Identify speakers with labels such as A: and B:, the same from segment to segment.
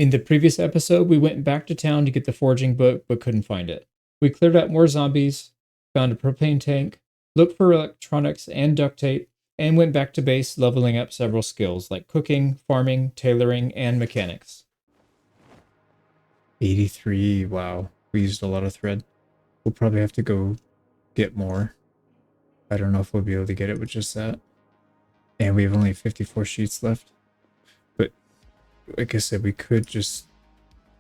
A: In the previous episode, we went back to town to get the foraging book, but couldn't find it. We cleared out more zombies, found a propane tank, looked for electronics and duct tape, and went back to base leveling up several skills like cooking, farming, tailoring, and mechanics. 83, wow. We used a lot of thread. We'll probably have to go get more. I don't know if we'll be able to get it with just that. And we have only 54 sheets left. But like I said, we could just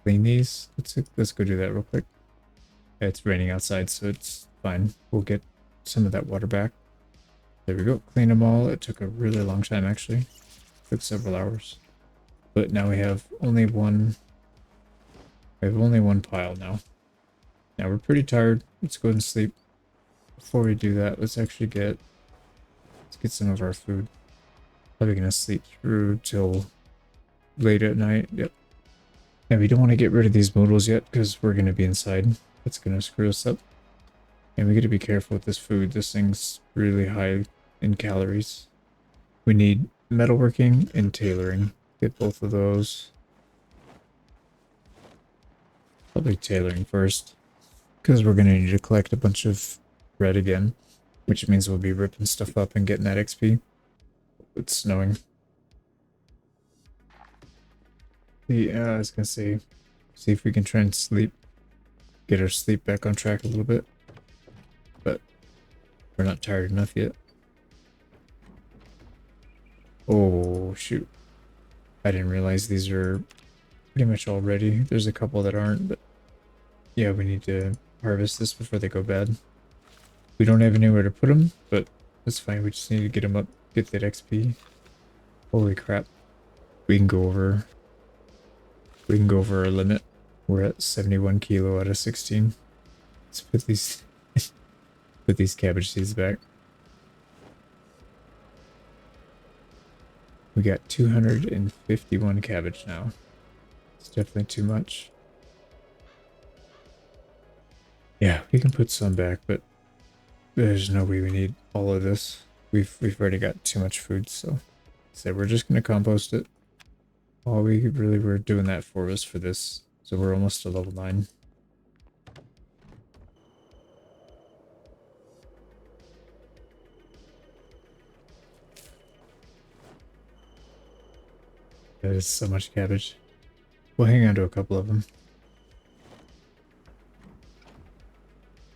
A: clean these. Let's go do that real quick. It's raining outside, so it's fine. We'll get some of that water back. There we go. Clean them all. It took a really long time, actually. It took several hours. But now we have only one. We have only one pile now. Now we're pretty tired. Let's go and sleep. Before we do that, let's get some of our food. Probably gonna sleep through till late at night. Yep. And we don't want to get rid of these modals yet because we're gonna be inside. That's gonna screw us up. And we gotta be careful with this food. This thing's really high in calories. We need metalworking and tailoring. Get both of those. Probably tailoring first, because we're gonna need to collect a bunch of thread again, which means we'll be ripping stuff up and getting that XP. It's snowing. I was gonna say, see if we can try and sleep, get our sleep back on track a little bit, but we're not tired enough yet. Oh shoot! I didn't realize these are pretty much all ready. There's a couple that aren't, but yeah, we need to harvest this before they go bad. We don't have anywhere to put them, but that's fine. We just need to get them up, get that XP. Holy crap. We can go over our limit. We're at 71 kilo out of 16. Let's put these put these cabbage seeds back. We got 251 cabbage now. It's definitely too much. Yeah, we can put some back, but there's no way we need all of this. We've already got too much food, so we're just gonna compost it. All we really were doing that for was for this, so we're almost to level 9. That is so much cabbage. We'll hang on to a couple of them.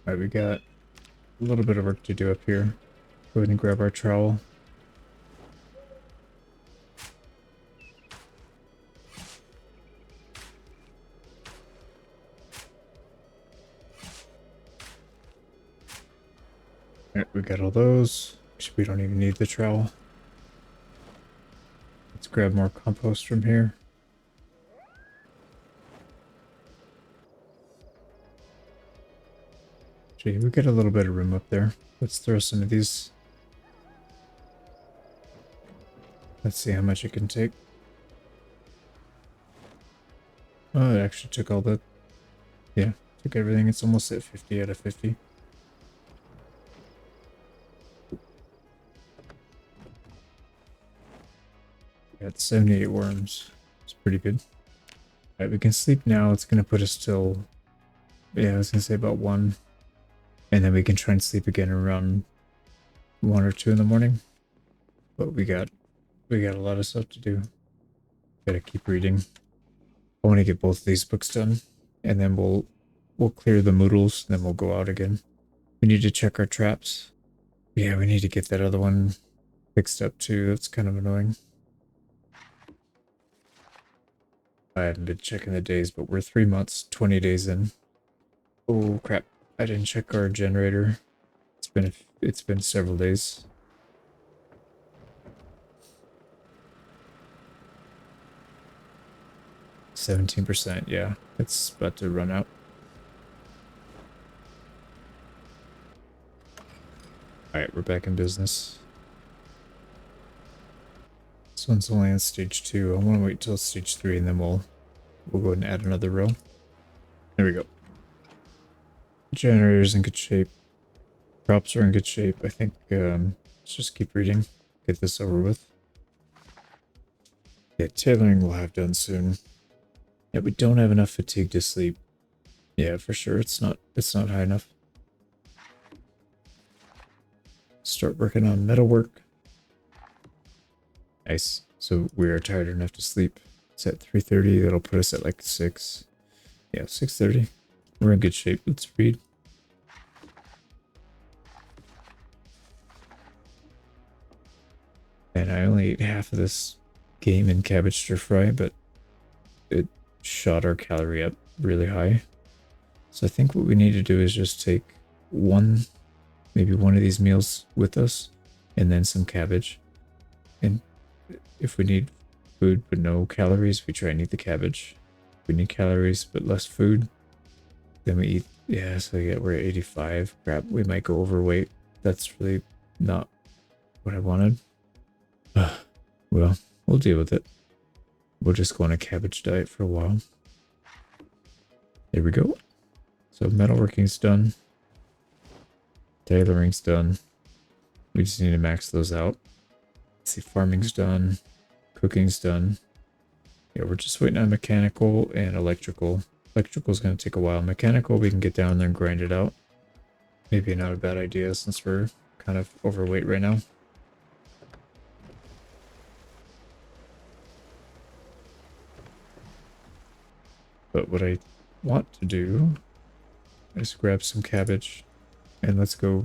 A: Alright, we got a little bit of work to do up here. Go ahead and grab our trowel. Alright, we got all those. We don't even need the trowel. Let's grab more compost from here. Gee, we got a little bit of room up there. Let's throw some of these. Let's see how much it can take. Oh, it actually took all the... Yeah, took everything. It's almost at 50 out of 50. Got 78 worms. It's pretty good. Alright, we can sleep now. It's going to put us till... Yeah, I was going to say about 1. And then we can try and sleep again around 1 or 2 in the morning. But we got a lot of stuff to do. Gotta keep reading. I want to get both of these books done. And then we'll clear the moodles, and then we'll go out again. We need to check our traps. Yeah, we need to get that other one fixed up too. That's kind of annoying. I haven't been checking the days, but we're 3 months, 20 days in. Oh crap. I didn't check our generator. It's been several days. %, yeah. It's about to run out. Alright, we're back in business. This one's only on stage 2. I want to wait till stage 3 and then we'll go ahead and add another row. There we go. Generator's in good shape. Props are in good shape. I think let's just keep reading. Get this over with. Yeah, tailoring we'll have done soon. Yeah, we don't have enough fatigue to sleep. Yeah, for sure. It's not high enough. Start working on metalwork. Nice. So we are tired enough to sleep. It's at 3:30. That'll put us at like 6. Yeah, 6:30. We're in good shape. Let's read. And I only ate half of this game in cabbage stir fry, but it shot our calorie up really high. So I think what we need to do is just take maybe one of these meals with us, and then some cabbage. And if we need food but no calories, we try and eat the cabbage. If we need calories but less food, then we eat. Yeah, so yeah, we're at 85. Crap, we might go overweight. That's really not what I wanted. Well, we'll deal with it. We'll just go on a cabbage diet for a while. There we go. So metalworking's done. Tailoring's done. We just need to max those out. Let's see, farming's done. Cooking's done. Yeah, we're just waiting on mechanical and electrical. Electrical's going to take a while. Mechanical, we can get down there and grind it out. Maybe not a bad idea since we're kind of overweight right now. But what I want to do is grab some cabbage and let's go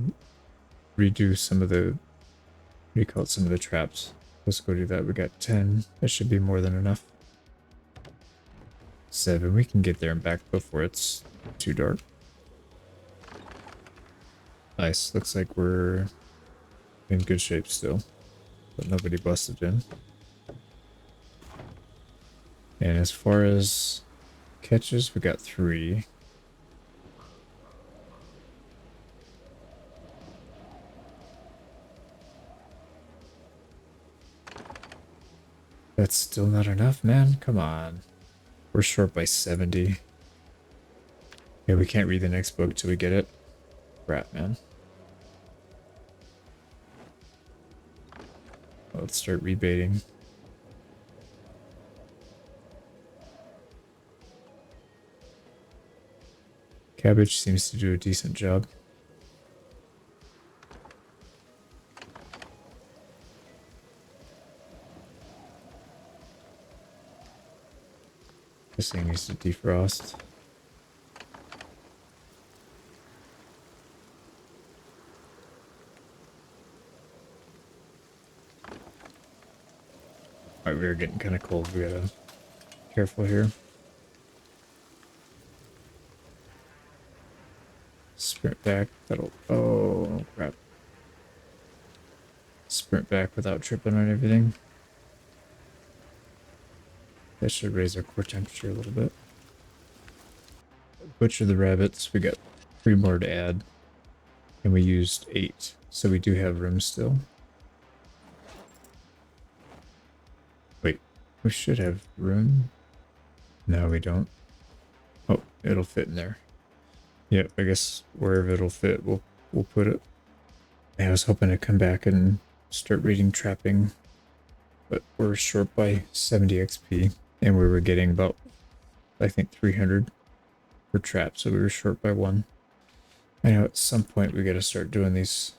A: redo some of the, what do you call it, some of the traps. Let's go do that. We got 10. That should be more than enough. 7. We can get there and back before it's too dark. Nice. Looks like we're in good shape still. But nobody busted in. And as far as catches, we got 3. That's still not enough, man. Come on. We're short by 70. Yeah, we can't read the next book till we get it. Crap, man. Let's start rebaiting. Cabbage seems to do a decent job. This thing needs to defrost. Alright, we're getting kind of cold. We gotta be careful here. Sprint back. That'll... Oh, crap. Sprint back without tripping on everything. That should raise our core temperature a little bit. Butcher the rabbits. We got 3 more to add. And we used 8. So we do have room still. Wait, we should have room. No, we don't. Oh, it'll fit in there. Yep, I guess wherever it'll fit, we'll put it. I was hoping to come back and start reading trapping, but we're short by 70 XP, and we were getting about, I think, 300 per trap, so we were short by 1. I know at some point we got to start doing these,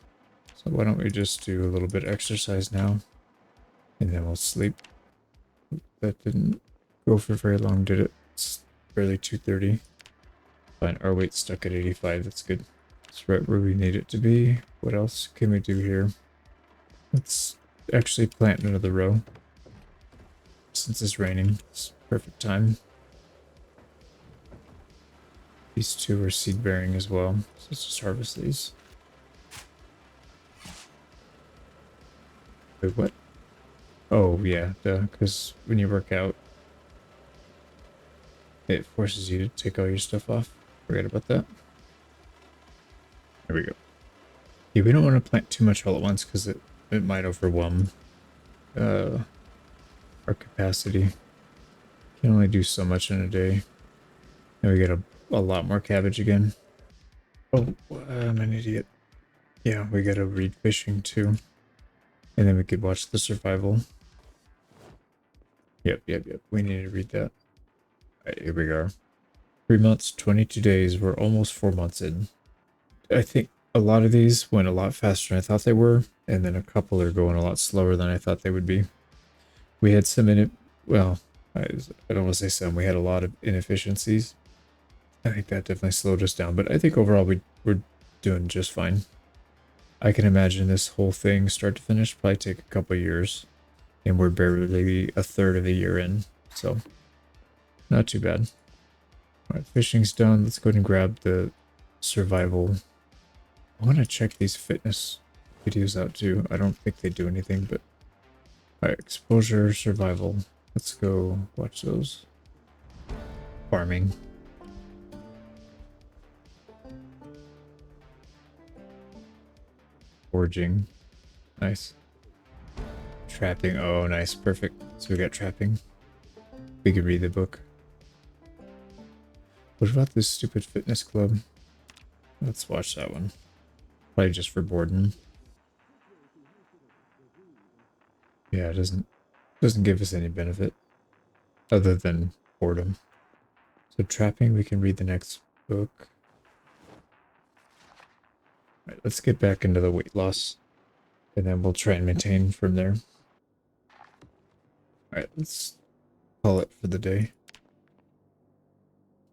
A: so why don't we just do a little bit of exercise now, and then we'll sleep. That didn't go for very long, did it? It's barely 2:30. Fine, our weight's stuck at 85, that's good. It's right where we need it to be. What else can we do here? Let's actually plant another row. Since it's raining, it's perfect time. These 2 are seed bearing as well, so let's just harvest these. Wait, what? Oh, yeah, because when you work out, it forces you to take all your stuff off. Forget about that. There we go. Yeah, we don't want to plant too much all at once because it might overwhelm our capacity. Can only do so much in a day. And we get a lot more cabbage again. Oh, I'm an idiot. Yeah, we gotta read fishing too. And then we could watch the survival. Yep. We need to read that. Alright, here we go. 3 months, 22 days. We're almost 4 months in. I think a lot of these went a lot faster than I thought they were, and then a couple are going a lot slower than I thought they would be. We had some well, I don't want to say some. We had a lot of inefficiencies. I think that definitely slowed us down, but I think overall we're doing just fine. I can imagine this whole thing, start to finish, probably take a couple years, and we're barely a third of a year in, so not too bad. All right, fishing's done. Let's go ahead and grab the survival. I want to check these fitness videos out too. I don't think they do anything, but all right, exposure, survival. Let's go watch those. Farming. Foraging. Nice. Trapping. Oh, nice. Perfect. So we got trapping. We could read the book. What about this stupid fitness club? Let's watch that one. Probably just for boredom. Yeah, it doesn't give us any benefit other than boredom. So trapping, we can read the next book. All right, let's get back into the weight loss, and then we'll try and maintain from there. All right, let's call it for the day.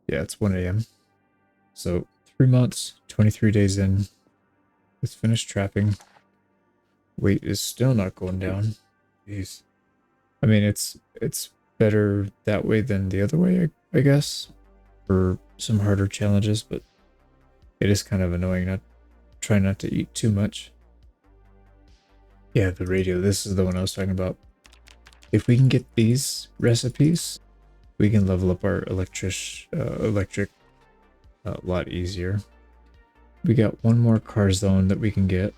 A: Yeah, it's 1 a.m. So 3 months, 23 days in. Let's finish trapping. Weight is still not going down. Jeez. I mean, it's better that way than the other way, I guess, for some harder challenges, but it is kind of annoying. Try not to eat too much. Yeah, the radio. This is the one I was talking about. If we can get these recipes, we can level up our electric a lot easier. We got one more car zone that we can get.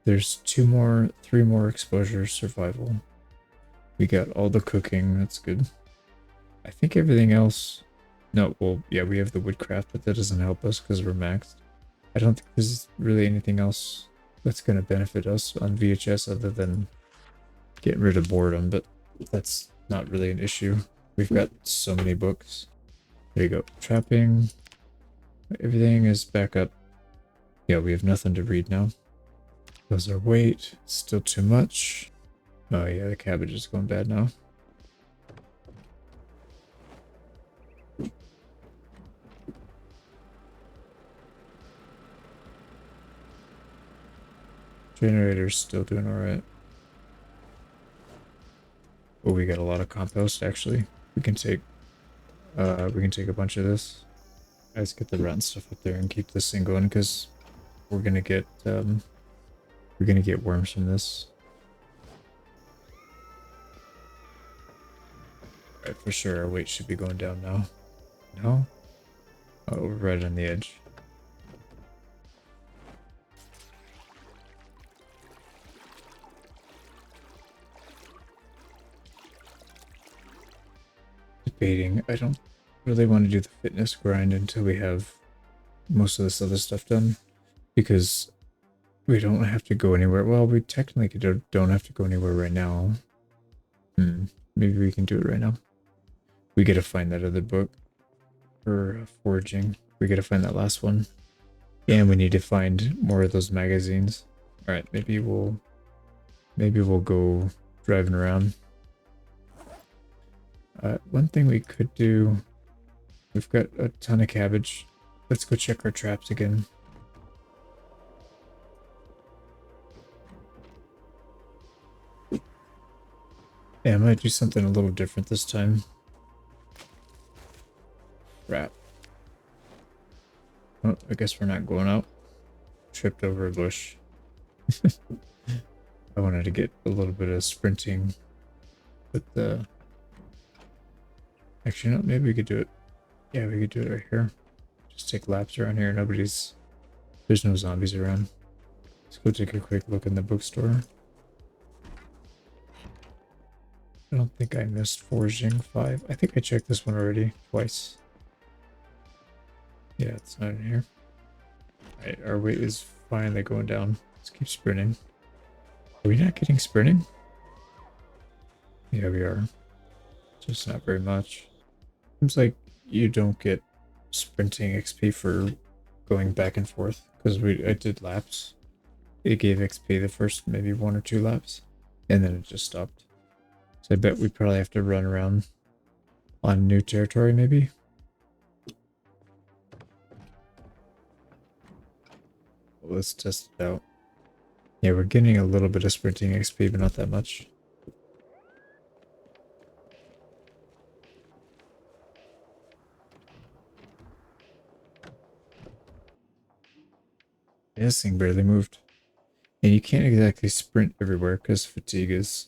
A: There's 3 more exposure survival. We got all the cooking. That's good. I think everything else. No, well, yeah, we have the woodcraft, but that doesn't help us because we're maxed. I don't think there's really anything else that's going to benefit us on VHS other than getting rid of boredom, but that's not really an issue. We've got so many books. There you go. Trapping. Everything is back up. Yeah, we have nothing to read now. Those are weight. Still too much. Oh yeah, the cabbage is going bad now. Generator's still doing alright. Oh, we got a lot of compost actually. We can take a bunch of this. Let's get the rotten stuff up there and keep this thing going because we're gonna get worms from this. Alright, for sure our weight should be going down now. No? Oh, we're right on the edge. Debating. I don't really want to do the fitness grind until we have most of this other stuff done, because we don't have to go anywhere. Well, we technically don't have to go anywhere right now. Maybe we can do it right now. We gotta find that other book for foraging. We gotta find that last one, and we need to find more of those magazines. All right, maybe we'll go driving around. One thing we could do, we've got a ton of cabbage. Let's go check our traps again. Yeah, I might do something a little different this time. Crap. Oh, I guess we're not going out. Tripped over a bush. I wanted to get a little bit of sprinting with the... Actually, no, maybe we could do it. Yeah, we could do it right here. Just take laps around here. There's no zombies around. Let's go take a quick look in the bookstore. I don't think I missed Foraging 5. I think I checked this one already twice. Yeah, it's not in here. Alright, our weight is finally going down. Let's keep sprinting. Are we not getting sprinting? Yeah, we are. Just not very much. Seems like you don't get sprinting XP for going back and forth because I did laps. It gave XP the first maybe 1 or 2 laps, and then it just stopped. So I bet we probably have to run around on new territory maybe. Let's test it out. Yeah, we're getting a little bit of sprinting XP, but not that much. This thing barely moved. And you can't exactly sprint everywhere because fatigue is,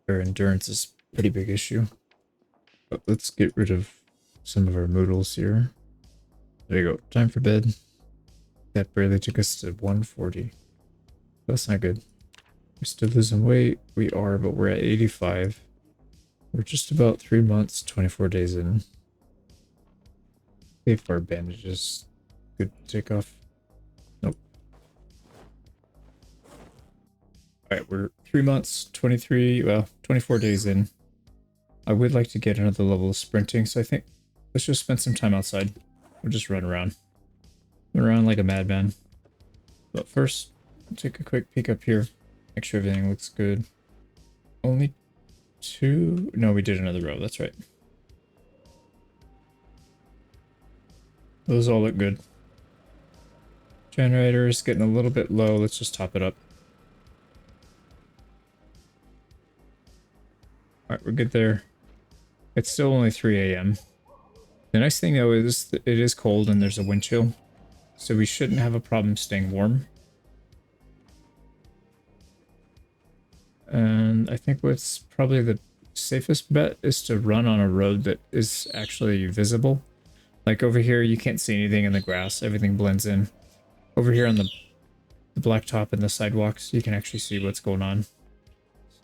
A: or endurance is a pretty big issue. But let's get rid of some of our moodles here. There you go. Time for bed. That barely took us to 140. That's not good. We're still losing weight. We are, but we're at 85. We're just about 3 months, 24 days in. Pay for our bandages. Good to take off. Nope. Alright, we're 3 months, 24 days in. I would like to get another level of sprinting, so I think let's just spend some time outside. We'll just run around. Run around like a madman. But first, I'll take a quick peek up here. Make sure everything looks good. Only 2? No, we did another row, that's right. Those all look good. Generator's getting a little bit low. Let's just top it up. Alright, we're good there. It's still only 3 a.m. The nice thing though is that it is cold and there's a wind chill. So we shouldn't have a problem staying warm. And I think what's probably the safest bet is to run on a road that is actually visible. Like over here, you can't see anything in the grass. Everything blends in. Over here on the blacktop and the sidewalks, you can actually see what's going on.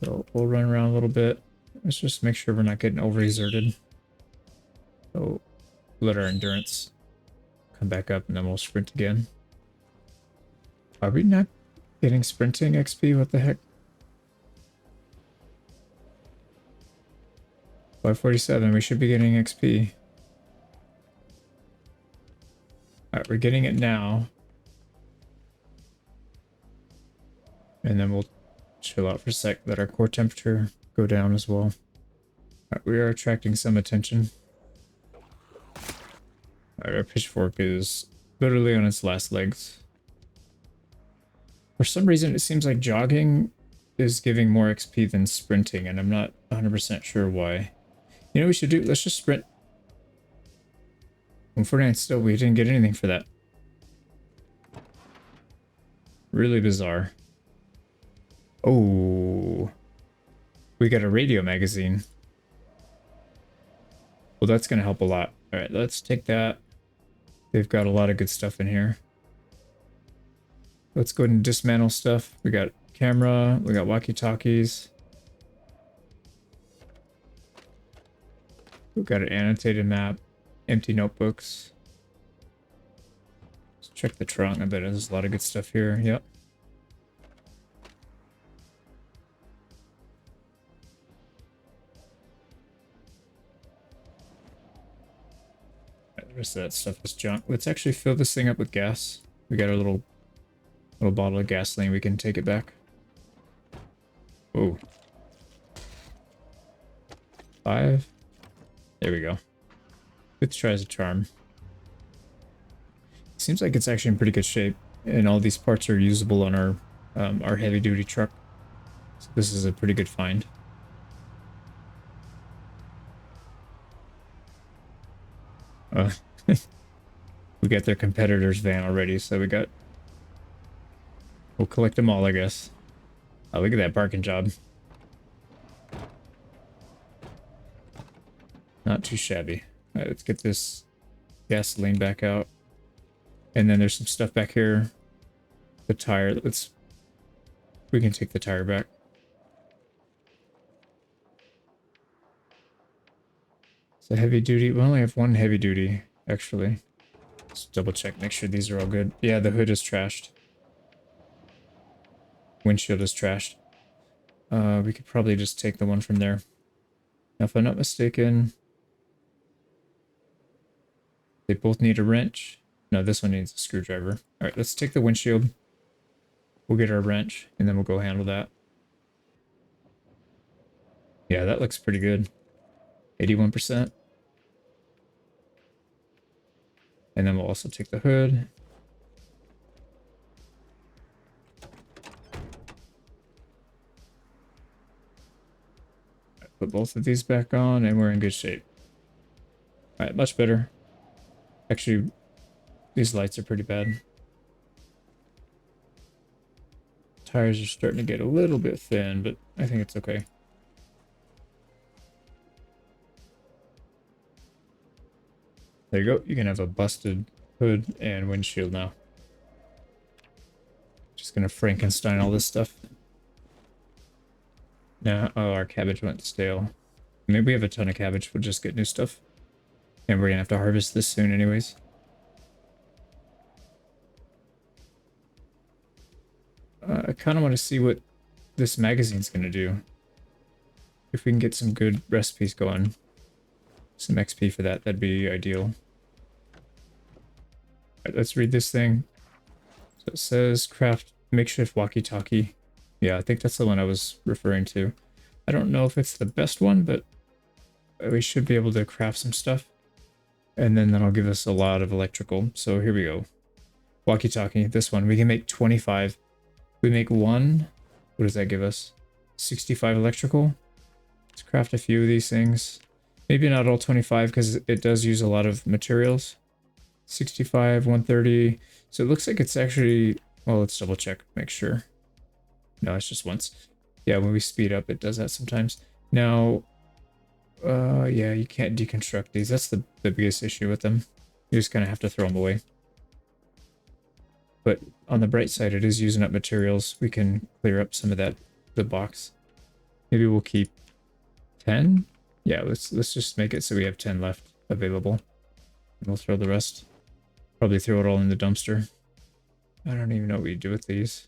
A: So we'll run around a little bit. Let's just make sure we're not getting overexerted. So let our endurance come back up and then we'll sprint again. Are we not getting sprinting XP? What the heck? 547, we should be getting XP. Alright, we're getting it now. And then we'll chill out for a sec, let our core temperature go down as well. Alright, we are attracting some attention. Alright, our pitchfork is literally on its last legs. For some reason, it seems like jogging is giving more XP than sprinting, and I'm not 100% sure why. You know what we should do? Let's just sprint. 149 still, we didn't get anything for that. Really bizarre. Oh. We got a radio magazine. Well, that's going to help a lot. Alright, let's take that. They've got a lot of good stuff in here. Let's go ahead and dismantle stuff. We got camera, we got walkie-talkies. We've got an annotated map, empty notebooks. Let's check the trunk. I bet there's a lot of good stuff here. Yep. The rest of that stuff is junk. Let's actually fill this thing up with gas. We got our little bottle of gasoline. We can take it back. Oh. 5. There we go. Let's try as a charm. Seems like it's actually in pretty good shape, and all these parts are usable on our heavy-duty truck. So this is a pretty good find. We got their competitor's van already, so we'll collect them all, I guess. Oh, look at that parking job. Not too shabby. All right, let's get this gasoline back out. And then there's some stuff back here. The tire, we can take the tire back. So heavy duty, we only have one heavy duty, actually. Let's double check, make sure these are all good. Yeah, the hood is trashed. Windshield is trashed. We could probably just take the one from there. Now, if I'm not mistaken, They both need a wrench. No, this one needs a screwdriver. All right, let's take the windshield. We'll get our wrench, and then we'll go handle that. Yeah, that looks pretty good. 81%. And then we'll also take the hood. Put both of these back on, and we're in good shape. All right, much better. Actually, these lights are pretty bad. Tires are starting to get a little bit thin, but I think it's okay. There you go. You can have a busted hood and windshield now. Just gonna Frankenstein all this stuff. Now, oh, our cabbage went stale. Maybe we have a ton of cabbage. We'll just get new stuff. And we're gonna have to harvest this soon anyways. I kind of want to see what this magazine's gonna do. If we can get some good recipes going. Some XP for that, that'd be ideal. Alright, let's read this thing. So it says craft makeshift walkie-talkie. Yeah, I think that's the one I was referring to. I don't know if it's the best one, but we should be able to craft some stuff. And then that'll give us a lot of electrical. So here we go. Walkie-talkie, this one. We can make 25. We make one. What does that give us? 65 electrical. Let's craft a few of these things. Maybe not all 25 because it does use a lot of materials. 65, 130. So it looks like it's actually... Well, let's double check, make sure. No, it's just once. Yeah, when we speed up, it does that sometimes. Now, yeah, you can't deconstruct these. That's the biggest issue with them. You just kind of have to throw them away. But on the bright side, it is using up materials. We can clear up some of that, the box. Maybe we'll keep 10? Yeah, let's just make it so we have 10 left available. And we'll throw the rest. Probably throw it all in the dumpster. I don't even know what we do with these.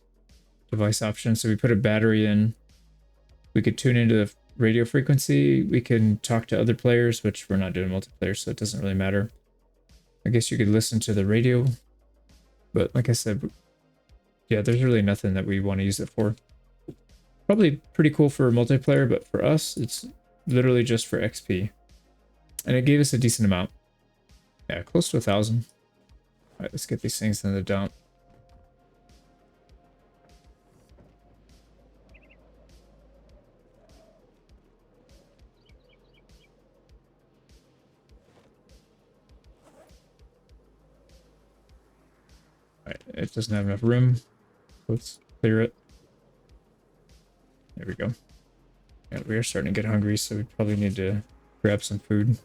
A: Device options. So we put a battery in. We could tune into the radio frequency. We can talk to other players, which we're not doing multiplayer, so it doesn't really matter. I guess you could listen to the radio. But like I said, yeah, there's really nothing that we want to use it for. Probably pretty cool for multiplayer, but for us, it's literally just for XP. And it gave us a decent amount. Yeah, close to 1,000. All right, let's get these things in the dump. Alright, it doesn't have enough room. Let's clear it. There we go. Yeah, we are starting to get hungry, so we probably need to grab some food.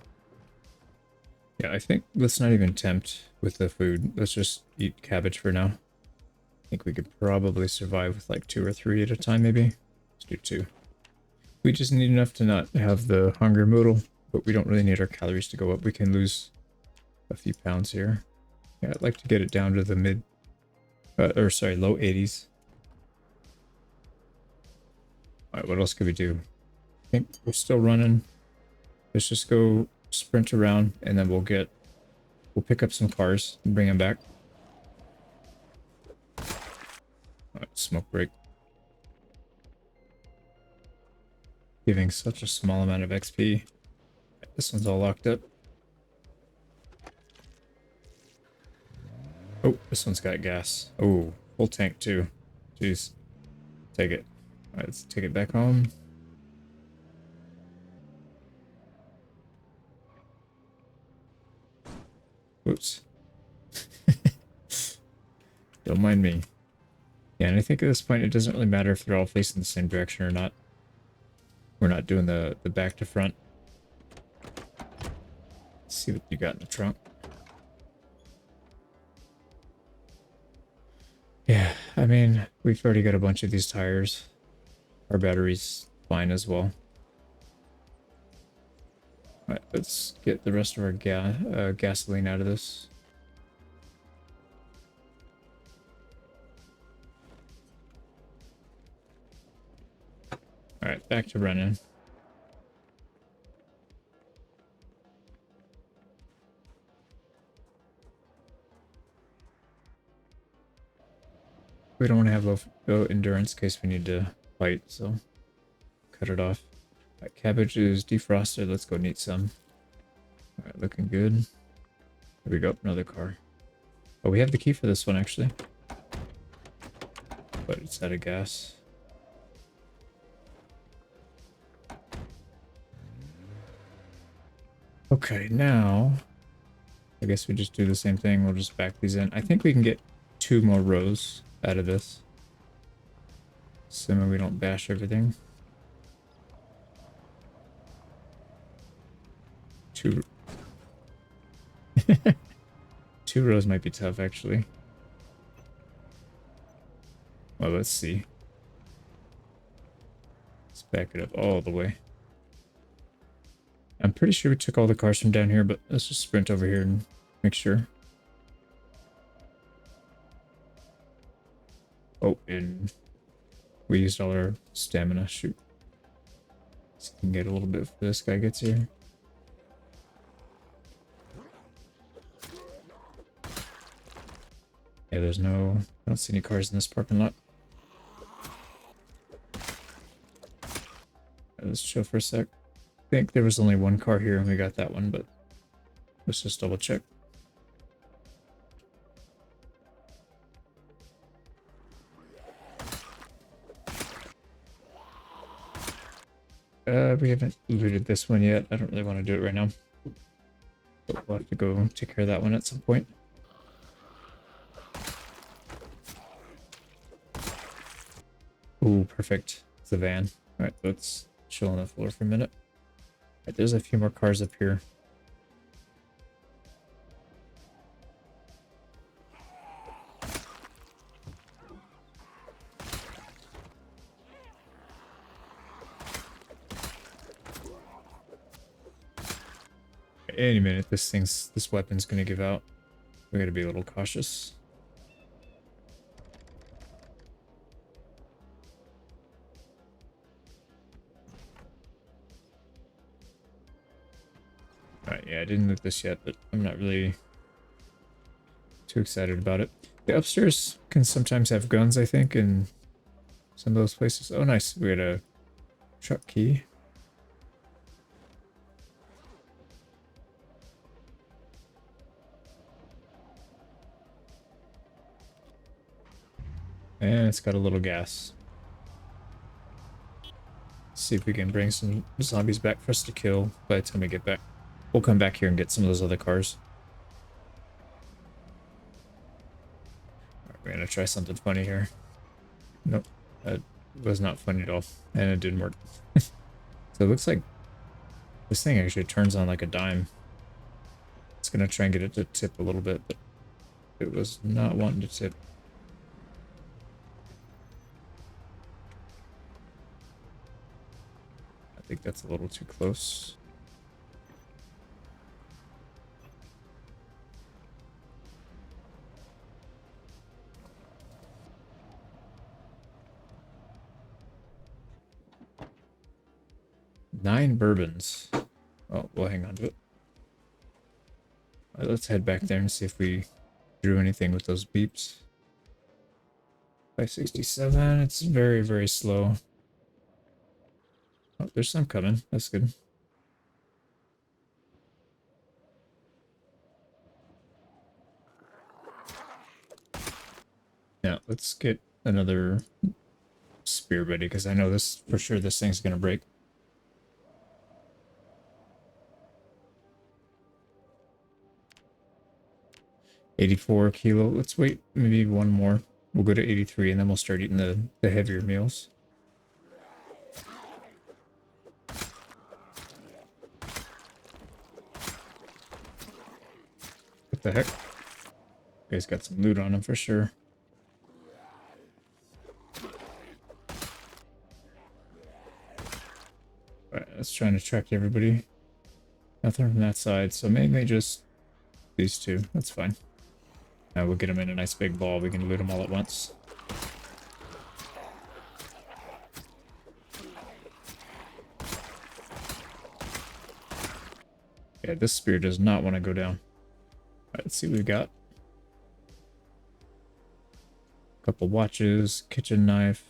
A: Yeah, I think let's not even tempt with the food. Let's just eat cabbage for now. I think we could probably survive with like 2 or 3 at a time, maybe. Let's do 2. We just need enough to not have the hunger modal, but we don't really need our calories to go up. We can lose a few pounds here. Yeah, I'd like to get it down to the low 80s. Alright, what else could we do? I think we're still running. Let's just go sprint around, and then we'll pick up some cars and bring them back. Alright, smoke break. Giving such a small amount of XP. This one's all locked up. Oh, this one's got gas. Oh, full tank too. Jeez. Take it. Alright, let's take it back home. Whoops. Don't mind me. Yeah, and I think at this point it doesn't really matter if they're all facing the same direction or not. We're not doing the back to front. Let's see what you got in the trunk. Yeah, I mean, we've already got a bunch of these tires. Our battery's fine as well. Alright, let's get the rest of our gasoline out of this. Alright, back to running. We don't want to have low endurance in case we need to fight, so cut it off. Alright, cabbage is defrosted. Let's go neat some. Alright, looking good. Here we go, another car. Oh, we have the key for this one actually. But it's out of gas. Okay, now I guess we just do the same thing. We'll just back these in. I think we can get 2 more rows out of this. Assuming we don't bash everything. 2 2 rows might be tough actually. Well, let's see. Let's back it up all the way. I'm pretty sure we took all the cars from down here, but let's just sprint over here and make sure. Oh, and we used all our stamina. Shoot. So we can get a little bit before this guy gets here. Yeah, there's no... I don't see any cars in this parking lot. Let's chill for a sec. I think there was only 1 car here and we got that one, but let's just double check. We haven't looted this one yet. I don't really want to do it right now. But we'll have to go take care of that one at some point. Ooh, perfect. It's the van. Alright, let's chill on the floor for a minute. Alright, there's a few more cars up here. Any minute, this weapon's gonna give out. We gotta be a little cautious. Alright, yeah, I didn't loot this yet, but I'm not really too excited about it. The upstairs can sometimes have guns, I think, in some of those places. Oh, nice. We got a truck key. And it's got a little gas. Let's see if we can bring some zombies back for us to kill by the time we get back. We'll come back here and get some of those other cars. Alright, we're gonna try something funny here. Nope, that was not funny at all. And it didn't work. So it looks like this thing actually turns on like a dime. It's gonna try and get it to tip a little bit, but it was not wanting to tip. I think that's a little too close. Nine bourbons. Oh, we'll hang on to it. Alright, let's head back there and see if we drew anything with those beeps. 567, it's very, very slow. Oh, there's some coming. That's good. Now, let's get another spear ready, because I know this for sure this thing's gonna break. $84 kilo. Let's wait maybe one more. We'll go to 83 and then we'll start eating the heavier meals. What the heck? Guy's got some loot on him for sure. Alright, let's try and attract everybody. Nothing from that side, so mainly just these two. That's fine. Now we'll get them in a nice big ball. We can loot them all at once. Yeah, this spear does not want to go down. Alright, let's see what we got. Couple watches, kitchen knife,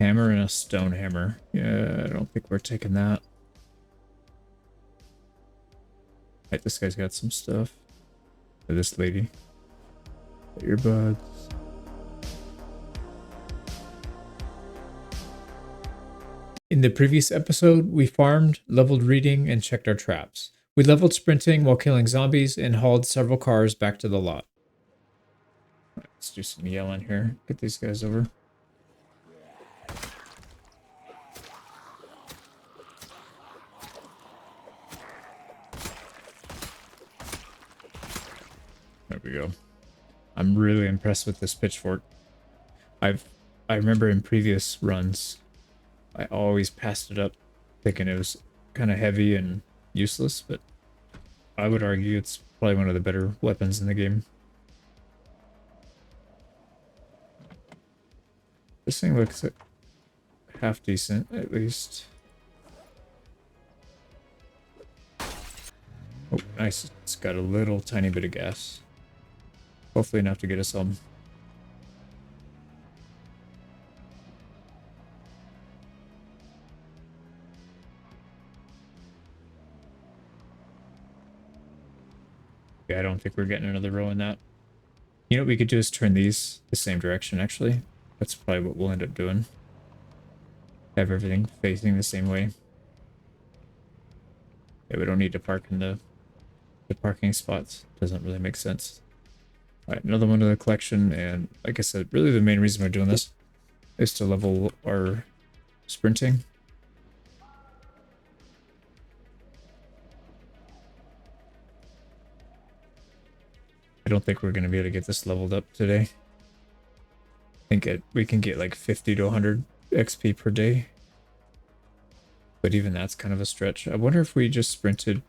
A: hammer, and a stone hammer. Yeah, I don't think we're taking that. Right, this guy's got some stuff. Or this lady. Earbuds. In the previous episode, we farmed, leveled reading, and checked our traps. We leveled sprinting while killing zombies and hauled several cars back to the lot. Right, let's do some yelling here. Get these guys over. There we go. I'm really impressed with this pitchfork. I remember in previous runs, I always passed it up thinking it was kind of heavy and useless, but I would argue it's probably one of the better weapons in the game. This thing looks half decent, at least. Oh, nice. It's got a little tiny bit of gas. Hopefully enough to get us home. Yeah, I don't think we're getting another row in that. You know what we could do is turn these the same direction, actually. That's probably what we'll end up doing. Have everything facing the same way. Yeah, we don't need to park in the parking spots. Doesn't really make sense. Alright, another one to the collection, and like I said, really the main reason we're doing this is to level our sprinting. I don't think we're going to be able to get this leveled up today. I think we can get like 50 to 100 XP per day. But even that's kind of a stretch. I wonder if we just sprinted,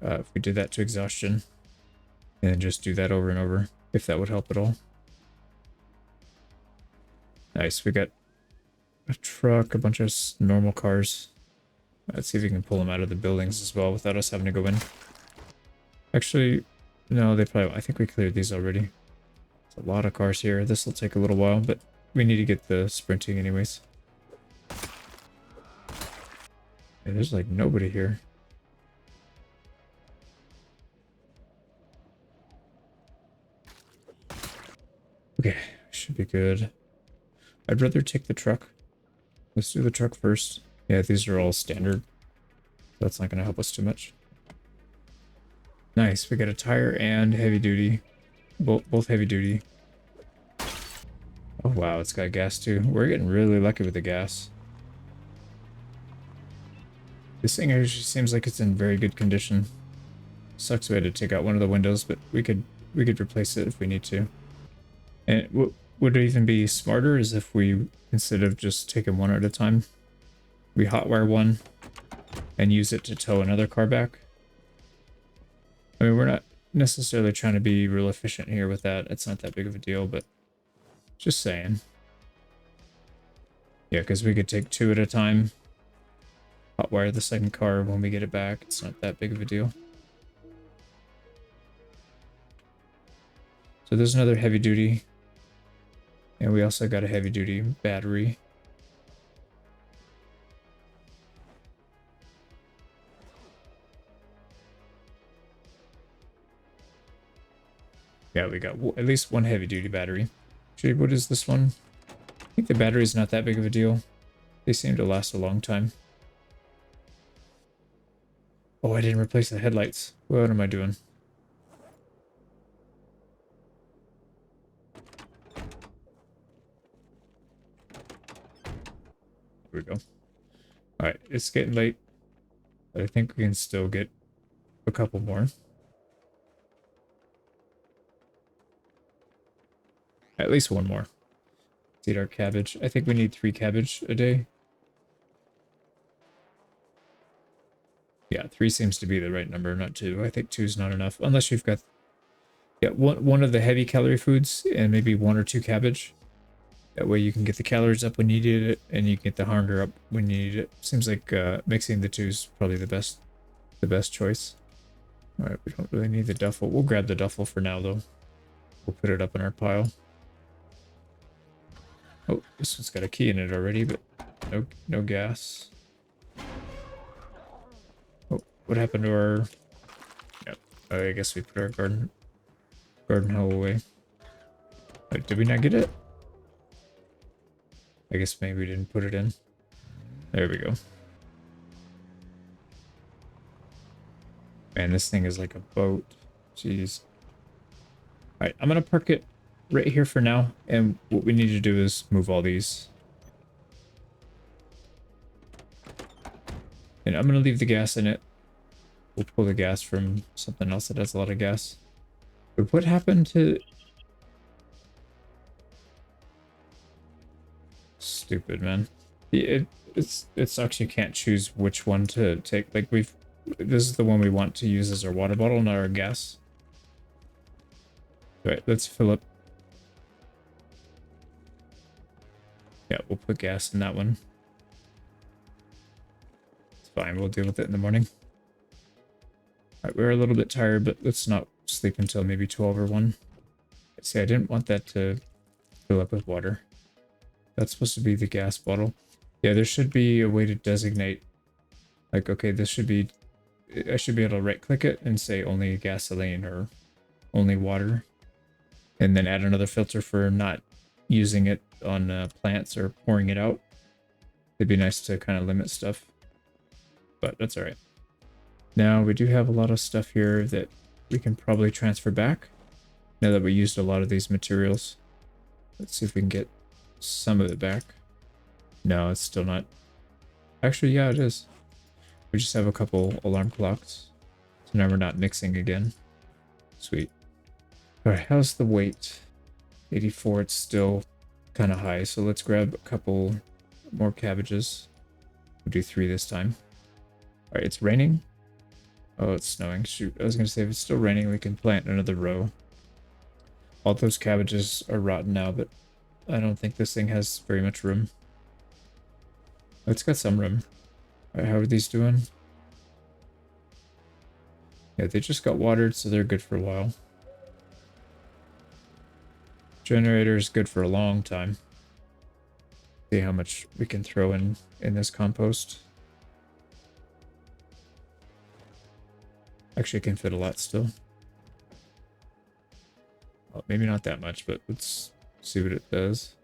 A: if we did that to exhaustion, and then just do that over and over, if that would help at all. Nice, we got a truck, a bunch of normal cars. Let's see if we can pull them out of the buildings as well without us having to go in. Actually, no, they probably, I think we cleared these already. There's a lot of cars here. This will take a little while, but we need to get the sprinting anyways. Yeah, there's like nobody here. Okay, should be good. I'd rather take the truck. Let's do the truck first. Yeah, these are all standard. That's not going to help us too much. Nice, we got a tire and heavy duty. Both heavy duty. Oh wow, it's got gas too. We're getting really lucky with the gas. This thing actually seems like it's in very good condition. Sucks we had to take out one of the windows, but we could replace it if we need to. And what would even be smarter is if we, instead of just taking one at a time, we hotwire one and use it to tow another car back. I mean, we're not necessarily trying to be real efficient here with that. It's not that big of a deal, but just saying. Yeah, because we could take two at a time, hotwire the second car when we get it back. It's not that big of a deal. So there's another heavy duty. And we also got a heavy duty battery. Yeah, we got at least one heavy duty battery. Actually, what is this one? I think the battery's not that big of a deal. They seem to last a long time. Oh, I didn't replace the headlights. What am I doing? Here we go. Alright, it's getting late. But I think we can still get a couple more. At least one more. Let's eat our cabbage. I think we need 3 cabbage a day. Yeah, 3 seems to be the right number, not 2. I think 2 is not enough. Unless you've got one of the heavy calorie foods and maybe 1 or 2 cabbage. That way you can get the calories up when you need it, and you can get the hunger up when you need it. Seems like mixing the two is probably the best choice. Alright, we don't really need the duffel. We'll grab the duffel for now, though. We'll put it up in our pile. Oh, this one's got a key in it already, but no gas. Oh, what happened to our... Yep. I guess we put our garden hoe away. Wait, did we not get it? I guess maybe we didn't put it in. There we go. Man, this thing is like a boat. Jeez. Alright, I'm gonna park it right here for now, and what we need to do is move all these. And I'm gonna leave the gas in it. We'll pull the gas from something else that has a lot of gas. But what happened to... Stupid, man. It sucks you can't choose which one to take. Like, this is the one we want to use as our water bottle, not our gas. Alright, let's fill up. Yeah, we'll put gas in that one. It's fine, we'll deal with it in the morning. Alright, we're a little bit tired, but let's not sleep until maybe 12 or 1. See, I didn't want that to fill up with water. That's supposed to be the gas bottle. Yeah, there should be a way to designate, like, okay, this should be, I should be able to right click it and say only gasoline or only water. And then add another filter for not using it on plants or pouring it out. It'd be nice to kind of limit stuff, but that's all right. Now we do have a lot of stuff here that we can probably transfer back now that we used a lot of these materials. Let's see if we can get some of it back. No, it's still not. Actually, yeah, it is. We just have a couple alarm clocks. So now we're not mixing again. Sweet. Alright, how's the weight? 84, it's still kind of high. So let's grab a couple more cabbages. We'll do 3 this time. Alright, it's raining. Oh, it's snowing. Shoot, I was going to say if it's still raining, we can plant another row. All those cabbages are rotten now, but I don't think this thing has very much room. Oh, it's got some room. Alright, how are these doing? Yeah, they just got watered, so they're good for a while. Generator is good for a long time. See how much we can throw in this compost. Actually, it can fit a lot still. Well, maybe not that much, but let's see what it does.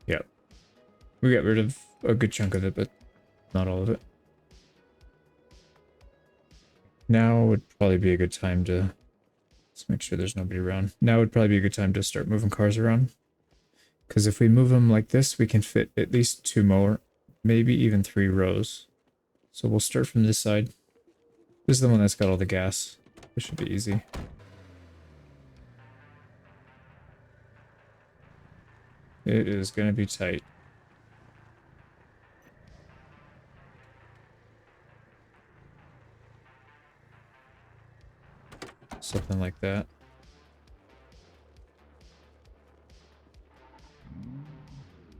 A: Yep. We got rid of a good chunk of it, but not all of it. Now would probably be a good time to... Let's make sure there's nobody around. Now would probably be a good time to start moving cars around. Because if we move them like this, we can fit at least 2 more, maybe even 3 rows. So we'll start from this side. This is the one that's got all the gas. This should be easy. It is going to be tight. Something like that.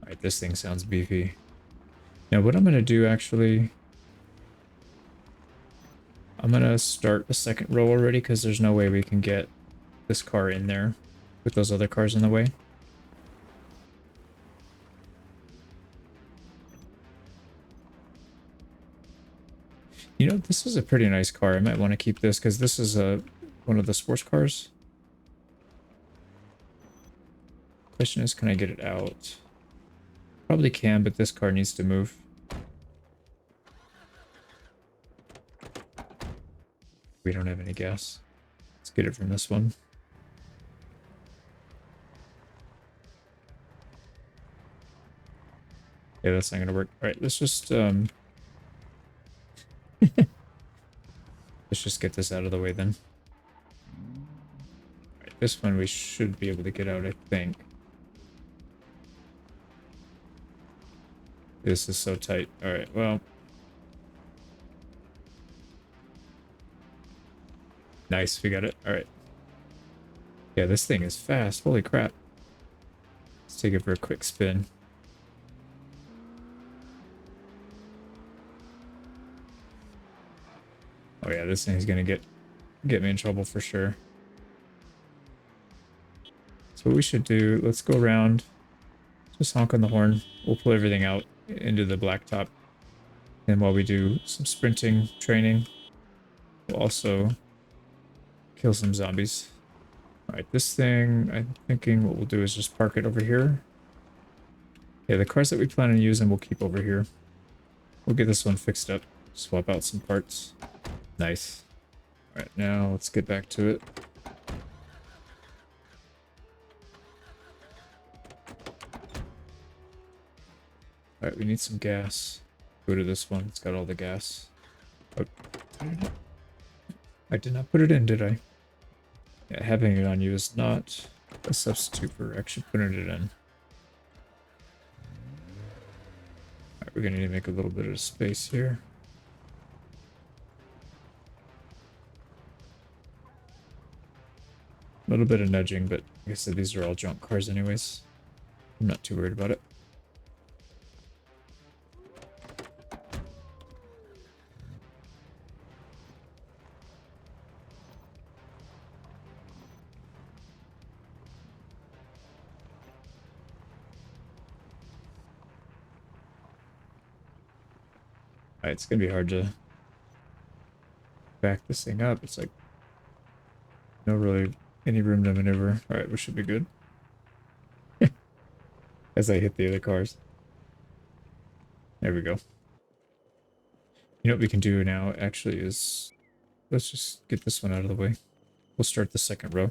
A: Alright, this thing sounds beefy. Now what I'm going to do actually... I'm going to start a second row already because there's no way we can get this car in there with those other cars in the way. You know, this is a pretty nice car. I might want to keep this because this is one of the sports cars. Question is, can I get it out? Probably can, but this car needs to move. We don't have any gas. Let's get it from this one. Yeah, that's not gonna work. Alright, let's just let's just get this out of the way then. Alright, this one we should be able to get out, I think. This is so tight. Alright, well. Nice, we got it. Alright. Yeah, this thing is fast. Holy crap. Let's take it for a quick spin. Oh yeah, this thing's gonna get me in trouble for sure. That's what we should do, let's go around, just honk on the horn. We'll pull everything out into the blacktop. And while we do some sprinting training, we'll also kill some zombies. Alright, this thing, I'm thinking what we'll do is just park it over here. Yeah, the cars that we plan on using we'll keep over here. We'll get this one fixed up. Swap out some parts. Nice. Alright, now let's get back to it. Alright, we need some gas. Go to this one. It's got all the gas. Oh, I did not put it in, did I? Yeah, having it on you is not a substitute for actually putting it in. Alright, we're gonna need to make a little bit of space here. A little bit of nudging, but like I said, these are all junk cars anyways. I'm not too worried about it. It's gonna be hard to back this thing up. It's like no really any room to maneuver. Alright, we should be good. As I hit the other cars. There we go. You know what we can do now actually is let's just get this one out of the way. We'll start the second row.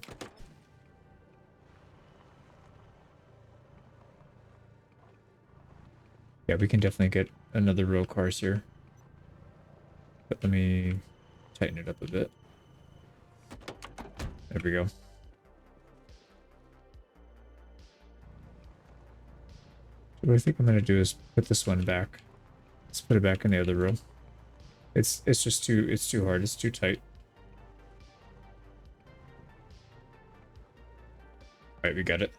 A: Yeah, we can definitely get another row of cars here. But let me tighten it up a bit. There we go. So what I think I'm gonna do is put this one back. Let's put it back in the other row. It's just too hard, it's too tight. Alright, we got it.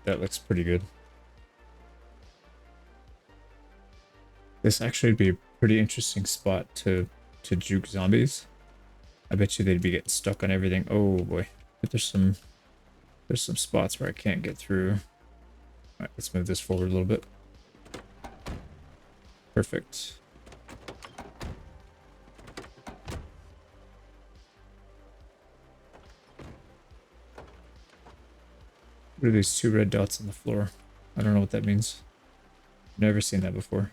A: That looks pretty good. This actually would be a pretty interesting spot to juke zombies. I bet you they'd be getting stuck on everything. Oh boy. But there's some spots where I can't get through. Alright, let's move this forward a little bit. Perfect. What are these two red dots on the floor? I don't know what that means. Never seen that before.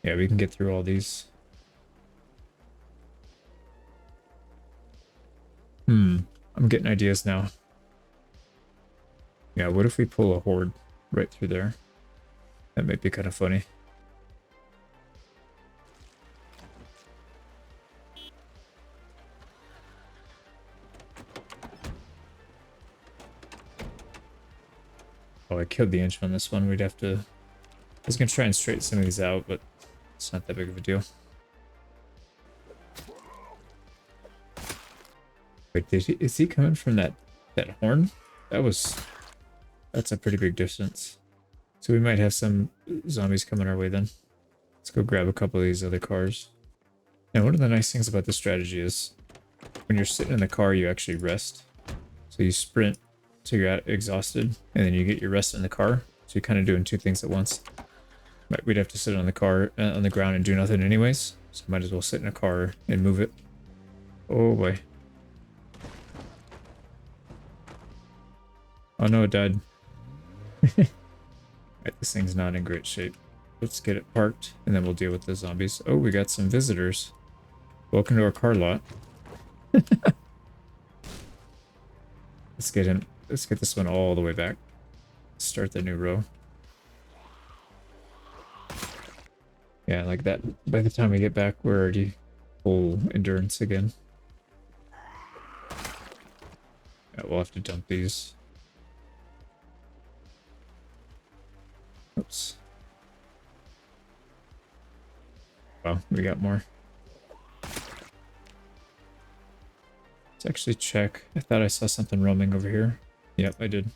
A: Yeah, we can get through all these. I'm getting ideas now. Yeah, what if we pull a horde right through there? That might be kind of funny. Oh, I killed the engine on this one. We'd have to... I was going to try and straighten some of these out, but it's not that big of a deal. Wait, is he coming from that horn? That's a pretty big distance. So we might have some zombies coming our way then. Let's go grab a couple of these other cars. Now, one of the nice things about this strategy is when you're sitting in the car, you actually rest. So you sprint till you're exhausted, and then you get your rest in the car. So you're kind of doing two things at once. But we'd have to sit on the car, on the ground and do nothing anyways. So might as well sit in a car and move it. Oh boy. Oh no, it died. Right, this thing's not in great shape. Let's get it parked, and then we'll deal with the zombies. Oh, we got some visitors. Welcome to our car lot. Let's get this one all the way back. Start the new row. Yeah, like that. By the time we get back, we're already full endurance again. Yeah, we'll have to dump these. Oops. Wow, we got more. Let's actually check. I thought I saw something roaming over here. Yep, I did.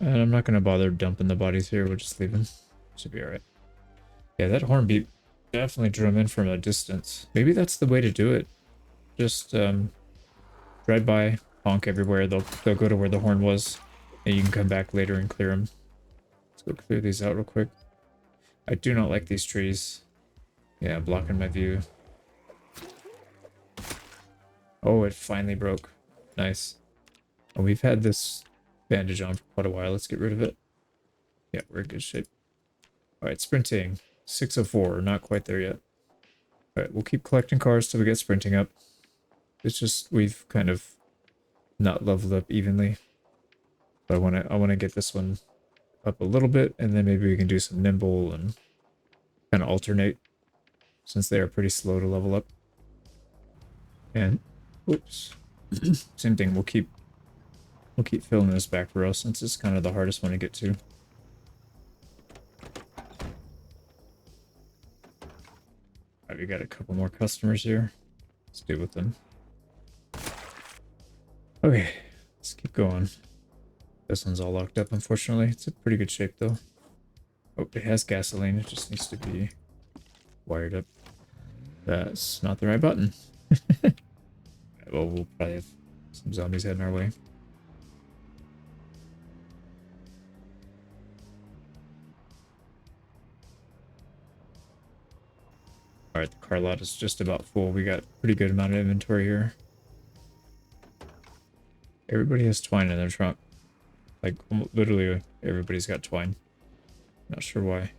A: And I'm not going to bother dumping the bodies here. We'll just leave them. Should be alright. Yeah, that horn beat definitely drew him in from a distance. Maybe that's the way to do it. Just drive by, honk everywhere. They'll go to where the horn was, and you can come back later and clear them. Let's go clear these out real quick. I do not like these trees. Yeah, blocking my view. Oh, it finally broke. Nice. Oh, we've had this bandage on for quite a while. Let's get rid of it. Yeah, we're in good shape. Alright, sprinting. 604. Not quite there yet. Alright, we'll keep collecting cars till we get sprinting up. It's just we've kind of not leveled up evenly. But I wanna get this one up a little bit, and then maybe we can do some nimble and kind of alternate, since they are pretty slow to level up. And oops. Same thing, we'll keep filling this back row since it's kind of the hardest one to get to. Alright, we got a couple more customers here. Let's deal with them. Okay, let's keep going. This one's all locked up, unfortunately. It's in pretty good shape, though. Oh, it has gasoline. It just needs to be wired up. That's not the right button. Well, we'll probably have some zombies heading our way. Alright, the car lot is just about full. We got a pretty good amount of inventory here. Everybody has twine in their trunk. Like, literally everybody's got twine. Not sure why.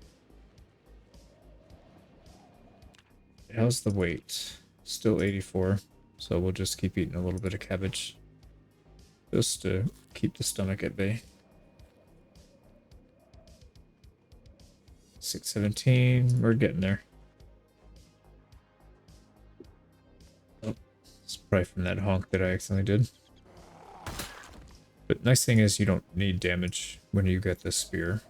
A: How's the weight? Still 84. So we'll just keep eating a little bit of cabbage. Just to keep the stomach at bay. 617. We're getting there. Oh, it's probably from that honk that I accidentally did. But nice thing is you don't need damage when you get this spear.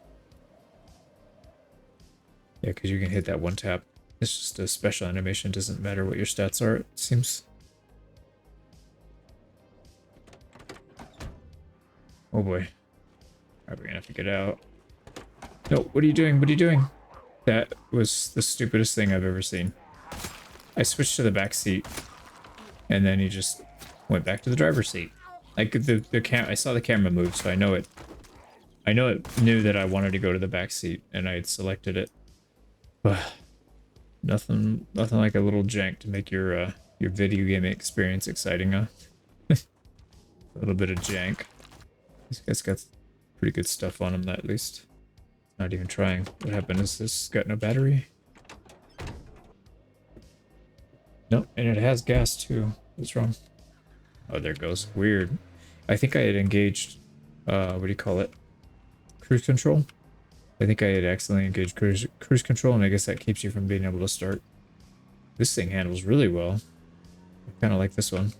A: Yeah, because you can hit that one tap. It's just a special animation. Doesn't matter what your stats are, it seems. Oh boy. Alright, we're gonna have to get out. No, what are you doing? What are you doing? That was the stupidest thing I've ever seen. I switched to the back seat, and then he just went back to the driver's seat. Like I saw the camera move, so I know it knew that I wanted to go to the back seat, and I had selected it. But nothing like a little jank to make your video game experience exciting, huh? A little bit of jank. This guy's got pretty good stuff on him, at least. Not even trying. What happened is this got no battery. Nope, and it has gas too. What's wrong? Oh, there it goes. Weird. I think I had engaged, what do you call it? Cruise control? I think I had accidentally engaged cruise control, and I guess that keeps you from being able to start. This thing handles really well. I kind of like this one.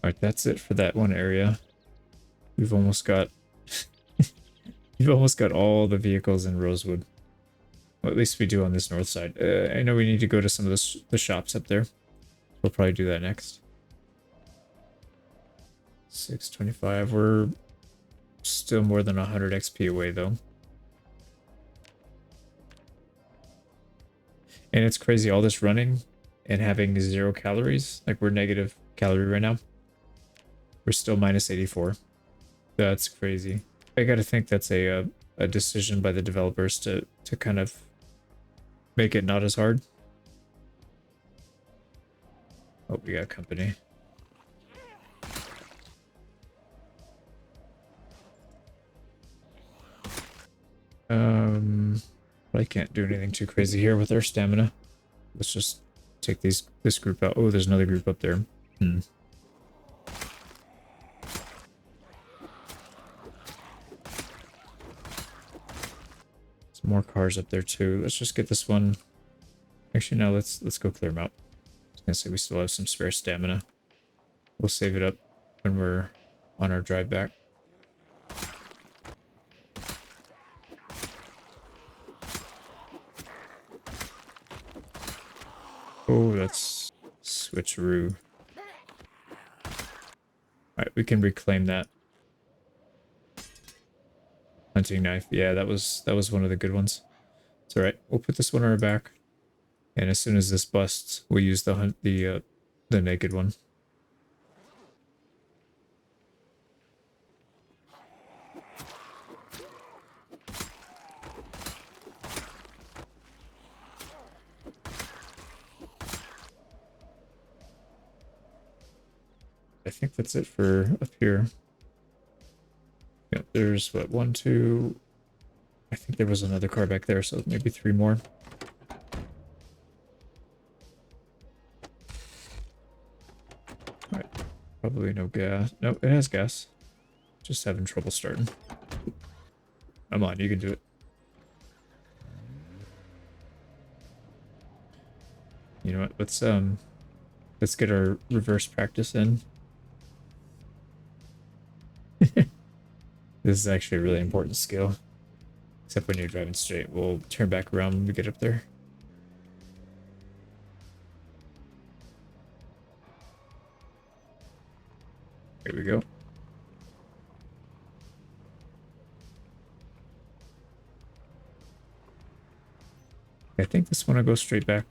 A: Alright, that's it for that one area. We've almost got... You've almost got all the vehicles in Rosewood. Well, at least we do on this north side. I know we need to go to some of the shops up there. We'll probably do that next. 625. We're still more than 100 XP away, though. And it's crazy, all this running and having 0 calories. Like, we're negative calorie right now. We're still minus 84. That's crazy. I gotta think that's a decision by the developers to kind of make it not as hard. Oh, we got company. I can't do anything too crazy here with our stamina. Let's just take this group out. Oh, there's another group up there. Some more cars up there too. Let's just get this one. Actually, no, let's go clear them out. I was gonna say we still have some spare stamina. We'll save it up when we're on our drive back. Oh, that's sweet. Switcheroo. Alright, we can reclaim that. Hunting knife. Yeah, that was one of the good ones. It's alright. We'll put this one on our back. And as soon as this busts, we'll use the naked one. I think that's it for up here. Yeah, there's what, 1, 2. I think there was another car back there, so maybe 3 more. Alright, probably no gas. No, it has gas. Just having trouble starting. Come on, you can do it. You know what? Let's get our reverse practice in. This is actually a really important skill. Except when you're driving straight. We'll turn back around when we get up there. Here we go. I think this one will go straight back.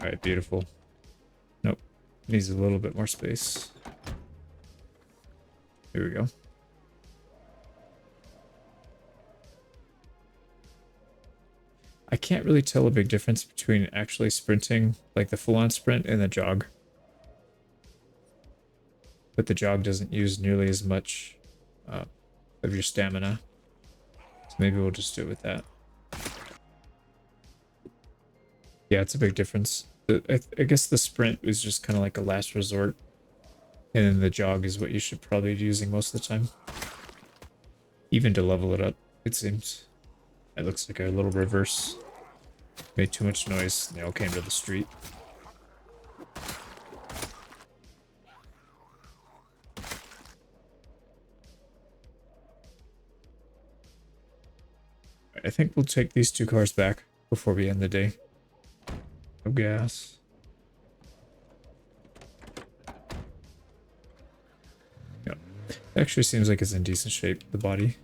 A: Alright, beautiful. Nope. Needs a little bit more space. Here we go. I can't really tell a big difference between actually sprinting, like the full-on sprint, and the jog. But the jog doesn't use nearly as much of your stamina. So maybe we'll just do it with that. Yeah, it's a big difference. I guess the sprint is just kind of like a last resort. And then the jog is what you should probably be using most of the time. Even to level it up, it seems. That looks like a little reverse. Made too much noise, and they all came to the street. I think we'll take these 2 cars back before we end the day. No gas. Yep. Actually seems like it's in decent shape, the body.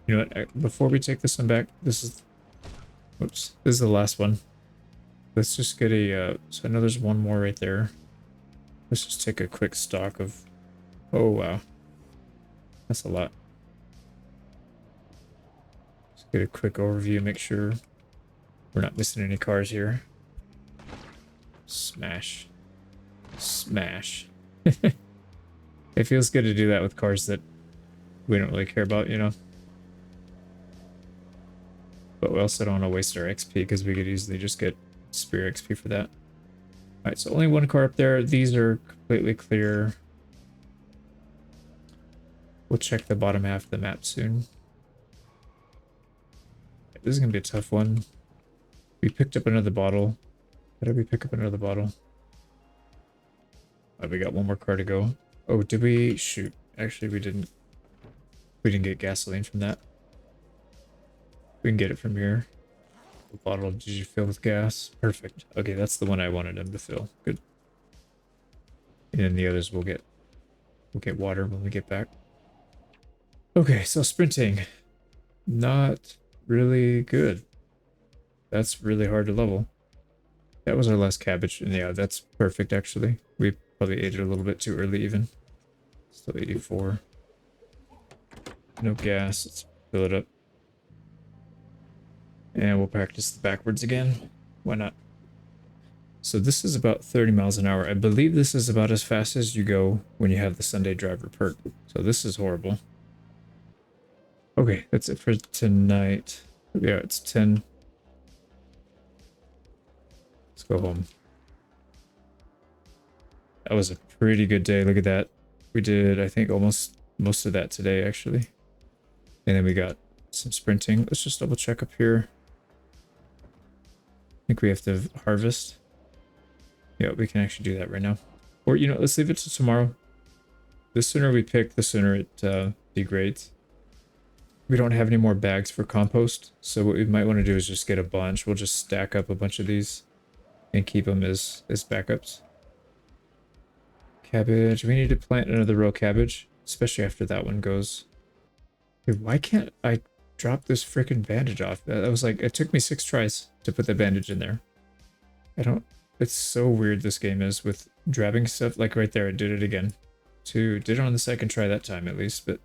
A: You know what? Before we take this one back, this is... Oops. This is the last one. Let's just get a... so I know there's one more right there. Let's just take a quick stock of... Oh, wow. That's a lot. Just get a quick overview, make sure we're not missing any cars here. Smash. Smash. It feels good to do that with cars that we don't really care about, you know? But we also don't want to waste our XP because we could easily just get spear XP for that. Alright, so only 1 car up there. These are completely clear. We'll check the bottom half of the map soon. This is going to be a tough one. We picked up another bottle. How did we pick up another bottle? Oh, we got 1 more car to go. Oh, did we? Shoot. Actually, we didn't. We didn't get gasoline from that. We can get it from here. What bottle did you fill with gas? Perfect. Okay, that's the one I wanted him to fill. Good. And then the others we'll get water when we get back. Okay, so sprinting. Not really good. That's really hard to level. That was our last cabbage, and yeah, that's perfect actually. We probably ate it a little bit too early even. Still 84. No gas. Let's fill it up. And we'll practice the backwards again. Why not? So this is about 30 miles an hour. I believe this is about as fast as you go when you have the Sunday driver perk. So this is horrible. Okay, that's it for tonight. Yeah, it's 10. Let's go home. That was a pretty good day. Look at that. We did, I think, almost most of that today, actually. And then we got some sprinting. Let's just double check up here. I think we have to harvest. Yeah, we can actually do that right now. Or, you know, let's leave it to tomorrow. The sooner we pick, the sooner it degrades. We don't have any more bags for compost, so what we might want to do is just get a bunch. We'll just stack up a bunch of these and keep them as backups. Cabbage. We need to plant another row of cabbage, especially after that one goes. Dude, why can't I drop this freaking bandage off? That was like, it took me 6 tries to put the bandage in there. I don't, it's so weird this game is with grabbing stuff. Like right there, it did it again. Did it on the second try that time at least, but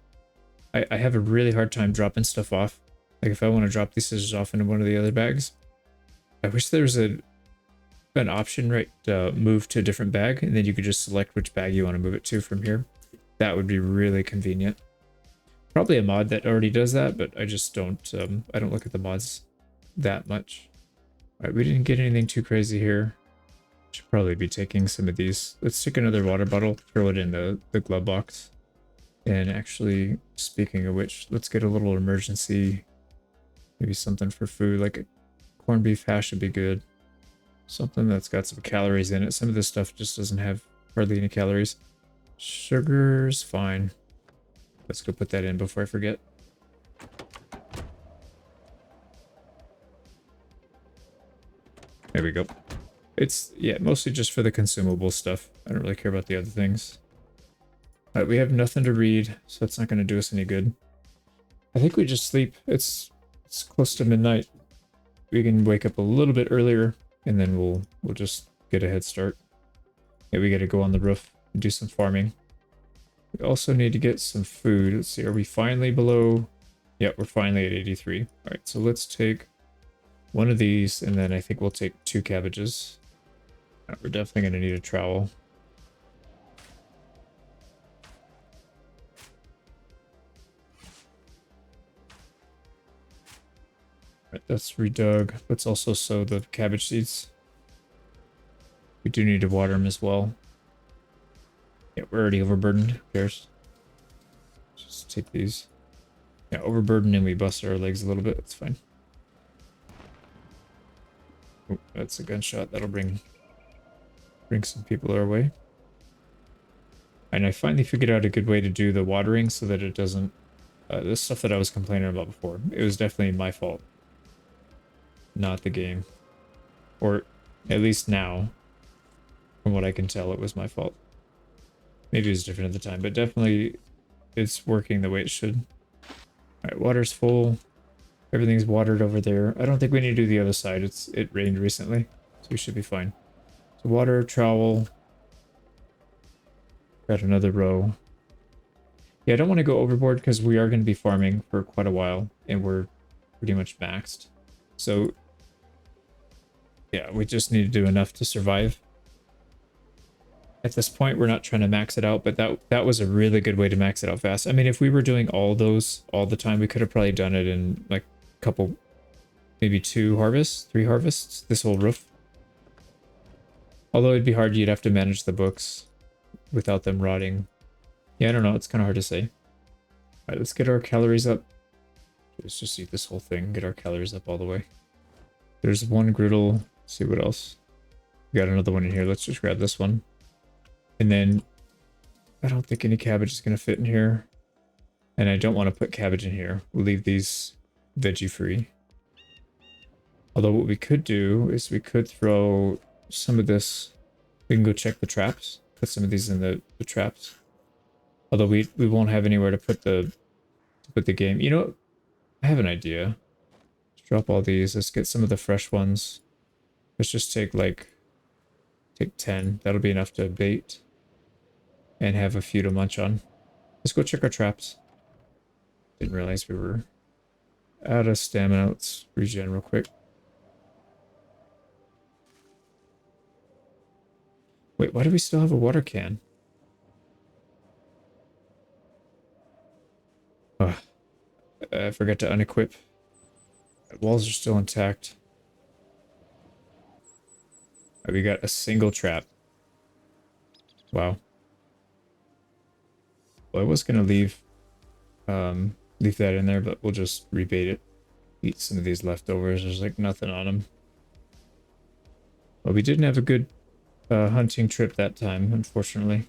A: I have a really hard time dropping stuff off. Like if I want to drop these scissors off into one of the other bags, I wish there was an option, right, to move to a different bag, and then you could just select which bag you want to move it to from here. That would be really convenient. Probably a mod that already does that, but I just don't, I don't look at the mods that much. All right, we didn't get anything too crazy here. Should probably be taking some of these. Let's take another water bottle, throw it in the glove box. And actually, speaking of which, let's get a little emergency, maybe something for food, like a corned beef hash would be good. Something that's got some calories in it. Some of this stuff just doesn't have hardly any calories. Sugar's fine. Let's go put that in before I forget. There we go. It's, yeah, mostly just for the consumable stuff. I don't really care about the other things. Alright, we have nothing to read, so that's not going to do us any good. I think we just sleep. It's close to midnight. We can wake up a little bit earlier, and then we'll just get a head start. Yeah, we got to go on the roof and do some farming. We also need to get some food. Let's see, are we finally below? Yeah, we're finally at 83. Alright, so let's take one of these, and then I think we'll take 2 cabbages. We're definitely going to need a trowel. Right, that's redug. Let's also sow the cabbage seeds. We do need to water them as well. Yeah, we're already overburdened. Who cares? Just take these. Yeah, overburdened and we bust our legs a little bit. That's fine. Oh, that's a gunshot. That'll bring some people our way. And I finally figured out a good way to do the watering so that it doesn't... this stuff that I was complaining about before. It was definitely my fault. Not the game. Or at least now, from what I can tell, it was my fault. Maybe it was different at the time, but definitely it's working the way it should. Alright, water's full. Everything's watered over there. I don't think we need to do the other side. It rained recently, so we should be fine. So water, trowel. Got another row. Yeah, I don't want to go overboard because we are going to be farming for quite a while, and we're pretty much maxed. So yeah, we just need to do enough to survive. At this point, we're not trying to max it out, but that was a really good way to max it out fast. I mean, if we were doing all those all the time, we could have probably done it in like a couple, maybe 2 harvests, 3 harvests, this whole roof. Although it'd be hard, you'd have to manage the books without them rotting. Yeah, I don't know, it's kind of hard to say. Alright, let's get our calories up. Let's just eat this whole thing, get our calories up all the way. There's one griddle. Let's see what else. We got another one in here. Let's just grab this one. And then I don't think any cabbage is going to fit in here. And I don't want to put cabbage in here. We'll leave these veggie free. Although what we could do is we could throw some of this. We can go check the traps. Put some of these in the traps. Although we won't have anywhere to put the game. You know, I have an idea. Let's drop all these. Let's get some of the fresh ones. Let's just take 10. That'll be enough to bait. And have a few to munch on. Let's go check our traps. Didn't realize we were out of stamina. Let's regen real quick. Wait, why do we still have a water can? Oh, I forgot to unequip. The walls are still intact. We got a single trap. Wow. Well, I was gonna leave that in there, but we'll just rebait it. Eat some of these leftovers. There's like nothing on them. Well, we didn't have a good hunting trip that time, unfortunately.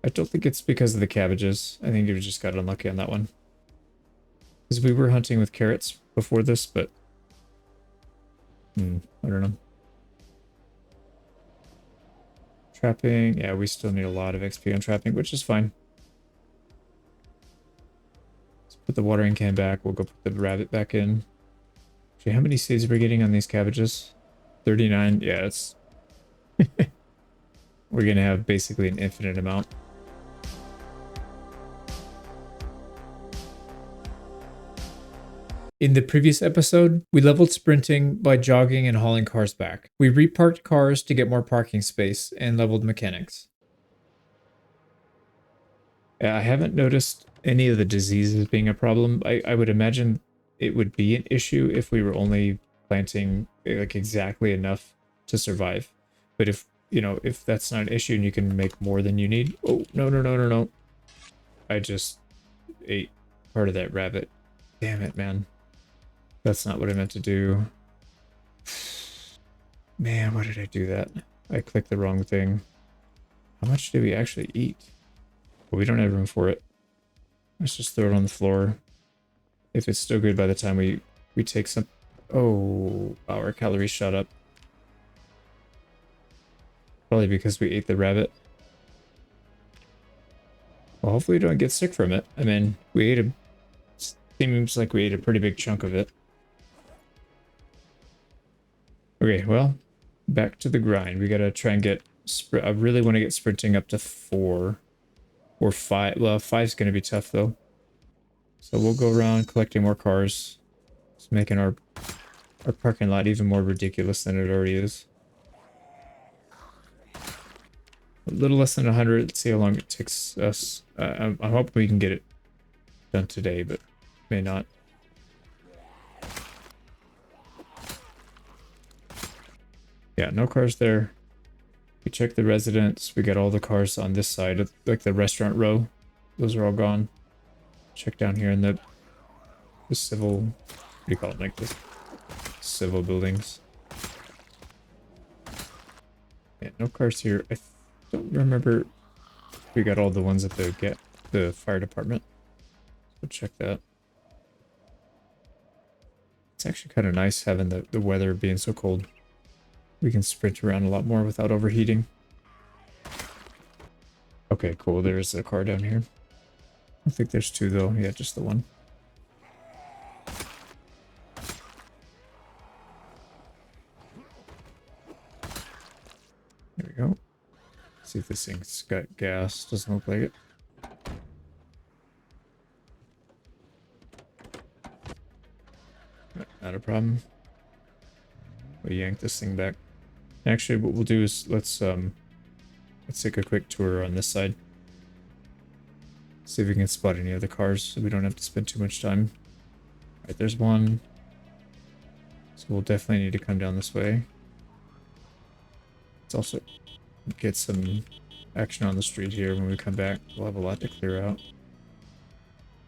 A: I don't think it's because of the cabbages. I think you just got unlucky on that one. Because we were hunting with carrots before this, but... I don't know. Trapping. Yeah, we still need a lot of XP on trapping, which is fine. Let's put the watering can back. We'll go put the rabbit back in. Okay, how many seeds are we getting on these cabbages? 39. Yeah, it's... We're going to have basically an infinite amount. In the previous episode, we leveled sprinting by jogging and hauling cars back. We reparked cars to get more parking space and leveled mechanics. I haven't noticed any of the diseases being a problem. I would imagine it would be an issue if we were only planting like exactly enough to survive. But if, you know, if that's not an issue and you can make more than you need. Oh, no, no, no, no, no. I just ate part of that rabbit. Damn it, man. That's not what I meant to do. Man, why did I do that? I clicked the wrong thing. How much did we actually eat? Well, we don't have room for it. Let's just throw it on the floor. If it's still good by the time we take some... Oh, wow, our calories shot up. Probably because we ate the rabbit. Well, hopefully we don't get sick from it. I mean, we ate a... Seems like we ate a pretty big chunk of it. Okay, well, back to the grind. We gotta try and get... I really want to get sprinting up to 4 or 5. Well, 5's gonna be tough, though. So we'll go around collecting more cars. It's making our parking lot even more ridiculous than it already is. A little less than 100. Let's see how long it takes us. I'm hoping we can get it done today, but may not. Yeah, no cars there. We checked the residence. We got all the cars on this side, of, like the restaurant row. Those are all gone. Check down here in the civil... What do you call it? Like the civil buildings. Yeah, no cars here. I don't remember if we got all the ones at the fire department. So check that. It's actually kind of nice having the weather being so cold. We can sprint around a lot more without overheating. Okay, cool. There's a car down here. I think there's 2 though. Yeah, just the one. There we go. See if this thing's got gas. Doesn't look like it. Not a problem. We'll yank this thing back. Actually, what we'll do is let's take a quick tour on this side. See if we can spot any other cars so we don't have to spend too much time. Alright, there's one. So we'll definitely need to come down this way. Let's also get some action on the street here when we come back. We'll have a lot to clear out.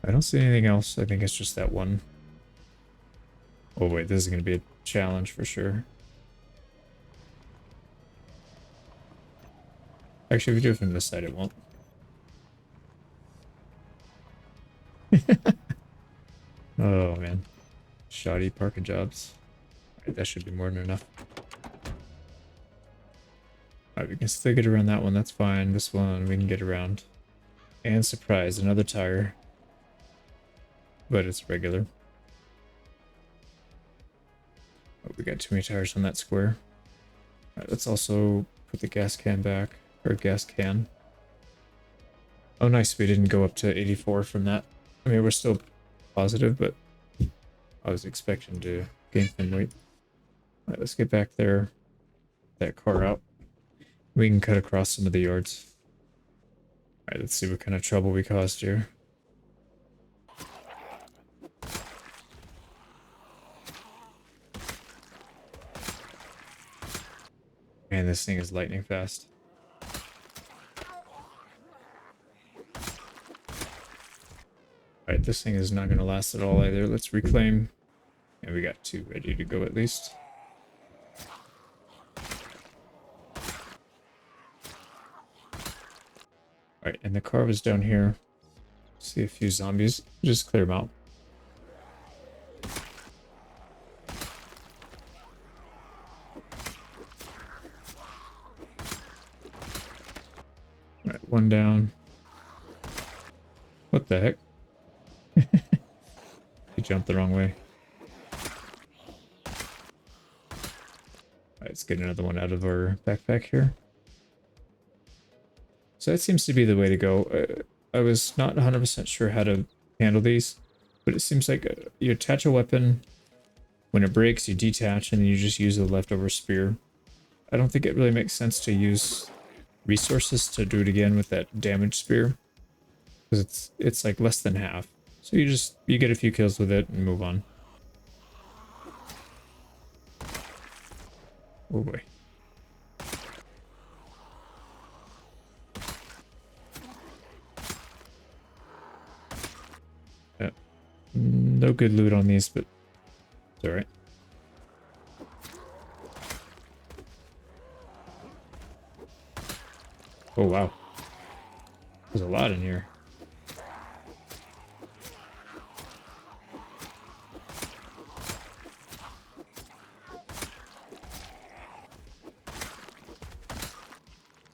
A: I don't see anything else. I think it's just that one. Oh wait, this is going to be a challenge for sure. Actually, if we do it from this side, it won't. Oh man. Shoddy parking jobs. Alright, that should be more than enough. Alright, we can still get around that one, that's fine. This one we can get around. And surprise, another tire. But it's regular. Oh, we got too many tires on that square. Alright, let's also put the gas can back. Or gas can. Oh nice, we didn't go up to 84 from that. I mean, we're still positive, but I was expecting to gain some weight. Alright, let's get back there. That car out. We can cut across some of the yards. Alright, let's see what kind of trouble we caused here. Man, this thing is lightning fast. Alright, this thing is not going to last at all either. Let's reclaim. And we got 2 ready to go at least. Alright, and the car was down here. See a few zombies. Just clear them out. Alright, one down. What the heck? He jumped the wrong way. Alright, let's get another one out of our backpack here. So that seems to be the way to go. I was not 100% sure how to handle these, but it seems like you attach a weapon. When it breaks, you detach, and then you just use the leftover spear. I don't think it really makes sense to use resources to do it again with that damage spear, because it's like less than half. So you get a few kills with it and move on. Oh boy. No good loot on these, but it's alright. Oh wow. There's a lot in here.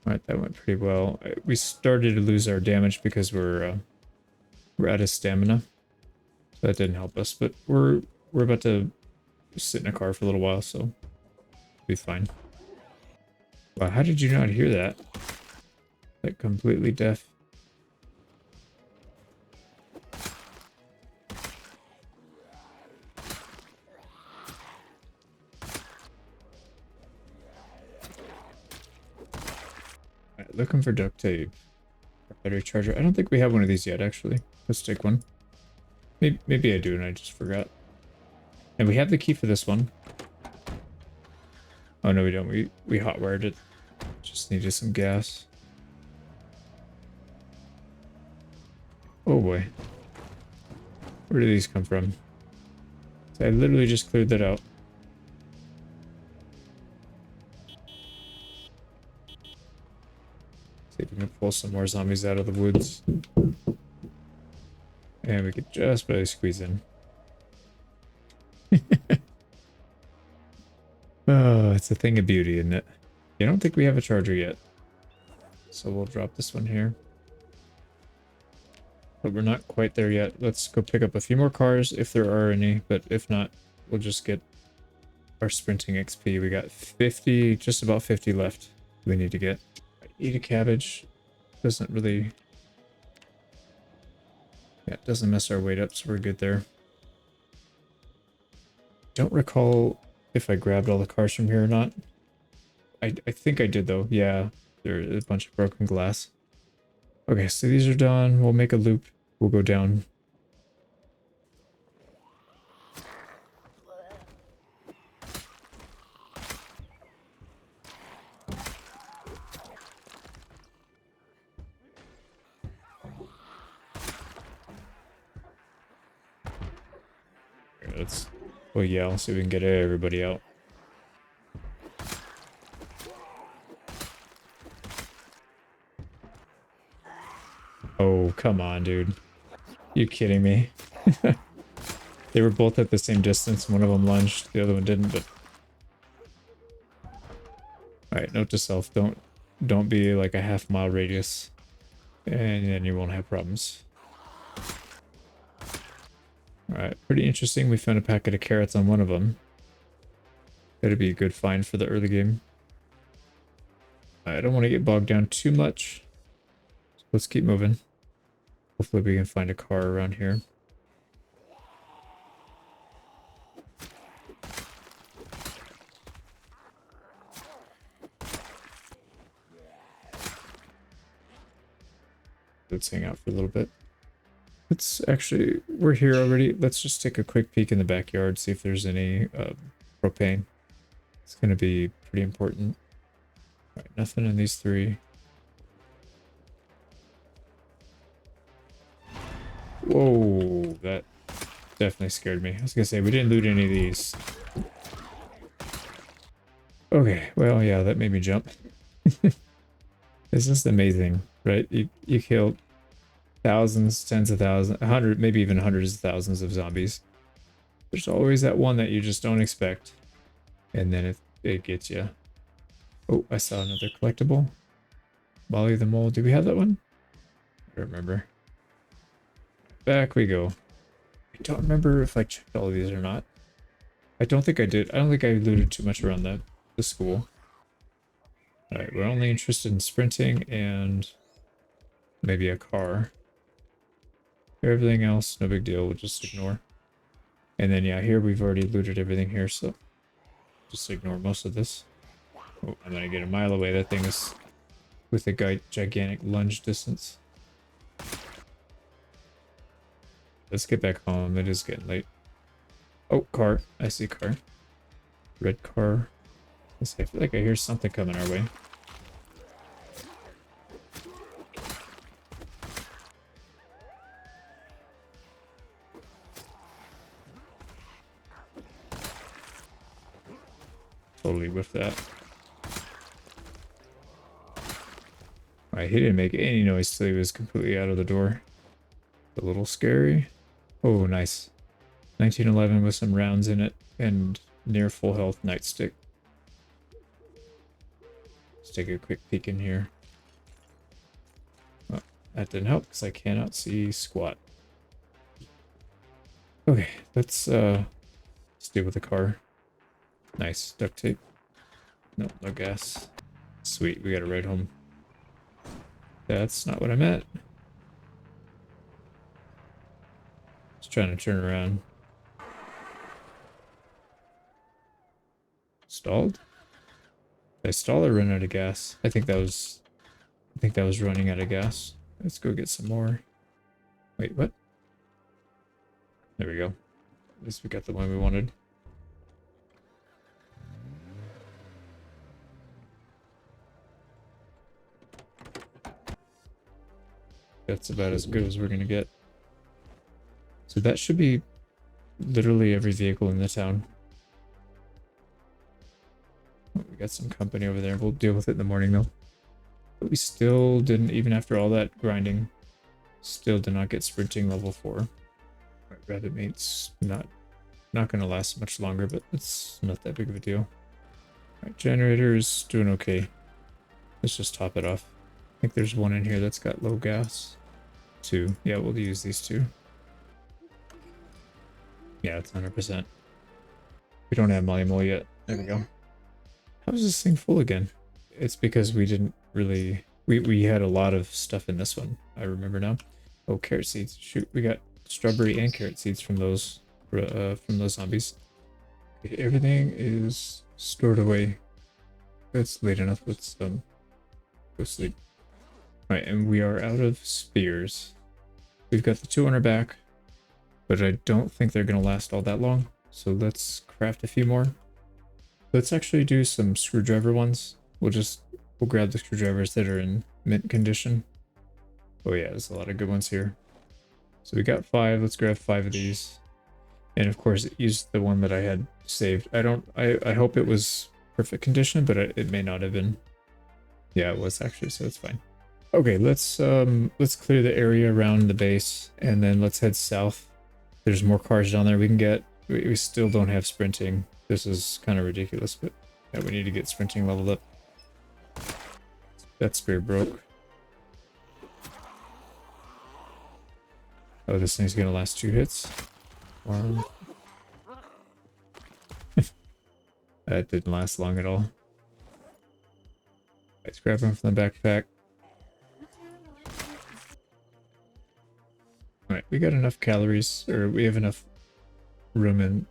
A: Alright, that went pretty well. We started to lose our damage because we're out of stamina. So that didn't help us, but we're about to sit in a car for a little while, so we'll be fine. Wow, how did you not hear that? Like completely deaf. Right, looking for duct tape. Battery charger. I don't think we have one of these yet, actually. Let's take one. Maybe I do and I just forgot. And we have the key for this one. Oh no, we don't. We hotwired it. Just needed some gas. Oh boy. Where do these come from? So I literally just cleared that out. See if we can pull some more zombies out of the woods. And we could just barely squeeze in. Oh, it's a thing of beauty, isn't it? I don't think we have a charger yet. So we'll drop this one here. But we're not quite there yet. Let's go pick up a few more cars if there are any. But if not, we'll just get our sprinting XP. We got 50, just about 50 left we need to get. Eat a cabbage. Doesn't really... Yeah, it doesn't mess our weight up, so we're good there. Don't recall if I grabbed all the cars from here or not. I think I did though. Yeah, there's a bunch of broken glass. Okay, so these are done. We'll make a loop. We'll go down. Let's... Oh yeah, let's see if we can get everybody out. Oh, come on, dude. You kidding me? They were both at the same distance. One of them lunged, the other one didn't, but... Alright, note to self, don't be like a half-mile radius. And then you won't have problems. Alright, pretty interesting. We found a packet of carrots on one of them. That'd be a good find for the early game. I don't want to get bogged down too much. So let's keep moving. Hopefully we can find a car around here. Let's hang out for a little bit. Let's actually, we're here already. Let's just take a quick peek in the backyard, see if there's any propane. It's going to be pretty important. All right, nothing in these three. Whoa, that definitely scared me. I was going to say, we didn't loot any of these. Okay, well, yeah, that made me jump. This is amazing. right? You kill thousands, tens of thousands, 100, maybe even hundreds of thousands of zombies. There's always that one that you just don't expect. And then it gets you. Oh, I saw another collectible. Molly the Mole. Do we have that one? I don't remember. Back we go. I don't remember if I checked all of these or not. I don't think I did. I don't think I looted too much around the school. Alright, we're only interested in sprinting and maybe a car. Everything else, no big deal. We'll just ignore. And then, yeah, here we've already looted everything here, so just ignore most of this. Oh, I'm gonna get a mile away. That thing is with a gigantic lunge distance. Let's get back home. It is getting late. Oh, car. I see car. Red car. Let's see. I feel like I hear something coming our way. Totally whiffed that. Alright, he didn't make any noise till he was completely out of the door. A little scary. Oh, nice. 1911 with some rounds in it and near full health nightstick. Let's take a quick peek in here. Oh, that didn't help because I cannot see squat. Okay, let's deal with the car. Nice. Duct tape. No, no gas. Sweet, we got a ride home. That's not what I meant. Just trying to turn around. Stalled? Did I stall or run out of gas? I think that was running out of gas. Let's go get some more. Wait, what? There we go. At least we got the one we wanted. That's about as good as we're gonna get. So that should be literally every vehicle in the town. Oh, we got some company over there. We'll deal with it in the morning though. But we still didn't, even after all that grinding, still did not get sprinting level 4. Rabbit mate's not gonna last much longer, but it's not that big of a deal. Alright, generator is doing okay. Let's just top it off. I think there's one in here that's got low gas. 2. Yeah, we'll use these 2. Yeah, it's 100%. We don't have Molly Mole yet. There we go. How is this thing full again? It's because we didn't really... We had a lot of stuff in this one. I remember now. Oh, carrot seeds. Shoot, we got strawberry and carrot seeds from those zombies. Okay, everything is stored away. It's late enough. Let's go sleep. Right, and we are out of spears. We've got the 2 on our back, but I don't think they're going to last all that long. So let's craft a few more. Let's actually do some screwdriver ones. We'll grab the screwdrivers that are in mint condition. Oh yeah, there's a lot of good ones here. So we got 5. Let's grab 5 of these. And of course, use the one that I had saved. I hope it was perfect condition, but it may not have been. Yeah, it was actually, so it's fine. Okay, let's clear the area around the base, and then let's head south. There's more cars down there we can get. We still don't have sprinting. This is kind of ridiculous, but yeah, we need to get sprinting leveled up. That spear broke. Oh, this thing's gonna last 2 hits. 1. That didn't last long at all. Let's grab him from the backpack. Alright, we got enough calories, or we have enough room in...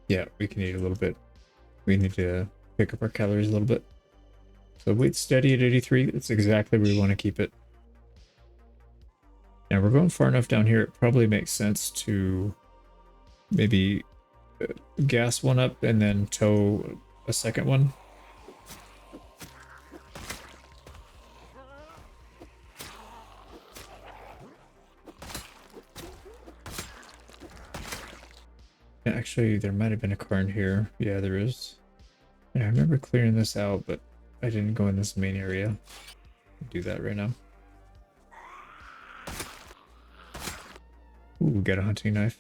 A: Yeah, we can eat a little bit. We need to pick up our calories a little bit. So weight steady at 83, that's exactly where we want to keep it. Now we're going far enough down here, it probably makes sense to maybe gas one up and then tow a second one. Actually, there might have been a car in here. Yeah, there is. Yeah, I remember clearing this out, but I didn't go in this main area. I'll do that right now. Ooh, we got a hunting knife.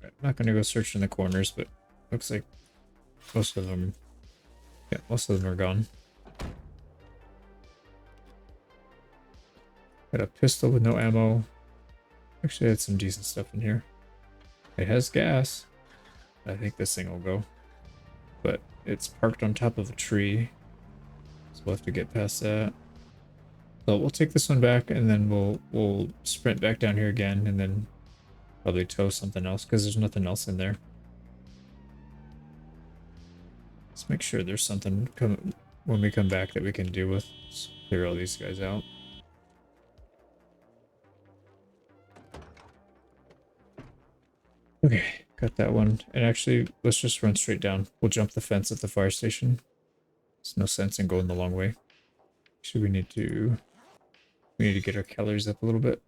A: I'm not gonna go search in the corners, but looks like most of them, yeah, most of them are gone. Got a pistol with no ammo. Actually, I had some decent stuff in here. It has gas. I think this thing will go. But it's parked on top of a tree. So we'll have to get past that. So we'll take this one back and then we'll sprint back down here again and then probably tow something else because there's nothing else in there. Let's make sure there's something when we come back that we can deal with. Let's clear all these guys out. Okay, got that one. And actually, let's just run straight down. We'll jump the fence at the fire station. There's no sense in going the long way. Actually, we need to get our calories up a little bit.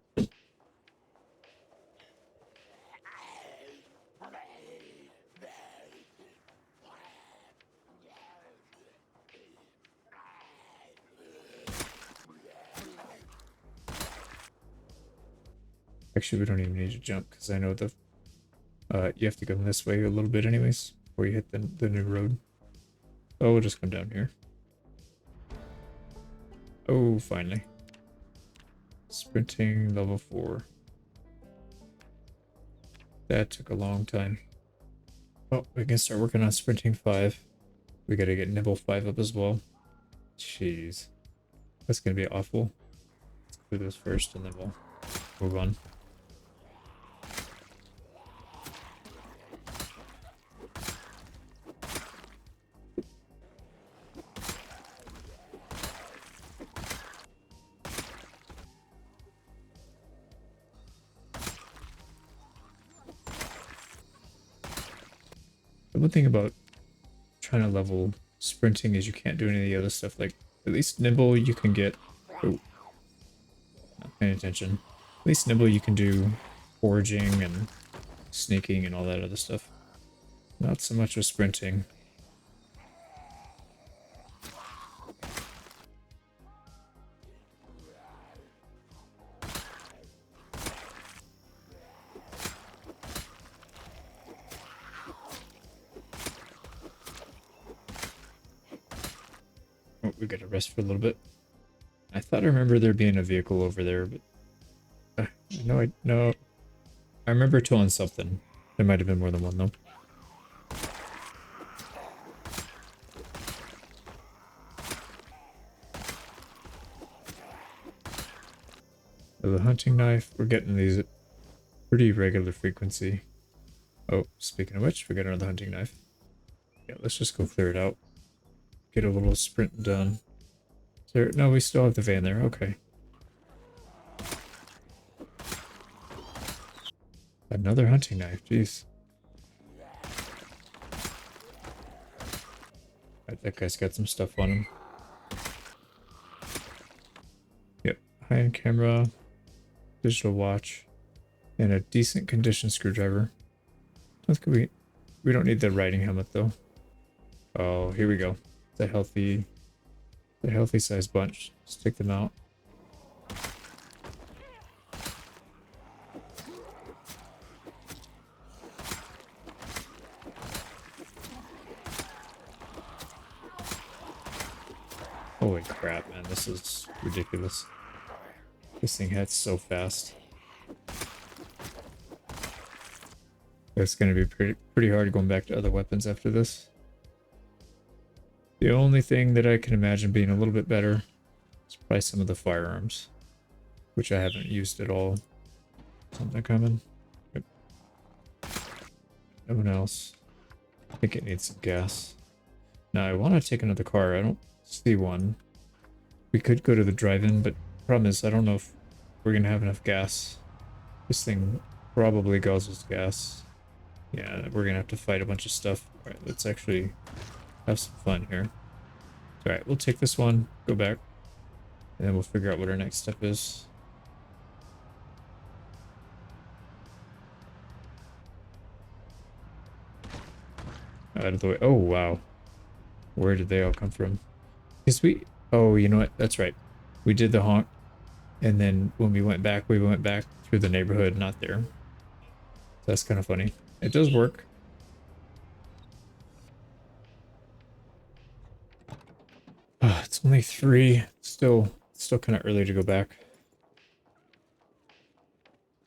A: Actually, we don't even need to jump because I know the you have to go this way a little bit anyways before you hit the new road. Oh, we'll just come down here. Oh, finally. Sprinting level 4. That took a long time. Oh, we can start working on sprinting 5. We gotta get nibble 5 up as well. Jeez. That's gonna be awful. Let's do this first and then we'll move on. The one thing about trying to level sprinting is you can't do any of the other stuff. Like, at least Nimble you can get... Oh. Not paying attention. At least Nimble you can do foraging and sneaking and all that other stuff. Not so much with sprinting. Oh, we gotta rest for a little bit. I thought I remember there being a vehicle over there, but no. I remember towing something. There might have been more than one though. So the hunting knife, we're getting these at pretty regular frequency. Oh, speaking of which, we got another hunting knife. Yeah, let's just go clear it out. Get a little sprint done. There, no, we still have the van there. Okay. Another hunting knife. Jeez. Right, that guy's got some stuff on him. Yep. High-end camera, digital watch, and a decent condition screwdriver. We don't need the riding helmet though. Oh, here we go. It's a healthy sized bunch. Let's take them out. Holy crap, man, this is ridiculous. This thing heads so fast. It's gonna be pretty hard going back to other weapons after this. The only thing that I can imagine being a little bit better is probably some of the firearms, which I haven't used at all. Something coming. Yep. No one else. I think it needs some gas. Now I want to take another car. I don't see one. We could go to the drive-in, but the problem is I don't know if we're gonna have enough gas. This thing probably guzzles gas. Yeah, we're gonna have to fight a bunch of stuff. Alright, let's actually have some fun here. Alright, we'll take this one, go back, and then we'll figure out what our next step is. Out of the way. Oh, wow. Where did they all come from? Because oh, you know what? That's right. We did the honk, and then when we went back through the neighborhood, not there. That's kind of funny. It does work. It's only 3. Still kind of early to go back.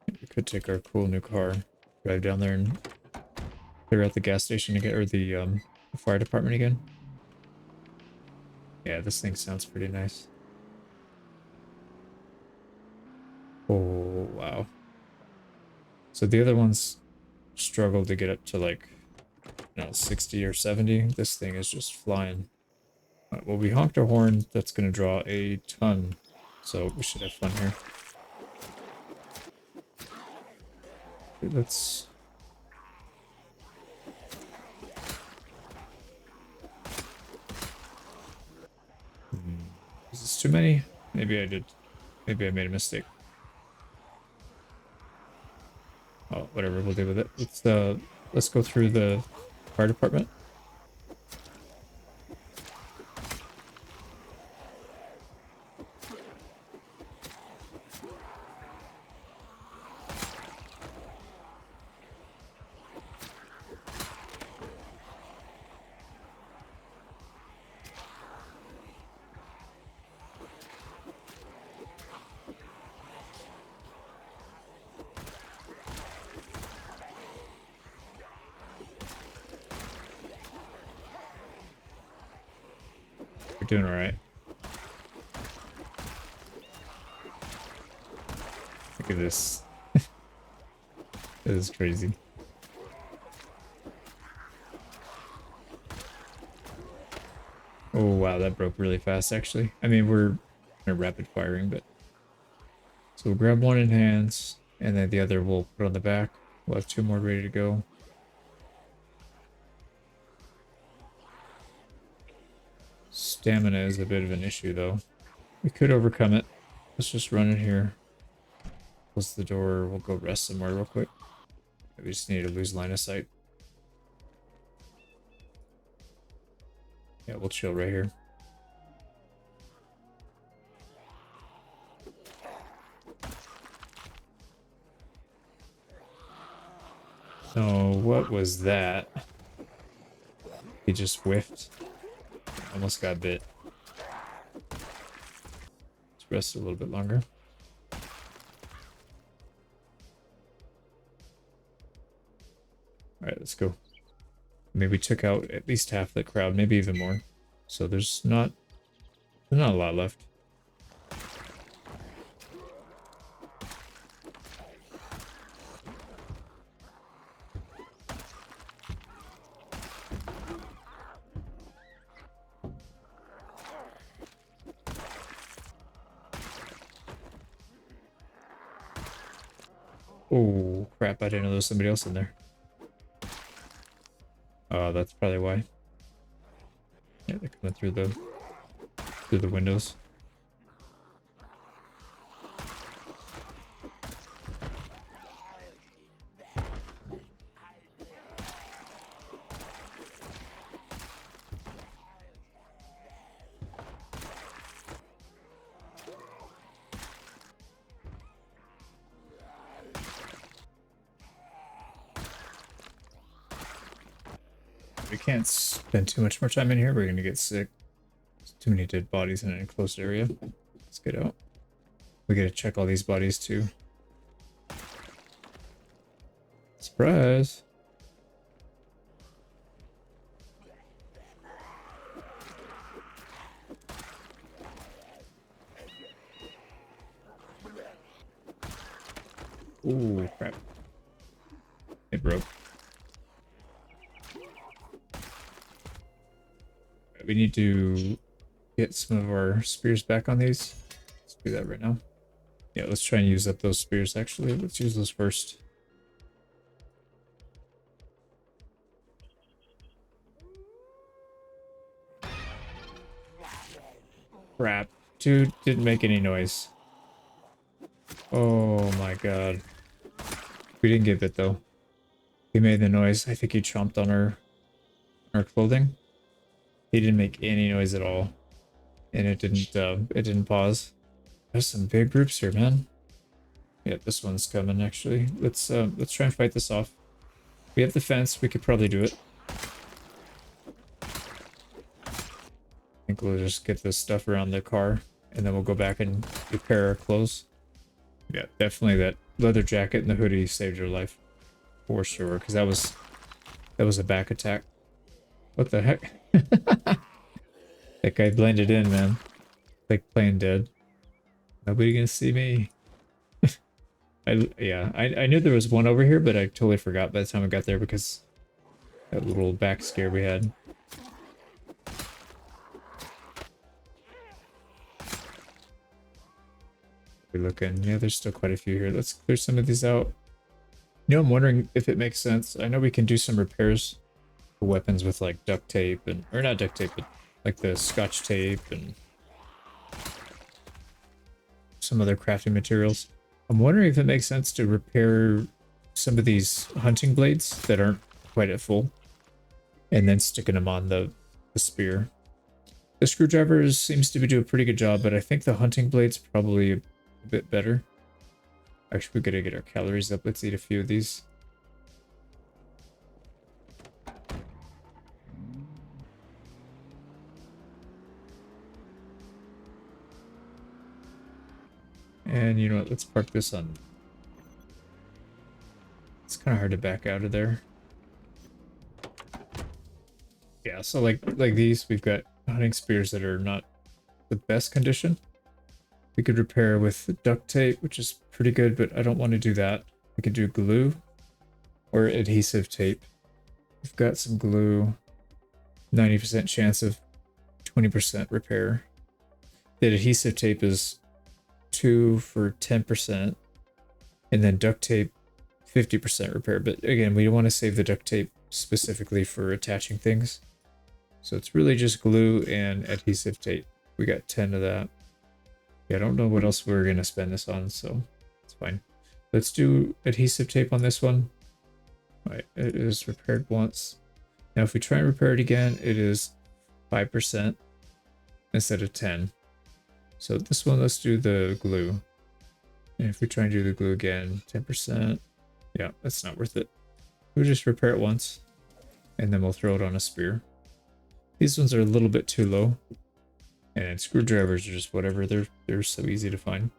A: We could take our cool new car, drive down there and clear out the gas station again, or the fire department again. Yeah, this thing sounds pretty nice. Oh, wow. So the other ones struggle to get up to like, 60 or 70. This thing is just flying. Well, we honked our horn. That's going to draw a ton. So we should have fun here. Let's... Is this too many? Maybe I did. Maybe I made a mistake. Oh, whatever. We'll deal with it. Let's go through the fire department. We're doing all right. Look at this. This is crazy. Oh, wow, that broke really fast, actually. I mean, we're kind of rapid firing, but... So we'll grab one in hands, and then the other we'll put on the back. We'll have 2 more ready to go. Stamina is a bit of an issue, though. We could overcome it. Let's just run in here. Close the door. We'll go rest somewhere real quick. We just need to lose line of sight. Yeah, we'll chill right here. So, what was that? He just whiffed. Almost got bit. Let's rest a little bit longer. Alright, let's go. Maybe we took out at least half the crowd, maybe even more. So there's not a lot left. Oh, crap, I didn't know there was somebody else in there. Oh, that's probably why. Yeah, they're coming through the windows. We can't spend too much more time in here. We're gonna get sick. There's too many dead bodies in an enclosed area. Let's get out. We gotta check all these bodies too. Surprise! Ooh, crap. It broke. We need to get some of our spears back on these. Let's do that right now. Yeah, let's try and use up those spears, actually. Let's use those first. Crap. Dude didn't make any noise. Oh my god. We didn't get bit, though. He made the noise. I think he chomped on our clothing. He didn't make any noise at all. And it didn't pause. There's some big groups here, man. Yeah, this one's coming actually. Let's try and fight this off. We have the fence, we could probably do it. I think we'll just get this stuff around the car and then we'll go back and repair our clothes. Yeah, definitely that leather jacket and the hoodie saved your life. For sure, because that was a back attack. What the heck? That guy blended in, man. Like playing dead. Nobody gonna see me. I knew there was one over here, but I totally forgot by the time I got there because that little back scare we had. We're looking. Yeah, there's still quite a few here. Let's clear some of these out. You know, I'm wondering if it makes sense. I know we can do some repairs for weapons with like duct tape and, or not duct tape, but like the scotch tape and some other crafting materials. I'm wondering if it makes sense to repair some of these hunting blades that aren't quite at full and then sticking them on the spear. The screwdriver seems to be doing a pretty good job, but I think the hunting blade's probably a bit better. Actually, we gotta get our calories up. Let's eat a few of these. And you know what? Let's park this on. It's kind of hard to back out of there. Yeah, so like these, we've got hunting spears that are not the best condition. We could repair with duct tape, which is pretty good, but I don't want to do that. We could do glue or adhesive tape. We've got some glue, 90% chance of 20% repair. The adhesive tape is 2 for 10%, and then duct tape 50% repair. But again, we want to save the duct tape specifically for attaching things. So it's really just glue and adhesive tape. We got 10 of that. Yeah, I don't know what else we're going to spend this on, so it's fine. Let's do adhesive tape on this one. All right, it is repaired once. Now if we try and repair it again, it is 5% instead of 10. So this one, let's do the glue. And if we try and do the glue again, 10%. Yeah, that's not worth it. We'll just repair it once, and then we'll throw it on a spear. These ones are a little bit too low. And screwdrivers are just whatever, they're so easy to find.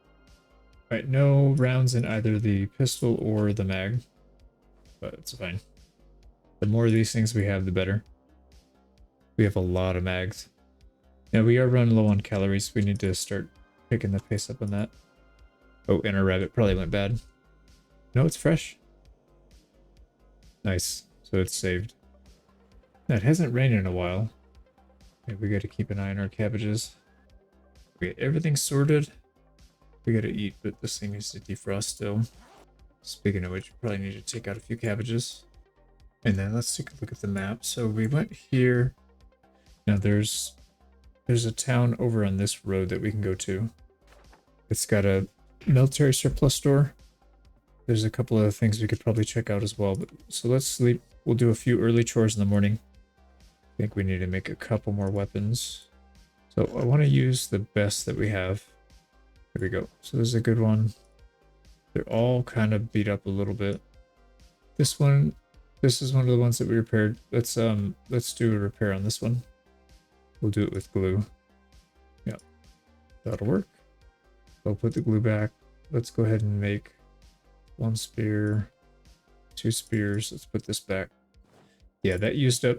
A: Right, no rounds in either the pistol or the mag, but it's fine. The more of these things we have, the better. We have a lot of mags. Now we are running low on calories. We need to start picking the pace up on that. Oh, and our rabbit probably went bad. No, it's fresh. Nice. So it's saved. Now, it hasn't rained in a while. Yeah, we got to keep an eye on our cabbages. We get everything sorted. We got to eat, but this thing needs to defrost still. Speaking of which, we probably need to take out a few cabbages. And then let's take a look at the map. So we went here. Now there's a town over on this road that we can go to. It's got a military surplus store. There's a couple of things we could probably check out as well. But so let's sleep. We'll do a few early chores in the morning. I think we need to make a couple more weapons. So I want to use the best that we have. There we go. So this is a good one. They're all kind of beat up a little bit. This is one of the ones that we repaired. Let's do a repair on this one. We'll do it with glue. Yeah, that'll work. I'll put the glue back. Let's go ahead and make one spear, 2 spears. Let's put this back. Yeah, that used up.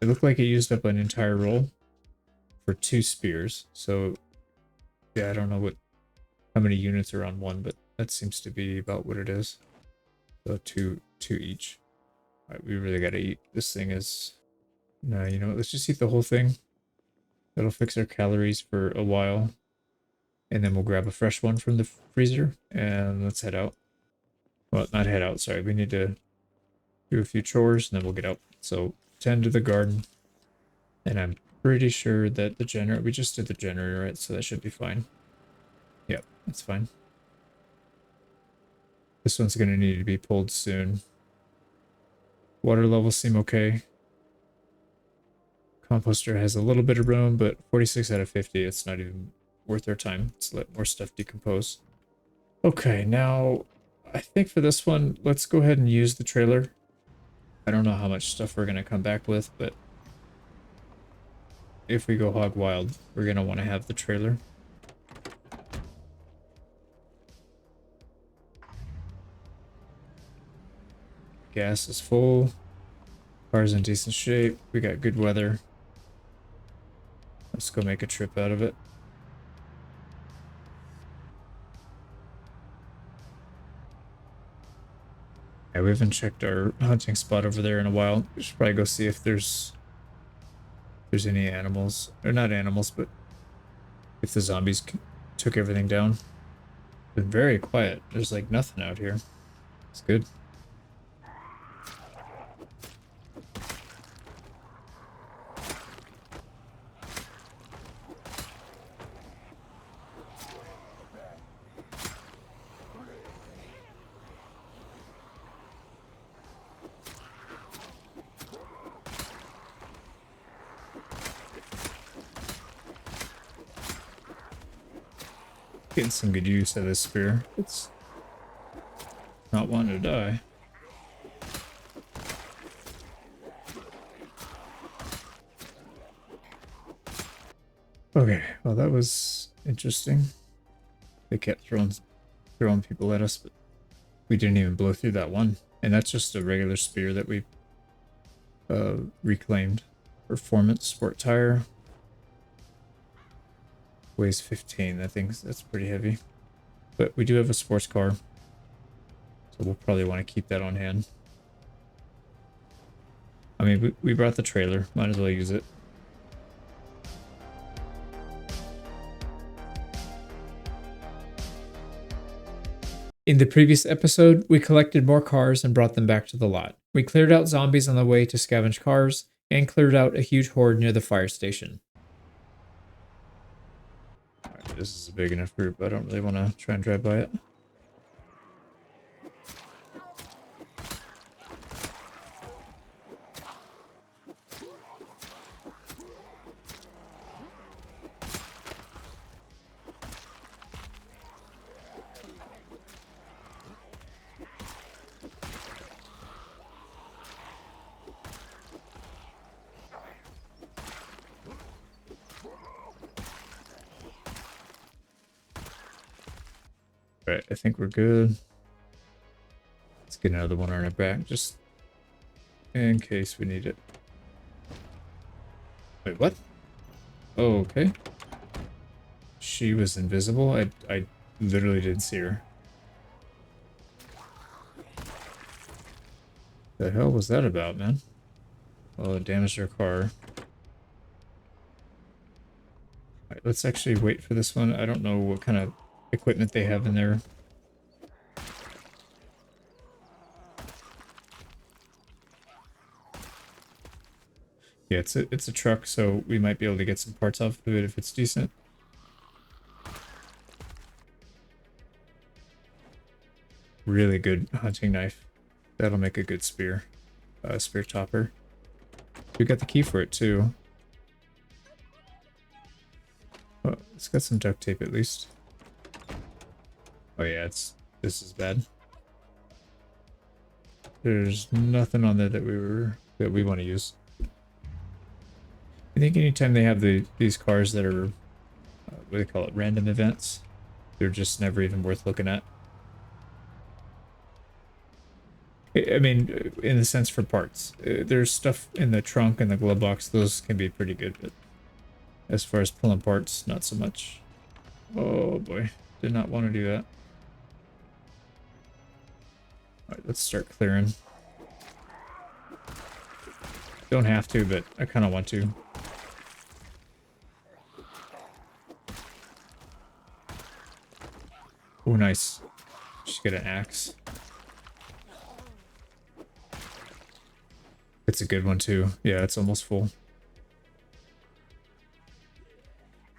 A: It looked like it used up an entire roll for 2 spears. So yeah, I don't know how many units are on one, but that seems to be about what it is. So two each. All right, we really gotta eat. This thing is. No, you know what? Let's just eat the whole thing. That'll fix our calories for a while. And then we'll grab a fresh one from the freezer and let's head out. Well, not head out, sorry. We need to do a few chores and then we'll get out. So tend to the garden. And I'm pretty sure that the generator, we just did the generator, right? So that should be fine. Yep, that's fine. This one's going to need to be pulled soon. Water levels seem okay. Composter has a little bit of room, but 46 out of 50, it's not even worth our time. Let's let more stuff decompose. Okay, now I think for this one, let's go ahead and use the trailer. I don't know how much stuff we're gonna come back with, but if we go hog wild, we're gonna want to have the trailer. Gas is full. Car's in decent shape. We got good weather. Let's go make a trip out of it. Yeah, we haven't checked our hunting spot over there in a while. We should probably go see if there's any animals. Or not animals, but if the zombies took everything down. It's been very quiet. There's like nothing out here. It's good. Getting some good use of this spear. It's not wanting to die. Okay, well that was interesting. They kept throwing people at us, but we didn't even blow through that one. And that's just a regular spear that we reclaimed. Performance sport tire. Weighs 15. I think that's pretty heavy. But we do have a sports car. So we'll probably want to keep that on hand. I mean, we brought the trailer. Might as well use it. In the previous episode, we collected more cars and brought them back to the lot. We cleared out zombies on the way to scavenge cars, and cleared out a huge horde near the fire station. Alright, this is a big enough group. I don't really want to try and drive by it. Alright, I think we're good. Let's get another one on our back, just in case we need it. Wait, what? Oh, okay. She was invisible? I literally didn't see her. The hell was that about, man? Well, it damaged our car. Alright, let's actually wait for this one. I don't know what kind of equipment they have in there. Yeah, it's a truck, so we might be able to get some parts off of it if it's decent. Really good hunting knife. That'll make a good spear. Spear topper. We got the key for it too. Oh, it's got some duct tape at least. Oh yeah, this is bad. There's nothing on there that we want to use. I think anytime they have these cars that are what do they call it, random events, they're just never even worth looking at. I mean, in the sense for parts, there's stuff in the trunk and the glove box; those can be pretty good, but as far as pulling parts, not so much. Oh boy, did not want to do that. All right, let's start clearing. Don't have to, but I kind of want to. Oh, nice. Just get an axe. It's a good one too. Yeah, it's almost full.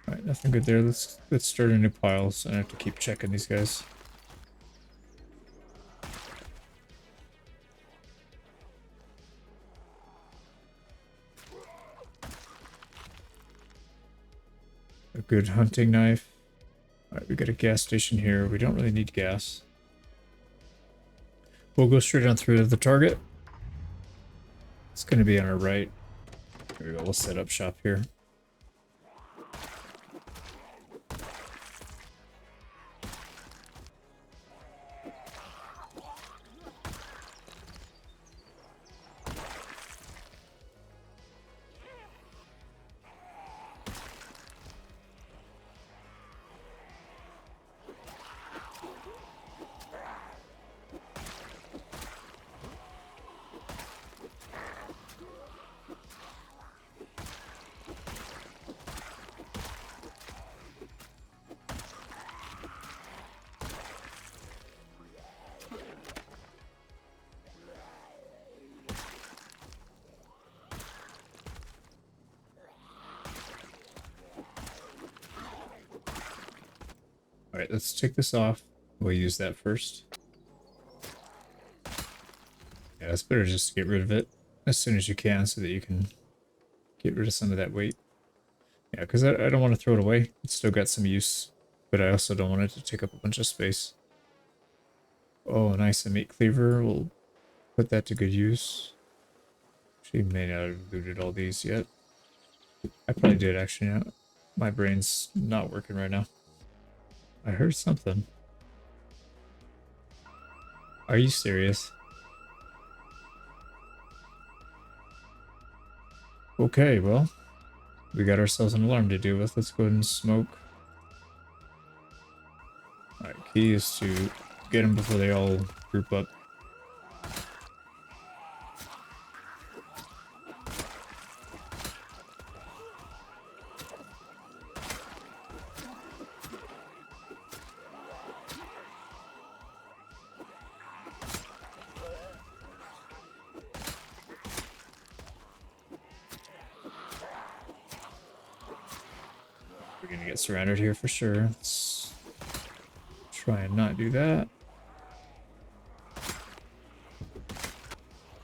A: Alright, nothing good there. Let's start a new pile, so I have to keep checking these guys. A good hunting knife. Alright, Alright, we got a gas station here. We don't really need gas. We'll go straight on through to the target. It's going to be on our right. Here we go. We'll set up shop here. Alright, let's take this off. We'll use that first. Yeah, it's better just to get rid of it as soon as you can so that you can get rid of some of that weight. Yeah, because I don't want to throw it away. It's still got some use, but I also don't want it to take up a bunch of space. Oh, nice, a meat cleaver. We'll put that to good use. She may not have looted all these yet. I probably did, actually. Yeah. My brain's not working right now. I heard something. Are you serious? Okay, well, we got ourselves an alarm to deal with. Let's go ahead and smoke. Alright, key is to get them before they all group up. We're gonna get surrounded here for sure. Let's try and not do that.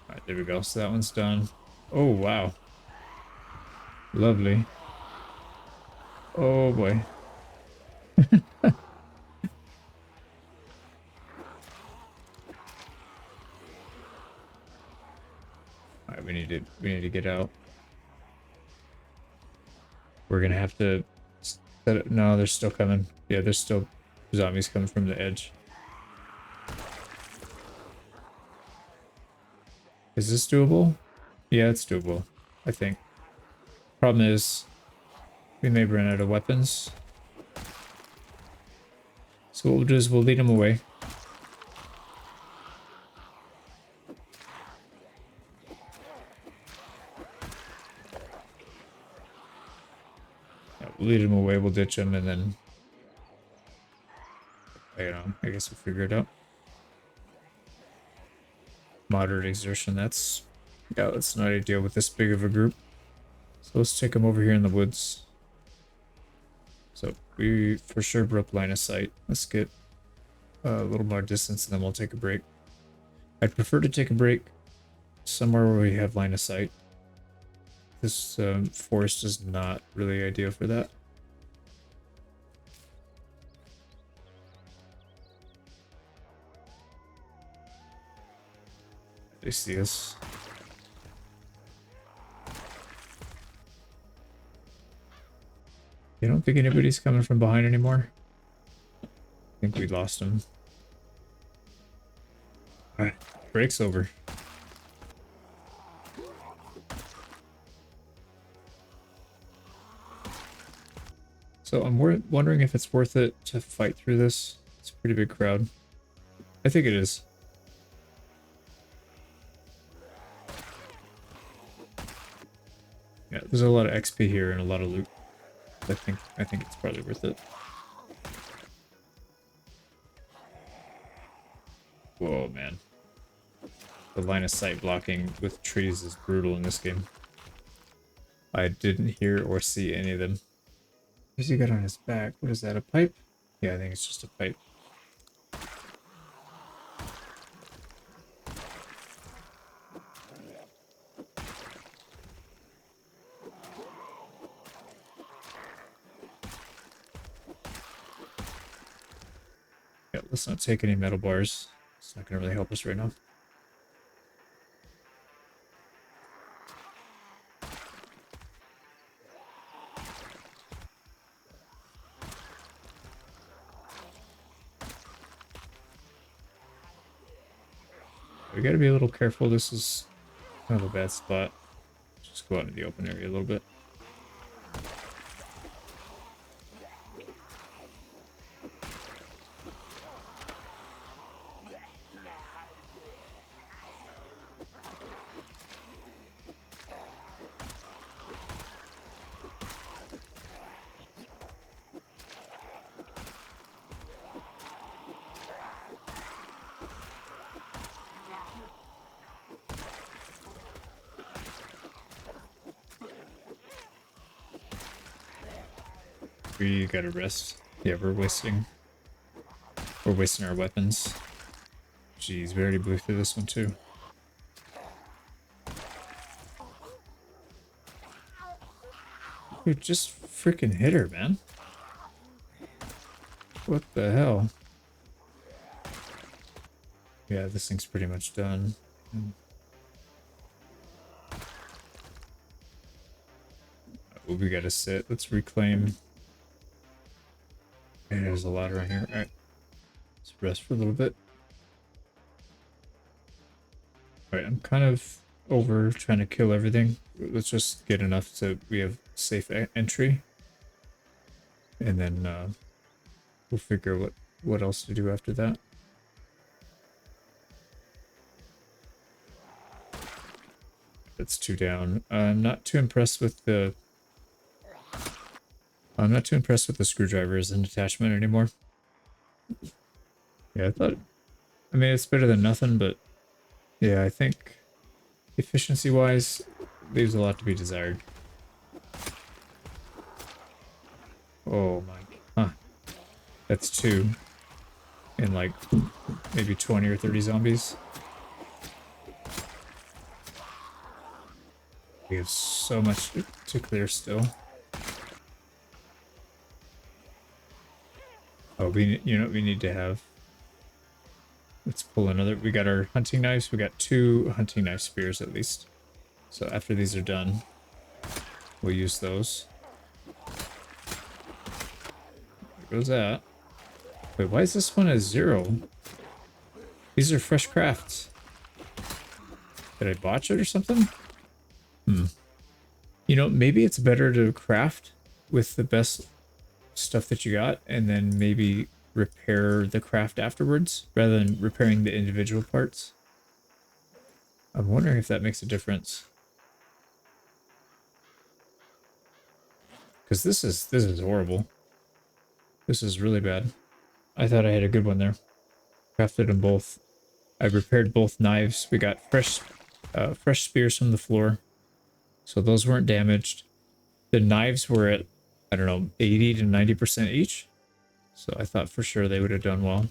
A: Alright, there we go. So that one's done. Oh, wow. Lovely. Oh, boy. Alright, we need to get out. We're gonna have to set it. No, they're still coming. Yeah, there's still zombies coming from the edge. Is this doable? Yeah, it's doable, I think. Problem is, we may run out of weapons. So what we'll do is we'll lead them away. Yeah, we'll lead them away, we'll ditch them, and then... I don't know, I guess we'll figure it out. Moderate exertion, that's... Yeah, that's not ideal with this big of a group. So let's take them over here in the woods. So we for sure broke line of sight. Let's get a little more distance and then we'll take a break. I'd prefer to take a break somewhere where we have line of sight. This forest is not really ideal for that. They see us. You don't think anybody's coming from behind anymore? I think we lost him. Alright, break's over. So I'm wondering if it's worth it to fight through this. It's a pretty big crowd. I think it is. Yeah, there's a lot of XP here and a lot of loot. I think it's probably worth it. Whoa, man. The line of sight blocking with trees is brutal in this game. I didn't hear or see any of them. What's he got on his back? What is that, a pipe? Yeah, I think it's just a pipe. let's not take any metal bars. It's not gonna really help us right now. We gotta be a little careful. This is kind of a bad spot. Just go out in the open area a little bit. We gotta rest. Yeah, we're wasting our weapons. Jeez, we already blew through this one too. Dude, just freaking hit her, man. What the hell? Yeah, this thing's pretty much done. Oh, we gotta sit. Let's reclaim. And there's a lot around here. Alright. Let's rest for a little bit. Alright, I'm kind of over trying to kill everything. Let's just get enough so we have safe entry. And then we'll figure what else to do after that. That's 2 down. I'm not too impressed with the screwdriver as an attachment anymore. Yeah, I mean, it's better than nothing, but yeah, I think efficiency-wise, leaves a lot to be desired. Oh my, huh. That's 2 in like maybe 20 or 30 zombies. We have so much to clear still. Oh, you know what we need to have? Let's pull another. We got our hunting knives. We got 2 hunting knife spears at least. So after these are done, we'll use those. There goes that. Wait, why is this one a 0? These are fresh crafts. Did I botch it or something? You know, maybe it's better to craft with the best stuff that you got and then maybe repair the craft afterwards rather than repairing the individual parts. I'm wondering if that makes a difference. Because this is horrible. This is really bad. I thought I had a good one there. Crafted them both. I repaired both knives. We got fresh spears from the floor. So those weren't damaged. The knives were at, I don't know, 80 to 90% each. So I thought for sure they would have done well.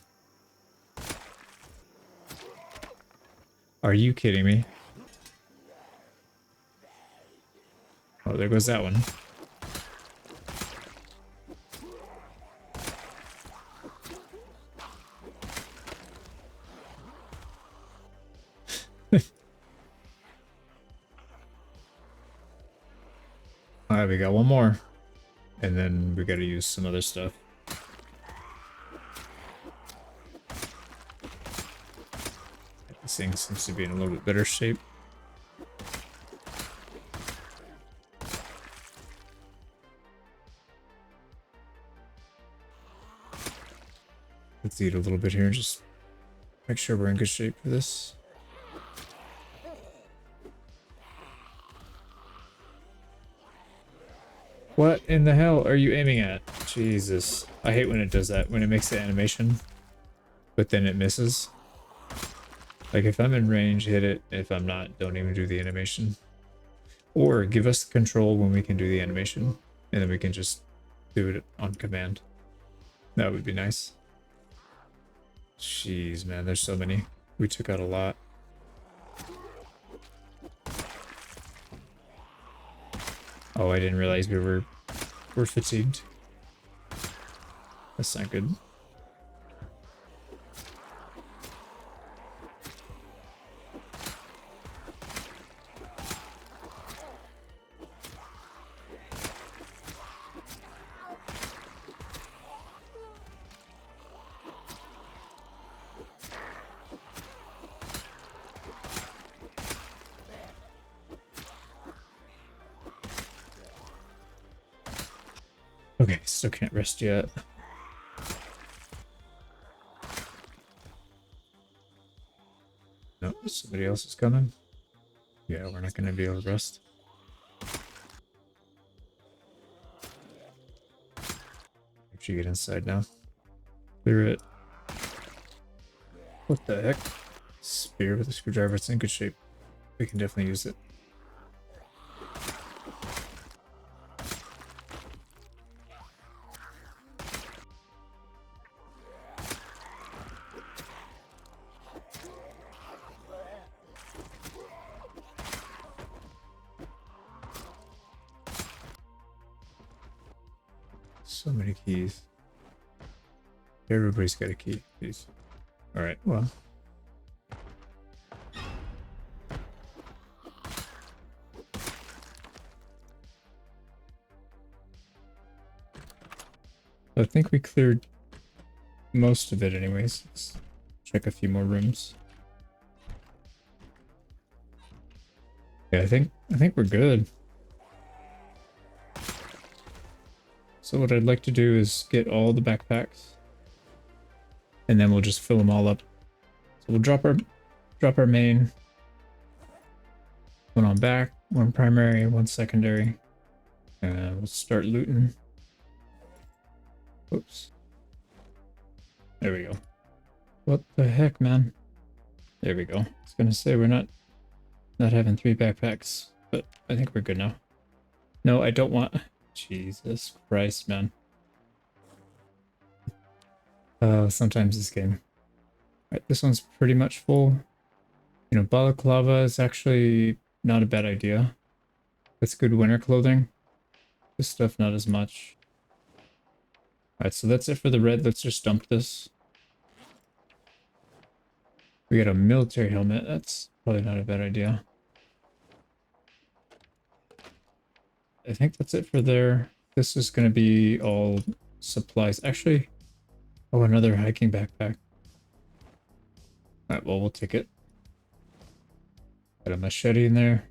A: Are you kidding me? Oh, there goes that one. Alright, we got one more. And then we gotta use some other stuff. This thing seems to be in a little bit better shape. Let's eat a little bit here and just make sure we're in good shape for this. What in the hell are you aiming at? Jesus. I hate when it does that, when it makes the animation, but then it misses. Like, if I'm in range, hit it. If I'm not, don't even do the animation. Or give us the control when we can do the animation, and then we can just do it on command. That would be nice. Jeez, man, there's so many. We took out a lot. Oh, I didn't realize we're fatigued. That's not good. Okay, still can't rest yet. No, somebody else is coming. Yeah, we're not gonna be able to rest. Make sure you get inside now. Clear it. What the heck? Spear with a screwdriver, it's in good shape. We can definitely use it. So many keys. Everybody's got a key. Jeez. Alright, well. I think we cleared most of it anyways. Let's check a few more rooms. Yeah, I think we're good. So what I'd like to do is get all the backpacks, and then we'll just fill them all up. So we'll drop our main, one on back, one primary, one secondary. We'll start looting. Oops. There we go. What the heck, man? There we go. I was gonna say we're not having 3 backpacks, but I think we're good now. No, I don't want. Jesus Christ, man. Sometimes this game. Right, this one's pretty much full. You know, balaclava is actually not a bad idea. That's good winter clothing. This stuff, not as much. Alright, so that's it for the red. Let's just dump this. We got a military helmet. That's probably not a bad idea. I think that's it for there. This is going to be all supplies. Actually, oh, another hiking backpack. Alright, well, we'll take it. Got a machete in there.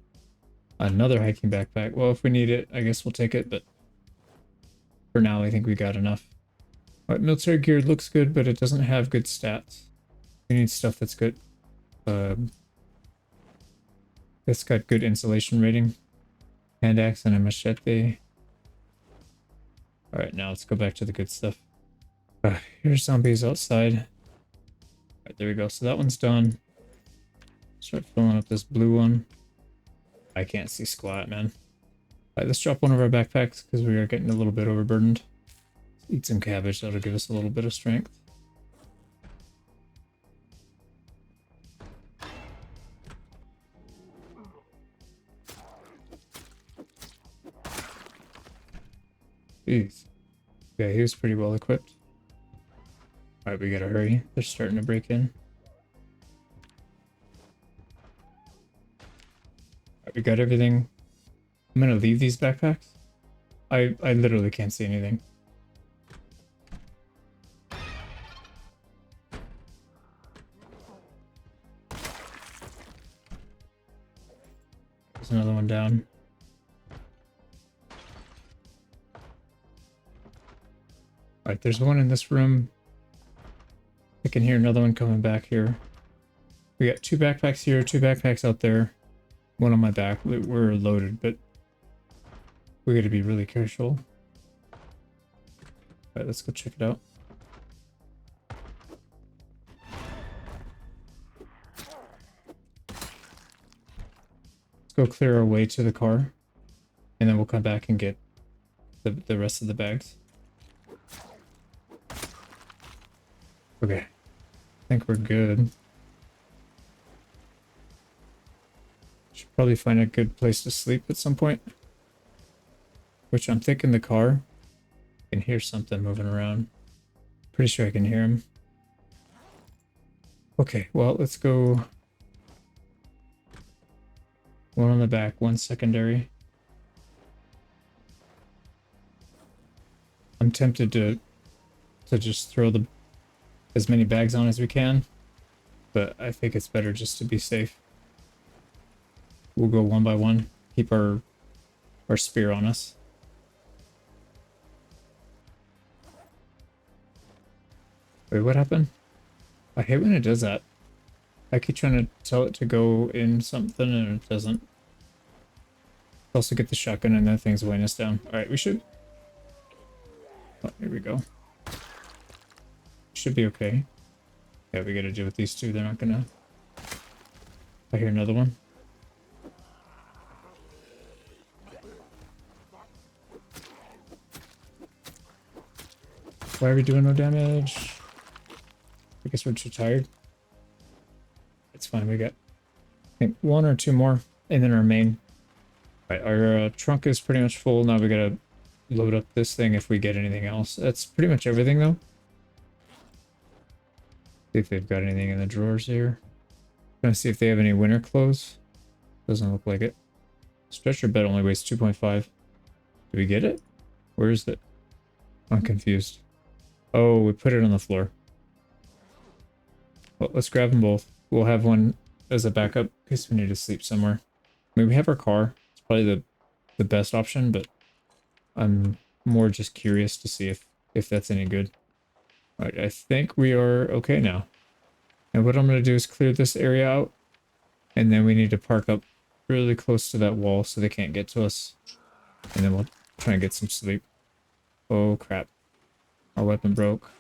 A: Another hiking backpack. Well, if we need it, I guess we'll take it, but for now, I think we got enough. Alright, military gear looks good, but it doesn't have good stats. We need stuff that's good. That's got good insulation rating. Hand axe and a machete. Alright, now let's go back to the good stuff. Here's zombies outside. Alright, there we go. So that one's done. Start filling up this blue one. I can't see squat, man. Alright, let's drop one of our backpacks because we are getting a little bit overburdened. Let's eat some cabbage. That'll give us a little bit of strength. Jeez. Yeah, he was pretty well equipped. Alright, we gotta hurry. They're starting to break in. Alright, we got everything. I'm gonna leave these backpacks. I literally can't see anything. There's another one down. Alright, there's one in this room. I can hear another one coming back here. We got 2 backpacks here, 2 backpacks out there. One on my back. We're loaded, but we gotta be really careful. Alright, let's go check it out. Let's go clear our way to the car, and then we'll come back and get the rest of the bags. Okay, I think we're good. Should probably find a good place to sleep at some point. Which I'm thinking the car. I can hear something moving around. Pretty sure I can hear him. Okay, well, let's go. One on the back, one secondary. I'm tempted to just throw as many bags on as we can, but I think it's better just to be safe. We'll go one by one. Keep our spear on us. Wait, what happened? I hate when it does that. I keep trying to tell it to go in something and it doesn't. Also get the shotgun and that thing's weighing us down. Alright, we should... Oh, here we go. Should be okay. Yeah, we gotta deal with these two. They're not gonna... I hear another one. Why are we doing no damage? I guess we're too tired. It's fine, we got, I think, one or two more, and then our main. Right, our trunk is pretty much full. Now we gotta load up this thing if we get anything else. That's pretty much everything, though. See if they've got anything in the drawers here. Trying to see if they have any winter clothes. Doesn't look like it. Stretcher bed only weighs 2.5. Do we get it? Where is it? I'm confused. Oh, we put it on the floor. Well, let's grab them both. We'll have one as a backup in case we need to sleep somewhere. I mean, we have our car. It's probably the best option, but I'm more just curious to see if that's any good. All right, I think we are okay now. And what I'm going to do is clear this area out. And then we need to park up really close to that wall so they can't get to us. And then we'll try and get some sleep. Oh, crap. Our weapon broke.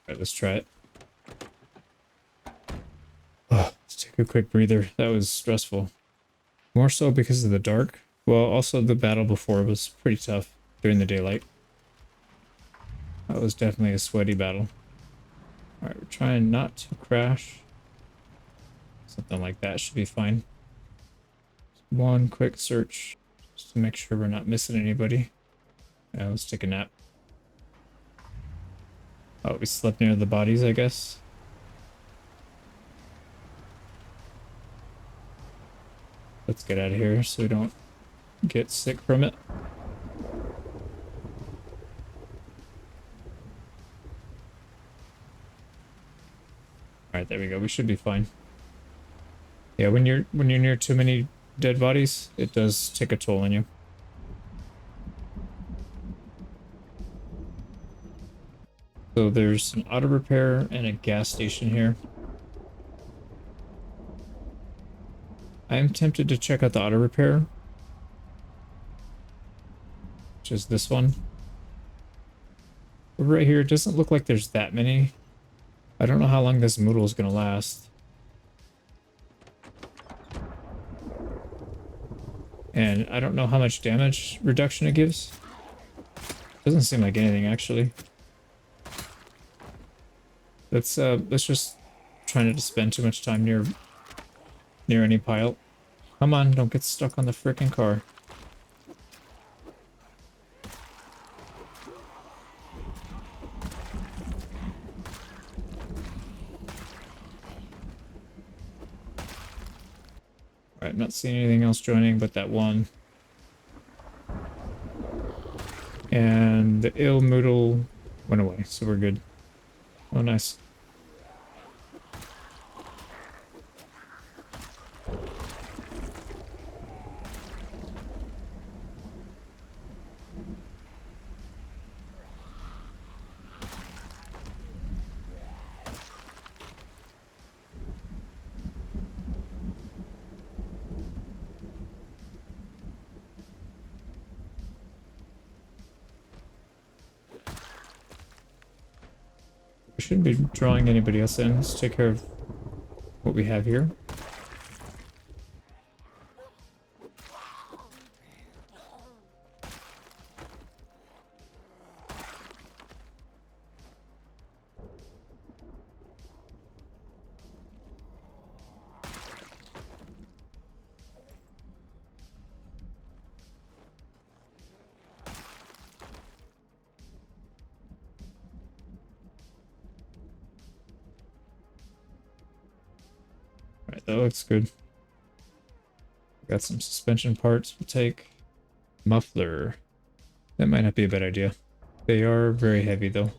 A: Alright, let's try it. Oh, let's take a quick breather. That was stressful. More so because of the dark. Well, also the battle before was pretty tough during the daylight. That was definitely a sweaty battle. Alright, we're trying not to crash. Something like that should be fine. One quick search just to make sure we're not missing anybody. Yeah, let's take a nap. Oh, we slept near the bodies, I guess. Let's get out of here so we don't get sick from it. Alright, there we go. We should be fine. Yeah, when you're near too many dead bodies, it does take a toll on you. So there's an auto repair and a gas station here. I am tempted to check out the auto repair, which is this one. But right here, it doesn't look like there's that many. I don't know how long this moodle is going to last. And I don't know how much damage reduction it gives. Doesn't seem like anything, actually. Let's just try not to spend too much time near any pile. Come on, don't get stuck on the frickin' car. Alright, not seeing anything else joining but that one. And the ill moodle went away, so we're good. Oh, nice. We shouldn't be drawing anybody else in. Let's take care of what we have here. Alright, that looks good. Got some suspension parts. We'll take muffler. That might not be a bad idea. They are very heavy though.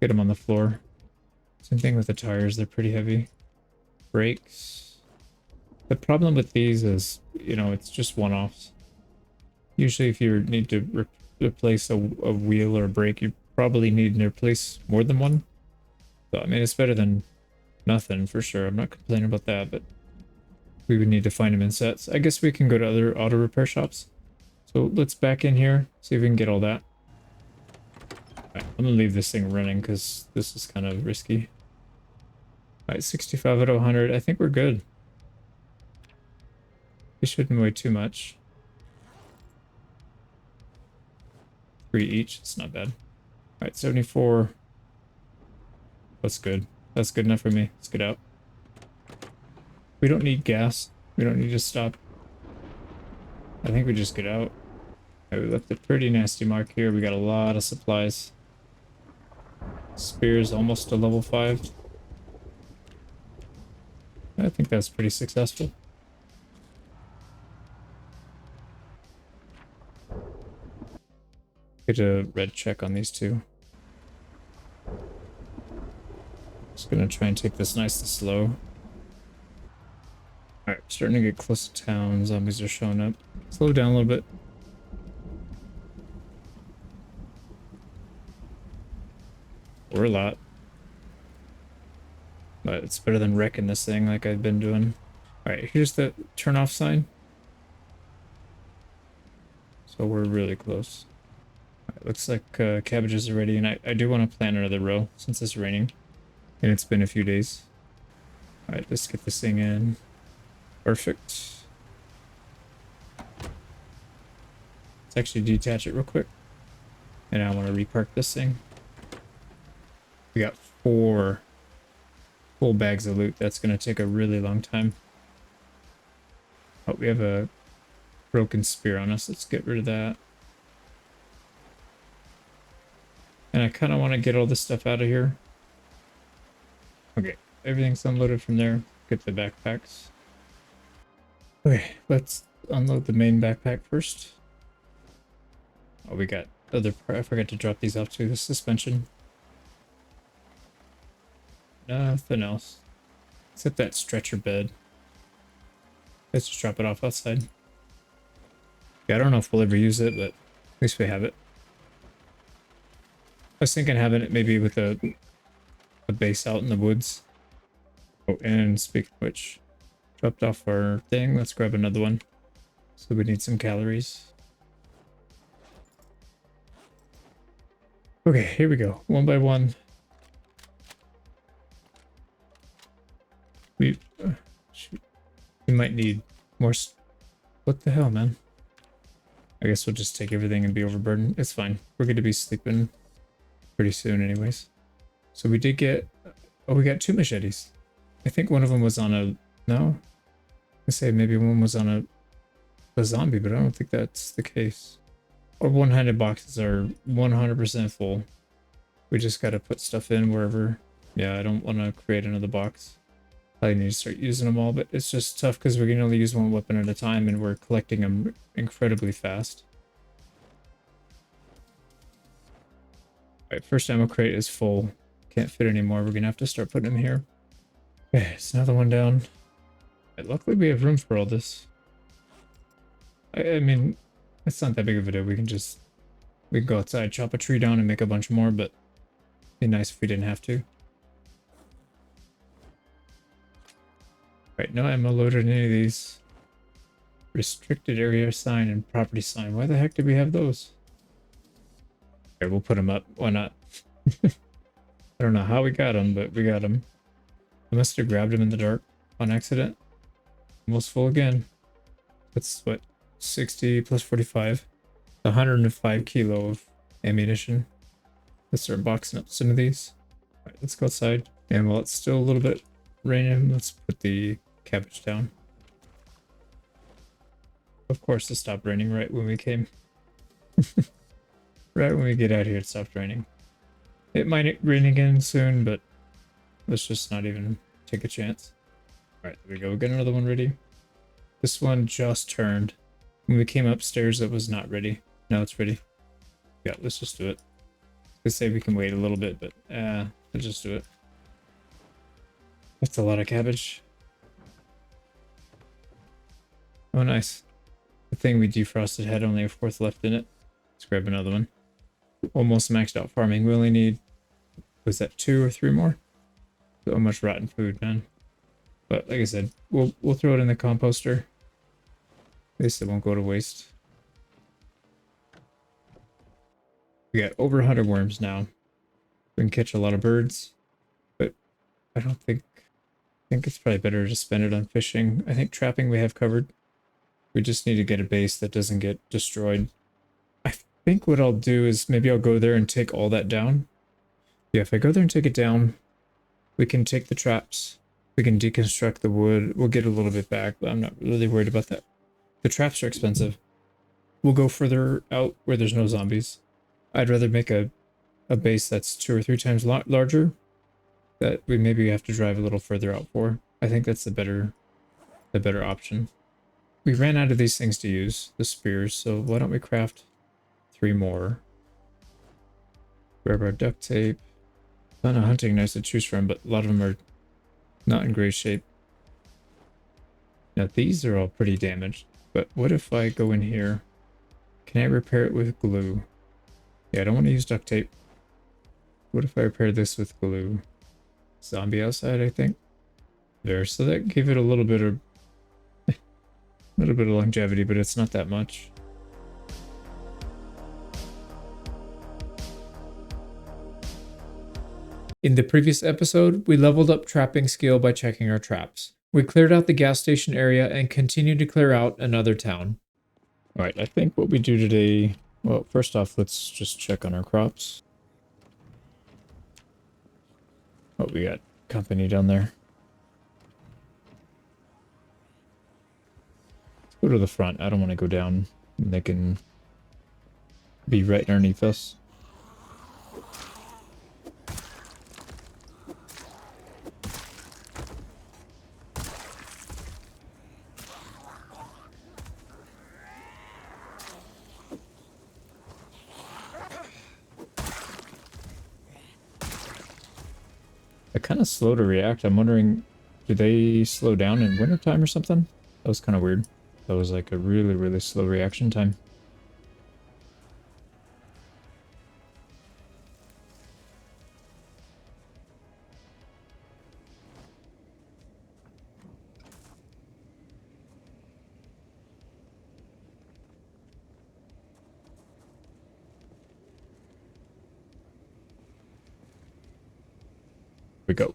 A: Get them on the floor. Same thing with the tires, they're pretty heavy. Brakes. The problem with these is, you know, it's just one-offs. Usually if you need to replace a wheel or a brake, you probably need to replace more than one. So, I mean, it's better than nothing for sure. I'm not complaining about that, but we would need to find them in sets. I guess we can go to other auto repair shops. So let's back in here, see if we can get all that. Alright, I'm gonna leave this thing running because this is kind of risky. Alright, 65 out of 100. I think we're good. We shouldn't weigh too much. 3 each. It's not bad. Alright, 74. That's good. That's good enough for me. Let's get out. We don't need gas. We don't need to stop. I think we just get out. Alright, we left a pretty nasty mark here. We got a lot of supplies. Spear's almost to level 5. I think that's pretty successful. Get a red check on these two. Just gonna try and take this nice and slow. Alright, starting to get close to town. Zombies are showing up. Slow down a little bit. We're a lot. But it's better than wrecking this thing like I've been doing. Alright, here's the turn off sign. So we're really close. Alright, looks like cabbages are ready, and I do want to plant another row since it's raining. And it's been a few days. Alright, let's get this thing in. Perfect. Let's actually detach it real quick. And I want to repark this thing. We got 4 full bags of loot. That's going to take a really long time. Oh, we have a broken spear on us. Let's get rid of that. And I kind of want to get all this stuff out of here. Okay, everything's unloaded from there. Get the backpacks. Okay, let's unload the main backpack first. Oh, we got other part. I forgot to drop these off too. The suspension. Nothing else. Except that stretcher bed. Let's just drop it off outside. Yeah, I don't know if we'll ever use it, but at least we have it. I was thinking having it maybe with a base out in the woods. Oh, and speaking of which, dropped off our thing. Let's grab another one. So we need some calories. Okay, here we go. One by one. We might need more. What the hell, man? I guess we'll just take everything and be overburdened. It's fine. We're going to be sleeping pretty soon anyways. So we did get... Oh, we got 2 machetes. I think one of them was on a... No? I say maybe one was on a zombie, but I don't think that's the case. Our one-handed boxes are 100% full. We just got to put stuff in wherever... Yeah, I don't want to create another box. I need to start using them all, but it's just tough because we can only use one weapon at a time and we're collecting them incredibly fast. Alright, first ammo crate is full. Can't fit anymore. We're gonna have to start putting them here. Okay, it's another one down. Right, luckily we have room for all this. I mean, it's not that big of a deal. We can go outside, chop a tree down and make a bunch more, but it'd be nice if we didn't have to. Right, no ammo loaded in any of these. Restricted area sign and property sign. Why the heck did we have those? Okay, we'll put them up. Why not? I don't know how we got them, but we got them. I must have grabbed them in the dark on accident. Almost full again. That's what? 60 plus 45. 105 kilo of ammunition. Let's start boxing up some of these. Alright, let's go outside. And while it's still a little bit raining, let's put the cabbage down. Of course it stopped raining right when we came. Right when we get out here it stopped raining. It might rain again soon, but let's just not even take a chance. Alright, there we go. We got another one ready. This one just turned. When we came upstairs it was not ready. Now it's ready. Yeah, let's just do it. Let's say we can wait a little bit, but let's just do it. That's a lot of cabbage. Oh, nice. The thing we defrosted had only a fourth left in it. Let's grab another one. Almost maxed out farming. We only need, was that 2 or 3 more? So much rotten food, man. But like I said, we'll throw it in the composter. At least it won't go to waste. We got over 100 worms now. We can catch a lot of birds, but I don't think it's probably better to spend it on fishing. I think trapping we have covered. We just need to get a base that doesn't get destroyed. I think what I'll do is maybe I'll go there and take all that down. Yeah, if I go there and take it down, we can take the traps. We can deconstruct the wood. We'll get a little bit back, but I'm not really worried about that. The traps are expensive. We'll go further out where there's no zombies. I'd rather make a base that's 2 or 3 times larger that we maybe have to drive a little further out for. I think that's the better option. We ran out of these things to use, the spears, so why don't we craft 3 more. Grab our duct tape. Ton of hunting knives to choose from, but a lot of them are not in great shape. Now these are all pretty damaged, but what if I go in here? Can I repair it with glue? Yeah, I don't want to use duct tape. What if I repair this with glue? Zombie outside, I think. There, so that gave it a little bit of longevity, but it's not that much. In the previous episode, we leveled up trapping skill by checking our traps. We cleared out the gas station area and continued to clear out another town. Alright, I think what we do today... Well, first off, let's just check on our crops. Oh, we got company down there. Let's go to the front. I don't want to go down. They can be right underneath us. They're kind of slow to react. I'm wondering, do they slow down in wintertime or something? That was kind of weird. That was like a really, really slow reaction time.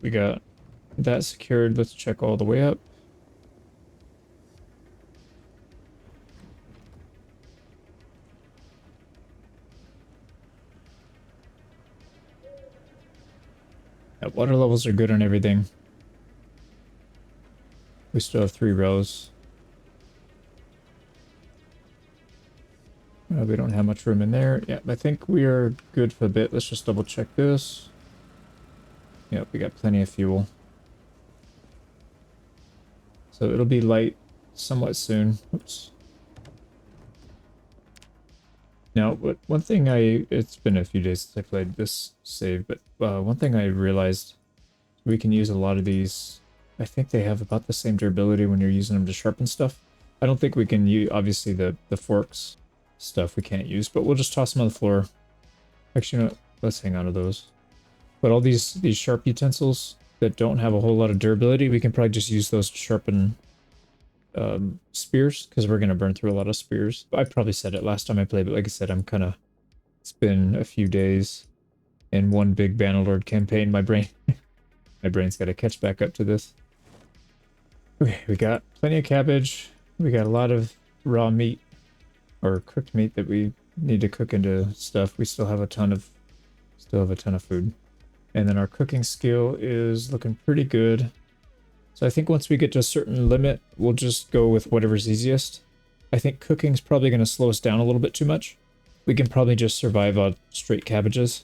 A: We got that secured. Let's check all the way up. Yeah, water levels are good on everything. We still have 3 rows. We don't have much room in there. Yeah, I think we are good for a bit. Let's just double check this. Yep, we got plenty of fuel. So it'll be light somewhat soon. Oops. Now, one thing it's been a few days since I played this save, but one thing I realized, we can use a lot of these. I think they have about the same durability when you're using them to sharpen stuff. I don't think we can use, obviously the forks stuff we can't use, but we'll just toss them on the floor. Actually, no, let's hang on to those. But all these sharp utensils that don't have a whole lot of durability, we can probably just use those to sharpen spears, because we're going to burn through a lot of spears. I probably said it last time I played, but like I said, it's been a few days in one big Bannerlord campaign. My brain's got to catch back up to this. Okay, we got plenty of cabbage. We got a lot of raw meat, or cooked meat that we need to cook into stuff. We still have a ton of food. And then our cooking skill is looking pretty good. So I think once we get to a certain limit, we'll just go with whatever's easiest. I think cooking's probably going to slow us down a little bit too much. We can probably just survive on straight cabbages,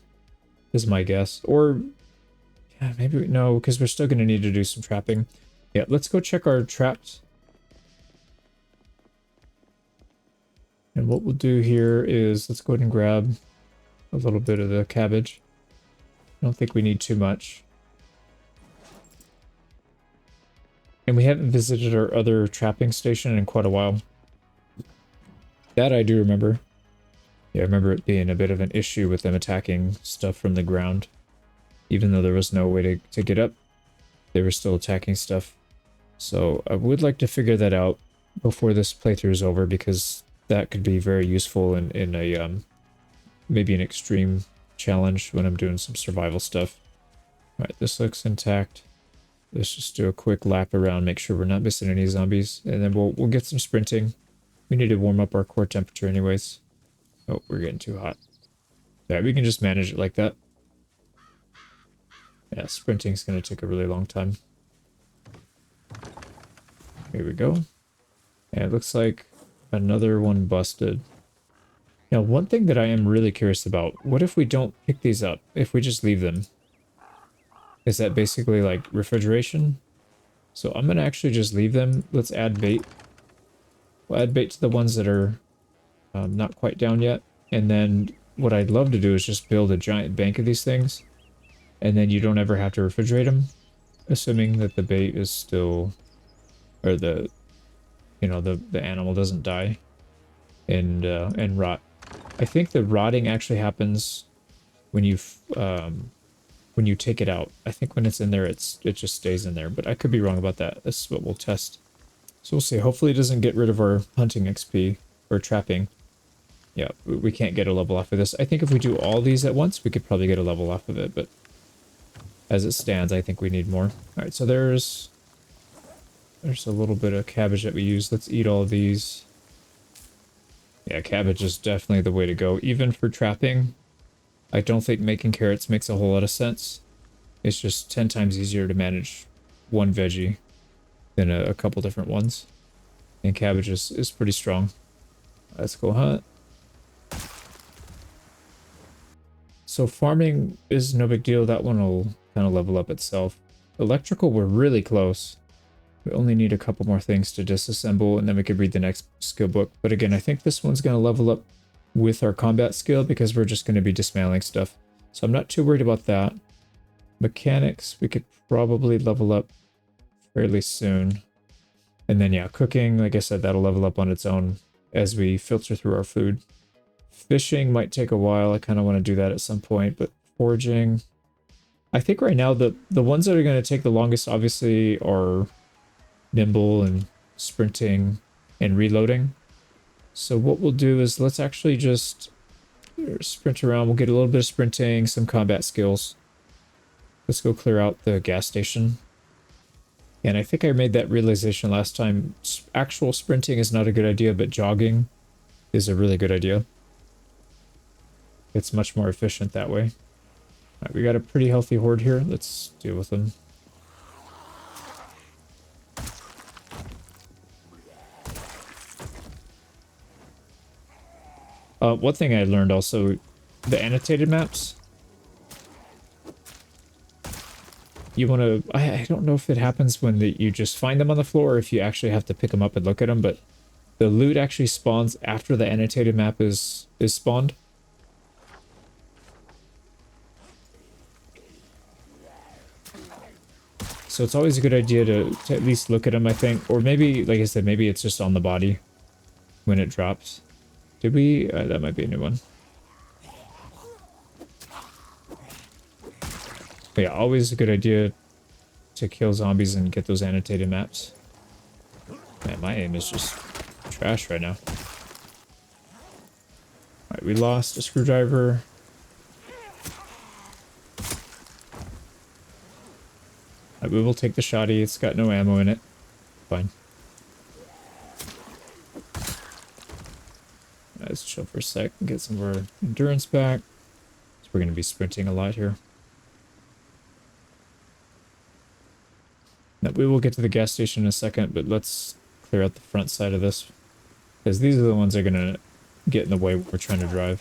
A: is my guess. Or, yeah, maybe, no, because we're still going to need to do some trapping. Yeah, let's go check our traps. And what we'll do here is, let's go ahead and grab a little bit of the cabbage. I don't think we need too much. And we haven't visited our other trapping station in quite a while. That I do remember. Yeah, I remember it being a bit of an issue with them attacking stuff from the ground. Even though there was no way to get up, they were still attacking stuff. So I would like to figure that out before this playthrough is over, because that could be very useful in a maybe an extreme challenge when I'm doing some survival stuff. Alright, this looks intact. Let's just do a quick lap around, make sure we're not missing any zombies, and then we'll get some sprinting. We need to warm up our core temperature anyways. Oh, we're getting too hot. Yeah, we can just manage it like that. Yeah, sprinting's gonna take a really long time. Here we go. And it looks like another one busted. Now, one thing that I am really curious about, what if we don't pick these up? If we just leave them? Is that basically like refrigeration? So I'm gonna actually just leave them. Let's add bait. We'll add bait to the ones that are not quite down yet. And then what I'd love to do is just build a giant bank of these things. And then you don't ever have to refrigerate them. Assuming that the bait is still... Or the... You know, the animal doesn't die. And rot. I think the rotting actually happens when you take it out. I think when it's in there, it just stays in there. But I could be wrong about that. This is what we'll test. So we'll see. Hopefully it doesn't get rid of our hunting XP or trapping. Yeah, we can't get a level off of this. I think if we do all these at once, we could probably get a level off of it. But as it stands, I think we need more. All right, so there's a little bit of cabbage that we use. Let's eat all of these. Yeah, cabbage is definitely the way to go. Even for trapping, I don't think making carrots makes a whole lot of sense. It's just 10 times easier to manage one veggie than a couple different ones. And cabbage is pretty strong. Let's go hunt. So farming is no big deal. That one will kind of level up itself. Electrical, we're really close. We only need a couple more things to disassemble, and then we could read the next skill book. But again, I think this one's going to level up with our combat skill, because we're just going to be dismantling stuff. So I'm not too worried about that. Mechanics, we could probably level up fairly soon. And then, yeah, cooking, like I said, that'll level up on its own as we filter through our food. Fishing might take a while. I kind of want to do that at some point, but foraging... I think right now the ones that are going to take the longest, obviously, are nimble and sprinting and reloading. So what we'll do is let's actually just sprint around. We'll get a little bit of sprinting, some combat skills. Let's go clear out the gas station. And I think I made that realization last time. Actual sprinting is not a good idea, but jogging is a really good idea. It's much more efficient that way. All right, we got a pretty healthy horde here. Let's deal with them. One thing I learned also, the annotated maps. You want to... I don't know if it happens when you just find them on the floor, or if you actually have to pick them up and look at them, but the loot actually spawns after the annotated map is spawned. So it's always a good idea to at least look at them, I think. Or maybe, like I said, maybe it's just on the body when it drops. Did we? That might be a new one. But yeah, always a good idea to kill zombies and get those annotated maps. Man, my aim is just trash right now. Alright, we lost a screwdriver. Alright, we will take the shoddy. It's got no ammo in it. Fine. Let's chill for a sec and get some of our endurance back. So we're going to be sprinting a lot here. Now, we will get to the gas station in a second, but let's clear out the front side of this. Because these are the ones that are going to get in the way when we're trying to drive.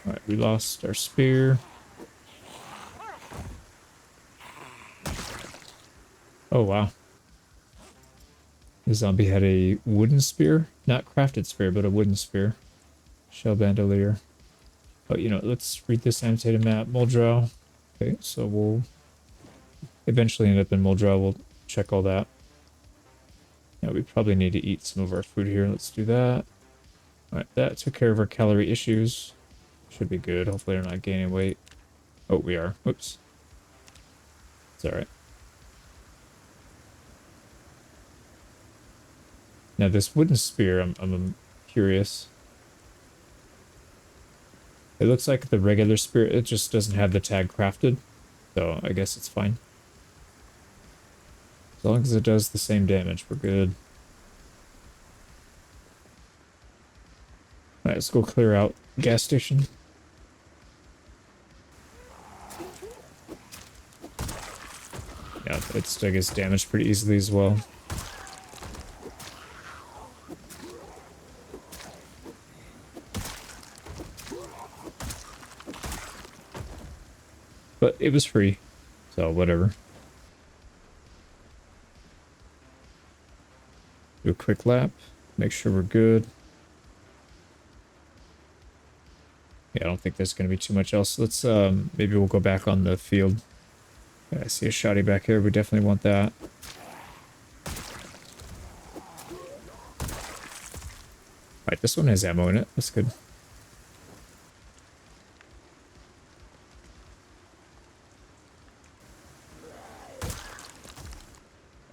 A: Alright, we lost our spear. Oh, wow. The zombie had a wooden spear. Not crafted spear, but a wooden spear. Shell bandolier. Oh, you know, let's read this annotated map. Muldrow. Okay, so we'll eventually end up in Muldrow. We'll check all that. Yeah, we probably need to eat some of our food here. Let's do that. Alright, that took care of our calorie issues. Should be good. Hopefully we're not gaining weight. Oh, we are. Oops. It's alright. Now this wooden spear, I'm curious. It looks like the regular spear, it just doesn't have the tag crafted. So I guess it's fine. As long as it does the same damage, we're good. Alright, let's go clear out the gas station. Yeah, it's, I guess, damaged pretty easily as well. But it was free, so whatever. Do a quick lap, make sure we're good. Yeah, I don't think there's going to be too much else. Let's, maybe we'll go back on the field. Yeah, I see a shotty back here. We definitely want that. Alright, this one has ammo in it. That's good.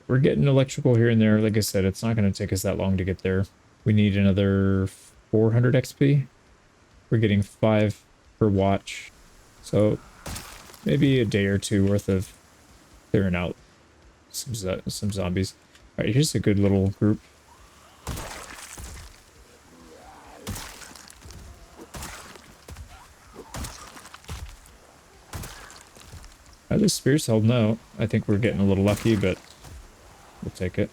A: We're getting electrical here and there. Like I said, it's not going to take us that long to get there. We need another 400 XP. We're getting 5 per watch. So maybe a day or two worth of clearing out some zombies. Alright, here's a good little group. The spear's holding out. I think we're getting a little lucky, but we'll take it.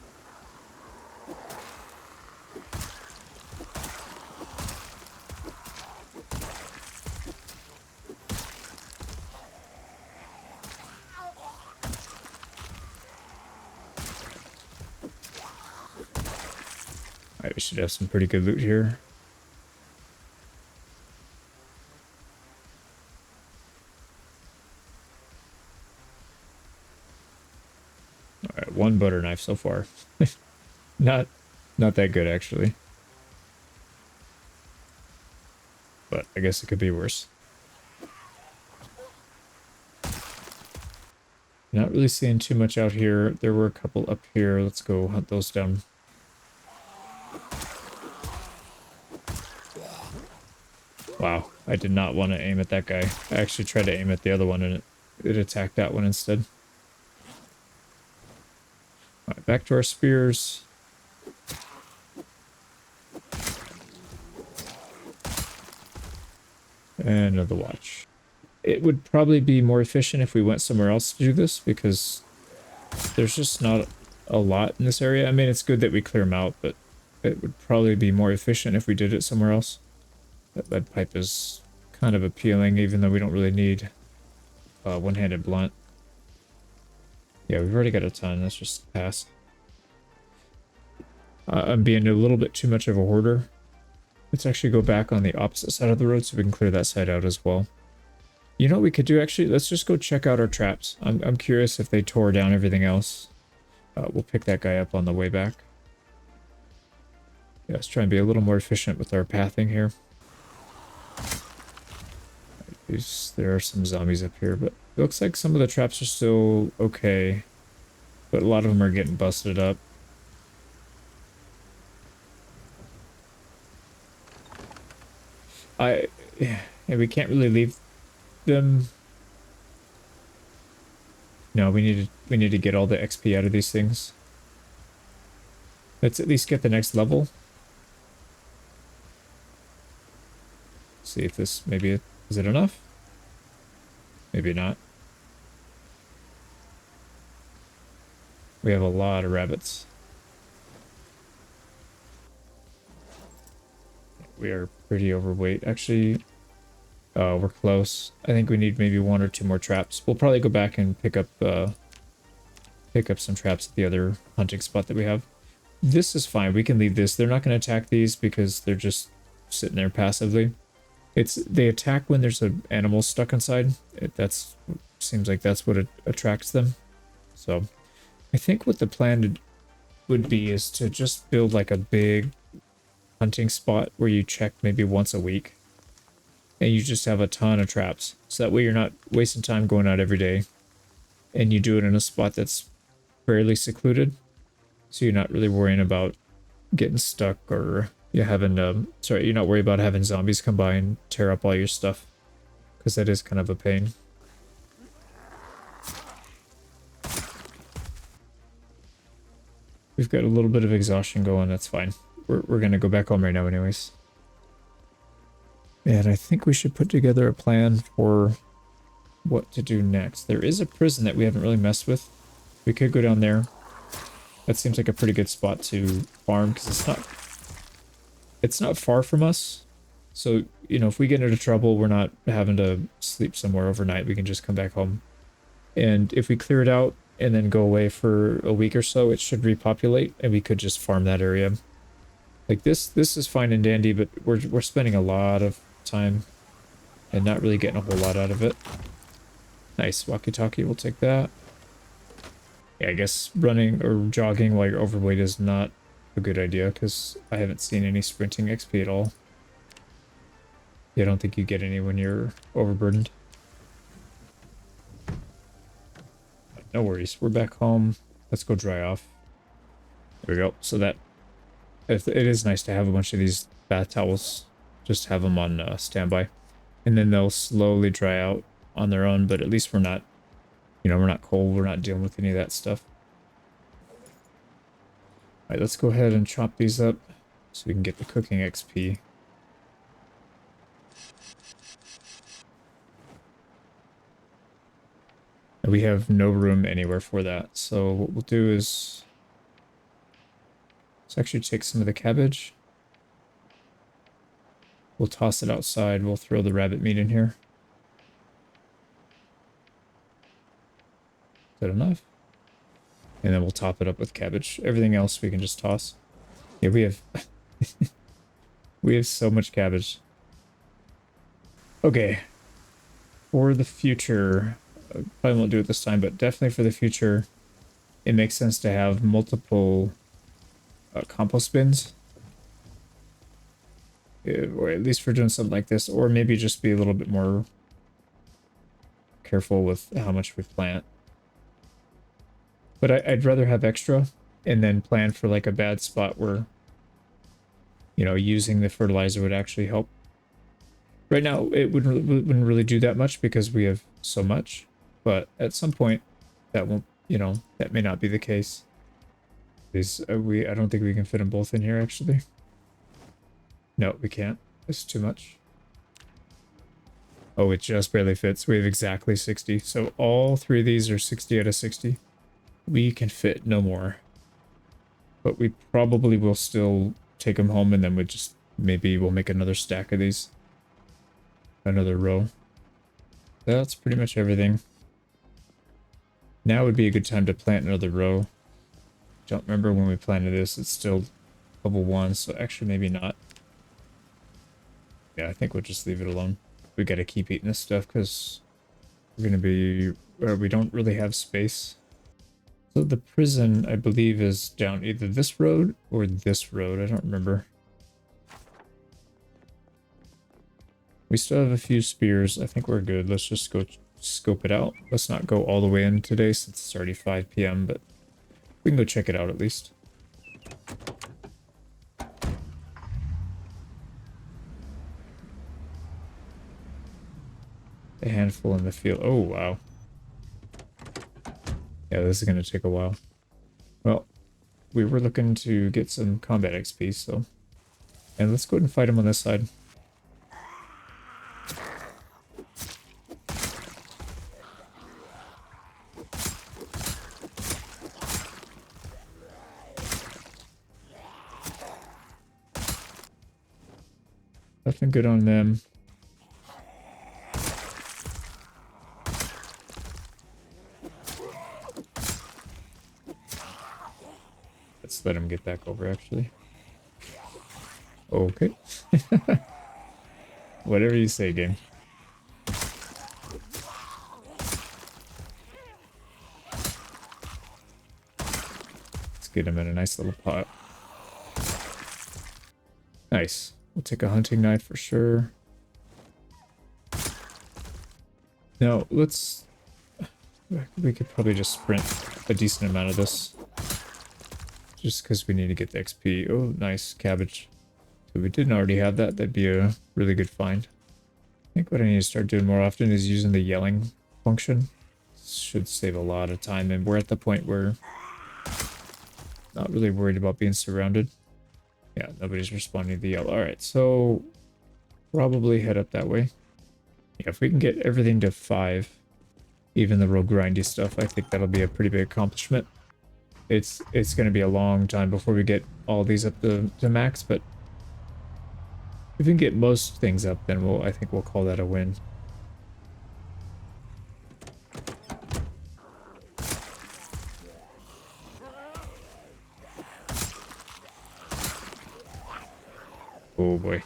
A: Alright, we should have some pretty good loot here. Alright, 1 butter knife so far. Not that good, actually. But I guess it could be worse. Not really seeing too much out here. There were a couple up here. Let's go hunt those down. Wow, I did not want to aim at that guy. I actually tried to aim at the other one and it attacked that one instead. Alright, back to our spears. And another watch. It would probably be more efficient if we went somewhere else to do this, because there's just not a lot in this area. I mean, it's good that we clear them out, but it would probably be more efficient if we did it somewhere else. That lead pipe is kind of appealing, even though we don't really need one-handed blunt. Yeah, we've already got a ton. Let's just pass. I'm being a little bit too much of a hoarder. Let's actually go back on the opposite side of the road so we can clear that side out as well. You know what we could do, actually? Let's just go check out our traps. I'm curious if they tore down everything else. We'll pick that guy up on the way back. Yeah, let's try and be a little more efficient with our pathing here. There are some zombies up here, but it looks like some of the traps are still okay. But a lot of them are getting busted up. Yeah, we can't really leave them. No, we need to get all the XP out of these things. Let's at least get the next level. See if this maybe is it enough? Maybe not. We have a lot of rabbits. We are pretty overweight. Actually, we're close. I think we need maybe 1 or 2 more traps. We'll probably go back and pick up some traps at the other hunting spot that we have. This is fine. We can leave this. They're not going to attack these because they're just sitting there passively. They attack when there's an animal stuck inside. Seems like that's what attracts them. So I think what the plan would be is to just build like a big hunting spot where you check maybe once a week. And you just have a ton of traps. So that way you're not wasting time going out every day. And you do it in a spot that's fairly secluded. So you're not really worrying about getting stuck or you're having, you're not worried about having zombies come by and tear up all your stuff. Because that is kind of a pain. We've got a little bit of exhaustion going, that's fine. We're gonna go back home right now anyways. And I think we should put together a plan for what to do next. There is a prison that we haven't really messed with. We could go down there. That seems like a pretty good spot to farm because it's not far from us. So, you know, if we get into trouble, we're not having to sleep somewhere overnight. We can just come back home. And if we clear it out and then go away for a week or so, it should repopulate and we could just farm that area. Like this is fine and dandy, but we're spending a lot of time and not really getting a whole lot out of it. Nice, walkie-talkie, we'll take that. Yeah, I guess running or jogging while you're overweight is not a good idea because I haven't seen any sprinting XP at all. Yeah, I don't think you get any when you're overburdened. No worries, we're back home. Let's go dry off. There we go. So that it is nice to have a bunch of these bath towels. Just have them on standby. And then they'll slowly dry out on their own, but at least we're not, you know, we're not cold. We're not dealing with any of that stuff. All right, let's go ahead and chop these up so we can get the cooking XP. And we have no room anywhere for that. So what we'll do is let's actually take some of the cabbage. We'll toss it outside. We'll throw the rabbit meat in here. Is that enough? And then we'll top it up with cabbage. Everything else we can just toss. Yeah, we have we have so much cabbage. Okay. For the future, probably won't do it this time, but definitely for the future, it makes sense to have multiple compost bins. Or at least for doing something like this, or maybe just be a little bit more careful with how much we plant. But I'd rather have extra and then plan for like a bad spot where, you know, using the fertilizer would actually help. Right now, it wouldn't really do that much because we have so much, but at some point that won't, you know, that may not be the case. I don't think we can fit them both in here actually. No, we can't. It's too much. Oh, it just barely fits. We have exactly 60. So all three of these are 60 out of 60. We can fit no more. But we probably will still take them home and then maybe we'll make another stack of these. Another row. That's pretty much everything. Now would be a good time to plant another row. Don't remember when we planted this. It's still level 1, so actually maybe not. Yeah, I think we'll just leave it alone. We gotta keep eating this stuff because we're gonna be... we don't really have space. So the prison, I believe, is down either this road or this road. I don't remember. We still have a few spears. I think we're good. Let's just go scope it out. Let's not go all the way in today since it's already 5 p.m., but we can go check it out at least. A handful in the field. Oh, wow. Yeah, this is going to take a while. Well, we were looking to get some combat XP, so... And let's go ahead and fight him on this side. Nothing good on them. Let's let him get back over, actually. Okay. Whatever you say, game. get him in a nice little pot. Nice. We'll take a hunting knife for sure. No, let's... We could probably just sprint a decent amount of this. Just because we need to get the XP. Oh, nice. Cabbage. If we didn't already have that, that'd be a really good find. I think what I need to start doing more often is using the yelling function. Should save a lot of time, and we're at the point where not really worried about being surrounded. Yeah, nobody's responding to the yell. Alright, so probably head up that way. Yeah, if we can get everything to 5, even the real grindy stuff, I think that'll be a pretty big accomplishment. It's going to be a long time before we get all these up to max, but if we can get most things up, then I think we'll call that a win. Oh boy.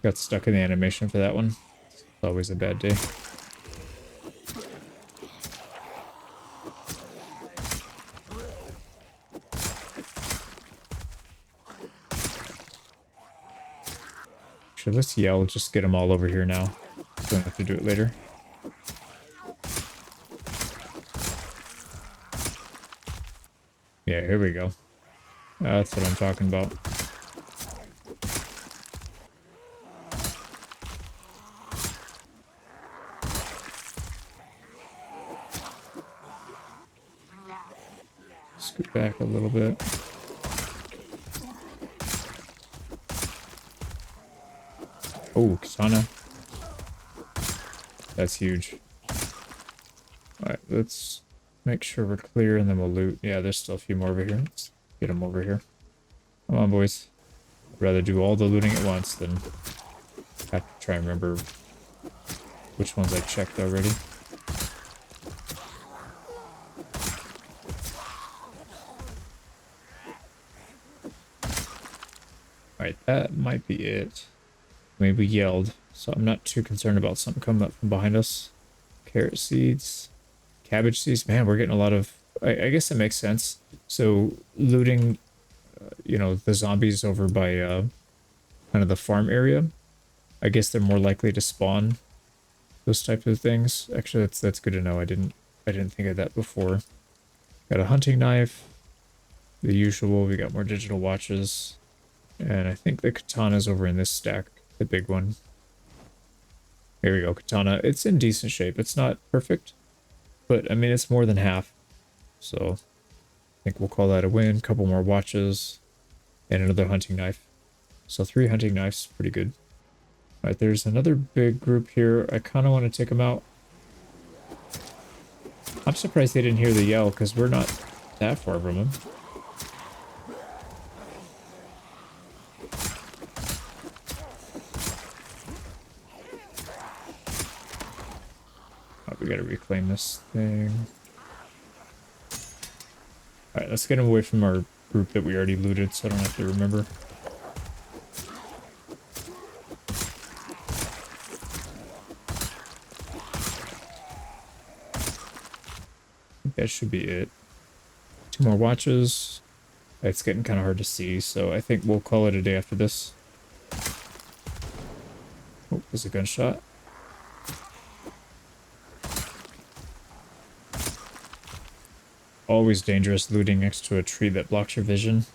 A: Got stuck in the animation for that one. It's always a bad day. Actually, let's yell, just get them all over here now. Don't have to do it later. Yeah, here we go. That's what I'm talking about. Scoot back a little bit. Oh, katana. That's huge. Alright, let's make sure we're clear and then we'll loot. Yeah, there's still a few more over here. Let's get them over here. Come on, boys. I'd rather do all the looting at once than have to try and remember which ones I checked already. Alright, that might be it. Maybe we yelled, so I'm not too concerned about something coming up from behind us. Carrot seeds, cabbage seeds. Man, we're getting a lot of... I guess that makes sense. So looting, you know, the zombies over by kind of the farm area. I guess they're more likely to spawn those types of things. Actually, that's good to know. I didn't think of that before. Got a hunting knife, the usual. We got more digital watches, and I think the katana's over in this stack. The big one. Here we go, katana. It's in decent shape. It's not perfect, but I mean, it's more than half. So I think we'll call that a win. Couple more watches and another hunting knife. So 3 hunting knives, pretty good. All right, there's another big group here. I kind of want to take them out. I'm surprised they didn't hear the yell because we're not that far from them. We gotta reclaim this thing. Alright, let's get him away from our group that we already looted so I don't have to remember. I think that should be it. 2 more watches. It's getting kind of hard to see, so I think we'll call it a day after this. Oh, there's a gunshot. Always dangerous looting next to a tree that blocks your vision,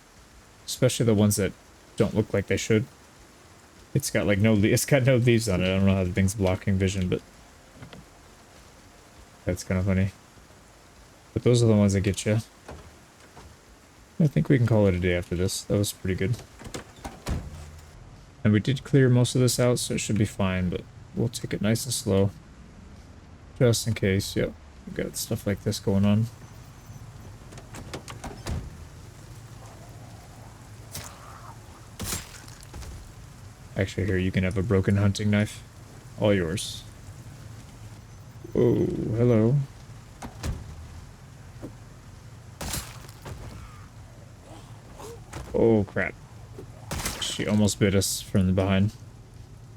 A: especially the ones that don't look like they should. It's got like it's got no leaves on it. I don't know how the thing's blocking vision, but that's kind of funny. But those are the ones that get you. I think we can call it a day after this. That was pretty good. And we did clear most of this out, so it should be fine, but we'll take it nice and slow. Just in case. Yep, we've got stuff like this going on. Actually, here, you can have a broken hunting knife. All yours. Oh, hello. Oh, crap. She almost bit us from the behind.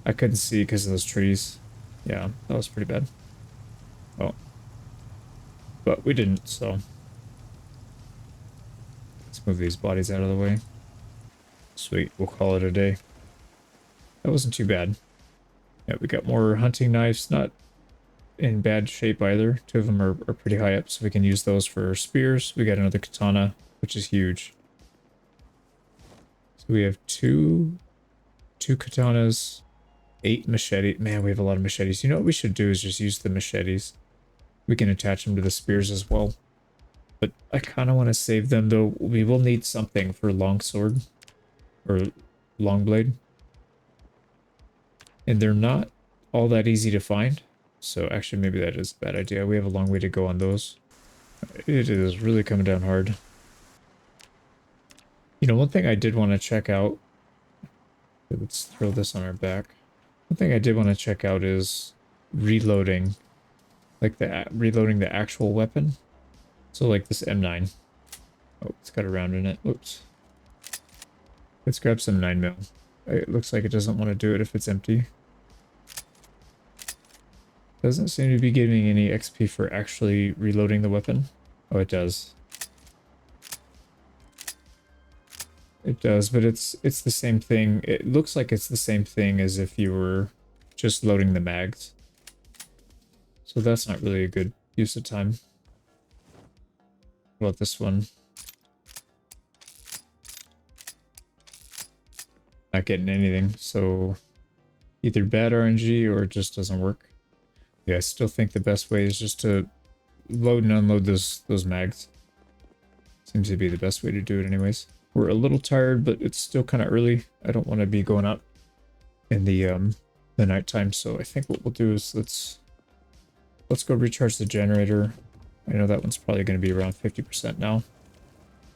A: I couldn't see because of those trees. Yeah, that was pretty bad. Oh. But we didn't, so... Let's move these bodies out of the way. Sweet, we'll call it a day. That wasn't too bad. Yeah, we got more hunting knives, not in bad shape either. Two of them are pretty high up, so we can use those for spears. We got another katana, which is huge. So we have two katanas, 8 machete. Man, we have a lot of machetes. You know what we should do is just use the machetes. We can attach them to the spears as well. But I kind of want to save them, though. We will need something for longsword or long blade. And they're not all that easy to find. So actually, maybe that is a bad idea. We have a long way to go on those. It is really coming down hard. You know, one thing I did want to check out. Let's throw this on our back. One thing I did want to check out is reloading. Like reloading the actual weapon. So like this M9. Oh, it's got a round in it. Oops. Let's grab some 9mm. It looks like it doesn't want to do it if it's empty. Doesn't seem to be giving any XP for actually reloading the weapon. Oh, it does. It does, but it's the same thing. It looks like it's the same thing as if you were just loading the mags. So that's not really a good use of time. What about this one? Not getting anything, so either bad RNG or it just doesn't work. Yeah, I still think the best way is just to load and unload those mags. Seems to be the best way to do it anyways. We're a little tired, but it's still kind of early. I don't want to be going out in the nighttime, so I think what we'll do is let's go recharge the generator. I know that one's probably going to be around 50% now. Here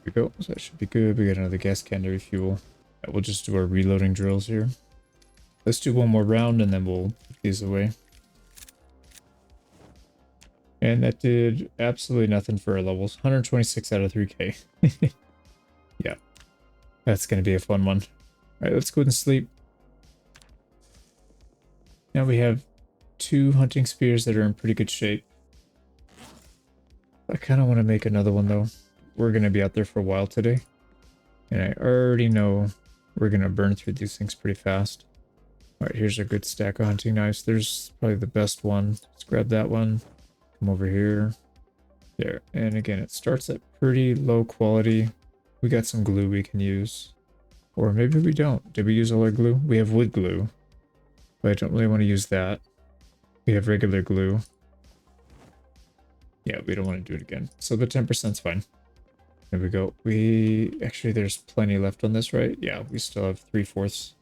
A: we go. So that should be good. We got another gas can to refuel. We'll just do our reloading drills here. Let's do one more round and then we'll put these away. And that did absolutely nothing for our levels. 126 out of 3k. Yeah. That's going to be a fun one. Alright, let's go ahead and sleep. Now we have 2 hunting spears that are in pretty good shape. I kind of want to make another one though. We're going to be out there for a while today. And I already know we're going to burn through these things pretty fast. Alright, here's a good stack of hunting knives. There's probably the best one. Let's grab that one. Come over here. There. And again, it starts at pretty low quality. We got some glue we can use. Or maybe we don't. Did we use all our glue? We have wood glue. But I don't really want to use that. We have regular glue. Yeah, we don't want to do it again. So the 10%'s fine. There we go. Actually, there's plenty left on this, right? Yeah, we still have 3/4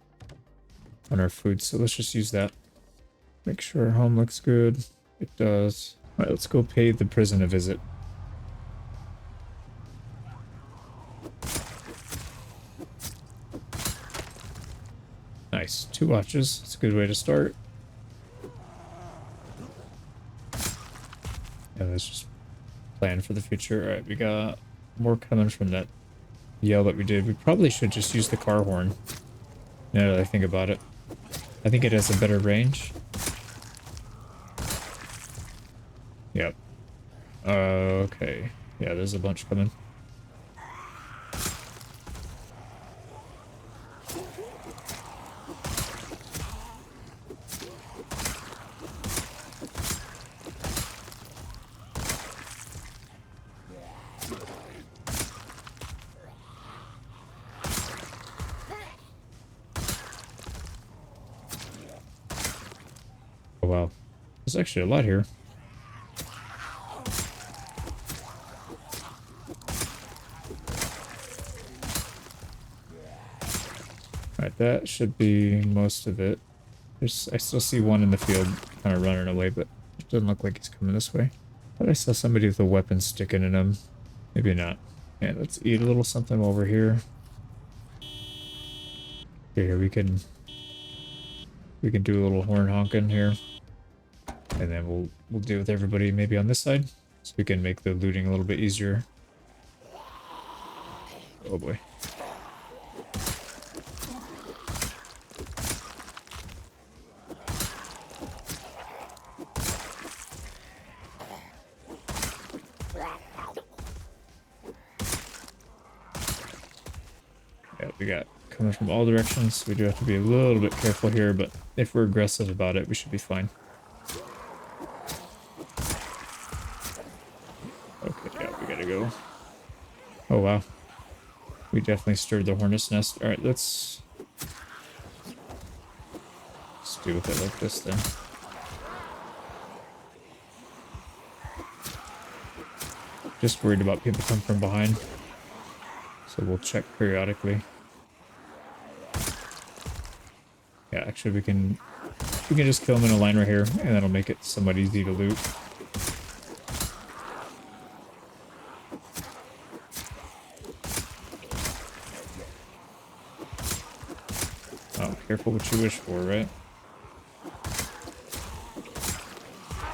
A: on our food. So let's just use that. Make sure our home looks good. It does. All right, let's go pay the prison a visit. Nice. 2 watches. It's a good way to start. Yeah, let's just plan for the future. All right, we got more coming from that yell that we did. We probably should just use the car horn. Now that I think about it. I think it has a better range. Yep. Okay. Yeah, there's a bunch coming. Oh, wow. There's actually a lot here. Alright, that should be most of it. I still see one in the field kind of running away, but it doesn't look like he's coming this way. But I saw somebody with a weapon sticking in him. Maybe not. Yeah, let's eat a little something while we're here. Here, we can do a little horn honking here. And then we'll deal with everybody maybe on this side. So we can make the looting a little bit easier. Oh boy. We got coming from all directions. We do have to be a little bit careful here, but if we're aggressive about it, we should be fine. Okay, yeah, we gotta go. Oh, wow. We definitely stirred the hornet's nest. All right, let's do with it like this then. Just worried about people coming from behind. So we'll check periodically. Yeah, actually we can just kill them in a line right here, and that'll make it somewhat easy to loot. Oh, careful what you wish for, right?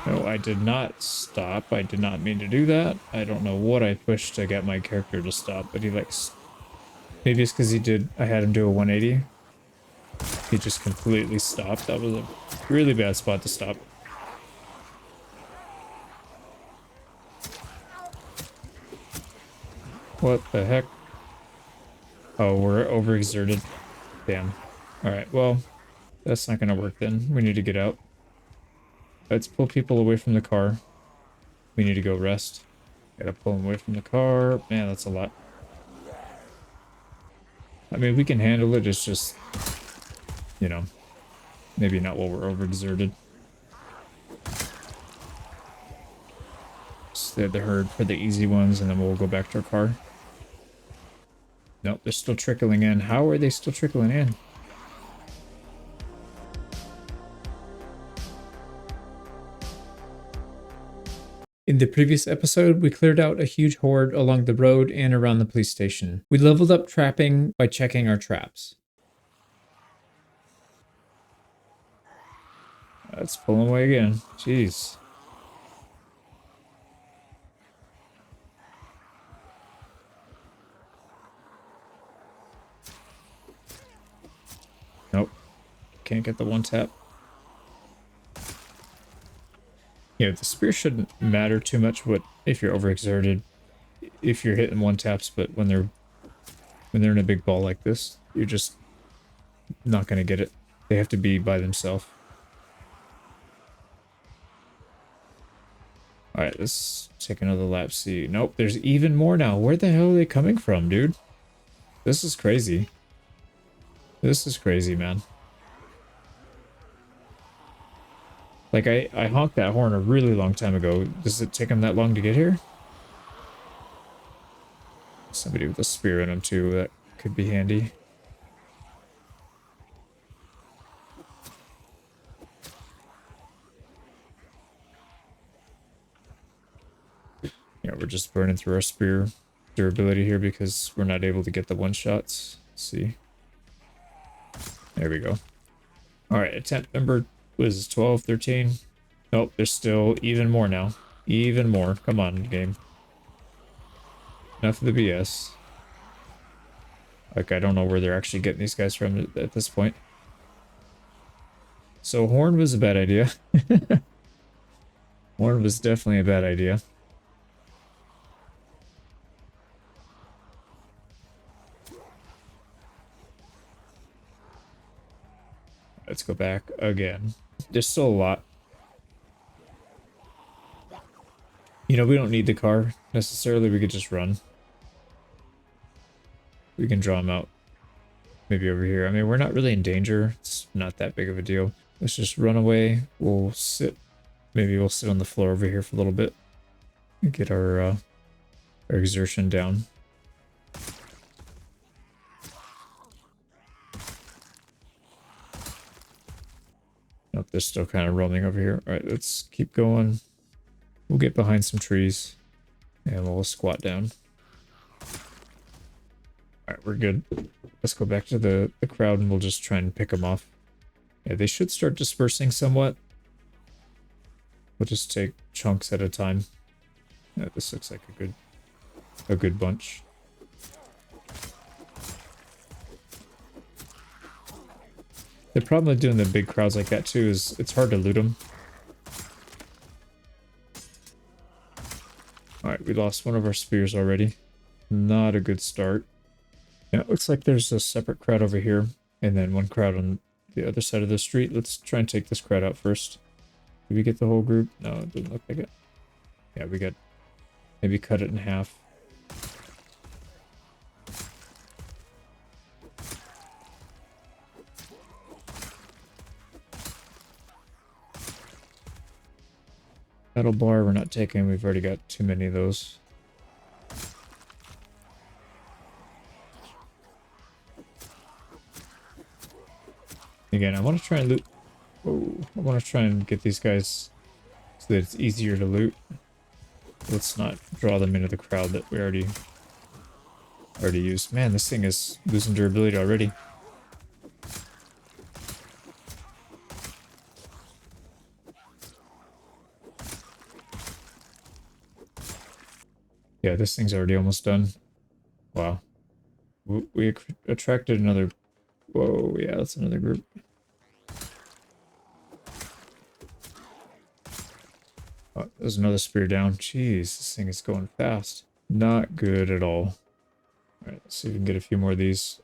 A: No, I did not stop. I did not mean to do that. I don't know what I pushed to get my character to stop, but he likes... Maybe it's because I had him do a 180. He just completely stopped. That was a really bad spot to stop. What the heck? Oh, we're overexerted. Damn. Alright, well, that's not gonna work then. We need to get out. Let's pull people away from the car. We need to go rest. Gotta pull them away from the car. Man, that's a lot. I mean, we can handle it. It's just, you know, maybe not while we're overexerted. Stay the herd for the easy ones, and then we'll go back to our car. Nope, they're still trickling in. How are they still trickling in? In the previous episode, we cleared out a huge horde along the road and around the police station. We leveled up trapping by checking our traps. Let's pull them away again. Jeez. Nope. Can't get the one tap. Yeah, the spear shouldn't matter too much if you're overexerted, if you're hitting one taps, but when they're in a big ball like this, you're just not gonna get it. They have to be by themselves. Alright, let's take another lap, see. Nope, there's even more now. Where the hell are they coming from, dude? This is crazy. This is crazy, man. Like, I honked that horn a really long time ago. Does it take them that long to get here? Somebody with a spear in them, too. That could be handy. Yeah, we're just burning through our spear durability here because we're not able to get the one-shots. Let's see. There we go. Alright, attempt number was 12, 13. Nope, there's still even more now. Even more. Come on, game. Enough of the BS. Like, I don't know where they're actually getting these guys from at this point. So, horn was a bad idea. Horn was definitely a bad idea. Let's go back again. There's still a lot. You know, we don't need the car necessarily. We could just run. We can draw them out. Maybe over here. I mean, we're not really in danger. It's not that big of a deal. Let's just run away. We'll sit. Maybe we'll sit on the floor over here for a little bit. Get our exertion down. Nope, they're still kind of roaming over here. All right, let's keep going. We'll get behind some trees and we'll squat down. All right, we're good. Let's go back to the crowd and we'll just try and pick them off. Yeah, they should start dispersing somewhat. We'll just take chunks at a time. Yeah, this looks like a good bunch. The problem with doing the big crowds like that too is it's hard to loot them. Alright, we lost one of our spears already. Not a good start. Yeah, it looks like there's a separate crowd over here, and then one crowd on the other side of the street. Let's try and take this crowd out first. Did we get the whole group? No, it doesn't look like it. Yeah, we got... Maybe cut it in half. Battle bar we're not taking. We've already got too many of those. Again, I want to try and loot... Oh, I want to try and get these guys so that it's easier to loot. Let's not draw them into the crowd that we already used. Man, this thing is losing durability already. Yeah, this thing's already almost done. Wow. We attracted another... Whoa, yeah, that's another group. Oh, there's another spear down. Jeez, this thing is going fast. Not good at all. Alright, let's see if we can get a few more of these.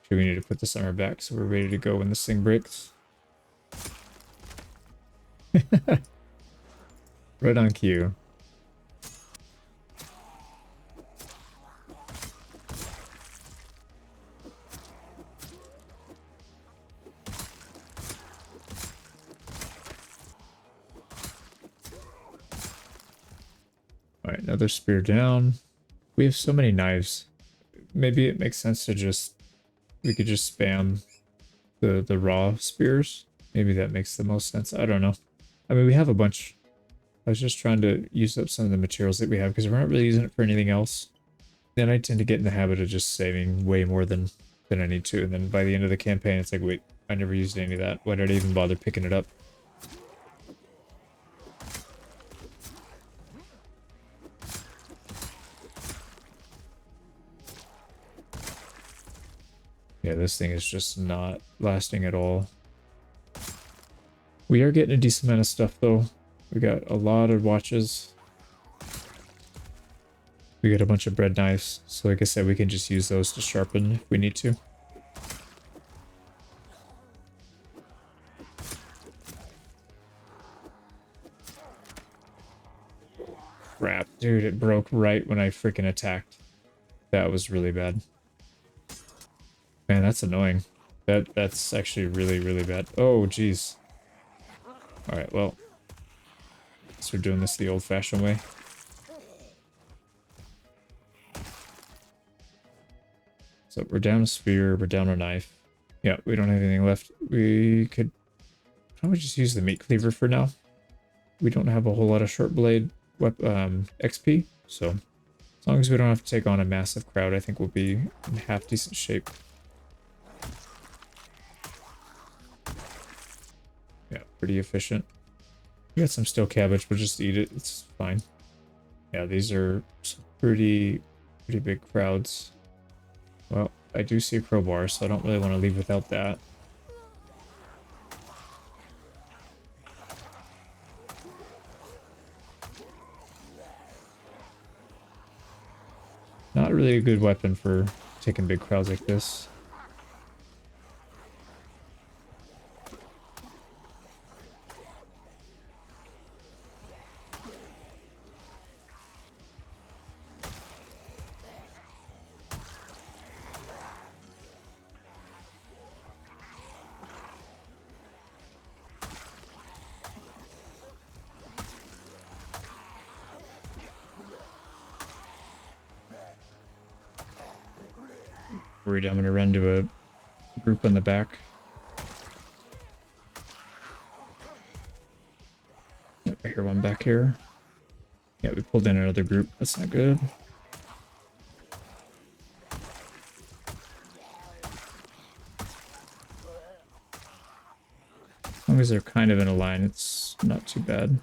A: Actually, we need to put this on our back so we're ready to go when this thing breaks. Right on cue. Alright, another spear down. We have so many knives. Maybe it makes sense to just... We could just spam the raw spears. Maybe that makes the most sense. I don't know. I mean, we have a bunch. I was just trying to use up some of the materials that we have because we're not really using it for anything else. Then I tend to get in the habit of just saving way more than I need to. And then by the end of the campaign, it's like, wait, I never used any of that. Why did I even bother picking it up? Yeah, this thing is just not lasting at all. We are getting a decent amount of stuff, though. We got a lot of watches. We got a bunch of bread knives. So like I said, we can just use those to sharpen if we need to. Crap. Dude, it broke right when I freaking attacked. That was really bad. Man, that's annoying. That's actually really, really bad. Oh, jeez. Alright, well. So we're doing this the old-fashioned way. So we're down a spear, we're down a knife. Yeah, we don't have anything left. We could probably just use the meat cleaver for now. We don't have a whole lot of short blade XP, so as long as we don't have to take on a massive crowd, I think we'll be in half decent shape. Yeah, pretty efficient. We got some steel cabbage, we'll just eat it, it's fine. Yeah, these are some pretty big crowds. Well, I do see a crowbar, so I don't really want to leave without that. Not really a good weapon for taking big crowds like this. Worried I'm gonna run to a group on the back. Yep, I hear one back here. Yeah, we pulled in another group. That's not good. As long as they're kind of in a line, it's not too bad.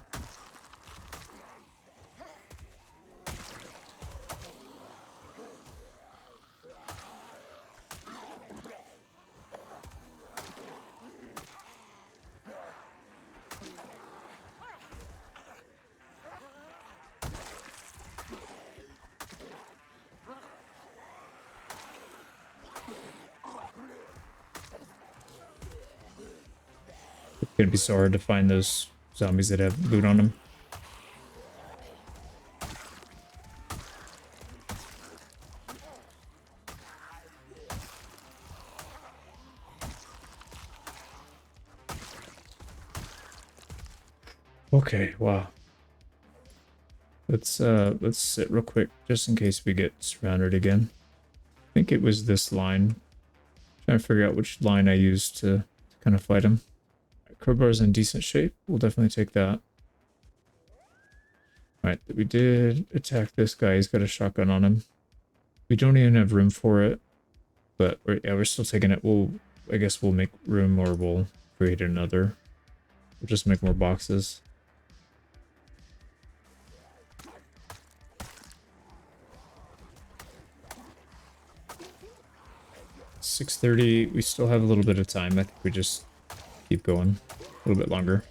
A: gonna be so hard to find those zombies that have loot on them. Okay, wow. Let's sit real quick just in case we get surrounded again. I think it was this line. Trying to figure out which line I used to kind of fight him. Crowbar's in decent shape. We'll definitely take that. Alright, we did attack this guy. He's got a shotgun on him. We don't even have room for it. But yeah, we're still taking it. I guess we'll make room, or we'll create another. We'll just make more boxes. $6:30. We still have a little bit of time. I think we just keep going a little bit longer.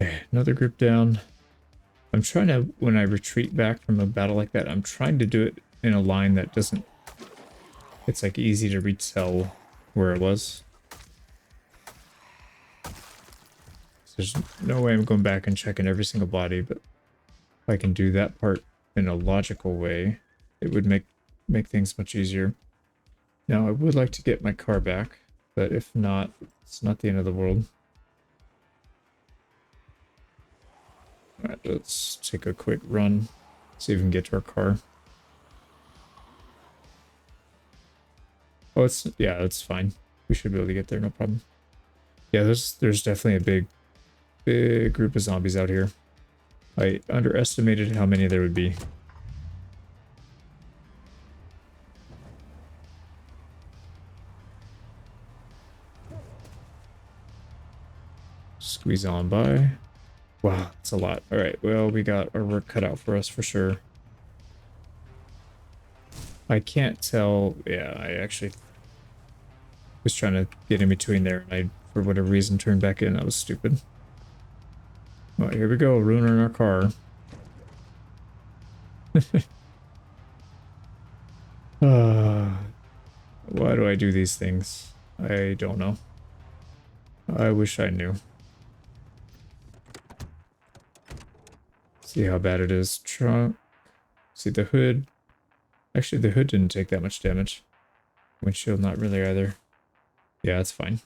A: Okay, another group down. I'm trying to, when I retreat back from a battle like that, I'm trying to do it in a line that doesn't, it's like easy to retell where it was. So there's no way I'm going back and checking every single body, but if I can do that part in a logical way, it would make things much easier. Now, I would like to get my car back, but if not, it's not the end of the world. Alright, let's take a quick run, see if we can get to our car. Oh, yeah, that's fine. We should be able to get there, no problem. Yeah, there's definitely a big group of zombies out here. I underestimated how many there would be. Squeeze on by. Wow, that's a lot. Alright, well, we got our work cut out for us for sure. I can't tell. Yeah, I actually was trying to get in between there, and I, for whatever reason, turned back in. That was stupid. Alright, here we go, ruining our car. Why do I do these things? I don't know. I wish I knew. See how bad it is. Trunk. See the hood. Actually, the hood didn't take that much damage. Windshield, not really either. Yeah, that's fine.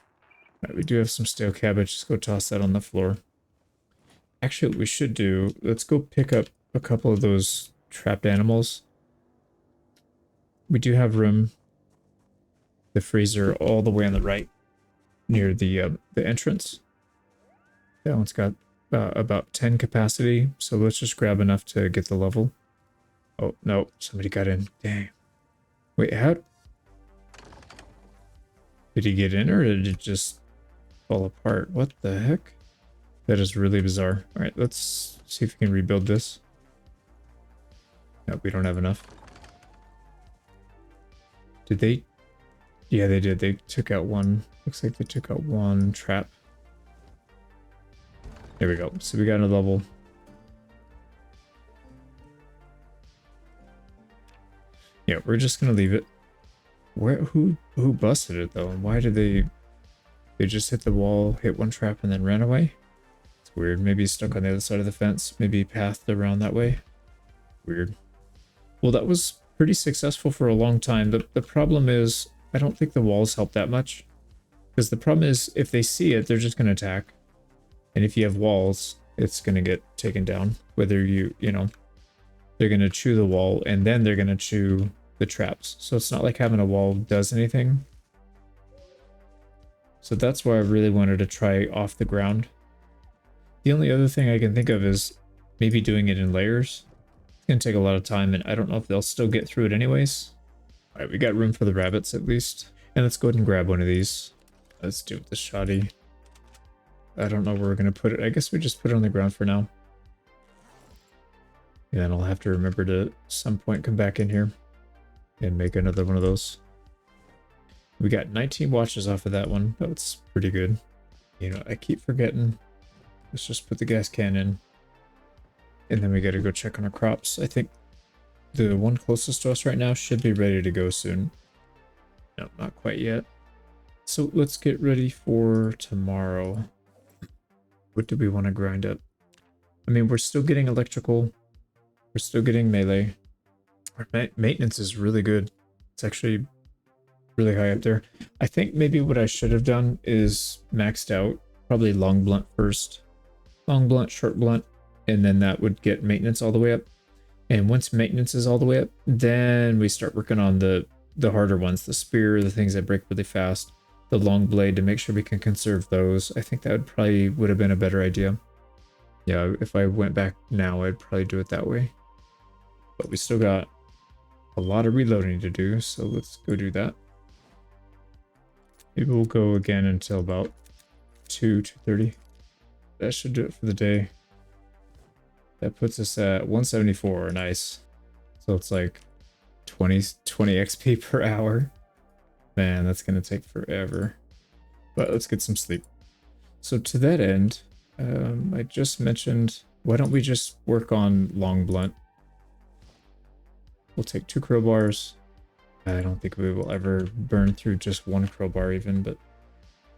A: Right, we do have some stale cabbage. Just go toss that on the floor. Actually, what we should do, let's go pick up a couple of those trapped animals. We do have room. The freezer all the way on the right, near the entrance. That one's got about 10 capacity, so let's just grab enough to get the level. Oh, no, somebody got in. Dang. Wait, how? Did he get in, or did it just fall apart? What the heck? That is really bizarre. Alright, let's see if we can rebuild this. Nope, we don't have enough. Did they? Yeah, they did. They took out one. Looks like they took out one trap. There we go. So we got a level. Yeah, we're just gonna leave it. Who busted it though? And why did they just hit the wall, hit one trap, and then ran away? It's weird. Maybe he's stuck on the other side of the fence. Maybe he pathed around that way. Weird. Well, that was pretty successful for a long time. The problem is, I don't think the walls help that much. Because the problem is, if they see it, they're just going to attack. And if you have walls, it's going to get taken down. Whether you know, they're going to chew the wall, and then they're going to chew the traps. So it's not like having a wall does anything. So that's why I really wanted to try off the ground. The only other thing I can think of is maybe doing it in layers. It's going to take a lot of time, and I don't know if they'll still get through it anyways. Alright, we got room for the rabbits at least. And let's go ahead and grab one of these. Let's do it with the shoddy. I don't know where we're going to put it. I guess we just put it on the ground for now. And then I'll have to remember to at some point come back in here and make another one of those. We got 19 watches off of that one. That's pretty good. You know, I keep forgetting. Let's just put the gas can in. And then we gotta go check on our crops. I think the one closest to us right now should be ready to go soon. No, not quite yet. So let's get ready for tomorrow. What do we want to grind up? I mean, we're still getting electrical. We're still getting melee. Our maintenance is really good. It's actually really high up there. I think maybe what I should have done is maxed out probably long blunt first. Long blunt, short blunt, and then that would get maintenance all the way up. And once maintenance is all the way up, then we start working on the harder ones, the spear, the things that break really fast, the long blade to make sure we can conserve those. I think that would have been a better idea. Yeah, if I went back now, I'd probably do it that way. But we still got a lot of reloading to do, so let's go do that. Maybe we'll go again until about 2:30. That should do it for the day. That puts us at 174. Nice. So it's like 20 XP per hour. Man, that's going to take forever. But let's get some sleep. So to that end, I just mentioned, why don't we just work on long blunt? We'll take 2 crowbars. I don't think we will ever burn through just 1 crowbar even, but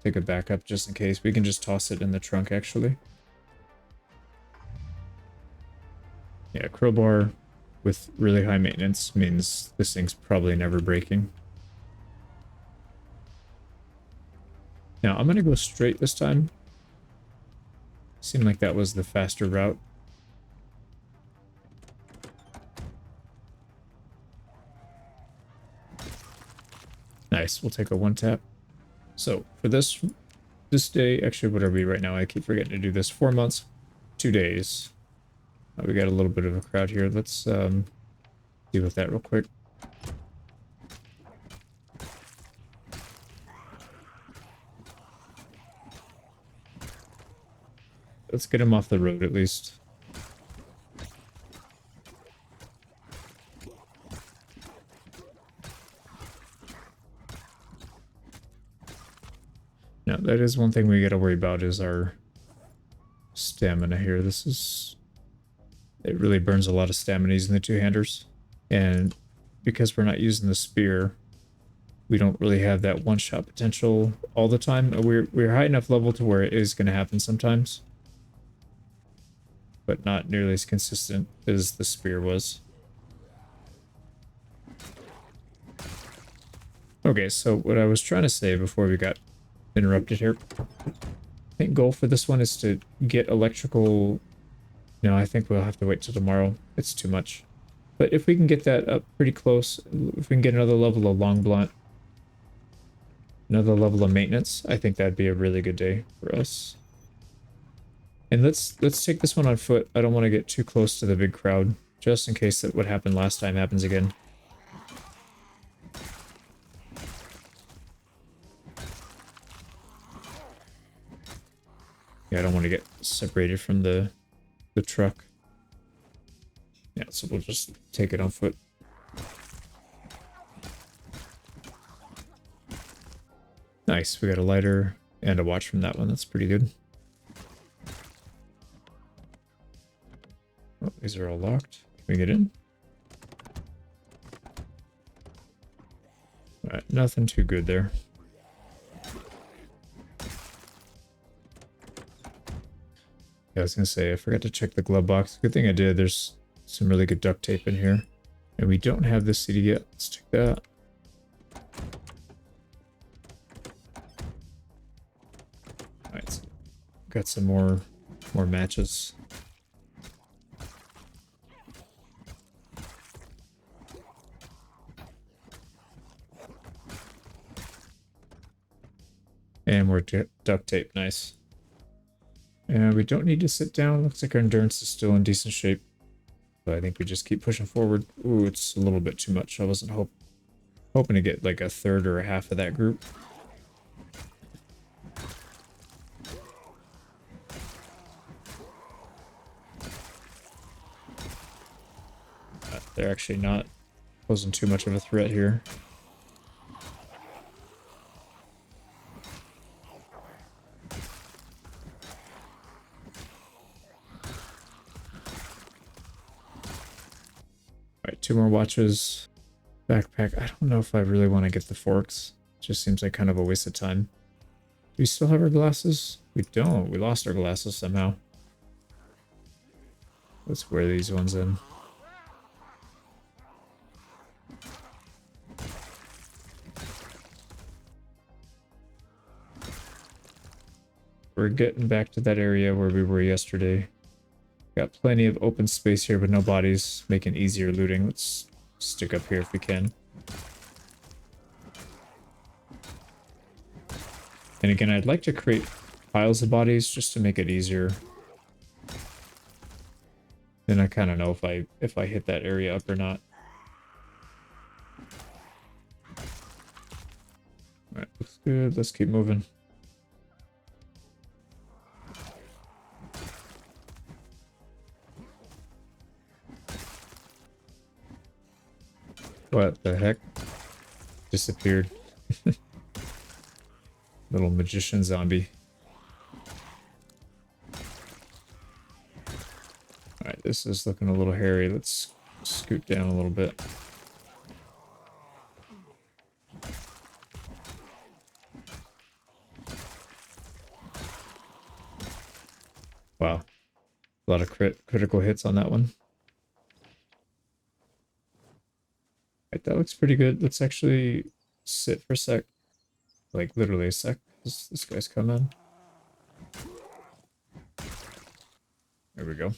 A: take a backup just in case. We can just toss it in the trunk, actually. Yeah, crowbar with really high maintenance means this thing's probably never breaking. Now, I'm going to go straight this time. Seemed like that was the faster route. Nice, we'll take a 1 tap. So, for this day, actually, what are we right now? I keep forgetting to do this. 4 months, 2 days. We got a little bit of a crowd here. Let's deal with that real quick. Let's get him off the road at least. Now, that is one thing we got to worry about is our stamina here. It really burns a lot of stamina using the 2-handers. And because we're not using the spear, we don't really have that one-shot potential all the time. We're high enough level to where it is going to happen sometimes, but not nearly as consistent as the spear was. Okay, so what I was trying to say before we got interrupted here, I think goal for this one is to get electrical. No, I think we'll have to wait till tomorrow. It's too much. But if we can get that up pretty close, if we can get another level of long blunt, another level of maintenance, I think that'd be a really good day for us. And let's take this one on foot. I don't want to get too close to the big crowd, just in case that what happened last time happens again. Yeah, I don't want to get separated from the truck. Yeah, so we'll just take it on foot. Nice, we got a lighter and a watch from that one. That's pretty good. Oh, these are all locked. Can we get in? Alright, nothing too good there. I was gonna say, I forgot to check the glove box. Good thing I did. There's some really good duct tape in here. And we don't have this CD yet. Let's check that. Alright, so got some more matches. And more duct tape. Nice. And we don't need to sit down. Looks like our endurance is still in decent shape. So I think we just keep pushing forward. Ooh, it's a little bit too much. I wasn't hoping to get like a third or a half of that group. They're actually not posing too much of a threat here. 2 more watches. Backpack. I don't know if I really want to get the forks. It just seems like kind of a waste of time. Do we still have our glasses? We don't. We lost our glasses somehow. Let's wear these ones in. We're getting back to that area where we were yesterday. Got plenty of open space here, but no bodies, making easier looting. Let's stick up here if we can. And again, I'd like to create piles of bodies just to make it easier. Then I kind of know if I hit that area up or not. Alright, looks good. Let's keep moving. What the heck? Disappeared. Little magician zombie. Alright, this is looking a little hairy. Let's scoot down a little bit. Wow. A lot of critical hits on that one. Alright, that looks pretty good. Let's actually sit for a sec. Like, literally a sec. This guy's coming. There we go.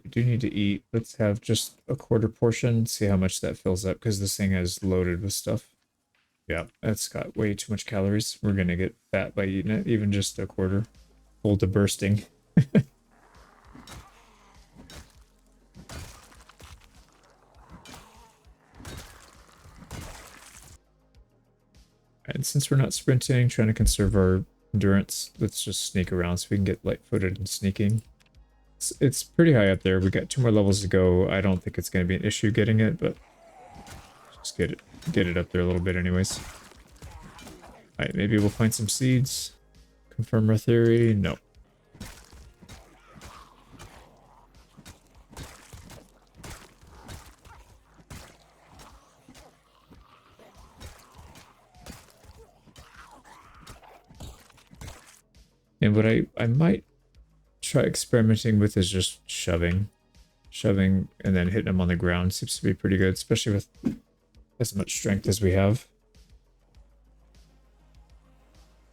A: We do need to eat. Let's have just a quarter portion. See how much that fills up, because this thing is loaded with stuff. Yeah, that's got way too much calories. We're gonna get fat by eating it, even just a quarter. Full to bursting. And since we're not sprinting, trying to conserve our endurance, let's just sneak around so we can get light-footed and sneaking. It's pretty high up there. We got 2 more levels to go. I don't think it's going to be an issue getting it, but just get it up there a little bit anyways. Alright, maybe we'll find some seeds. Confirm our theory. No. And what I might try experimenting with is just shoving and then hitting them on the ground. Seems to be pretty good, especially with as much strength as we have.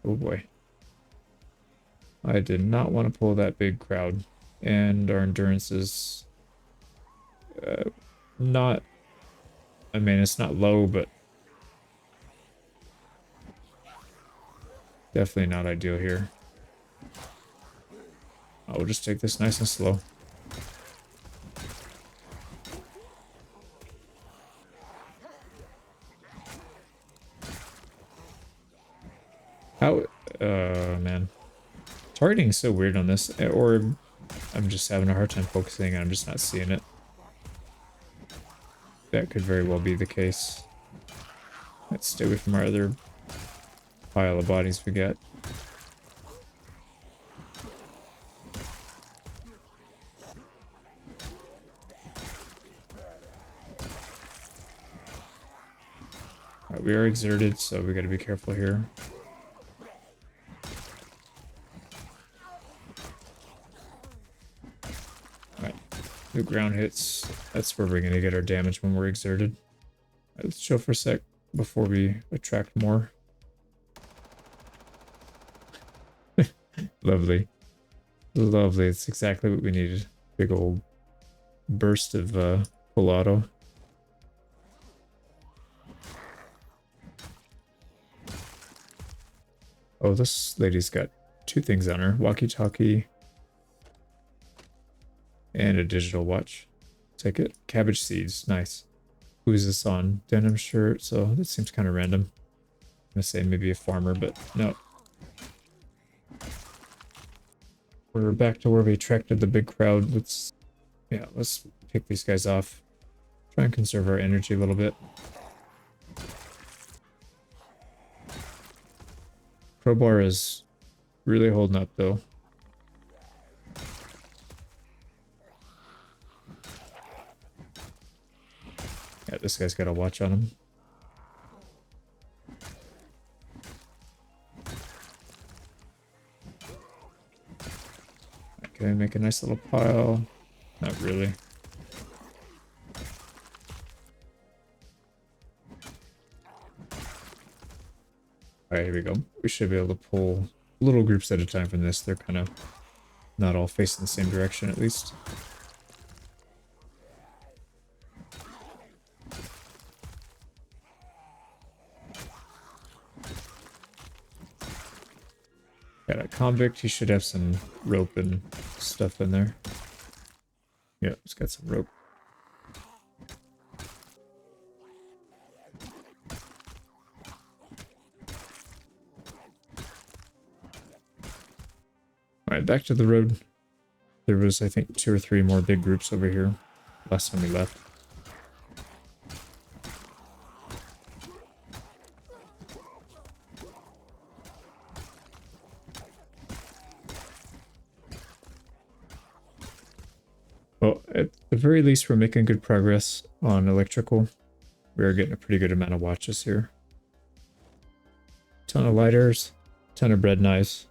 A: Oh boy. I did not want to pull that big crowd, and our endurance is not, I mean, it's not low, but definitely not ideal here. We'll just take this nice and slow. How, man. Targeting is so weird on this, or I'm just having a hard time focusing and I'm just not seeing it. That could very well be the case. Let's stay away from our other pile of bodies we got. We are exerted, so we gotta be careful here. Alright, the ground hits. That's where we're gonna get our damage when we're exerted. Right, let's chill for a sec before we attract more. Lovely. Lovely, it's exactly what we needed. Big old burst of full auto. Oh, this lady's got 2 things on her. Walkie-talkie. And a digital watch. Take it. Cabbage seeds. Nice. Who's this on? Denim shirt. So that seems kind of random. I'm going to say maybe a farmer, but no. We're back to where we attracted the big crowd. Let's pick these guys off. Try and conserve our energy a little bit. Crowbar is really holding up, though. Yeah, this guy's got a watch on him. Can I make a nice little pile? Not really. Alright, here we go. We should be able to pull little groups at a time from this. They're kind of not all facing the same direction, at least. Got a convict. He should have some rope and stuff in there. Yeah, it's got some rope. Alright, back to the road. There was, I think, 2 or 3 more big groups over here last time we left. Well, at the very least, we're making good progress on electrical. We are getting a pretty good amount of watches here. Ton of lighters, ton of bread knives.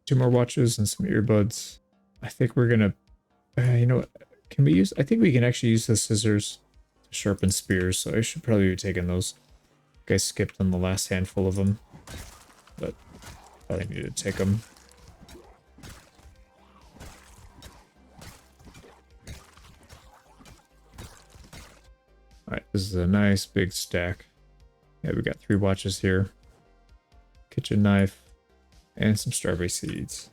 A: Two more watches and some earbuds. I think we're gonna, you know what, can we use, I think we can actually use the scissors to sharpen spears, so I should probably be taking those. I skipped on the last handful of them, but probably need to take them. Alright, this is a nice big stack. Yeah, we got 3 watches here. Kitchen knife, and some strawberry seeds.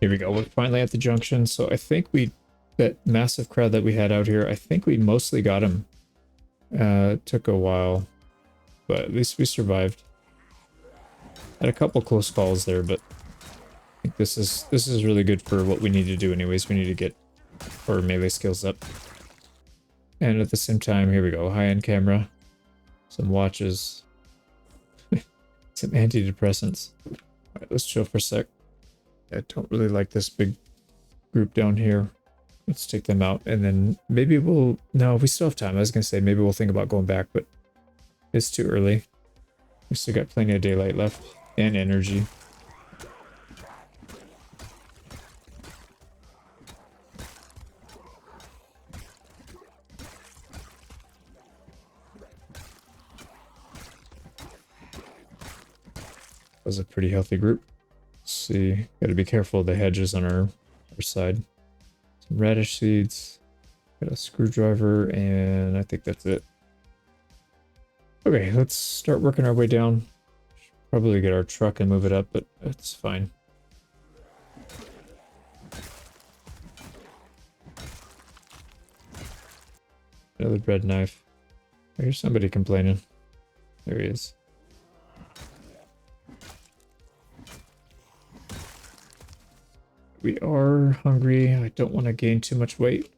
A: Here we go, we're finally at the junction, so I think that massive crowd that we had out here, I think we mostly got him. Took a while, but at least we survived. Had a couple close calls there, but I think this is really good for what we need to do anyways. We need to get our melee skills up. And at the same time, here we go, high-end camera, some watches, some antidepressants. Alright, let's chill for a sec. I don't really like this big group down here. Let's take them out, and then maybe we'll... No, we still have time. I was going to say maybe we'll think about going back, but it's too early. We still got plenty of daylight left, and energy. That was a pretty healthy group. Let's see, gotta be careful of the hedges on our side. Some radish seeds, got a screwdriver, and I think that's it. Okay, let's start working our way down. Should probably get our truck and move it up, but that's fine. Another bread knife. I hear somebody complaining. There he is. We are hungry. I don't want to gain too much weight.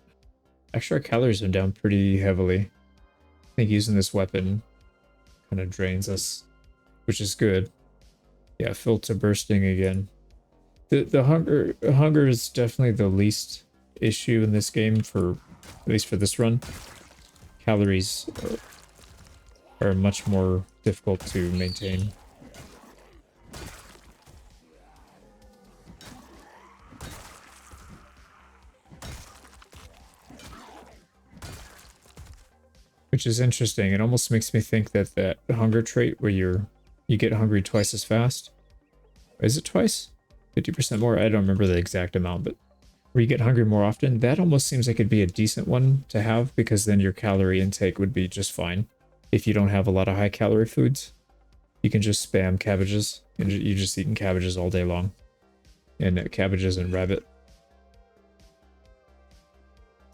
A: Actually, our calories are down pretty heavily. I think using this weapon kind of drains us, which is good. Yeah, filter bursting again. The hunger is definitely the least issue in this game, for at least for this run. Calories are much more difficult to maintain. Which is interesting. It almost makes me think that that hunger trait where you get hungry twice as fast. Is it twice? 50% more? I don't remember the exact amount, but where you get hungry more often, that almost seems like it'd be a decent one to have, because then your calorie intake would be just fine. If you don't have a lot of high calorie foods, you can just spam cabbages, and you're just eating cabbages all day long. And cabbages and rabbit.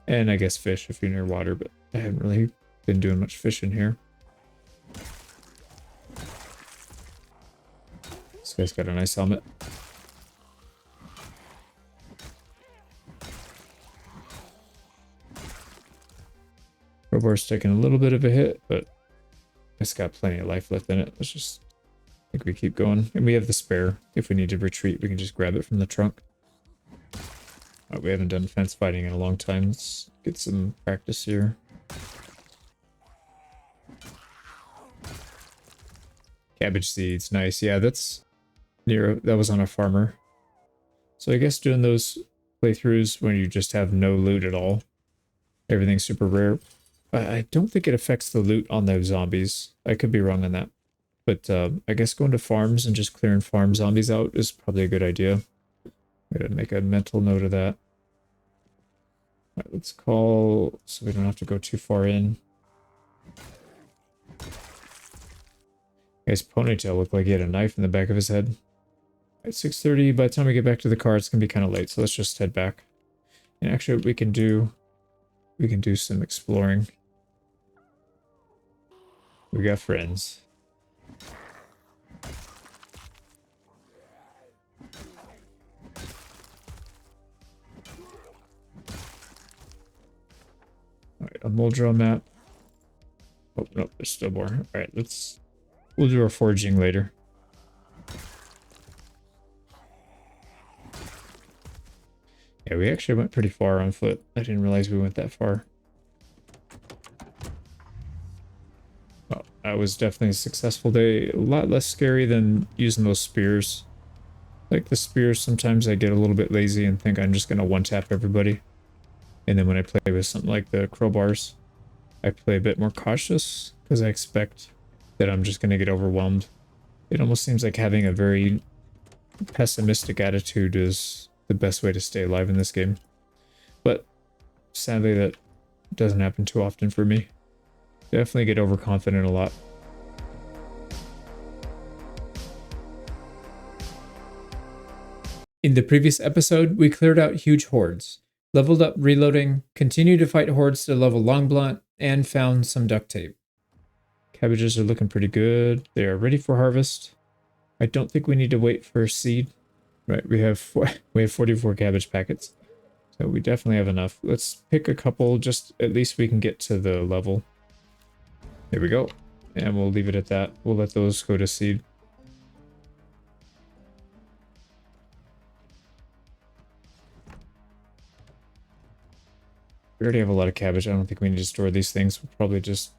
A: And I guess fish if you're near water, but I haven't really been doing much fishing here. This guy's got a nice helmet. Crowbar's taking a little bit of a hit, but it's got plenty of life left in it. Let's just, I think we keep going. And we have the spare. If we need to retreat, we can just grab it from the trunk. We haven't done fence fighting in a long time. Let's get some practice here. Cabbage seeds, nice. Yeah, that's near, that was on a farmer. So I guess doing those playthroughs when you just have no loot at all, everything's super rare. I don't think it affects the loot on those zombies. I could be wrong on that. But I guess going to farms and just clearing farm zombies out is probably a good idea. I'm gonna make a mental note of that. All right, let's call so we don't have to go too far in. His ponytail looked like he had a knife in the back of his head. At 6:30, by the time we get back to the car, it's gonna be kind of late, so let's just head back. And actually, what we can do some exploring. We got friends. Alright, a Muldrow map. Oh, no, there's still more. Alright, we'll do our foraging later. Yeah, we actually went pretty far on foot. I didn't realize we went that far. Well, that was definitely a successful day. A lot less scary than using those spears. Like the spears, sometimes I get a little bit lazy and think I'm just going to one-tap everybody. And then when I play with something like the crowbars, I play a bit more cautious because I expect that I'm just going to get overwhelmed. It almost seems like having a very pessimistic attitude is the best way to stay alive in this game. But sadly, that doesn't happen too often for me. Definitely get overconfident a lot. In the previous episode, we cleared out huge hordes, leveled up reloading, continued to fight hordes to level long blunt, and found some duct tape. Cabbages are looking pretty good. They are ready for harvest. I don't think we need to wait for seed. Right, we have 44 cabbage packets. So we definitely have enough. Let's pick a couple, just at least we can get to the level. There we go. And we'll leave it at that. We'll let those go to seed. We already have a lot of cabbage. I don't think we need to store these things. We'll probably just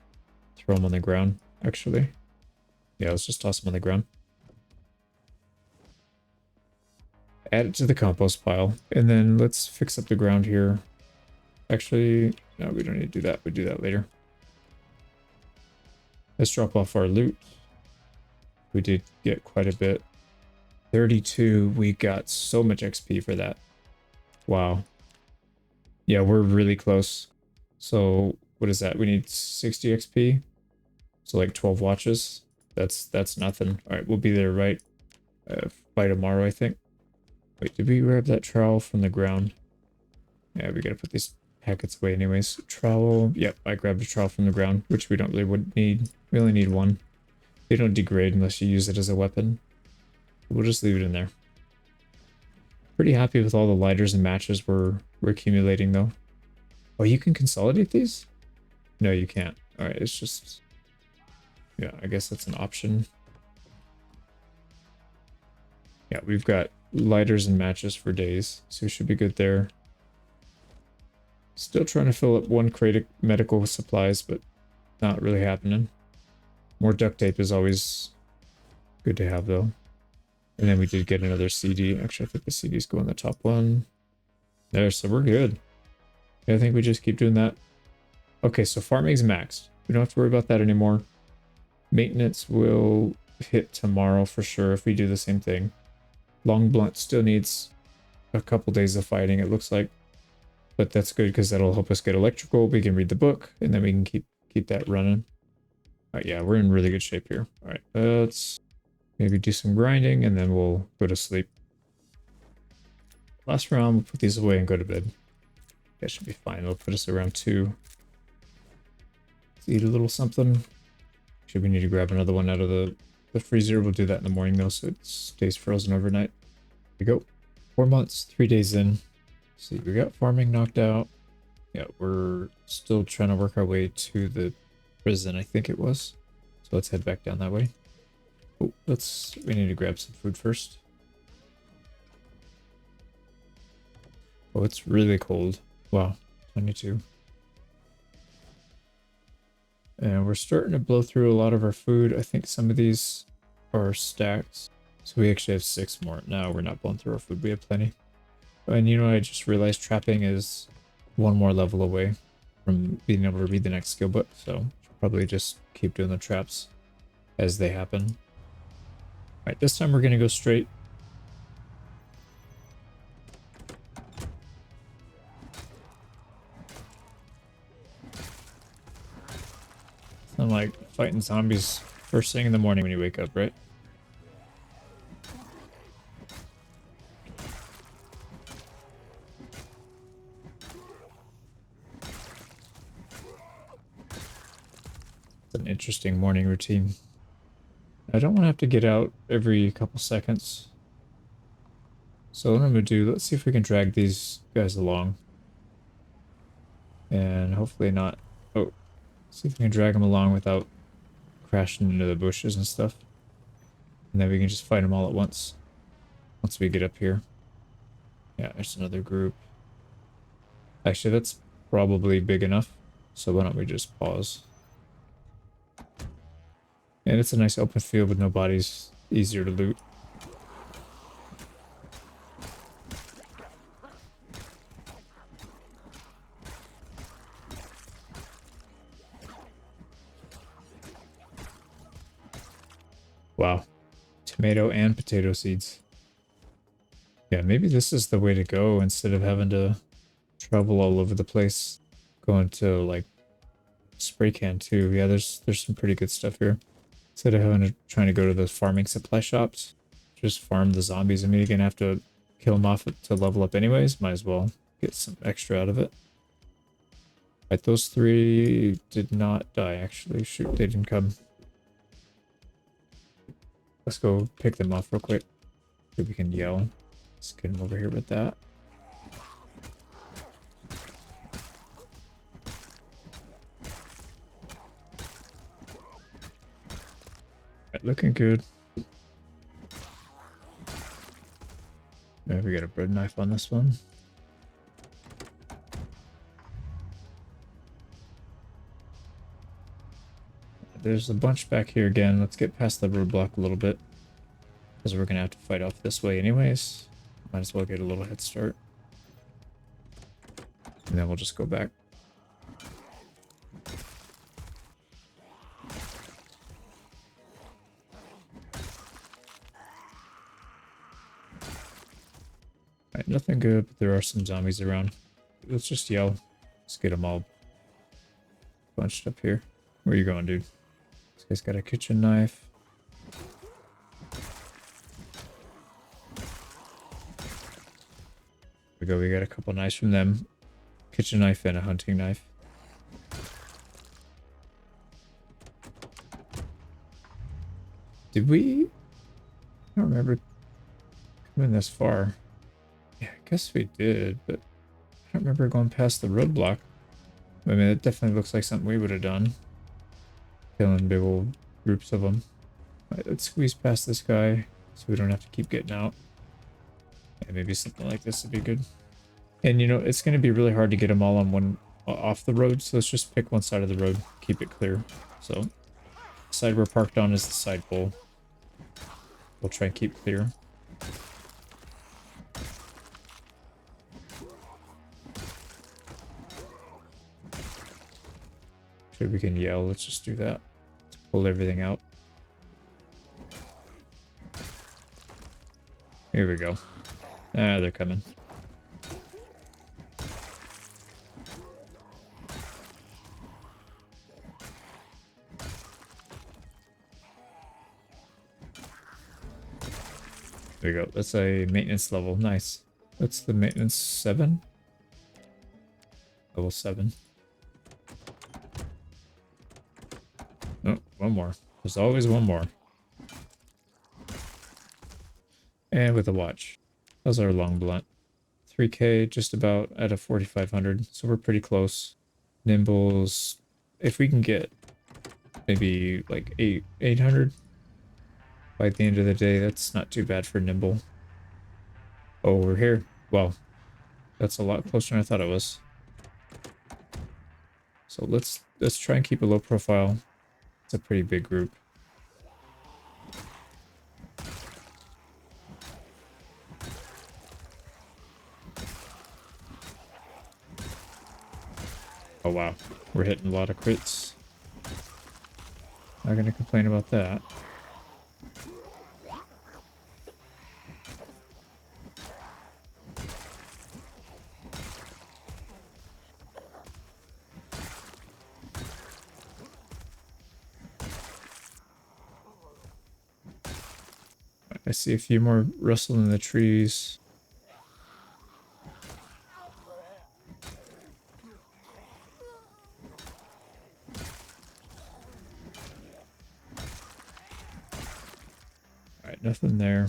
A: throw them on the ground, actually. Yeah, let's just toss them on the ground. Add it to the compost pile, and then let's fix up the ground here. Actually, no, we don't need to do that. We do that later. Let's drop off our loot. We did get quite a bit. 32, we got so much XP for that. Wow. Yeah, we're really close. So, what is that? We need 60 XP. So like 12 watches. That's nothing. Alright, we'll be there right by tomorrow, I think. Wait, did we grab that trowel from the ground? Yeah, we gotta put these packets away anyways. Trowel, yep, I grabbed a trowel from the ground, which we don't really would need. We only need one. They don't degrade unless you use it as a weapon. We'll just leave it in there. Pretty happy with all the lighters and matches we're accumulating though. Oh, you can consolidate these? No, you can't. Alright, it's just... yeah, I guess that's an option. Yeah, we've got lighters and matches for days, so we should be good there. Still trying to fill up one crate of medical supplies, but not really happening. More duct tape is always good to have, though. And then we did get another CD. Actually, I think the CDs go on the top one. There, so we're good. Yeah, I think we just keep doing that. Okay, so farming's maxed. We don't have to worry about that anymore. Maintenance will hit tomorrow for sure if we do the same thing. Long blunt still needs a couple days of fighting, it looks like. But that's good because that'll help us get electrical. We can read the book, and then we can keep that running. Alright, yeah, we're in really good shape here. Alright, let's maybe do some grinding, and then we'll go to sleep. Last round, we'll put these away and go to bed. That should be fine. It'll put us around 2. Let's eat a little something. Actually, we need to grab another one out of the freezer. We'll do that in the morning, though, so it stays frozen overnight. Here we go. 4 months, 3 days in. See, we got farming knocked out. Yeah, we're still trying to work our way to the prison, I think it was. So let's head back down that way. Oh, we need to grab some food first. Oh, it's really cold. Wow, 22. And we're starting to blow through a lot of our food. I think some of these are stacks. So we actually have 6 more. Now we're not blowing through our food. We have plenty. And you know, I just realized trapping is 1 more level away from being able to read the next skill book. So should probably just keep doing the traps as they happen. All right, this time we're going to go straight. It's not like fighting zombies first thing in the morning when you wake up, right? It's an interesting morning routine. I don't want to have to get out every couple seconds. So what I'm going to do, let's see if we can drag these guys along. And hopefully not... Oh, see if we can drag them along without crashing into the bushes and stuff. And then we can just fight them all at once. Once we get up here. Yeah, there's another group. Actually, that's probably big enough. So why don't we just pause? And it's a nice open field with no bodies. Easier to loot. Wow. Tomato and potato seeds. Yeah, maybe this is the way to go instead of having to travel all over the place. Going to like spray can too. Yeah, there's some pretty good stuff here. Instead of having to trying to go to those farming supply shops, just farm the zombies. I mean, you're gonna have to kill them off to level up anyways. Might as well get some extra out of it. Right, those 3 did not die actually. Shoot, they didn't come. Let's go pick them off real quick. See if we can yell. Let's get them over here with that. Right, looking good. Yeah, we got a bread knife on this one. There's a bunch back here again. Let's get past the roadblock a little bit. Because we're going to have to fight off this way anyways. Might as well get a little head start. And then we'll just go back. Alright, nothing good, but there are some zombies around. Let's just yell. Let's get them all bunched up here. Where are you going, dude? This guy's got a kitchen knife. There we go, we got a couple knives from them. Kitchen knife and a hunting knife. Did we? I don't remember coming this far. Yeah, I guess we did, but I don't remember going past the roadblock. I mean, it definitely looks like something we would have done. Killing big old groups of them. Alright, let's squeeze past this guy so we don't have to keep getting out. Yeah, maybe something like this would be good. And you know, it's going to be really hard to get them all on one off the road, so let's just pick one side of the road, keep it clear. So, the side we're parked on is the side pole. We'll try and keep clear. Sure, we can yell. Let's just do that. Let's pull everything out. Here we go. Ah, they're coming. There we go. That's a maintenance level. Nice. That's the maintenance 7. Level 7. Oh, one more. There's always one more. And with a watch. How's our long blunt? 3K, just about at a 4,500. So we're pretty close. Nimbles, if we can get maybe like 800 by the end of the day, that's not too bad for Nimble. Oh, we're here. Wow, that's a lot closer than I thought it was. So let's try and keep a low profile. It's a pretty big group. Oh wow, we're hitting a lot of crits. Not gonna complain about that. I see a few more rustling in the trees. Alright, nothing there.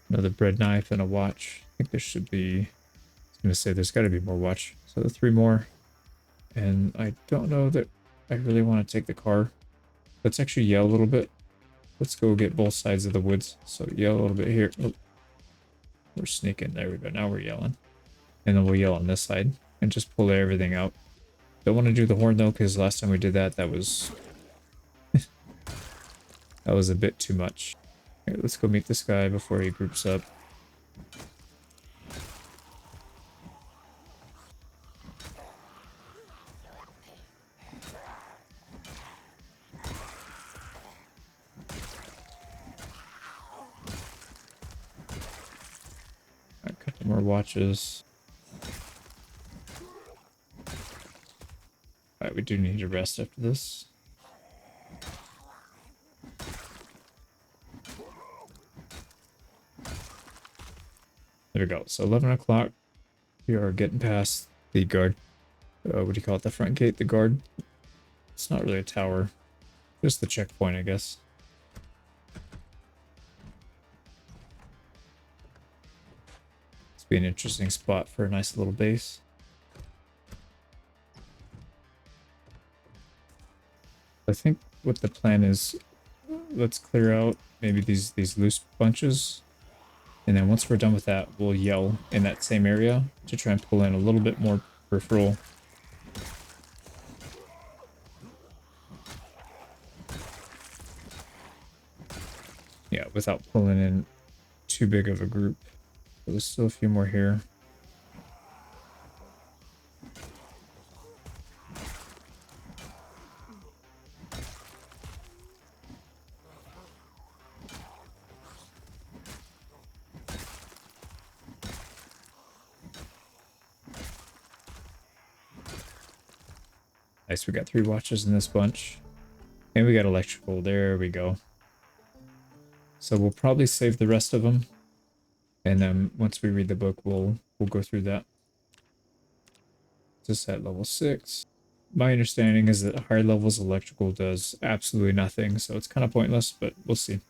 A: Another bread knife and a watch. I think there should be... I was gonna say there's gotta be more watch. So the 3 more. And I don't know that I really want to take the car. Let's actually yell a little bit. Let's go get both sides of the woods. So yell a little bit here. Oh, we're sneaking. There we go. Now we're yelling. And then we'll yell on this side and just pull everything out. Don't want to do the horn though, because last time we did that, that was that was a bit too much. Okay, let's go meet this guy before he groups up. A couple more watches. Alright, we do need to rest after this. There we go. So 11 o'clock. We are getting past the guard. What do you call it? The front gate, the guard. It's not really a tower. Just the checkpoint, I guess. It's be an interesting spot for a nice little base. I think what the plan is, let's clear out maybe these loose bunches. And then once we're done with that, we'll yell in that same area to try and pull in a little bit more peripheral. Yeah, without pulling in too big of a group. But there's still a few more here. Nice, we got 3 watches in this bunch. And we got electrical. There we go. So we'll probably save the rest of them. And then once we read the book, we'll go through that. Just at level 6. My understanding is that higher levels electrical does absolutely nothing, so it's kind of pointless, but we'll see.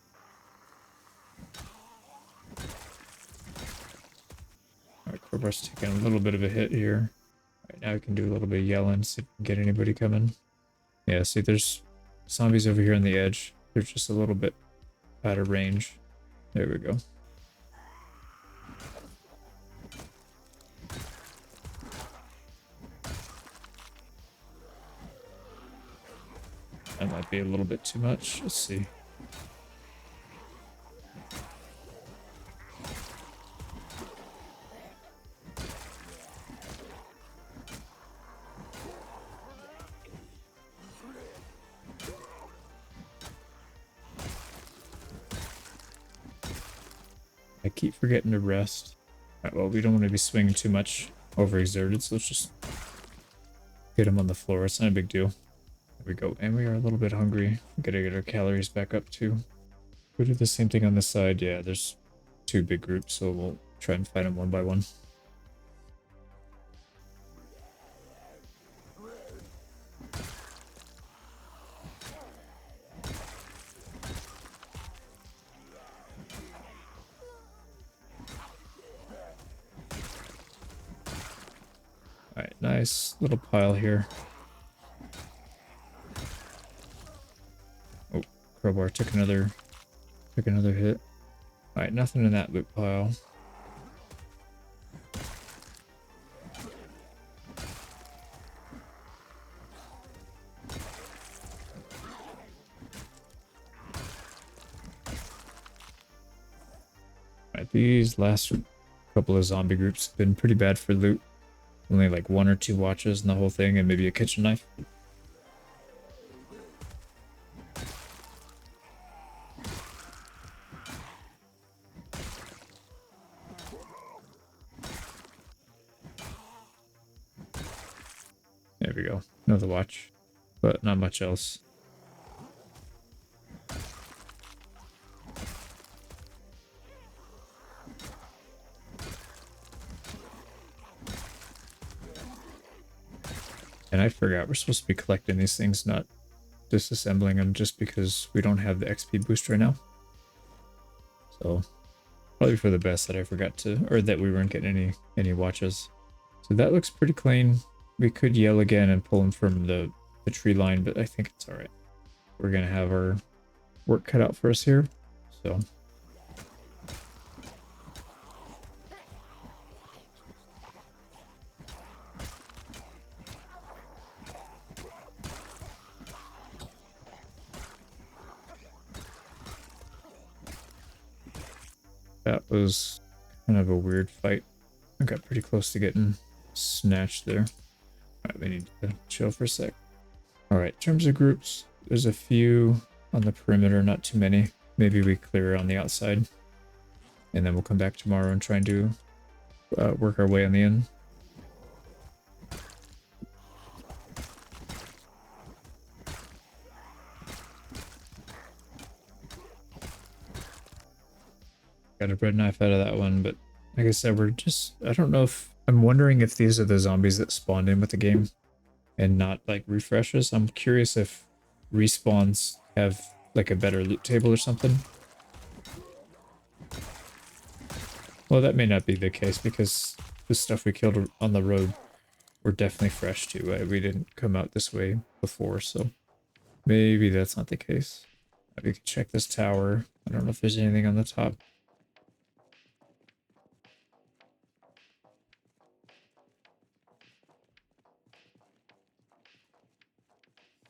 A: Alright, Crowbar's taking a little bit of a hit here. Alright, now we can do a little bit of yelling, see if we can get anybody coming. Yeah, see, there's zombies over here on the edge. They're just a little bit out of range. There we go. That might be a little bit too much. Let's see. I keep forgetting to rest. Right, well, we don't want to be swinging too much overexerted, so let's just get him on the floor. It's not a big deal. There we go. And we are a little bit hungry. We gotta get our calories back up too. We'll do the same thing on this side. Yeah, there's 2 big groups, so we'll try and fight them one by one. nice little pile here. Oh, crowbar took another hit. Alright, nothing in that loot pile. Alright, these last couple of zombie groups have been pretty bad for loot. Only like 1 or 2 watches in the whole thing and maybe a kitchen knife. There we go. Another watch. But not much else. And I forgot, we're supposed to be collecting these things, not disassembling them, just because we don't have the XP boost right now. So, probably for the best that I forgot to, or that we weren't getting any watches. So that looks pretty clean. We could yell again and pull them from the tree line, but I think it's alright. We're gonna have our work cut out for us here, so... That was kind of a weird fight. I got pretty close to getting snatched there. Alright, we need to chill for a sec. Alright, in terms of groups, there's a few on the perimeter, not too many. Maybe we clear on the outside. And then we'll come back tomorrow and try and do work our way on the end. Got a bread knife out of that one, but like I said, we're just... I don't know if... I'm wondering if these are the zombies that spawned in with the game and not like refreshes. I'm curious if respawns have like a better loot table or something. Well, that may not be the case because the stuff we killed on the road were definitely fresh too. We didn't come out this way before, so maybe that's not the case. We can check this tower. I don't know if there's anything on the top.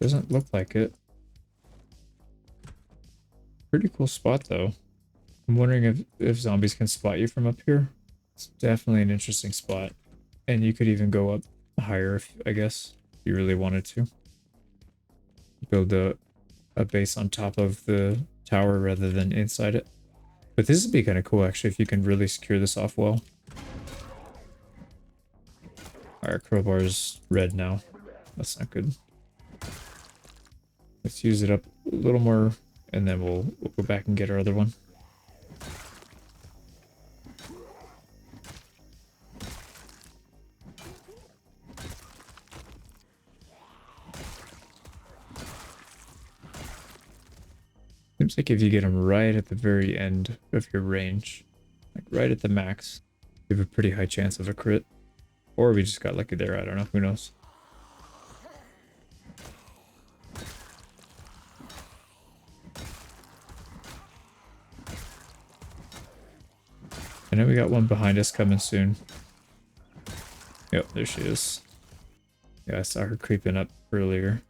A: Doesn't look like it. Pretty cool spot though. I'm wondering if zombies can spot you from up here. It's definitely an interesting spot. And you could even go up higher, if, I guess, if you really wanted to. Build a base on top of the tower rather than inside it. But this would be kind of cool actually if you can really secure this off well. Our crowbar's red now. That's not good. Let's use it up a little more, and then we'll go back and get our other one. Seems like if you get them right at the very end of your range, like right at the max, you have a pretty high chance of a crit. Or we just got lucky there, I don't know, who knows. I know we got one behind us coming soon. Yep, there she is. Yeah, I saw her creeping up earlier.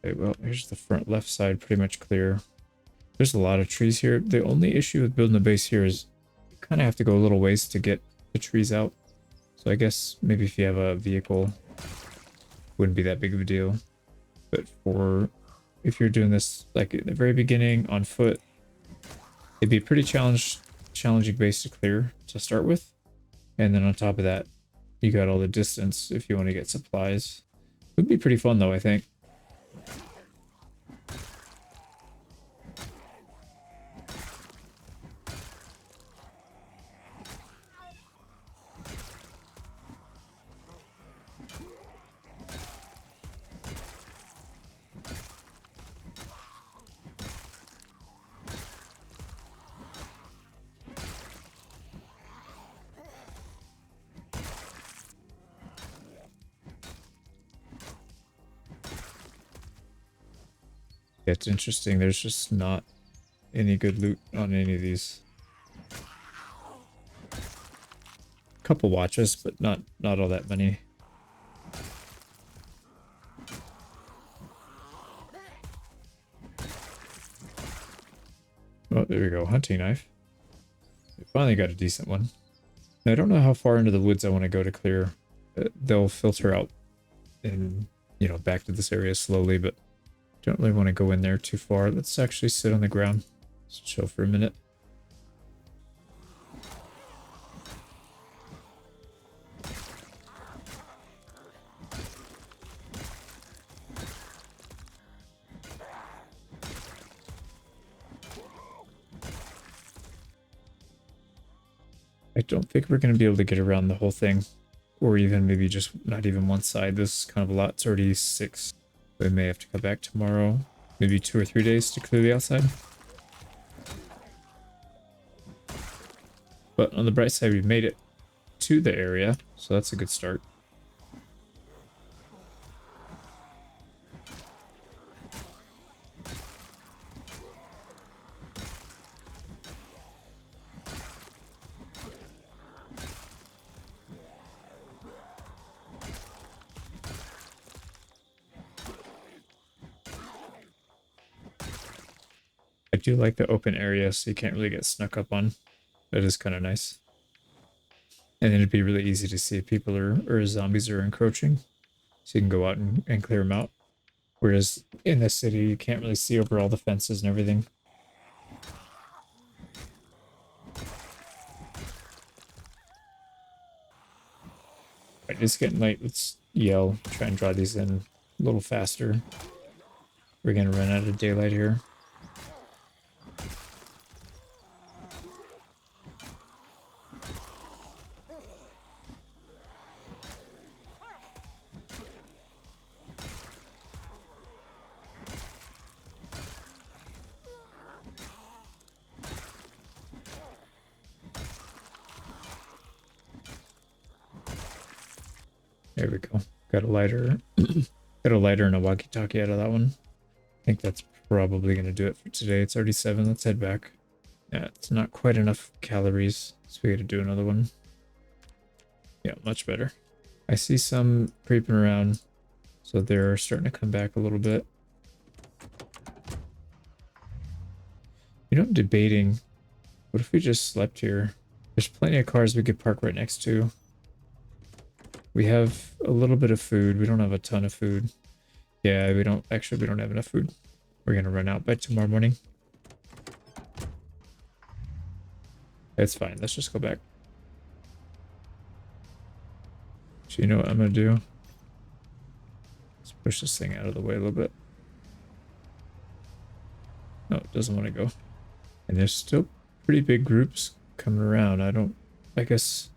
A: Okay, well, here's the front left side pretty much clear. There's a lot of trees here. The only issue with building a base here is you kind of have to go a little ways to get the trees out. So I guess maybe if you have a vehicle, wouldn't be that big of a deal. But if you're doing this like at the very beginning on foot, it'd be a pretty challenging base to clear to start with. And then on top of that, you got all the distance if you want to get supplies. It would be pretty fun though, I think. It's interesting. There's just not any good loot on any of these. Couple watches, but not all that many. Oh, there we go. Hunting knife. We finally got a decent one. Now, I don't know how far into the woods I want to go to clear. They'll filter out and, you know, back to this area slowly, but don't really want to go in there too far. Let's actually sit on the ground. Let's chill for a minute. I don't think we're going to be able to get around the whole thing, or even maybe just not even one side. This is kind of a lot. It's already 6. We may have to come back tomorrow, maybe 2 or 3 days to clear the outside. But on the bright side, we made it to the area, so that's a good start. I do like the open area, so you can't really get snuck up on. That is kind of nice. And then it'd be really easy to see if people or zombies are encroaching. So you can go out and clear them out. Whereas in the city, you can't really see over all the fences and everything. Alright, it's getting late. Let's yell. Try and draw these in a little faster. We're going to run out of daylight here. There we go. Got a lighter. Got a lighter and a walkie-talkie out of that one. I think that's probably going to do it for today. It's already 7. Let's head back. Yeah, it's not quite enough calories, so we got to do another one. Yeah, much better. I see some creeping around, so they're starting to come back a little bit. You know, I'm debating, what if we just slept here? There's plenty of cars we could park right next to. We have a little bit of food. We don't have a ton of food. Yeah, we don't have enough food. We're gonna run out by tomorrow morning. It's fine. Let's just go back. So you know what I'm gonna do? Let's push this thing out of the way a little bit. No, it doesn't want to go. And there's still pretty big groups coming around. I guess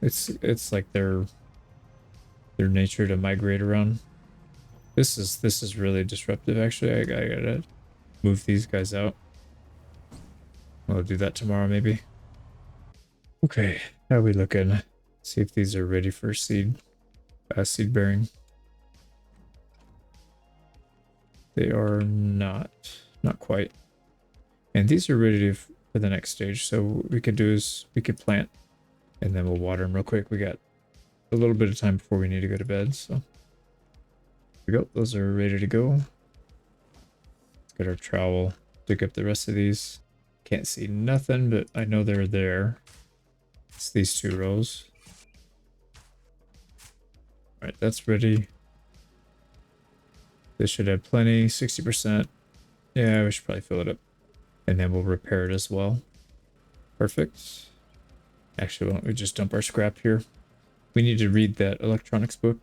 A: it's like their nature to migrate around. This is really disruptive actually. I gotta move these guys out. We'll do that tomorrow maybe. Okay, how are we looking? See if these are ready for seed bearing. They are not quite. And these are ready for the next stage. So what we could do is we could plant and then we'll water them real quick. We got a little bit of time before we need to go to bed. So here we go. Those are ready to go. Let's get our trowel, dig up the rest of these. Can't see nothing, but I know they're there. It's these 2 rows. All right, that's ready. This should have plenty, 60%. Yeah, we should probably fill it up. And then we'll repair it as well. Perfect. Actually, why don't we just dump our scrap here? We need to read that electronics book,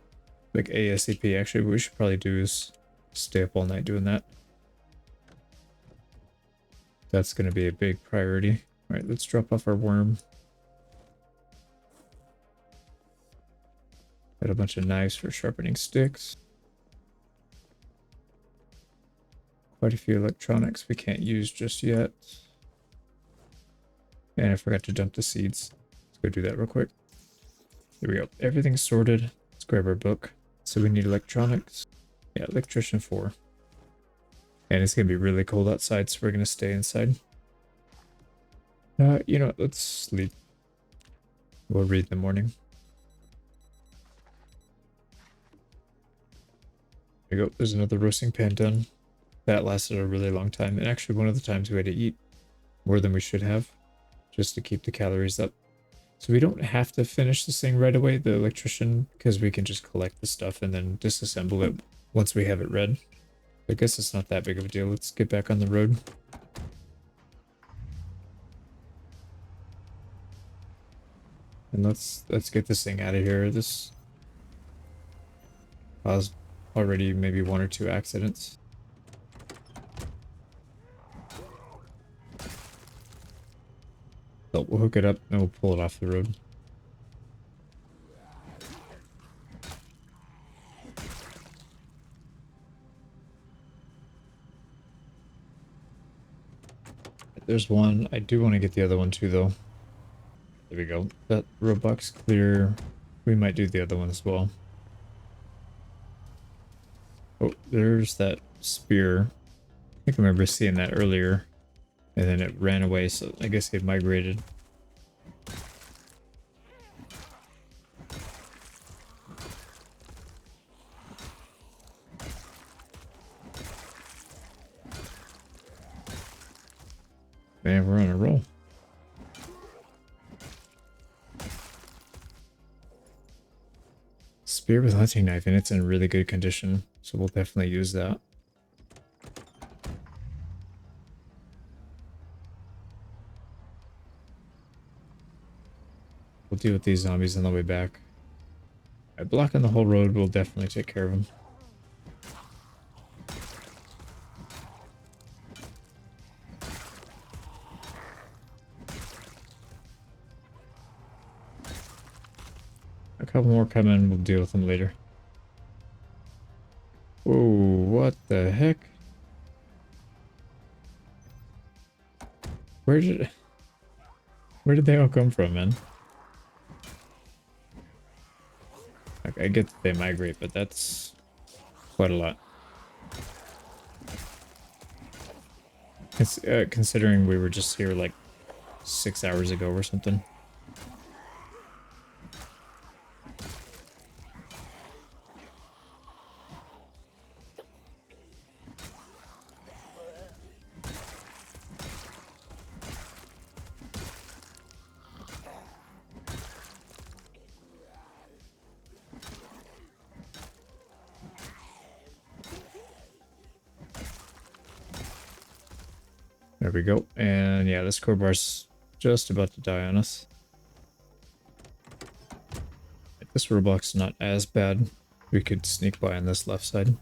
A: like ASAP. Actually, what we should probably do is stay up all night doing that. That's going to be a big priority. All right, let's drop off our worm. Got a bunch of knives for sharpening sticks. Quite a few electronics we can't use just yet. And I forgot to dump the seeds. Let's go do that real quick. Here we go. Everything's sorted. Let's grab our book. So we need electronics. Yeah, electrician 4. And it's gonna be really cold outside, so we're gonna stay inside. You know what, let's sleep. We'll read in the morning. There you go, there's another roasting pan done. That lasted a really long time, and actually one of the times we had to eat more than we should have, just to keep the calories up. So we don't have to finish this thing right away, the electrician, because we can just collect the stuff and then disassemble it once we have it read. I guess it's not that big of a deal. Let's get back on the road. And let's get this thing out of here. This caused already maybe 1 or 2 accidents. So we'll hook it up and we'll pull it off the road. There's one. I do want to get the other one too, though. There we go. That roadblock's clear. We might do the other one as well. Oh, there's that spear. I think I remember seeing that earlier. And then it ran away, so I guess it migrated. Man, we're on a roll. Spear with hunting knife, and it's in really good condition, so we'll definitely use that. We'll deal with these zombies on the way back. Blocking the whole road will definitely take care of them. A couple more coming, we'll deal with them later. Whoa, what the heck? Where did they all come from, man? I get that they migrate, but that's quite a lot. It's, considering we were just here like 6 hours ago or something. There we go. And yeah, this crowbar's just about to die on us. This roadblock's not as bad. We could sneak by on this left side.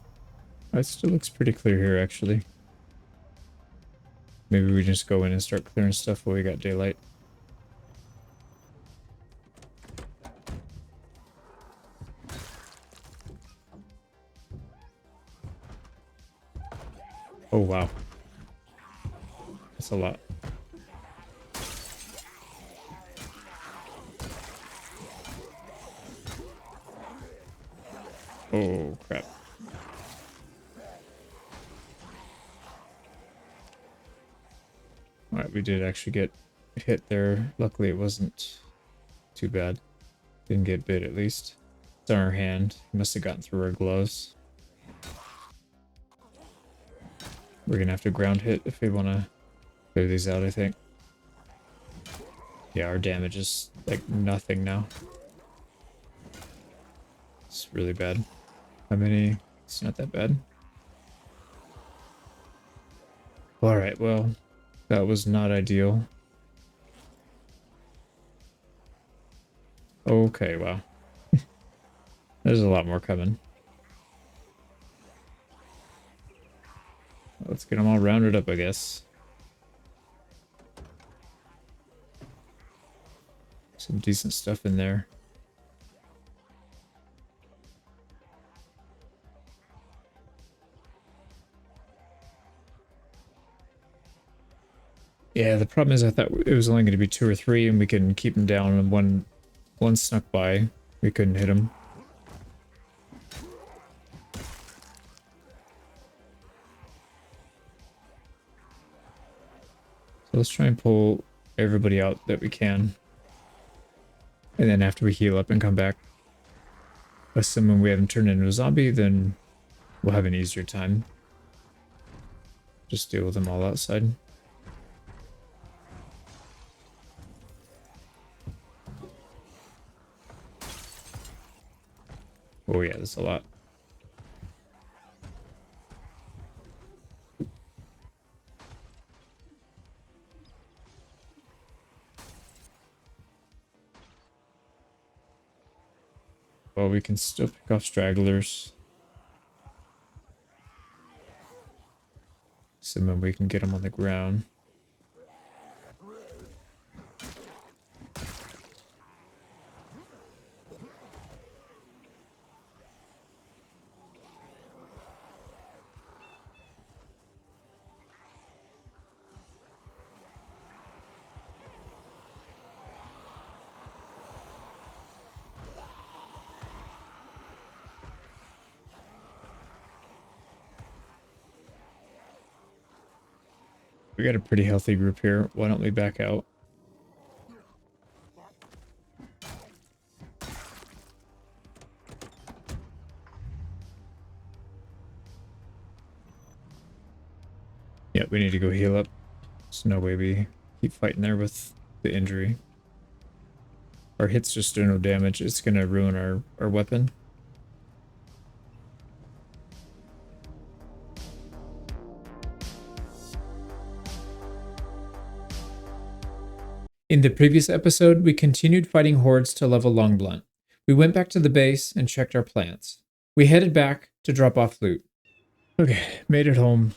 A: It still looks pretty clear here, actually. Maybe we just go in and start clearing stuff while we got daylight. Oh, wow. That's a lot. Oh, crap. Alright, we did actually get hit there. Luckily, it wasn't too bad. Didn't get bit, at least. It's on our hand. Must have gotten through our gloves. We're gonna have to ground hit if we want to clear these out, I think. Yeah, our damage is like nothing now. It's really bad. How many? It's not that bad. Alright, well, that was not ideal. Okay, wow. There's a lot more coming. Let's get them all rounded up, I guess. Some decent stuff in there. Yeah, the problem is I thought it was only going to be 2 or 3 and we can keep them down, and one snuck by. We couldn't hit him. Let's try and pull everybody out that we can. And then after we heal up and come back, assuming we haven't turned into a zombie, then we'll have an easier time. Just deal with them all outside. Oh yeah, there's a lot. Well, we can still pick off stragglers. Assuming we can get them on the ground. We got a pretty healthy group here. Why don't we back out? Yeah, we need to go heal up. There's no way we keep fighting there with the injury. Our hits just do no damage. It's going to ruin our weapon. In the previous episode, we continued fighting hordes to level Longblunt. We went back to the base and checked our plants. We headed back to drop off loot. Okay, made it home.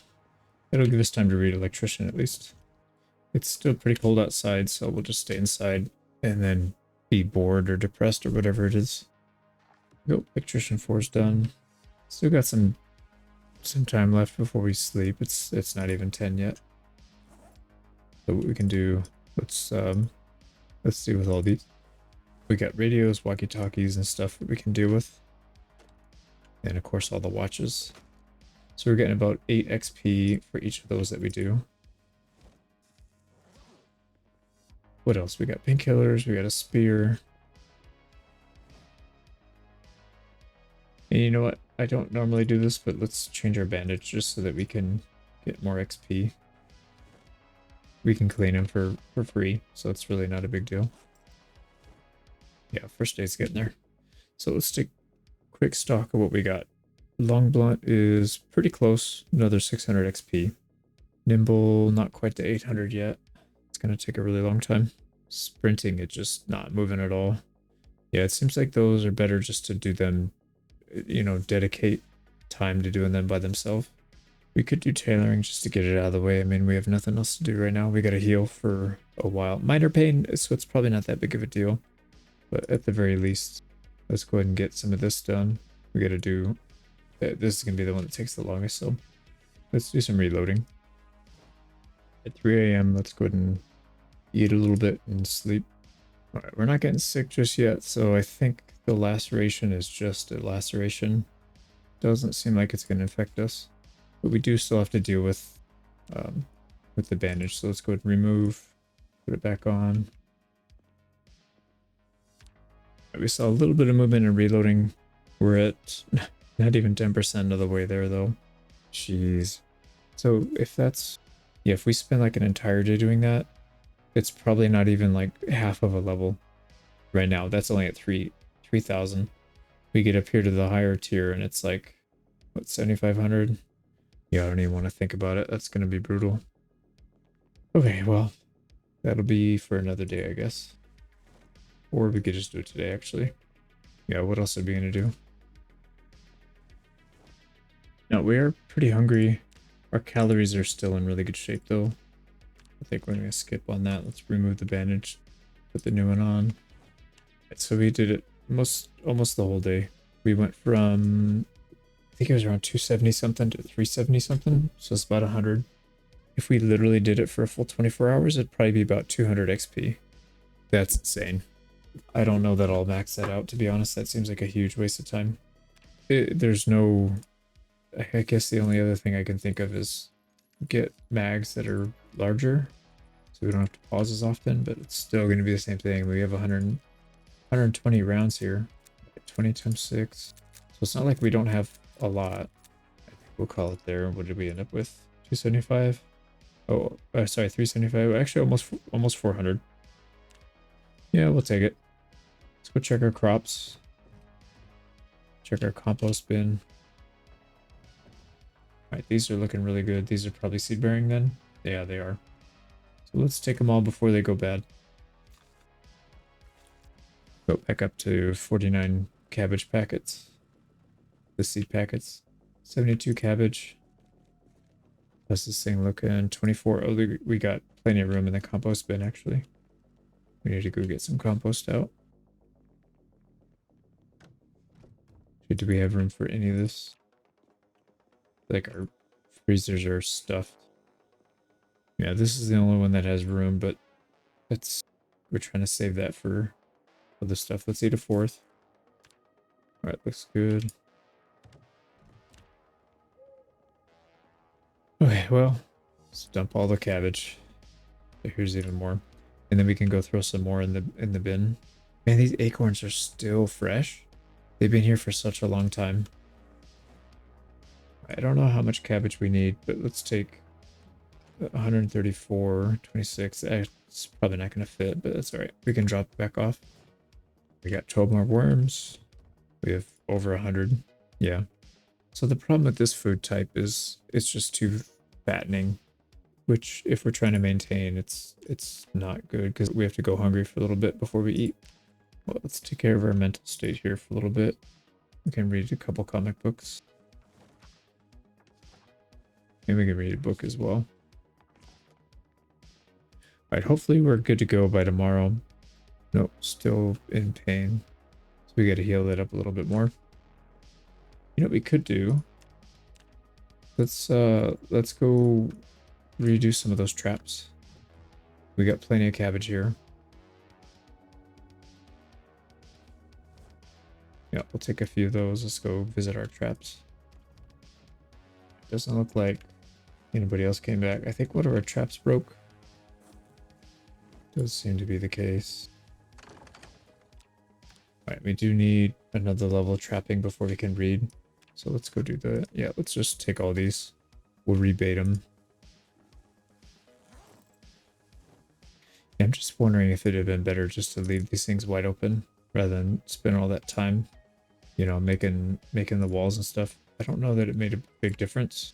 A: It'll give us time to read Electrician at least. It's still pretty cold outside, so we'll just stay inside and then be bored or depressed or whatever it is. Go, Electrician 4's done. Still got some time left before we sleep. It's not even 10 yet. So what we can do, let's see with all these. We got radios, walkie-talkies, and stuff that we can deal with. And of course all the watches. So we're getting about 8 XP for each of those that we do. What else? We got painkillers, we got a spear. And you know what? I don't normally do this, but let's change our bandage just so that we can get more XP. We can clean them for free, so it's really not a big deal. Yeah, first aid's getting there. So let's take a quick stock of what we got. Longblunt is pretty close, another 600 XP. Nimble, not quite to 800 yet. It's going to take a really long time. Sprinting, it's just not moving at all. Yeah, it seems like those are better just to do them, you know, dedicate time to doing them by themselves. We could do tailoring just to get it out of the way. I mean, we have nothing else to do right now. We got to heal for a while. Minor pain, so it's probably not that big of a deal. But at the very least, let's go ahead and get some of this done. We got to do... This is going to be the one that takes the longest, so let's do some reloading. At 3 a.m., let's go ahead and eat a little bit and sleep. Alright, we're not getting sick just yet, so I think the laceration is just a laceration. Doesn't seem like it's going to infect us. But we do still have to deal with the bandage, so let's go ahead and remove, put it back on. We saw a little bit of movement and reloading. We're at not even 10% of the way there, though. Jeez. So if that's... Yeah, if we spend like an entire day doing that, it's probably not even like half of a level. Right now, that's only at 3,000. We get up here to the higher tier and it's like, what, 7,500? Yeah, I don't even want to think about it. That's going to be brutal. Okay, well, that'll be for another day, I guess. Or we could just do it today, actually. Yeah, what else are we going to do? Now, we are pretty hungry. Our calories are still in really good shape, though. I think we're going to skip on that. Let's remove the bandage, put the new one on. Right, so we did it almost the whole day. We went from, I think it was around 270 something to 370 something, so it's about 100. If we literally did it for a full 24 hours, it'd probably be about 200 XP. That's insane. I don't know that I'll max that out, to be honest. That seems like a huge waste of time. There's no... I guess the only other thing I can think of is get mags that are larger. so we don't have to pause as often, but it's still going to be the same thing. We have 120 rounds here. 20 times 6. So it's not like we don't have a lot. I think we'll call it there. What did we end up with? 275? Oh, sorry, 375. Actually, almost 400. Yeah, we'll take it. Let's go check our crops. Check our compost bin. Alright, these are looking really good. These are probably seed bearing then? Yeah, they are. So let's take them all before they go bad. Go back up to 49 cabbage packets. The seed packets. 72 cabbage. How's this thing looking? 24. Oh, we got plenty of room in the compost bin, actually. We need to go get some compost out. Do we have room for any of this? Like, our freezers are stuffed. Yeah, this is the only one that has room, but we're trying to save that for other stuff. Let's eat a fourth. Alright, looks good. Okay, well, let's dump all the cabbage. Here's even more. And then we can go throw some more in the bin. Man, these acorns are still fresh. They've been here for such a long time. I don't know how much cabbage we need, but let's take 134, 26. It's probably not going to fit, but that's alright. We can drop it back off. We got 12 more worms. We have over 100. Yeah. So the problem with this food type is it's just too fattening, which if we're trying to maintain, it's not good because we have to go hungry for a little bit before we eat. Well, let's take care of our mental state here for a little bit. We can read a couple comic books. And we can read a book as well. Alright, hopefully we're good to go by tomorrow. Nope, still in pain. So we gotta heal that up a little bit more. You know what we could do? Let's go redo some of those traps. We got plenty of cabbage here. Yeah, we'll take a few of those. Let's go visit our traps. Doesn't look like anybody else came back. I think one of our traps broke. Does seem to be the case. Alright, we do need another level of trapping before we can read. So let's go do that. Yeah, let's just take all these. We'll rebait them. I'm just wondering if it'd have been better just to leave these things wide open rather than spend all that time, you know, making the walls and stuff. I don't know that it made a big difference.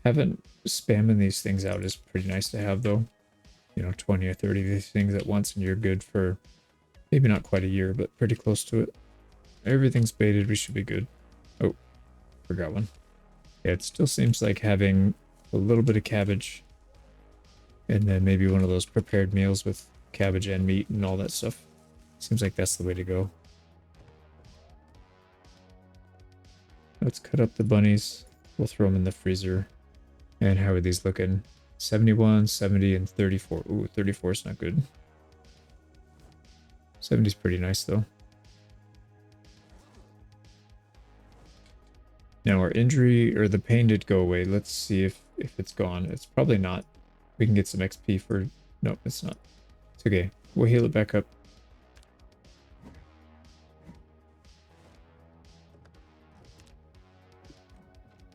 A: Spamming these things out is pretty nice to have though. You know, 20 or 30 of these things at once and you're good for maybe not quite a year, but pretty close to it. Everything's baited, we should be good. Oh, forgot one. Yeah, it still seems like having a little bit of cabbage and then maybe one of those prepared meals with cabbage and meat and all that stuff. Seems like that's the way to go. Let's cut up the bunnies. We'll throw them in the freezer. And how are these looking? 71, 70, and 34. Ooh, 34 is not good. 70 is pretty nice though. Now our injury, or the pain did go away. Let's see if it's gone. It's probably not. We can get some XP for... No, it's not. It's okay. We'll heal it back up.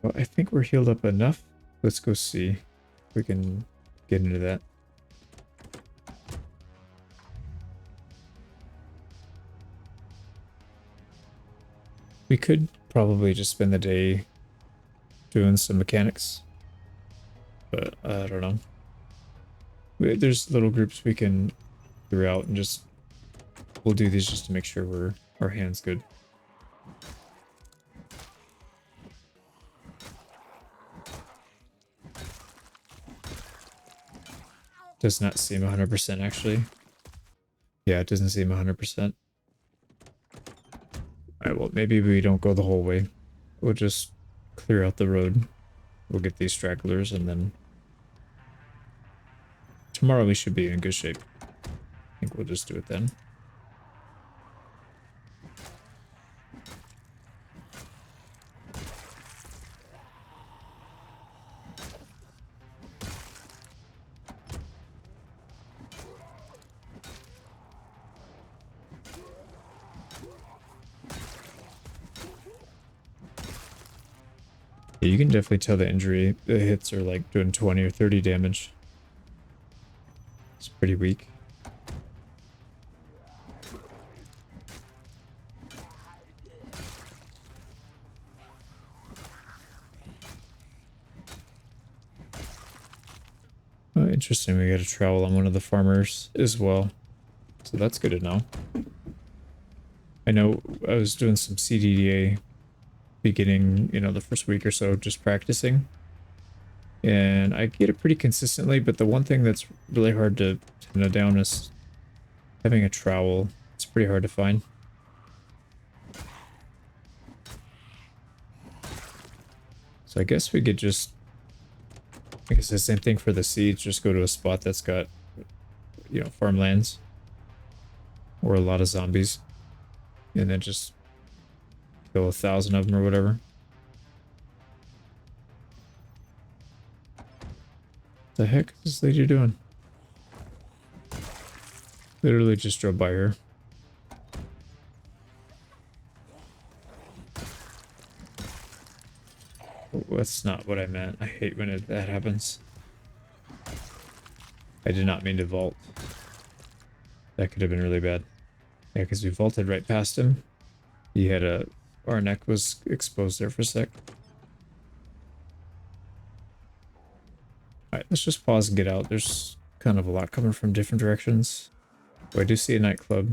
A: Well, I think we're healed up enough. Let's go see if we can get into that. We could probably just spend the day doing some mechanics, but I don't know. There's little groups we can figure out and just we'll do these just to make sure our hand's good. Does not seem 100% actually. Yeah, it doesn't seem 100%. Alright, well, maybe we don't go the whole way. We'll just clear out the road. We'll get these stragglers, and then... tomorrow we should be in good shape. I think we'll just do it then. Yeah, you can definitely tell the injury. The hits are like doing 20 or 30 damage. It's pretty weak. Oh, interesting. We got a trowel on one of the farmers as well. So that's good to know. I know I was doing some CDDA beginning, you know, the first week or so, just practicing. And I get it pretty consistently, but the one thing that's really hard to nail down is having a trowel. It's pretty hard to find. So I guess we could just, I guess the same thing for the seeds, just go to a spot that's got, you know, farmlands or a lot of zombies, and then just kill 1,000 of them or whatever. The heck is this lady doing? Literally just drove by her. That's not what I meant. I hate when that happens. I did not mean to vault. That could have been really bad. Yeah, because we vaulted right past him. He had a... Our neck was exposed there for a sec. Alright, let's just pause and get out. There's kind of a lot coming from different directions. Oh, I do see a nightclub.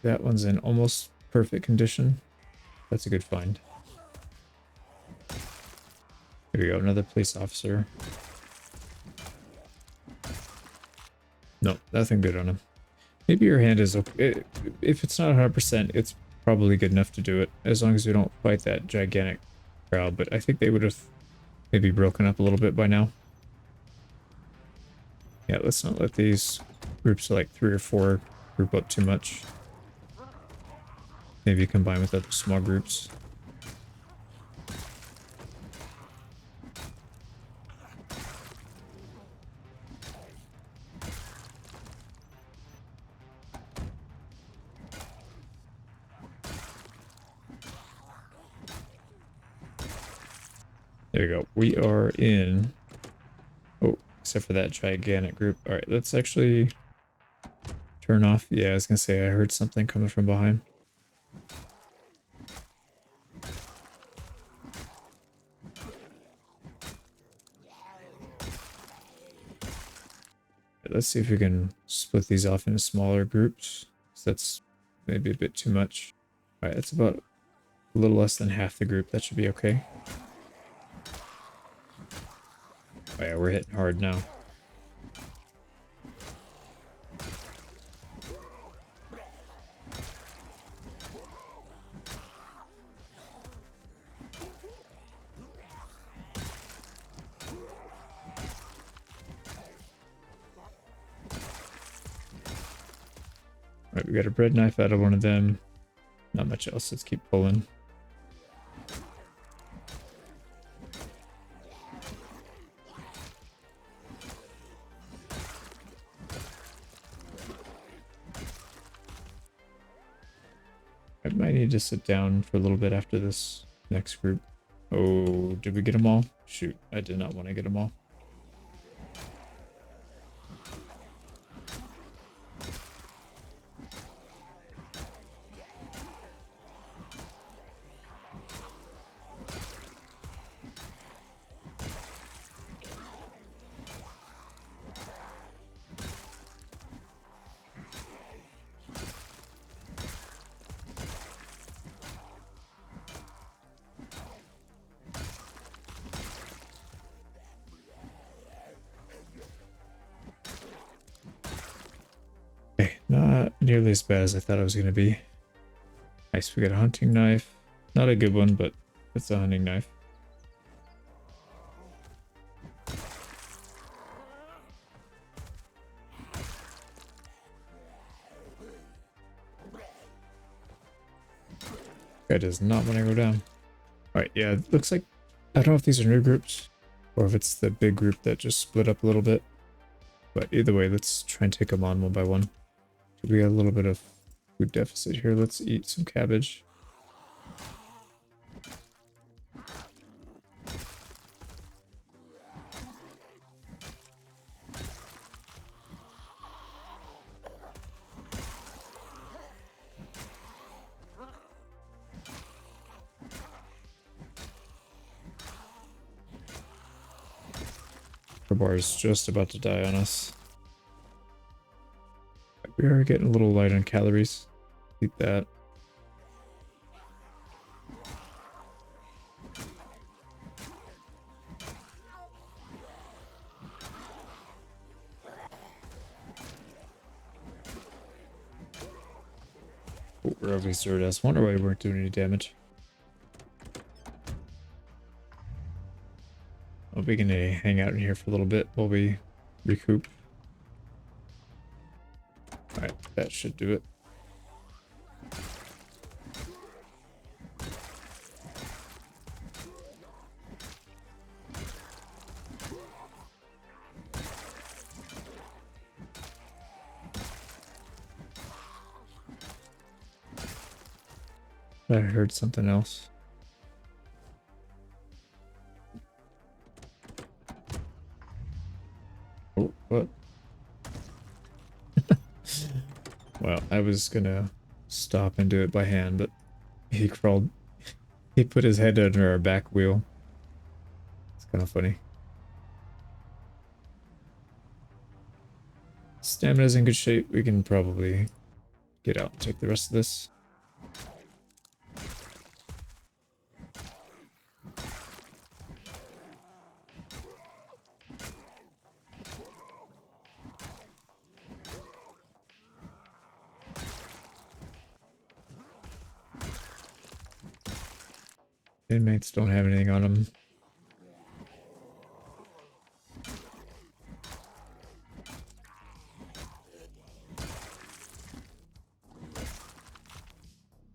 A: That one's in almost perfect condition. That's a good find. Here we go, another police officer. No, nothing good on him. Maybe your hand is okay. If it's not 100%, it's probably good enough to do it, as long as we don't fight that gigantic crowd. But I think they would have maybe broken up a little bit by now. Yeah, let's not let these groups of like 3 or 4 group up too much. Maybe combine with other small groups. There we go. We are in... Oh, except for that gigantic group. Alright, let's actually turn off. Yeah, I was gonna say I heard something coming from behind. Let's see if we can split these off into smaller groups. That's maybe a bit too much. Alright, that's about a little less than half the group. That should be okay. Oh yeah, we're hitting hard now. Alright, we got a bread knife out of one of them. Not much else. Let's keep pulling. I might need to sit down for a little bit after this next group. Oh, did we get them all? Shoot, I did not want to get them all. Okay, not nearly as bad as I thought it was going to be. Nice, we got a hunting knife. Not a good one, but it's a hunting knife. Guy does not want to go down. Alright, yeah, it looks like... I don't know if these are new groups, or if it's the big group that just split up a little bit. But either way, let's try and take them on one by one. We got a little bit of food deficit here. Let's eat some cabbage. Our bar is just about to die on us. We are getting a little light on calories. Eat that. Oh, we're over third S. Wonder why we weren't doing any damage. I'll be gonna hang out in here for a little bit while we recoup. Alright, that should do it. I heard something else. Oh, what? Well, I was gonna stop and do it by hand, but he crawled. He put his head under our back wheel. It's kind of funny. Stamina's in good shape. We can probably get out and take the rest of this. Inmates don't have anything on them.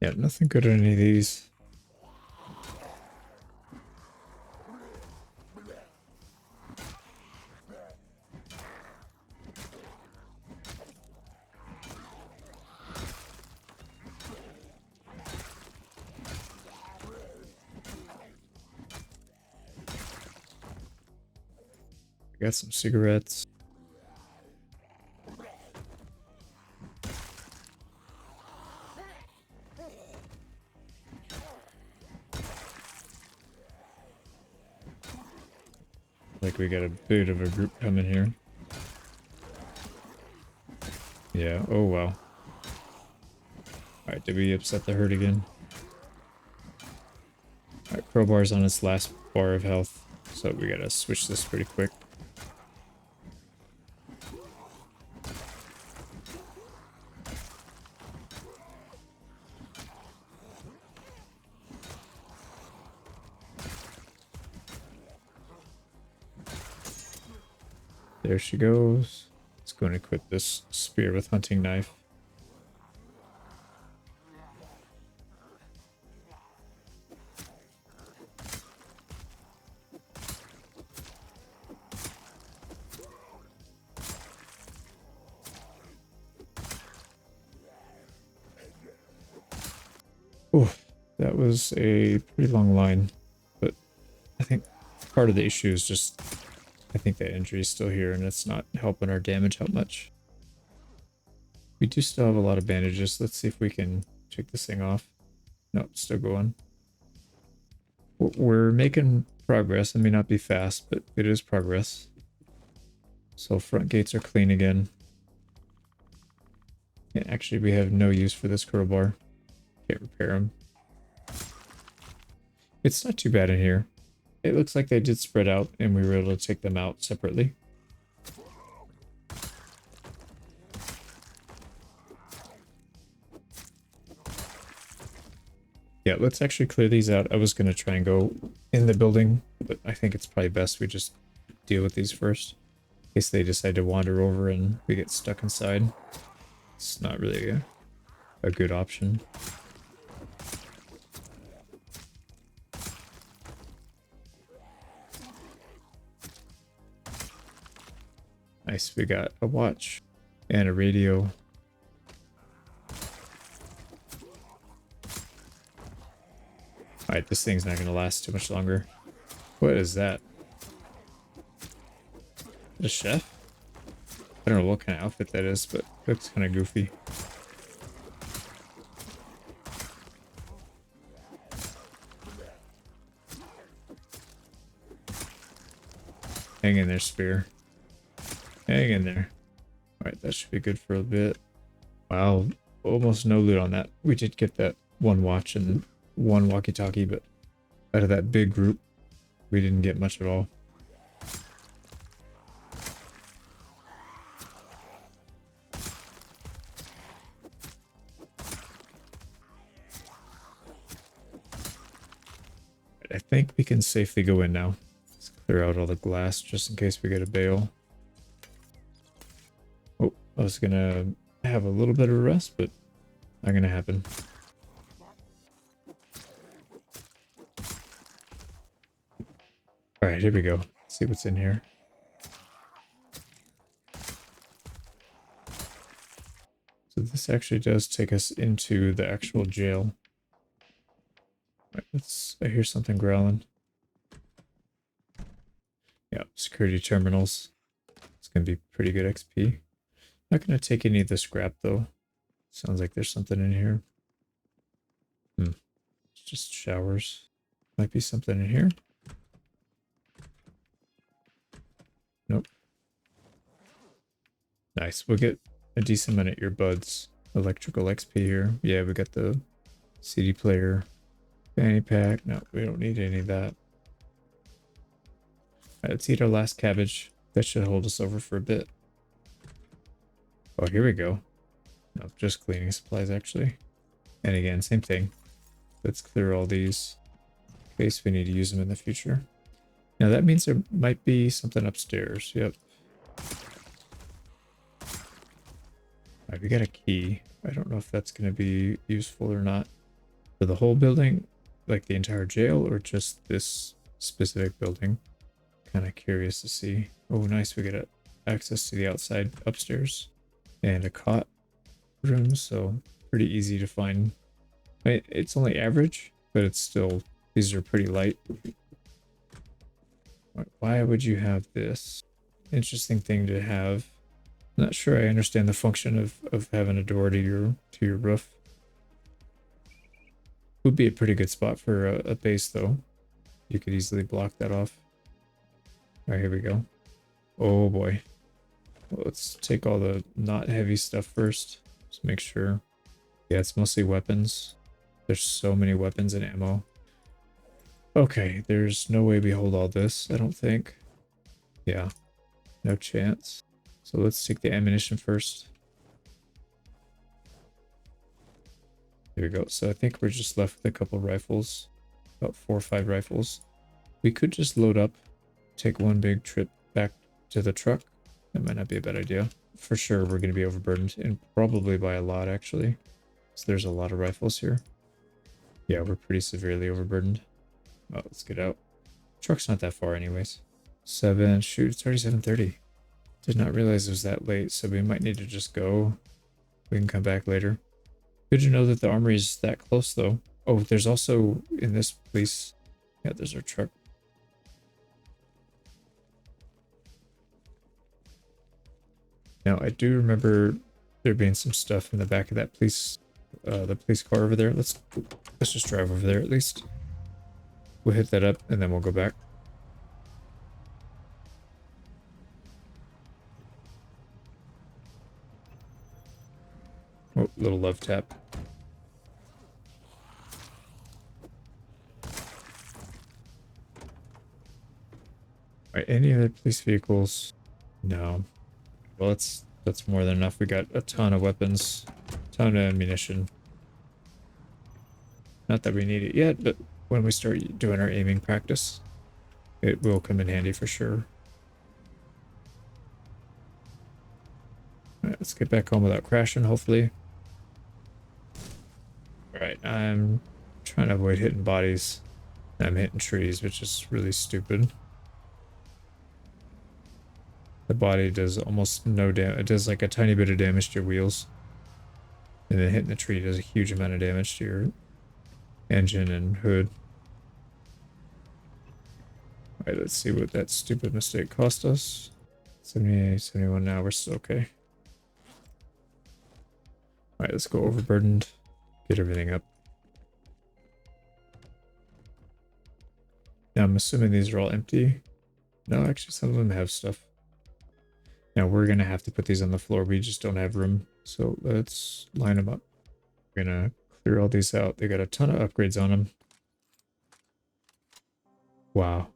A: Yeah, nothing good on any of these. Got some cigarettes. Like we got a bit of a group coming here. Yeah, oh wow. Alright, did we upset the herd again? Alright, crowbar's on its last bar of health, so we gotta switch this pretty quick. There she goes. Let's go and equip this spear with hunting knife. Oh, that was a pretty long line, but I think part of the issue is just I think that injury is still here and it's not helping our damage out much. We do still have a lot of bandages. Let's see if we can check this thing off. No, it's still going. We're making progress. It may not be fast, but it is progress. So front gates are clean again. And actually, we have no use for this crowbar. Can't repair them. It's not too bad in here. It looks like they did spread out and we were able to take them out separately. Yeah, let's actually clear these out. I was going to try and go in the building, but I think it's probably best we just deal with these first. In case they decide to wander over and we get stuck inside. It's not really a good option. Nice, we got a watch and a radio. Alright, this thing's not going to last too much longer. What is that? A chef? I don't know what kind of outfit that is, but it looks kind of goofy. Hang in there, Spear. Hang in there. Alright, that should be good for a bit. Wow, almost no loot on that. We did get that one watch and one walkie-talkie, but out of that big group, we didn't get much at all. I think we can safely go in now. Let's clear out all the glass just in case we get a bail. Oh, I was gonna have a little bit of a rest, but not gonna happen. Alright, here we go. Let's see what's in here. So this actually does take us into the actual jail. Right, I hear something growling. Yeah, security terminals. It's gonna be pretty good XP. Not gonna take any of the scrap though. Sounds like there's something in here. It's just showers. Might be something in here. Nope. Nice. We'll get a decent amount of earbuds. Electrical XP here. Yeah, we got the CD player. Fanny pack. No, we don't need any of that. Alright, let's eat our last cabbage. That should hold us over for a bit. Oh, here we go. No, just cleaning supplies actually. And again, same thing. Let's clear all these in case we need to use them in the future. Now that means there might be something upstairs. Yep. Alright, we got a key. I don't know if that's going to be useful or not. For the whole building, like the entire jail, or just this specific building? Kind of curious to see. Oh, nice. We got access to the outside upstairs and a cot room, so pretty easy to find. It's only average, but it's still, these are pretty light. Why would you have this? Interesting thing to have. Not sure I understand the function of having a door to your roof. Would be a pretty good spot for a base though. You could easily block that off. Alright, here we go. Oh boy. Well, let's take all the not heavy stuff first. Just make sure. Yeah, it's mostly weapons. There's so many weapons and ammo. Okay, there's no way we hold all this, I don't think. Yeah, no chance. So let's take the ammunition first. There we go. So I think we're just left with a couple rifles. About 4 or 5 rifles. We could just load up, take one big trip back to the truck. That might not be a bad idea. For sure we're going to be overburdened, and probably by a lot actually. So there's a lot of rifles here. Yeah, we're pretty severely overburdened. Oh, let's get out. Truck's not that far anyways. Shoot, it's already 7:30. Did not realize it was that late, so we might need to just go. We can come back later. Good to know that the armory is that close though. Oh, there's also in this place. Yeah, there's our truck. Now I do remember there being some stuff in the back of that police the police car over there. Let's just drive over there at least. We'll hit that up and then we'll go back. Oh, little love tap. Alright, any other police vehicles? No. Well, that's more than enough. We got a ton of weapons, ton of ammunition. Not that we need it yet, but when we start doing our aiming practice, it will come in handy for sure. Alright, let's get back home without crashing, hopefully. Alright, I'm trying to avoid hitting bodies. I'm hitting trees, which is really stupid. The body does almost no damage. It does like a tiny bit of damage to your wheels. And then hitting the tree does a huge amount of damage to your engine and hood. Alright, let's see what that stupid mistake cost us. 78, 71 now, we're still okay. Alright, let's go overburdened. Get everything up. Now I'm assuming these are all empty. No, actually some of them have stuff. Now we're gonna have to put these on the floor. We just don't have room. So let's line them up. We're gonna clear all these out. They got a ton of upgrades on them. Wow.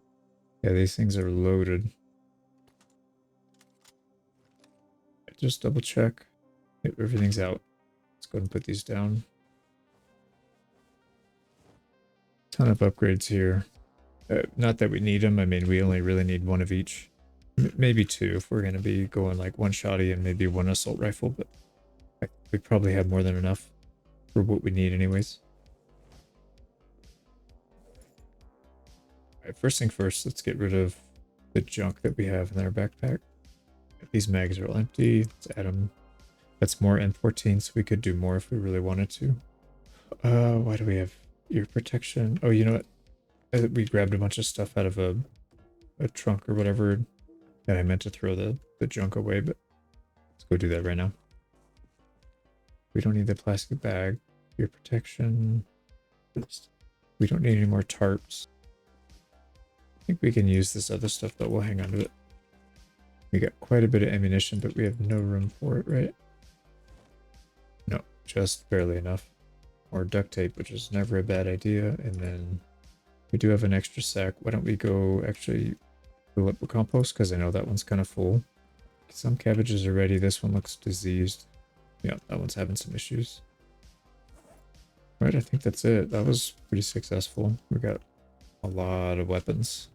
A: Yeah, these things are loaded. Just double check. Yep, everything's out. Let's go ahead and put these down. Ton of upgrades here. Not that we need them. I mean, we only really need one of each. Maybe two if we're going to be going like one shotty and maybe one assault rifle, but we probably have more than enough for what we need anyways. Alright, first thing first, let's get rid of the junk that we have in our backpack. These mags are all empty. Let's add them. That's more M14, so we could do more if we really wanted to. Why do we have ear protection? Oh, you know what? We grabbed a bunch of stuff out of a trunk or whatever. And I meant to throw the junk away, but let's go do that right now. We don't need the plastic bag. Ear protection. We don't need any more tarps. I think we can use this other stuff, but we'll hang on to it. We got quite a bit of ammunition, but we have no room for it, right? No, just barely enough. More duct tape, which is never a bad idea. And then we do have an extra sack. Why don't we go actually fill up the compost? Because I know that one's kind of full. Some cabbages are ready. This one looks diseased. Yeah, that one's having some issues. Right, I think that's it. That was pretty successful. We got a lot of weapons.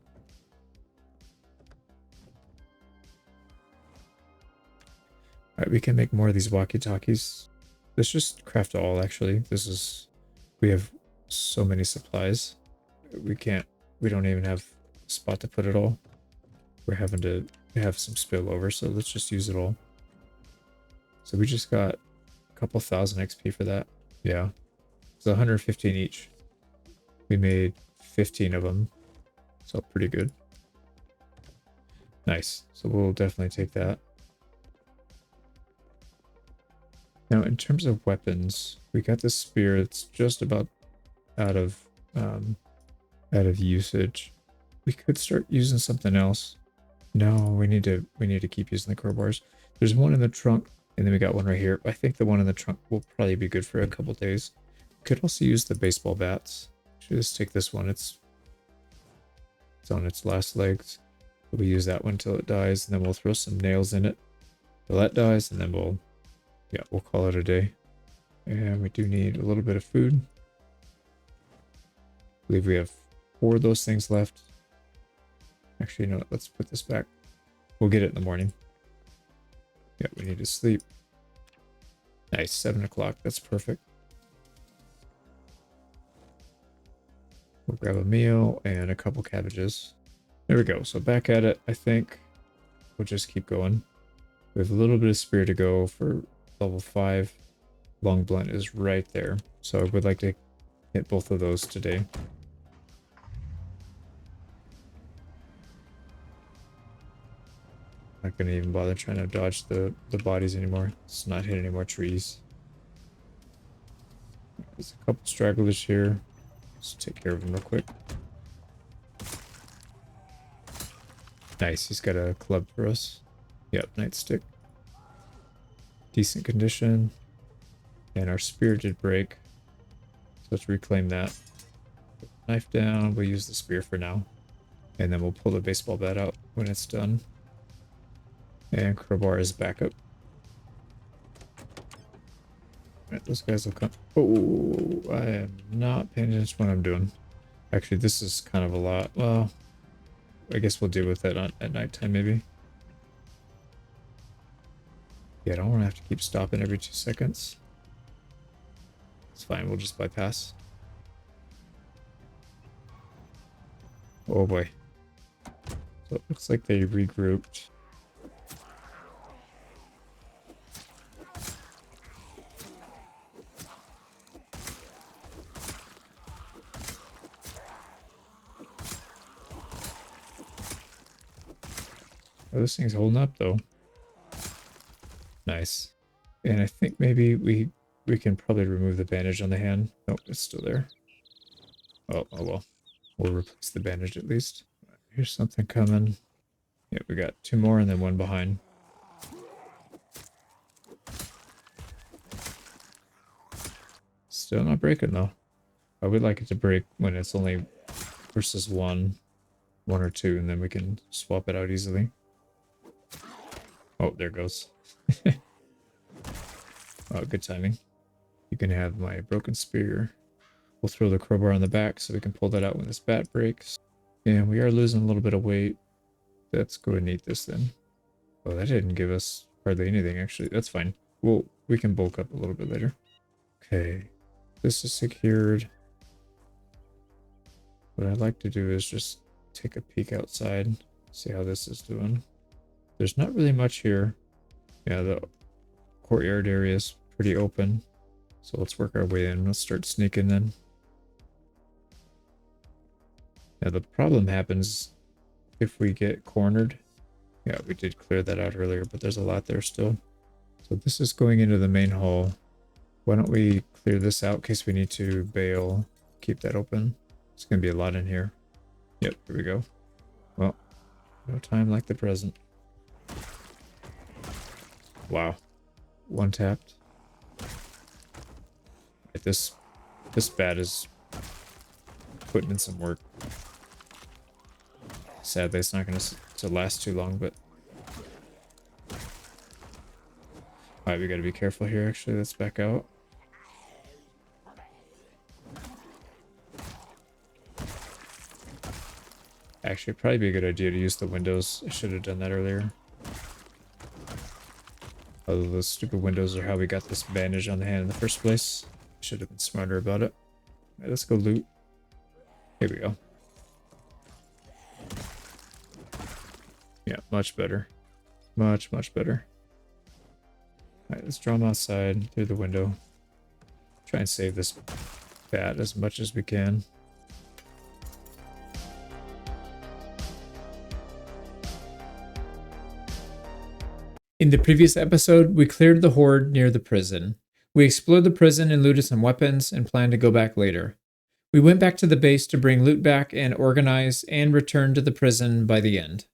A: Alright, we can make more of these walkie-talkies. Let's just craft all, actually. We have so many supplies. We don't even have a spot to put it all. We're having to have some spillover, so let's just use it all. So we just got a couple thousand XP for that. Yeah. It's 115 each. We made 15 of them. So pretty good. Nice. So we'll definitely take that. Now, in terms of weapons, we got this spear. It's just about out of usage. We could start using something else. No, we need to keep using the crowbars. There's one in the trunk, and then we got one right here. I think the one in the trunk will probably be good for a couple days. Could also use the baseball bats. Should just take this one. It's on its last legs. We'll use that one till it dies, and then we'll throw some nails in it till that dies, and then we'll call it a day. And we do need a little bit of food. I believe we have 4 of those things left. Actually, you know what? Let's put this back. We'll get it in the morning. Yeah, we need to sleep. Nice, 7 o'clock. That's perfect. We'll grab a meal and a couple cabbages. There we go. So back at it, I think we'll just keep going. We have a little bit of spear to go for level 5. Long blunt is right there. So I would like to hit both of those today. Not gonna even bother trying to dodge the bodies anymore. Let's not hit any more trees. There's a couple stragglers here. Let's take care of them real quick. Nice, he's got a club for us. Yep, nightstick. Decent condition. And our spear did break. So let's reclaim that. Put the knife down, we'll use the spear for now. And then we'll pull the baseball bat out when it's done. And crowbar is back up. Alright, those guys will come. Oh, I am not paying attention to what I'm doing. Actually, this is kind of a lot. Well, I guess we'll deal with that at nighttime, maybe. Yeah, I don't want to have to keep stopping every 2 seconds. It's fine, we'll just bypass. Oh boy. So it looks like they regrouped. Oh, this thing's holding up though. Nice. And I think maybe we can probably remove the bandage on the hand. Nope, it's still there. Oh well. We'll replace the bandage at least. Here's something coming. Yeah, we got 2 more and then 1 behind. Still not breaking though. I would like it to break when it's only versus 1 or 2, and then we can swap it out easily. Oh, there it goes. Oh, good timing. You can have my broken spear. We'll throw the crowbar on the back so we can pull that out when this bat breaks. And we are losing a little bit of weight. Let's go and eat this then. Oh, that didn't give us hardly anything actually. That's fine. We can bulk up a little bit later. Okay. This is secured. What I'd like to do is just take a peek outside, see how this is doing. There's not really much here. Yeah, the courtyard area is pretty open. So let's work our way in. Let's start sneaking then. Now the problem happens if we get cornered. Yeah, we did clear that out earlier, but there's a lot there still. So this is going into the main hall. Why don't we clear this out in case we need to bail, keep that open. It's going to be a lot in here. Yep, here we go. Well, no time like the present. Wow. 1 tapped. Right, this bat is putting in some work. Sadly, it's not going to last too long, but... Alright, we got to be careful here, actually. Let's back out. Actually, it'd probably be a good idea to use the windows. I should have done that earlier. Although those stupid windows are how we got this bandage on the hand in the first place. Should have been smarter about it. Alright, let's go loot. Here we go. Yeah, much better. Much better. Alright, let's draw them outside through the window. Try and save this bat as much as we can. In the previous episode, we cleared the horde near the prison. We explored the prison and looted some weapons and planned to go back later. We went back to the base to bring loot back and organize and return to the prison by the end.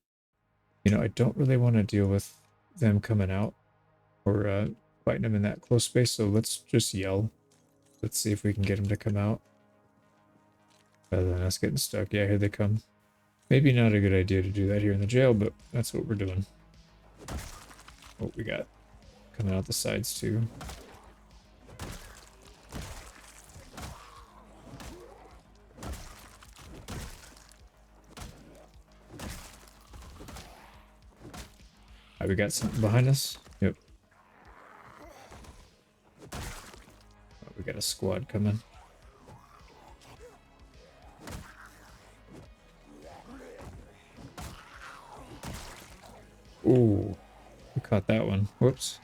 A: You know, I don't really want to deal with them coming out or fighting them in that close space, so let's just yell. Let's see if we can get them to come out. Rather than us getting stuck. Yeah, here they come. Maybe not a good idea to do that here in the jail, but that's what we're doing. Oh, we got coming out the sides too. Alright, we got something behind us. Yep. Oh, we got a squad coming. Ooh. We caught that one. Whoops.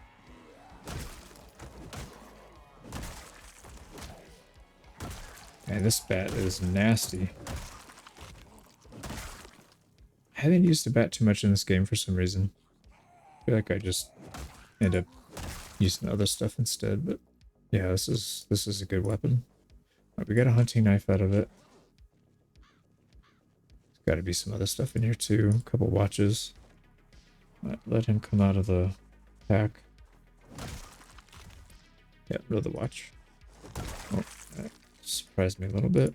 A: Man, this bat is nasty. I haven't used the bat too much in this game for some reason. I feel like I just end up using other stuff instead, but yeah, this is a good weapon. Right, we got a hunting knife out of it. There's got to be some other stuff in here too. A couple watches. Let him come out of the pack. Yeah, another watch. Oh, that surprised me a little bit.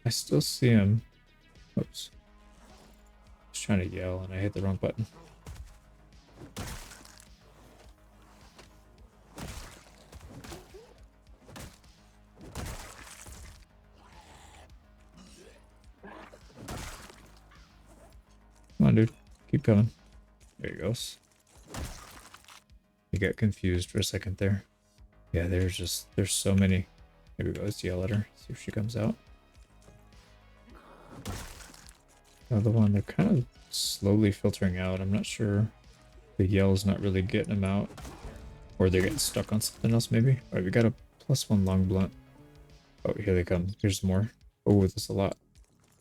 A: I still see him. Oops. I was trying to yell and I hit the wrong button. Come on, dude. Keep coming. There he goes. He got confused for a second there. Yeah, there's so many. Here we go. Let's yell at her. See if she comes out. Another one. They're kind of slowly filtering out. I'm not sure. The yell's not really getting them out. Or they're getting stuck on something else, maybe. Alright, we got a +1 long blunt. Oh, here they come. Here's more. Oh, there's a lot.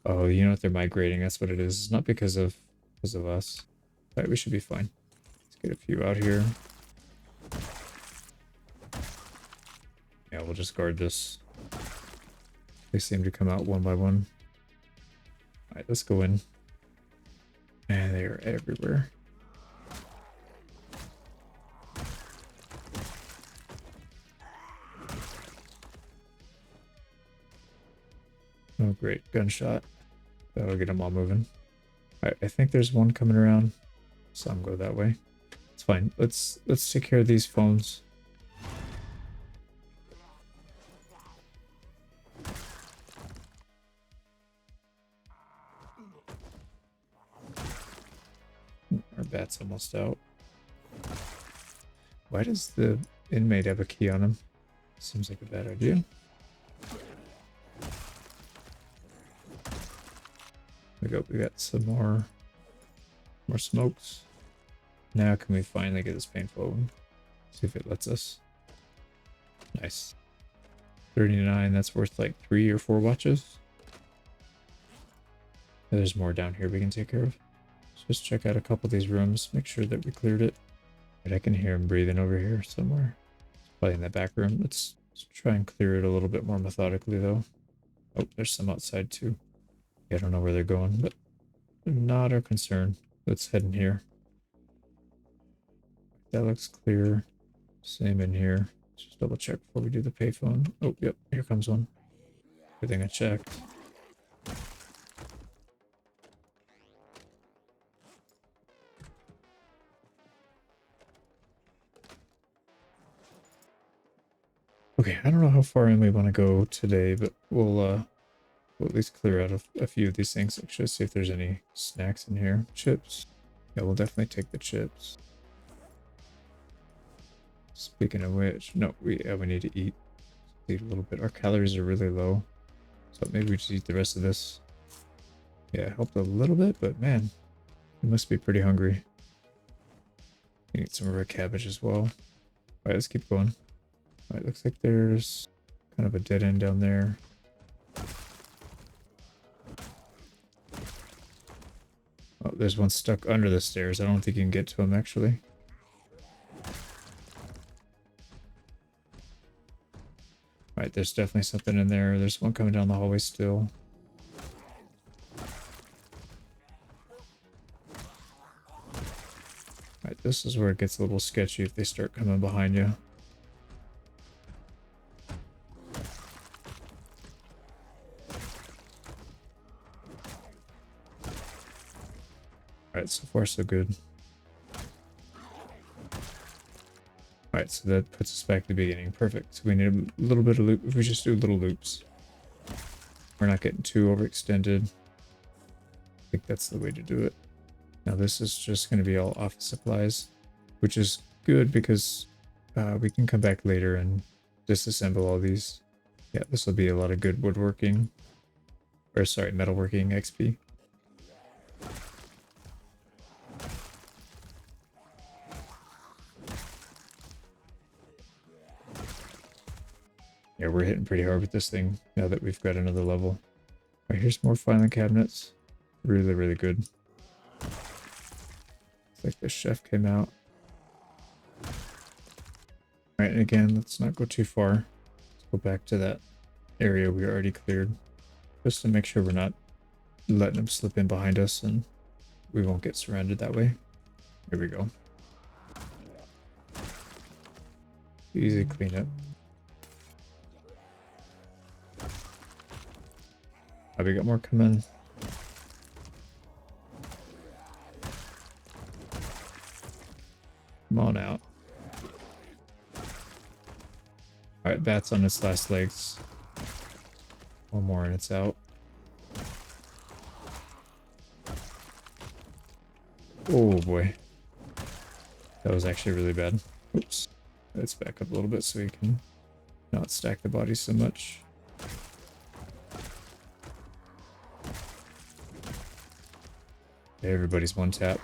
A: Oh, you know what? They're migrating. That's what it is. It's not because of us. All right, we should be fine. Let's get a few out here. Yeah, we'll just guard this. They seem to come out one by one. All right, let's go in. And they are everywhere. Oh, great. Gunshot. That'll get them all moving. All right, I think there's one coming around. Some go that way. It's fine. Let's take care of these phones. Our bat's almost out. Why does the inmate have a key on him? Seems like a bad idea. We got some more smokes. Now can we finally get this painful one? See if it lets us. Nice. 39, that's worth like 3 or 4 watches. There's more down here we can take care of. Let's just check out a couple of these rooms, make sure that we cleared it. But I can hear him breathing over here somewhere. It's probably in that back room. Let's try and clear it a little bit more methodically though. Oh, there's some outside too. Yeah, I don't know where they're going, but not our concern. Let's head in here. That looks clear. Same in here. Let's just double check before we do the payphone. Oh, yep, here comes one. Good thing I checked. Okay, I don't know how far in we want to go today, but we'll at least clear out a few of these things. Actually, see if there's any snacks in here. Chips. Yeah, we'll definitely take the chips. Speaking of which, no, we need to eat. Eat a little bit. Our calories are really low, so maybe we just eat the rest of this. Yeah, it helped a little bit, but man, we must be pretty hungry. We need some of our cabbage as well. All right, let's keep going. All right, looks like there's kind of a dead end down there. Oh, there's one stuck under the stairs. I don't think you can get to him, actually. Alright, there's definitely something in there. There's one coming down the hallway still. Alright, this is where it gets a little sketchy if they start coming behind you. Alright, so far so good. Alright, so that puts us back to the beginning. Perfect. So we need a little bit of loop. If we just do little loops, we're not getting too overextended. I think that's the way to do it. Now this is just going to be all office supplies, which is good because we can come back later and disassemble all these. Yeah, this will be a lot of good woodworking, or sorry, metalworking XP. Yeah, we're hitting pretty hard with this thing now that we've got another level. All right, here's more filing cabinets. Really, really good. It's like the chef came out. All right, and again, let's not go too far. Let's go back to that area we already cleared, just to make sure we're not letting them slip in behind us and we won't get surrounded that way. Here we go. Easy cleanup. Oh, we got more coming. Come on out. Alright, bat's on its last legs. One more and it's out. Oh boy. That was actually really bad. Oops. Let's back up a little bit so we can not stack the bodies so much. Everybody's one tap.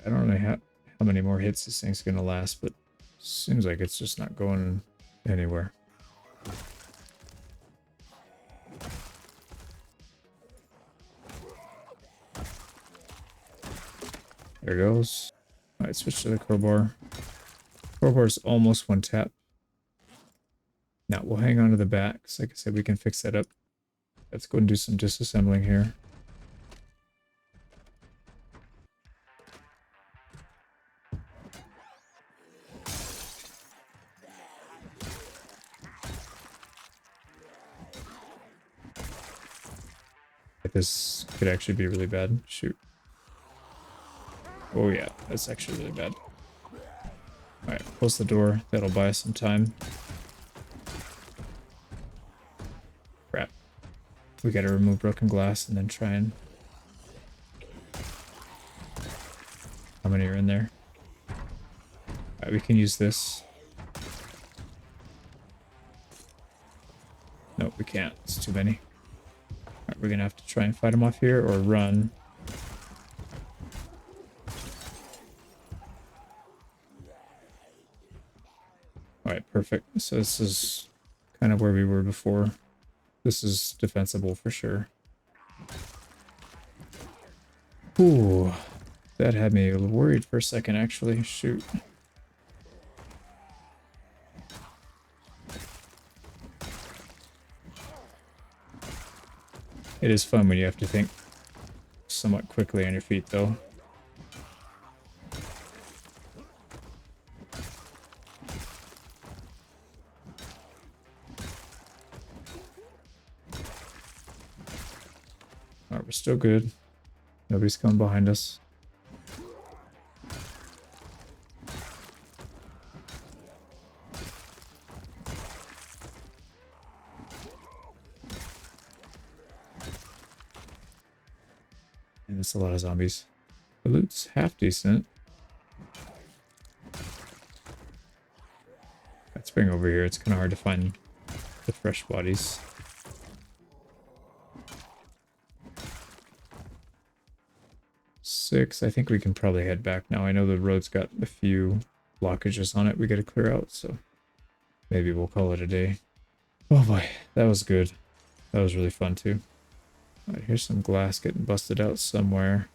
A: I don't know how many more hits this thing's gonna last, but seems like it's just not going anywhere. There it goes. Alright, switch to the crowbar. Crowbar's almost one tap. Now we'll hang on to the back, because like I said, we can fix that up. Let's go and do some disassembling here. This could actually be really bad. Shoot. Oh yeah, that's actually really bad. Alright, close the door. That'll buy us some time. Crap. We gotta remove broken glass and then try and... How many are in there? Alright, we can use this. Nope, we can't. It's too many. Alright, we're gonna have to try and fight them off here or run. Alright, perfect. So this is kind of where we were before. This is defensible for sure. Ooh, that had me worried for a second, actually. Shoot. It is fun when you have to think somewhat quickly on your feet, though. Alright, we're still good. Nobody's coming behind us. And it's a lot of zombies. The loot's half decent. Let's bring over here. It's kind of hard to find the fresh bodies. I think we can probably head back now. I know the road's got a few blockages on it we gotta clear out, so maybe we'll call it a day. Oh boy, that was good. That was really fun too. Alright, here's some glass getting busted out somewhere.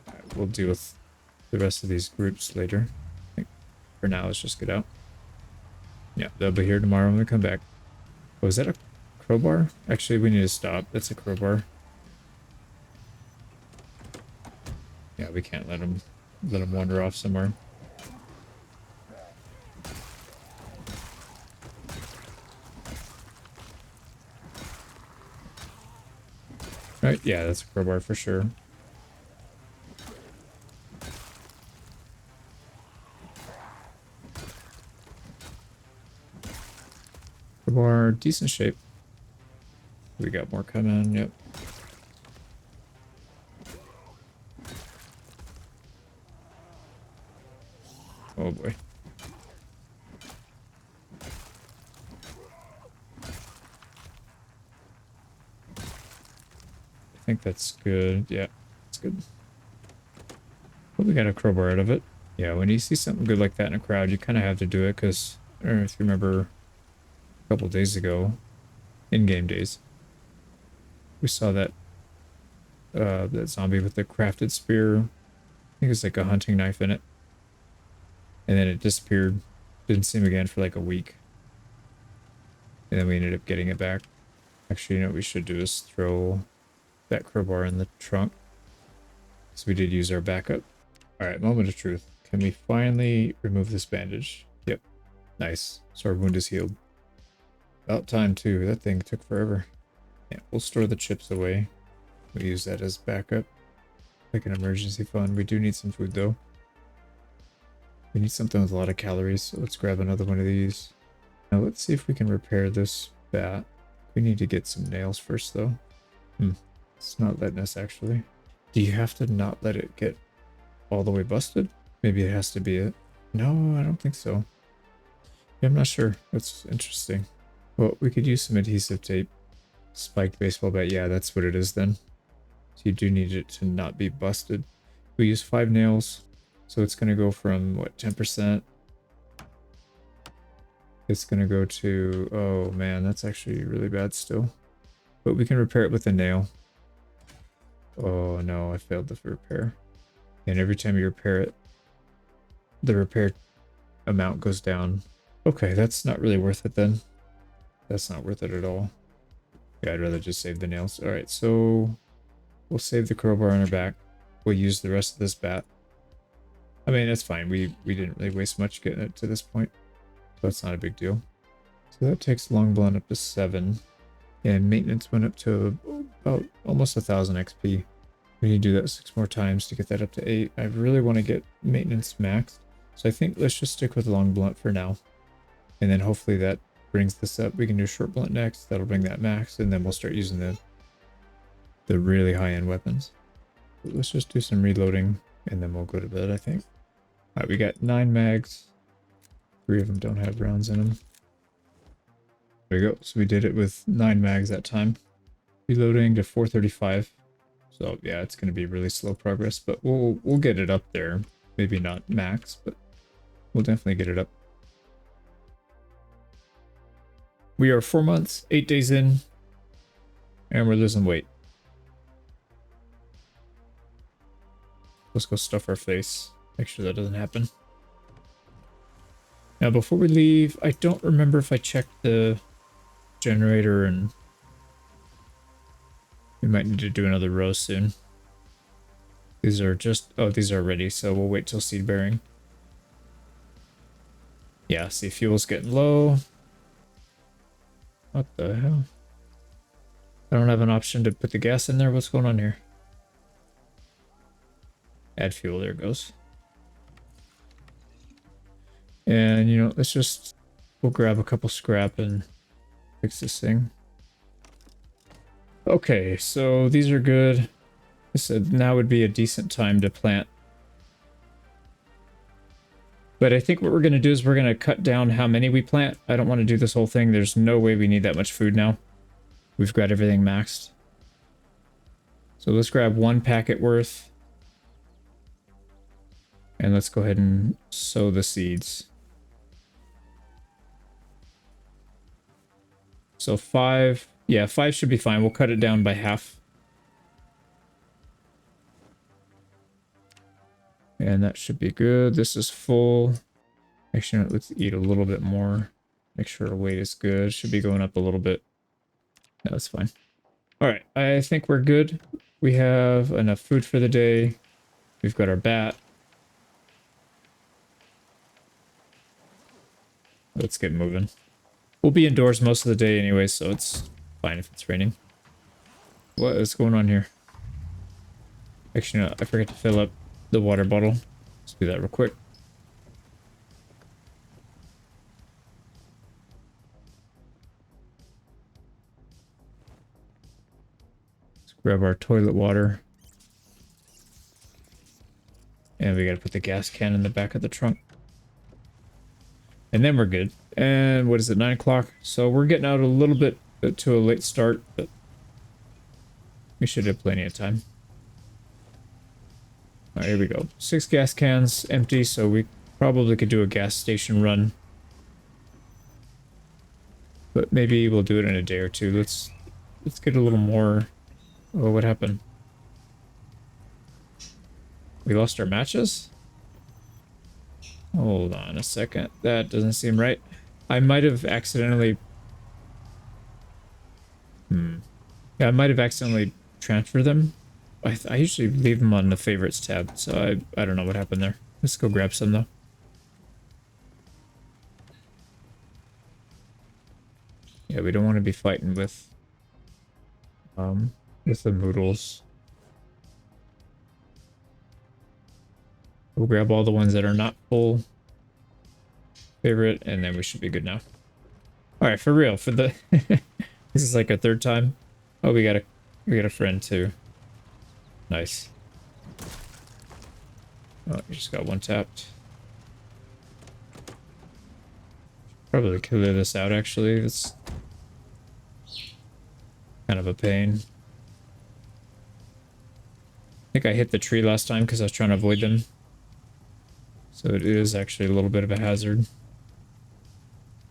A: Alright, we'll deal with the rest of these groups later. I think for now, let's just get out. Yeah, they'll be here tomorrow when we come back. Oh, is that a crowbar? Actually, we need to stop. That's a crowbar. Yeah, we can't let them wander off somewhere. Right, yeah, that's a crowbar for sure. Crowbar, decent shape. We got more coming, yep. Oh boy. I think that's good. Yeah, that's good. Well, we got a crowbar out of it. Yeah, when you see something good like that in a crowd, you kind of have to do it because I don't know if you remember a couple days ago, in-game days, we saw that that zombie with the crafted spear. I think it's like a hunting knife in it. And then it disappeared. Didn't see him again for like a week. And then we ended up getting it back. Actually, you know what we should do is throw that crowbar in the trunk. So we did use our backup. Alright, moment of truth. Can we finally remove this bandage? Yep. Nice. So our wound is healed. About time too. That thing took forever. Yeah, we'll store the chips away. We'll use that as backup. Like an emergency fund. We do need some food though. We need something with a lot of calories, so let's grab another one of these. Now let's see if we can repair this bat. We need to get some nails first though. It's not letting us actually. Do you have to not let it get all the way busted? Maybe it has to be it. No, I don't think so. Yeah, I'm not sure. That's interesting. Well, we could use some adhesive tape. Spiked baseball bat. Yeah, that's what it is then. So you do need it to not be busted. We use 5 nails. So it's going to go from, what, 10%? It's going to go to... Oh, man, that's actually really bad still. But we can repair it with a nail. Oh, no, I failed the repair. And every time you repair it, the repair amount goes down. Okay, that's not really worth it then. That's not worth it at all. Yeah, I'd rather just save the nails. Alright, so we'll save the crowbar on our back. We'll use the rest of this bat. I mean, it's fine. We didn't really waste much getting it to this point. So it's not a big deal. So that takes long blunt up to 7. And maintenance went up to about almost 1,000 XP. We need to do that 6 more times to get that up to 8. I really want to get maintenance maxed. So I think let's just stick with long blunt for now. And then hopefully that brings this up. We can do short blunt next. That'll bring that max. And then we'll start using the really high-end weapons. But let's just do some reloading. And then we'll go to bed, I think. Alright, we got 9 mags. 3 of them don't have rounds in them. There we go. So we did it with 9 mags that time. Reloading to 435. So yeah, it's going to be really slow progress, but we'll get it up there. Maybe not max, but we'll definitely get it up. We are 4 months, 8 days in, and we're losing weight. Let's go stuff our face. Make sure that doesn't happen. Now, before we leave, I don't remember if I checked the generator, and we might need to do another row soon. These are just... Oh, these are ready, so we'll wait till seed bearing. Yeah, see, fuel's getting low. What the hell? I don't have an option to put the gas in there. What's going on here? Add fuel. There it goes. And, you know, let's just... We'll grab a couple scrap and fix this thing. Okay, so these are good. I said now would be a decent time to plant. But I think what we're going to do is we're going to cut down how many we plant. I don't want to do this whole thing. There's no way we need that much food now. We've got everything maxed. So let's grab 1 packet worth. And let's go ahead and sow the seeds. So 5, yeah, 5 should be fine. We'll cut it down by half. And that should be good. This is full. Actually, let's eat a little bit more. Make sure our weight is good. Should be going up a little bit. No, that's fine. All right, I think we're good. We have enough food for the day. We've got our bat. Let's get moving. We'll be indoors most of the day anyway, so it's fine if it's raining. What is going on here? Actually, no, I forgot to fill up the water bottle. Let's do that real quick. Let's grab our toilet water. And we gotta put the gas can in the back of the trunk. And then we're good. And what is it, 9 o'clock? So we're getting out a little bit to a late start, but we should have plenty of time. Alright, here we go. 6 gas cans empty, so we probably could do a gas station run. But maybe we'll do it in a day or two. Let's get a little more... Oh, what happened? We lost our matches? Hold on a second. That doesn't seem right. I might have accidentally... Yeah, I might have accidentally transferred them. I usually leave them on the favorites tab, so I don't know what happened there. Let's go grab some though. Yeah, we don't want to be fighting with the Moodles. We'll grab all the ones that are not full favorite, and then we should be good now. All right, for real, for the this is like our 3rd time. Oh, we got a friend too. Nice. Oh, you just got 1 tapped. Probably clear this out actually. It's kind of a pain. think I hit the tree last time because I was trying to avoid them. So it is actually a little bit of a hazard.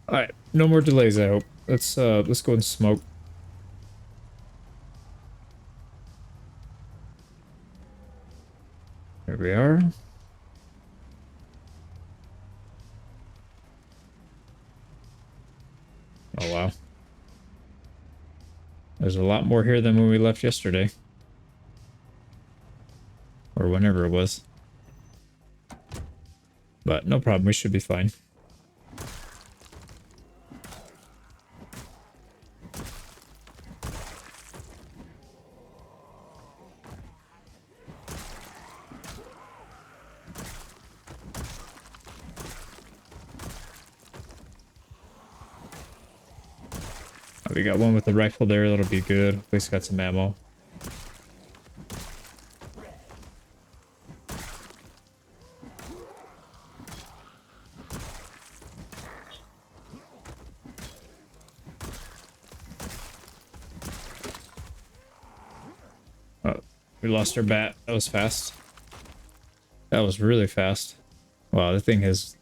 A: Alright, no more delays, I hope. Let's go and smoke. There we are. Oh wow. There's a lot more here than when we left yesterday. Or whenever it was. But no problem, we should be fine. We got one with the rifle there, that'll be good. At least got some ammo. Oh, we lost our bat. That was fast. That was really fast. Wow, the thing has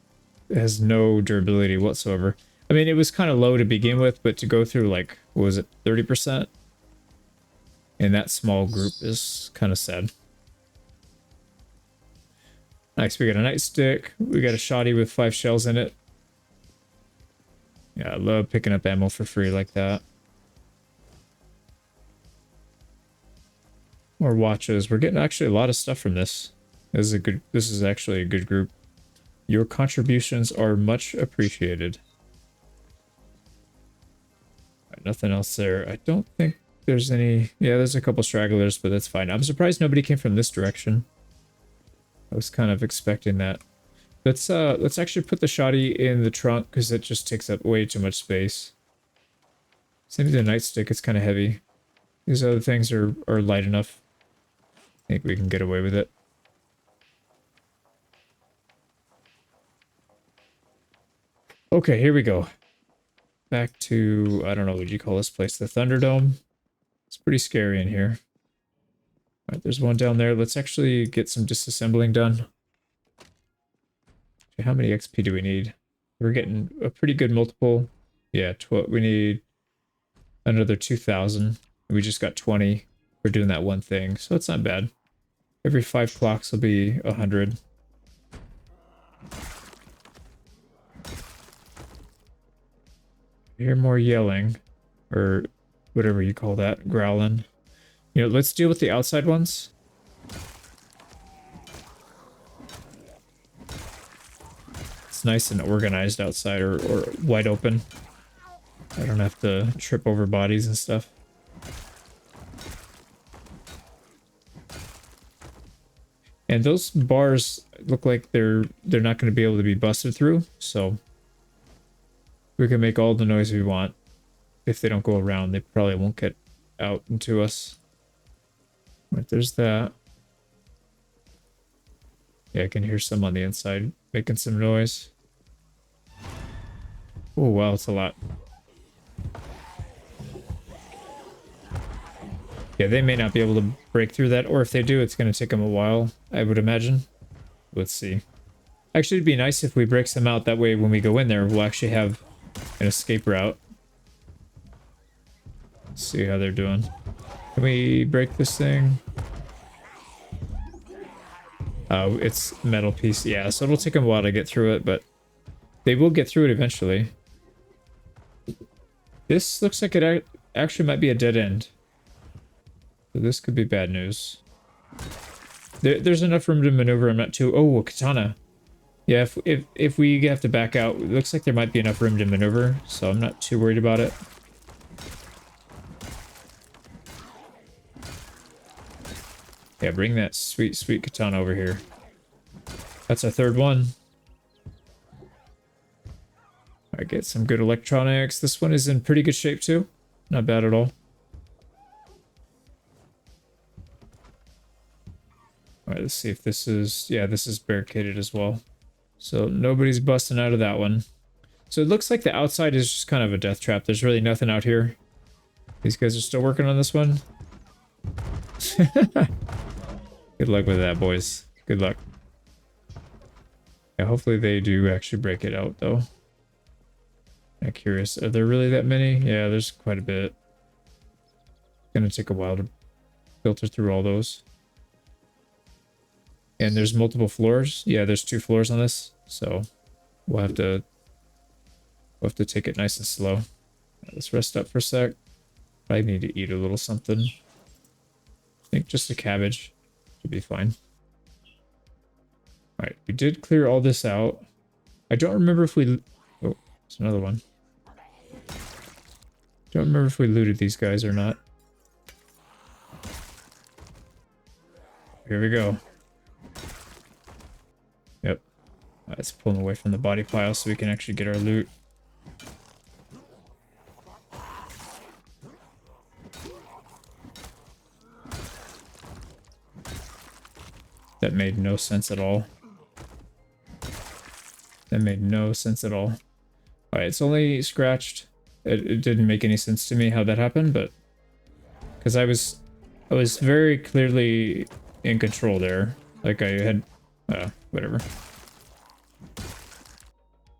A: no durability whatsoever. I mean, it was kind of low to begin with, but to go through, like, what was it, 30%? In that small group is kind of sad. Nice, we got a nightstick. We got a shotty with 5 shells in it. Yeah, I love picking up ammo for free like that. More watches. We're getting actually a lot of stuff from this. This is actually a good group. Your contributions are much appreciated. Nothing else there. I don't think there's any... Yeah, there's a couple stragglers, but that's fine. I'm surprised nobody came from this direction. I was kind of expecting that. Let's actually put the shotty in the trunk, because it just takes up way too much space. Same with the nightstick, it's kind of heavy. These other things are light enough. I think we can get away with it. Okay, here we go. Back to, I don't know, what you call this place? The Thunderdome? It's pretty scary in here. Alright, there's one down there. Let's actually get some disassembling done. Okay, how many XP do we need? We're getting a pretty good multiple. Yeah, we need another 2,000. We just got 20. We're doing that one thing, so it's not bad. Every 5 clocks will be 100. I hear more yelling, or whatever you call that, growling. You know, let's deal with the outside ones. It's nice and organized outside, or wide open. I don't have to trip over bodies and stuff. And those bars look like they're not going to be able to be busted through, so we can make all the noise we want. If they don't go around, they probably won't get out into us. Right, there's that. Yeah, I can hear some on the inside making some noise. Oh, wow, it's a lot. Yeah, they may not be able to break through that, or if they do, it's going to take them a while, I would imagine. Let's see. Actually, it'd be nice if we break some out. That way, when we go in there, we'll actually have an escape route. Let's see how they're doing. Can we break this thing? Oh, it's metal piece. Yeah, so it'll take them a while to get through it, but they will get through it eventually. This looks like it actually might be a dead end. So this could be bad news. There's enough room to maneuver. I'm not too... Oh, a katana. Yeah, if we have to back out, it looks like there might be enough room to maneuver, so I'm not too worried about it. Yeah, bring that sweet, sweet katana over here. That's our third one. I get some good electronics. This one is in pretty good shape too. Not bad at all. Alright, let's see if this is... Yeah, this is barricaded as well. So nobody's busting out of that one. So it looks like the outside is just kind of a death trap. There's really nothing out here. These guys are still working on this one. Good luck with that, boys. Good luck. Yeah, hopefully they do actually break it out, though. I'm curious. Are there really that many? Yeah, there's quite a bit. It's gonna take a while to filter through all those. And there's multiple floors. Yeah, there's 2 floors on this, so we'll have to take it nice and slow. Right, let's rest up for a sec. Probably need to eat a little something. I think just a cabbage should be fine. All right, we did clear all this out. I don't remember if we... Oh, there's another one. Don't remember if we looted these guys or not. Here we go. Yep. Let's pull them away from the body pile so we can actually get our loot. That made no sense at all. That made no sense at all. Alright, it's only scratched. It didn't make any sense to me how that happened, but... Because I was very clearly in control there. Like I had... whatever.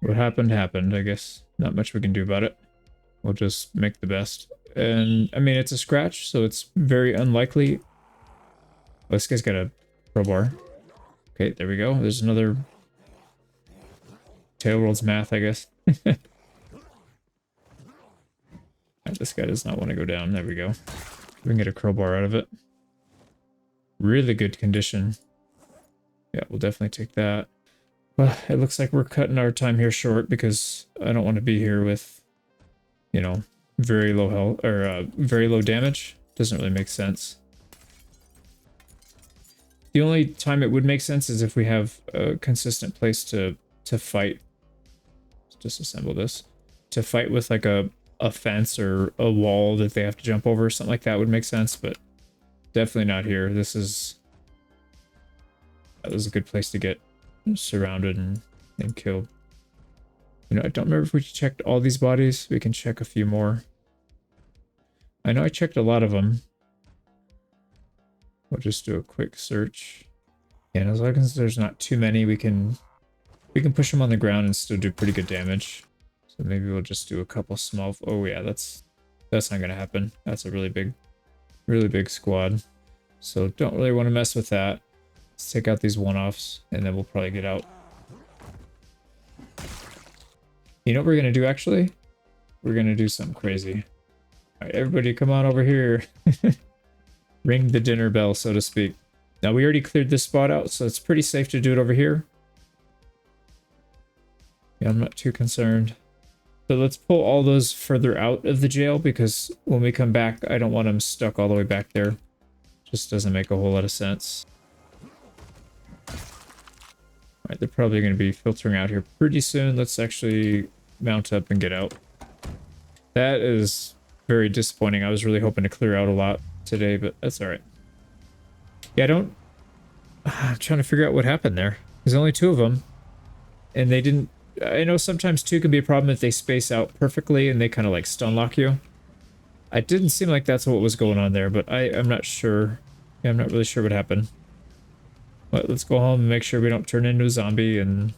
A: What happened, happened, I guess. Not much we can do about it. We'll just make the best. And, I mean, it's a scratch, so it's very unlikely... Oh, this guy's got a crowbar. Okay, there we go. There's another... Tailworld's math, I guess. This guy does not want to go down. There we go. We can get a crowbar out of it. Really good condition. Yeah, we'll definitely take that. Well, it looks like we're cutting our time here short because I don't want to be here with, you know, very low health or very low damage. Doesn't really make sense. The only time it would make sense is if we have a consistent place to fight. Let's disassemble this. To fight with like a fence or a wall that they have to jump over, something like that would make sense, but definitely not here. This is a good place to get surrounded and killed. You know, I don't remember if we checked all these bodies. We can check a few more. I know I checked a lot of them. We'll just do a quick search. And as long as there's not too many, we can push them on the ground and still do pretty good damage. So maybe we'll just do a couple small... Oh yeah, that's not gonna happen. That's a really big squad. So don't really want to mess with that. Let's take out these one-offs and then we'll probably get out. You know what we're gonna do actually? We're gonna do something crazy. Alright, everybody come on over here. Ring the dinner bell, so to speak. Now we already cleared this spot out, so it's pretty safe to do it over here. Yeah, I'm not too concerned. So let's pull all those further out of the jail because when we come back, I don't want them stuck all the way back there. Just doesn't make a whole lot of sense. Alright, they're probably going to be filtering out here pretty soon. Let's actually mount up and get out. That is very disappointing. I was really hoping to clear out a lot today, but that's alright. Yeah, I'm trying to figure out what happened there. There's only 2 of them. And they didn't... I know sometimes 2 can be a problem if they space out perfectly and they kind of like stun lock you. It didn't seem like that's what was going on there, but I'm not sure. Yeah, I'm not really sure what happened. But let's go home and make sure we don't turn into a zombie, and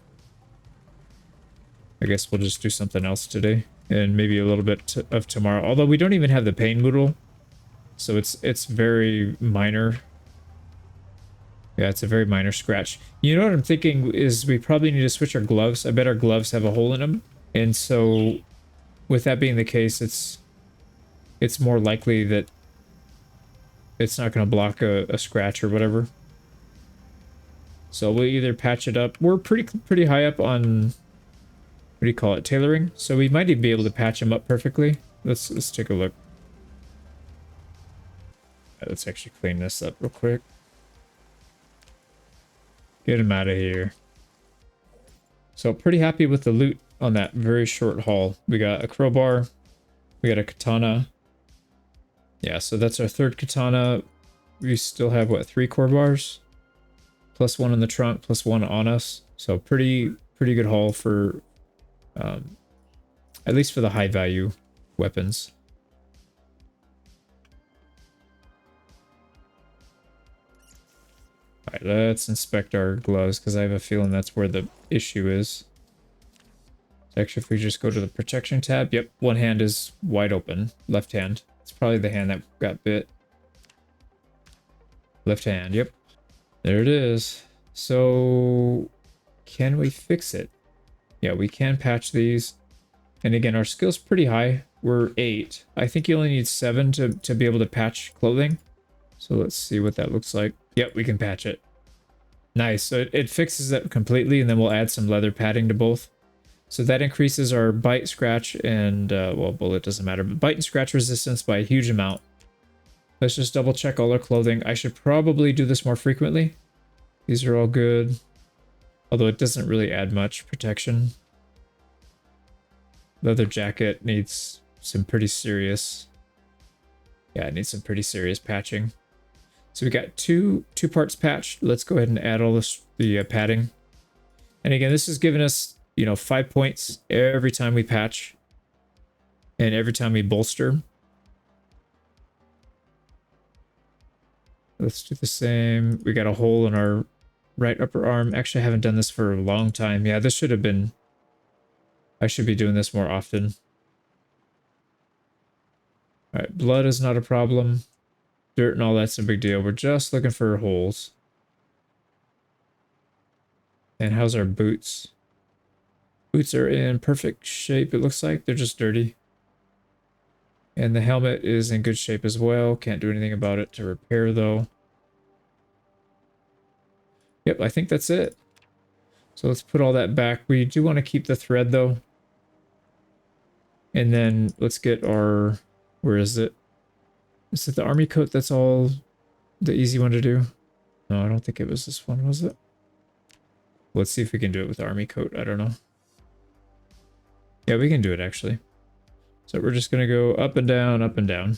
A: I guess we'll just do something else today. And maybe a little bit of tomorrow. Although we don't even have the pain noodle. So it's very minor. Yeah, it's a very minor scratch. You know what I'm thinking is we probably need to switch our gloves. I bet our gloves have a hole in them. And so with that being the case, it's more likely that it's not going to block a scratch or whatever. So we'll either patch it up. We're pretty high up on, what do you call it, tailoring. So we might even be able to patch them up perfectly. Let's take a look. Let's actually clean this up real quick. Get him out of here. So pretty happy with the loot on that very short haul. We got a crowbar. We got a katana. Yeah, so that's our 3rd katana. We still have, what, 3 core bars? Plus 1 in the trunk, plus 1 on us. So pretty good haul for, at least for the high value weapons. All right, let's inspect our gloves because I have a feeling that's where the issue is. Actually, if we just go to the protection tab, yep, one hand is wide open. Left hand. It's probably the hand that got bit. Left hand, yep. There it is. So, can we fix it? Yeah, we can patch these. And again, our skill's pretty high. We're 8. I think you only need 7 to be able to patch clothing. So let's see what that looks like. Yep, we can patch it. Nice. So it fixes it completely, and then we'll add some leather padding to both. So that increases our bite, scratch, and, well, bullet doesn't matter, but bite and scratch resistance by a huge amount. Let's just double check all our clothing. I should probably do this more frequently. These are all good. Although it doesn't really add much protection. Leather jacket needs some pretty serious... Yeah, it needs some pretty serious patching. So we got two parts patched. Let's go ahead and add all the padding. And again, this is giving us, you know, 5 points every time we patch. And every time we bolster. Let's do the same. We got a hole in our right upper arm. Actually, I haven't done this for a long time. Yeah, this should have been... I should be doing this more often. Alright, blood is not a problem. Dirt and all that's a big deal. We're just looking for holes. And how's our boots? Boots are in perfect shape, it looks like. They're just dirty. And the helmet is in good shape as well. Can't do anything about it to repair, though. Yep, I think that's it. So let's put all that back. We do want to keep the thread, though. And then let's get our... Where is it? Is it the army coat that's all the easy one to do? No, I don't think it was this one, was it? Let's see if we can do it with army coat. I don't know. Yeah, we can do it, actually. So we're just going to go up and down, up and down.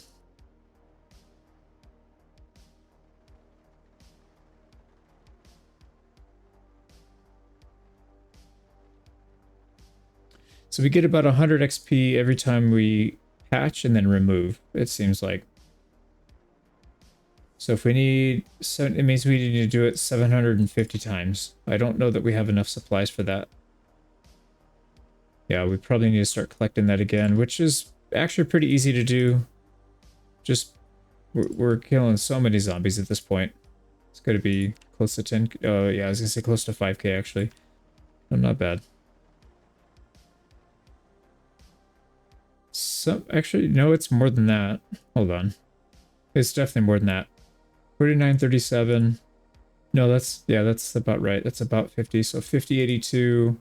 A: So we get about 100 XP every time we patch and then remove, it seems like. So if we need... it means we need to do it 750 times. I don't know that we have enough supplies for that. Yeah, we probably need to start collecting that again, which is actually pretty easy to do. Just... we're killing so many zombies at this point. It's going to be close to 10... yeah, I was going to say close to 5k, actually. Not bad. Actually, no, it's more than that. Hold on. It's definitely more than that. 4937. No, that's about right. That's about 50. So 5082.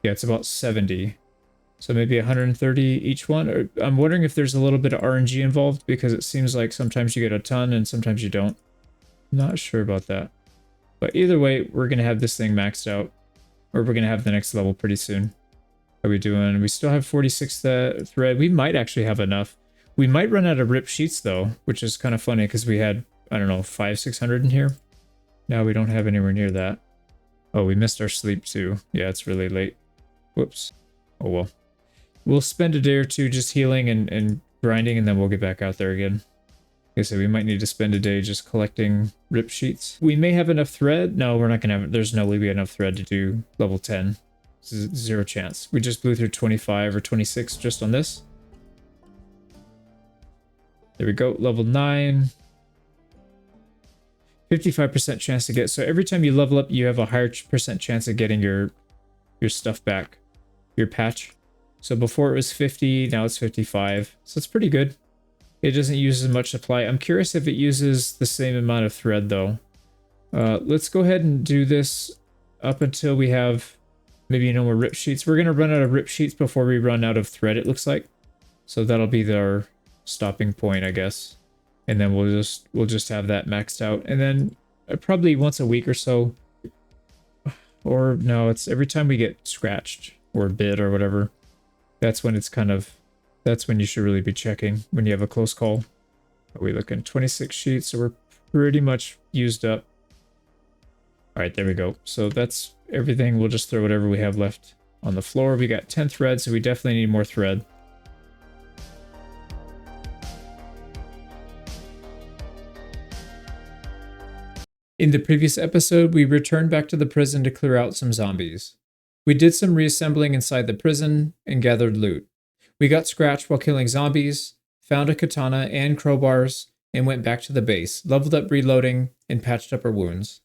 A: Yeah, it's about 70. So maybe 130 each one. Or I'm wondering if there's a little bit of RNG involved, because it seems like sometimes you get a ton and sometimes you don't. Not sure about that. But either way, we're going to have this thing maxed out. Or we're going to have the next level pretty soon. How are we doing? We still have 46 thread. We might actually have enough. We might run out of rip sheets, though, which is kind of funny because we had, I don't know, 500-600 in here. Now we don't have anywhere near that. Oh, we missed our sleep, too. Yeah, it's really late. Whoops. Oh, well. We'll spend a day or two just healing and grinding, and then we'll get back out there again. Like I said, we might need to spend a day just collecting rip sheets. We may have enough thread. No, we're not going to have... There's no way we have enough thread to do level 10. Zero chance. We just blew through 25 or 26 just on this. There we go. Level 9. 55% chance to get. So every time you level up, you have a higher percent chance of getting your stuff back. Your patch. So before it was 50, now it's 55. So it's pretty good. It doesn't use as much supply. I'm curious if it uses the same amount of thread, though. Let's go ahead and do this up until we have... maybe no more rip sheets. We're going to run out of rip sheets before we run out of thread, it looks like. So that'll be our stopping point, I guess. And then we'll just have that maxed out. And then probably once a week or so. Or no, it's every time we get scratched or bit or whatever. That's when it's kind of... that's when you should really be checking when you have a close call. Are we looking 26 sheets? So we're pretty much used up. All right, there we go. So that's everything. We'll just throw whatever we have left on the floor. We got 10 thread, so we definitely need more thread. In the previous episode, we returned back to the prison to clear out some zombies. We did some reassembling inside the prison and gathered loot. We got scratched while killing zombies, found a katana and crowbars, and went back to the base, leveled up reloading, and patched up our wounds.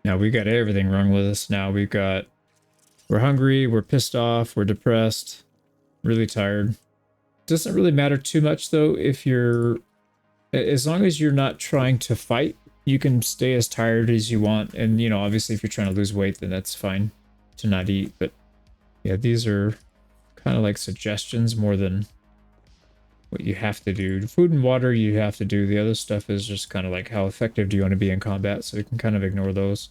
A: Now we got everything wrong with us. Now we're hungry, we're pissed off, we're depressed, really tired. Doesn't really matter too much though if you're, as long as you're not trying to fight, you can stay as tired as you want. And you know, obviously if you're trying to lose weight, then that's fine to not eat. But yeah, these are kind of like suggestions more than what you have to do. Food and water you have to do. The other stuff is just kind of like how effective do you want to be in combat, so you can kind of ignore those.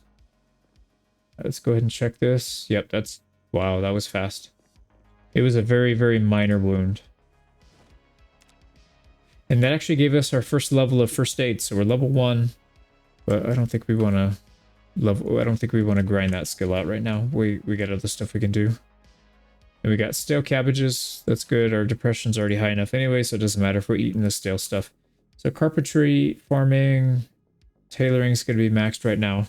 A: Let's go ahead and check this. Yep, that's... Wow, that was fast. It was a very, very minor wound. And that actually gave us our first level of first aid, so we're level 1. But I don't think we want to level... I don't think we want to grind that skill out right now. We got other stuff we can do. And we got stale cabbages. That's good. Our depression's already high enough anyway, so it doesn't matter if we're eating the stale stuff. So carpentry, farming, tailoring is going to be maxed right now.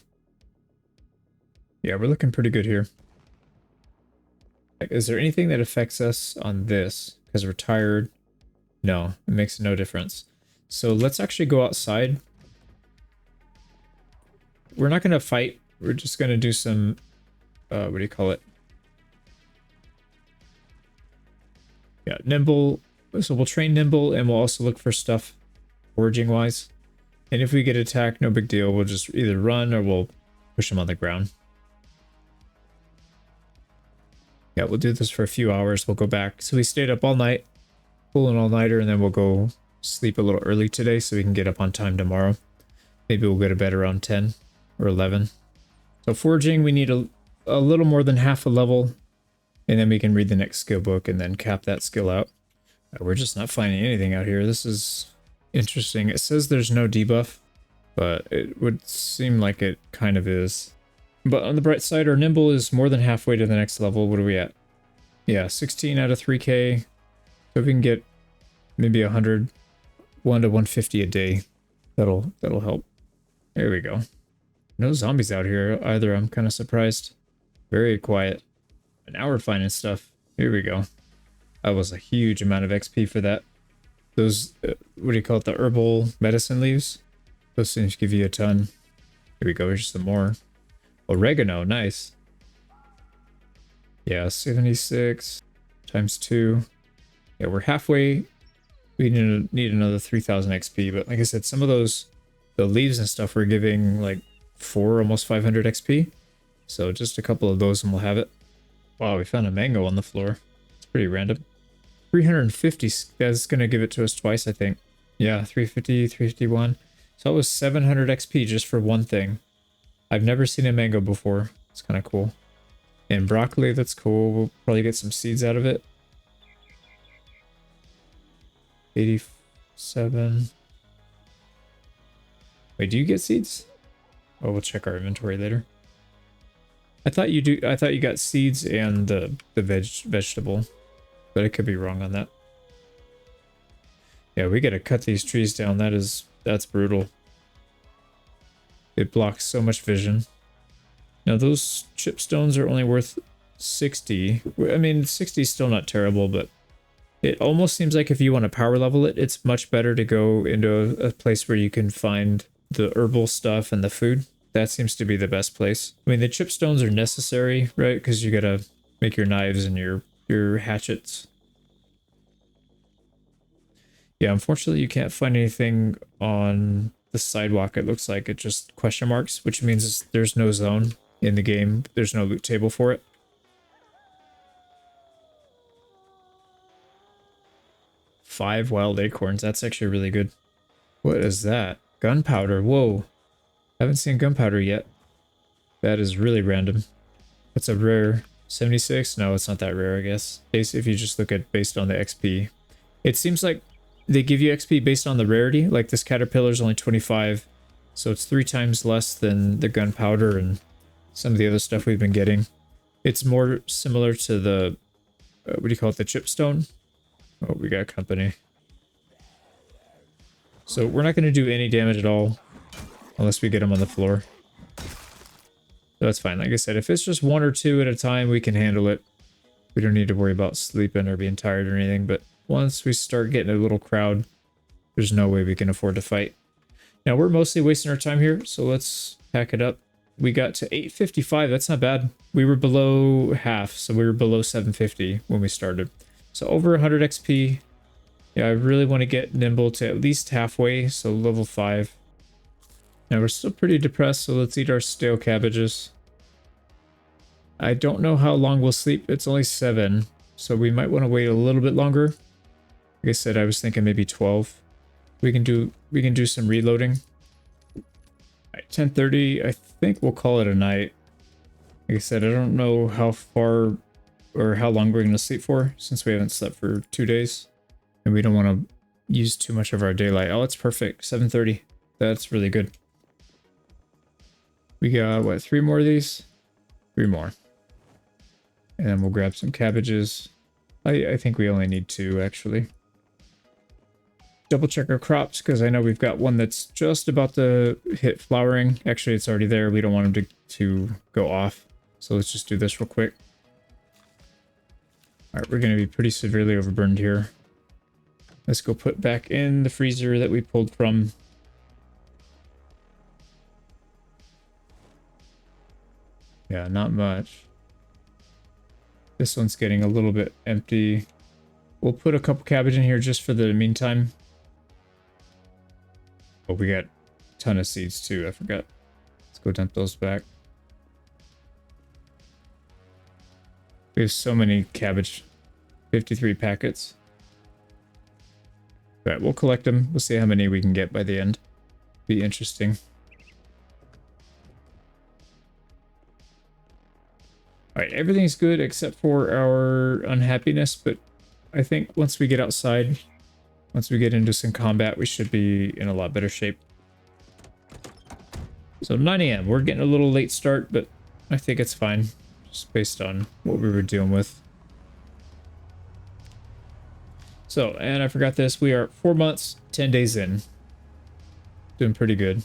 A: Yeah, we're looking pretty good here. Is there anything that affects us on this? Because we're tired? No, it makes no difference. So let's actually go outside. We're not going to fight. We're just going to do some... what do you call it? Yeah, nimble. So we'll train nimble and we'll also look for stuff foraging wise. And if we get attacked, no big deal. We'll just either run or we'll push them on the ground. Yeah, we'll do this for a few hours. We'll go back. So we stayed up all night, pull an all-nighter, and then we'll go sleep a little early today so we can get up on time tomorrow. Maybe we'll go to bed around 10 or 11. So foraging, we need a little more than half a level, and then we can read the next skill book and then cap that skill out. We're just not finding anything out here. This is interesting. It says there's no debuff, but it would seem like it kind of is. But on the bright side, our nimble is more than halfway to the next level. What are we at? Yeah, 16 out of 3k. So if we can get maybe 100, 1 to 150 a day, that'll help. There we go. No zombies out here either. I'm kind of surprised. Very quiet. Now we're finding stuff. Here we go. That was a huge amount of XP for that. Those, what do you call it? The herbal medicine leaves? Those things give you a ton. Here we go. Here's some more. Oregano, nice. Yeah, 76 times 2. Yeah, we're halfway. We need another 3000 XP, but like I said, some of those, the leaves and stuff were giving like 4, almost 500 XP. So just a couple of those and we'll have it. Wow, we found a mango on the floor. It's pretty random. 350, that's going to give it to us twice, I think. Yeah, 350, 351. So it was 700 XP just for one thing. I've never seen a mango before. It's kind of cool. And broccoli, that's cool. We'll probably get some seeds out of it. 87. Wait, do you get seeds? Oh, we'll check our inventory later. I thought you do. I thought you got seeds and the vegetable, but I could be wrong on that. Yeah, we gotta cut these trees down. That's brutal. It blocks so much vision. Now those chipstones are only worth 60. I mean, 60 is still not terrible, but it almost seems like if you want to power level it, it's much better to go into a place where you can find the herbal stuff and the food. That seems to be the best place. I mean, the chipstones are necessary, right? Because you gotta make your knives and your hatchets. Yeah, unfortunately you can't find anything on the sidewalk. It looks like it just question marks, which means there's no zone in the game. There's no loot table for it. Five wild acorns. That's actually really good. What is that? Gunpowder. Whoa. Haven't seen gunpowder yet. That is really random. It's a rare 76. No, it's not that rare, I guess. If you just look at based on the XP. It seems like they give you XP based on the rarity. Like this caterpillar is only 25. So it's 3 times less than the gunpowder and some of the other stuff we've been getting. It's more similar to the, what do you call it? The chipstone. Oh, we got company. So we're not going to do any damage at all. Unless we get them on the floor. So that's fine. Like I said, if it's just 1 or 2 at a time, we can handle it. We don't need to worry about sleeping or being tired or anything. But once we start getting a little crowd, there's no way we can afford to fight. Now, we're mostly wasting our time here, so let's pack it up. We got to 855. That's not bad. We were below half, so we were below 750 when we started. So over 100 XP. Yeah, I really want to get Nimble to at least halfway, so level 5. Now, we're still pretty depressed, so let's eat our stale cabbages. I don't know how long we'll sleep. It's only 7, so we might want to wait a little bit longer. Like I said, I was thinking maybe 12. We can do some reloading. At 10:30, I think we'll call it a night. Like I said, I don't know how far or how long we're going to sleep for, since we haven't slept for 2 days. And we don't want to use too much of our daylight. Oh, it's perfect. 7:30. That's really good. We got, what, 3 more of these? 3 more. And then we'll grab some cabbages. I think we only need 2, actually. Double check our crops, because I know we've got one that's just about to hit flowering. Actually, it's already there. We don't want them to go off. So let's just do this real quick. Alright, we're going to be pretty severely overburned here. Let's go put back in the freezer that we pulled from. Yeah, not much. This one's getting a little bit empty. We'll put a couple cabbage in here just for the meantime. Oh, we got a ton of seeds too. I forgot. Let's go dump those back. We have so many cabbage. 53 packets. But we'll collect them. We'll see how many we can get by the end. Be interesting. Alright, everything's good except for our unhappiness, but I think once we get outside, once we get into some combat, we should be in a lot better shape. So 9 AM, we're getting a little late start, but I think it's fine, just based on what we were dealing with. So, and I forgot this, we are 4 months, 10 days in. Doing pretty good.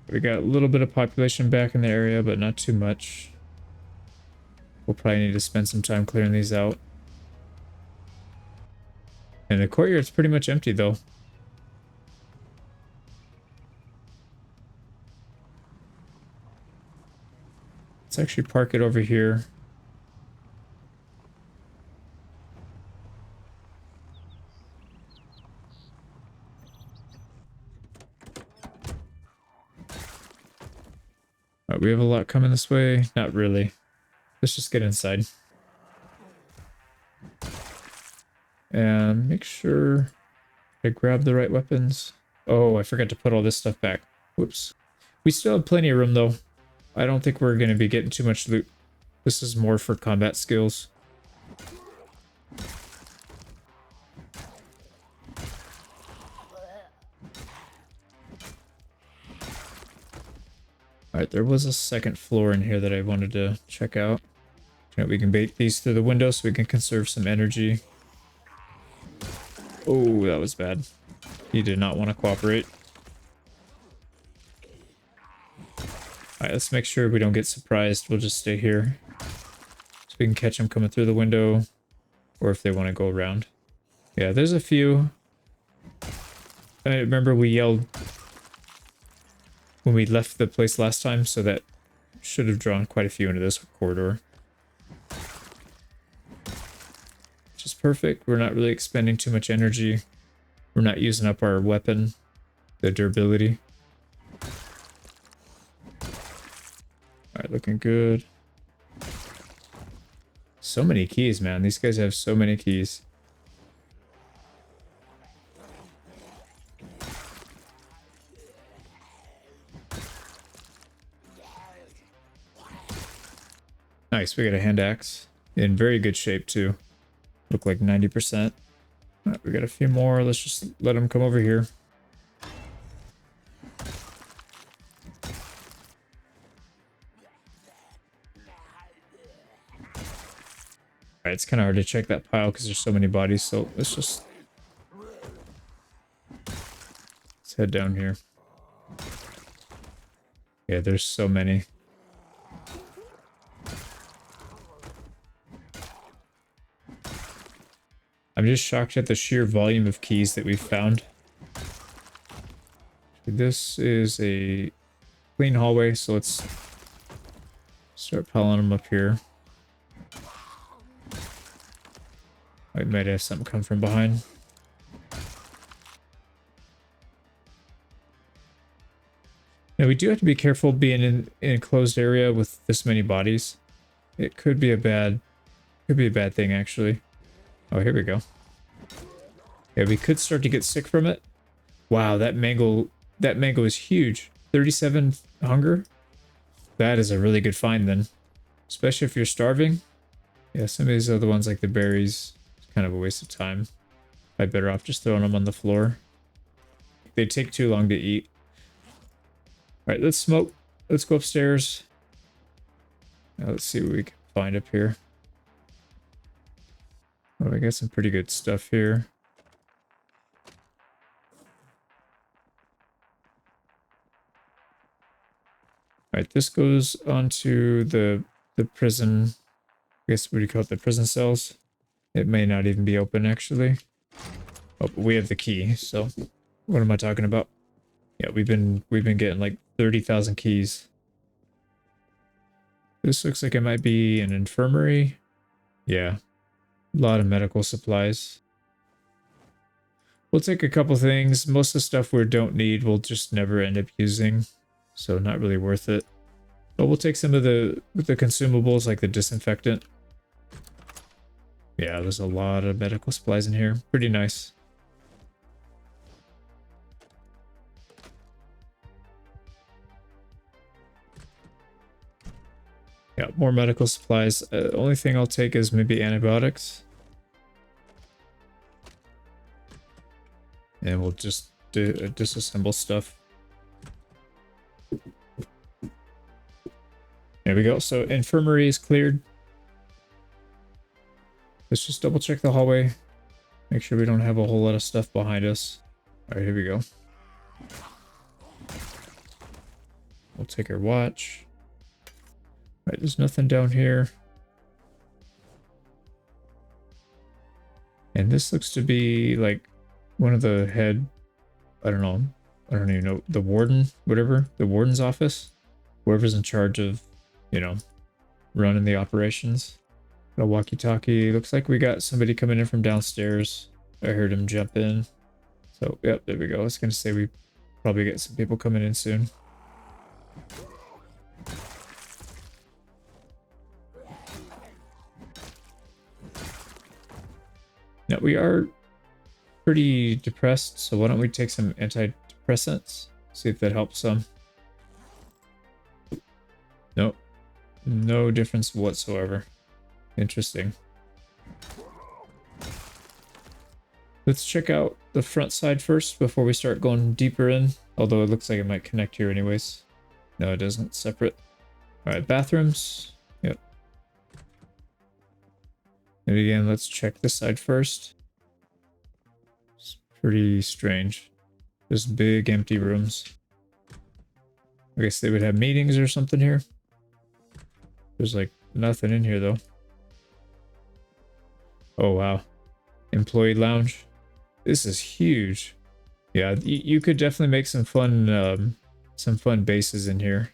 A: We got a little bit of population back in the area, but not too much. We'll probably need to spend some time clearing these out. And the courtyard's pretty much empty, though. Let's actually park it over here. Alright, we have a lot coming this way. Not really. Let's just get inside. And make sure I grab the right weapons. Oh, I forgot to put all this stuff back. Whoops. We still have plenty of room, though. I don't think we're going to be getting too much loot. This is more for combat skills. Alright, there was a second floor in here that I wanted to check out. We can bait these through the window so we can conserve some energy. Oh, that was bad. He did not want to cooperate. Alright, let's make sure we don't get surprised. We'll just stay here. So we can catch them coming through the window. Or if they want to go around. Yeah, there's a few. I remember we yelled when we left the place last time, so that should have drawn quite a few into this corridor. Which is perfect. We're not really expending too much energy. We're not using up our weapon, the durability. Alright, looking good. So many keys, man. These guys have so many keys. Nice, we got a hand axe. In very good shape, too. Look like 90%. Right, we got a few more. Let's just let them come over here. Alright, it's kind of hard to check that pile because there's so many bodies, so let's head down here. Yeah, there's so many. I'm just shocked at the sheer volume of keys that we've found. This is a clean hallway, so let's start piling them up here. I might have something come from behind. Now we do have to be careful being in an enclosed area with this many bodies. It could be a bad thing actually. Oh, here we go. Yeah, we could start to get sick from it. Wow, that mango is huge. 37 hunger. That is a really good find then. Especially if you're starving. Yeah, some of these other ones like the berries, it's kind of a waste of time. I'd better off just throwing them on the floor. They take too long to eat. Alright, let's smoke. Let's go upstairs. Now let's see what we can find up here. Oh, I got some pretty good stuff here. Alright, this goes onto the prison. I guess what do you call it? The prison cells. It may not even be open actually. Oh, but we have the key, so what am I talking about? Yeah, we've been getting like 30,000 keys. This looks like it might be an infirmary. Yeah. A lot of medical supplies. We'll take a couple things. Most of the stuff we don't need we'll just never end up using. So not really worth it. But we'll take some of the consumables like the disinfectant. Yeah, there's a lot of medical supplies in here. Pretty nice. Yeah, more medical supplies. Only thing I'll take is maybe antibiotics. And we'll just disassemble stuff. There we go. So infirmary is cleared. Let's just double check the hallway. Make sure we don't have a whole lot of stuff behind us. All right, here we go. We'll take our watch. All right, there's nothing down here. And this looks to be like one of the head, I don't know. I don't even know. The warden, whatever. The warden's office. Whoever's in charge of, you know, running the operations. A walkie-talkie. Looks like we got somebody coming in from downstairs. I heard him jump in. So, yep, there we go. I was going to say we probably get some people coming in soon. Now, we are pretty depressed, so why don't we take some antidepressants? See if that helps some. Nope. No difference whatsoever. Interesting. Let's check out the front side first before we start going deeper in. Although it looks like it might connect here anyways. No, it doesn't. It's separate. Alright, bathrooms. Yep. And again, let's check this side first. It's pretty strange. Just big empty rooms. I guess they would have meetings or something here. There's like nothing in here though. Oh wow. Employee lounge. This is huge. Yeah, you could definitely make some fun bases in here.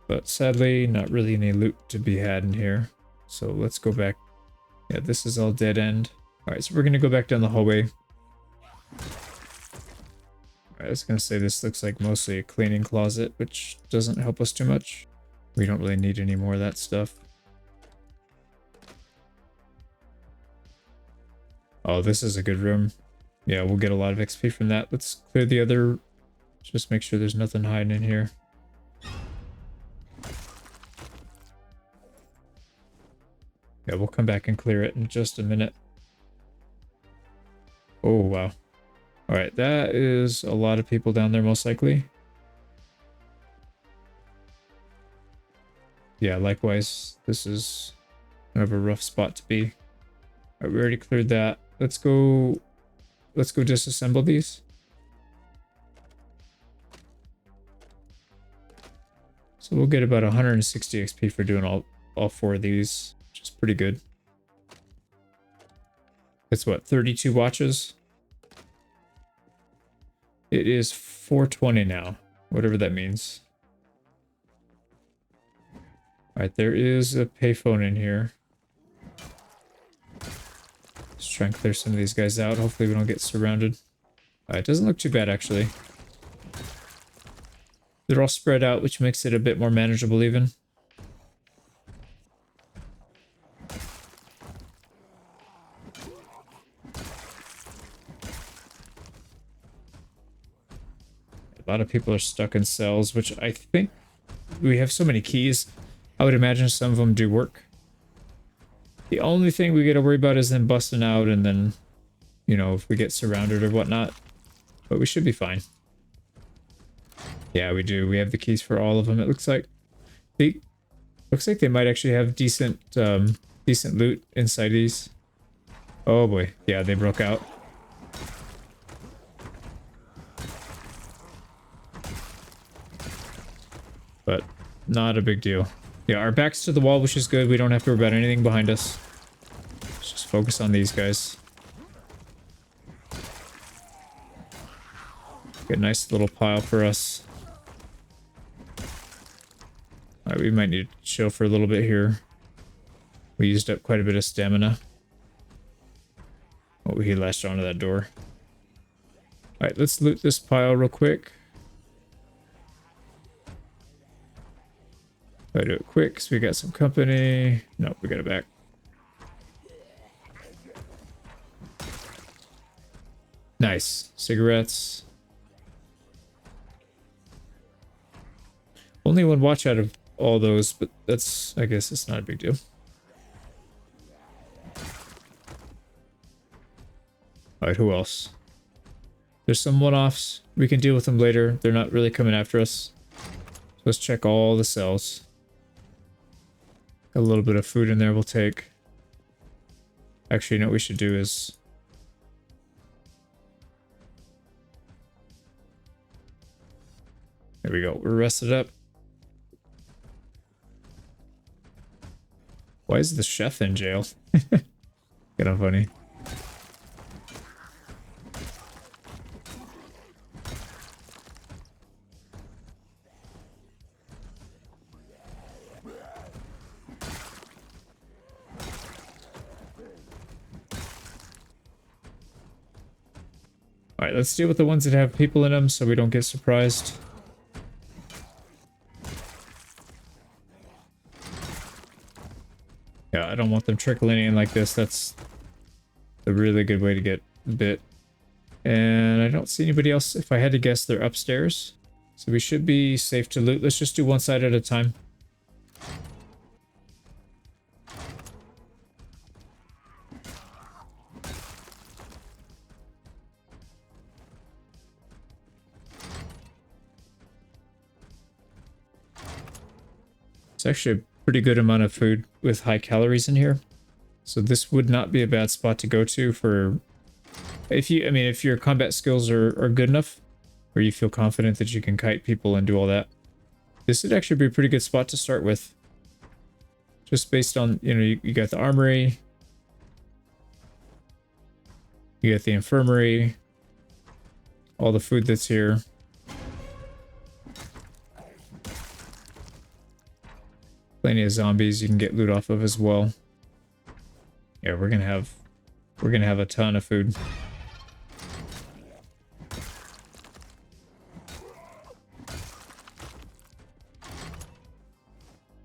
A: But sadly, not really any loot to be had in here. So let's go back. Yeah, this is all dead end. Alright, so we're gonna go back down the hallway. I was gonna say this looks like mostly a cleaning closet, which doesn't help us too much. We don't really need any more of that stuff. Oh, this is a good room. Yeah, we'll get a lot of XP from that. Let's clear the other. Just make sure there's nothing hiding in here. Yeah, we'll come back and clear it in just a minute. Oh, wow. Alright, that is a lot of people down there most likely. Yeah, likewise, this is kind of a rough spot to be. Alright, we already cleared that. Let's go disassemble these. So we'll get about 160 XP for doing all 4 of these, which is pretty good. It's what, 32 watches? It is 420 now, whatever that means. Alright, there is a payphone in here. Let's try and clear some of these guys out. Hopefully we don't get surrounded. It doesn't look too bad, actually. They're all spread out, which makes it a bit more manageable even. A lot of people are stuck in cells, which I think we have so many keys. I would imagine some of them do work. The only thing we gotta worry about is them busting out and then, you know, if we get surrounded or whatnot. But we should be fine. Yeah, we do. We have the keys for all of them. It looks like they might actually have decent decent loot inside these. Oh boy. Yeah, they broke out. But not a big deal. Yeah, our back's to the wall, which is good. We don't have to worry about anything behind us. Let's just focus on these guys. Get a nice little pile for us. Alright, we might need to chill for a little bit here. We used up quite a bit of stamina. Oh, he latched onto that door. Alright, let's loot this pile real quick. I do it quick, so we got some company. Nope, we got it back. Nice. Cigarettes. Only 1 watch out of all those, but that's, I guess it's not a big deal. Alright, who else? There's some one-offs. We can deal with them later. They're not really coming after us. So let's check all the cells. A little bit of food in there we'll take. Actually, you know what we should do is... There we go. We're rested up. Why is the chef in jail? Kind of funny. Alright, let's deal with the ones that have people in them so we don't get surprised. Yeah, I don't want them trickling in like this. That's a really good way to get bit. And I don't see anybody else. If I had to guess, they're upstairs. So we should be safe to loot. Let's just do one side at a time. It's actually a pretty good amount of food with high calories in here. So this would not be a bad spot to go to for... If your combat skills are good enough, or you feel confident that you can kite people and do all that, this would actually be a pretty good spot to start with. Just based on, you know, you got the armory, you got the infirmary, all the food that's here. Plenty of zombies you can get loot off of as well. Yeah, we're gonna have a ton of food.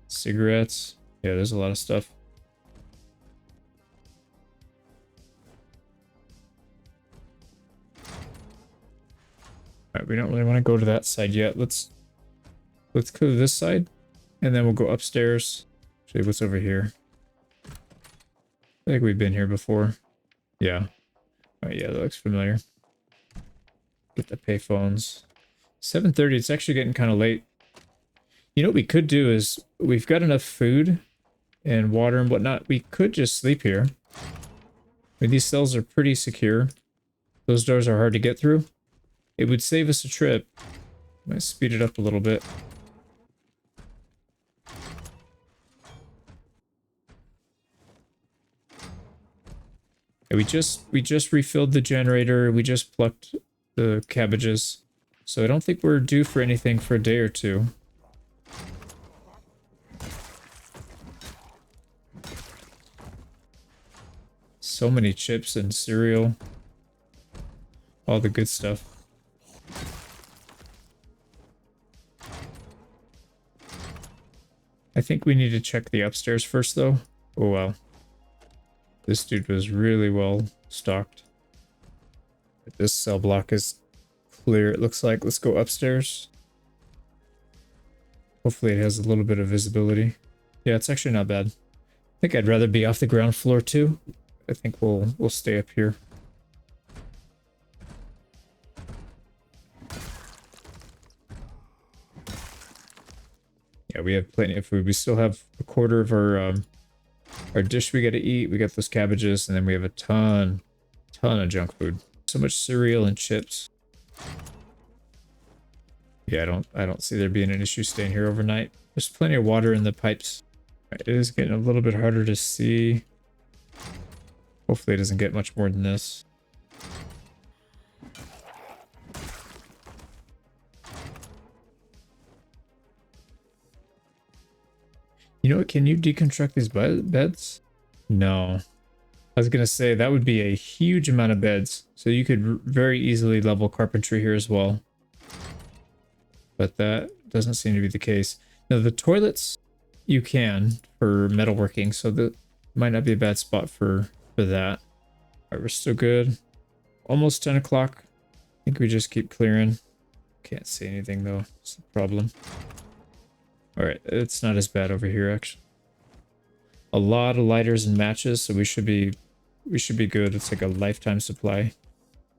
A: Cigarettes. Yeah, there's a lot of stuff. Alright, we don't really want to go to that side yet. Let's clear this side, and then we'll go upstairs. Actually, what's over here? I think we've been here before. Yeah. Oh yeah, that looks familiar. Get the payphones. 7:30, it's actually getting kind of late. You know what we could do is, we've got enough food and water and whatnot. We could just sleep here. I mean, these cells are pretty secure. Those doors are hard to get through. It would save us a trip. Might speed it up a little bit. Yeah, we just refilled the generator. We just plucked the cabbages. So I don't think we're due for anything for a day or two. So many chips and cereal. All the good stuff. I think we need to check the upstairs first, though. Oh, wow. This dude was really well stocked. This cell block is clear, it looks like. Let's go upstairs. Hopefully it has a little bit of visibility. Yeah, it's actually not bad. I think I'd rather be off the ground floor, too. I think we'll stay up here. Yeah, we have plenty of food. We still have a quarter of our dish we got to eat. We got those cabbages, and then we have a ton of junk food. So much cereal and chips. Yeah, I don't see there being an issue staying here overnight. There's plenty of water in the pipes. It is getting a little bit harder to see. Hopefully it doesn't get much more than this. You know what? Can you deconstruct these beds? No. I was going to say that would be a huge amount of beds. So you could very easily level carpentry here as well. But that doesn't seem to be the case. Now the toilets you can for metalworking. So that might not be a bad spot for that. All right, we're still good. Almost 10 o'clock. I think we just keep clearing. Can't see anything though. It's the problem. All right, it's not as bad over here actually. A lot of lighters and matches, so we should be good. It's like a lifetime supply.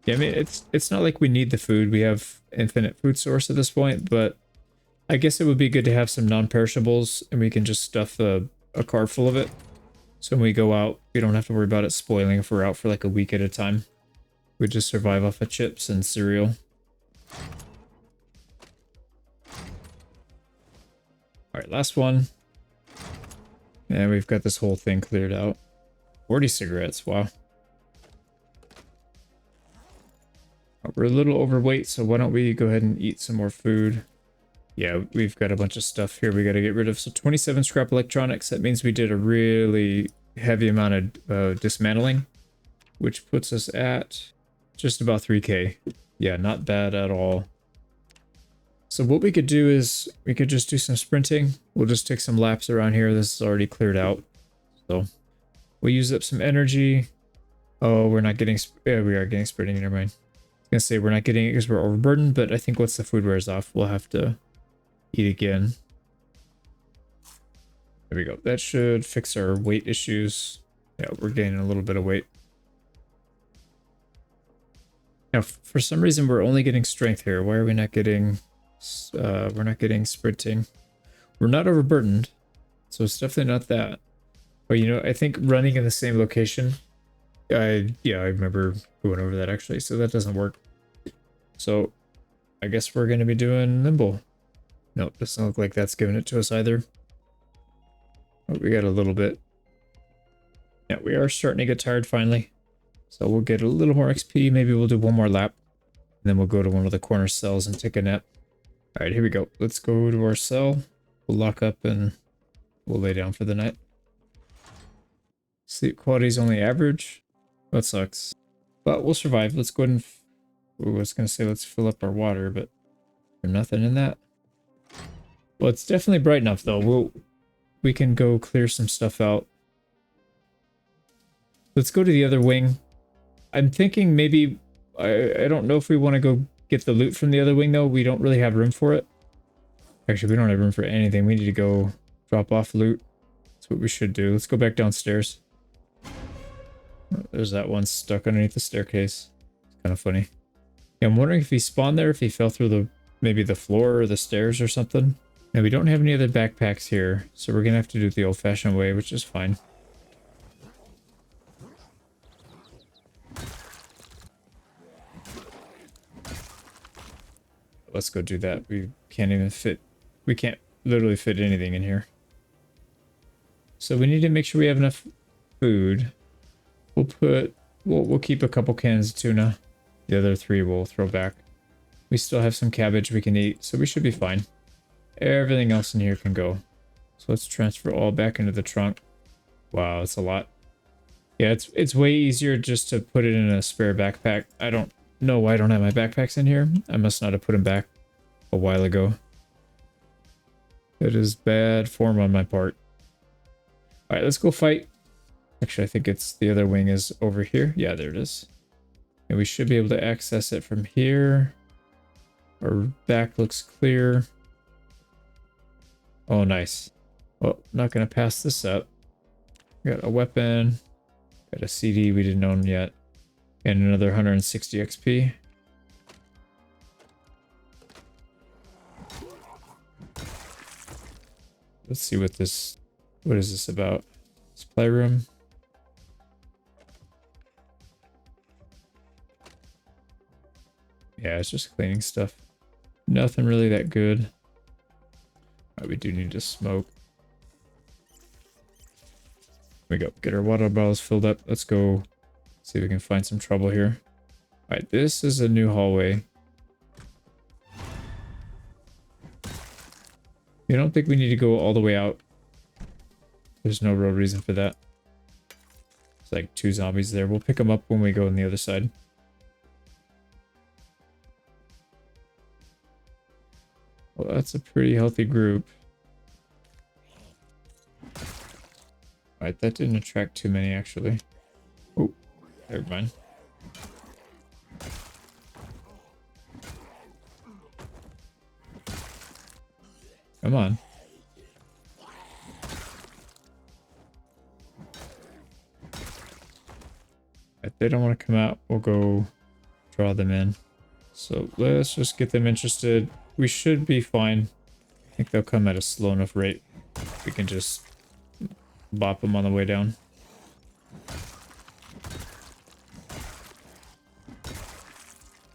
A: Yeah, I mean it's not like we need the food. We have infinite food source at this point, but I guess it would be good to have some non-perishables, and we can just stuff a car full of it. So when we go out, we don't have to worry about it spoiling if we're out for like a week at a time. We just survive off of chips and cereal. All right, last one. And we've got this whole thing cleared out. 40 cigarettes, wow. We're a little overweight, so why don't we go ahead and eat some more food. Yeah, we've got a bunch of stuff here we got to get rid of. So 27 scrap electronics. That means we did a really heavy amount of dismantling, which puts us at just about 3K. Yeah, not bad at all. So what we could do is we could just do some sprinting. We'll just take some laps around here. This is already cleared out. So we'll use up some energy. Oh, we're not getting... Yeah, we are getting sprinting. Never mind. I was going to say we're not getting it because we're overburdened, but I think once the food wears off, we'll have to eat again. There we go. That should fix our weight issues. Yeah, we're gaining a little bit of weight. Now, for some reason, we're only getting strength here. Why are we not getting... we're not getting sprinting. We're not overburdened, so it's definitely not that. But you know, I think running in the same location, yeah, I remember going over that actually, so that doesn't work. So I guess we're going to be doing nimble. Nope, doesn't look like that's giving it to us either. Oh, we got a little bit. Yeah, we are starting to get tired finally. So we'll get a little more XP. Maybe we'll do one more lap. And then we'll go to one of the corner cells and take a nap. All right, here we go. Let's go to our cell. We'll lock up and we'll lay down for the night. Sleep quality is only average. That sucks. But we'll survive. Let's go ahead and... Ooh, I was going to say let's fill up our water, but there's nothing in that. Well, it's definitely bright enough, though. We can go clear some stuff out. Let's go to the other wing. I'm thinking maybe... I don't know if we want to go get the loot from the other wing, though. We don't really have room for it. Actually, we don't have room for anything. We need to go drop off loot. That's what we should do. Let's go back downstairs. Oh, there's that one stuck underneath the staircase. It's kind of funny. Yeah, I'm wondering if he spawned there, if he fell through maybe the floor or the stairs or something. Now, we don't have any other backpacks here, so we're going to have to do it the old-fashioned way, which is fine. Let's go do that. We can't even fit... We can't literally fit anything in here. So we need to make sure we have enough food. We'll put we'll keep a couple cans of tuna. The other 3 we'll throw back. We still have some cabbage we can eat, so we should be fine. Everything else in here can go. So let's transfer all back into the trunk. Wow, that's a lot. Yeah, it's way easier just to put it in a spare backpack. I don't know why I don't have my backpacks in here. I must not have put them back a while ago. That is bad form on my part. Alright, let's go fight. Actually, I think it's the other wing is over here. Yeah, there it is. And we should be able to access it from here. Our back looks clear. Oh, nice. Well, not going to pass this up. Got a weapon. Got a CD we didn't own yet. And another 160 XP. Let's see what is this about? Supply room. Yeah, it's just cleaning stuff. Nothing really that good. Right, we do need to smoke. Here we go. Get our water bottles filled up. Let's go see if we can find some trouble here. Alright, this is a new hallway. I don't think we need to go all the way out. There's no real reason for that. It's like 2 zombies there. We'll pick them up when we go on the other side. Well, that's a pretty healthy group. Alright, that didn't attract too many, actually. Oh, never mind. Come on. If they don't want to come out, we'll go draw them in. So let's just get them interested. We should be fine. I think they'll come at a slow enough rate. We can just bop them on the way down.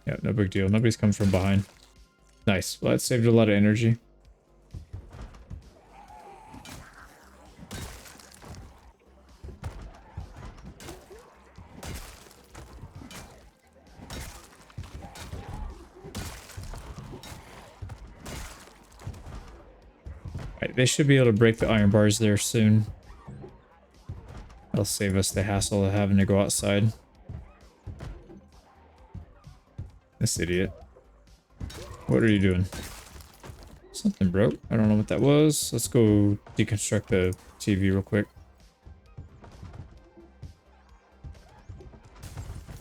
A: Yeah, no big deal. Nobody's coming from behind. Nice. Well, that saved a lot of energy. Right, they should be able to break the iron bars there soon. That'll save us the hassle of having to go outside. This idiot. What are you doing? Something broke. I don't know what that was. Let's go deconstruct the TV real quick.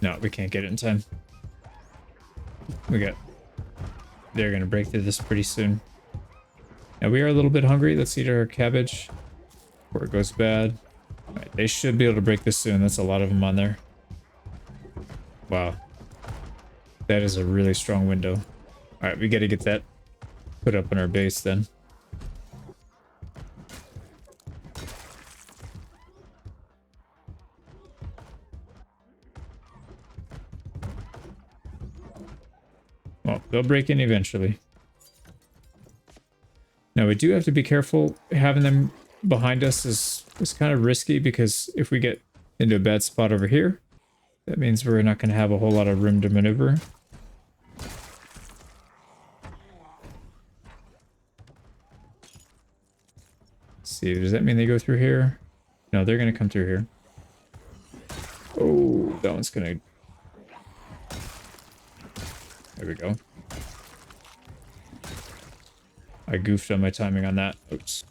A: No, we can't get it in time. They're gonna break through this pretty soon. Now we are a little bit hungry. Let's eat our cabbage before it goes bad. Right, they should be able to break this soon. That's a lot of them on there. Wow. That is a really strong window. Alright, we gotta get that put up in our base then. Well, they'll break in eventually. Now we do have to be careful. Having them behind us is kind of risky because if we get into a bad spot over here, that means we're not going to have a whole lot of room to maneuver. Let's see, does that mean they go through here? No, they're going to come through here. Oh, that one's going to... There we go. I goofed on my timing on that. Oops.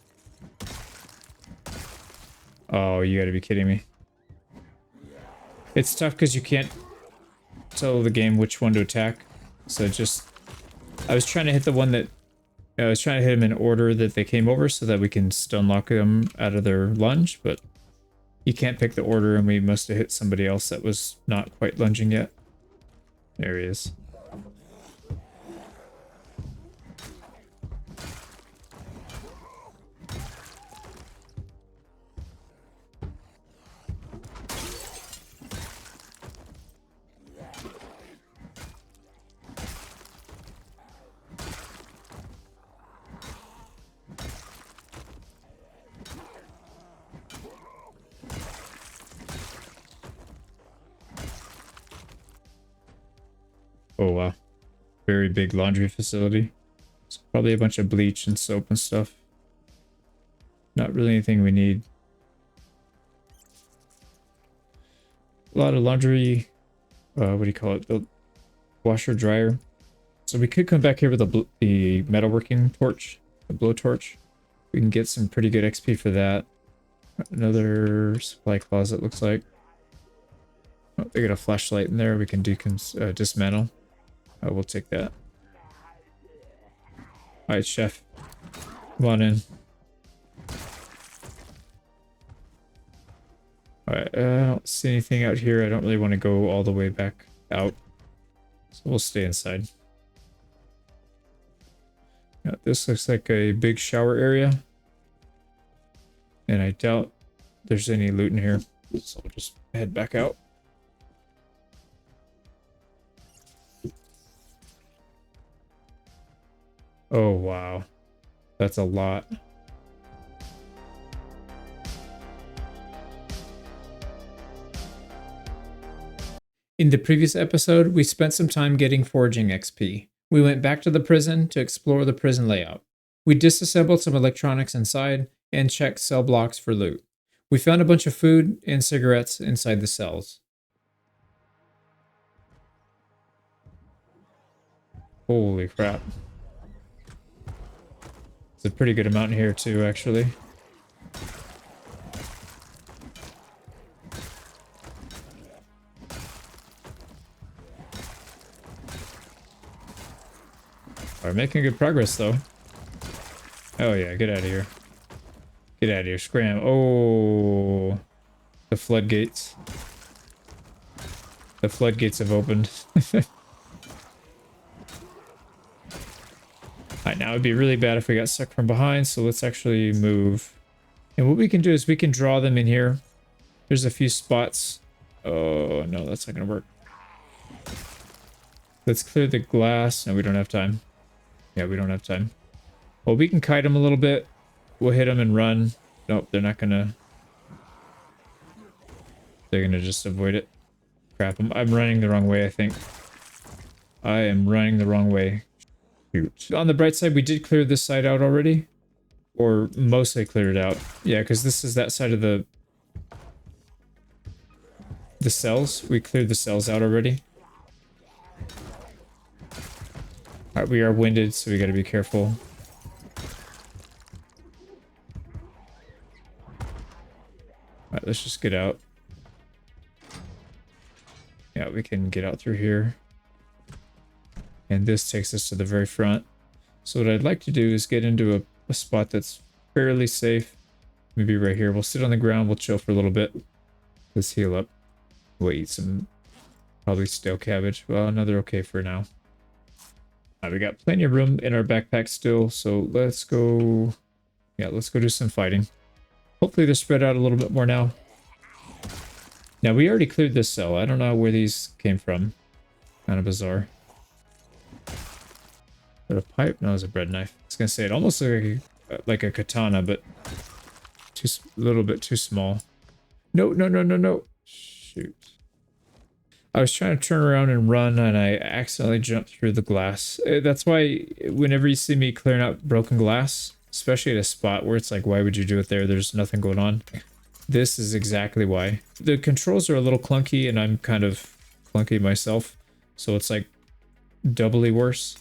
A: Oh, you gotta be kidding me. It's tough because you can't tell the game which one to attack. So just... I was trying to hit the one that... I was trying to hit them in order that they came over so that we can stun lock them out of their lunge, but you can't pick the order and we must have hit somebody else that was not quite lunging yet. There he is. Oh wow. Very big laundry facility. It's probably a bunch of bleach and soap and stuff. Not really anything we need. A lot of laundry, what do you call it? The washer dryer. So we could come back here with the metalworking torch, the blowtorch. We can get some pretty good XP for that. Another supply closet looks like. Oh, they got a flashlight in there. We can dismantle. We'll take that. All right, chef. Come on in. All right, I don't see anything out here. I don't really want to go all the way back out. So we'll stay inside. Yeah, this looks like a big shower area. And I doubt there's any loot in here. So we'll just head back out. Oh, wow. That's a lot. In the previous episode, we spent some time getting foraging XP. We went back to the prison to explore the prison layout. We disassembled some electronics inside and checked cell blocks for loot. We found a bunch of food and cigarettes inside the cells. Holy crap. It's a pretty good amount here too, actually. We're making good progress though. Oh yeah, get out of here. Get out of here, scram. Oh, the floodgates. The floodgates have opened. Alright, now it'd be really bad if we got stuck from behind, so let's actually move. And what we can do is we can draw them in here. There's a few spots. Oh, no, that's not gonna work. Let's clear the glass. No, we don't have time. Yeah, we don't have time. Well, we can kite them a little bit. We'll hit them and run. Nope, they're not gonna... They're gonna just avoid it. Crap, I'm running the wrong way, I think. I am running the wrong way. Shoot. On the bright side, we did clear this side out already. Or mostly cleared it out. Yeah, because this is that side of the cells. We cleared the cells out already. Alright, we are winded, so we gotta be careful. Alright, let's just get out. Yeah, we can get out through here. And this takes us to the very front. So what I'd like to do is get into a spot that's fairly safe. Maybe right here. We'll sit on the ground. We'll chill for a little bit. Let's heal up. We'll eat some probably stale cabbage. Well, no, they're okay for now. We got plenty of room in our backpack still. So let's go... Yeah, let's go do some fighting. Hopefully they're spread out a little bit more now. Now, we already cleared this cell. I don't know where these came from. Kind of bizarre. But a pipe? No, it's a bread knife. I was gonna say it almost like a katana, but a little bit too small. No, no, no, no, no. Shoot. I was trying to turn around and run, and I accidentally jumped through the glass. That's why whenever you see me clearing out broken glass, especially at a spot where it's like, why would you do it there? There's nothing going on. This is exactly why. The controls are a little clunky, and I'm kind of clunky myself, so it's like doubly worse.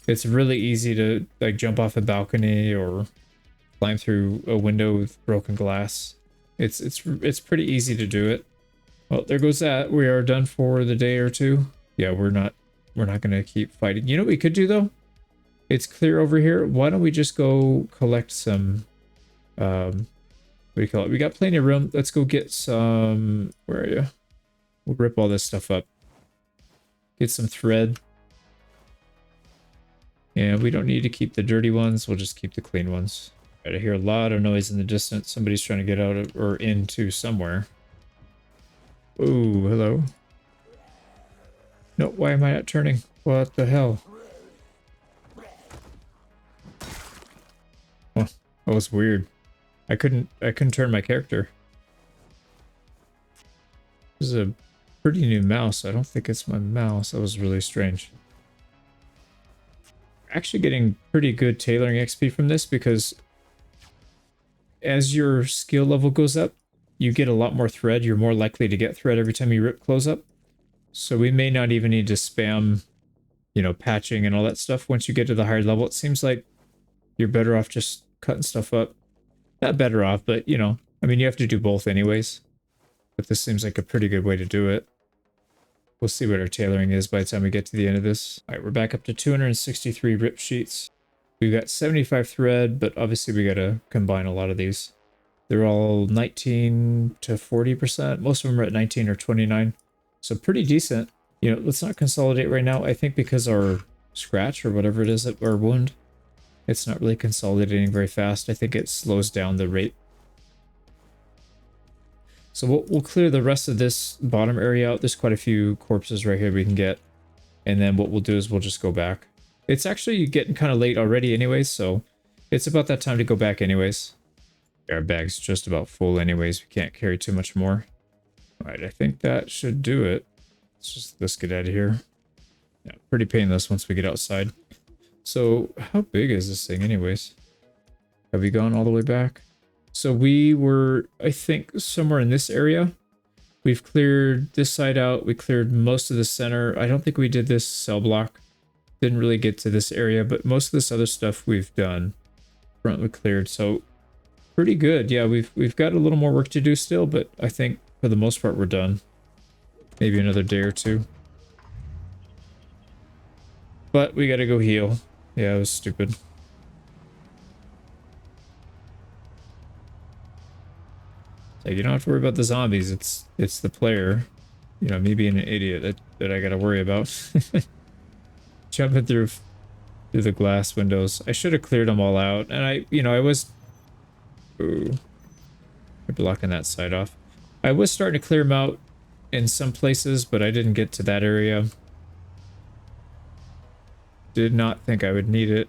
A: It's really easy to like jump off a balcony or climb through a window with broken glass. It's pretty easy to do it. Well, there goes that. We are done for the day or two. Yeah, we're not gonna keep fighting. You know what we could do though? It's clear over here. Why don't we just go collect some what do you call it? We got plenty of room. Let's go get some... Where are you? We'll rip all this stuff up. Get some thread. And we don't need to keep the dirty ones. We'll just keep the clean ones. I hear a lot of noise in the distance. Somebody's trying to get out of, or into somewhere. Oh, hello. No, why am I not turning? What the hell? Oh, that was weird. I couldn't turn my character. This is a pretty new mouse. I don't think it's my mouse. That was really strange. actually getting pretty good tailoring XP from this because as your skill level goes up, you get a lot more thread. You're more likely to get thread every time you rip clothes up. So we may not even need to spam, you know, patching and all that stuff. Once you get to the higher level, it seems like you're better off just cutting stuff up. Not better off, but, you know, I mean, you have to do both anyways. But this seems like a pretty good way to do it. We'll see what our tailoring is by the time we get to the end of this. All right, we're back up to 263 rip sheets. We've got 75 thread, but obviously we got to combine a lot of these. They're all 19 to 40%. Most of them are at 19 or 29. So pretty decent. You know, let's not consolidate right now. I think because our scratch or whatever it is at our wound, it's not really consolidating very fast. I think it slows down the rate. So we'll clear the rest of this bottom area out. There's quite a few corpses right here we can get. And then what we'll do is we'll just go back. It's actually getting kind of late already anyways, so it's about that time to go back anyways. Our bag's just about full anyways. We can't carry too much more. Alright, I think that should do it. Let's get out of here. Yeah, pretty painless once we get outside. So how big is this thing anyways? Have we gone all the way back? So we were, I think, somewhere in this area. We've cleared this side out. We cleared most of the center. I don't think we did this cell block. Didn't really get to this area, but most of this other stuff we've done. Front we cleared, so pretty good. Yeah, we've got a little more work to do still, but I think for the most part we're done. Maybe another day or two. But we gotta go heal. Yeah, it was stupid. Like, you don't have to worry about the zombies. It's the player. You know, me being an idiot that I gotta worry about. Jumping through the glass windows. I should have cleared them all out. And I was... Ooh. I'm blocking that side off. I was starting to clear them out in some places, but I didn't get to that area. Did not think I would need it.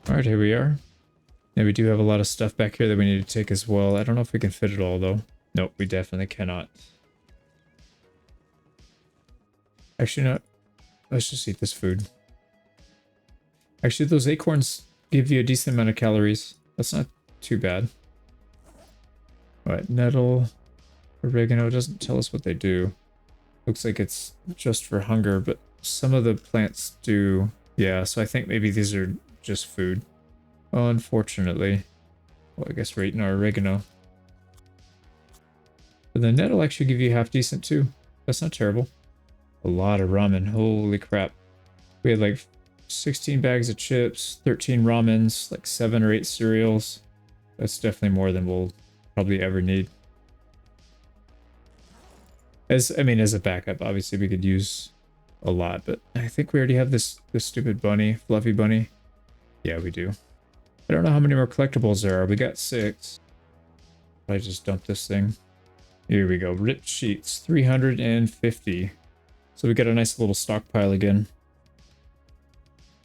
A: Alright, here we are. And we do have a lot of stuff back here that we need to take as well. I don't know if we can fit it all, though. Nope, we definitely cannot. Actually, no. Let's just eat this food. Actually, those acorns give you a decent amount of calories. That's not too bad. Alright, nettle, oregano. It doesn't tell us what they do. Looks like it's just for hunger, but some of the plants do. Yeah, so I think maybe these are just food. Unfortunately. Well, I guess we're eating our oregano. But the nettle actually give you half decent too. That's not terrible. A lot of ramen. Holy crap. We had like 16 bags of chips, 13 ramens, like 7 or 8 cereals. That's definitely more than we'll probably ever need. As a backup, obviously we could use a lot, but I think we already have this stupid bunny, fluffy bunny. Yeah, we do. I don't know how many more collectibles there are. We got 6. I just dumped this thing. Here we go. Ripped sheets, 350. So we got a nice little stockpile again.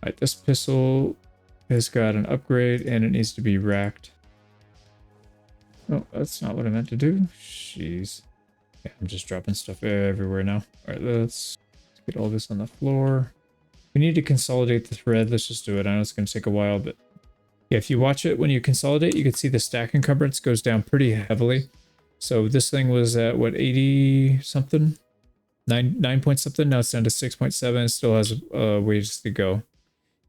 A: Alright, this pistol has got an upgrade and it needs to be racked. Oh, that's not what I meant to do. Jeez. Yeah, I'm just dropping stuff everywhere now. Alright, let's get all this on the floor. We need to consolidate the thread. Let's just do it. I know it's going to take a while, but yeah, if you watch it when you consolidate, you can see the stack encumbrance goes down pretty heavily. So this thing was at, what, 80 something? 9 point something? Now it's down to 6.7. It still has ways to go.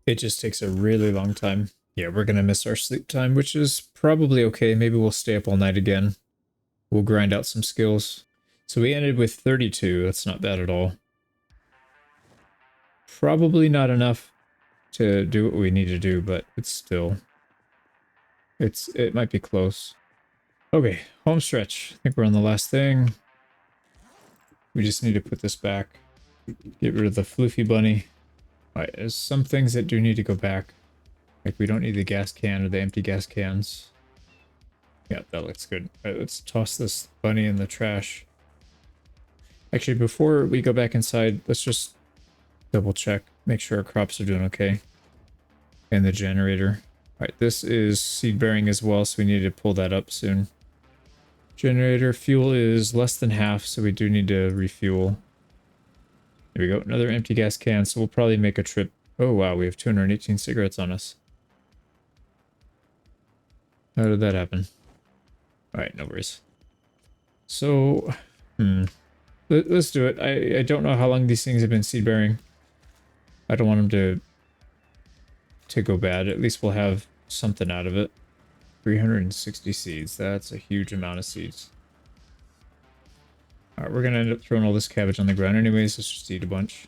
A: It just takes a really long time. Yeah, we're going to miss our sleep time, which is probably okay. Maybe we'll stay up all night again. We'll grind out some skills. So we ended with 32. That's not bad at all. Probably not enough to do what we need to do, but it's still... It might be close. Okay, home stretch. I think we're on the last thing. We just need to put this back. Get rid of the floofy bunny. Alright, there's some things that do need to go back. Like we don't need the gas can or the empty gas cans. Yeah, that looks good. Alright, let's toss this bunny in the trash. Actually, before we go back inside, let's just double check. Make sure our crops are doing okay. And the generator. Alright, this is seed bearing as well, so we need to pull that up soon. Generator fuel is less than half, so we do need to refuel. There we go, another empty gas can, so we'll probably make a trip Oh wow, we have 218 cigarettes on us. How did that happen? Alright, no worries. So, let's do it. I don't know how long these things have been seed bearing. I don't want them to go bad. At least we'll have something out of it. 360 seeds. That's a huge amount of seeds. Alright, we're gonna end up throwing all this cabbage on the ground anyways. Let's just eat a bunch.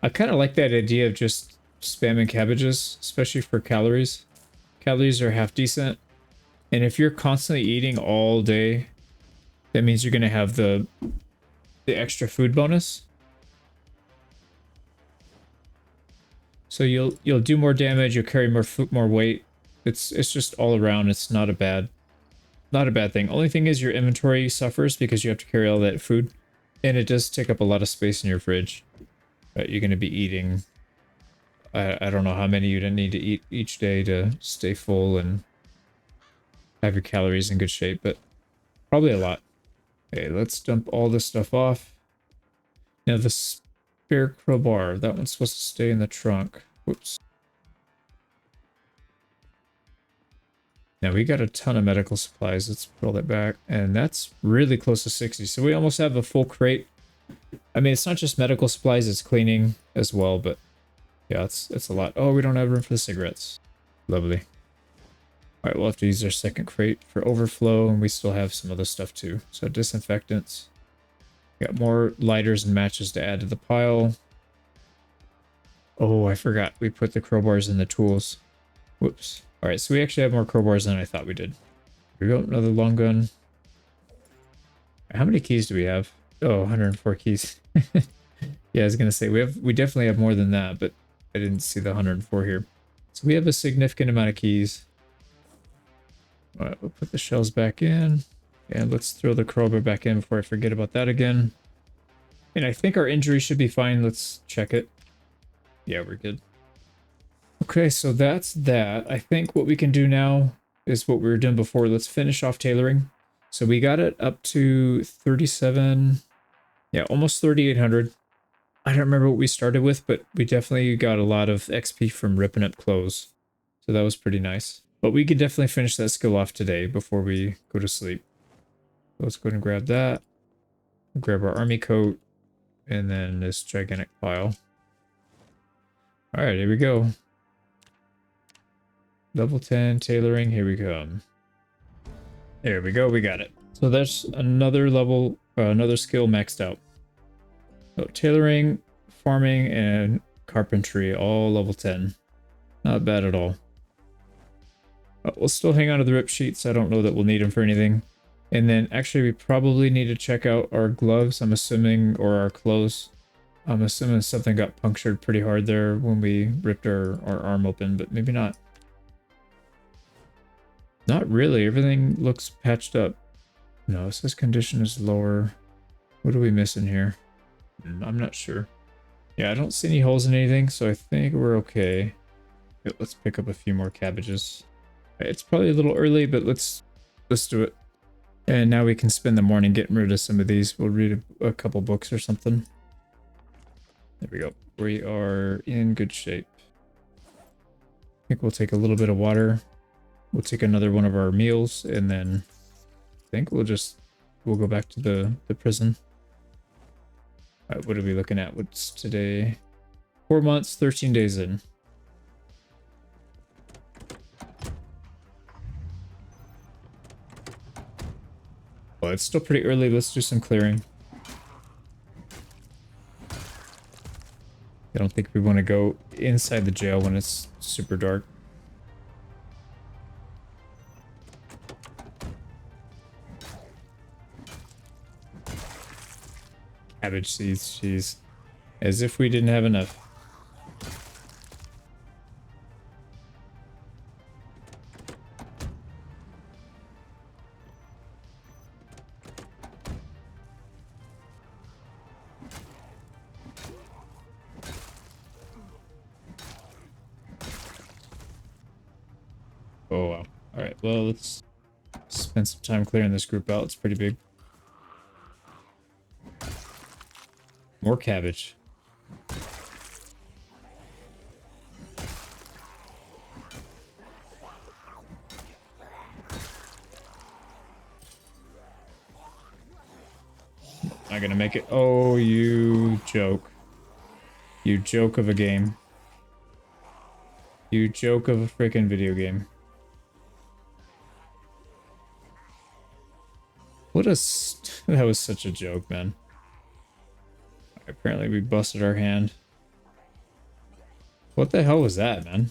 A: I kind of like that idea of just spamming cabbages, especially for calories. Calories are half decent. And if you're constantly eating all day, that means you're gonna have the extra food bonus. So you'll do more damage, you'll carry more weight. It's just all around. It's not a bad thing. Only thing is your inventory suffers because you have to carry all that food, and it does take up a lot of space in your fridge. But you're going to be eating. I don't know how many you'd need to eat each day to stay full and have your calories in good shape, but probably a lot. Okay, let's dump all this stuff off. Now the spare crowbar, that one's supposed to stay in the trunk. Whoops. Now we got a ton of medical supplies. Let's put all that back. And that's really close to 60. So we almost have a full crate. I mean, it's not just medical supplies, it's cleaning as well, but yeah, it's a lot. Oh, we don't have room for the cigarettes. Lovely. All right, we'll have to use our second crate for overflow, and we still have some other stuff too. So disinfectants. Got more lighters and matches to add to the pile. Oh, I forgot. We put the crowbars in the tools. Whoops. All right, so we actually have more crowbars than I thought we did. Here we go, another long gun. How many keys do we have? Oh, 104 keys. Yeah, I was gonna say we definitely have more than that, but I didn't see the 104 here. So we have a significant amount of keys. All right, we'll put the shells back in, and let's throw the crowbar back in before I forget about that again. And I think our injury should be fine. Let's check it. Yeah, we're good. Okay, so that's that. I think what we can do now is what we were doing before. Let's finish off tailoring. So we got it up to 37, yeah, almost 3,800. I don't remember what we started with, but we definitely got a lot of XP from ripping up clothes. So that was pretty nice. But we could definitely finish that skill off today before we go to sleep. Let's go ahead and grab that. Grab our army coat. And then this gigantic pile. Alright, here we go. Level 10 tailoring, here we come. There we go, we got it. So that's another level, another skill maxed out. So tailoring, farming, and carpentry, all level 10. Not bad at all. But we'll still hang on to the rip sheets. I don't know that we'll need them for anything. And then actually we probably need to check out our gloves, I'm assuming, or our clothes. I'm assuming something got punctured pretty hard there when we ripped our arm open, but maybe not. Not really. Everything looks patched up. No, it says condition is lower. What are we missing here? I'm not sure. Yeah, I don't see any holes in anything, so I think we're okay. Let's pick up a few more cabbages. It's probably a little early, but let's do it. And now we can spend the morning getting rid of some of these. We'll read a couple books or something. There we go. We are in good shape. I think we'll take a little bit of water. We'll take another one of our meals, and then I think we'll go back to the prison. All right, what are we looking at? What's today? 4 months, 13 days in. Well, it's still pretty early. Let's do some clearing. I don't think we want to go inside the jail when it's super dark. Cabbage seeds, jeez. As if we didn't have enough. Oh wow. Alright, well, let's spend some time clearing this group out. It's pretty big. More cabbage. Not gonna make it. Oh, you joke. You joke of a game. You joke of a freaking video game. What a... That was such a joke, man. Apparently we busted our hand. What the hell was that, man?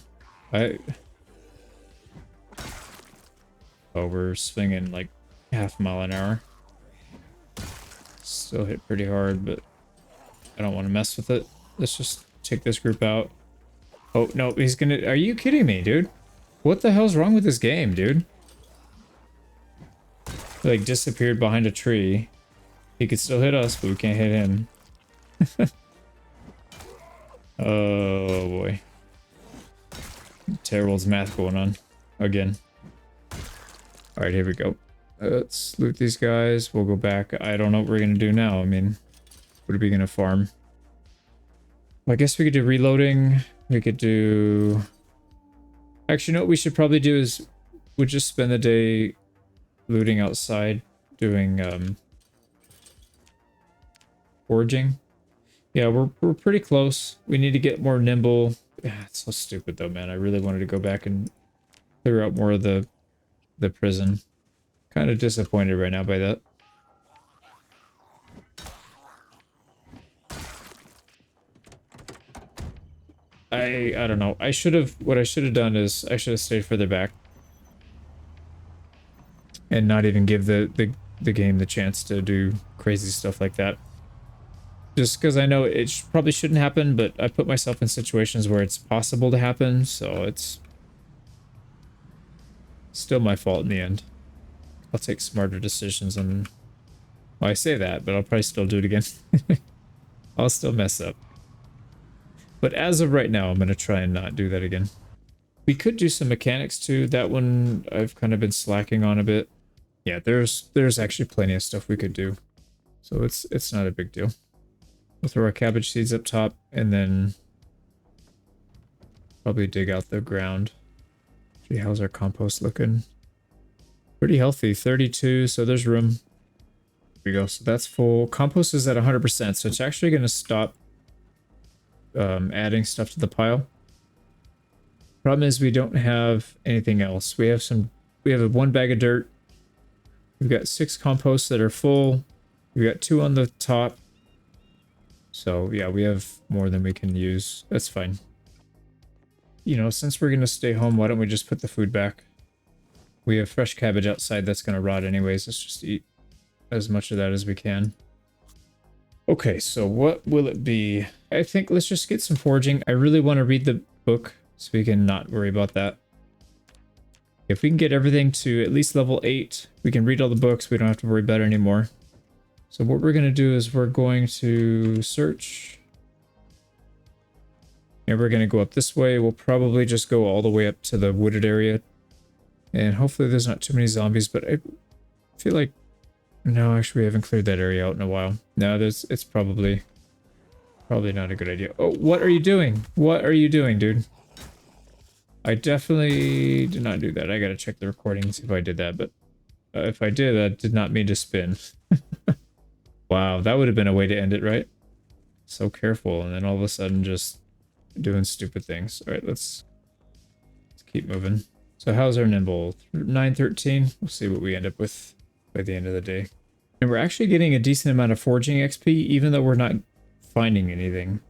A: Oh, we're swinging like half a mile an hour. Still hit pretty hard, but I don't want to mess with it. Let's just take this group out. Oh, no, he's gonna... Are you kidding me, dude? What the hell's wrong with this game, dude? He, like, disappeared behind a tree. He could still hit us, but we can't hit him. Oh, boy. Terrible math going on. Again. Alright, here we go. Let's loot these guys. We'll go back. I don't know what we're gonna do now. I mean, what are we gonna farm? Well, I guess we could do reloading. We could do... Actually, you know what we should probably do is we'll just spend the day looting outside, doing foraging. Yeah, we're pretty close. We need to get more nimble. It's so stupid though, man. I really wanted to go back and clear out more of the prison. Kind of disappointed right now by that. I don't know. What I should have done is I should have stayed further back and not even give the game the chance to do crazy stuff like that. Just because I know it probably shouldn't happen, but I put myself in situations where it's possible to happen, so it's still my fault in the end. I'll take smarter decisions and... Well, I say that, but I'll probably still do it again. I'll still mess up. But as of right now, I'm going to try and not do that again. We could do some mechanics too. That one I've kind of been slacking on a bit. Yeah, there's actually plenty of stuff we could do. So it's not a big deal. We'll throw our cabbage seeds up top and then probably dig out the ground. Gee, how's our compost looking? Pretty healthy, 32, so there's room. There we go, so that's full. Compost is at 100%, so it's actually going to stop adding stuff to the pile. Problem is we don't have anything else. We have one bag of dirt. We've got 6 composts that are full. We've got 2 on the top. So yeah, we have more than we can use. That's fine. You know, since we're going to stay home, why don't we just put the food back? We have fresh cabbage outside that's going to rot anyways. Let's just eat as much of that as we can. Okay, so what will it be? I think let's just get some foraging. I really want to read the book so we can not worry about that. If we can get everything to at least level 8, we can read all the books. We don't have to worry about it anymore. So what we're going to do is we're going to search. And we're going to go up this way. We'll probably just go all the way up to the wooded area. And hopefully there's not too many zombies, but I feel like... No, actually we haven't cleared that area out in a while. No, it's probably not a good idea. Oh, what are you doing? What are you doing, dude? I definitely did not do that. I gotta check the recording and see if I did that, but if I did, I did not mean to spin. Wow, that would have been a way to end it, right? So careful, and then all of a sudden just doing stupid things. All right, let's keep moving. So how's our nimble? 913. We'll see what we end up with by the end of the day. And we're actually getting a decent amount of foraging XP, even though we're not finding anything.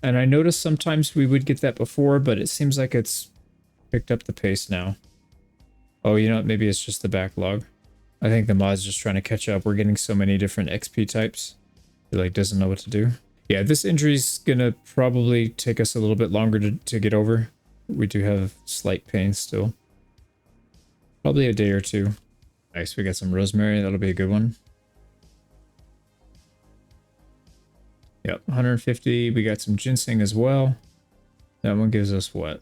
A: And I noticed sometimes we would get that before, but it seems like it's picked up the pace now. Oh, you know what? Maybe it's just the backlog. I think the mod's just trying to catch up. We're getting so many different XP types. It like doesn't know what to do. Yeah, this injury's gonna probably take us a little bit longer to get over. We do have slight pain still. Probably a day or two. Nice, we got some rosemary. That'll be a good one. Yep, 150. We got some ginseng as well. That one gives us what?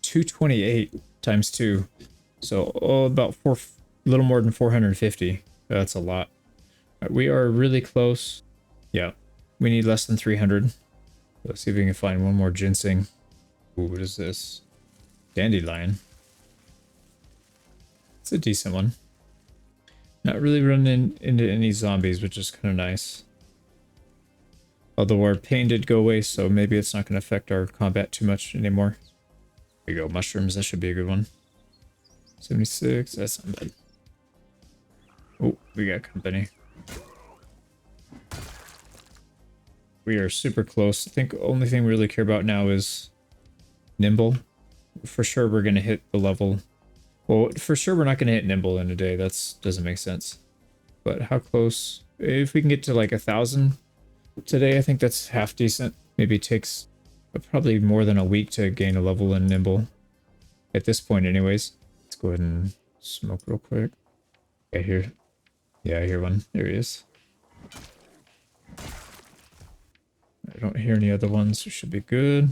A: 228 times 2. So about a little more than 450. That's a lot. Right, we are really close. Yeah, we need less than 300. Let's see if we can find one more ginseng. Ooh, what is this? Dandelion. It's a decent one. Not really running into any zombies, which is kind of nice. Although our pain did go away, so maybe it's not going to affect our combat too much anymore. There you go, mushrooms. That should be a good one. 76. That's not bad. Oh, we got company. We are super close. I think the only thing we really care about now is nimble. For sure we're going to hit the level. Well, for sure we're not going to hit nimble in a day. That doesn't make sense. But how close? If we can get to like 1,000 today, I think that's half decent. Maybe it takes probably more than a week to gain a level in nimble. At this point anyways. Let's go ahead and smoke real quick. I hear one. There he is. I don't hear any other ones. It should be good.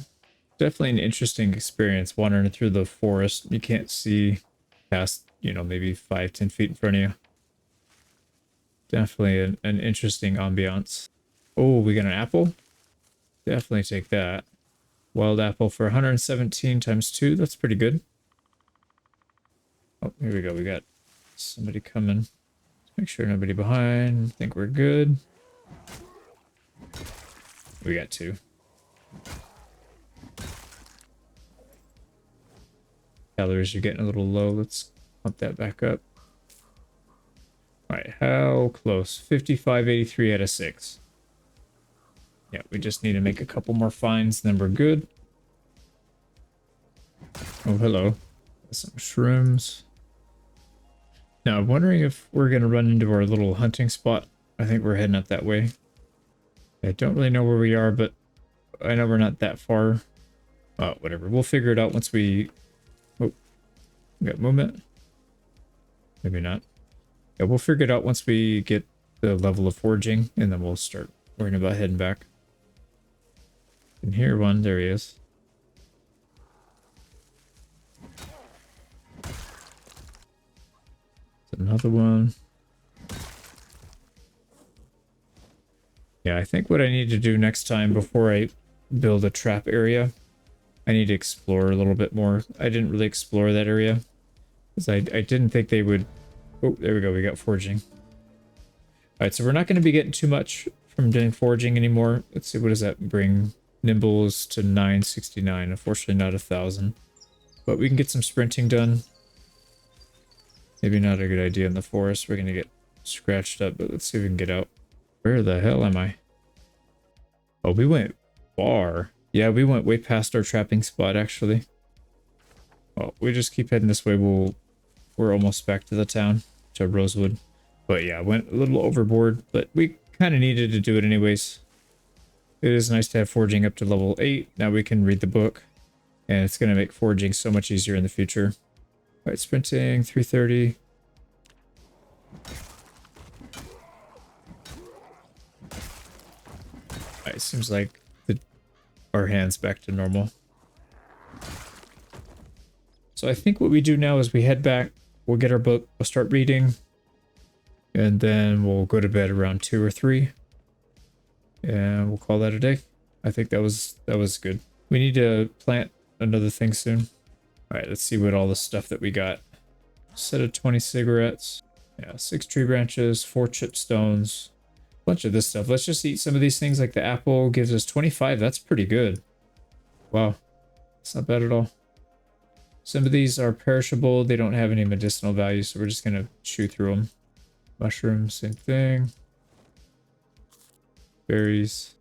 A: Definitely an interesting experience wandering through the forest. You can't see past, you know, maybe 5-10 feet in front of you. Definitely an interesting ambiance. Oh, we got an apple? Definitely take that. Wild apple for 117 times 2. That's pretty good. Oh, here we go. We got somebody coming. Let's make sure nobody behind. I think we're good. We got 2. Calories are getting a little low. Let's pump that back up. Alright, how close? 55.83 out of 6. Yeah, we just need to make a couple more finds, then we're good. Oh, hello. Some shrooms. Now, I'm wondering if we're going to run into our little hunting spot. I think we're heading up that way. I don't really know where we are, but I know we're not that far. Oh, whatever. We'll figure it out once we... Oh, we got movement? Maybe not. Yeah, we'll figure it out once we get the level of foraging, and then we'll start worrying about heading back. I can hear one. There he is. Another one. Yeah, I think what I need to do next time before I build a trap area, I need to explore a little bit more. I didn't really explore that area because I didn't think they would... Oh, there we go. We got foraging. All right, so we're not going to be getting too much from doing foraging anymore. Let's see, what does that bring? Nimbles to 969. Unfortunately, not 1,000. But we can get some sprinting done. Maybe not a good idea in the forest. We're going to get scratched up, but let's see if we can get out. Where the hell am I? Oh, we went far. Yeah, we went way past our trapping spot, actually. Well, we just keep heading this way. We're almost back to the town, to Rosewood. But yeah, went a little overboard, but we kind of needed to do it anyways. It is nice to have foraging up to level 8. Now we can read the book, and it's going to make foraging so much easier in the future. All right, sprinting, 330. All right, seems like our hand's back to normal. So I think what we do now is we head back, we'll get our book, we'll start reading, and then we'll go to bed around 2 or 3. And we'll call that a day. I think that was good. We need to plant another thing soon. All right, let's see what all the stuff that we got. Set of 20 cigarettes. Yeah, 6 tree branches, 4 chip stones. Bunch of this stuff. Let's just eat some of these things, like the apple gives us 25. That's pretty good. Wow. It's not bad at all. Some of these are perishable. They don't have any medicinal value, so we're just going to chew through them. Mushrooms, same thing. Berries.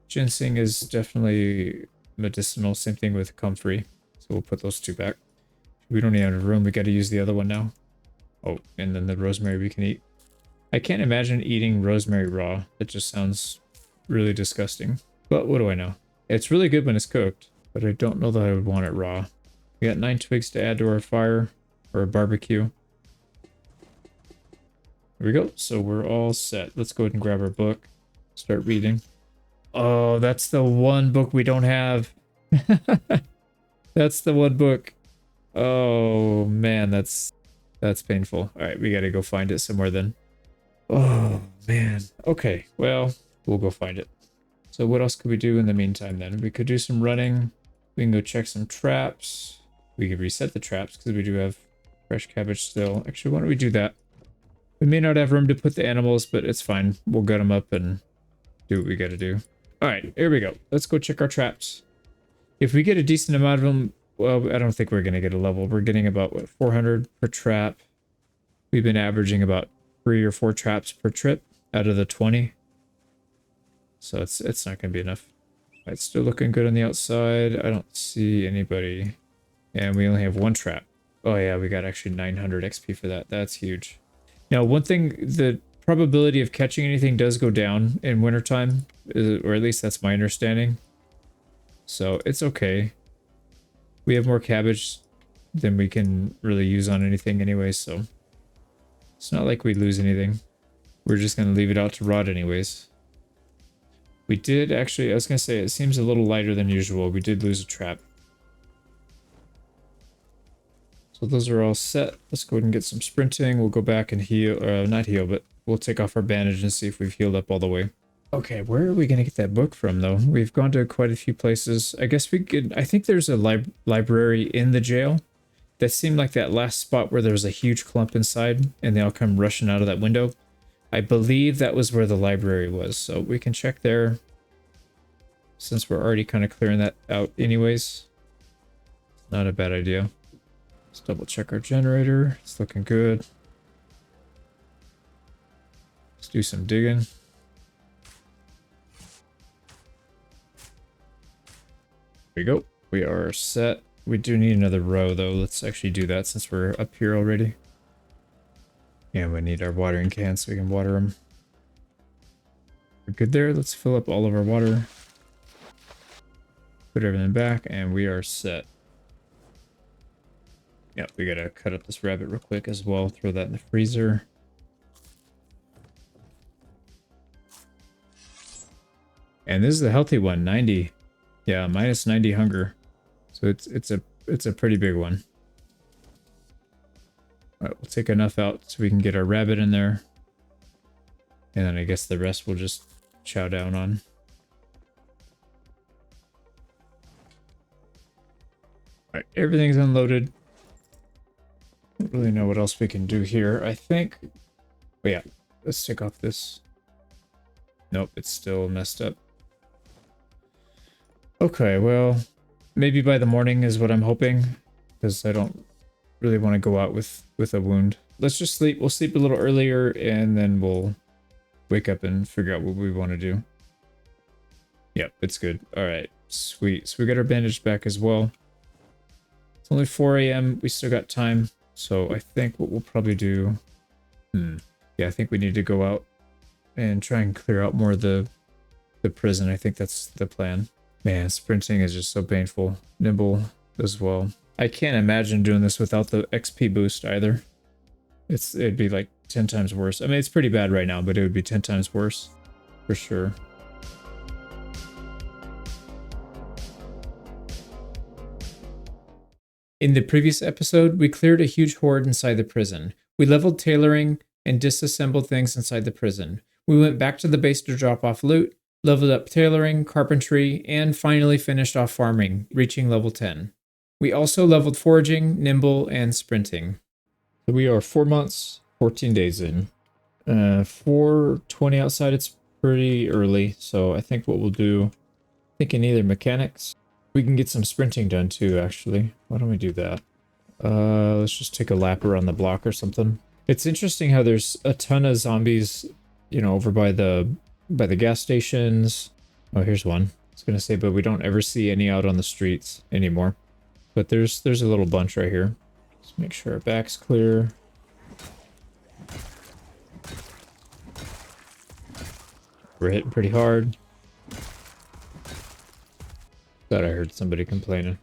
A: Ginseng is definitely medicinal. Same thing with comfrey. So we'll put those 2 back. We don't even have room. We got to use the other one now. Oh, and then the rosemary we can eat. I can't imagine eating rosemary raw. It just sounds really disgusting. But what do I know? It's really good when it's cooked, but I don't know that I would want it raw. We got 9 twigs to add to our fire, or a barbecue. There we go. So we're all set. Let's go ahead and grab our book. Start reading. Oh, that's the one book we don't have. That's the one book. Oh, man, that's painful. All right, we got to go find it somewhere then. Oh, man. Okay, well, we'll go find it. So what else could we do in the meantime then? We could do some running. We can go check some traps. We could reset the traps because we do have fresh cabbage still. Actually, why don't we do that? We may not have room to put the animals, but it's fine. We'll gut them up and do what we gotta do. All right, here we go. Let's go check our traps. If we get a decent amount of them, well, I don't think we're gonna get a level. We're getting about, what, 400 per trap. We've been averaging about 3 or 4 traps per trip out of the 20. So it's not gonna be enough. It's still looking good on the outside. I don't see anybody. And we only have 1 trap. Oh yeah, we got actually 900 XP for that. That's huge. Now, one thing, the probability of catching anything does go down in wintertime, or at least that's my understanding. So it's okay. We have more cabbage than we can really use on anything anyway, so it's not like we lose anything. We're just going to leave it out to rot anyways. We did actually, I was going to say, it seems a little lighter than usual. We did lose a trap. So those are all set. Let's go ahead and get some sprinting. We'll go back and heal, not heal, but we'll take off our bandage and see if we've healed up all the way. Okay, where are we going to get that book from, though? We've gone to quite a few places. I guess we could, I think there's a library in the jail. That seemed like that last spot where there was a huge clump inside and they all come rushing out of that window. I believe that was where the library was, so we can check there since we're already kind of clearing that out anyways. Not a bad idea. Let's double check our generator. It's looking good. Let's do some digging. There we go. We are set. We do need another row though. Let's actually do that since we're up here already. And we need our watering cans so we can water them. We're good there. Let's fill up all of our water. Put everything back and we are set. Yep, we gotta cut up this rabbit real quick as well. Throw that in the freezer. And this is the healthy one, 90. Yeah, minus 90 hunger. So it's a pretty big one. All right, we'll take enough out so we can get our rabbit in there. And then I guess the rest we'll just chow down on. All right, everything's unloaded. Don't really know what else we can do here. I think, oh yeah, let's take off this. Nope, it's still messed up. Okay, well, maybe by the morning is what I'm hoping, because I don't really want to go out with a wound. Let's just sleep. We'll sleep a little earlier, and then we'll wake up and figure out what we want to do. Yep, it's good. All right, sweet. So we got our bandage back as well. It's only 4 a.m. We still got time. So I think what we'll probably do... Yeah, I think we need to go out and try and clear out more of the prison. I think that's the plan. Man, sprinting is just so painful. Nimble as well. I can't imagine doing this without the XP boost either. It'd be like 10 times worse. I mean, it's pretty bad right now, but it would be 10 times worse. For sure. In the previous episode, we cleared a huge horde inside the prison. We leveled tailoring and disassembled things inside the prison. We went back to the base to drop off loot, leveled up tailoring, carpentry, and finally finished off farming, reaching level 10. We also leveled foraging, nimble, and sprinting. So we are 4 months, 14 days in. 4:20 outside, it's pretty early, so I think what we'll do, thinking either mechanics. We can get some sprinting done too, actually. Why don't we do that? Let's just take a lap around the block or something. It's interesting how there's a ton of zombies, you know, over by the gas stations. Oh, here's one. I was gonna say, but we don't ever see any out on the streets anymore. But there's a little bunch right here. Let's make sure our back's clear. We're hitting pretty hard. Thought I heard somebody complaining.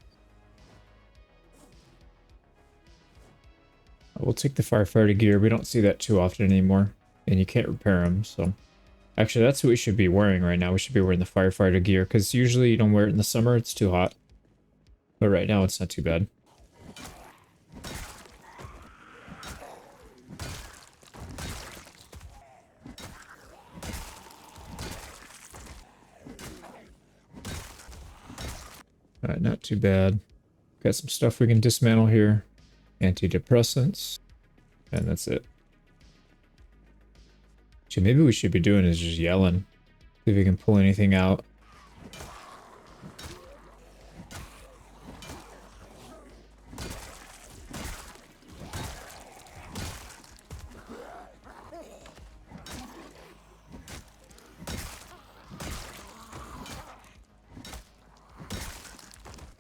A: We'll take the firefighter gear. We don't see that too often anymore. And you can't repair them, so... Actually, that's what we should be wearing right now. We should be wearing the firefighter gear, because usually you don't wear it in the summer. It's too hot. But right now, it's not too bad. Alright, not too bad. Got some stuff we can dismantle here. Antidepressants. And that's it. Actually, maybe we should be doing is just yelling. See if we can pull anything out.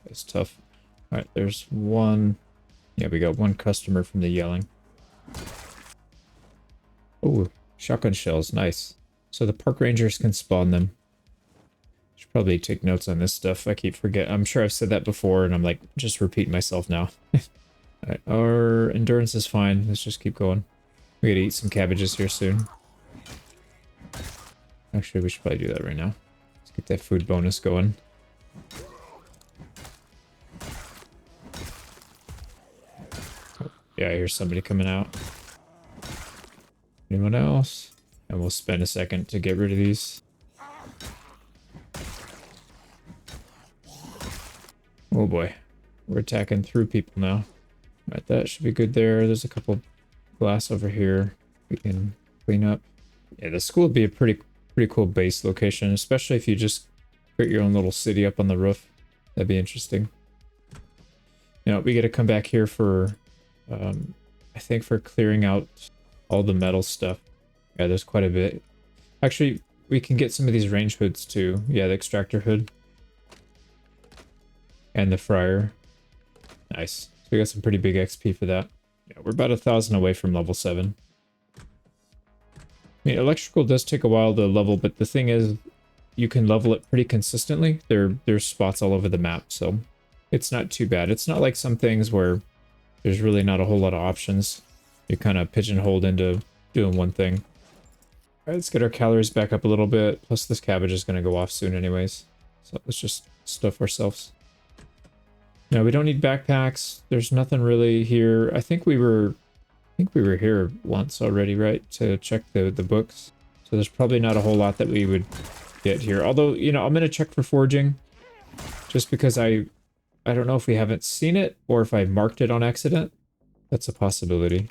A: It's tough. All right, there's one. Yeah, we got one customer from the yelling. Oh, shotgun shells, nice. So the park rangers can spawn them. Should probably take notes on this stuff. I keep forgetting. I'm sure I've said that before, and I'm like just repeating myself now. Alright, our endurance is fine. Let's just keep going. We gotta eat some cabbages here soon. Actually, we should probably do that right now. Let's get that food bonus going. Oh, yeah, I hear somebody coming out. Anyone else? And we'll spend a second to get rid of these. Oh boy. We're attacking through people now. Alright, that should be good there. There's a couple glass over here we can clean up. Yeah, the school would be a pretty cool base location, especially if you just create your own little city up on the roof. That'd be interesting. Now, we gotta come back here for, I think for clearing out all the metal stuff. Yeah, there's quite a bit. Actually, we can get some of these range hoods too. Yeah, the extractor hood. And the fryer. Nice. So we got some pretty big XP for that. Yeah, we're about 1,000 away from level 7. I mean, electrical does take a while to level, but the thing is, you can level it pretty consistently. There's spots all over the map, so it's not too bad. It's not like some things where there's really not a whole lot of options. You're kind of pigeonholed into doing one thing. All right, let's get our calories back up a little bit. Plus, this cabbage is going to go off soon anyways. So let's just stuff ourselves. No, we don't need backpacks. There's nothing really here. I think we were here once already, right? To check the books. So there's probably not a whole lot that we would get here. Although, you know, I'm going to check for forging. Just because I don't know if we haven't seen it or if I marked it on accident. That's a possibility.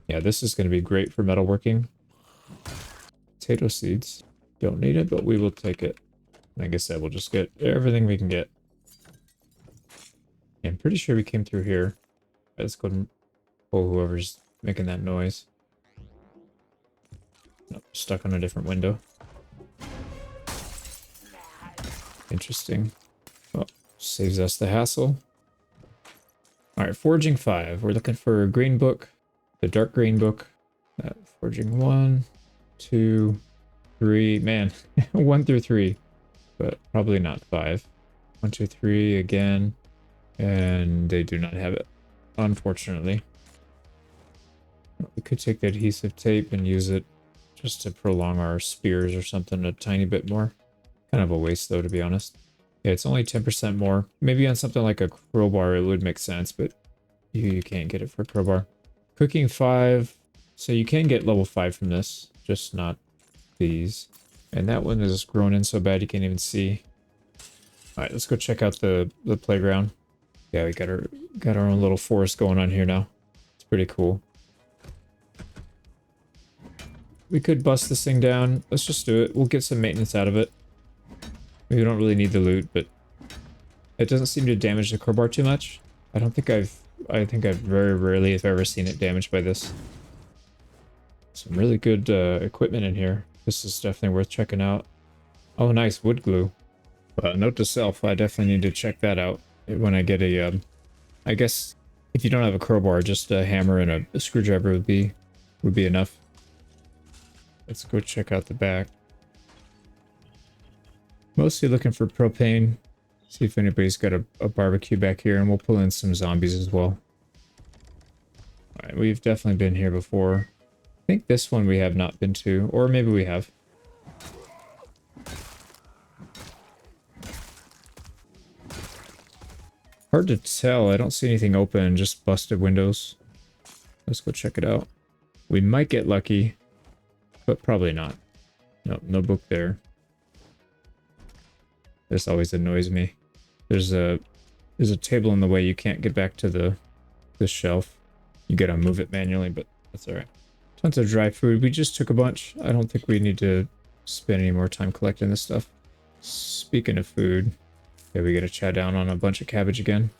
A: Yeah, this is going to be great for metalworking. Potato seeds. Don't need it, but we will take it. Like I said, we'll just get everything we can get. Yeah, I'm pretty sure we came through here. Let's go and pull whoever's making that noise. Nope, stuck on a different window. Interesting. Well, saves us the hassle. Alright, forging 5. We're looking for a green book. The dark green book. Forging 1, 2, 3. Man, 1 through 3. But probably not 5. 1, 2, 3 again. And they do not have it, unfortunately. We could take the adhesive tape and use it just to prolong our spears or something a tiny bit more. Kind of a waste though, to be honest. Yeah, it's only 10% more. Maybe on something like a crowbar it would make sense, but you can't get it for a crowbar. Cooking 5. So you can get level 5 from this, just not these. And that one is grown in so bad you can't even see. Alright, let's go check out the playground. Yeah, we got our own little forest going on here now. It's pretty cool. We could bust this thing down. Let's just do it. We'll get some maintenance out of it. We don't really need the loot, but it doesn't seem to damage the crowbar too much. I think I've very rarely, if ever, seen it damaged by this. Some really good equipment in here. This is definitely worth checking out. Oh, nice wood glue. Note to self, I definitely need to check that out when I get a, I guess if you don't have a crowbar, just a hammer and a screwdriver would be enough. Let's go check out the back. Mostly looking for propane. See if anybody's got a barbecue back here, and we'll pull in some zombies as well. Alright, we've definitely been here before. I think this one we have not been to, or maybe we have. Hard to tell. I don't see anything open, just busted windows. Let's go check it out. We might get lucky, but probably not. Nope, no book there. This always annoys me. There's a table in the way. You can't get back to the shelf. You gotta move it manually, but that's alright. Tons of dry food. We just took a bunch. I don't think we need to spend any more time collecting this stuff. Speaking of food, yeah, we gotta chow down on a bunch of cabbage again.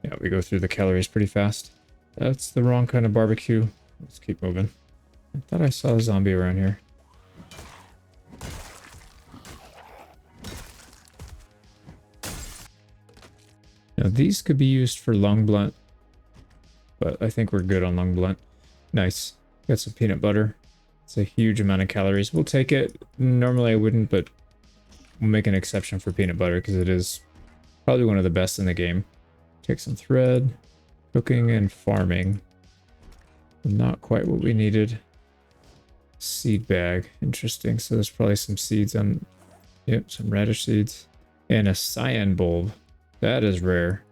A: Yeah, we go through the calories pretty fast. That's the wrong kind of barbecue. Let's keep moving. I thought I saw a zombie around here. Now these could be used for long blunt, but I think we're good on long blunt. Nice. Got some peanut butter. It's a huge amount of calories. We'll take it. Normally I wouldn't, but we'll make an exception for peanut butter because it is probably one of the best in the game. Take some thread. Cooking and farming. Not quite what we needed. Seed bag. Interesting. So there's probably some seeds on... Yep, some radish seeds. And a cyan bulb. That is rare.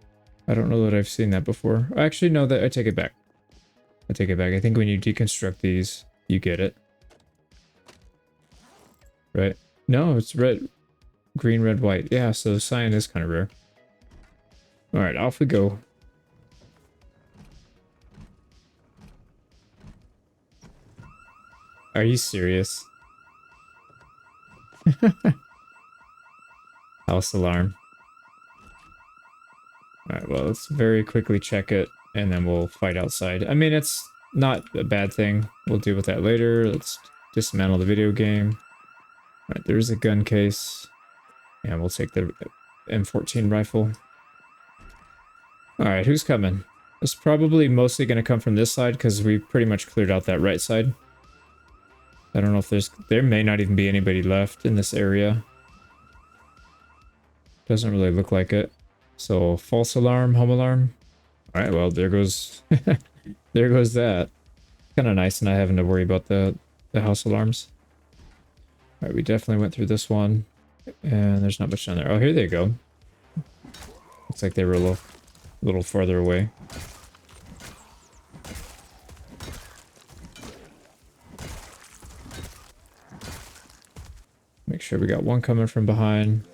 A: I don't know that I've seen that before. Actually, no, that I take it back. I take it back. I think when you deconstruct these, you get it. Right? No, it's red. Green, red, white. Yeah, so cyan is kind of rare. Alright, off we go. Are you serious? House alarm. Alright, well, let's very quickly check it, and then we'll fight outside. I mean, it's not a bad thing. We'll deal with that later. Let's dismantle the video game. Alright, there's a gun case. And we'll take the M14 rifle. Alright, who's coming? It's probably mostly going to come from this side, because we pretty much cleared out that right side. I don't know if there may not even be anybody left in this area. Doesn't really look like it. So, false alarm, home alarm. Alright, well, there goes... there goes that. Kind of nice not having to worry about the house alarms. Alright, we definitely went through this one. And there's not much down there. Oh, here they go. Looks like they were a little farther away. Make sure we got one coming from behind.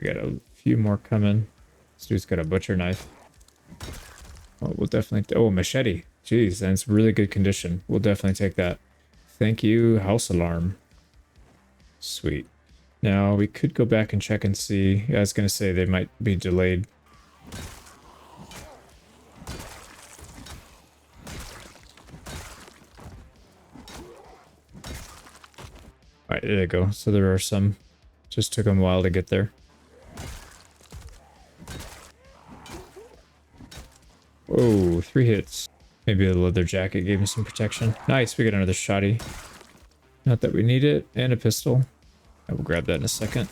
A: We got a few more coming. This dude's got a butcher knife. Oh, we'll definitely... Oh, machete. Jeez, that's really good condition. We'll definitely take that. Thank you, house alarm. Sweet. Now, we could go back and check and see. Yeah, I was going to say they might be delayed. Alright, there they go. So there are some. Just took them a while to get there. Oh, 3 hits. Maybe the leather jacket gave me some protection. Nice, we got another shotty. Not that we need it. And a pistol. I will grab that in a second.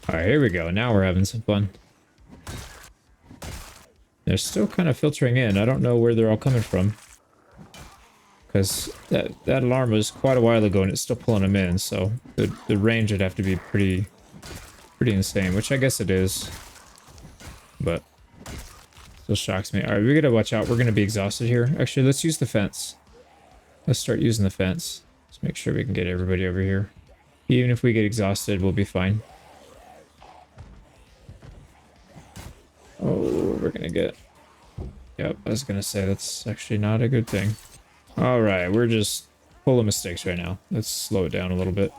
A: Alright, here we go. Now we're having some fun. They're still kind of filtering in. I don't know where they're all coming from. Because that alarm was quite a while ago and it's still pulling them in, so the range would have to be pretty insane, which I guess it is. But still shocks me. Alright, we gotta watch out. We're gonna be exhausted here. Actually, let's use the fence. Let's start using the fence. Let's make sure we can get everybody over here. Even if we get exhausted, we'll be fine. Oh, we're gonna get... Yep, I was gonna say that's actually not a good thing. Alright, we're just full of mistakes right now. Let's slow it down a little bit.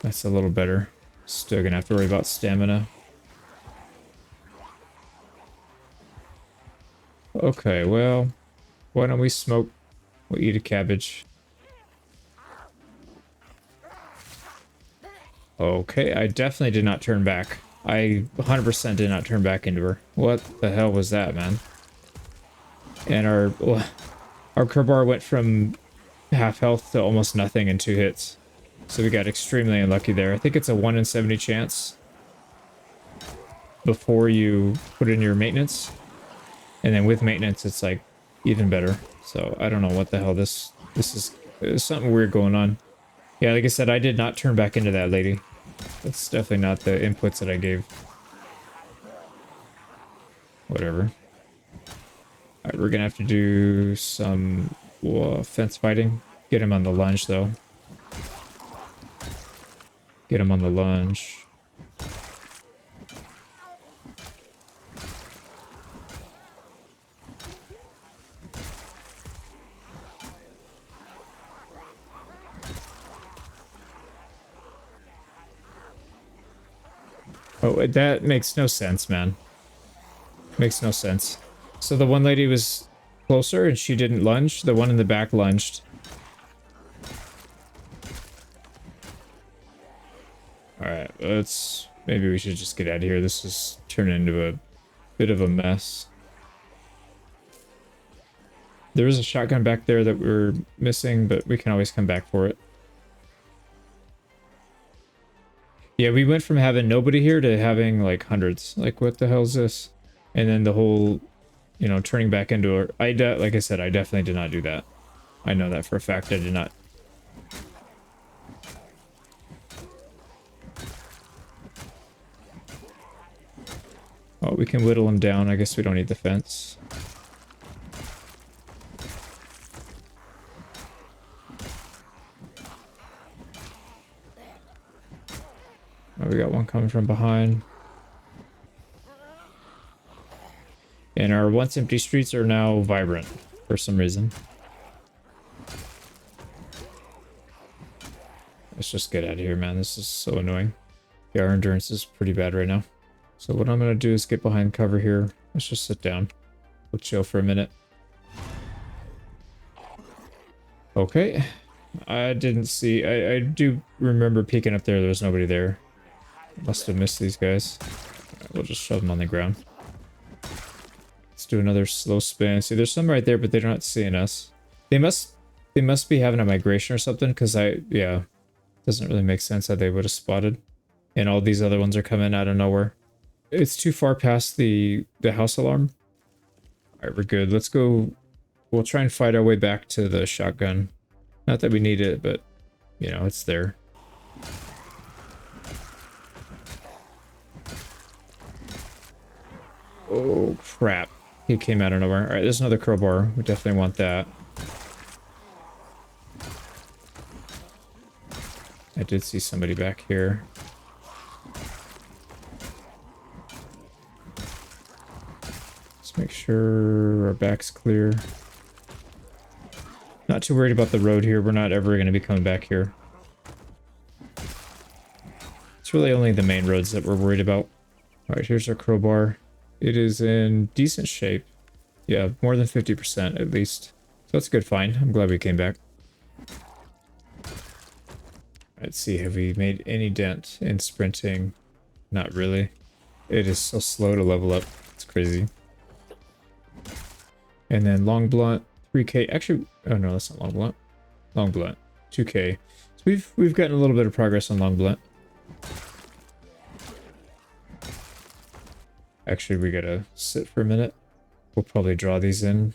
A: That's a little better. Still gonna have to worry about stamina. Okay, well, why don't we smoke? We'll eat a cabbage. Okay, I definitely did not turn back. I 100% did not turn back into her. What the hell was that, man? And our crowbar went from half health to almost nothing in 2 hits. So we got extremely unlucky there. I think it's a 1 in 70 chance before you put in your maintenance. And then with maintenance, it's like even better. So I don't know what the hell this is. There's something weird going on. Yeah, like I said, I did not turn back into that lady. That's definitely not the inputs that I gave. Whatever. Alright, we're gonna have to do some fence fighting. Get him on the lunge, though. Get him on the lunge. Oh, that makes no sense, man. Makes no sense. So the one lady was closer and she didn't lunge. The one in the back lunged. Alright, let's... Maybe we should just get out of here. This is turning into a bit of a mess. There is a shotgun back there that we're missing, but we can always come back for it. Yeah, we went from having nobody here to having like hundreds. Like, what the hell is this? And then the whole, you know, turning back into a... like I said, I definitely did not do that. I know that for a fact. I did not. Oh, we can whittle them down. I guess we don't need the fence. Oh, we got one coming from behind. And our once empty streets are now vibrant for some reason. Let's just get out of here, man. This is so annoying. Yeah, our endurance is pretty bad right now. So what I'm going to do is get behind cover here. Let's just sit down. We'll chill for a minute. Okay. I didn't see... I do remember peeking up there. There was nobody there. Must have missed these guys. Right, we'll just shove them on the ground. Let's do another slow spin. See, there's some right there, but they're not seeing us. They must be having a migration or something, because yeah. Doesn't really make sense how they would have spotted. And all these other ones are coming out of nowhere. It's too far past the house alarm. Alright, we're good. Let's go. We'll try and fight our way back to the shotgun. Not that we need it, but, you know, it's there. Oh, crap. He came out of nowhere. Alright, there's another crowbar. We definitely want that. I did see somebody back here. Let's make sure our back's clear. Not too worried about the road here. We're not ever going to be coming back here. It's really only the main roads that we're worried about. Alright, here's our crowbar. It is in decent shape. Yeah, more than 50% at least. So that's a good find. I'm glad we came back. Let's see, have we made any dent in sprinting? Not really. It is so slow to level up. It's crazy. And then long blunt, 3k. Actually, oh no, that's not long blunt. Long blunt, 2k. So we've gotten a little bit of progress on long blunt. Actually, we gotta sit for a minute. We'll probably draw these in.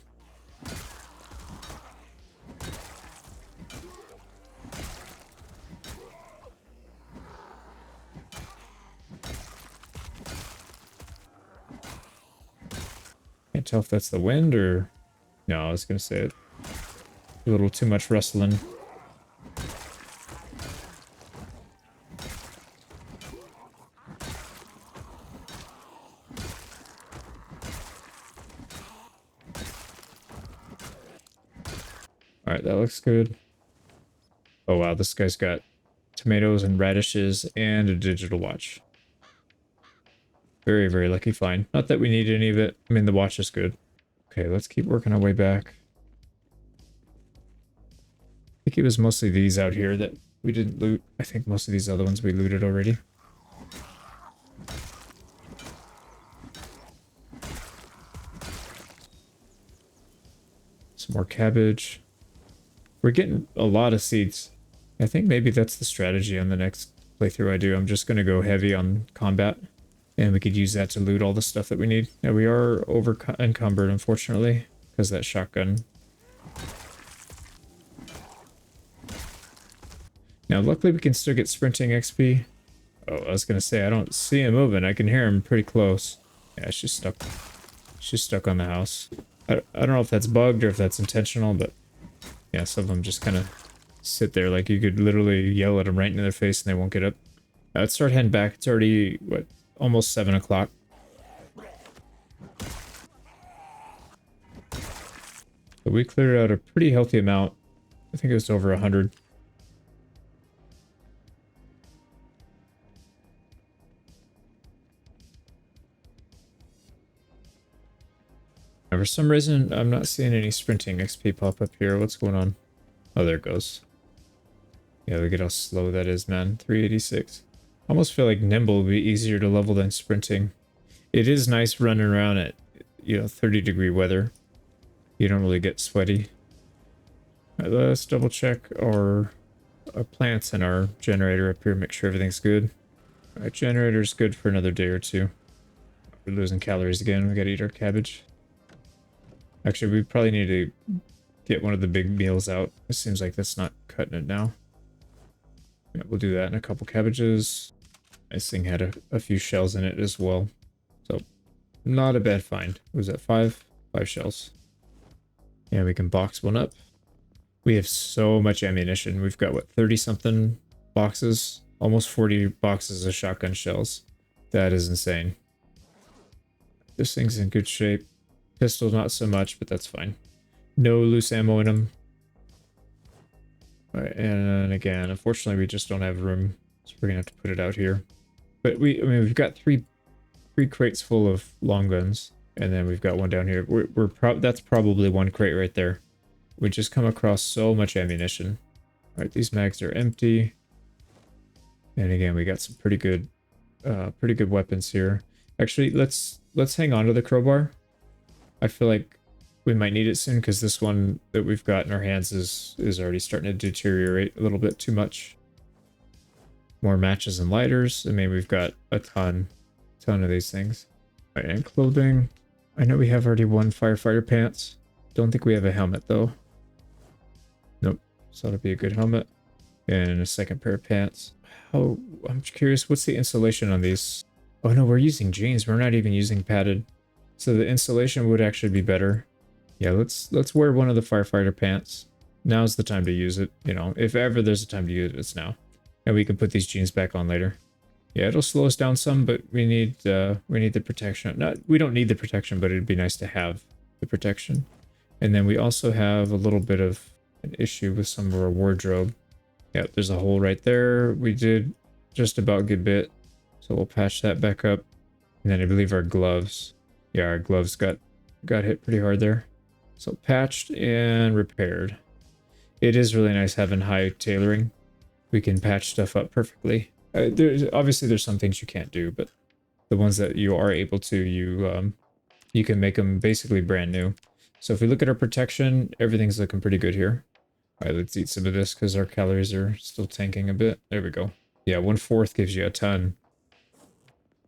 A: Can't tell if that's the wind or... No, I was gonna say it. A little too much rustling. Alright, that looks good. Oh wow, this guy's got tomatoes and radishes and a digital watch. Very, very lucky find. Not that we need any of it. I mean, the watch is good. Okay, let's keep working our way back. I think it was mostly these out here that we didn't loot. I think most of these other ones we looted already. Some more cabbage. We're getting a lot of seeds. I think maybe that's the strategy on the next playthrough I do. I'm just going to go heavy on combat. And we could use that to loot all the stuff that we need. Now we are over encumbered, unfortunately, because of that shotgun. Now, luckily we can still get sprinting XP. Oh, I was going to say, I don't see him moving. I can hear him pretty close. Yeah, she's stuck. She's stuck on the house. I don't know if that's bugged or if that's intentional, but yeah, some of them just kind of sit there like you could literally yell at them right in their face and they won't get up. Let's start heading back. It's already, what, almost 7 o'clock. So we cleared out a pretty healthy amount. I think it was over 100. Now, for some reason, I'm not seeing any sprinting XP pop up here. What's going on? Oh, there it goes. Yeah, look at how slow that is, man. 386. I almost feel like nimble would be easier to level than sprinting. It is nice running around at, 30-degree weather. You don't really get sweaty. All right, let's double check our plants and our generator up here. Make sure everything's good. All right, generator's good for another day or two. We're losing calories again. We gotta eat our cabbage. Actually, we probably need to get one of the big meals out. It seems like that's not cutting it now. Yeah, we'll do that in a couple cabbages. This thing had a few shells in it as well. So, not a bad find. Was that 5? 5 shells. Yeah, we can box one up. We have so much ammunition. We've got, what, 30-something boxes? Almost 40 boxes of shotgun shells. That is insane. This thing's in good shape. Pistol, not so much, but that's fine. No loose ammo in them. All right, and again, unfortunately, we just don't have room, so we're gonna have to put it out here. But we've got three crates full of long guns, and then we've got one down here. That's probably one crate right there. We just come across so much ammunition. All right, these mags are empty, and again, we got some pretty good weapons here. Actually, let's hang on to the crowbar. I feel like we might need it soon because this one that we've got in our hands is already starting to deteriorate a little bit too much. More matches and lighters. I mean, we've got a ton of these things. All right, and clothing. I know we have already one firefighter pants. Don't think we have a helmet though. Nope. So that'll be a good helmet. And a second pair of pants. I'm curious, what's the insulation on these? Oh no, we're using jeans. We're not even using padded. So the insulation would actually be better. Yeah, let's wear one of the firefighter pants. Now's the time to use it. If ever there's a time to use it, it's now. And we can put these jeans back on later. Yeah, it'll slow us down some, but we need the protection. We don't need the protection, but it'd be nice to have the protection. And then we also have a little bit of an issue with some of our wardrobe. Yeah, there's a hole right there. We did just about get bit, so we'll patch that back up. And then I believe our gloves. Yeah, our gloves got hit pretty hard there. So patched and repaired. It is really nice having high tailoring. We can patch stuff up perfectly. Obviously there's some things you can't do, but the ones that you are able to, you can make them basically brand new. So if we look at our protection, everything's looking pretty good here. All right, let's eat some of this because our calories are still tanking a bit. There we go. Yeah, 1/4 gives you a ton.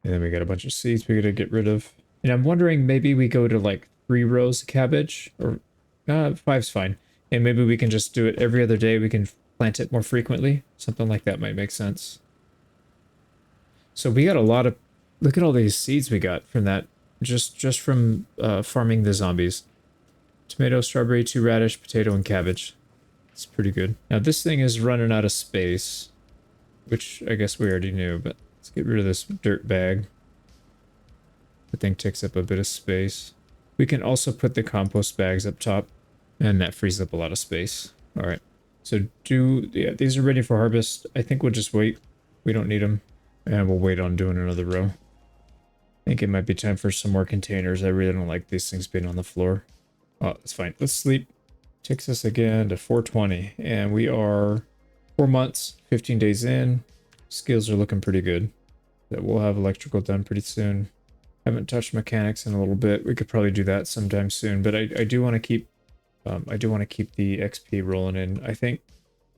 A: And then we got a bunch of seeds we gotta get rid of. And I'm wondering, maybe we go to like 3 rows of cabbage, or 5's fine. And maybe we can just do it every other day. We can plant it more frequently. Something like that might make sense. So we got a lot of, look at all these seeds we got from that, just from farming the zombies. Tomato, strawberry, 2 radish, potato, and cabbage. It's pretty good. Now this thing is running out of space, which I guess we already knew, but let's get rid of this dirt bag. The thing takes up a bit of space. We can also put the compost bags up top, and that frees up a lot of space. All right. So yeah, these are ready for harvest. I think we'll just wait. We don't need them, and we'll wait on doing another row. I think it might be time for some more containers. I really don't like these things being on the floor. Oh, that's fine. Let's sleep. Takes us again to 420, and we are 4 months, 15 days in. Skills are looking pretty good. That we'll have electrical done pretty soon. Haven't touched mechanics in a little bit. We could probably do that sometime soon, but I do want to keep the XP rolling in. I think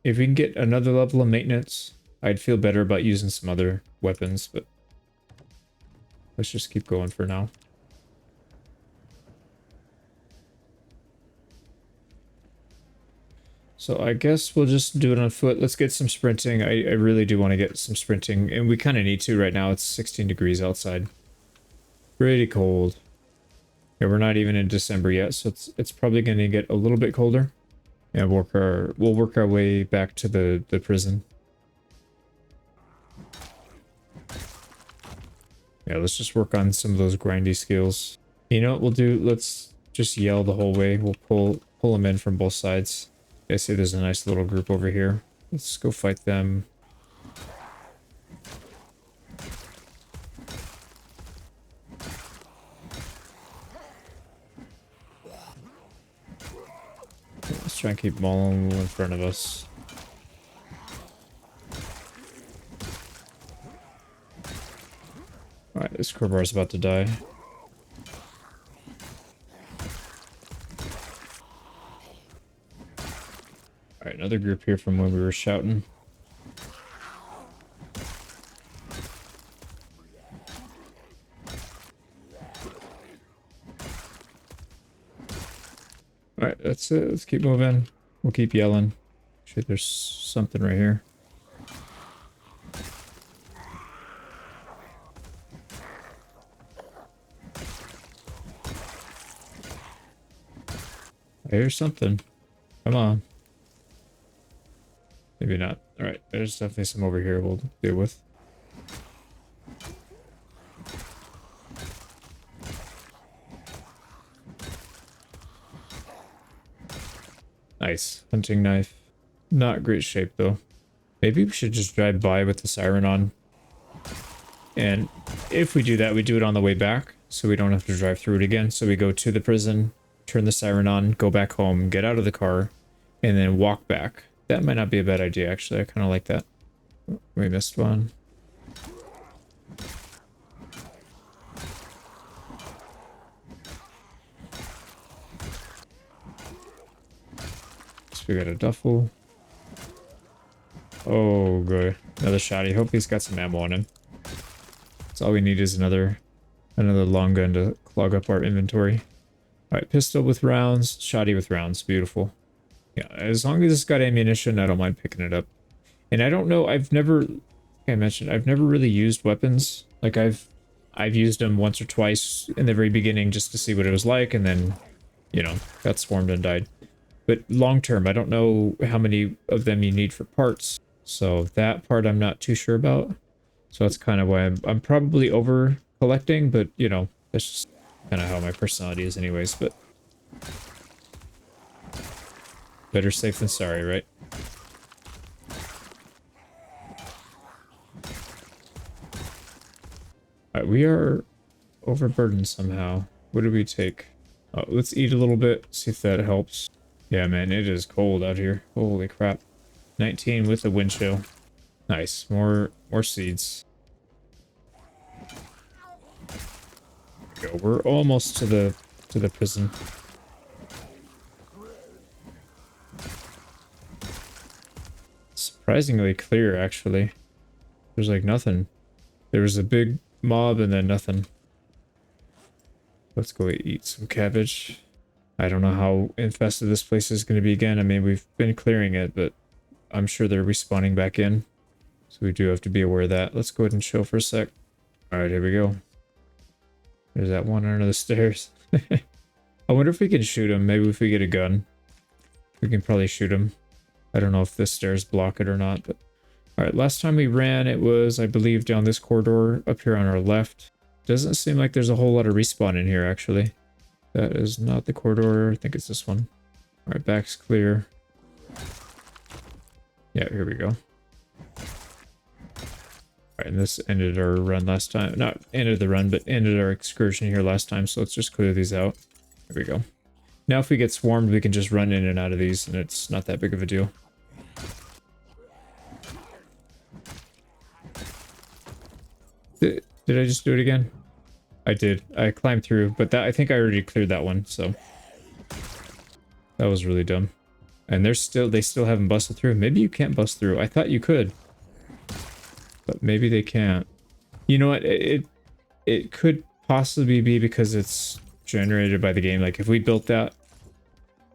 A: if we can get another level of maintenance, I'd feel better about using some other weapons, but let's just keep going for now. So I guess we'll just do it on foot. Let's get some sprinting. I really do want to get some sprinting, and we kind of need to right now. It's 16 degrees outside. Pretty cold. Yeah, we're not even in December yet, so it's probably going to get a little bit colder. And we'll work our way back to the prison. Yeah, let's just work on some of those grindy skills. You know what we'll do? Let's just yell the whole way. We'll pull them in from both sides. I see there's a nice little group over here. Let's go fight them. Let's try and keep them all in front of us. Alright, this crowbar's about to die. Alright, another group here from when we were shouting. Alright, that's it. Let's keep moving. We'll keep yelling. Shit, there's something right here. I hear something. Come on. Maybe not. Alright, there's definitely some over here we'll deal with. Nice. Hunting knife. Not great shape though. Maybe we should just drive by with the siren on. And if we do that, we do it on the way back. So we don't have to drive through it again. So we go to the prison, turn the siren on, go back home, get out of the car, and then walk back. That might not be a bad idea, actually. I kind of like that. Oh, we missed one. So we got a duffel. Oh, good. Another shotty. Hope he's got some ammo on him. That's all we need is another long gun to clog up our inventory. Alright, pistol with rounds, shotty with rounds. Beautiful. Yeah, as long as it's got ammunition, I don't mind picking it up. And I don't know, I've never, like I mentioned, I've never really used weapons. Like I've used them once or twice in the very beginning just to see what it was like, and then, you know, got swarmed and died. But long term, I don't know how many of them you need for parts. So that part I'm not too sure about. So that's kind of why I'm probably over collecting, but you know, that's just kind of how my personality is anyways, but better safe than sorry, right? Alright, we are overburdened somehow. What did we take? Oh, let's eat a little bit, see if that helps. Yeah, man, it is cold out here. Holy crap. 19 with the wind chill. Nice. More seeds. There we go. We're almost to the prison. Surprisingly clear, actually. There's like nothing. There was a big mob and then nothing. Let's go eat some cabbage. I don't know how infested this place is going to be again. I mean, we've been clearing it, but I'm sure they're respawning back in. So we do have to be aware of that. Let's go ahead and chill for a sec. Alright, here we go. There's that one under the stairs. I wonder if we can shoot him. Maybe if we get a gun. We can probably shoot him. I don't know if the stairs block it or not, but... Alright, last time we ran, it was, I believe, down this corridor up here on our left. Doesn't seem like there's a whole lot of respawn in here, actually. That is not the corridor. I think it's this one. Alright, back's clear. Yeah, here we go. Alright, and this ended our run last time. Not ended the run, but ended our excursion here last time, so let's just clear these out. There we go. Now if we get swarmed, we can just run in and out of these, and it's not that big of a deal. Did I just do it again? I did. I climbed through, but that I think I already cleared that one, so... That was really dumb. And they still haven't busted through. Maybe you can't bust through. I thought you could. But maybe they can't. You know what? It could possibly be because it's generated by the game. Like, if we built that,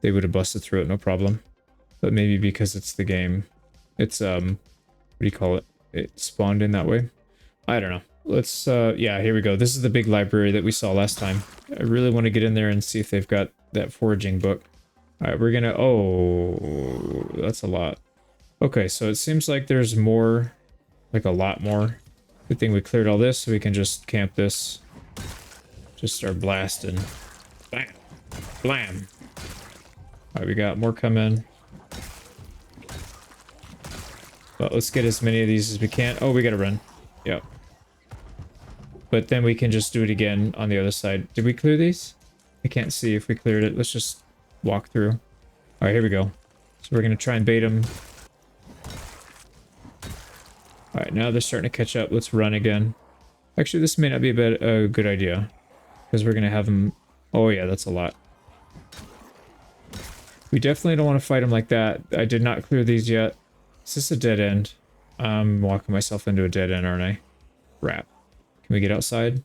A: they would have busted through it, no problem. But maybe because it's the game. It's, what do you call it? It spawned in that way. I don't know. Let's, yeah, here we go. This is the big library that we saw last time. I really want to get in there and see if they've got that foraging book. Alright, we're gonna... Oh, that's a lot. Okay, so it seems like there's more... Like a lot more Good thing we cleared all this so we can just camp this. Just start blasting. Bam! Blam! Alright, we got more coming. But let's get as many of these as we can. Oh, we gotta run. Yep. But then we can just do it again on the other side. Did we clear these? I can't see if we cleared it. Let's just walk through. Alright, here we go. So we're gonna try and bait them. Alright, now they're starting to catch up. Let's run again. Actually, this may not be a good idea. Because we're gonna have them... Oh yeah, that's a lot. We definitely don't want to fight them like that. I did not clear these yet. Is this a dead end? I'm walking myself into a dead end, aren't I? Crap. Can we get outside?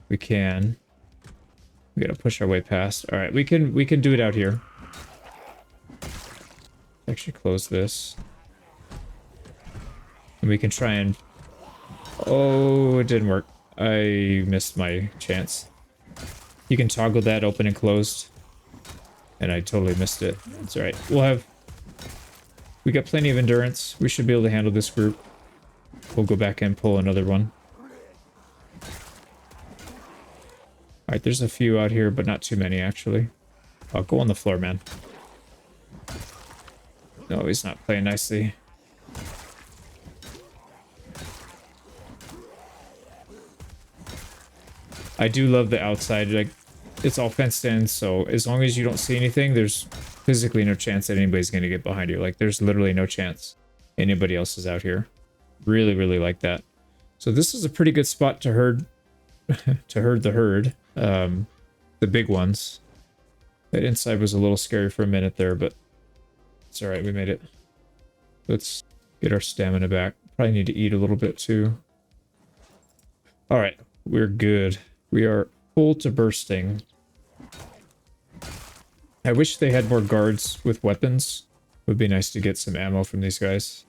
A: We can. We gotta push our way past. Alright, we can do it out here. Actually close this. And we can try and... Oh, it didn't work. I missed my chance. You can toggle that open and closed. And I totally missed it. It's alright. We got plenty of endurance. We should be able to handle this group. We'll go back and pull another one. Alright, there's a few out here, but not too many, actually. I'll go on the floor, man. No, he's not playing nicely. I do love the outside. Like, it's all fenced in, so as long as you don't see anything, there's physically no chance that anybody's going to get behind you. Like, there's literally no chance anybody else is out here. Really, really like that. So this is a pretty good spot to herd, to herd the herd. The big ones. That inside was a little scary for a minute there, but it's all right. We made it. Let's get our stamina back. Probably need to eat a little bit too. All right, we're good. We are full to bursting. I wish they had more guards with weapons. It would be nice to get some ammo from these guys.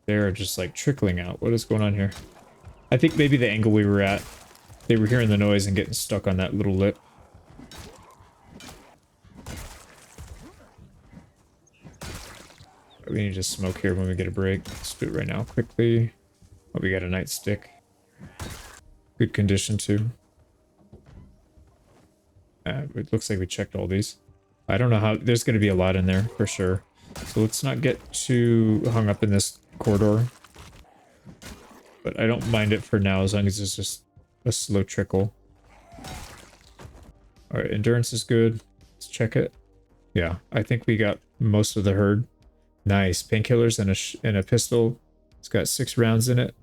A: They're just like trickling out. What is going on here? I think maybe the angle we were at, they were hearing the noise and getting stuck on that little lip. We need to smoke here when we get a break. Let's do it right now quickly. Oh, we got a nightstick. Good condition too. It looks like we checked all these. I don't know how... There's going to be a lot in there for sure. So let's not get too hung up in this corridor. But I don't mind it for now as long as it's just a slow trickle. Alright, endurance is good. Let's check it. Yeah, I think we got most of the herd. Nice. Painkillers and a pistol. It's got 6 rounds in it.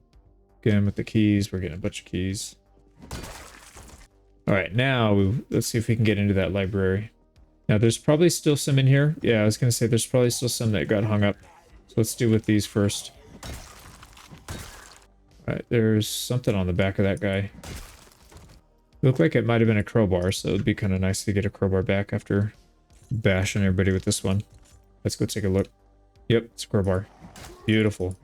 A: Again, with the keys. We're getting a bunch of keys. Alright, now let's see if we can get into that library. Now, there's probably still some in here. Yeah, I was going to say there's probably still some that got hung up. So let's deal with these first. Alright, there's something on the back of that guy. Looked like it might have been a crowbar, so it'd be kind of nice to get a crowbar back after bashing everybody with this one. Let's go take a look. Yep, it's a crowbar. Beautiful.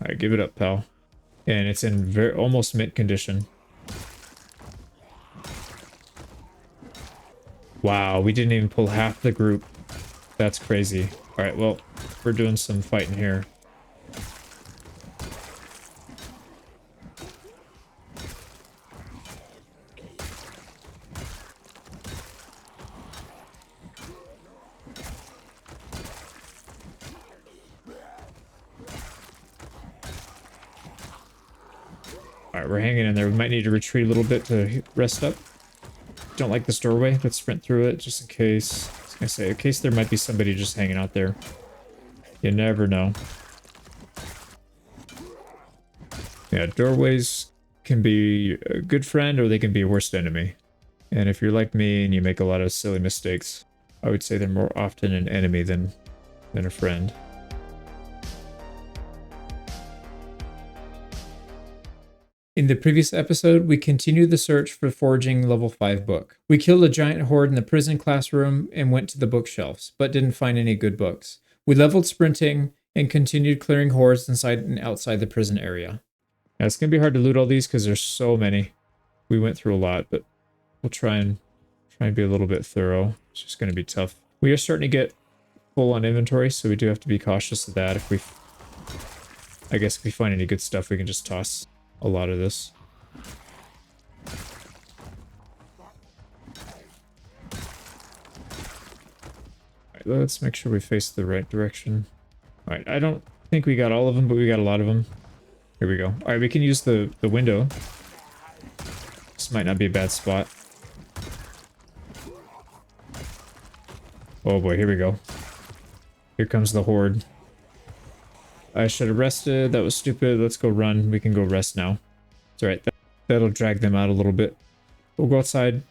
A: Alright, give it up, pal. And it's in almost mint condition. Wow, we didn't even pull half the group. That's crazy. Alright, well, we're doing some fighting here. Alright, we're hanging in there. We might need to retreat a little bit to rest up. Don't like this doorway. Let's sprint through it just in case. I was gonna say, in case there might be somebody just hanging out there. You never know. Yeah, doorways can be a good friend or they can be a worst enemy. And if you're like me and you make a lot of silly mistakes, I would say they're more often an enemy than a friend. In the previous episode, we continued the search for forging level 5 book. We killed a giant horde in the prison classroom and went to the bookshelves, but didn't find any good books. We leveled sprinting and continued clearing hordes inside and outside the prison area. Now, it's going to be hard to loot all these because there's so many. We went through a lot, but we'll try and be a little bit thorough. It's just going to be tough. We are starting to get full on inventory, so we do have to be cautious of that. If we, I guess if we find any good stuff, we can just toss a lot of this. Alright, let's make sure we face the right direction. Alright, I don't think we got all of them, but we got a lot of them. Here we go. Alright, we can use the window. This might not be a bad spot. Oh boy, here we go. Here comes the horde. I should have rested. That was stupid. Let's go run. We can go rest now. It's alright. That'll drag them out a little bit. We'll go outside.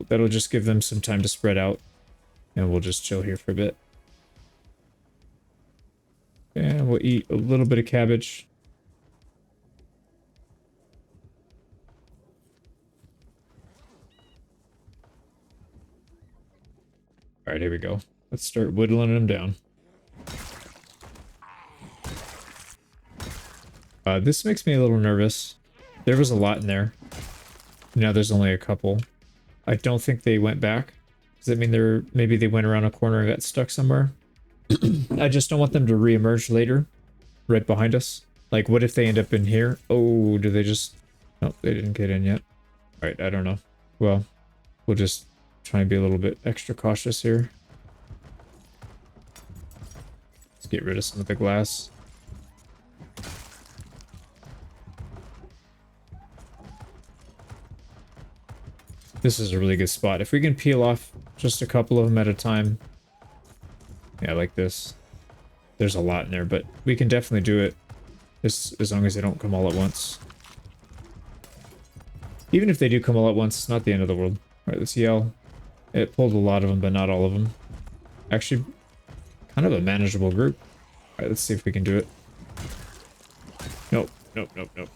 A: That'll just give them some time to spread out. And we'll just chill here for a bit. And we'll eat a little bit of cabbage. Alright, here we go. Let's start whittling them down. This makes me a little nervous. There was a lot in there. Now there's only a couple. I don't think they went back. Does that mean maybe they went around a corner and got stuck somewhere? I just don't want them to re-emerge later, right behind us. Like, what if they end up in here? Oh, do they just... No, they didn't get in yet. Alright, I don't know. Well, we'll just try and be a little bit extra cautious here. Let's get rid of some of the glass. This is a really good spot. If we can peel off just a couple of them at a time. Yeah, like this. There's a lot in there, but we can definitely do it as long as they don't come all at once. Even if they do come all at once, it's not the end of the world. Alright, let's yell. It pulled a lot of them, but not all of them. Actually, kind of a manageable group. Alright, let's see if we can do it. Nope, nope, nope, nope.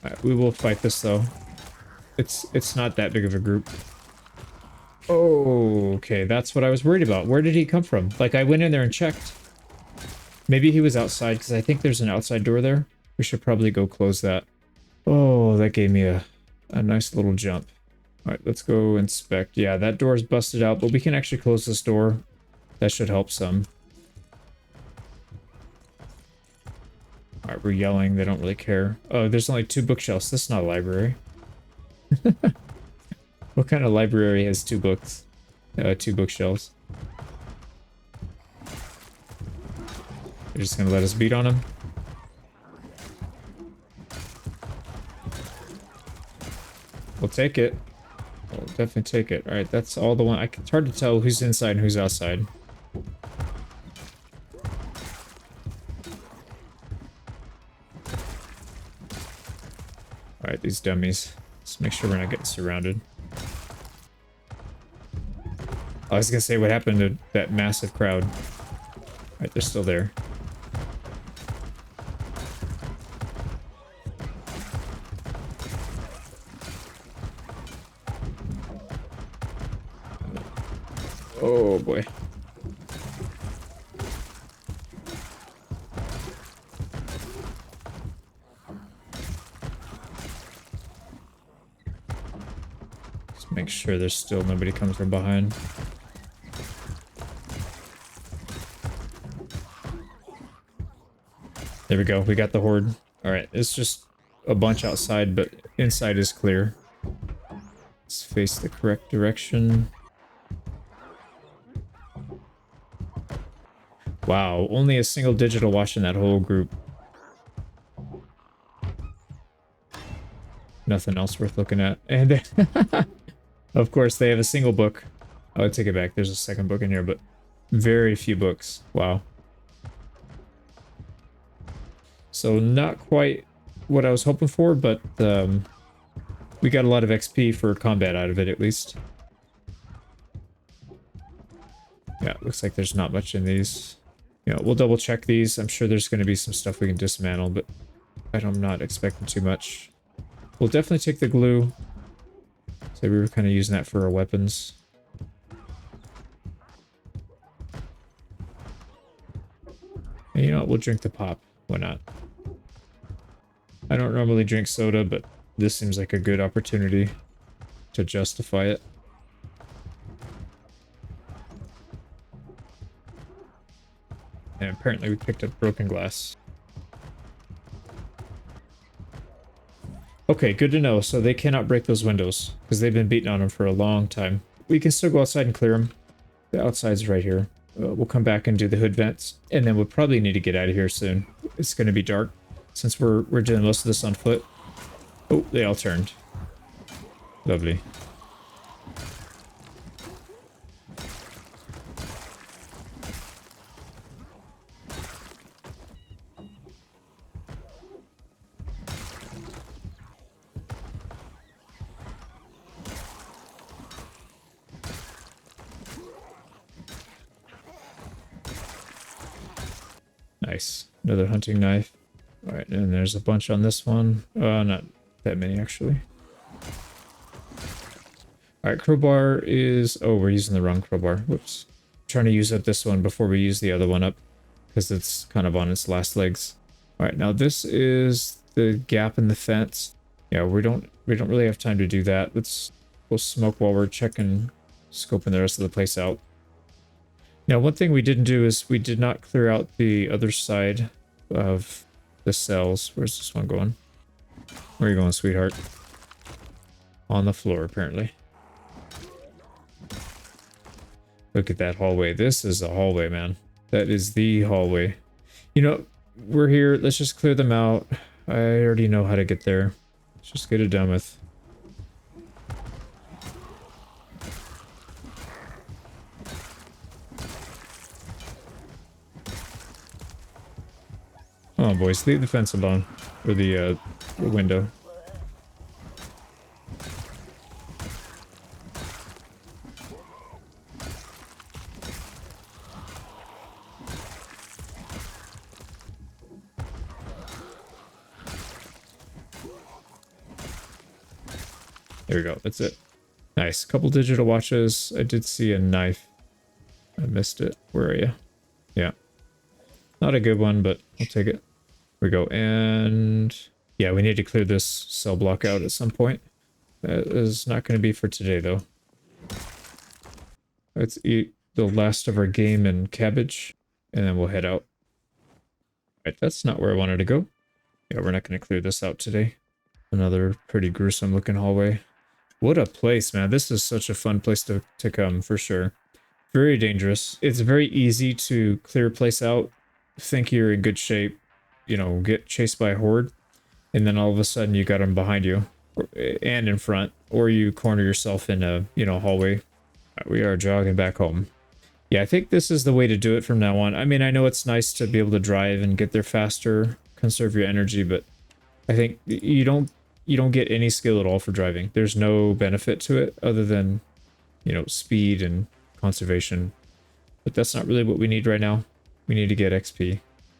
A: Alright, we will fight this though. It's not that big of a group. Oh, okay, that's what I was worried about. Where did he come from? Like, I went in there and checked. Maybe he was outside, because I think there's an outside door there. We should probably go close that. Oh, that gave me a nice little jump. Alright, let's go inspect. Yeah, that door is busted out, but we can actually close this door. That should help some. Alright, we're yelling. They don't really care. Oh, there's only 2 bookshelves. This is not a library. What kind of library has 2 books? 2 bookshelves. They're just gonna let us beat on them. We'll take it. We'll definitely take it. Alright, that's all the one. It's hard to tell who's inside and who's outside. Alright, these dummies. Let's make sure we're not getting surrounded. I was gonna say, what happened to that massive crowd? Alright, they're still there. Oh boy. Just make sure there's still nobody comes from behind. There we go. We got the horde. Alright, it's just a bunch outside, but inside is clear. Let's face the correct direction. Wow, only a single digital watch in that whole group. Nothing else worth looking at. And of course, they have a single book. I'll take it back. There's a second book in here, but very few books. Wow. So not quite what I was hoping for, but we got a lot of XP for combat out of it, at least. Yeah, looks like there's not much in these. You know, we'll double check these. I'm sure there's going to be some stuff we can dismantle, but I'm not expecting too much. We'll definitely take the glue. So we were kind of using that for our weapons. And you know what? We'll drink the pop. Why not? I don't normally drink soda, but This seems like a good opportunity to justify it. And apparently we picked up broken glass. Okay, good to know. So they cannot break those windows because they've been beating on them for a long time. We can still go outside and clear them. The outside's right here. We'll come back and do the hood vents, and then we'll probably need to get out of here soon. It's going to be dark since we're doing most of this on foot. Oh, they all turned. Lovely. Nice. Another hunting knife. All right, and there's a bunch on this one. Not that many, actually. All right, crowbar is... Oh, we're using the wrong crowbar. Whoops. Trying to use up this one before we use the other one up, because it's kind of on its last legs. All right, now this is the gap in the fence. Yeah, we don't really have time to do that. We'll smoke while we're checking, scoping the rest of the place out. Now, one thing we didn't do is we did not clear out the other side of the cells. Where's this one going? Where are you going, sweetheart? On the floor, apparently. Look at that hallway. This is a hallway, man. That is the hallway. You know, we're here. Let's just clear them out. I already know how to get there. Let's just get it done with. Come on, boys. Leave the fence alone. Or the window. There we go. That's it. Nice. Couple digital watches. I did see a knife. I missed it. Where are you? Yeah. Not a good one, but I'll take it. Here we go. And yeah, we need to clear this cell block out at some point. That is not going to be for today, though. Let's eat the last of our game and cabbage, and then we'll head out. Right, that's not where I wanted to go. Yeah, we're not going to clear this out today. Another pretty gruesome looking hallway. What a place, man. This is such a fun place to come, for sure. Very dangerous. It's very easy to clear a place out, think you're in good shape, you know, get chased by a horde, and then all of a sudden you got them behind you, and in front, or you corner yourself in a, you know, hallway. We are jogging back home. Yeah, I think this is the way to do it from now on. I mean, I know it's nice to be able to drive and get there faster, conserve your energy, but I think you don't get any skill at all for driving. There's no benefit to it other than, you know, speed and conservation. But that's not really what we need right now. We need to get XP.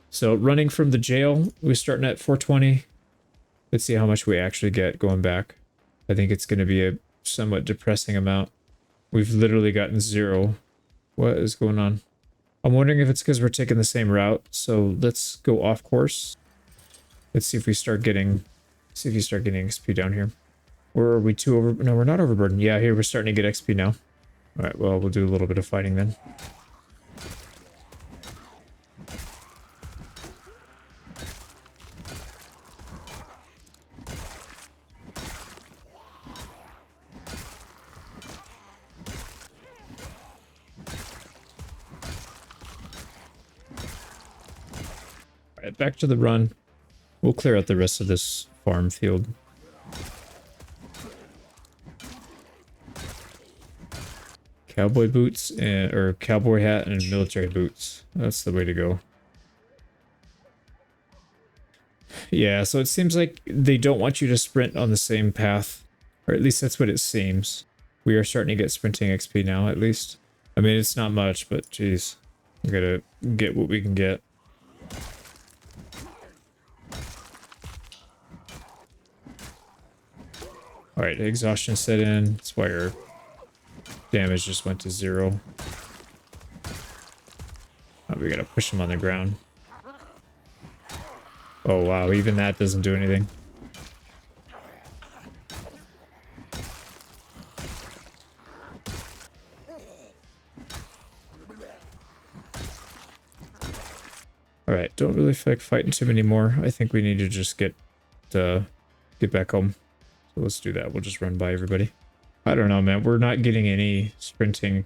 A: So running from the jail, we're starting at 420. Let's see how much we actually get going back. I think it's going to be a somewhat depressing amount. We've literally gotten 0. What is going on? I'm wondering if it's because we're taking the same route. So let's go off course. Let's see if we start getting... See if you start getting XP down here. Or are we too over... No, we're not overburdened. Yeah, here we're starting to get XP now. Alright, well, we'll do a little bit of fighting then. Alright, back to the run. We'll clear out the rest of this farm field. Cowboy boots and or cowboy hat and military boots. That's the way to go. Yeah, so it seems like they don't want you to sprint on the same path, or at least that's what it seems. We are starting to get sprinting XP now, at least. I mean, it's not much, but geez, we gotta get what we can get. Alright, exhaustion set in. That's why our damage just went to 0. Oh, we gotta push him on the ground. Oh wow, even that doesn't do anything. All right, don't really feel like fighting too many more. I think we need to just get back home. So let's do that. We'll just run by everybody. I don't know, man. We're not getting any sprinting.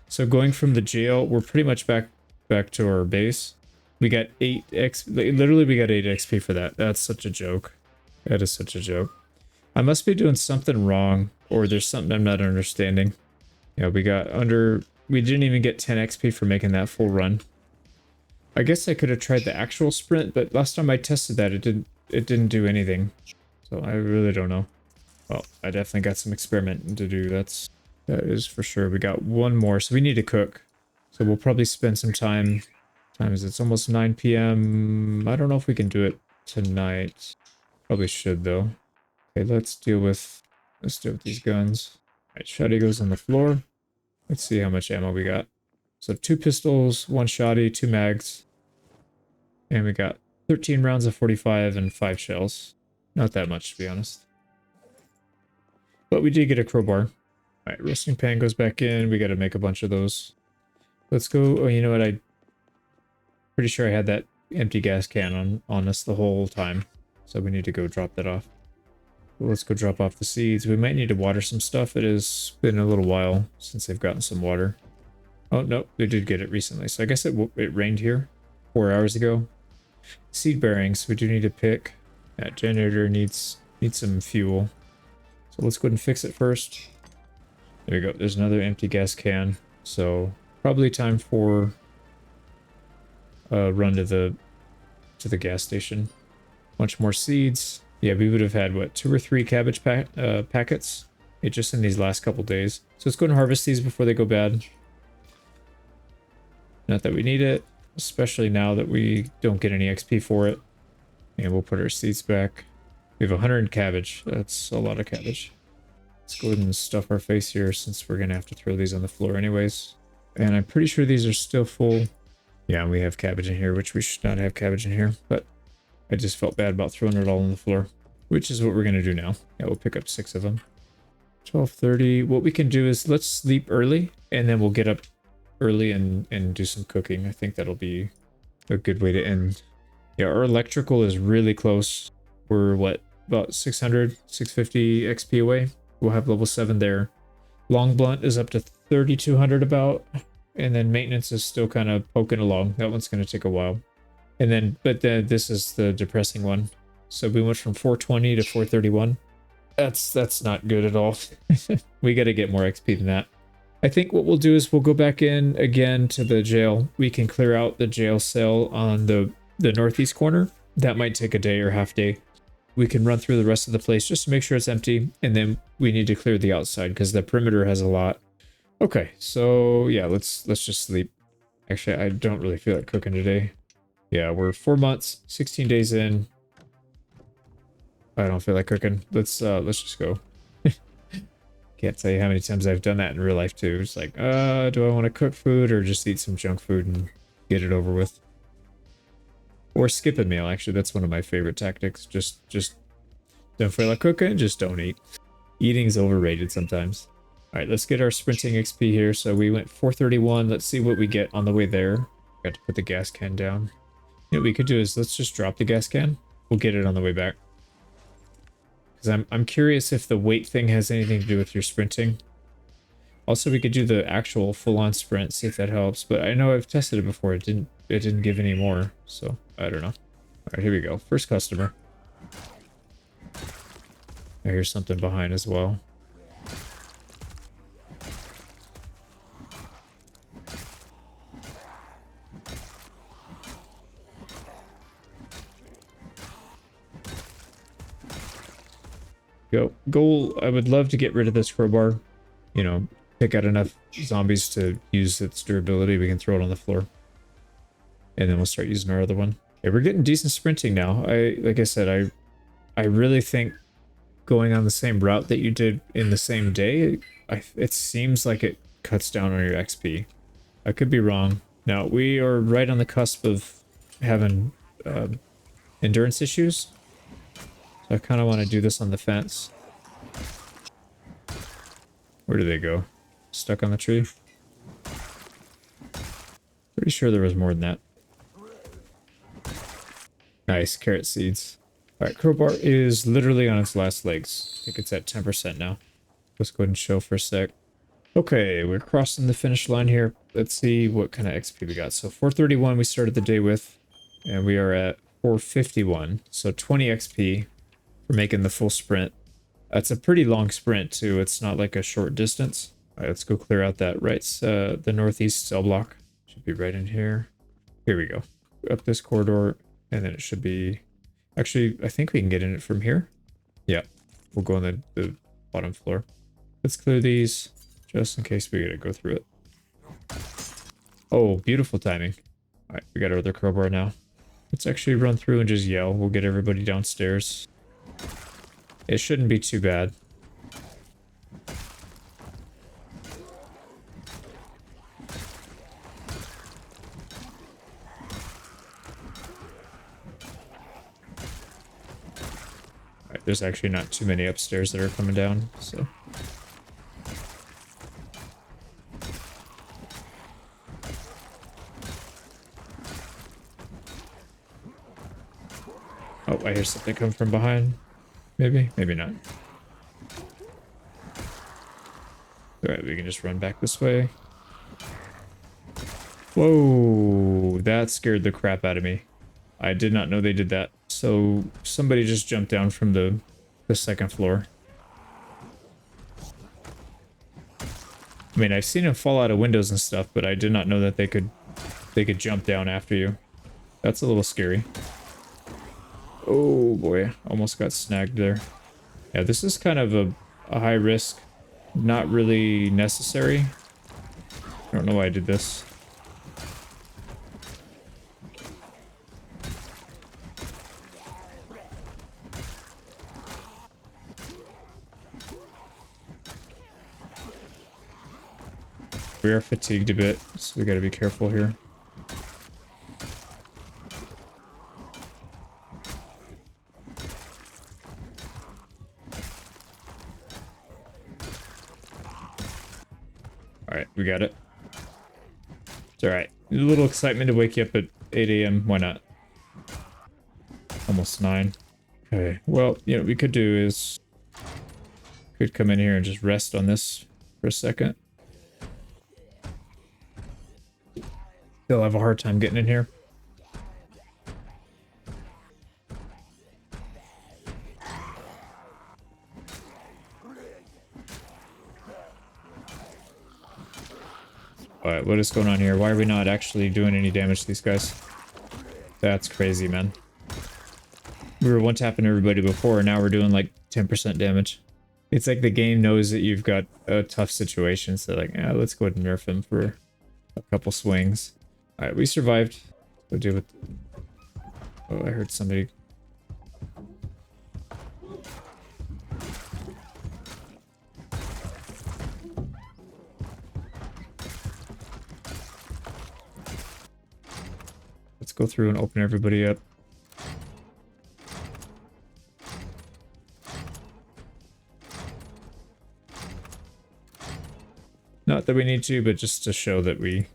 A: So going from the jail, we're pretty much back to our base. We got 8 literally we got 8 XP for that. That's such a joke. That is such a joke. I must be doing something wrong, or there's something I'm not understanding. Yeah, we didn't even get 10 XP for making that full run. I guess I could have tried the actual sprint, but last time I tested that, it didn't do anything. So I really don't know. Well, I definitely got some experimenting to do. That is for sure. We got one more, so we need to cook. So we'll probably spend some time. It's almost 9 p.m. I don't know if we can do it tonight. Probably should though. Okay, let's deal with these guns. All right, shotty goes on the floor. Let's see how much ammo we got. So 2 pistols, 1 shotty, 2 mags. And we got 13 rounds of 45 and 5 shells. Not that much, to be honest. But we did get a crowbar. Alright, roasting pan goes back in. We got to make a bunch of those. Let's go. Oh, you know what? I'm pretty sure I had that empty gas can on us the whole time. So we need to go drop that off. Well, let's go drop off the seeds. We might need to water some stuff. It has been a little while since they've gotten some water. Oh, no, they did get it recently. So I guess it rained here 4 hours ago. Seed bearings, we do need to pick. That generator needs some fuel. So let's go ahead and fix it first. There we go. There's another empty gas can. So probably time for a run to the gas station. Bunch more seeds. Yeah, we would have had, what, 2 or 3 cabbage packets just in these last couple days. So let's go and harvest these before they go bad. Not that we need it, especially now that we don't get any XP for it. And we'll put our seeds back. We have 100 cabbage. That's a lot of cabbage. Let's go ahead and stuff our face here since we're going to have to throw these on the floor anyways. And I'm pretty sure these are still full. Yeah, we have cabbage in here, which we should not have cabbage in here. But I just felt bad about throwing it all on the floor, which is what we're going to do now. Yeah, we'll pick up 6 of them. 12:30. What we can do is let's sleep early and then we'll get up early and do some cooking. I think that'll be a good way to end. Yeah, our electrical is really close. We're what, about 600, 650 XP away. We'll have level 7 there. Long blunt is up to 3200 about, and then maintenance is still kind of poking along. That one's going to take a while. And then, but then this is the depressing one. So we went from 420 to 431. That's not good at all. We got to get more XP than that. I think what we'll do is we'll go back in again to the jail. We can clear out the jail cell on the northeast corner. That might take a day or half day. We can run through the rest of the place just to make sure it's empty. And then we need to clear the outside because the perimeter has a lot. Okay, so yeah, let's just sleep. Actually, I don't really feel like cooking today. Yeah, we're 4 months, 16 days in. I don't feel like cooking. Let's just go. Can't tell you how many times I've done that in real life too. It's like, do I want to cook food or just eat some junk food and get it over with? Or skip a meal, actually. That's one of my favorite tactics. Just don't feel like cooking, just don't eat. Eating's overrated sometimes. Alright, let's get our sprinting XP here. So we went 431. Let's see what we get on the way there. Got to put the gas can down. You know what we could do is let's just drop the gas can. We'll get it on the way back. Because I'm curious if the weight thing has anything to do with your sprinting. Also, we could do the actual full-on sprint, see if that helps. But I know I've tested it before. It didn't give any more, so I don't know. All right, here we go. First customer. I hear something behind as well. Goal, I would love to get rid of this crowbar. You know, pick out enough zombies to use its durability. We can throw it on the floor. And then we'll start using our other one. Okay, we're getting decent sprinting now. Like I said, I really think going on the same route that you did in the same day, it seems like it cuts down on your XP. I could be wrong. Now, we are right on the cusp of having endurance issues. So I kind of want to do this on the fence. Where do they go? Stuck on the tree? Pretty sure there was more than that. Nice, carrot seeds. Alright, crowbar is literally on its last legs. I think it's at 10% now. Let's go ahead and show for a sec. Okay, we're crossing the finish line here. Let's see what kind of XP we got. So 431 we started the day with, and we are at 451. So 20 XP for making the full sprint. That's a pretty long sprint too. It's not like a short distance. All right, let's go clear out that the northeast cell block. Should be right in here. Here we go. Up this corridor, and then it should be... Actually, I think we can get in it from here. Yeah, we'll go on the bottom floor. Let's clear these, just in case we gotta go through it. Oh, beautiful timing. All right, we got our other crowbar now. Let's actually run through and just yell. We'll get everybody downstairs. It shouldn't be too bad. Alright, there's actually not too many upstairs that are coming down, so... Oh, I hear something come from behind. Maybe, maybe not. Alright, we can just run back this way. Whoa, that scared the crap out of me. I did not know they did that. So somebody just jumped down from the second floor. I mean, I've seen them fall out of windows and stuff, but I did not know that they could jump down after you. That's a little scary. Oh boy, almost got snagged there. Yeah, this is kind of a high risk, not really necessary. I don't know why I did this. We are fatigued a bit, so we gotta be careful here. Alright, we got it. It's alright. A little excitement to wake you up at 8 a.m. Why not? Almost 9. Okay, well, you know what we could do is... Could come in here and just rest on this for a second. They'll have a hard time getting in here. Alright, what is going on here? Why are we not actually doing any damage to these guys? That's crazy, man. We were one-tapping everybody before, and now we're doing like 10% damage. It's like the game knows that you've got a tough situation, so like, yeah, let's go ahead and nerf him for a couple swings. Alright, we survived. We'll deal with... Oh, I heard somebody... Let's go through and open everybody up. Not that we need to, but just to show that we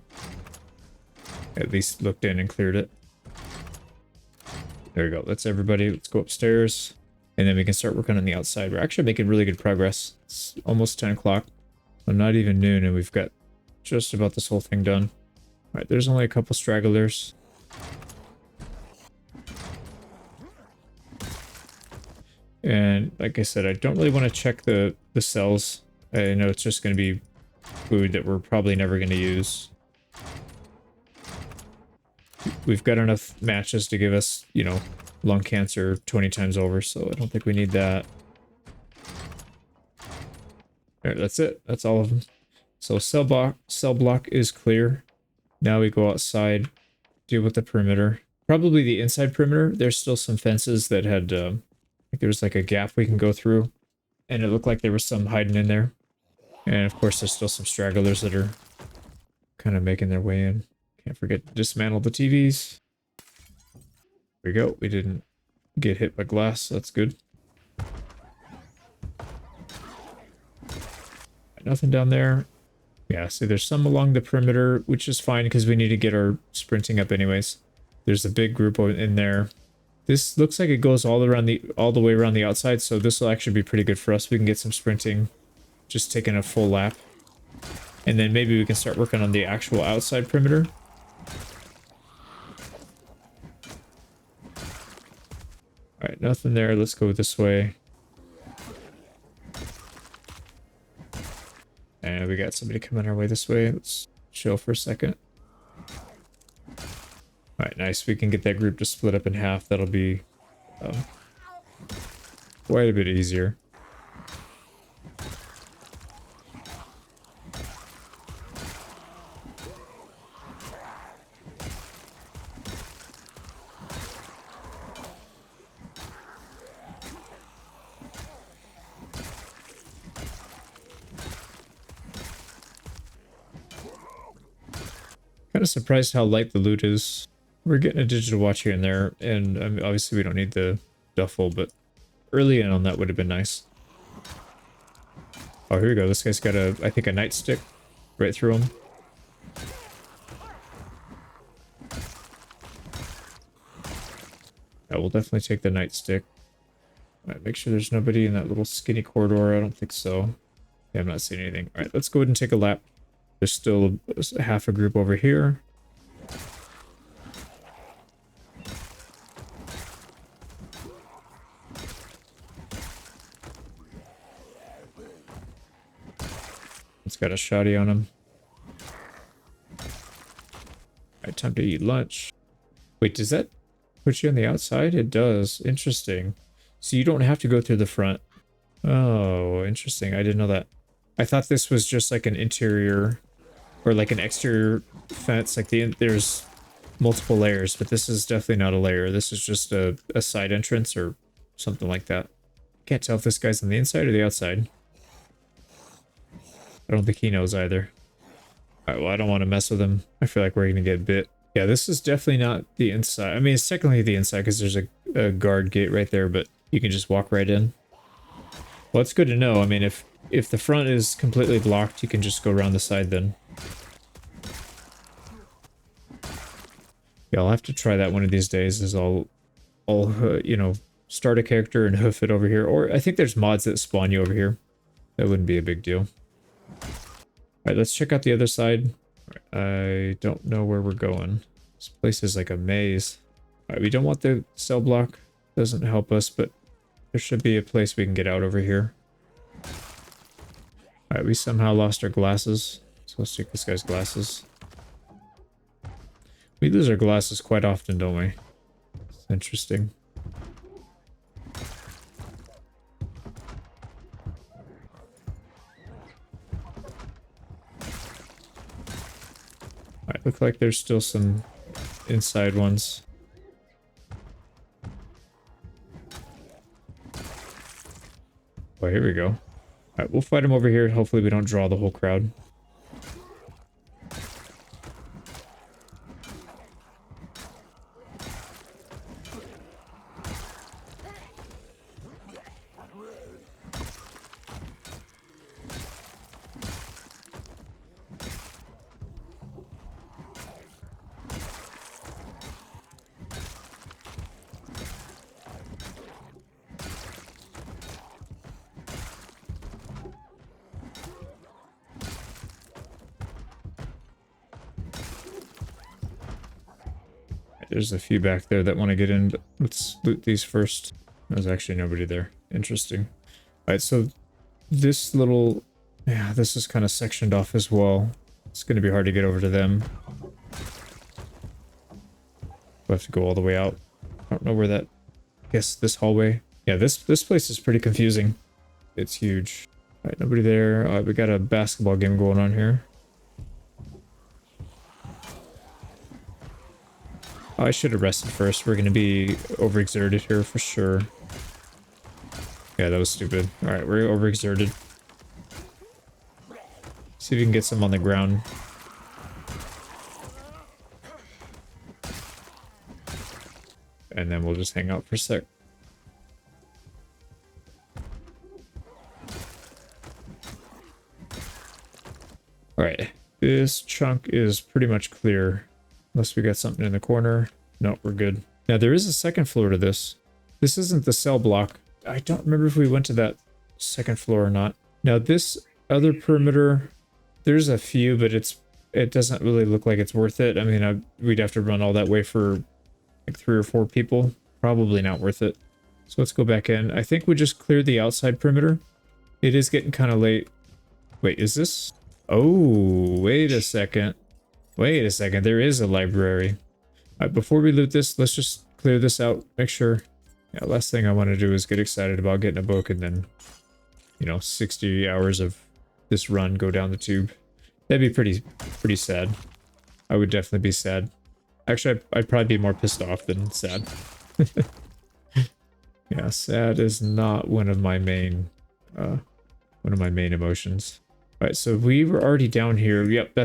A: at least looked in and cleared it. There we go. That's everybody. Let's go upstairs. And then we can start working on the outside. We're actually making really good progress. It's almost 10 o'clock. So not even noon, and we've got just about this whole thing done. Alright, there's only a couple stragglers. And like I said, I don't really want to check the cells. I know it's just going to be food that we're probably never going to use. We've got enough matches to give us, you know, lung cancer 20 times over, so I don't think we need that. Alright, that's it. That's all of them. So cell block is clear. Now we go outside, deal with the perimeter. Probably the inside perimeter. There's still some fences that had, I think there was like a gap we can go through. And it looked like there was some hiding in there. And of course there's still some stragglers that are kind of making their way in. Can't forget to dismantle the TVs. There we go. We didn't get hit by glass, so that's good. Nothing down there. Yeah, see there's some along the perimeter, which is fine because we need to get our sprinting up anyways. There's a big group in there. This looks like it goes all the way around the outside, so this will actually be pretty good for us. We can get some sprinting, just taking a full lap. And then maybe we can start working on the actual outside perimeter. Alright, nothing there. Let's go this way. And we got somebody coming our way this way. Let's chill for a second. Alright, nice. We can get that group to split up in half. That'll be quite a bit easier. Kind of surprised how light the loot is. We're getting a digital watch here and there, and obviously we don't need the duffel, but early in on that would have been nice. Oh, here we go. This guy's got I think a nightstick right through him. Yeah, we'll definitely take the nightstick. Alright, make sure there's nobody in that little skinny corridor. I don't think so. Yeah, I'm not seeing anything. Alright, let's go ahead and take a lap. There's still half a group over here. It's got a shotty on him. Alright, time to eat lunch. Wait, does that put you on the outside? It does. Interesting. So you don't have to go through the front. Oh, interesting. I didn't know that. I thought this was just like an interior or like an exterior fence. Like there's multiple layers, but this is definitely not a layer. This is just a side entrance or something like that. Can't tell if this guy's on the inside or the outside. I don't think he knows either. Alright, well, I don't want to mess with him. I feel like we're gonna get bit. Yeah, this is definitely not the inside. I mean, it's technically the inside because there's a guard gate right there, but you can just walk right in. Well, it's good to know. I mean, if the front is completely blocked, you can just go around the side then. Yeah, I'll have to try that one of these days. Is I'll you know, start a character and hoof it over here. Or I think there's mods that spawn you over here. That wouldn't be a big deal. Alright, let's check out the other side. I don't know where we're going. This place is like a maze. Alright, we don't want the cell block. Doesn't help us, but there should be a place we can get out over here. Alright, we somehow lost our glasses. So let's take this guy's glasses. We lose our glasses quite often, don't we? It's interesting. Alright, look like there's still some inside ones. Oh, here we go. Alright, we'll fight them over here. Hopefully we don't draw the whole crowd. There's a few back there that want to get in, but let's loot these first. There's actually nobody there. Interesting. Alright, so this little... yeah, this is kind of sectioned off as well. It's going to be hard to get over to them. We'll have to go all the way out. I don't know where that... I guess this hallway. Yeah, this place is pretty confusing. It's huge. Alright, nobody there. We got a basketball game going on here. Oh, I should have rested first. We're going to be overexerted here for sure. Yeah, that was stupid. Alright, we're overexerted. See if we can get some on the ground. And then we'll just hang out for a sec. Alright, this chunk is pretty much clear. Unless we got something in the corner. No, we're good. Now there is a second floor to this. This isn't the cell block. I don't remember if we went to that second floor or not. Now this other perimeter, there's a few, but it doesn't really look like it's worth it. I mean, we'd have to run all that way for like 3 or 4 people. Probably not worth it. So let's go back in. I think we just cleared the outside perimeter. It is getting kind of late. Wait, is this? Oh, wait a second. Wait a second. There is a library. All right, before we loot this, let's just clear this out. Make sure. Yeah, last thing I want to do is get excited about getting a book and then, you know, 60 hours of this run go down the tube. That'd be pretty sad. I would definitely be sad. Actually, I'd probably be more pissed off than sad. Yeah, sad is not one of my main emotions. All right, so we were already down here. Yep,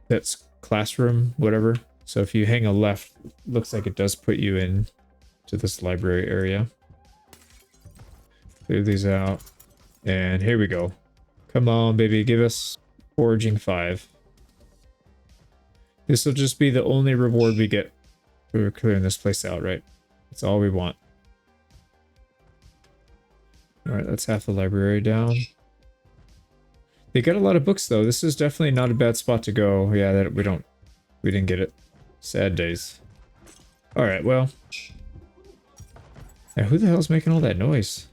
A: that's classroom, whatever. So if you hang a left, looks like it does put you in to this library area. Clear these out, and here we go. Come on, baby, give us foraging 5. This will just be the only reward we get for clearing this place out, right? That's all we want. Alright, that's half the library down. They got a lot of books though. This is definitely not a bad spot to go. Yeah, that we didn't get it. Sad days. Alright, well. Now who the hell's making all that noise?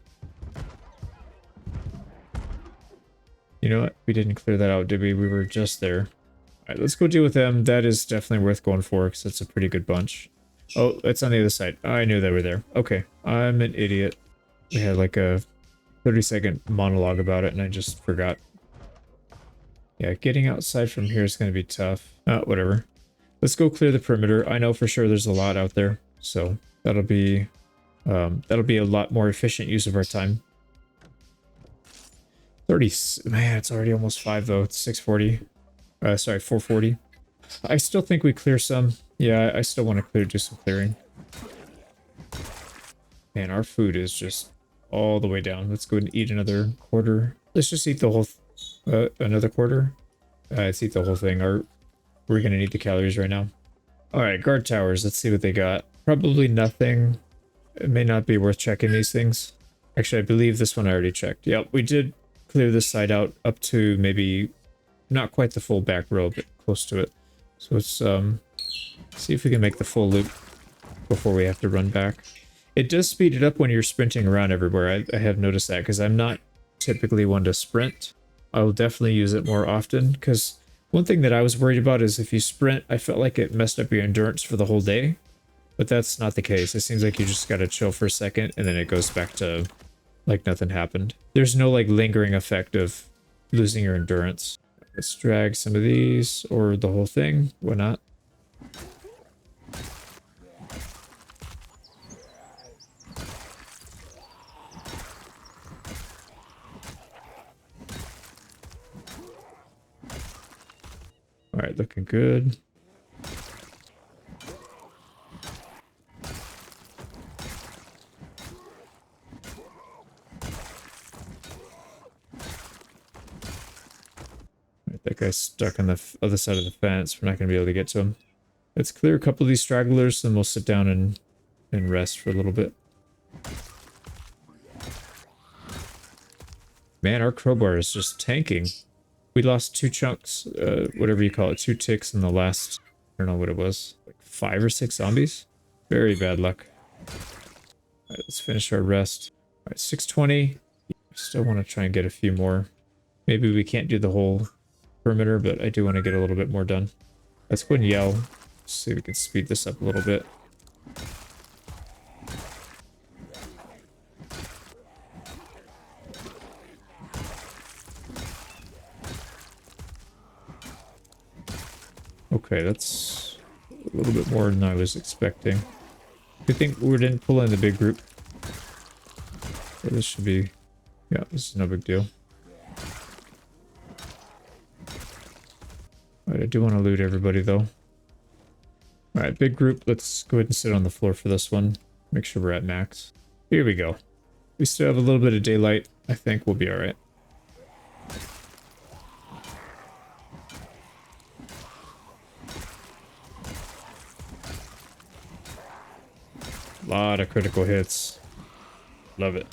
A: You know what? We didn't clear that out, did we? We were just there. Alright, let's go deal with them. That is definitely worth going for because it's a pretty good bunch. Oh, it's on the other side. I knew they were there. Okay, I'm an idiot. We had like a 30-second monologue about it and I just forgot. Yeah, getting outside from here is going to be tough. Whatever. Let's go clear the perimeter. I know for sure there's a lot out there, so that'll be a lot more efficient use of our time. 30, man, it's already almost 5 though. It's 6:40. Sorry, 4:40. I still think we clear some. Yeah, I still want to do some clearing. Man, our food is just all the way down. Let's go and eat another quarter. Let's just eat the whole, another quarter. Let's eat the whole thing. We're gonna need the calories right now. All right, guard towers. Let's see what they got. Probably nothing. It may not be worth checking these things. Actually, I believe this one I already checked. Yep, we did clear this side out up to maybe not quite the full back row, but close to it. So let's see if we can make the full loop before we have to run back. It does speed it up when you're sprinting around everywhere. I have noticed that because I'm not typically one to sprint. I will definitely use it more often because one thing that I was worried about is if you sprint, I felt like it messed up your endurance for the whole day. But that's not the case. It seems like you just gotta chill for a second and then it goes back to like nothing happened. There's no like lingering effect of losing your endurance. Let's drag some of these or the whole thing. Why not? All right, looking good. That guy's stuck on the other side of the fence. We're not going to be able to get to him. Let's clear a couple of these stragglers, then we'll sit down and rest for a little bit. Man, our crowbar is just tanking. We lost 2 chunks, whatever you call it, 2 ticks in the last, I don't know what it was, like 5 or 6 zombies. Very bad luck. All right, let's finish our rest. All right, 6:20. Still want to try and get a few more. Maybe we can't do the whole perimeter, but I do want to get a little bit more done. Let's go and yell. See if we can speed this up a little bit. Okay, that's a little bit more than I was expecting. I think we didn't pull in the big group. Yeah, this should be... Yeah, this is no big deal. Alright, I do want to loot everybody though. Alright, big group. Let's go ahead and sit on the floor for this one. Make sure we're at max. Here we go. We still have a little bit of daylight. I think we'll be alright. A lot of critical hits. Love it.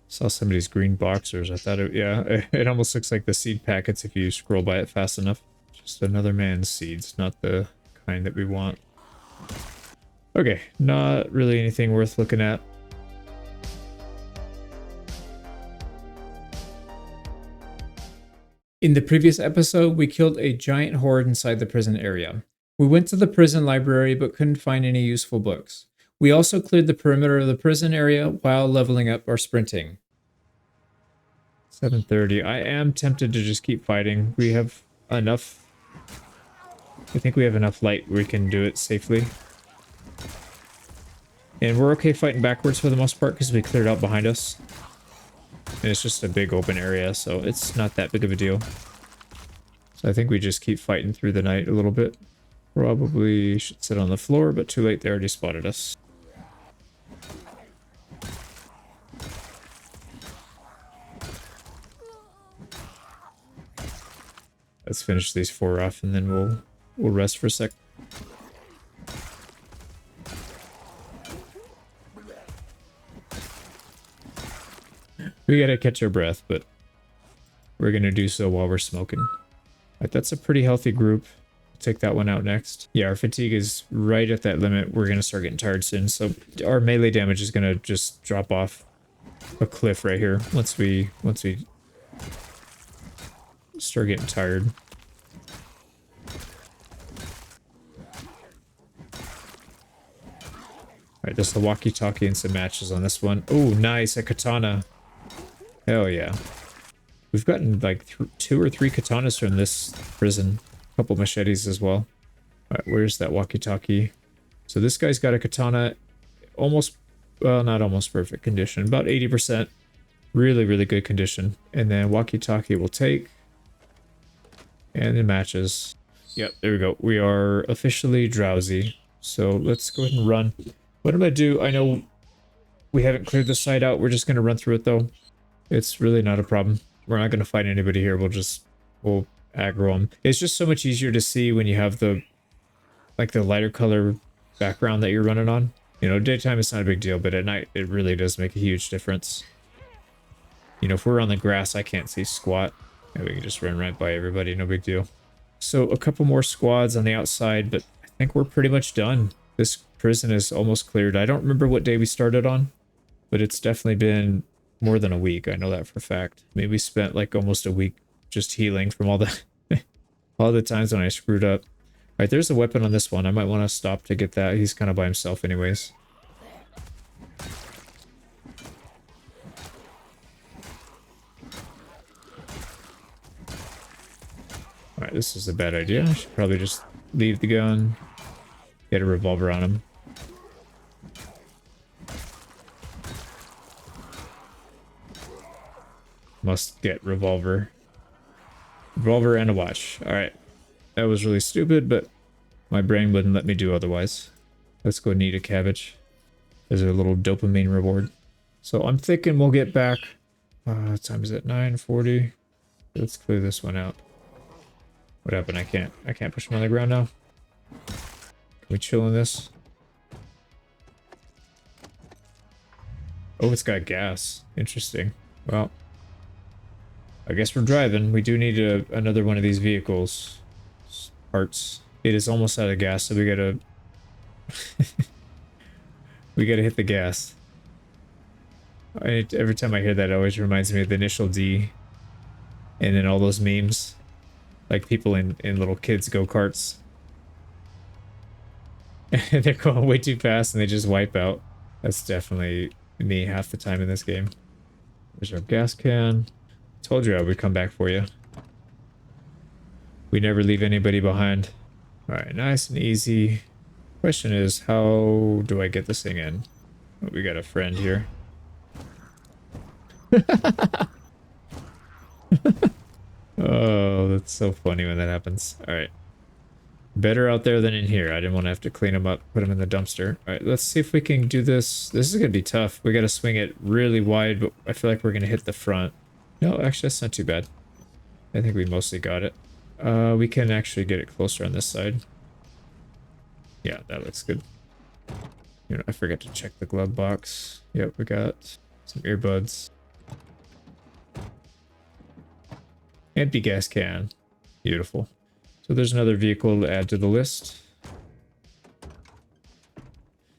A: Saw somebody's green boxers. I thought it, yeah, it almost looks like the seed packets if you scroll by it fast enough. Just another man's seeds, not the kind that we want. Okay, not really anything worth looking at. In the previous episode, we killed a giant horde inside the prison area. We went to the prison library but couldn't find any useful books. We also cleared the perimeter of the prison area while leveling up our sprinting. 7:30. I am tempted to just keep fighting. We have enough. I think we have enough light where we can do it safely. And we're okay fighting backwards for the most part because we cleared out behind us. And it's just a big open area, so it's not that big of a deal. So I think we just keep fighting through the night a little bit. Probably should sit on the floor, but too late, they already spotted us. Let's finish these 4 off and then we'll rest for a sec. We gotta catch our breath, but we're gonna do so while we're smoking. Alright, that's a pretty healthy group. Take that one out next. Yeah, our fatigue is right at that limit. We're gonna start getting tired soon, so our melee damage is gonna just drop off a cliff right here once we start getting tired. Alright, there's the walkie-talkie and some matches on this one. Oh, nice, a katana. Hell yeah. We've gotten like 2 or 3 katanas from this prison. A couple machetes as well. Alright, where's that walkie-talkie? So this guy's got a katana. Almost, well, not almost perfect condition. About 80%. Really, really good condition. And then walkie-talkie will take. And the matches. Yep, there we go. We are officially drowsy. So let's go ahead and run. What I'm going to do, I know we haven't cleared the site out. We're just going to run through it though. It's really not a problem. We're not going to fight anybody here. We'll aggro them. It's just so much easier to see when you have the lighter color background that you're running on. You know, daytime it's not a big deal, but at night it really does make a huge difference. You know, if we're on the grass, I can't see squat. And we can just run right by everybody, no big deal. So a couple more squads on the outside, but I think we're pretty much done. This prison is almost cleared. I don't remember what day we started on, but it's definitely been more than a week. I know that for a fact. Maybe we spent like almost a week just healing from all the times when I screwed up. All right, there's a weapon on this one. I might want to stop to get that. He's kind of by himself anyways. All right, this is a bad idea. I should probably just leave the gun. Get a revolver on him. Must get revolver. Revolver and a watch. Alright. That was really stupid, but my brain wouldn't let me do otherwise. Let's go and eat a cabbage. There's a little dopamine reward. So I'm thinking we'll get back. What time is it? 9:40. Let's clear this one out. What happened? I can't push him on the ground now. Can we chill in this? Oh, it's got gas. Interesting. Well, I guess we're driving. We do need another one of these vehicles. Parts. It is almost out of gas, so we gotta... we gotta hit the gas. Every time I hear that, it always reminds me of the initial D. And then all those memes. Like people in little kids' go-karts. They're going way too fast and they just wipe out. That's definitely me half the time in this game. There's our gas can. Told you I would come back for you. We never leave anybody behind. Alright, nice and easy. Question is, how do I get this thing in? Oh, we got a friend here. Oh, that's so funny when that happens. Alright. Better out there than in here. I didn't want to have to clean them up, put them in the dumpster. All right, let's see if we can do this. This is going to be tough. We got to swing it really wide, but I feel like we're going to hit the front. No, actually, that's not too bad. I think we mostly got it. We can actually get it closer on this side. Yeah, that looks good. You know, I forgot to check the glove box. Yep, we got some earbuds. Empty gas can. Beautiful. So there's another vehicle to add to the list.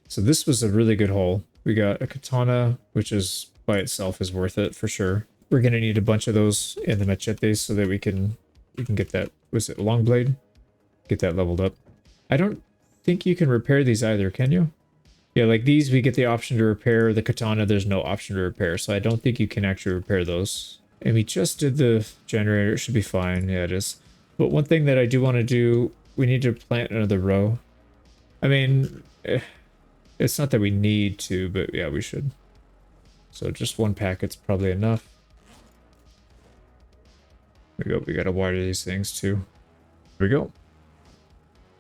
A: So this was a really good haul. We got a katana, which is by itself is worth it for sure. We're gonna need a bunch of those in the machetes so that we can get that, was it a long blade? Get that leveled up. I don't think you can repair these either, can you? Yeah, like these we get the option to repair. The katana there's no option to repair, so I don't think you can actually repair those. And we just did the generator, it should be fine. Yeah, it is. But one thing that I do want to do, we need to plant another row. I mean, it's not that we need to, but yeah, we should. So just one packet's probably enough. There we go. We got to water these things too. Here we go.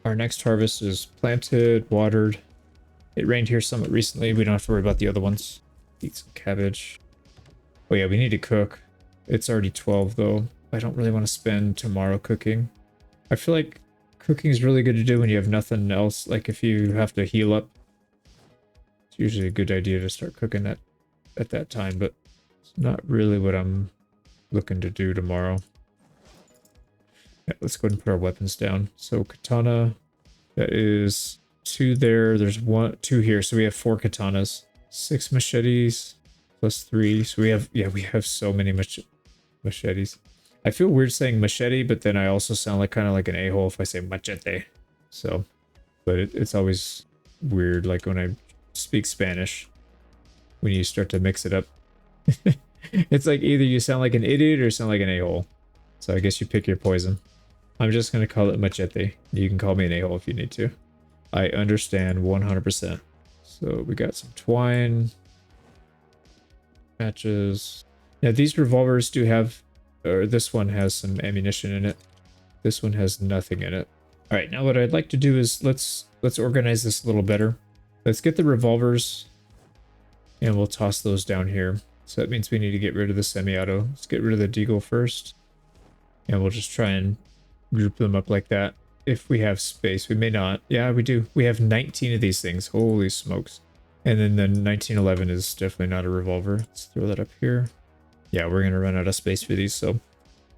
A: Our next harvest is planted, watered. It rained here somewhat recently. We don't have to worry about the other ones. Eat some cabbage. Oh yeah, we need to cook. It's already 12 though. I don't really want to spend tomorrow cooking. I feel like cooking is really good to do when you have nothing else. Like if you have to heal up, it's usually a good idea to start cooking at that time, but it's not really what I'm looking to do tomorrow. Yeah, let's go ahead and put our weapons down. So katana, that is 2 there. There's 2 here. So we have 4 katanas, 6 machetes plus 3. So we have so many machetes. I feel weird saying machete, but then I also sound like kind of like an a-hole if I say machete. So, but it's always weird, like when I speak Spanish, when you start to mix it up. It's like either you sound like an idiot or sound like an a-hole. So I guess you pick your poison. I'm just going to call it machete. You can call me an a-hole if you need to. I understand 100%. So we got some twine. Matches. Now these revolvers do have, or this one has some ammunition in it. This one has nothing in it. All right, now what I'd like to do is let's organize this a little better. Let's get the revolvers and we'll toss those down here. So that means we need to get rid of the semi-auto. Let's get rid of the deagle first. And we'll just try and group them up like that. If we have space, we may not. Yeah, we do. We have 19 of these things. Holy smokes. And then the 1911 is definitely not a revolver. Let's throw that up here. Yeah, we're going to run out of space for these. So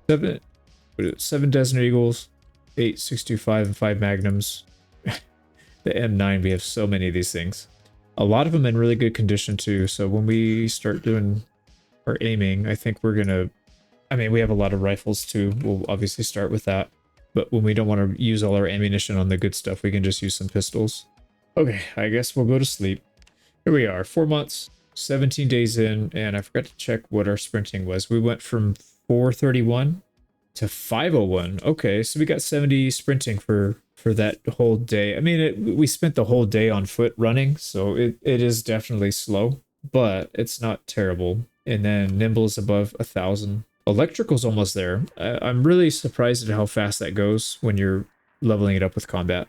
A: 7 Desert Eagles, 8 625 and 5 Magnums. The M9, we have so many of these things. A lot of them in really good condition too. So when we start doing our aiming, I think we're going to, I mean, we have a lot of rifles too. We'll obviously start with that. But when we don't want to use all our ammunition on the good stuff, we can just use some pistols. Okay, I guess we'll go to sleep. Here we are, 4 months, 17 days in, and I forgot to check what our sprinting was. We went from 431 to 501. Okay, so we got 70 sprinting for that whole day. I mean, we spent the whole day on foot running, so it is definitely slow, but it's not terrible. And then nimble is above 1,000. Electrical's almost there. I'm really surprised at how fast that goes when you're leveling it up with combat.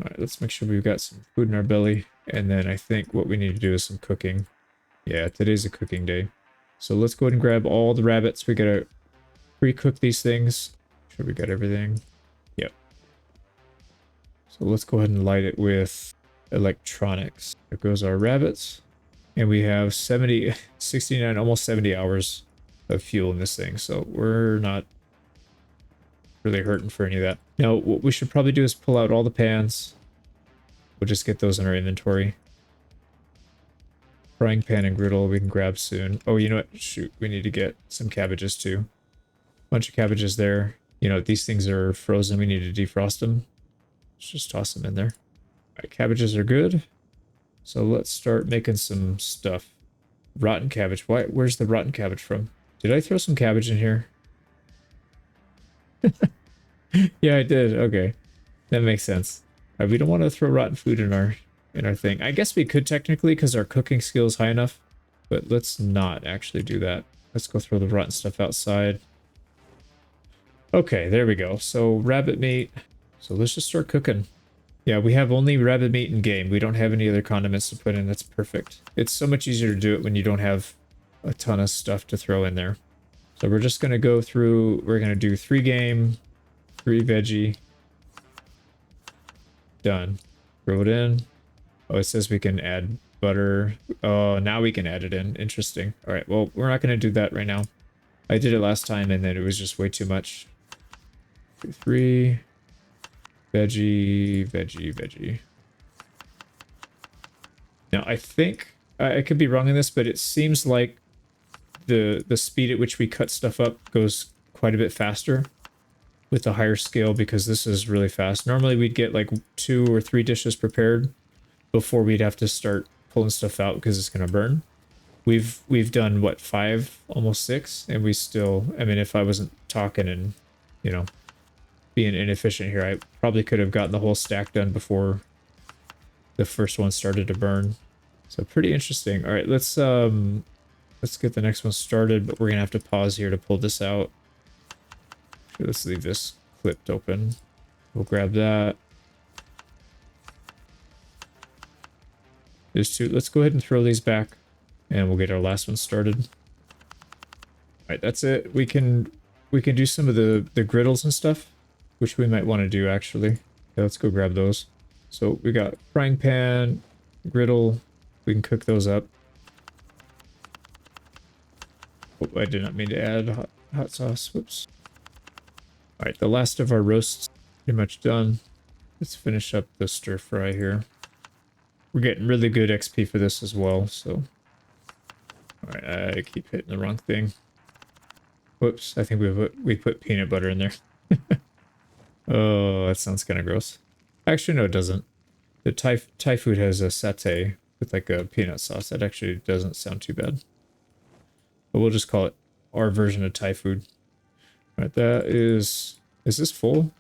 A: All right, let's make sure we've got some food in our belly. And then I think what we need to do is some cooking. Yeah, today's a cooking day. So let's go ahead and grab all the rabbits. We gotta pre-cook these things. Make sure we got everything. Yep. So let's go ahead and light it with electronics. There goes our rabbits. And we have 69, almost 70 hours of fuel in this thing, so we're not really hurting for any of that. Now, what we should probably do is pull out all the pans. We'll just get those in our inventory. Frying pan and griddle we can grab soon. Oh, you know what? Shoot, we need to get some cabbages too. Bunch of cabbages there. You know, these things are frozen. We need to defrost them. Let's just toss them in there. All right, cabbages are good. So let's start making some stuff. Rotten cabbage. Why? Where's the rotten cabbage from? Did I throw some cabbage in here? Yeah, I did. Okay. That makes sense. We don't want to throw rotten food in our thing. I guess we could technically because our cooking skill is high enough, but let's not actually do that. Let's go throw the rotten stuff outside. Okay, there we go. So rabbit meat. So let's just start cooking. Yeah, we have only rabbit meat in game. We don't have any other condiments to put in. That's perfect. It's so much easier to do it when you don't have a ton of stuff to throw in there. So we're just going to go through, we're going to do 3 game, 3 veggie. Done. Throw it in. Oh, it says we can add butter. Oh, now we can add it in. Interesting. All right, well, we're not going to do that right now. I did it last time and then it was just way too much. 3 veggie. Now, I think I could be wrong in this, but it seems like the speed at which we cut stuff up goes quite a bit faster with the higher scale, because this is really fast. Normally we'd get like 2 or 3 dishes prepared before we'd have to start pulling stuff out because it's going to burn. We've done what, 5, almost 6, and we still, I mean, if I wasn't talking and, you know, being inefficient here, I probably could have gotten the whole stack done before the first one started to burn. So pretty interesting. All right, let's get the next one started, but we're gonna have to pause here to pull this out. Okay, let's leave this clipped open. We'll grab that. There's 2. Let's go ahead and throw these back, and we'll get our last one started. All right, that's it. We can do some of the griddles and stuff, which we might want to do actually. Okay, let's go grab those. So we got frying pan, griddle. We can cook those up. Oh, I did not mean to add hot sauce. Whoops. All right, the last of our roasts pretty much done. Let's finish up the stir fry here. We're getting really good XP for this as well, so. All right, I keep hitting the wrong thing. Whoops, I think we put peanut butter in there. Oh, that sounds kind of gross. Actually, no, it doesn't. The Thai food has a satay with like a peanut sauce. That actually doesn't sound too bad. But we'll just call it our version of Thai food. All right, that is this full?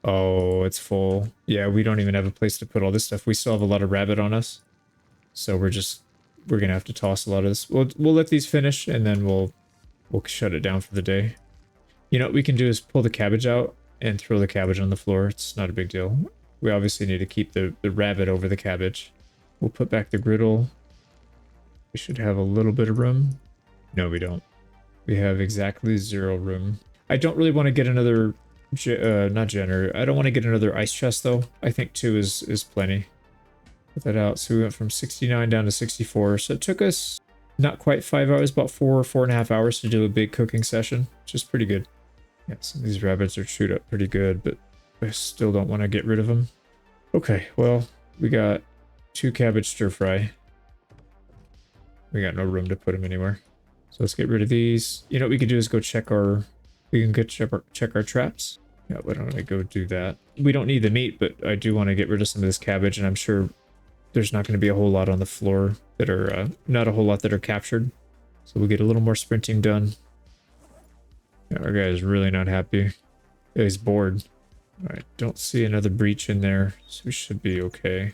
A: Oh, it's full. Yeah, we don't even have a place to put all this stuff. We still have a lot of rabbit on us. So we're gonna have to toss a lot of this. We'll let these finish and then we'll shut it down for the day. You know what we can do is pull the cabbage out and throw the cabbage on the floor. It's not a big deal. We obviously need to keep the rabbit over the cabbage. We'll put back the griddle. We should have a little bit of room. No, we don't. We have exactly 0 room. I don't really want to get another, not generator. I don't want to get another ice chest though. I think 2 is plenty. Put that out. So we went from 69 down to 64. So it took us not quite 5 hours, about 4.5 hours to do a big cooking session, which is pretty good. Yeah, some of these rabbits are chewed up pretty good, but I still don't want to get rid of them. Okay, well, we got 2 cabbage stir fry. We got no room to put them anywhere. So let's get rid of these. You know what we could do is go check our... We can go check our traps. Yeah, why don't I go do that? We don't need the meat, but I do want to get rid of some of this cabbage, and I'm sure there's not going to be a whole lot on the floor that are... not a whole lot that are captured. So we'll get a little more sprinting done. Yeah, our guy is really not happy. Yeah, he's bored. Alright, don't see another breach in there, so we should be okay.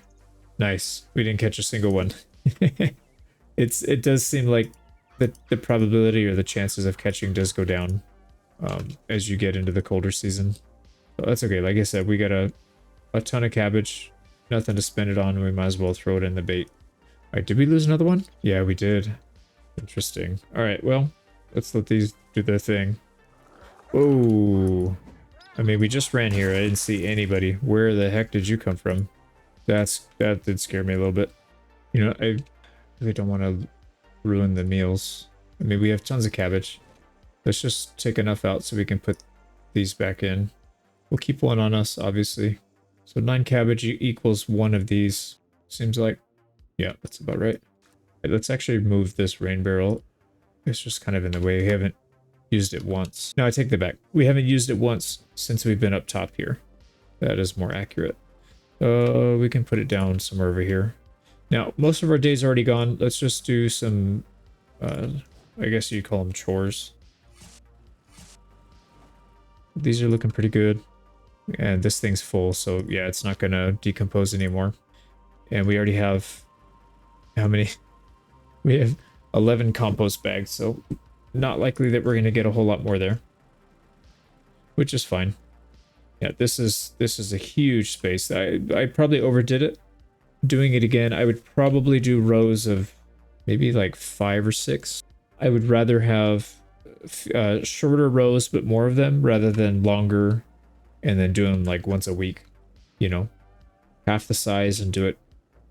A: Nice. We didn't catch a single one. It does seem like the probability or the chances of catching does go down as you get into the colder season. But that's okay. Like I said, we got a ton of cabbage. Nothing to spend it on. We might as well throw it in the bait. Alright, did we lose another one? Yeah, we did. Interesting. Alright, well, let's let these do their thing. Whoa. I mean, we just ran here. I didn't see anybody. Where the heck did you come from? That did scare me a little bit. You know, I really don't want to ruin the meals. I mean, we have tons of cabbage. Let's just take enough out so we can put these back in. We'll keep one on us, obviously. So 9 cabbage equals 1 of these. Seems like, yeah, that's about right. Let's actually move this rain barrel. It's just kind of in the way. We haven't used it once. No, I take that back. We haven't used it once since we've been up top here. That is more accurate. We can put it down somewhere over here. Now, most of our day's already gone. Let's just do some, I guess you call them chores. These are looking pretty good. And this thing's full, so yeah, it's not gonna decompose anymore. And we already have, how many? We have 11 compost bags, so not likely that we're gonna get a whole lot more there. Which is fine. Yeah, this is a huge space. I probably overdid it. Doing it again, I would probably do rows of maybe like 5 or 6. I would rather have shorter rows but more of them rather than longer and then do them like once a week. You know, half the size and do it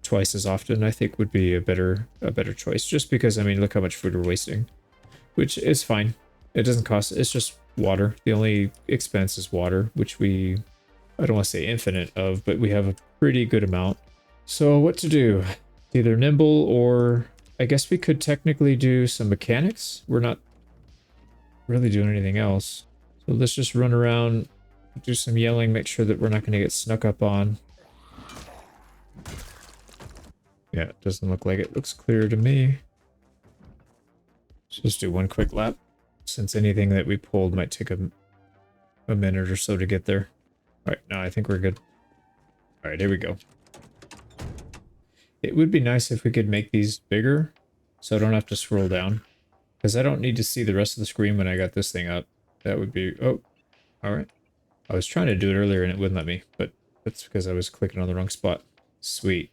A: twice as often, I think would be a better choice. Just because, I mean, look how much food we're wasting, which is fine. It doesn't cost. It's just water. The only expense is water, which I don't want to say infinite of, but we have a pretty good amount. So what to do? Either nimble or I guess we could technically do some mechanics. We're not really doing anything else. So let's just run around, do some yelling, make sure that we're not going to get snuck up on. Yeah, it doesn't look like it. Looks clear to me. Let's just do one quick lap, since anything that we pulled might take a minute or so to get there. All right, no, I think we're good. All right, here we go. It would be nice if we could make these bigger, so I don't have to scroll down. Because I don't need to see the rest of the screen when I got this thing up. That would be... Oh, all right. I was trying to do it earlier and it wouldn't let me, but that's because I was clicking on the wrong spot. Sweet.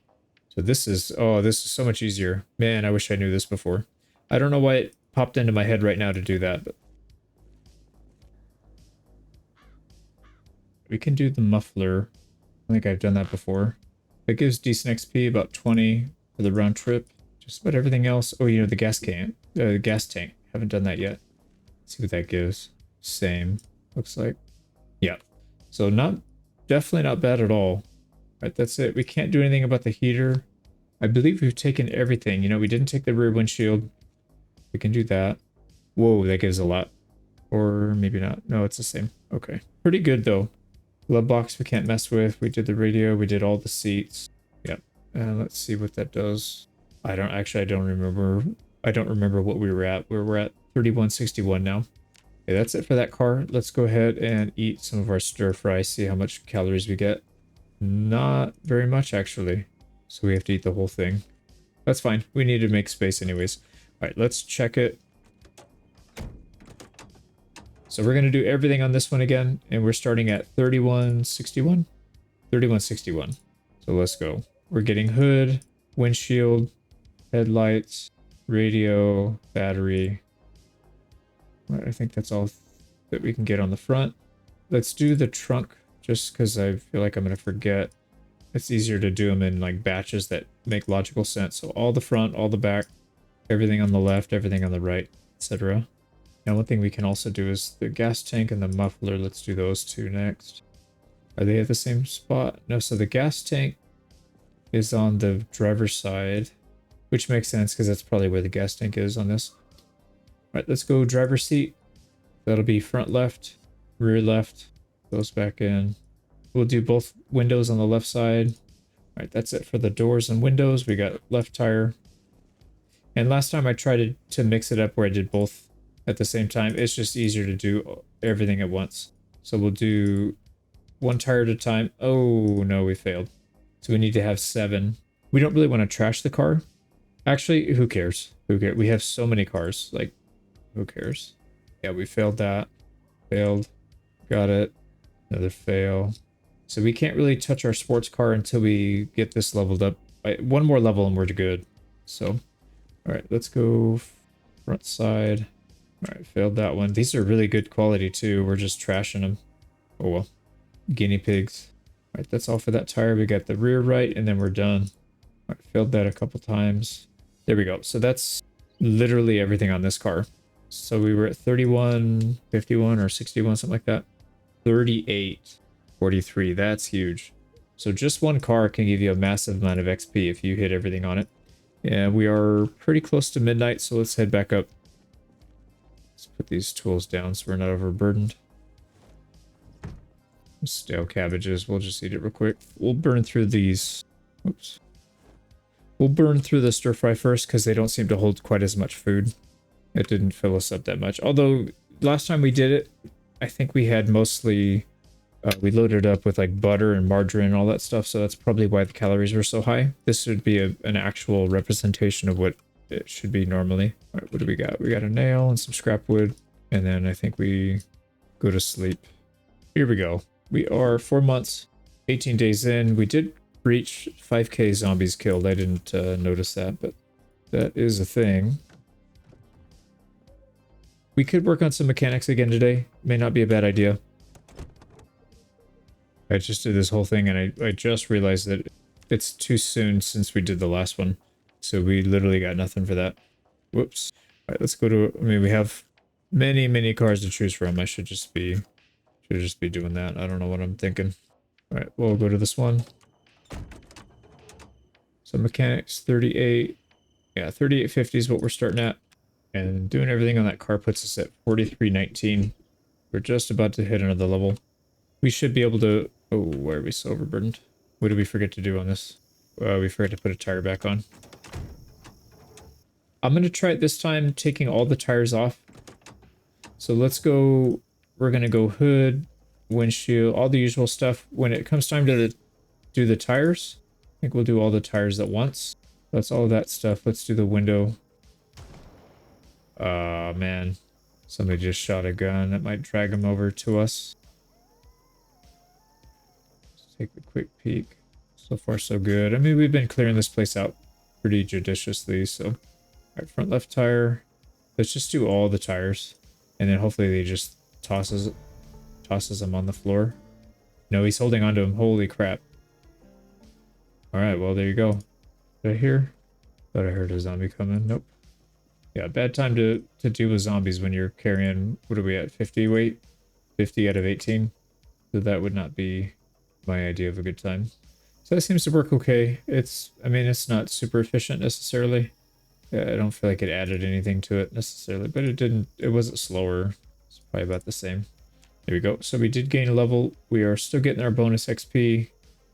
A: So this is... Oh, this is so much easier. Man, I wish I knew this before. I don't know why it popped into my head right now to do that, but... We can do the muffler. I think I've done that before. It gives decent XP, about 20 for the round trip. Just about everything else. Oh, you know, the gas tank. Haven't done that yet. Let's see what that gives. Same. Looks like. Yeah. So definitely not bad at all. Right, that's it. We can't do anything about the heater. I believe we've taken everything. You know, we didn't take the rear windshield. We can do that. Whoa, that gives a lot. Or maybe not. No, it's the same. Okay. Pretty good, though. Glove box we can't mess with. We did the radio. We did all the seats. Yep. And let's see what that does. I don't remember. I don't remember what we were at. We're at 3161 now. Okay, that's it for that car. Let's go ahead and eat some of our stir fry. See how much calories we get. Not very much, actually. So we have to eat the whole thing. That's fine. We need to make space anyways. All right, let's check it. So we're going to do everything on this one again, and we're starting at 3161? 3161. So let's go. We're getting hood, windshield, headlights, radio, battery. I think that's all that we can get on the front. Let's do the trunk, just because I feel like I'm going to forget. It's easier to do them in like batches that make logical sense. So all the front, all the back, everything on the left, everything on the right, etc. Now, one thing we can also do is the gas tank and the muffler. Let's do those two next. Are they at the same spot? No, so the gas tank is on the driver's side, which makes sense because that's probably where the gas tank is on this. All right, let's go driver's seat. That'll be front left, rear left, goes back in. We'll do both windows on the left side. All right, that's it for the doors and windows. We got left tire. And last time I tried to mix it up where I did both at the same time. It's just easier to do everything at once. So we'll do one tire at a time. Oh, no, we failed. So we need to have 7. We don't really want to trash the car. Actually, who cares? Who cares? We have so many cars. Like, who cares? Yeah, we failed that. Failed. Got it. Another fail. So we can't really touch our sports car until we get this leveled up. One more level and we're good. So, all right, let's go front side. All right, failed that one. These are really good quality too. We're just trashing them. Oh well. Guinea pigs. All right, that's all for that tire. We got the rear right, and then we're done. All right, failed that a couple times. There we go. So that's literally everything on this car. So we were at 31, 51, or 61, something like that. 38, 43. That's huge. So just one car can give you a massive amount of XP if you hit everything on it. And we are pretty close to midnight, so let's head back up. Let's put these tools down so we're not overburdened. Stale cabbages. We'll just eat it real quick. We'll burn through these. Oops. We'll burn through the stir fry first because they don't seem to hold quite as much food. It didn't fill us up that much. Although last time we did it, I think we had mostly... we loaded up with like butter and margarine and all that stuff, so that's probably why the calories were so high. This would be an actual representation of what it should be normally. All right, what do we got? We got a nail and some scrap wood, and then I think we go to sleep. Here we go. We are 4 months, 18 days in. We did reach 5k zombies killed. I didn't notice that, but that is a thing. We could work on some mechanics again today. May not be a bad idea. I just did this whole thing and I just realized that it's too soon since we did the last one. So we literally got nothing for that. Whoops. All right, let's go to, I mean, we have many cars to choose from. I should just be doing that. I don't know what I'm thinking. All right, we'll go to this one. So mechanics 38. Yeah, 3850 is what we're starting at. And doing everything on that car puts us at 4319. We're just about to hit another level. We should be able to... Oh, why are we so overburdened? What did we forget to do on this? We forgot to put a tire back on. I'm going to try it this time, taking all the tires off. So let's go... We're going to go hood, windshield, all the usual stuff. When it comes time to do the tires, I think we'll do all the tires at once. That's all that stuff. Let's do the window. Man. Somebody just shot a gun. That might drag him over to us. Let's take a quick peek. So far, so good. I mean, we've been clearing this place out pretty judiciously, so... Alright, front left tire. Let's just do all the tires. And then hopefully they just tosses them on the floor. No, he's holding onto him. Holy crap. Alright, well, there you go. Did I hear? Thought I heard a zombie coming. Nope. Yeah, bad time to deal with zombies when you're carrying, what are we at, 50 weight? 50 out of 18. So that would not be my idea of a good time. So that seems to work okay. I mean, it's not super efficient necessarily. I don't feel like it added anything to it necessarily, but it wasn't slower. It's probably about the same. There we go. So we did gain a level. We are still getting our bonus XP.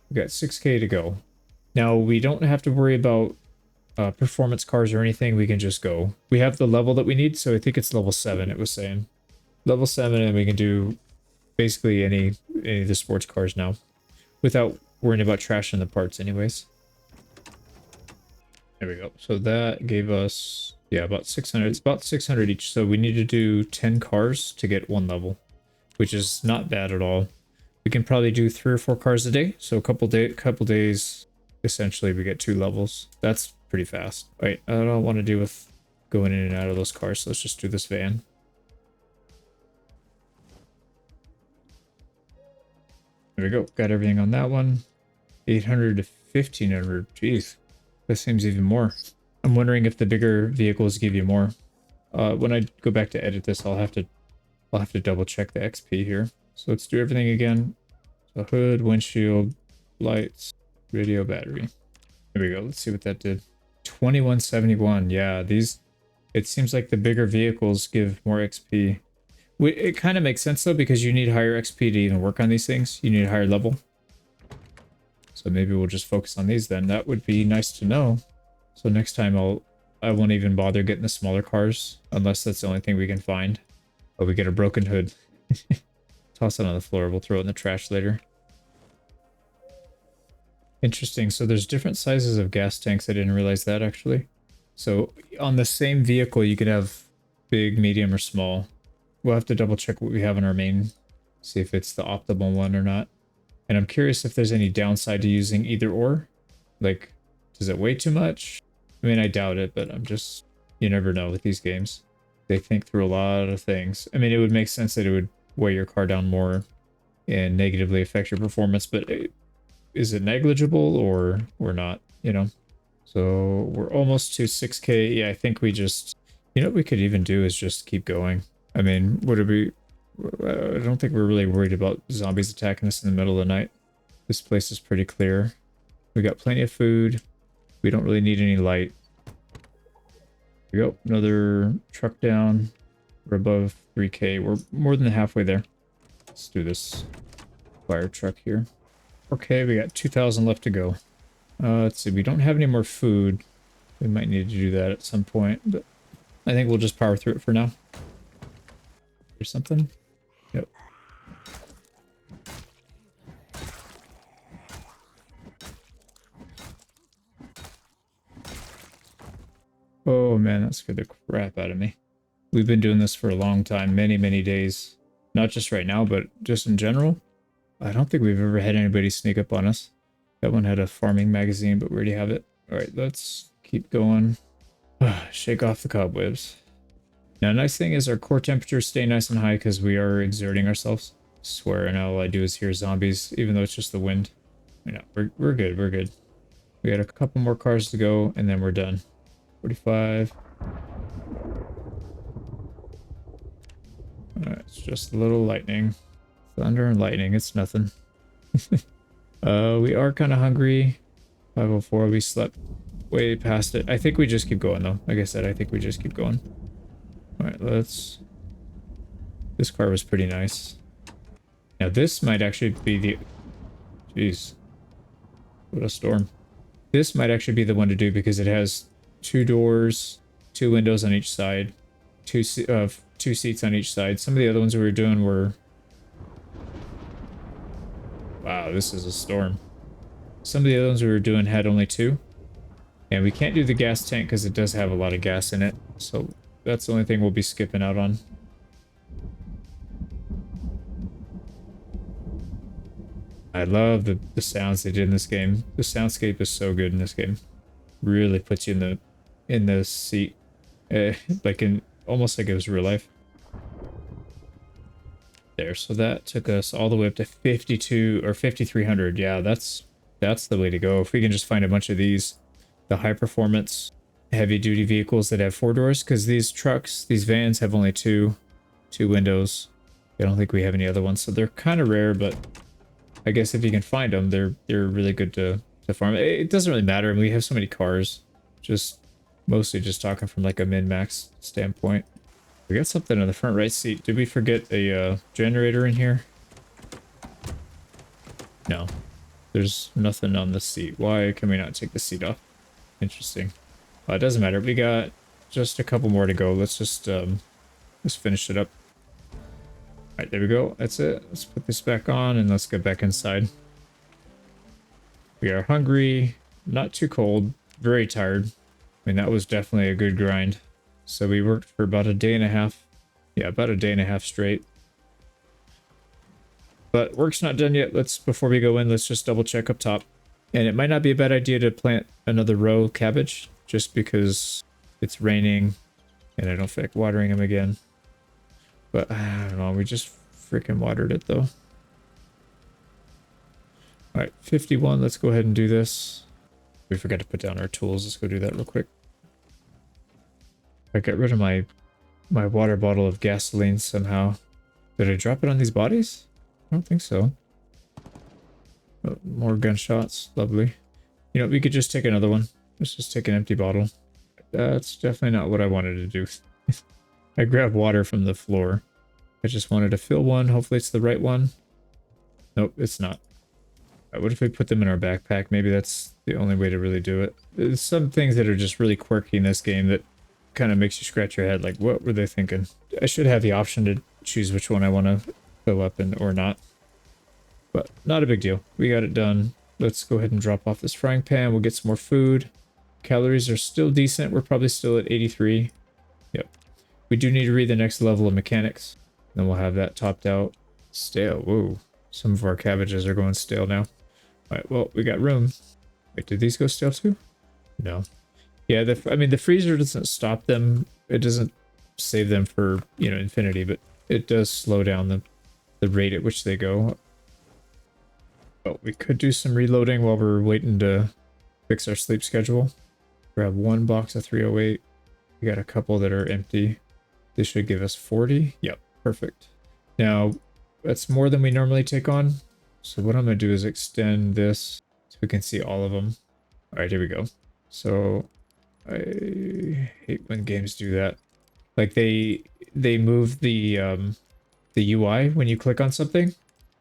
A: We got 6k to go. Now, we don't have to worry about performance cars or anything. We can just go. We have the level that we need, so I think it's level 7, it was saying. Level 7, and we can do basically any of the sports cars now without worrying about trashing the parts anyways. There we go. So that gave us, yeah, about 600. It's about 600 each, so we need to do 10 cars to get 1 level, which is not bad at all. We can probably do 3 or 4 cars a day, so a couple days, essentially we get 2 levels. That's pretty fast. All right, I don't want to deal with going in and out of those cars, so let's just do this van. There we go. Got everything on that one. 800 to 1500. Jeez, that seems even more. I'm wondering if the bigger vehicles give you more. When I go back to edit this, I'll have to double check the XP here. So let's do everything again. So hood, windshield, lights, radio, battery. There we go. Let's see what that did. 2171. Yeah, it seems like the bigger vehicles give more XP. It kind of makes sense though, because you need higher XP to even work on these things. You need a higher level. So maybe we'll just focus on these then. That would be nice to know. So next time I won't even bother getting the smaller cars unless that's the only thing we can find. Oh, we get a broken hood. Toss it on the floor. We'll throw it in the trash later. Interesting. So there's different sizes of gas tanks. I didn't realize that actually. So on the same vehicle, you could have big, medium, or small. We'll have to double check what we have in our main, see if it's the optimal one or not. And I'm curious if there's any downside to using either or. Like, does it weigh too much? I mean, I doubt it, but you never know with these games. They think through a lot of things. I mean, it would make sense that it would weigh your car down more and negatively affect your performance, but is it negligible or not, you know? So we're almost to 6k. Yeah, I think we just, what we could even do is just keep going. I mean, I don't think we're really worried about zombies attacking us in the middle of the night. This place is pretty clear. We got plenty of food. We don't really need any light. Here we go. Another truck down. We're above 3k. We're more than halfway there. Let's do this fire truck here. Okay, we got 2,000 left to go. Let's see. We don't have any more food. We might need to do that at some point, but I think we'll just power through it for now. Here's something. Yep. Oh man, that scared the crap out of me. We've been doing this for a long time, many days. Not just right now, but just in general. I don't think we've ever had anybody sneak up on us. That one had a farming magazine, but we already have it. All right, let's keep going. Shake off the cobwebs. Now, nice thing is our core temperatures stay nice and high because we are exerting ourselves. I swear, and all I do is hear zombies, even though it's just the wind. You know, we're good, we're good. We got a couple more cars to go, and then we're done. 45. Alright, it's just a little lightning. Thunder and lightning, it's nothing. We are kind of hungry. 5:04, we slept way past it. I think we just keep going, though. Like I said, I think we just keep going. Alright, let's... This car was pretty nice. Now, this might actually be the... Jeez. What a storm. This might actually be the one to do because it has 2 doors, 2 windows on each side, 2 seats on each side. Some of the other ones we were doing were... Wow, this is a storm. Some of the other ones we were doing had only 2. And we can't do the gas tank because it does have a lot of gas in it. So that's the only thing we'll be skipping out on. I love the sounds they did in this game. The soundscape is so good in this game. Really puts you in the seat. Like in almost like it was real life. There, so that took us all the way up to 52 or 5300. Yeah, that's the way to go. If we can just find a bunch of these, the high performance heavy duty vehicles that have 4 doors, because these trucks, these vans have only two windows. I don't think we have any other ones, so they're kind of rare, but I guess if you can find them, they're really good to farm. It doesn't really matter, and we have so many cars. Just mostly just talking from like a min-max standpoint. We got something in the front right seat. Did we forget a generator in here? No. There's nothing on the seat. Why can we not take the seat off? Interesting. Well, it doesn't matter. We got just a couple more to go. Let's just finish it up. Alright, there we go. That's it. Let's put this back on and let's get back inside. We are hungry. Not too cold. Very tired. I mean, that was definitely a good grind. So we worked for about a day and a half. Yeah, about a day and a half straight. But work's not done yet. Before we go in, let's just double check up top. And it might not be a bad idea to plant another row cabbage, just because it's raining and I don't feel like watering them again. But I don't know, we just freaking watered it though. Alright, 51, let's go ahead and do this. We forgot to put down our tools. Let's go do that real quick. I got rid of my water bottle of gasoline somehow. Did I drop it on these bodies? I don't think so. Oh, more gunshots. Lovely. You know, we could just take another one. Let's just take an empty bottle. That's definitely not what I wanted to do. I grabbed water from the floor. I just wanted to fill one. Hopefully it's the right one. Nope, it's not. What if we put them in our backpack? Maybe that's the only way to really do it. There's some things that are just really quirky in this game that kind of makes you scratch your head. Like, what were they thinking? I should have the option to choose which one I want to fill up in or not. But not a big deal. We got it done. Let's go ahead and drop off this frying pan. We'll get some more food. Calories are still decent. We're probably still at 83. Yep. We do need to read the next level of mechanics. Then we'll have that topped out. Stale. Whoa. Some of our cabbages are going stale now. Alright, well, we got room. Wait, did these go stale too? No. Yeah, I mean, the freezer doesn't stop them. It doesn't save them for, you know, infinity, but it does slow down the rate at which they go. Well, we could do some reloading while we're waiting to fix our sleep schedule. Grab one box of 308. We got a couple that are empty. This should give us 40. Yep, perfect. Now, that's more than we normally take on. So what I'm going to do is extend this so we can see all of them. All right, here we go. So I hate when games do that. Like they move the UI when you click on something.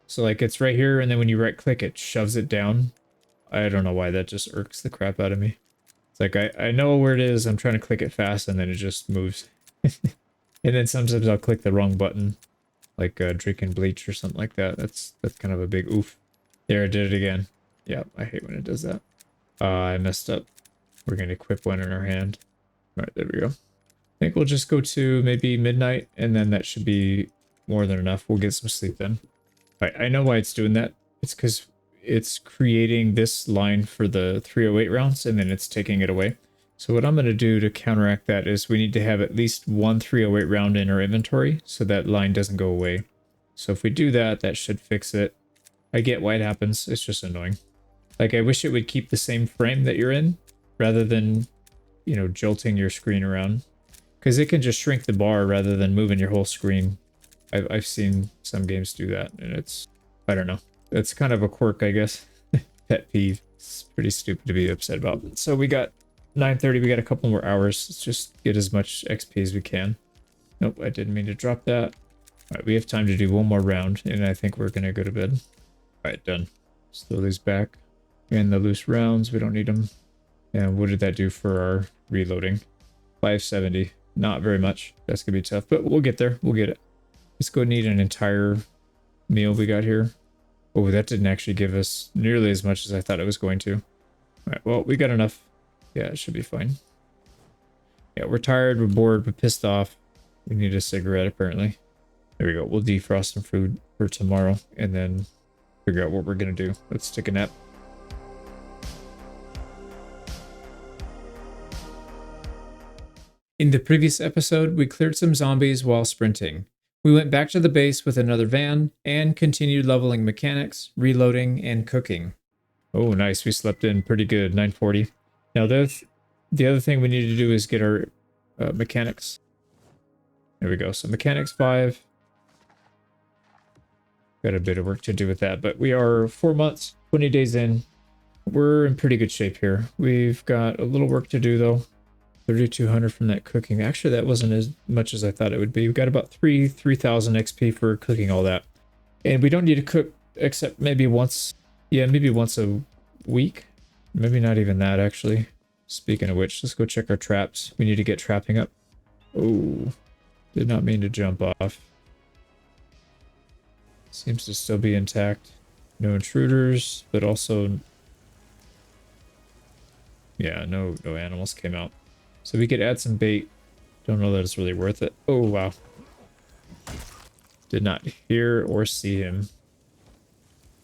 A: So like it's right here, and then when you right click, it shoves it down. I don't know why that just irks the crap out of me. It's like I know where it is. I'm trying to click it fast, and then it just moves. And then sometimes I'll click the wrong button, like drinking bleach or something like that. That's kind of a big oof. There, I did it again. Yeah, I hate when it does that. I messed up. We're gonna equip one in our hand. All right, there we go. I think we'll just go to maybe midnight, and then that should be more than enough. We'll get some sleep then. I know why it's doing that. It's because it's creating this line for the 308 rounds and then it's taking it away. So what I'm going to do to counteract that is we need to have at least one 308 round in our inventory so that line doesn't go away. So if we do that, that should fix it. I get why it happens. It's just annoying. Like, I wish it would keep the same frame that you're in rather than, you know, jolting your screen around. Because it can just shrink the bar rather than moving your whole screen. I've seen some games do that, and it's, I don't know. It's kind of a quirk, I guess. Pet peeve. It's pretty stupid to be upset about. So we got 9:30, we got a couple more hours. Let's just get as much XP as we can. Nope, I didn't mean to drop that. Alright, we have time to do one more round, and I think we're gonna go to bed. Alright, done. Let's throw these back. And the loose rounds, we don't need them. And what did that do for our reloading? 570. Not very much. That's gonna be tough, but we'll get there. We'll get it. Let's go need an entire meal we got here. Oh, that didn't actually give us nearly as much as I thought it was going to. Alright, well, we got enough. Yeah, it should be fine. Yeah, we're tired, we're bored, we're pissed off. We need a cigarette, apparently. There we go. We'll defrost some food for tomorrow and then figure out what we're going to do. Let's take a nap. In the previous episode, we cleared some zombies while sprinting. We went back to the base with another van and continued leveling mechanics, reloading, and cooking. Oh, nice. We slept in pretty good. 9:40. Now, the other thing we need to do is get our mechanics. There we go. So mechanics 5. Got a bit of work to do with that, but we are 4 months, 20 days in. We're in pretty good shape here. We've got a little work to do, though. 3,200 from that cooking. Actually, that wasn't as much as I thought it would be. We've got about 3,000 XP for cooking all that. And we don't need to cook except maybe once. Yeah, maybe once a week. Maybe not even that, actually. Speaking of which, let's go check our traps. We need to get trapping up. Oh, did not mean to jump off. Seems to still be intact. No intruders, but also... yeah, no animals came out. So we could add some bait. Don't know that it's really worth it. Oh, wow. Did not hear or see him.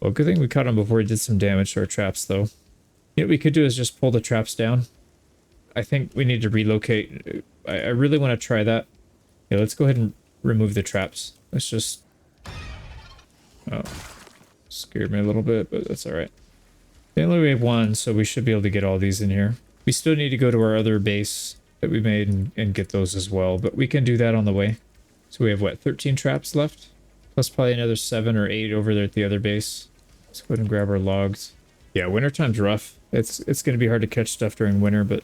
A: Well, good thing we caught him before he did some damage to our traps, though. You know what we could do is just pull the traps down. I think we need to relocate. I really want to try that. Yeah, let's go ahead and remove the traps. Let's just... oh, scared me a little bit, but that's alright. They only have one, so we should be able to get all these in here. We still need to go to our other base that we made and get those as well, but we can do that on the way. So we have, what, 13 traps left? Plus probably another 7 or 8 over there at the other base. Let's go ahead and grab our logs. Yeah, wintertime's rough. It's going to be hard to catch stuff during winter, but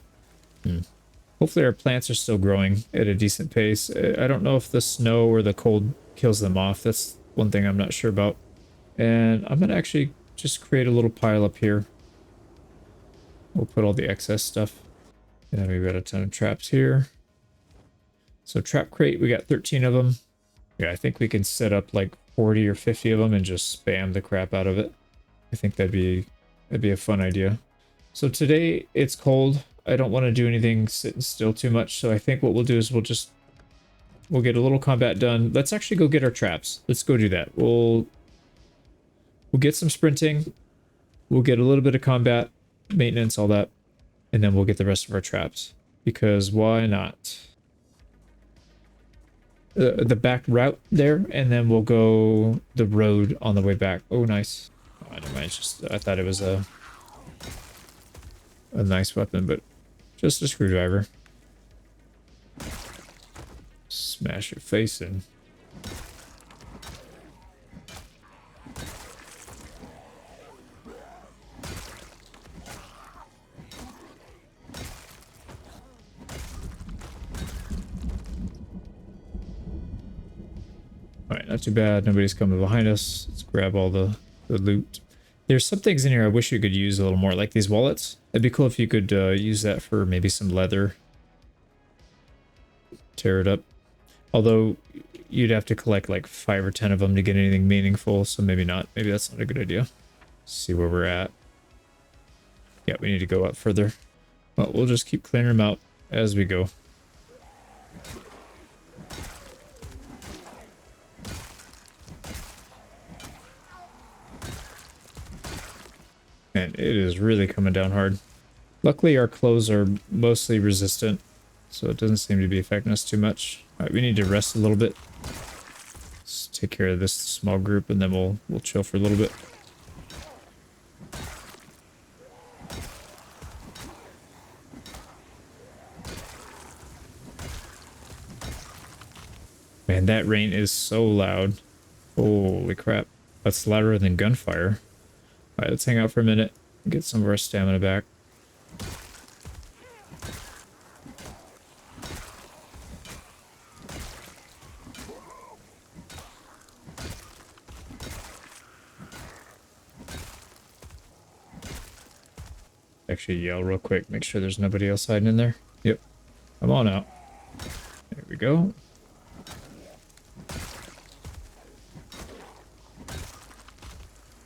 A: hopefully our plants are still growing at a decent pace. I don't know if the snow or the cold kills them off. That's one thing I'm not sure about. And I'm going to actually just create a little pile up here. We'll put all the excess stuff. And then we've got a ton of traps here. So trap crate, we got 13 of them. Yeah, I think we can set up like 40 or 50 of them and just spam the crap out of it. I think that'd be a fun idea. So today it's cold. I don't want to do anything sitting still too much. So I think what we'll do is we'll get a little combat done. Let's actually go get our traps. Let's go do that. We'll get some sprinting. We'll get a little bit of combat, maintenance, all that. And then we'll get the rest of our traps. Because why not? The back route there, and then we'll go the road on the way back. Oh, nice. Oh, never mind. It's just, I thought it was a nice weapon, but just a screwdriver. Smash your face in. Alright, not too bad. Nobody's coming behind us. Let's grab all the loot. There's some things in here I wish you could use a little more, like these wallets. It'd be cool if you could use that for maybe some leather. Tear it up. Although, you'd have to collect like 5 or 10 of them to get anything meaningful, so maybe not. Maybe that's not a good idea. Let's see where we're at. Yeah, we need to go up further. Well, we'll just keep clearing them out as we go. Man, it is really coming down hard. Luckily, our clothes are mostly resistant, so it doesn't seem to be affecting us too much. All right, we need to rest a little bit. Let's take care of this small group, and then we'll chill for a little bit. Man, that rain is so loud. Holy crap. That's louder than gunfire. Alright, let's hang out for a minute and get some of our stamina back. Actually yell real quick, make sure there's nobody else hiding in there. Yep. Come on out. There we go.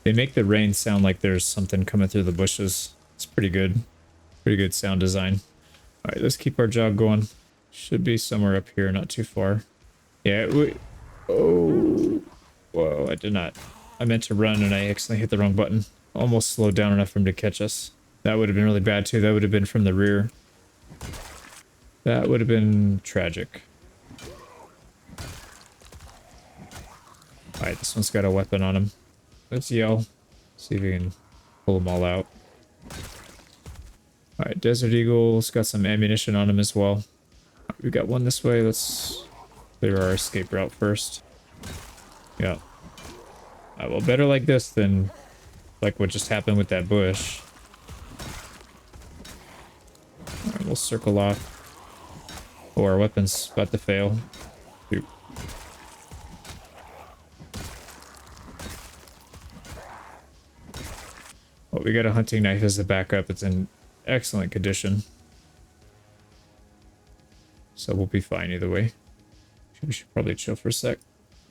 A: They make the rain sound like there's something coming through the bushes. It's pretty good. Pretty good sound design. Alright, let's keep our jog going. Should be somewhere up here, not too far. Yeah, oh. Whoa, I did not. I meant to run and I accidentally hit the wrong button. Almost slowed down enough for him to catch us. That would have been really bad too. That would have been from the rear. That would have been tragic. Alright, this one's got a weapon on him. Let's yell. See if we can pull them all out. Alright, Desert Eagle's got some ammunition on him as well. We got one this way. Let's clear our escape route first. Yeah. Well, better like this than like what just happened with that bush. Alright, we'll circle off. Oh, our weapon's about to fail. Shoot. Well, we got a hunting knife as a backup. It's in excellent condition. So we'll be fine either way. We should probably chill for a sec.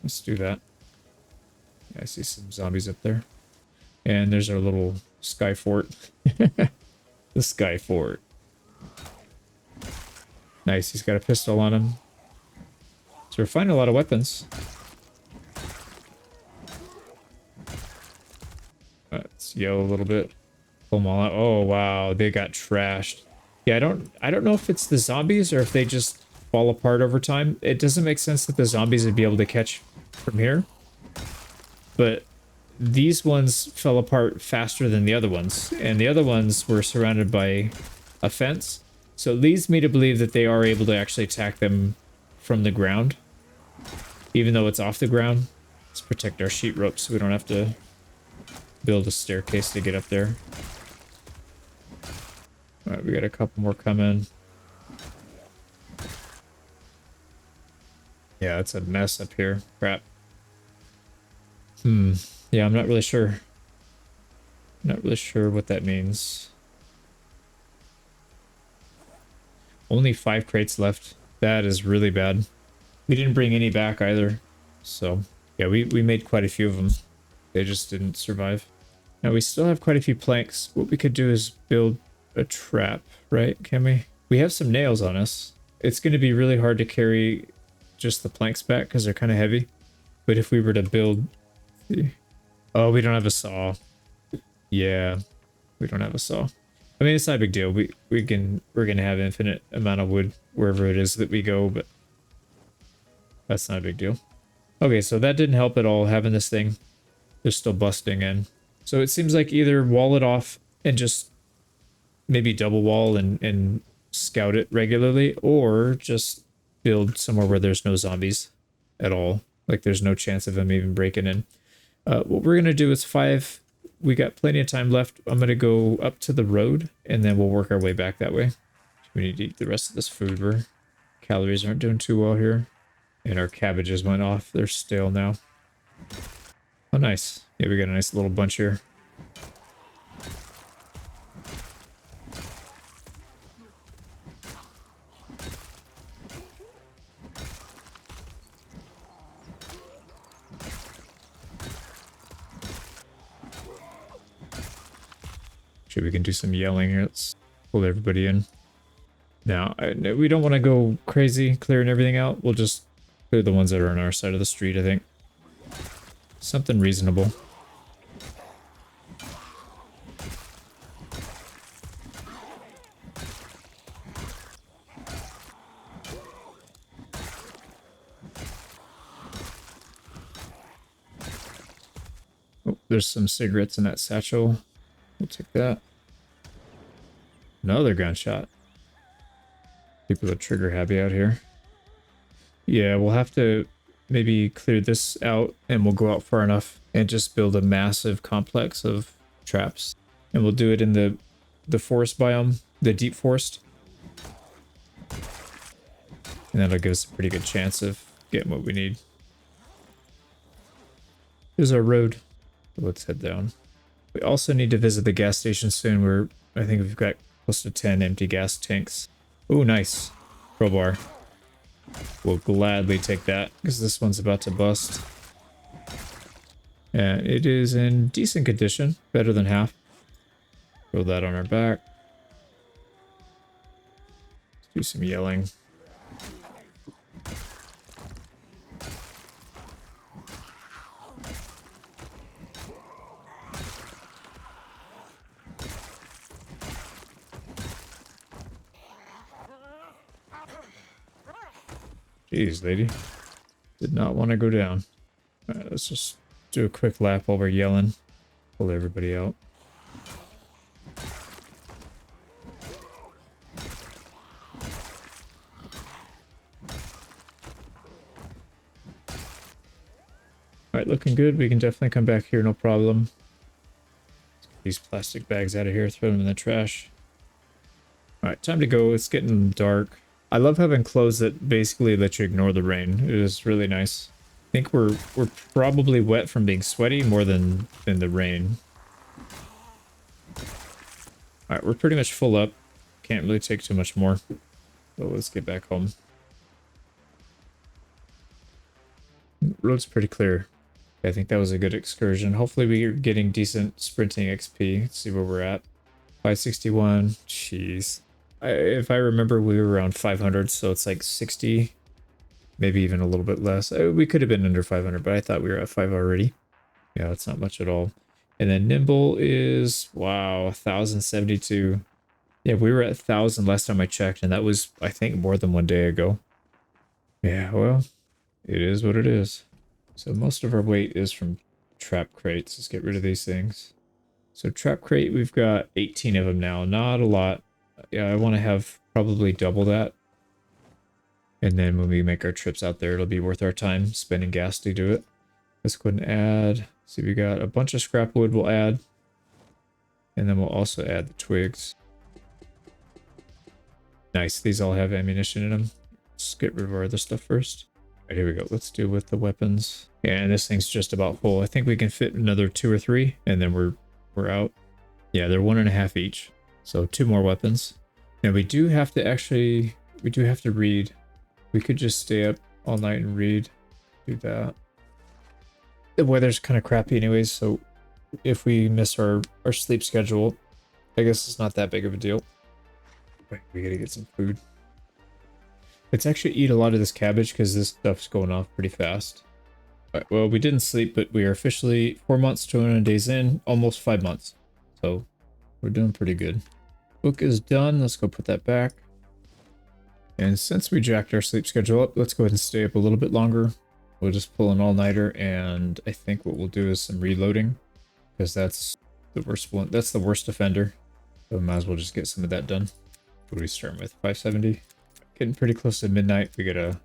A: Let's do that. Yeah, I see some zombies up there. And there's our little sky fort. The sky fort. Nice, he's got a pistol on him. So we're finding a lot of weapons. Let's yell a little bit. Pull them all out. Oh wow, they got trashed. Yeah, I don't know if it's the zombies or if they just fall apart over time. It doesn't make sense that the zombies would be able to catch from here. But these ones fell apart faster than the other ones. And the other ones were surrounded by a fence. So it leads me to believe that they are able to actually attack them from the ground. Even though it's off the ground. Let's protect our sheet ropes so we don't have to build a staircase to get up there. Alright, we got a couple more coming. Yeah, it's a mess up here. Crap. Yeah, I'm not really sure. Not really sure what that means. Only 5 crates left. That is really bad. We didn't bring any back either. So, yeah, we made quite a few of them. They just didn't survive. Now, we still have quite a few planks. What we could do is build a trap, right? Can we? We have some nails on us. It's going to be really hard to carry just the planks back because they're kind of heavy. But if we were to build... Oh, we don't have a saw. Yeah, we don't have a saw. I mean, it's not a big deal. We're gonna have infinite amount of wood wherever it is that we go, but that's not a big deal. Okay, so that didn't help at all having this thing. They're still busting in. So it seems like either wall it off and just maybe double wall and scout it regularly, or just build somewhere where there's no zombies at all. Like there's no chance of them even breaking in. What we're gonna do is 5. We got plenty of time left. I'm gonna go up to the road and then we'll work our way back that way. We need to eat the rest of this food. Our calories aren't doing too well here. And our cabbages went off. They're stale now. Oh, nice. Yeah, we got a nice little bunch here. Sure, we can do some yelling here. Let's pull everybody in. Now, we don't want to go crazy clearing everything out. We'll just clear the ones that are on our side of the street, I think. Something reasonable. There's some cigarettes in that satchel. We'll take that. Another gunshot. People are trigger happy out here. Yeah, we'll have to maybe clear this out and we'll go out far enough and just build a massive complex of traps. And we'll do it in the forest biome, the deep forest. And that'll give us a pretty good chance of getting what we need. Here's our road. Let's head down. We also need to visit the gas station soon. I think we've got close to 10 empty gas tanks. Oh, nice. Crowbar. We'll gladly take that because this one's about to bust. And it is in decent condition, better than half. Throw that on our back. Let's do some yelling. Jeez, lady. Did not want to go down. Alright, let's just do a quick lap while we're yelling. Pull everybody out. Alright, looking good. We can definitely come back here, no problem. Let's get these plastic bags out of here, throw them in the trash. Alright, time to go. It's getting dark. I love having clothes that basically let you ignore the rain. It is really nice. I think we're probably wet from being sweaty more than the rain. Alright, we're pretty much full up. Can't really take too much more. So let's get back home. Road's pretty clear. I think that was a good excursion. Hopefully we're getting decent sprinting XP. Let's see where we're at. 561. Jeez. If I remember, we were around 500, so it's like 60, maybe even a little bit less. We could have been under 500, but I thought we were at 5 already. Yeah, that's not much at all. And then Nimble is, wow, 1,072. Yeah, we were at 1,000 last time I checked, and that was, I think, more than one day ago. Yeah, well, it is what it is. So most of our weight is from trap crates. Let's get rid of these things. So trap crate, we've got 18 of them now. Not a lot. Yeah, I want to have probably double that. And then when we make our trips out there, it'll be worth our time spending gas to do it. Let's go ahead and add. See, we got a bunch of scrap wood we'll add. And then we'll also add the twigs. Nice, these all have ammunition in them. Let's get rid of our other stuff first. All right, here we go. Let's deal with the weapons. And this thing's just about full. I think we can fit another 2 or 3, and then we're out. Yeah, they're 1.5 each. So 2 more weapons. Now we do have to read. We could just stay up all night and read. Do that. The weather's kind of crappy anyways, so if we miss our sleep schedule, I guess it's not that big of a deal. Wait, we gotta get some food. Let's actually eat a lot of this cabbage because this stuff's going off pretty fast. All right, well, we didn't sleep, but we are officially 4 months, 200 days in, almost 5 months. So we're doing pretty good. Book is done. Let's go put that back. And since we jacked our sleep schedule up, let's go ahead and stay up a little bit longer. We'll just pull an all-nighter, and I think what we'll do is some reloading, because that's the worst one. That's the worst offender. So we might as well just get some of that done. What are we starting with? 570. Getting pretty close to midnight. We gotta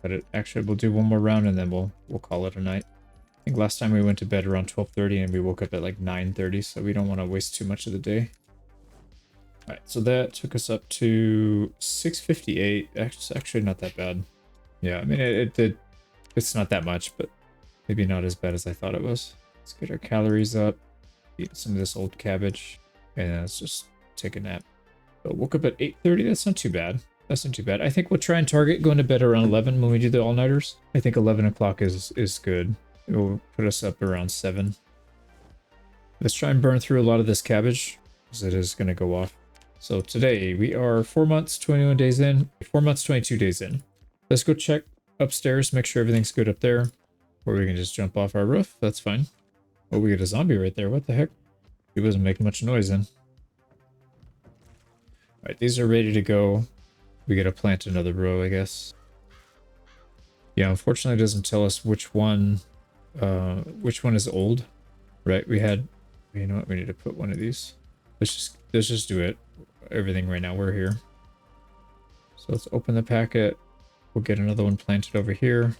A: cut it. Actually, we'll do one more round, and then we'll call it a night. I think last time we went to bed around 12:30, and we woke up at like 9:30, so we don't want to waste too much of the day. Alright, so that took us up to 658. It's actually not that bad. Yeah, I mean, it's not that much, but maybe not as bad as I thought it was. Let's get our calories up, eat some of this old cabbage, and let's just take a nap. So woke up at 8:30. That's not too bad. That's not too bad. I think we'll try and target going to bed around 11 when we do the all-nighters. I think 11 o'clock is good. It will put us up around 7. Let's try and burn through a lot of this cabbage, because it is going to go off. So today we are 4 months, 21 days in, 4 months, 22 days in. Let's go check upstairs, make sure everything's good up there. Or we can just jump off our roof. That's fine. Oh, we got a zombie right there. What the heck? He wasn't making much noise then. Alright, these are ready to go. We gotta plant another row, I guess. Yeah, unfortunately it doesn't tell us which one is old. Right, we had, you know what, we need to put one of these. Let's just do it. Everything right now, we're here. So let's open the packet. We'll get another one planted over here.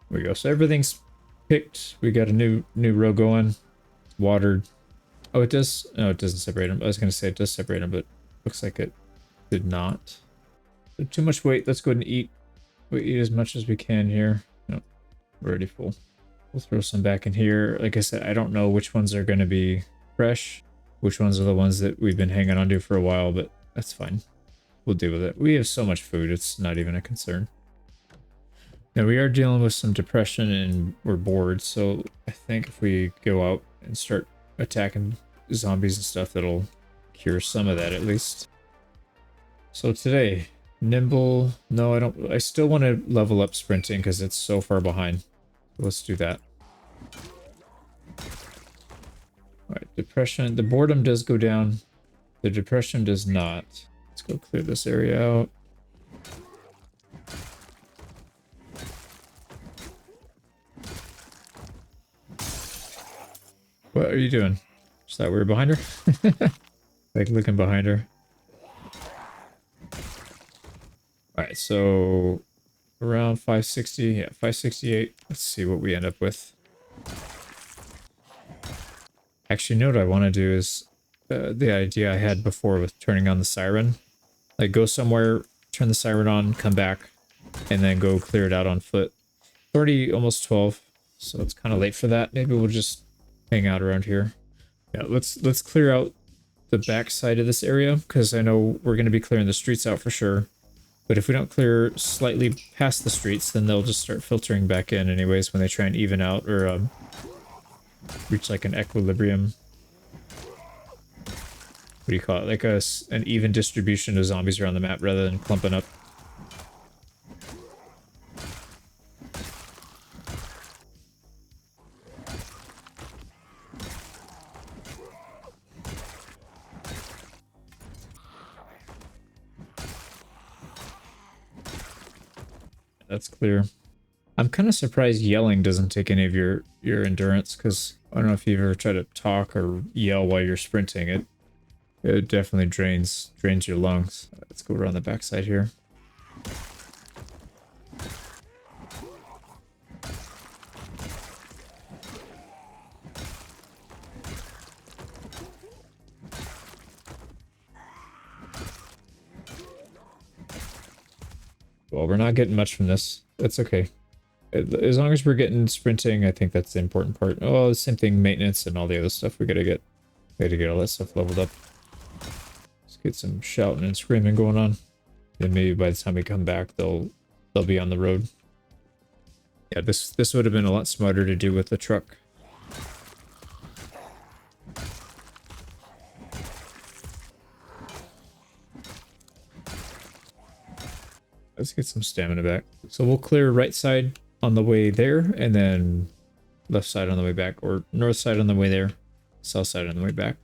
A: There we go. So everything's picked. We got a new row going. Watered. Oh, it does. No, it doesn't separate them. I was going to say it does separate them, but looks like it did not. So too much weight. Let's go ahead and eat. We eat as much as we can here. No, we're already full. We'll throw some back in here. Like I said, I don't know which ones are going to be fresh, which ones are the ones that we've been hanging on to for a while, but that's fine. We'll deal with it. We have so much food, it's not even a concern. Now we are dealing with some depression and we're bored, so I think if we go out and start attacking zombies and stuff, that'll cure some of that at least. So today, nimble. No, I don't. I still want to level up sprinting because it's so far behind. Let's do that. Alright, depression. The boredom does go down. The depression does not. Let's go clear this area out. What are you doing? Just thought we were behind her? Like looking behind her. Alright, so around 560, yeah, 568. Let's see what we end up with. Actually, you know what I want to do is the idea I had before with turning on the siren. Like go somewhere, turn the siren on, come back, and then go clear it out on foot. It's already almost 12, so it's kind of late for that. Maybe we'll just hang out around here. Yeah, let's clear out the back side of this area, because I know we're going to be clearing the streets out for sure. But if we don't clear slightly past the streets, then they'll just start filtering back in anyways when they try and even out or reach like an equilibrium. What do you call it? Like an even distribution of zombies around the map rather than clumping up. That's clear. I'm kind of surprised yelling doesn't take any of your endurance, because I don't know if you've ever tried to talk or yell while you're sprinting. It definitely drains your lungs. Let's go around the backside here. Well, we're not getting much from this. That's okay. As long as we're getting sprinting, I think that's the important part. Oh, the same thing, maintenance and all the other stuff. We gotta get all that stuff leveled up. Let's get some shouting and screaming going on. And maybe by the time we come back, they'll be on the road. Yeah, this would have been a lot smarter to do with the truck. Let's get some stamina back. So we'll clear right side on the way there, and then left side on the way back, or north side on the way there, south side on the way back.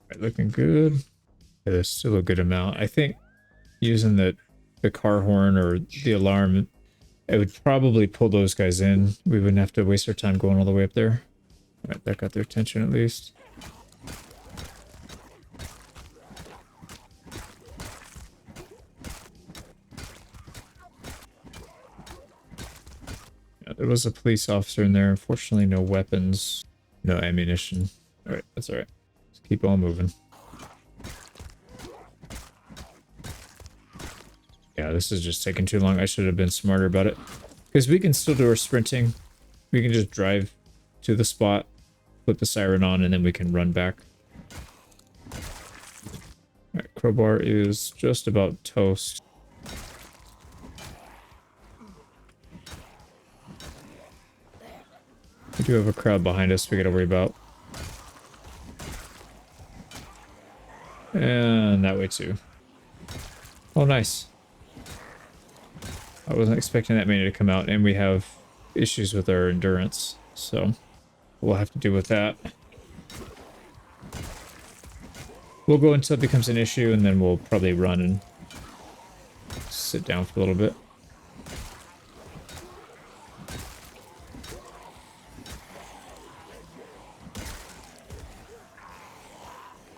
A: Right, looking good. Yeah, there's still a good amount. I think using the car horn or the alarm, it would probably pull those guys in. We wouldn't have to waste our time going all the way up there. Alright, that got their attention at least. Yeah, there was a police officer in there. Unfortunately, no weapons, no ammunition. Alright, that's alright. Let's keep on moving. Yeah, this is just taking too long. I should have been smarter about it. Because we can still do our sprinting. We can just drive to the spot, put the siren on, and then we can run back. Alright, crowbar is just about toast. We do have a crowd behind us we gotta worry about. And that way too. Oh, nice. I wasn't expecting that many to come out, and we have issues with our endurance, so we'll have to deal with that. We'll go until it becomes an issue, and then we'll probably run and sit down for a little bit.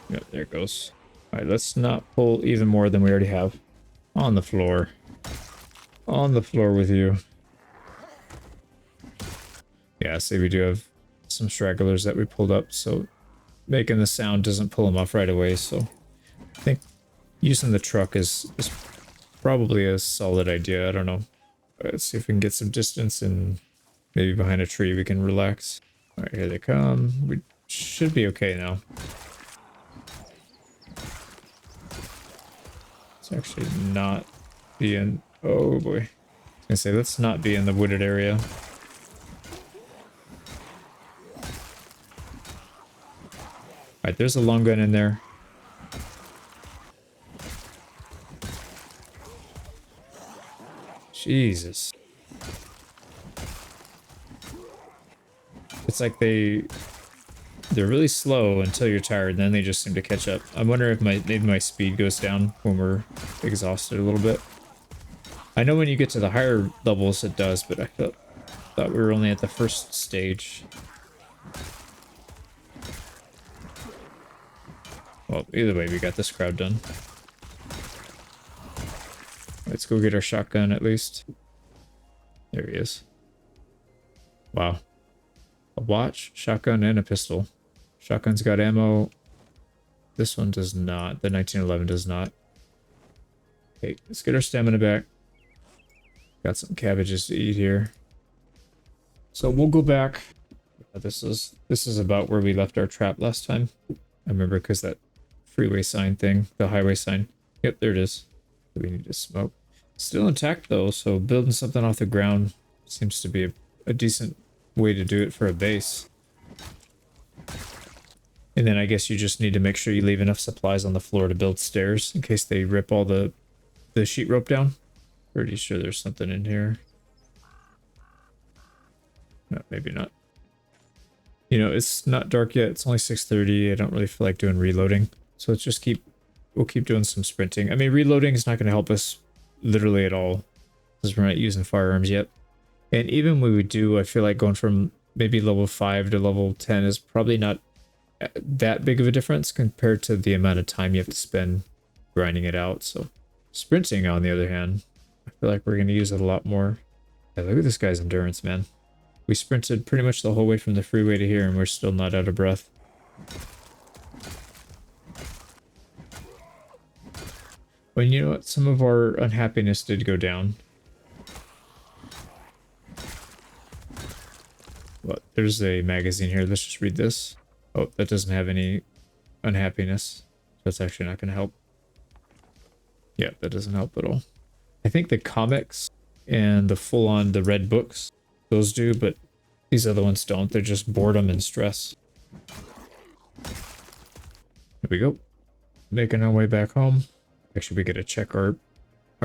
A: Yep, there it goes. All right, let's not pull even more than we already have. On the floor. On the floor with you. Yeah, see, we do have some stragglers that we pulled up, so making the sound doesn't pull them off right away, so I think using the truck is probably a solid idea. I don't know. Let's see if we can get some distance and maybe behind a tree we can relax. All right, here they come. We should be okay now. Let's actually not be in... Oh boy. I was gonna say, let's not be in the wooded area. Alright, there's a long gun in there. Jesus. It's like they're really slow until you're tired, and then they just seem to catch up. I wonder if maybe my speed goes down when we're exhausted a little bit. I know when you get to the higher levels it does, but I thought we were only at the first stage. Well, either way, we got this crowd done. Let's go get our shotgun at least. There he is. Wow. A watch, shotgun, and a pistol. Shotgun's got ammo. This one does not. The 1911 does not. Okay, let's get our stamina back. Got some cabbages to eat here. So we'll go back. This is about where we left our trap last time. I remember because that freeway sign thing, the highway sign. Yep, there it is. We need to smoke. Still intact though, so building something off the ground seems to be a decent way to do it for a base. And then I guess you just need to make sure you leave enough supplies on the floor to build stairs in case they rip all the sheet rope down. Pretty sure there's something in here. No, maybe not. You know, it's not dark yet. It's only 6:30. I don't really feel like doing reloading. So let's just we'll keep doing some sprinting. I mean, reloading is not going to help us literally at all because we're not using firearms yet. And even when we do, I feel like going from maybe level 5 to level 10 is probably not that big of a difference compared to the amount of time you have to spend grinding it out. So sprinting, on the other hand, I feel like we're going to use it a lot more. Yeah, look at this guy's endurance, man. We sprinted pretty much the whole way from the freeway to here and we're still not out of breath. But you know what? Some of our unhappiness did go down. Well, there's a magazine here. Let's just read this. Oh, that doesn't have any unhappiness. That's actually not going to help. Yeah, that doesn't help at all. I think the comics and the full-on, the red books, those do, but these other ones don't. They're just boredom and stress. Here we go. Making our way back home. Actually, we gotta check our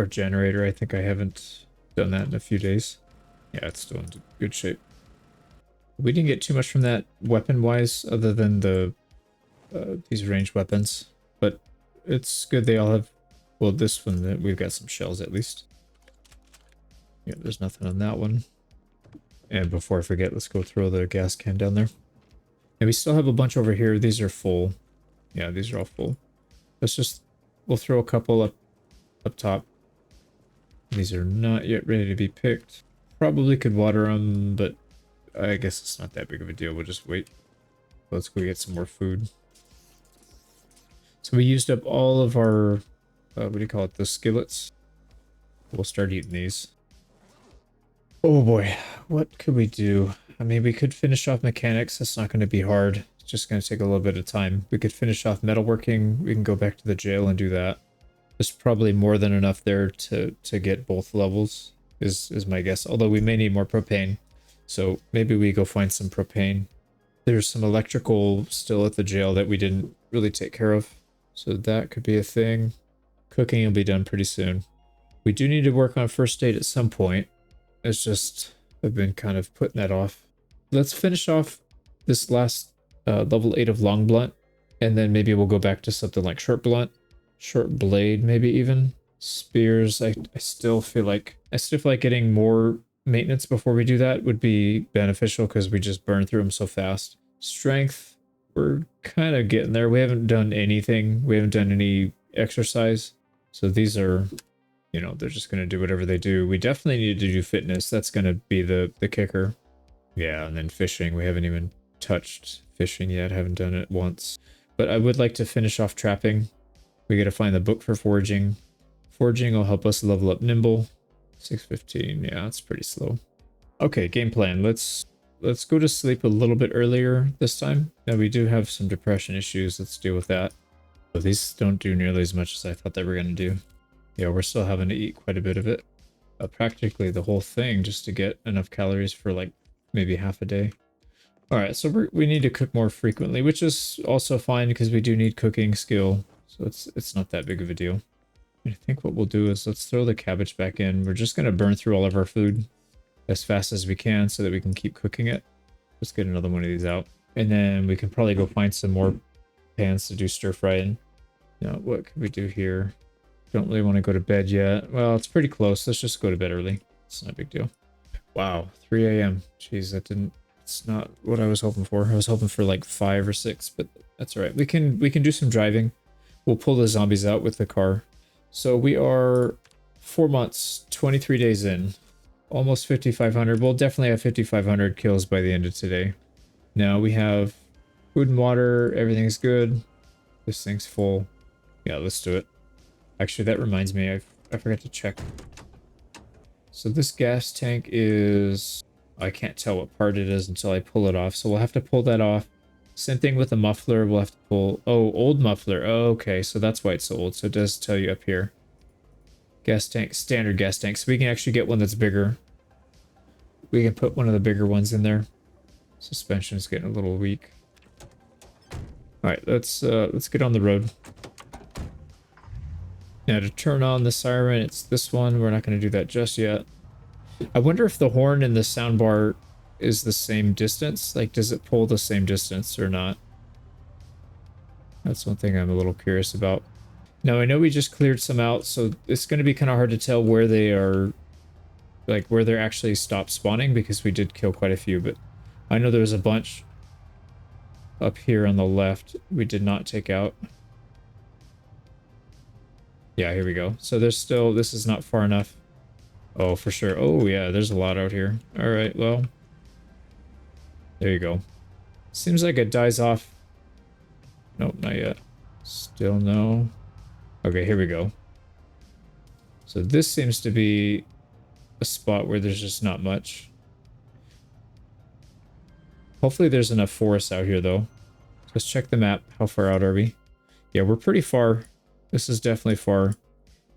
A: generator. I think I haven't done that in a few days. Yeah, it's still in good shape. We didn't get too much from that weapon-wise, other than the these ranged weapons. But it's good they all have... Well, this one, we've got some shells at least. Yeah, there's nothing on that one. And before I forget, let's go throw the gas can down there. And we still have a bunch over here. These are full. Yeah, these are all full. Let's just... We'll throw a couple up top. These are not yet ready to be picked. Probably could water them, but I guess it's not that big of a deal. We'll just wait. Let's go get some more food. So we used up all of our, what do you call it, the skillets. We'll start eating these. Oh boy, what could we do? I mean, we could finish off mechanics. That's not going to be hard. It's just going to take a little bit of time. We could finish off metalworking. We can go back to the jail and do that. There's probably more than enough there to get both levels, is my guess. Although we may need more propane. So maybe we go find some propane. There's some electrical still at the jail that we didn't really take care of. So that could be a thing. Cooking will be done pretty soon. We do need to work on first aid at some point. It's just I've been kind of putting that off. Let's finish off this last level 8 of long blunt, and then maybe we'll go back to something like short blunt, short blade, maybe even spears. I still feel like getting more maintenance before we do that would be beneficial because we just burn through them so fast. Strength, we're kind of getting there. We haven't done anything. We haven't done any exercise. So these are, you know, they're just going to do whatever they do. We definitely need to do fitness. That's going to be the kicker. Yeah, and then fishing. We haven't even touched fishing yet. Haven't done it once. But I would like to finish off trapping. We got to find the book for foraging. Foraging will help us level up nimble. 6:15. Yeah, that's pretty slow. Okay, game plan. Let's go to sleep a little bit earlier this time. Now we do have some depression issues. Let's deal with that. But these don't do nearly as much as I thought they were going to do. Yeah, we're still having to eat quite a bit of it. Practically the whole thing just to get enough calories for like maybe half a day. All right, so we need to cook more frequently, which is also fine because we do need cooking skill. So it's not that big of a deal. I think what we'll do is let's throw the cabbage back in. We're just going to burn through all of our food as fast as we can so that we can keep cooking it. Let's get another one of these out. And then we can probably go find some more pans to do stir fry in. Now, what can we do here? Don't really want to go to bed yet. Well, it's pretty close. Let's just go to bed early. It's not a big deal. Wow, 3 a.m. Jeez, it's not what I was hoping for. I was hoping for like 5 or 6, but that's all right. We can do some driving. We'll pull the zombies out with the car. So we are 4 months, 23 days in. Almost 5,500. We'll definitely have 5,500 kills by the end of today. Now we have food and water. Everything's good. This thing's full. Yeah, let's do it. Actually, that reminds me. I forgot to check. So this gas tank is... I can't tell what part it is until I pull it off. So we'll have to pull that off. Same thing with the muffler. We'll have to pull... Oh, old muffler. Oh, okay. So that's why it's so old. So it does tell you up here. Gas tank. Standard gas tank. So we can actually get one that's bigger. We can put one of the bigger ones in there. Suspension is getting a little weak. Alright, let's get on the road. Now to turn on the siren, it's this one. We're not going to do that just yet. I wonder if the horn and the soundbar is the same distance. Like, does it pull the same distance or not? That's one thing I'm a little curious about. Now, I know we just cleared some out, so it's going to be kind of hard to tell where they are, like, where they're actually stopped spawning, because we did kill quite a few, but I know there was a bunch up here on the left we did not take out. Yeah, here we go. So there's still, this is not far enough. Oh, for sure. Oh, yeah, there's a lot out here. All right, well, there you go. Seems like it dies off. Nope, not yet. Still no. Okay, here we go. So this seems to be a spot where there's just not much. Hopefully there's enough forest out here, though. Let's check the map. How far out are we? Yeah, we're pretty far. This is definitely far.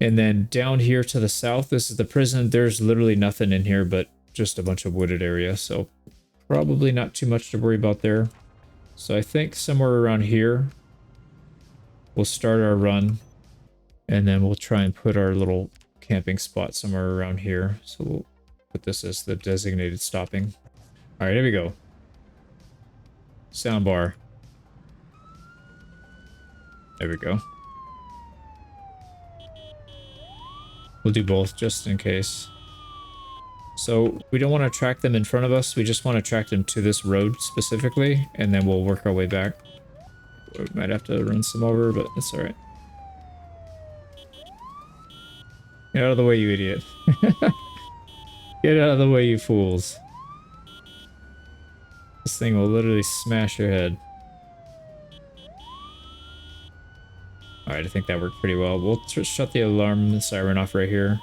A: And then down here to the south, this is the prison. There's literally nothing in here but just a bunch of wooded area. So probably not too much to worry about there. So I think somewhere around here, we'll start our run. And then we'll try and put our little camping spot somewhere around here. So we'll put this as the designated stopping. All right, here we go. Soundbar. There we go. We'll do both just in case. So we don't want to track them in front of us. We just want to track them to this road specifically, and then we'll work our way back. We might have to run some over, but it's all right. Get out of the way, you idiot. Get out of the way, you fools. This thing will literally smash your head. Alright, I think that worked pretty well. We'll shut the alarm and siren off right here.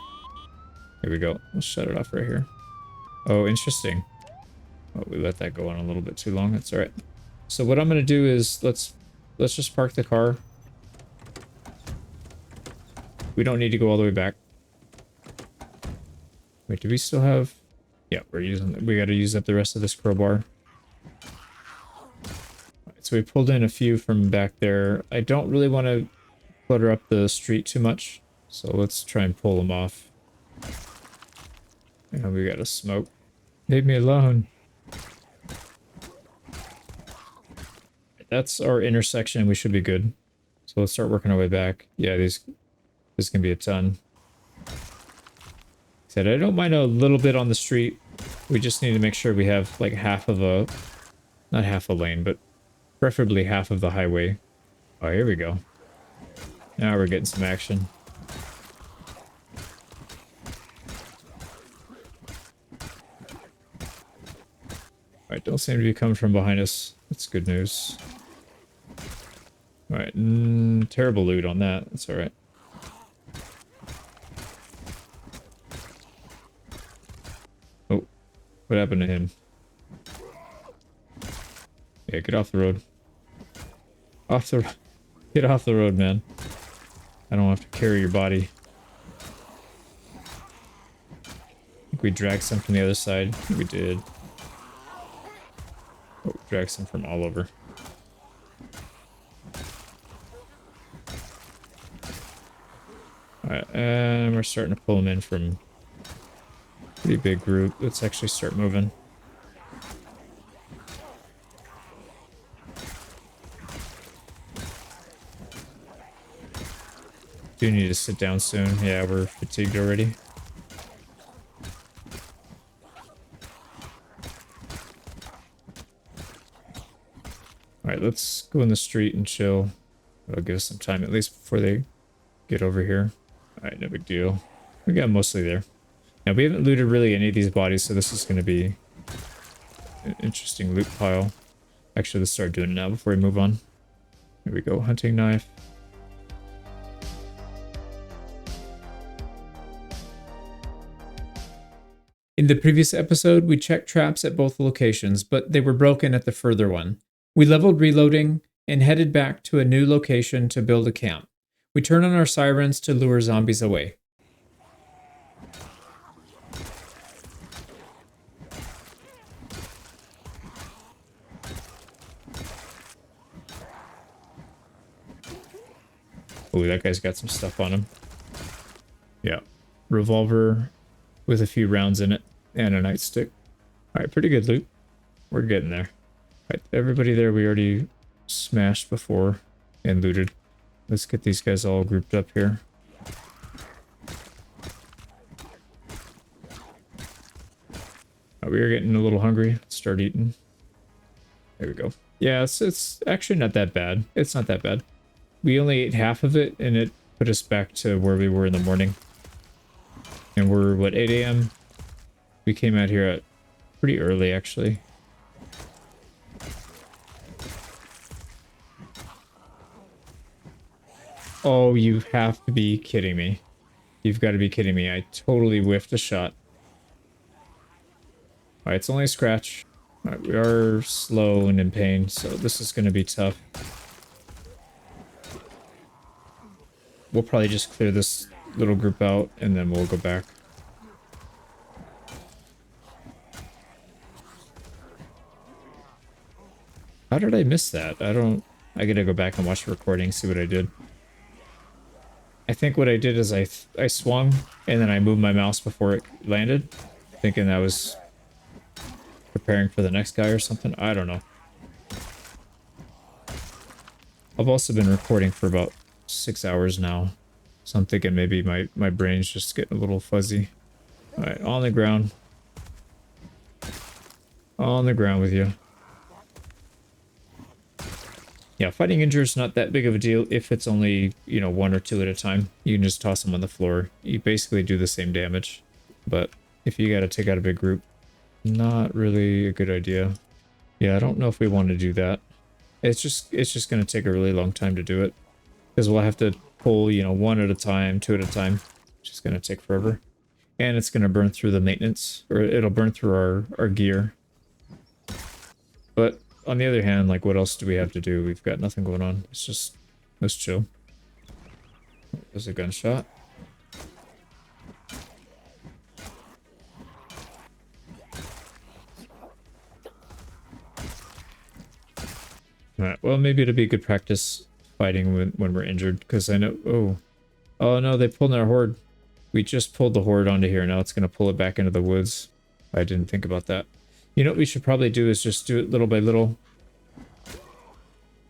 A: Here we go. We'll shut it off right here. Oh, interesting. Oh, we let that go on a little bit too long. That's alright. So what I'm going to do is let's just park the car. We don't need to go all the way back. Wait, do we still have... Yeah, we got to use up the rest of this crowbar. Alright, so we pulled in a few from back there. I don't really want to clutter up the street too much, so let's try and pull them off. And we got a smoke. Leave me alone. That's our intersection. We should be good. So let's start working our way back. Yeah, this can be a ton. Said I don't mind a little bit on the street. We just need to make sure we have like half of a, not half a lane, but preferably half of the highway. Oh, here we go. Now we're getting some action. Alright, don't seem to be coming from behind us. That's good news. Alright, terrible loot on that. That's alright. Oh, what happened to him? Yeah, get off the road. Get off the road, man. I don't have to carry your body. I think we dragged some from the other side. We did. Oh, dragged some from all over. Alright, and we're starting to pull them in from a pretty big group. Let's actually start moving. Do need to sit down soon. Yeah, we're fatigued already. Alright, let's go in the street and chill. It'll give us some time, at least before they get over here. Alright, no big deal. We got mostly there. Now, we haven't looted really any of these bodies, so this is going to be an interesting loot pile. Actually, let's start doing it now before we move on. Here we go, hunting knife. In the previous episode, we checked traps at both locations, but they were broken at the further one. We leveled reloading and headed back to a new location to build a camp. We turn on our sirens to lure zombies away. Oh, that guy's got some stuff on him. Yeah. Revolver with a few rounds in it and a nightstick. Alright, pretty good loot. We're getting there. Alright, everybody there we already smashed before and looted. Let's get these guys all grouped up here. We are getting a little hungry. Let's start eating. There we go. Yeah, it's actually not that bad. It's not that bad. We only ate half of it, and it put us back to where we were in the morning. And we're, what, 8 a.m.? We came out here at pretty early, actually. Oh, you have to be kidding me. You've got to be kidding me. I totally whiffed a shot. Alright, it's only a scratch. Alright, we are slow and in pain, so this is going to be tough. We'll probably just clear this little group out, and then we'll go back. How did I miss that? I gotta go back and watch the recording, see what I did. I think what I did is I swung, and then I moved my mouse before it landed, thinking I was preparing for the next guy or something. I don't know. I've also been recording for about 6 hours now, so I'm thinking maybe my brain's just getting a little fuzzy. Alright, on the ground. On the ground with you. Yeah, fighting injure is not that big of a deal if it's only, you know, 1 or 2 at a time. You can just toss them on the floor. You basically do the same damage. But if you gotta take out a big group, not really a good idea. Yeah, I don't know if we want to do that. It's just gonna take a really long time to do it. Because we'll have to pull, you know, 1 at a time, 2 at a time. Which is gonna take forever. And it's gonna burn through the maintenance. Or it'll burn through our gear. But on the other hand, like, what else do we have to do? We've got nothing going on. Let's chill. There's a gunshot. Alright, well, maybe it'll be good practice fighting when we're injured, because I know... Oh no, they pulled our horde. We just pulled the horde onto here, now it's going to pull it back into the woods. I didn't think about that. You know what we should probably do is just do it little by little.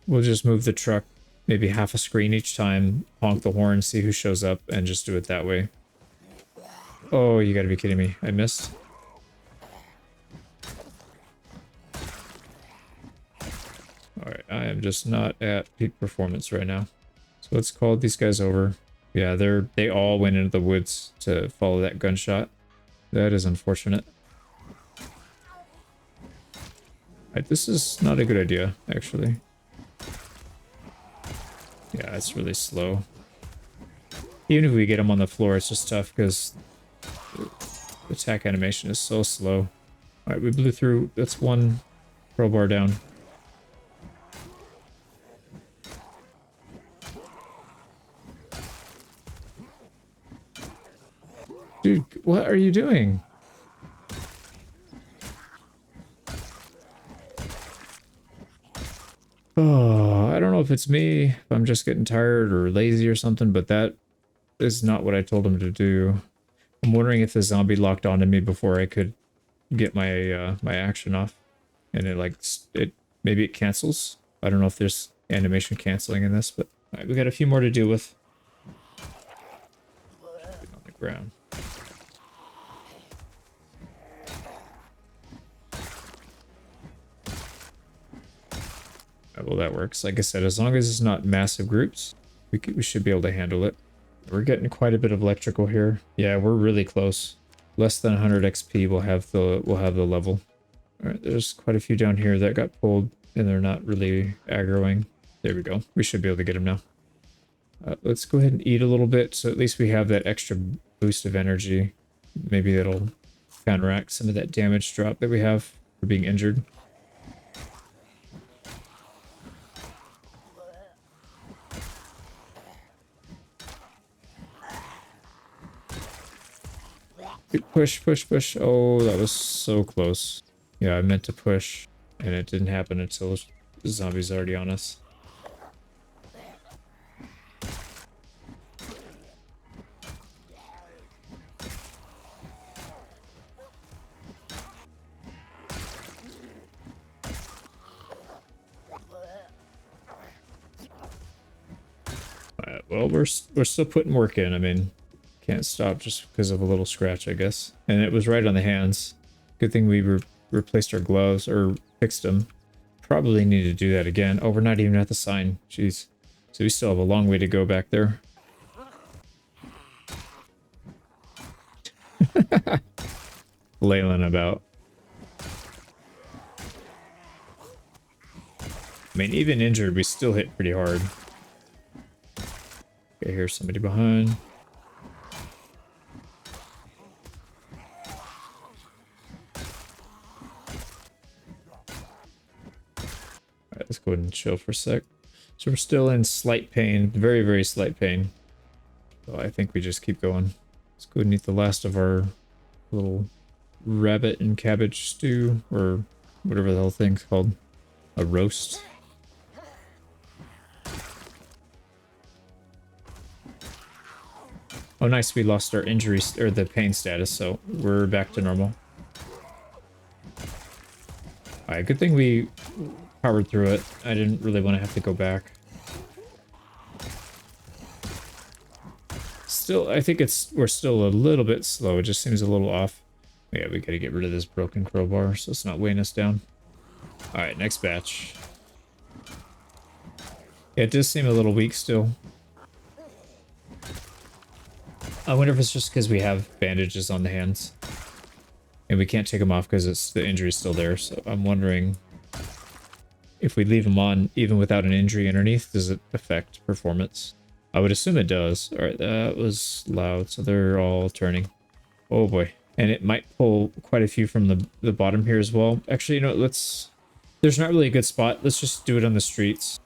A: We'll just move the truck maybe half a screen each time, honk the horn, see who shows up, and just do it that way. Oh, you gotta be kidding me. I missed. Alright, I am just not at peak performance right now. So let's call these guys over. Yeah, they all went into the woods to follow that gunshot. That is unfortunate. Alright, this is not a good idea, actually. Yeah, it's really slow. Even if we get them on the floor, it's just tough because the attack animation is so slow. Alright, we blew through. That's one crowbar down. Dude, what are you doing? Oh, I don't know if it's me, if I'm just getting tired or lazy or something, but that is not what I told him to do. I'm wondering if the zombie locked onto me before I could get my my action off. And maybe it cancels. I don't know if there's animation canceling in this, but all right, we got a few more to deal with. On the ground. Well, that works. Like I said, as long as it's not massive groups, we should be able to handle it. We're getting quite a bit of electrical here. Yeah, we're really close. Less than 100 XP will have the level. All right, there's quite a few down here that got pulled, and they're not really aggroing. There we go. We should be able to get them now. Let's go ahead and eat a little bit, so at least we have that extra boost of energy. Maybe that'll counteract some of that damage drop that we have for being injured. Push, push, push. Oh, that was so close. Yeah, I meant to push, and it didn't happen until the zombie's already on us. Well, we're still putting work in. I mean, can't stop just because of a little scratch, I guess. And it was right on the hands. Good thing we replaced our gloves or fixed them. Probably need to do that again. Oh, we're not even at the sign. Jeez. So we still have a long way to go back there. Flailing about. I mean, even injured, we still hit pretty hard. Okay, here's somebody behind. Alright, let's go ahead and chill for a sec. So we're still in slight pain, very, very slight pain. So I think we just keep going. Let's go ahead and eat the last of our little rabbit and cabbage stew, or whatever the hell thing's called. A roast. Oh, nice. We lost our injury, or the pain status, so we're back to normal. Alright, good thing we powered through it. I didn't really want to have to go back. Still, I think we're still a little bit slow. It just seems a little off. Yeah, we gotta get rid of this broken crowbar so it's not weighing us down. Alright, next batch. Yeah, it does seem a little weak still. I wonder if it's just because we have bandages on the hands. And we can't take them off because the injury's still there. So I'm wondering if we leave them on even without an injury underneath, does it affect performance? I would assume it does. Alright, that was loud. So they're all turning. Oh boy. And it might pull quite a few from the bottom here as well. Actually, you know, there's not really a good spot. Let's just do it on the streets.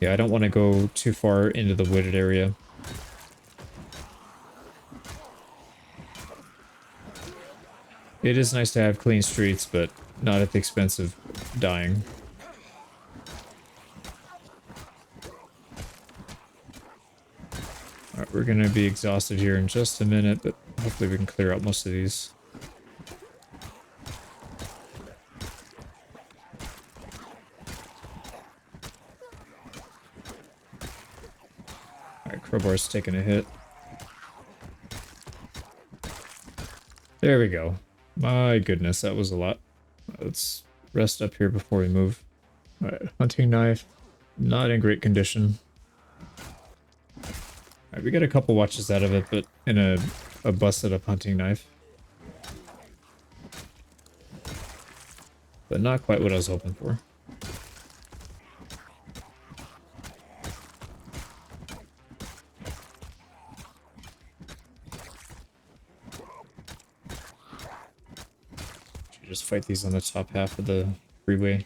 A: Yeah, I don't want to go too far into the wooded area. It is nice to have clean streets, but not at the expense of dying. Alright, we're gonna be exhausted here in just a minute, but hopefully we can clear out most of these. Alright, crowbar's taking a hit. There we go. My goodness, that was a lot. Let's rest up here before we move. Alright, hunting knife. Not in great condition. Alright, we got a couple watches out of it, but in a busted up hunting knife. But not quite what I was hoping for. Should just fight these on the top half of the freeway.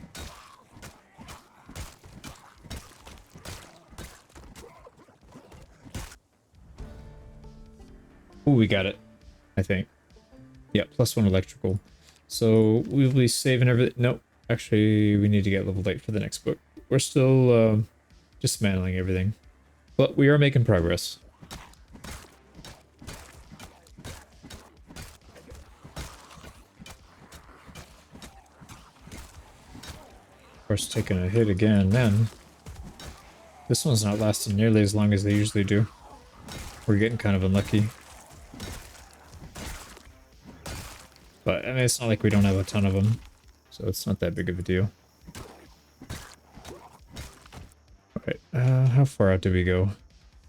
A: Oh, we got it, I think. Yeah, +1 electrical. So we'll be saving everything. Nope, actually, we need to get level 8 for the next book. We're still dismantling everything, but we are making progress. Of course, taking a hit again, then. This one's not lasting nearly as long as they usually do. We're getting kind of unlucky. But, I mean, it's not like we don't have a ton of them, so it's not that big of a deal. Alright, how far out do we go?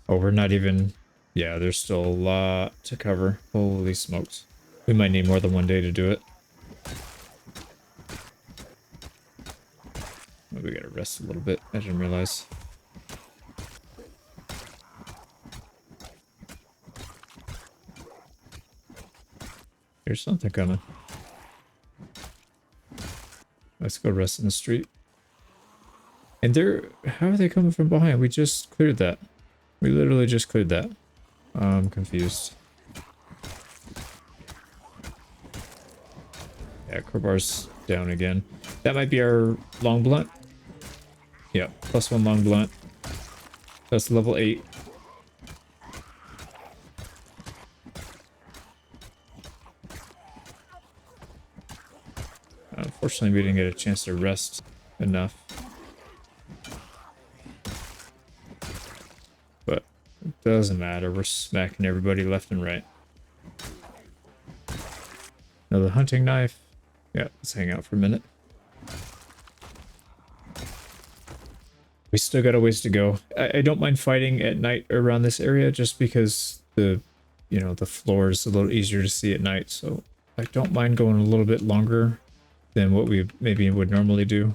A: Oh, we're not even... Yeah, there's still a lot to cover. Holy smokes. We might need more than one day to do it. Oh, we gotta rest a little bit. I didn't realize. There's something coming. Let's go rest in the street. And they're... How are they coming from behind? We just cleared that. We literally just cleared that. I'm confused. Yeah, crowbar's down again. That might be our long blunt. Yeah, +1 long blunt. That's level 8. Unfortunately, we didn't get a chance to rest enough. But it doesn't matter. We're smacking everybody left and right. Another hunting knife. Yeah, let's hang out for a minute. We still got a ways to go. I don't mind fighting at night around this area just because the floor is a little easier to see at night. So I don't mind going a little bit longer than what we maybe would normally do.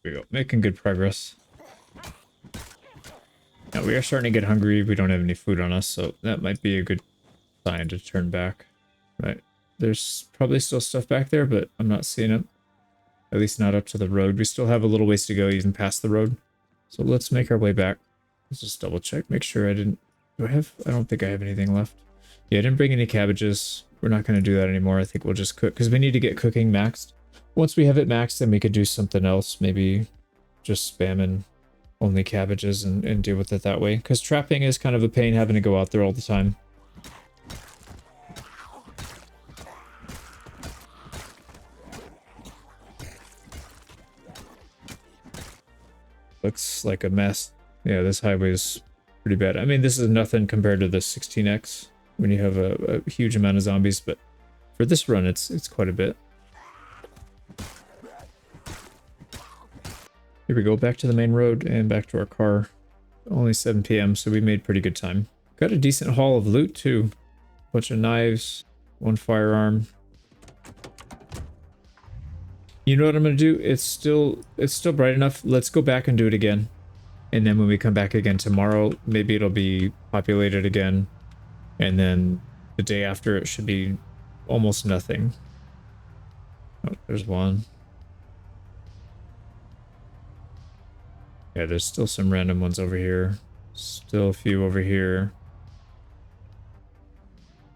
A: There we go, making good progress. Now we are starting to get hungry. We don't have any food on us, so that might be a good sign to turn back. Right. There's probably still stuff back there, but I'm not seeing it. At least not up to the road. We still have a little ways to go even past the road. So let's make our way back. Let's just double check. Make sure I didn't... I don't think I have anything left. Yeah, I didn't bring any cabbages. We're not going to do that anymore. I think we'll just cook because we need to get cooking maxed. Once we have it maxed, then we could do something else. Maybe just spamming only cabbages and deal with it that way. Because trapping is kind of a pain having to go out there all the time. Looks like a mess. Yeah, this highway is pretty bad. I mean, this is nothing compared to the 16X when you have a huge amount of zombies, but for this run, it's quite a bit. Here we go, back to the main road and back to our car. Only 7 p.m., so we made pretty good time. Got a decent haul of loot, too. Bunch of knives, 1 firearm. You know what I'm going to do? It's still bright enough. Let's go back and do it again. And then when we come back again tomorrow, maybe it'll be populated again. And then the day after, it should be almost nothing. Oh, there's one. Yeah, there's still some random ones over here. Still a few over here.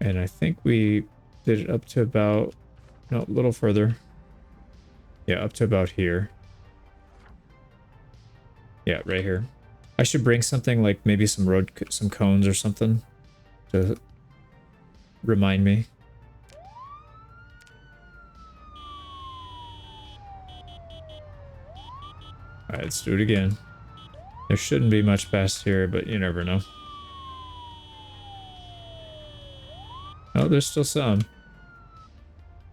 A: And I think we did it up to about... No, a little further. Yeah, up to about here. Yeah, right here. I should bring something like maybe some cones or something to remind me. Alright, let's do it again. There shouldn't be much past here, but you never know. Oh, there's still some.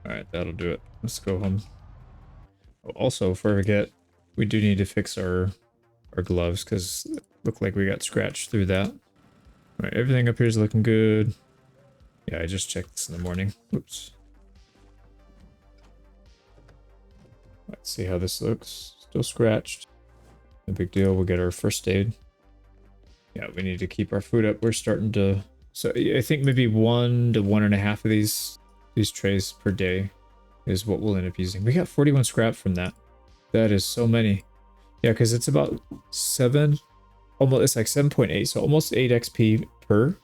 A: Alright, that'll do it. Let's go home. Oh, also, before I forget, we do need to fix our gloves, because it looked like we got scratched through that. Alright, everything up here is looking good. Yeah, I just checked this in the morning. Oops. Let's see how this looks. Still scratched. No big deal. We'll get our first aid. Yeah, we need to keep our food up. We're starting to... So I think maybe 1 to 1.5 of these trays per day is what we'll end up using. We got 41 scrap from that. That is so many. Yeah, because it's about 7... Almost, it's like 7.8, so almost 8 XP per.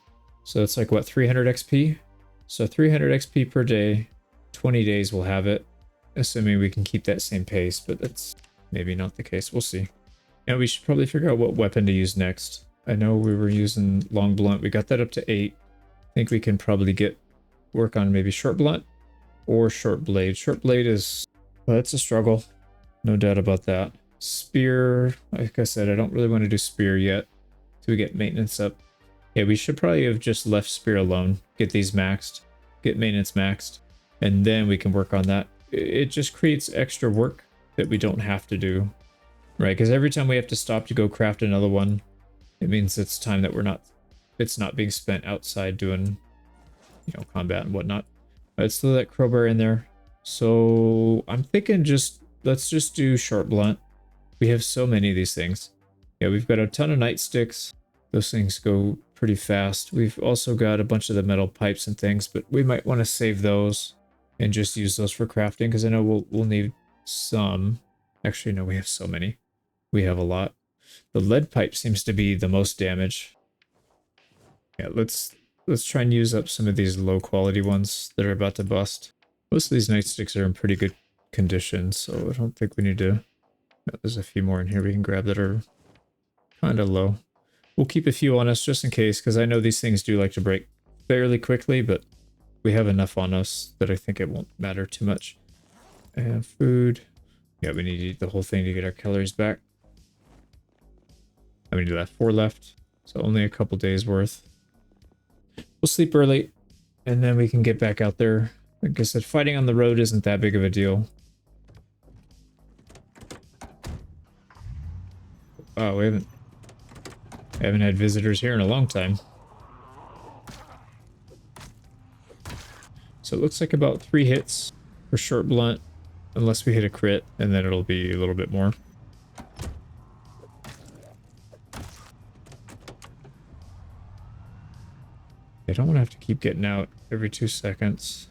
A: So it's like, what, 300 XP? So 300 XP per day. 20 days we'll have it. Assuming we can keep that same pace, but that's maybe not the case. We'll see. And we should probably figure out what weapon to use next. I know we were using long blunt. We got that up to 8. I think we can probably work on maybe short blunt or short blade. Short blade is, well, it's a struggle. No doubt about that. Spear, like I said, I don't really want to do spear yet till we get maintenance up. Yeah, we should probably have just left spear alone. Get these maxed, get maintenance maxed, and then we can work on that. It just creates extra work that we don't have to do, right? Because every time we have to stop to go craft another one, it means it's time that it's not being spent outside doing, you know, combat and whatnot. Let's throw that crowbar in there. So I'm thinking let's just do short blunt. We have so many of these things. Yeah, we've got a ton of nightsticks. Those things go pretty fast. We've also got a bunch of the metal pipes and things, but we might want to save those and just use those for crafting, because I know we'll need some. Actually, no, we have so many. We have a lot. The lead pipe seems to be the most damage. Yeah, let's try and use up some of these low quality ones that are about to bust. Most of these nightsticks are in pretty good condition, so I don't think we need to... There's a few more in here we can grab that are kind of low. We'll keep a few on us just in case, because I know these things do like to break fairly quickly, but we have enough on us that I think it won't matter too much. And food. Yeah, we need to eat the whole thing to get our calories back. I mean, we have 4 left, so only a couple days worth. We'll sleep early, and then we can get back out there. Like I said, fighting on the road isn't that big of a deal. Oh, we haven't had visitors here in a long time. So it looks like about 3 hits for short blunt, unless we hit a crit, and then it'll be a little bit more. I don't want to have to keep getting out every 2 seconds.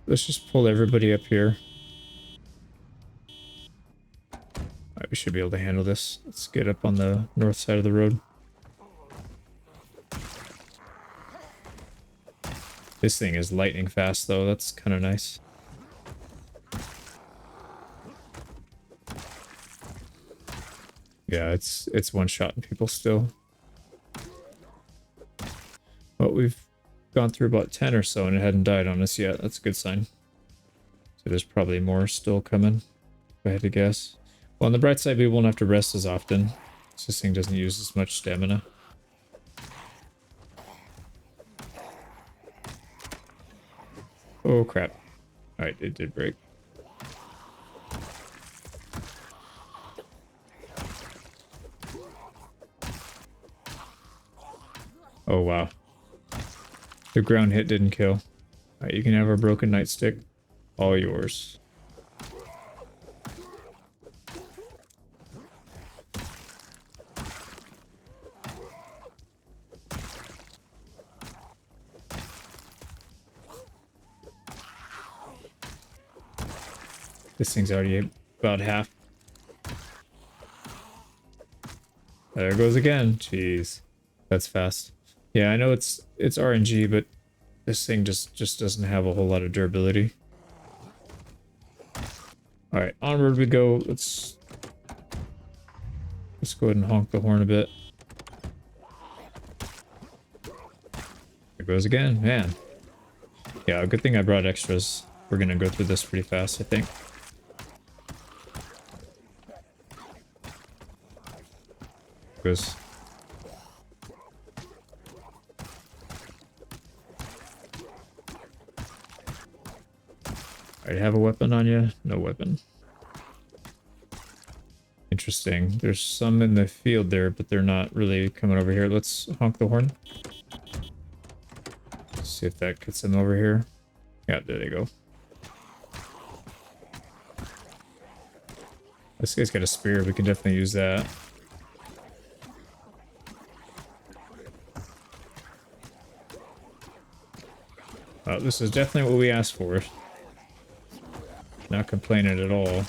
A: Let's just pull everybody up here. Alright, we should be able to handle this. Let's get up on the north side of the road. This thing is lightning fast, though. That's kind of nice. Yeah, it's one-shotting people still. But we've gone through about 10 or so, and it hadn't died on us yet. That's a good sign. So there's probably more still coming, if I had to guess. Well, on the bright side, we won't have to rest as often. This thing doesn't use as much stamina. Oh, crap. Alright, it did break. Oh, wow. The ground hit didn't kill. Alright, you can have a broken nightstick. All yours. This thing's already about half. There it goes again. Jeez. That's fast. Yeah, I know it's RNG, but this thing just doesn't have a whole lot of durability. Alright, onward we go. Let's go ahead and honk the horn a bit. There goes again, man. Yeah, good thing I brought extras. We're gonna go through this pretty fast, I think. Goes. Alright, have a weapon on you? No weapon. Interesting. There's some in the field there, but they're not really coming over here. Let's honk the horn. See if that gets them over here. Yeah, there they go. This guy's got a spear. We can definitely use that. This is definitely what we asked for. Not complaining at all.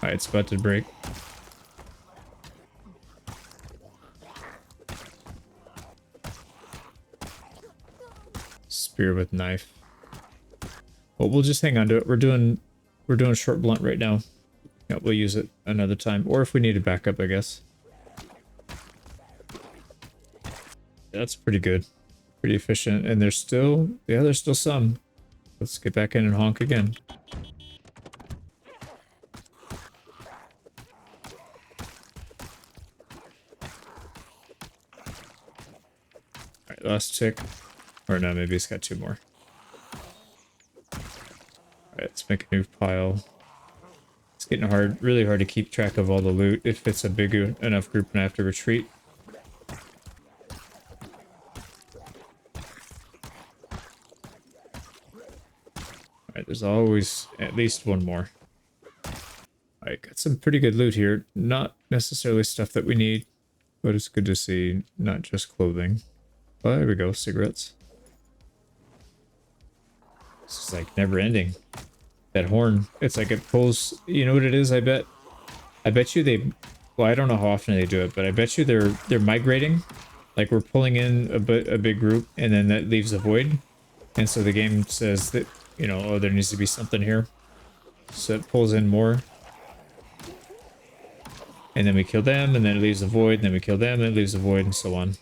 A: Alright, it's about to break. Spear with knife. Well, we'll just hang on to it. We're doing short blunt right now. Yeah, we'll use it another time. Or if we need a backup, I guess. That's pretty good. Pretty efficient. And there's still... Yeah, there's still some. Let's get back in and honk again. Alright, last tick. Or no, maybe it's got two more. Alright, let's make a new pile. It's getting hard, really hard to keep track of all the loot if it's a big enough group and I have to retreat. Alright, there's always at least one more. Alright, got some pretty good loot here. Not necessarily stuff that we need, but it's good to see not just clothing. Oh, there we go, cigarettes. This is like never ending. That horn, it's like it pulls, you know what it is, I bet you they, well, I don't know how often they do it, but I bet you they're migrating. Like we're pulling in a big group and then that leaves a void. And so the game says that, you know, oh, there needs to be something here. So it pulls in more. And then we kill them and then it leaves a void, and then we kill them and it leaves a void, and so on.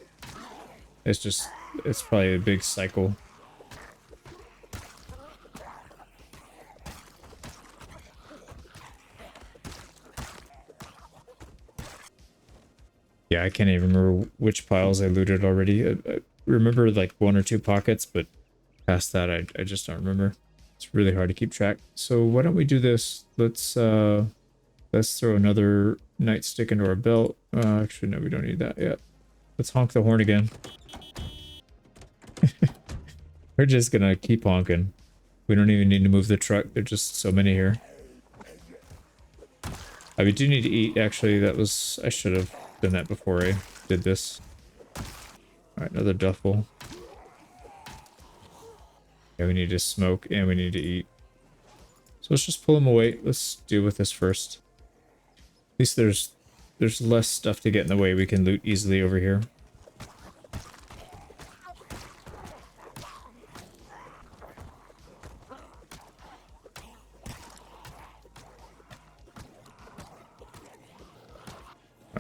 A: It's just, it's probably a big cycle. Yeah, I can't even remember which piles I looted already. I remember like one or two pockets, but past that, I just don't remember. It's really hard to keep track. So why don't we do this? Let's throw another nightstick into our belt. Actually, no, we don't need that yet. Let's honk the horn again. We're just gonna keep honking. We don't even need to move the truck. There's just so many here. We do need to eat, actually. That was... I should have done that before I did this. Alright, another duffel. Yeah, we need to smoke and we need to eat. So let's just pull them away. Let's deal with this first. At least there's less stuff to get in the way. We can loot easily over here.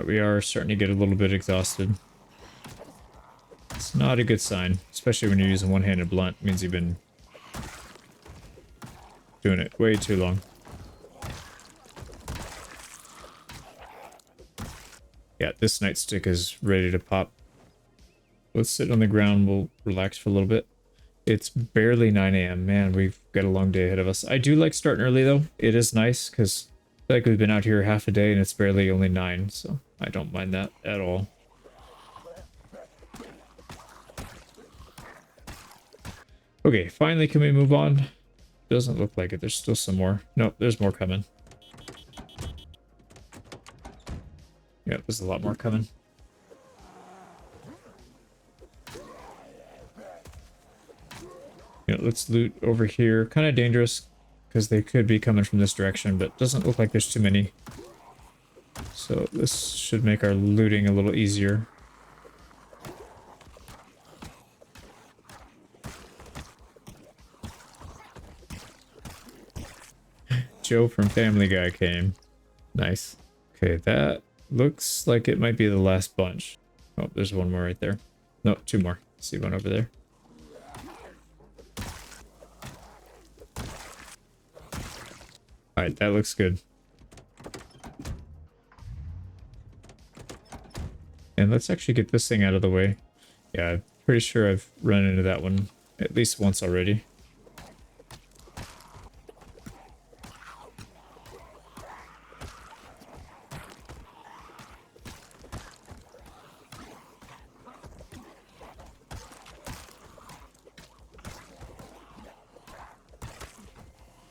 A: We are starting to get a little bit exhausted. It's not a good sign, especially when you're using one-handed blunt. It means you've been doing it way too long. Yeah, this nightstick is ready to pop. Let's sit on the ground. We'll relax for a little bit. It's barely 9 a.m. Man, we've got a long day ahead of us. I do like starting early, though. It is nice, because I feel like we've been out here half a day, and it's barely only 9, so I don't mind that at all. Okay, finally, can we move on? Doesn't look like it. There's still some more. Nope, there's more coming. Yep, there's a lot more coming. Yeah, let's loot over here. Kind of dangerous, because they could be coming from this direction, but doesn't look like there's too many. So this should make our looting a little easier. Joe from Family Guy came. Nice. Okay, that Looks like it might be the last bunch. Oh, there's one more right there. No, two more. See one over there. Alright, that looks good. And let's actually get this thing out of the way. Yeah, I'm pretty sure I've run into that one at least once already.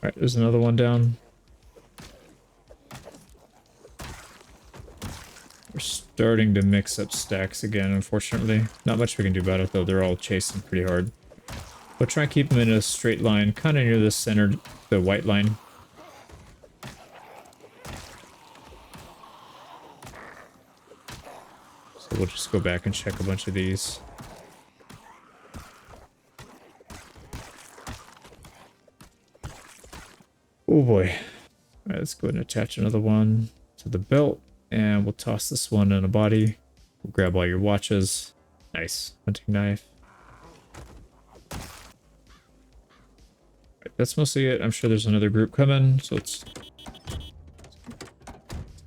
A: Alright, there's another one down. We're starting to mix up stacks again, unfortunately. Not much we can do about it, though. They're all chasing pretty hard. We'll try and keep them in a straight line, kind of near the center, the white line. So we'll just go back and check a bunch of these. Oh boy. Alright, let's go ahead and attach another one to the belt. And we'll toss this one in a body. We'll grab all your watches. Nice. Hunting knife. Right, that's mostly it. I'm sure there's another group coming. So let's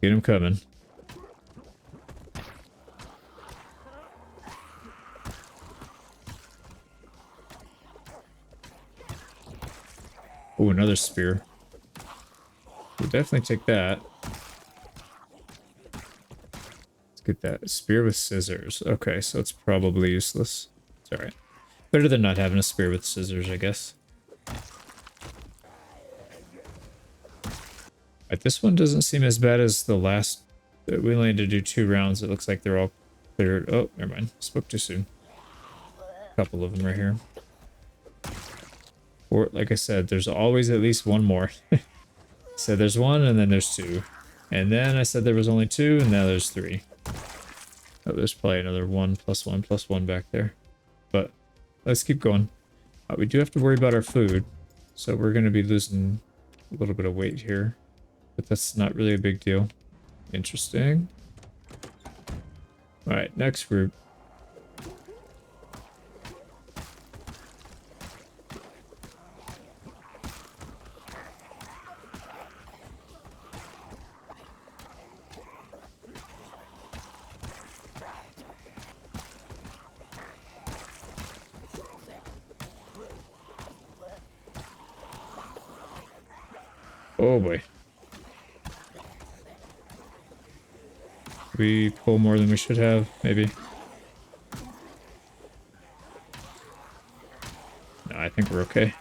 A: get them coming. Oh, another spear. We'll definitely take that. Let's get that. Spear with scissors. Okay, so it's probably useless. It's alright. Better than not having a spear with scissors, I guess. Right, this one doesn't seem as bad as the last. We only had to do 2 rounds. It looks like they're all cleared. Oh, never mind. Spoke too soon. A couple of them right here. Or, like I said, there's always at least one more. So there's 1 and then there's 2. And then I said there was only 2 and now there's 3. Oh, there's probably another 1 plus 1 plus 1 back there. But let's keep going. We do have to worry about our food. So we're going to be losing a little bit of weight here. But that's not really a big deal. Interesting. Alright, next group. Oh boy. We pull more than we should have, maybe. No, I think we're okay.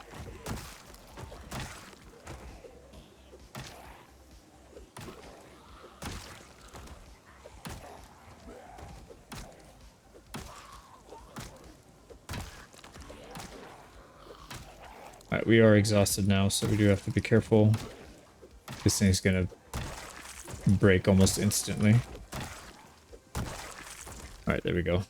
A: Alright, we are exhausted now, so we do have to be careful. This thing's gonna break almost instantly. Alright, there we go.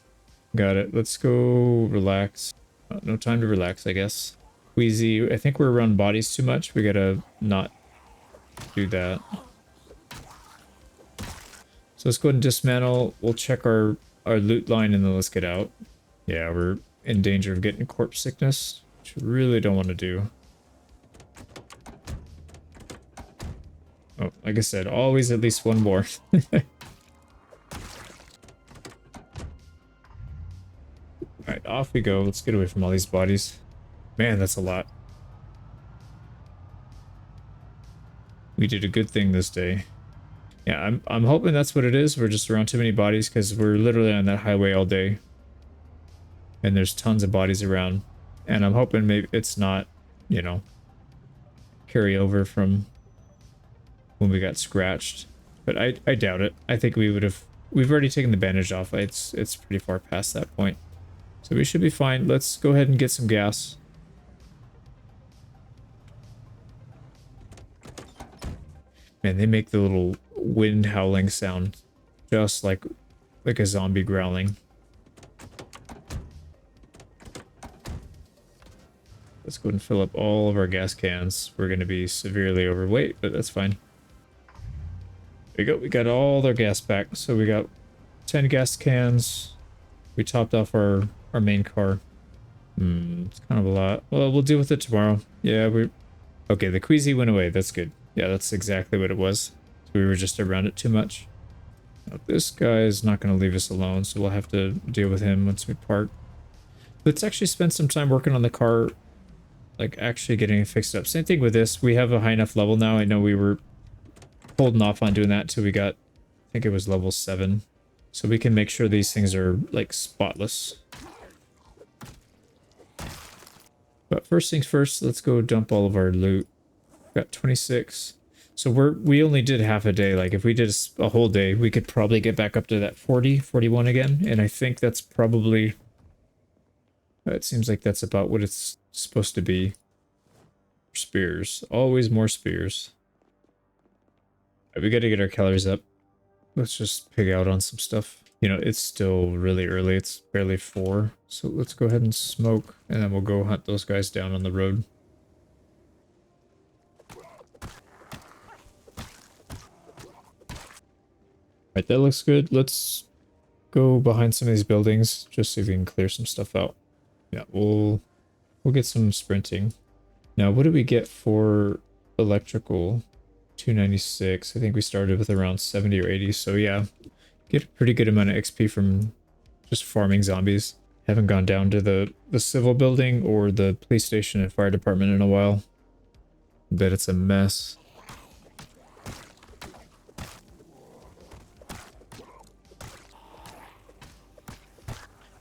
A: Got it. Let's go relax. No time to relax, I guess. Wheezy, I think we're around bodies too much. We gotta not do that. So let's go ahead and dismantle. We'll check our loot line and then let's get out. Yeah, we're in danger of getting corpse sickness, which we really don't want to do. Oh, like I said, always at least one more. Alright, off we go. Let's get away from all these bodies. Man, that's a lot. We did a good thing this day. Yeah, I'm hoping that's what it is. We're just around too many bodies because we're literally on that highway all day. And there's tons of bodies around. And I'm hoping maybe it's not, you know, carry over from when we got scratched. But I doubt it. I think we would have... We've already taken the bandage off. It's pretty far past that point. So we should be fine. Let's go ahead and get some gas. Man, they make the little wind howling sound just like a zombie growling. Let's go ahead and fill up all of our gas cans. We're going to be severely overweight, but that's fine. We got all their gas back. So we got 10 gas cans. We topped off our main car. It's kind of a lot. Well, we'll deal with it tomorrow. Yeah, we... Okay, the queasy went away. That's good. Yeah, that's exactly what it was. We were just around it too much. Now, this guy is not going to leave us alone, so we'll have to deal with him once we park. Let's actually spend some time working on the car, like actually getting it fixed up. Same thing with this. We have a high enough level now. I know we were holding off on doing that until we got, I think it was level 7. So we can make sure these things are like spotless. But first things first, let's go dump all of our loot. Got 26. So we only did half a day. Like if we did a whole day, we could probably get back up to that 40, 41 again. And I think that's probably, it seems like that's about what it's supposed to be. Spears, always more spears. All right, we got to get our calories up. Let's just pig out on some stuff. You know, it's still really early. It's barely 4. So let's go ahead and smoke, and then we'll go hunt those guys down on the road. Alright, that looks good. Let's go behind some of these buildings, just so we can clear some stuff out. Yeah, we'll get some sprinting. Now, what did we get for electrical? 296. I think we started with around 70 or 80. So yeah, get a pretty good amount of XP from just farming zombies. Haven't gone down to the civil building or the police station and fire department in a while. I bet it's a mess.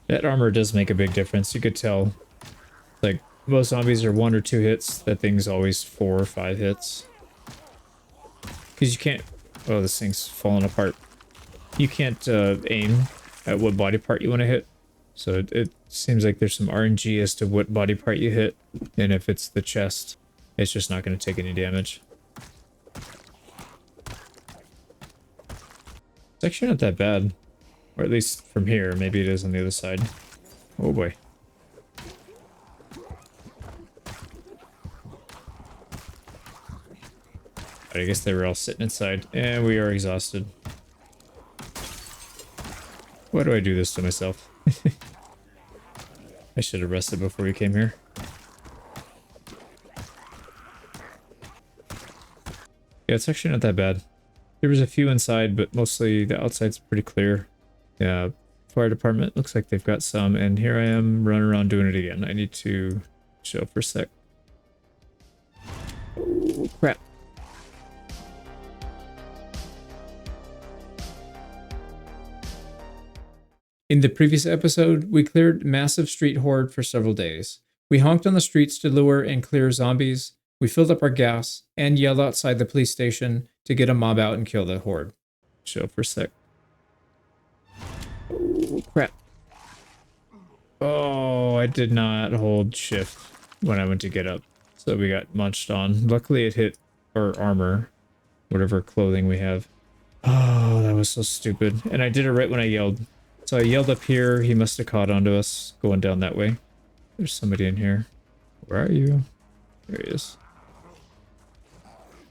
A: That armor does make a big difference. You could tell, like, most zombies are 1 or 2 hits. That thing's always 4 or 5 hits. Because you can't... Oh, this thing's falling apart. You can't aim at what body part you want to hit. So it seems like there's some RNG as to what body part you hit. And if it's the chest, it's just not going to take any damage. It's actually not that bad. Or at least from here. Maybe it is on the other side. Oh boy. I guess they were all sitting inside. And we are exhausted. Why do I do this to myself? I should have rested before we came here. Yeah, it's actually not that bad. There was a few inside, but mostly the outside's pretty clear. Yeah, fire department looks like they've got some, and here I am running around doing it again. I need to chill for a sec. Oh, crap. In the previous episode, we cleared massive street horde for several days. We honked on the streets to lure and clear zombies, we filled up our gas, and yelled outside the police station to get a mob out and kill the horde. Chill for a sec. Oh, crap. Oh, I did not hold shift when I went to get up. So we got munched on. Luckily it hit our armor, whatever clothing we have. Oh, that was so stupid. And I did it right when I yelled. So I yelled up here. He must have caught onto us going down that way. There's somebody in here. Where are you? There he is.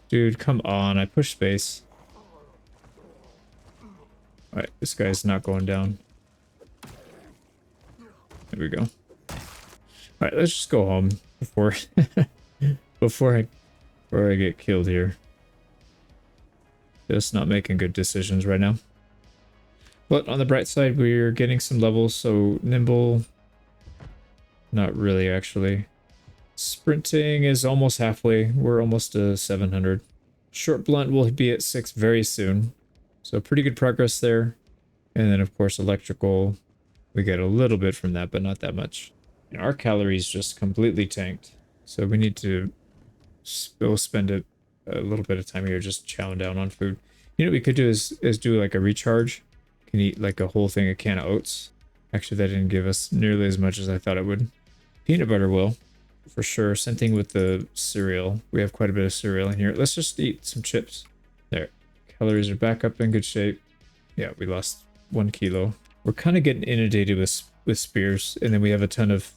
A: Dude, come on. I pushed space. Alright, this guy's not going down. There we go. Alright, let's just go home before before I get killed here. Just not making good decisions right now. But on the bright side, we're getting some levels, so nimble. Not really, actually. Sprinting is almost halfway. We're almost to 700. Short blunt will be at 6 very soon. So pretty good progress there. And then, of course, electrical. We get a little bit from that, but not that much. And our calories just completely tanked. So we need to still spend a little bit of time here just chowing down on food. You know what we could do is do like a recharge. Can eat like a whole thing of can of oats. Actually, that didn't give us nearly as much as I thought it would. Peanut butter will, for sure. Same thing with the cereal. We have quite a bit of cereal in here. Let's just eat some chips. There. Calories are back up in good shape. Yeah, we lost 1 kilo. We're kind of getting inundated with spears, and then we have a ton of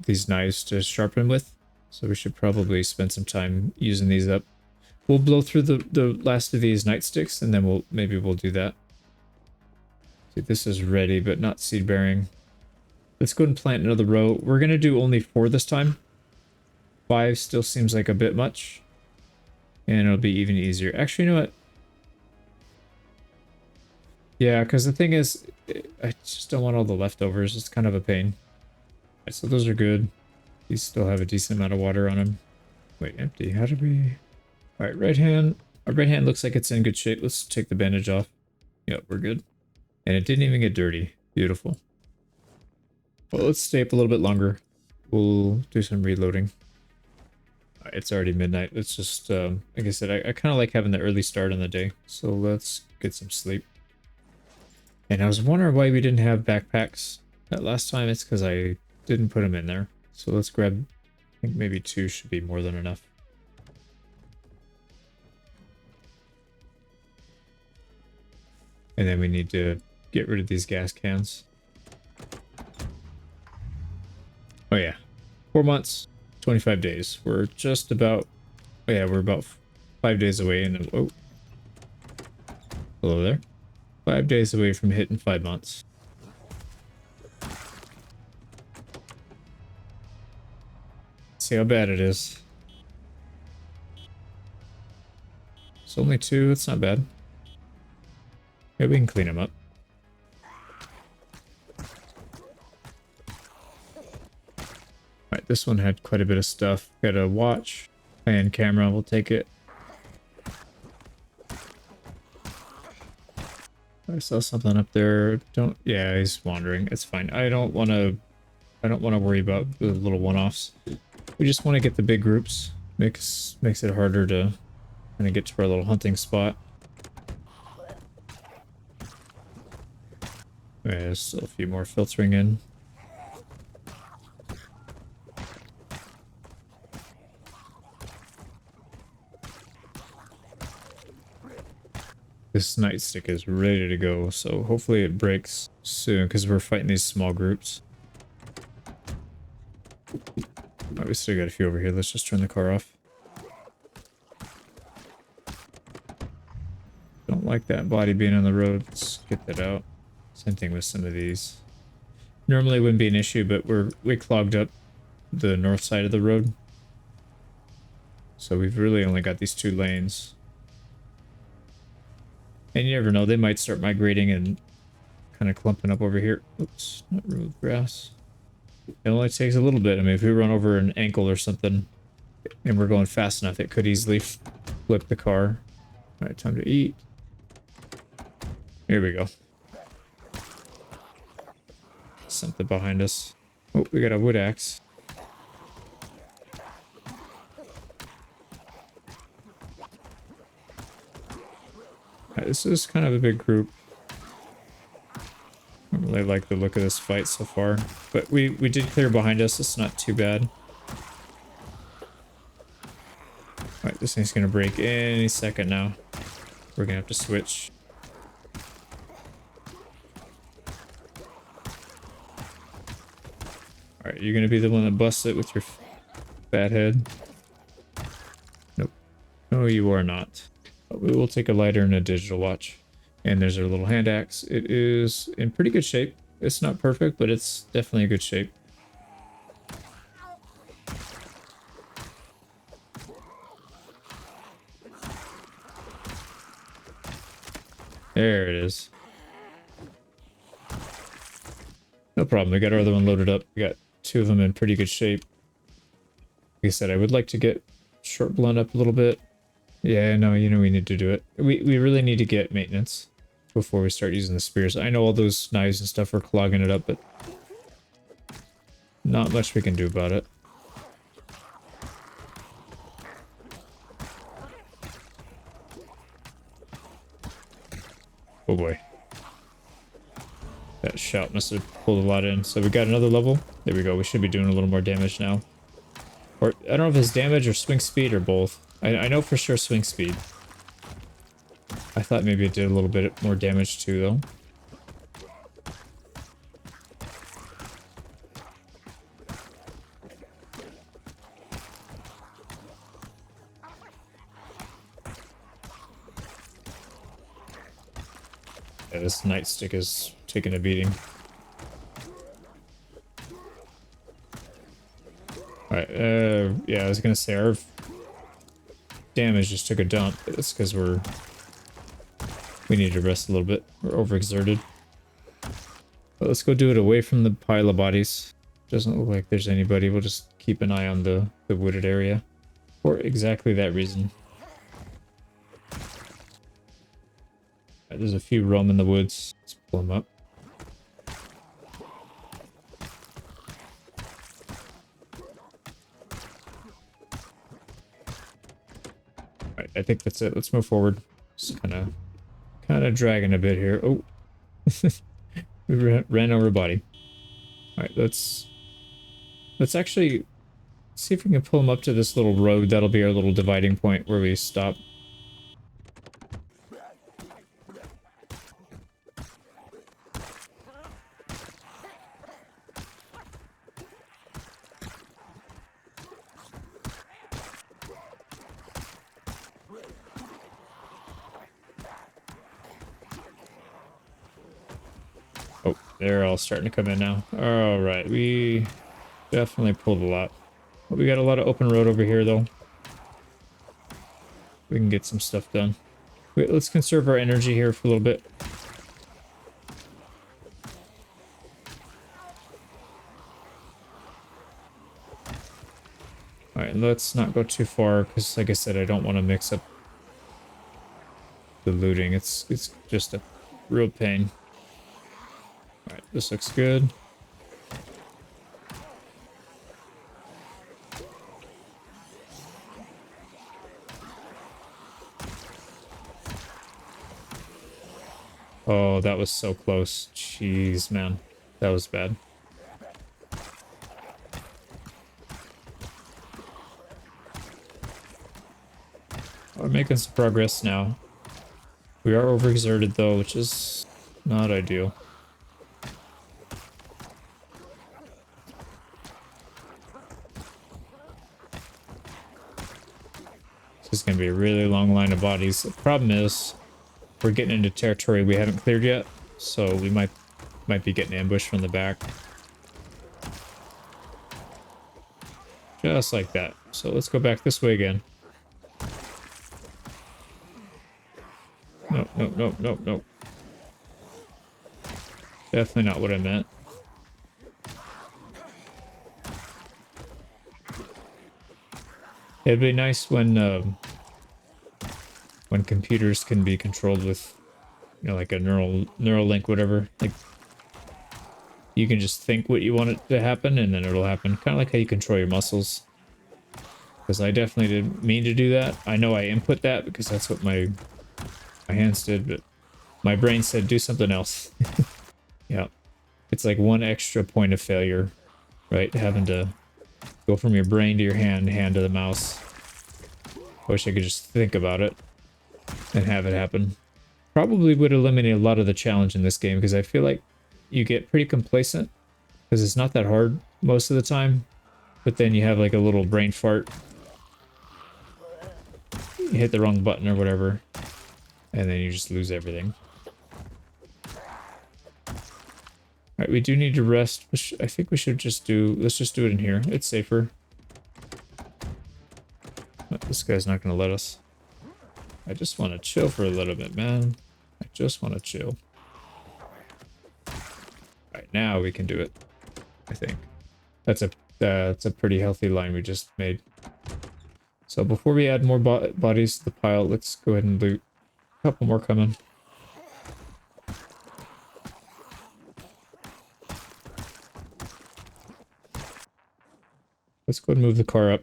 A: these knives to sharpen with. So we should probably spend some time using these up. We'll blow through the last of these nightsticks, and then we'll do that. See, this is ready, but not seed bearing. Let's go and plant another row. We're gonna do only 4 this time. 5 still seems like a bit much. And it'll be even easier. Actually, you know what? Yeah, because the thing is, I just don't want all the leftovers. It's kind of a pain. Right, so those are good. These still have a decent amount of water on them. Wait, empty. How did we... Alright, right hand. Our right hand looks like it's in good shape. Let's take the bandage off. Yep, we're good. And it didn't even get dirty. Beautiful. Well, let's stay up a little bit longer. We'll do some reloading. Alright, it's already midnight. Let's just, like I said, I kind of like having the early start on the day. So let's get some sleep. And I was wondering why we didn't have backpacks that last time. It's because I didn't put them in there. So let's grab, I think maybe 2 should be more than enough. And then we need to get rid of these gas cans. Oh yeah, 4 months, 25 days. We're just about, oh yeah, we're about 5 days away. And oh, hello there. 5 days away from hitting 5 months. See how bad it is. It's only 2. It's not bad. Yeah, we can clean them up. Alright, this one had quite a bit of stuff. Got a watch and camera. We'll take it. I saw something up there. Yeah, he's wandering. It's fine. I don't want to worry about the little one-offs. We just want to get the big groups. Makes it harder to kind of get to our little hunting spot. Yeah, there's still a few more filtering in. This nightstick is ready to go, so hopefully it breaks soon because we're fighting these small groups. Oh, we still got a few over here. Let's just turn the car off. Don't like that body being on the road. Let's get that out. Same thing with some of these. Normally it wouldn't be an issue, but we clogged up the north side of the road. So we've really only got these 2 lanes. And you never know, they might start migrating and kind of clumping up over here. Oops, not road grass. It only takes a little bit. I mean, if we run over an ankle or something and we're going fast enough, it could easily flip the car. All right, time to eat. Here we go. Something behind us. Oh, we got a wood axe. This is kind of a big group. I don't really like the look of this fight so far, but we did clear behind us. It's not too bad. Alright, this thing's gonna break any second now. We're gonna have to switch. Alright, you're gonna be the one that busts it with your fat head. Nope. No, you are not. We will take a lighter and a digital watch. And there's our little hand axe. It is in pretty good shape. It's not perfect, but it's definitely a good shape. There it is. No problem. We got our other one loaded up. We got 2 of them in pretty good shape. Like I said, I would like to get short blunt up a little bit. Yeah, no, you know we need to do it. We really need to get maintenance before we start using the spears. I know all those knives and stuff are clogging it up, but not much we can do about it. Oh boy. That shot must have pulled a lot in. So we got another level. There we go. We should be doing a little more damage now. Or I don't know if it's damage or swing speed or both. I know for sure swing speed. I thought maybe it did a little bit more damage too, though. Yeah, this nightstick is taking a beating. Alright, yeah, I was gonna say our damage just took a dump. That's because we need to rest a little bit. We're overexerted. But let's go do it away from the pile of bodies. Doesn't look like there's anybody. We'll just keep an eye on the wooded area. For exactly that reason. Right, there's a few roam in the woods. Let's pull them up. Alright, I think that's it. Let's move forward. Just kind of dragging a bit here. Oh, we ran over a body. All right, let's actually see if we can pull them up to this little road. That'll be our little dividing point where we stop. Oh, they're all starting to come in now. All right, we definitely pulled a lot. But we got a lot of open road over here, though. We can get some stuff done. Wait, let's conserve our energy here for a little bit. All right, let's not go too far because, like I said, I don't want to mix up the looting. It's just a real pain. All right, this looks good. Oh, that was so close. Jeez, man. That was bad. We're making some progress now. We are overexerted, though, which is not ideal. This is going to be a really long line of bodies. The problem is we're getting into territory we haven't cleared yet, so we might be getting ambushed from the back. Just like that. So let's go back this way again. Nope, nope, nope, nope, nope. Definitely not what I meant. It'd be nice when computers can be controlled with, you know, like a neural link, whatever. Like, you can just think what you want it to happen, and then it'll happen. Kind of like how you control your muscles. Because I definitely didn't mean to do that. I know I input that because that's what my hands did, but my brain said do something else. Yeah. It's like one extra point of failure, right? Having to go from your brain to your hand to the mouse. I wish I could just think about it and have it happen. Probably would eliminate a lot of the challenge in this game because I feel like you get pretty complacent because it's not that hard most of the time, but then you have like a little brain fart. You hit the wrong button or whatever, and then you just lose everything. Alright, we do need to rest. I think we should just let's just do it in here. It's safer. But this guy's not going to let us. I just want to chill for a little bit, man. I just want to chill. Alright, now we can do it. I think. That's a pretty healthy line we just made. So before we add more bodies to the pile, let's go ahead and loot. A couple more coming. Let's go ahead and move the car up.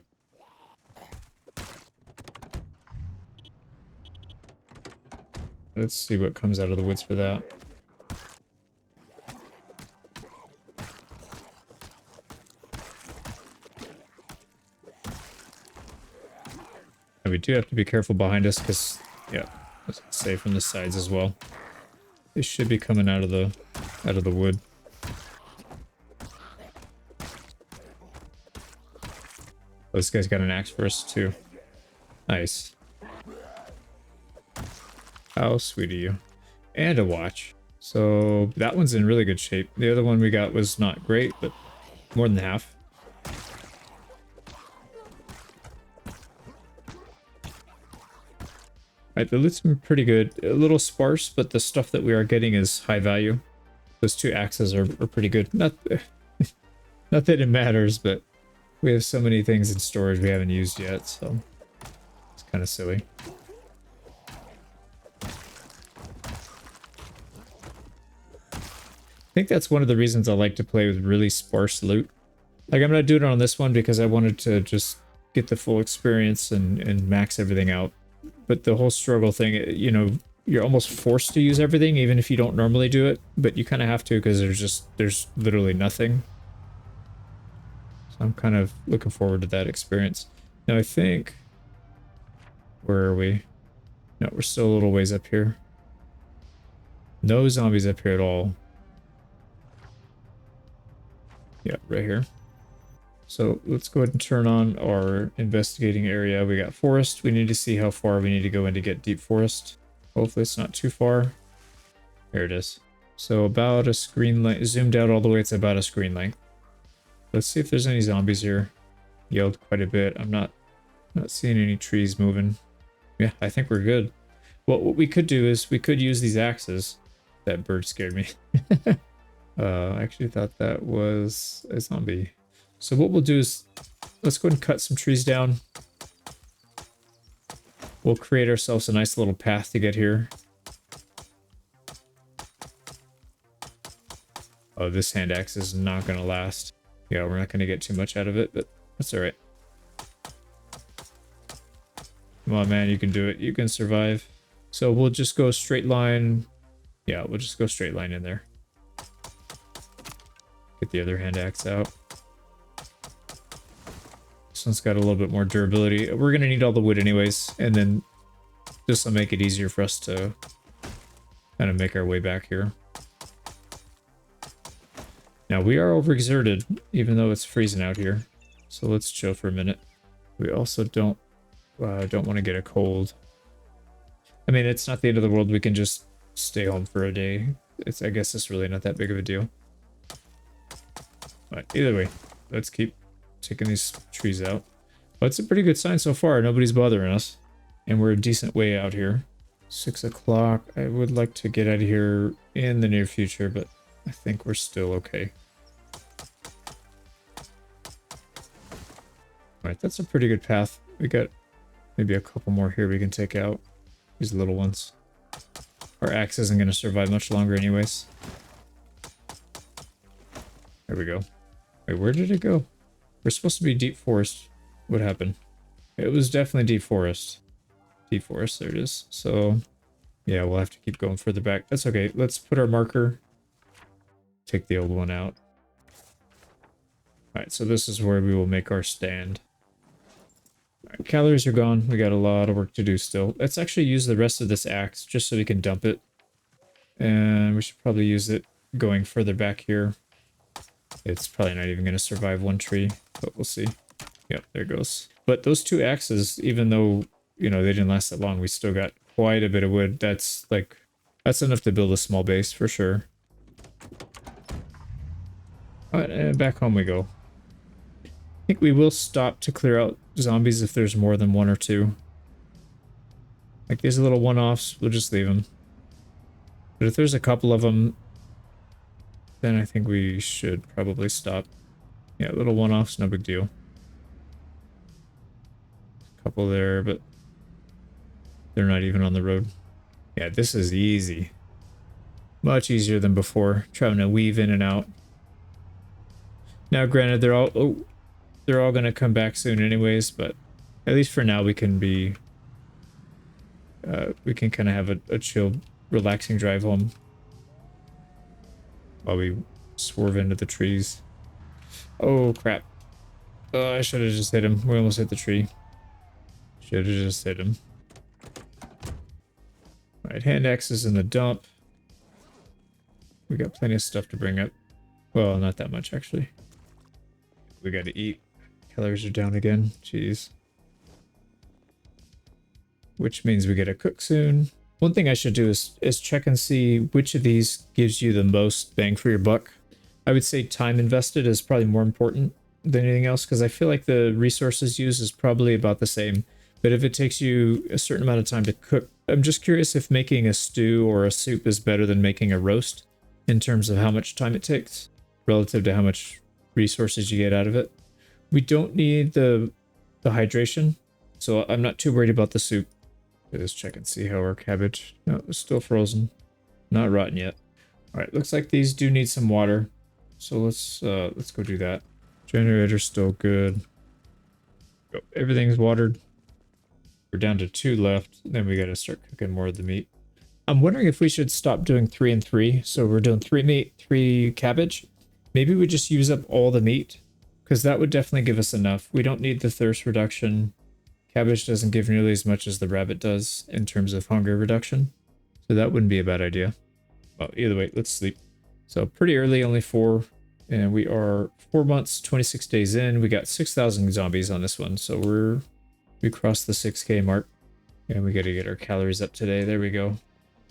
A: Let's see what comes out of the woods for that. And we do have to be careful behind us because, yeah, let's say from the sides as well. They should be coming out of the wood. Oh, this guy's got an axe for us too. Nice. How sweet of you. And a watch. So that one's in really good shape. The other one we got was not great, but more than half. Alright, the loot's been pretty good. A little sparse, but the stuff that we are getting is high value. Those 2 axes are pretty good. Not, not that it matters, but we have so many things in storage we haven't used yet, so it's kind of silly. I think that's one of the reasons I like to play with really sparse loot. Like, I'm not doing it on this one because I wanted to just get the full experience and max everything out. But the whole struggle thing, you know, you're almost forced to use everything, even if you don't normally do it. But you kind of have to because there's literally nothing. So I'm kind of looking forward to that experience. Now I think... Where are we? No, we're still a little ways up here. No zombies up here at all. Yeah, right here. So let's go ahead and turn on our investigating area. We got forest. We need to see how far we need to go in to get deep forest. Hopefully it's not too far. Here it is. So about a screen length. Zoomed out all the way, it's about a screen length. Let's see if there's any zombies here. Yelled quite a bit. I'm not seeing any trees moving. Yeah, I think we're good. Well, what we could do is we could use these axes. That bird scared me. I actually thought that was a zombie. So what we'll do is, let's go ahead and cut some trees down. We'll create ourselves a nice little path to get here. Oh, this hand axe is not going to last. Yeah, we're not going to get too much out of it, but that's all right. Come on, man, you can do it. You can survive. So we'll just go straight line. Yeah, we'll just go straight line in there. Get the other hand axe out. This one's got a little bit more durability. We're going to need all the wood anyways, and then this will make it easier for us to kind of make our way back here. Now, we are overexerted, even though it's freezing out here. So let's chill for a minute. We also don't want to get a cold. I mean, it's not the end of the world. We can just stay home for a day. I guess it's really not that big of a deal. But either way, let's keep taking these trees out. But it's a pretty good sign so far. Nobody's bothering us. And we're a decent way out here. 6 o'clock. I would like to get out of here in the near future, but I think we're still okay. Alright, that's a pretty good path. We got maybe a couple more here we can take out. These little ones. Our axe isn't going to survive much longer anyways. There we go. Wait, where did it go? We're supposed to be deep forest. What happened? It was definitely deep forest. Deep forest, there it is. So, yeah, we'll have to keep going further back. That's okay. Let's put our marker. Take the old one out. Alright, so this is where we will make our stand. Alright, calories are gone. We got a lot of work to do still. Let's actually use the rest of this axe just so we can dump it. And we should probably use it going further back here. It's probably not even going to survive one tree, but we'll see. Yep, there goes. But those 2 axes, even though, you know, they didn't last that long, we still got quite a bit of wood. That's enough to build a small base for sure. Alright, and back home we go. I think we will stop to clear out zombies if there's more than 1 or 2. Like these little one-offs, we'll just leave them. But if there's a couple of them, then I think we should probably stop. Yeah, little one-offs, no big deal. A couple there, but they're not even on the road. Yeah, this is easy. Much easier than before, trying to weave in and out. Now, granted, they're all going to come back soon anyways, but at least for now we can be... we can kind of have a chill, relaxing drive home. While we swerve into the trees. Oh, crap. Oh, I should have just hit him. We almost hit the tree. Should have just hit him. Alright, hand axe is in the dump. We got plenty of stuff to bring up. Well, not that much, actually. We gotta eat. Calories are down again. Jeez. Which means we gotta cook soon. One thing I should do is check and see which of these gives you the most bang for your buck. I would say time invested is probably more important than anything else, because I feel like the resources used is probably about the same. But if it takes you a certain amount of time to cook, I'm just curious if making a stew or a soup is better than making a roast in terms of how much time it takes relative to how much resources you get out of it. We don't need the hydration, so I'm not too worried about the soup. Let's check and see how our cabbage... No, it's still frozen. Not rotten yet. Alright, looks like these do need some water. So let's go do that. Generator's still good. Go. Everything's watered. We're down to 2 left. Then we gotta start cooking more of the meat. I'm wondering if we should stop doing 3 and 3. So we're doing 3 meat, 3 cabbage. Maybe we just use up all the meat, because that would definitely give us enough. We don't need the thirst reduction. Cabbage doesn't give nearly as much as the rabbit does in terms of hunger reduction. So that wouldn't be a bad idea. Well, either way, let's sleep. So pretty early, only 4. And we are 4 months, 26 days in. We got 6,000 zombies on this one. So we crossed the 6K mark. And we got to get our calories up today. There we go.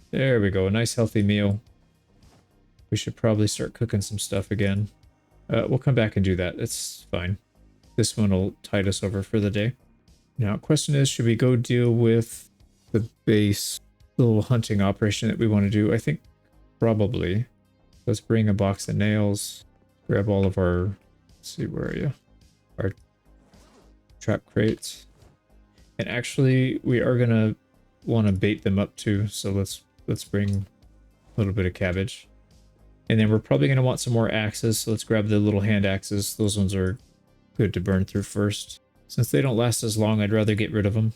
A: There we go. A nice healthy meal. We should probably start cooking some stuff again. We'll come back and do that. It's fine. This one will tide us over for the day. Now, question is, should we go deal with the base little hunting operation that we want to do? I think probably. Let's bring a box of nails. Grab all of our... Let's see, where are you? Our trap crates. And actually, we are going to want to bait them up too. So let's bring a little bit of cabbage. And then we're probably going to want some more axes. So let's grab the little hand axes. Those ones are good to burn through first. Since they don't last as long, I'd rather get rid of them.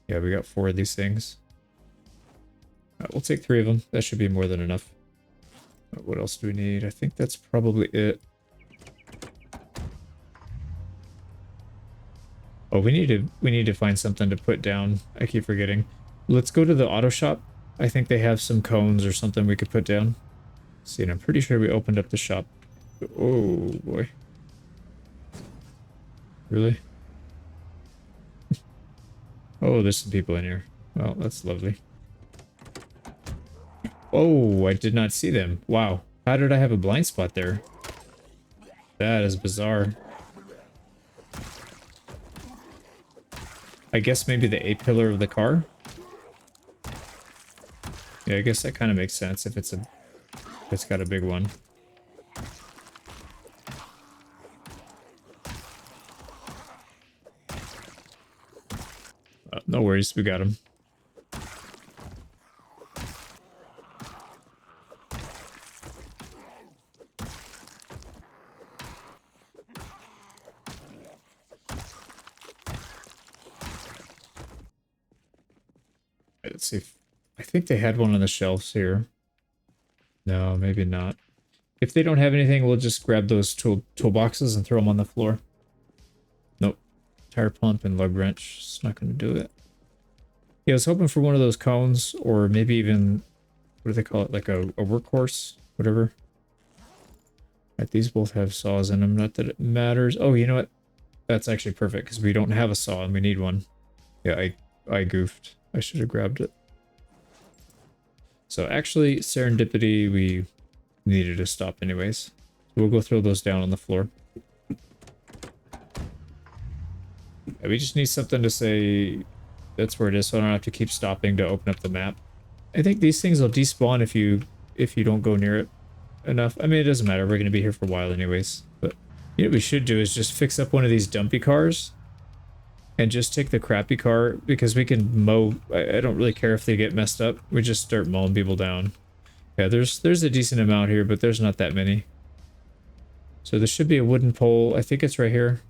A: Yeah, we got 4 of these things. We'll take 3 of them. That should be more than enough. What else do we need? I think that's probably it. Oh, we need to find something to put down. I keep forgetting. Let's go to the auto shop. I think they have some cones or something we could put down. See, and I'm pretty sure we opened up the shop. Oh boy. Really? Oh, there's some people in here. Well, that's lovely. Oh, I did not see them. Wow. How did I have a blind spot there? That is bizarre. I guess maybe the A-pillar of the car? Yeah, I guess that kind of makes sense if it's got a big one. No worries, we got him. Let's see if... I think they had one on the shelves here. No, maybe not. If they don't have anything, we'll just grab those toolboxes and throw them on the floor. Nope. Tire pump and lug wrench. It's not going to do it. Yeah, I was hoping for one of those cones, or maybe even... What do they call it? Like a workhorse? Whatever. Right, these both have saws in them. Not that it matters. Oh, you know what? That's actually perfect, because we don't have a saw and we need one. Yeah, I goofed. I should have grabbed it. So actually, serendipity, we needed to stop anyways. So we'll go throw those down on the floor. Yeah, we just need something to say that's where it is, so I don't have to keep stopping to open up the map. I think these things will despawn if you don't go near it enough. I mean, it doesn't matter. We're going to be here for a while anyways. But you know what we should do is just fix up one of these dumpy cars. And just take the crappy car, because we can mow. I don't really care if they get messed up. We just start mowing people down. Yeah, there's a decent amount here, but there's not that many. So there should be a wooden pole. I think it's right here.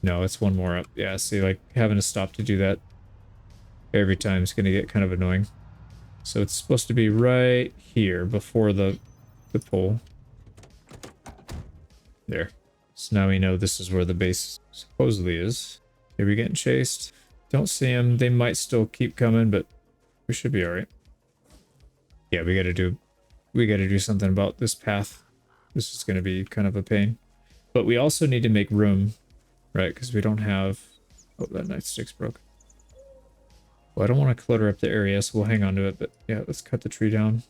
A: No, it's one more up. Yeah, see, like having to stop to do that every time is going to get kind of annoying. So it's supposed to be right here before the pole. There. So now we know this is where the base supposedly is. Are we getting chased? Don't see them. They might still keep coming, but we should be alright. Yeah, we gotta do something about this path. This is gonna be kind of a pain. But we also need to make room, right? Because we don't have... Oh, that nightstick's broke. Well, I don't want to clutter up the area, so we'll hang on to it. But yeah, let's cut the tree down.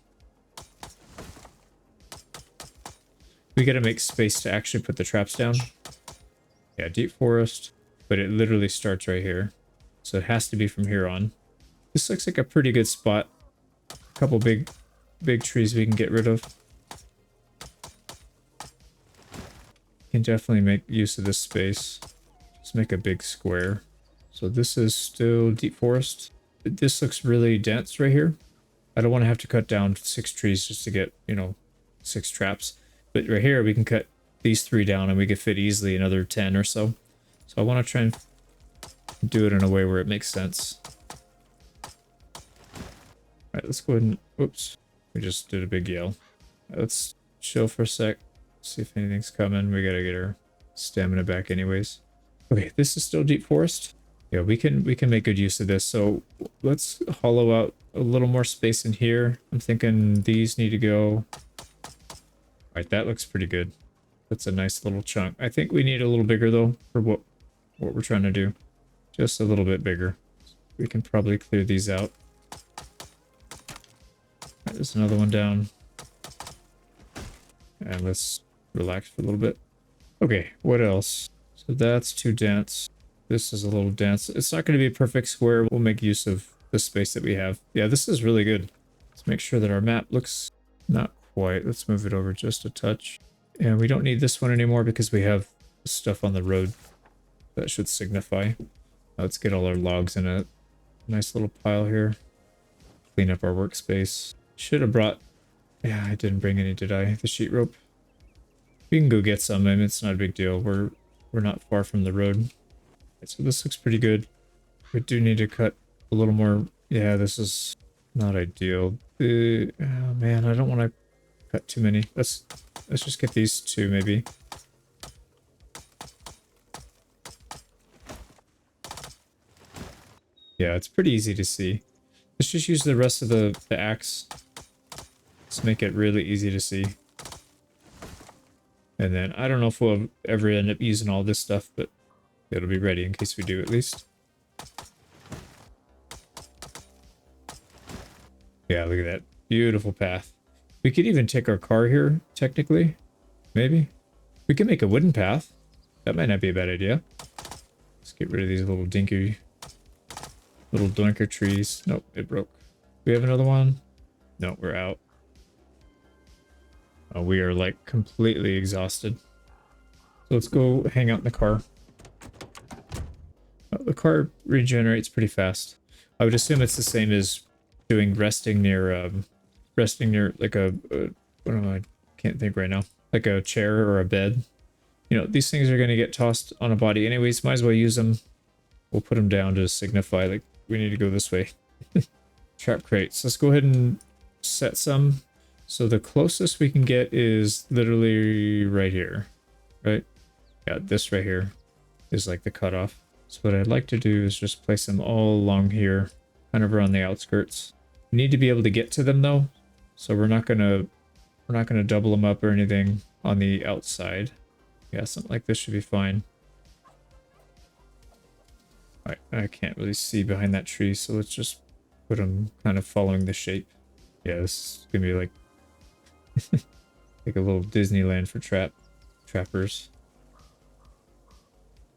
A: We got to make space to actually put the traps down. Yeah, deep forest, but it literally starts right here. So it has to be from here on. This looks like a pretty good spot. A couple big trees we can get rid of. Can definitely make use of this space. Just make a big square. So this is still deep forest. This looks really dense right here. I don't want to have to cut down 6 trees just to get, you know, 6 traps. But right here we can cut these 3 down and we could fit easily another 10 or so. So I want to try and do it in a way where it makes sense. Alright, let's go ahead and... Oops. We just did a big yell. Let's chill for a sec. See if anything's coming. We gotta get our stamina back anyways. Okay, this is still deep forest. Yeah, we can make good use of this. So let's hollow out a little more space in here. I'm thinking these need to go... Alright, that looks pretty good. That's a nice little chunk. I think we need a little bigger though for what we're trying to do. Just a little bit bigger. We can probably clear these out. Right, there's another one down. And let's relax for a little bit. Okay, what else? So that's too dense. This is a little dense. It's not going to be a perfect square. We'll make use of the space that we have. Yeah, this is really good. Let's make sure that our map looks not quite. Let's move it over just a touch. And we don't need this one anymore because we have stuff on the road. That should signify. Let's get all our logs in a nice little pile here. Clean up our workspace. Should have brought... Yeah, I didn't bring any, did I? The sheet rope. We can go get some, and it's not a big deal. We're not far from the road. So this looks pretty good. We do need to cut a little more. Yeah, this is not ideal. Oh man, I don't want to cut too many. Let's just get these 2 maybe. Yeah, it's pretty easy to see. Let's just use the rest of the axe. Let's make it really easy to see. And then I don't know if we'll ever end up using all this stuff, but it'll be ready in case we do at least. Yeah, look at that. Beautiful path. We could even take our car here, technically. Maybe. We can make a wooden path. That might not be a bad idea. Let's get rid of these little dinky... little doinker trees. Nope, it broke. We have another one? No, we're out. We are like completely exhausted. So let's go hang out in the car. The car regenerates pretty fast. I would assume it's the same as doing resting near like a what am I can't think right now. Like a chair or a bed. You know, these things are going to get tossed on a body anyways. Might as well use them. We'll put them down to signify like we need to go this way. Trap crates. Let's go ahead and set some. So the closest we can get is literally right here, right? Yeah, this right here is like the cutoff. So what I'd like to do is just place them all along here, kind of around the outskirts. We need to be able to get to them though, so we're not gonna double them up or anything on the outside. Yeah, something like this should be fine. I can't really see behind that tree, so let's just put them kind of following the shape. Yeah, this is gonna be like like a little Disneyland for trappers.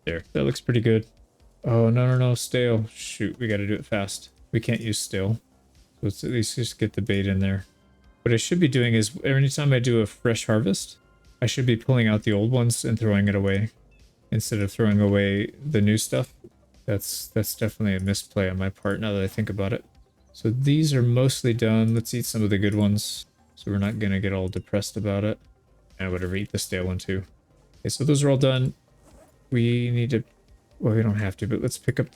A: There, that looks pretty good. Oh, no, stale. Shoot, we gotta do it fast. We can't use stale. So let's at least just get the bait in there. What I should be doing is, every time I do a fresh harvest, I should be pulling out the old ones and throwing it away, instead of throwing away the new stuff. That's definitely a misplay on my part now that I think about it. So these are mostly done. Let's eat some of the good ones, so we're not gonna get all depressed about it. And whatever, eat the stale one too. Okay, so those are all done. We need to, well, we don't have to, but let's pick up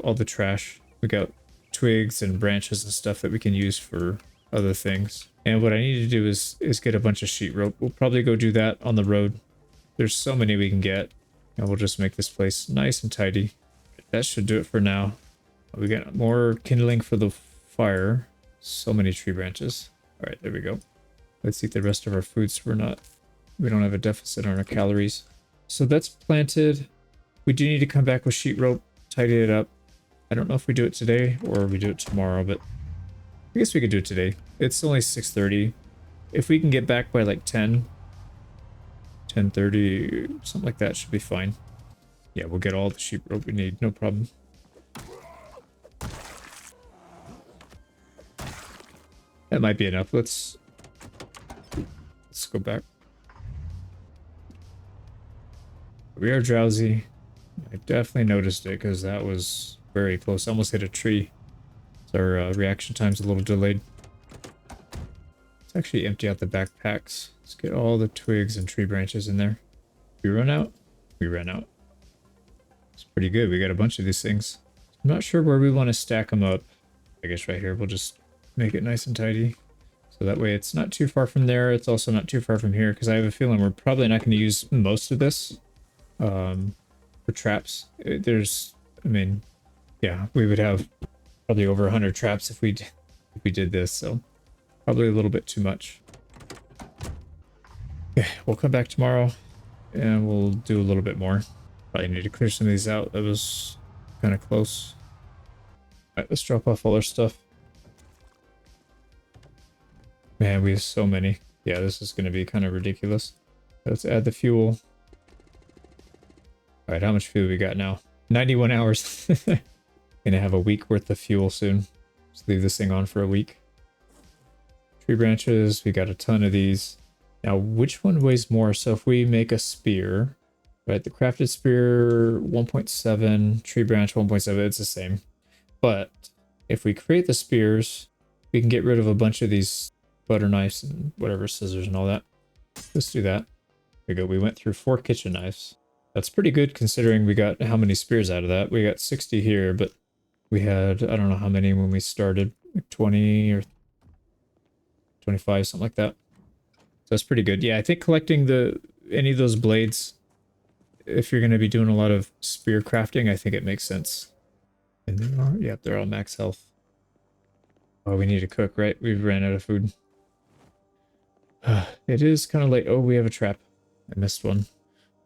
A: all the trash. We got twigs and branches and stuff that we can use for other things. And what I need to do is get a bunch of sheet rope. We'll probably go do that on the road. There's so many we can get, and we'll just make this place nice and tidy. That should do it for now. We got more kindling for the fire. So many tree branches. All right, there we go. Let's eat the rest of our food so we don't have a deficit on our calories. So that's planted. We do need to come back with sheet rope, tidy it up. I don't know if we do it today or we do it tomorrow, but I guess we could do it today. It's only 6:30. If we can get back by like 10:30, something like that should be fine. Yeah, we'll get all the sheep rope we need, no problem. That might be enough. Let's go back. We are drowsy. I definitely noticed it because that was very close. Almost hit a tree. So our reaction time's a little delayed. Let's actually empty out the backpacks. Let's get all the twigs and tree branches in there. We run out? We ran out. It's pretty good. We got a bunch of these things. I'm not sure where we want to stack them up. I guess right here. We'll just make it nice and tidy. So that way it's not too far from there. It's also not too far from here because I have a feeling we're probably not going to use most of this for traps. I mean, yeah, we would have probably over 100 traps if we did this. So probably a little bit too much. Okay, we'll come back tomorrow and we'll do a little bit more. Probably need to clear some of these out. That was kind of close. All right, let's drop off all our stuff. Man, we have so many. Yeah, this is going to be kind of ridiculous. Let's add the fuel. All right, how much fuel we got now? 91 hours. Gonna have a week worth of fuel soon. Just leave this thing on for a week. Tree branches, we got a ton of these. Now, which one weighs more? So if we make a spear, right? The crafted spear 1.7, tree branch 1.7, it's the same. But if we create the spears, we can get rid of a bunch of these butter knives and whatever, scissors and all that. Let's do that. There we go. We went through 4 kitchen knives. That's pretty good considering we got how many spears out of that. We got 60 here, but we had, I don't know how many when we started, like 20 or 25, something like that. So that's pretty good. Yeah, I think collecting any of those blades, if you're going to be doing a lot of spear crafting, I think it makes sense. And they are, yeah, they're all max health. Oh, we need to cook, right? We ran out of food. It is kind of late. Oh, we have a trap. I missed one.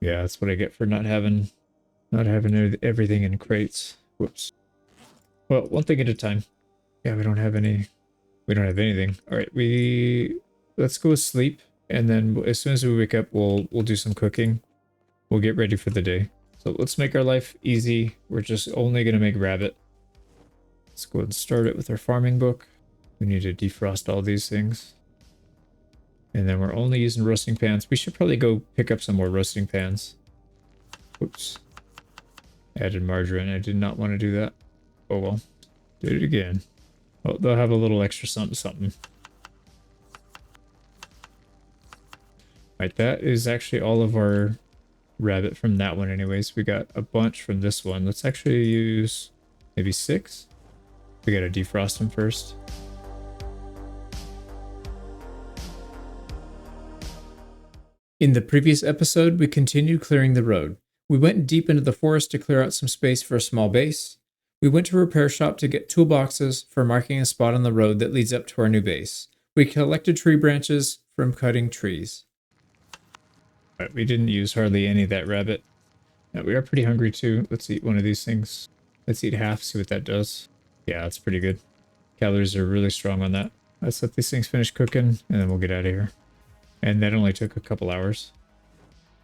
A: Yeah, that's what I get for not having everything in crates. Whoops. Well, one thing at a time. Yeah, we don't have anything. All right, let's go sleep, and then as soon as we wake up, we'll do some cooking. We'll get ready for the day. So let's make our life easy. We're just only gonna make rabbit. Let's go ahead and start it with our farming book. We need to defrost all these things. And then we're only using roasting pans. We should probably go pick up some more roasting pans. Oops. Added margarine. I did not want to do that. Oh well. Did it again. Oh, they'll have a little extra something. Right, that is actually all of our rabbit from that one anyways. We got a bunch from this one. Let's actually use maybe 6. We gotta defrost them first. In the previous episode, we continued clearing the road. We went deep into the forest to clear out some space for a small base. We went to a repair shop to get toolboxes for marking a spot on the road that leads up to our new base. We collected tree branches from cutting trees. But we didn't use hardly any of that rabbit. Now, we are pretty hungry too. Let's eat one of these things. Let's eat half, see what that does. Yeah, that's pretty good. Calories are really strong on that. Let's let these things finish cooking, and then we'll get out of here. And that only took a couple hours.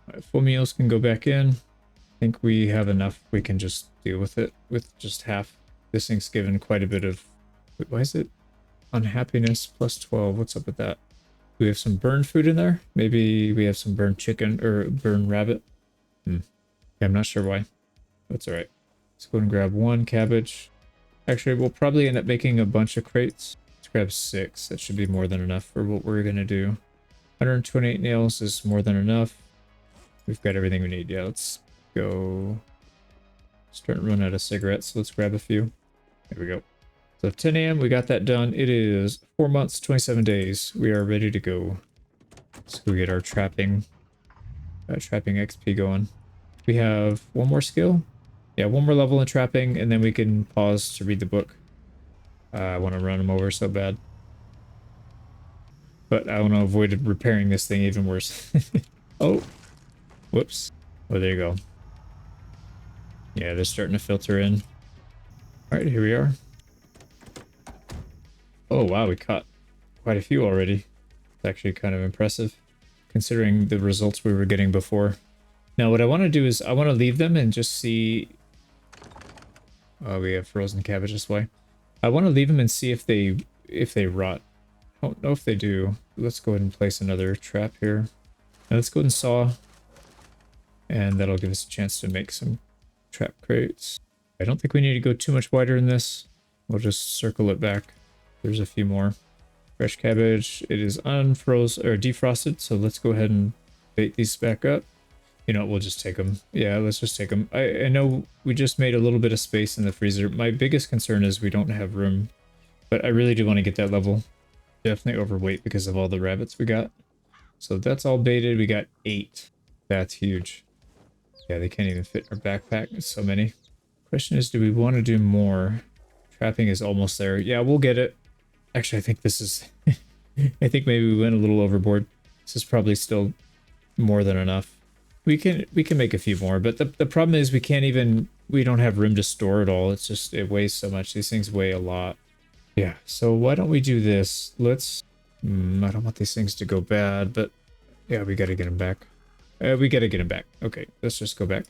A: Right, full meals can go back in. I think we have enough. We can just deal with it with just half. This thing's given quite a bit of... Wait, why is it unhappiness plus 12? What's up with that? Do we have some burned food in there? Maybe we have some burned chicken or burned rabbit. Yeah, I'm not sure why. That's all right. Let's go and grab 1 cabbage. Actually, we'll probably end up making a bunch of crates. Let's grab 6. That should be more than enough for what we're going to do. 128 nails is more than enough. We've got everything we need. Yeah, let's go. Starting to run out of cigarettes, so let's grab a few. There we go. So 10 a.m. we got that done. It is 4 months, 27 days. We are ready to go. Let's go get our trapping XP going. We have 1 more skill. Yeah, 1 more level in trapping, and then we can pause to read the book. I want to run them over so bad. But I want to avoid repairing this thing even worse. Oh, whoops. Oh, there you go. Yeah, they're starting to filter in. All right, here we are. Oh, wow, we caught quite a few already. It's actually kind of impressive, considering the results we were getting before. Now, what I want to do is I want to leave them and just see... Oh, we have frozen cabbage this way. I want to leave them and see if they rot. I don't know if they do. Let's go ahead and place another trap here. Now let's go ahead and saw. And that'll give us a chance to make some trap crates. I don't think we need to go too much wider in this. We'll just circle it back. There's a few more. Fresh cabbage. It is unfrozen or defrosted, so let's go ahead and bait these back up. You know, we'll just take them. Yeah, let's just take them. I know we just made a little bit of space in the freezer. My biggest concern is we don't have room, but I really do want to get that level. Definitely overweight because of all the rabbits we got. So that's all baited. We got 8. That's huge. Yeah, they can't even fit in our backpack. It's so many. Question is, do we want to do more? Trapping is almost there. Yeah, we'll get it. Actually, I think this is... I think maybe we went a little overboard. This is probably still more than enough. We can make a few more, but the problem is we can't even... We don't have room to store it all. It's just, it weighs so much. These things weigh a lot. Yeah, so why don't we do this? Let's... I don't want these things to go bad, but... Yeah, we gotta get them back. We gotta get them back. Okay, let's just go back.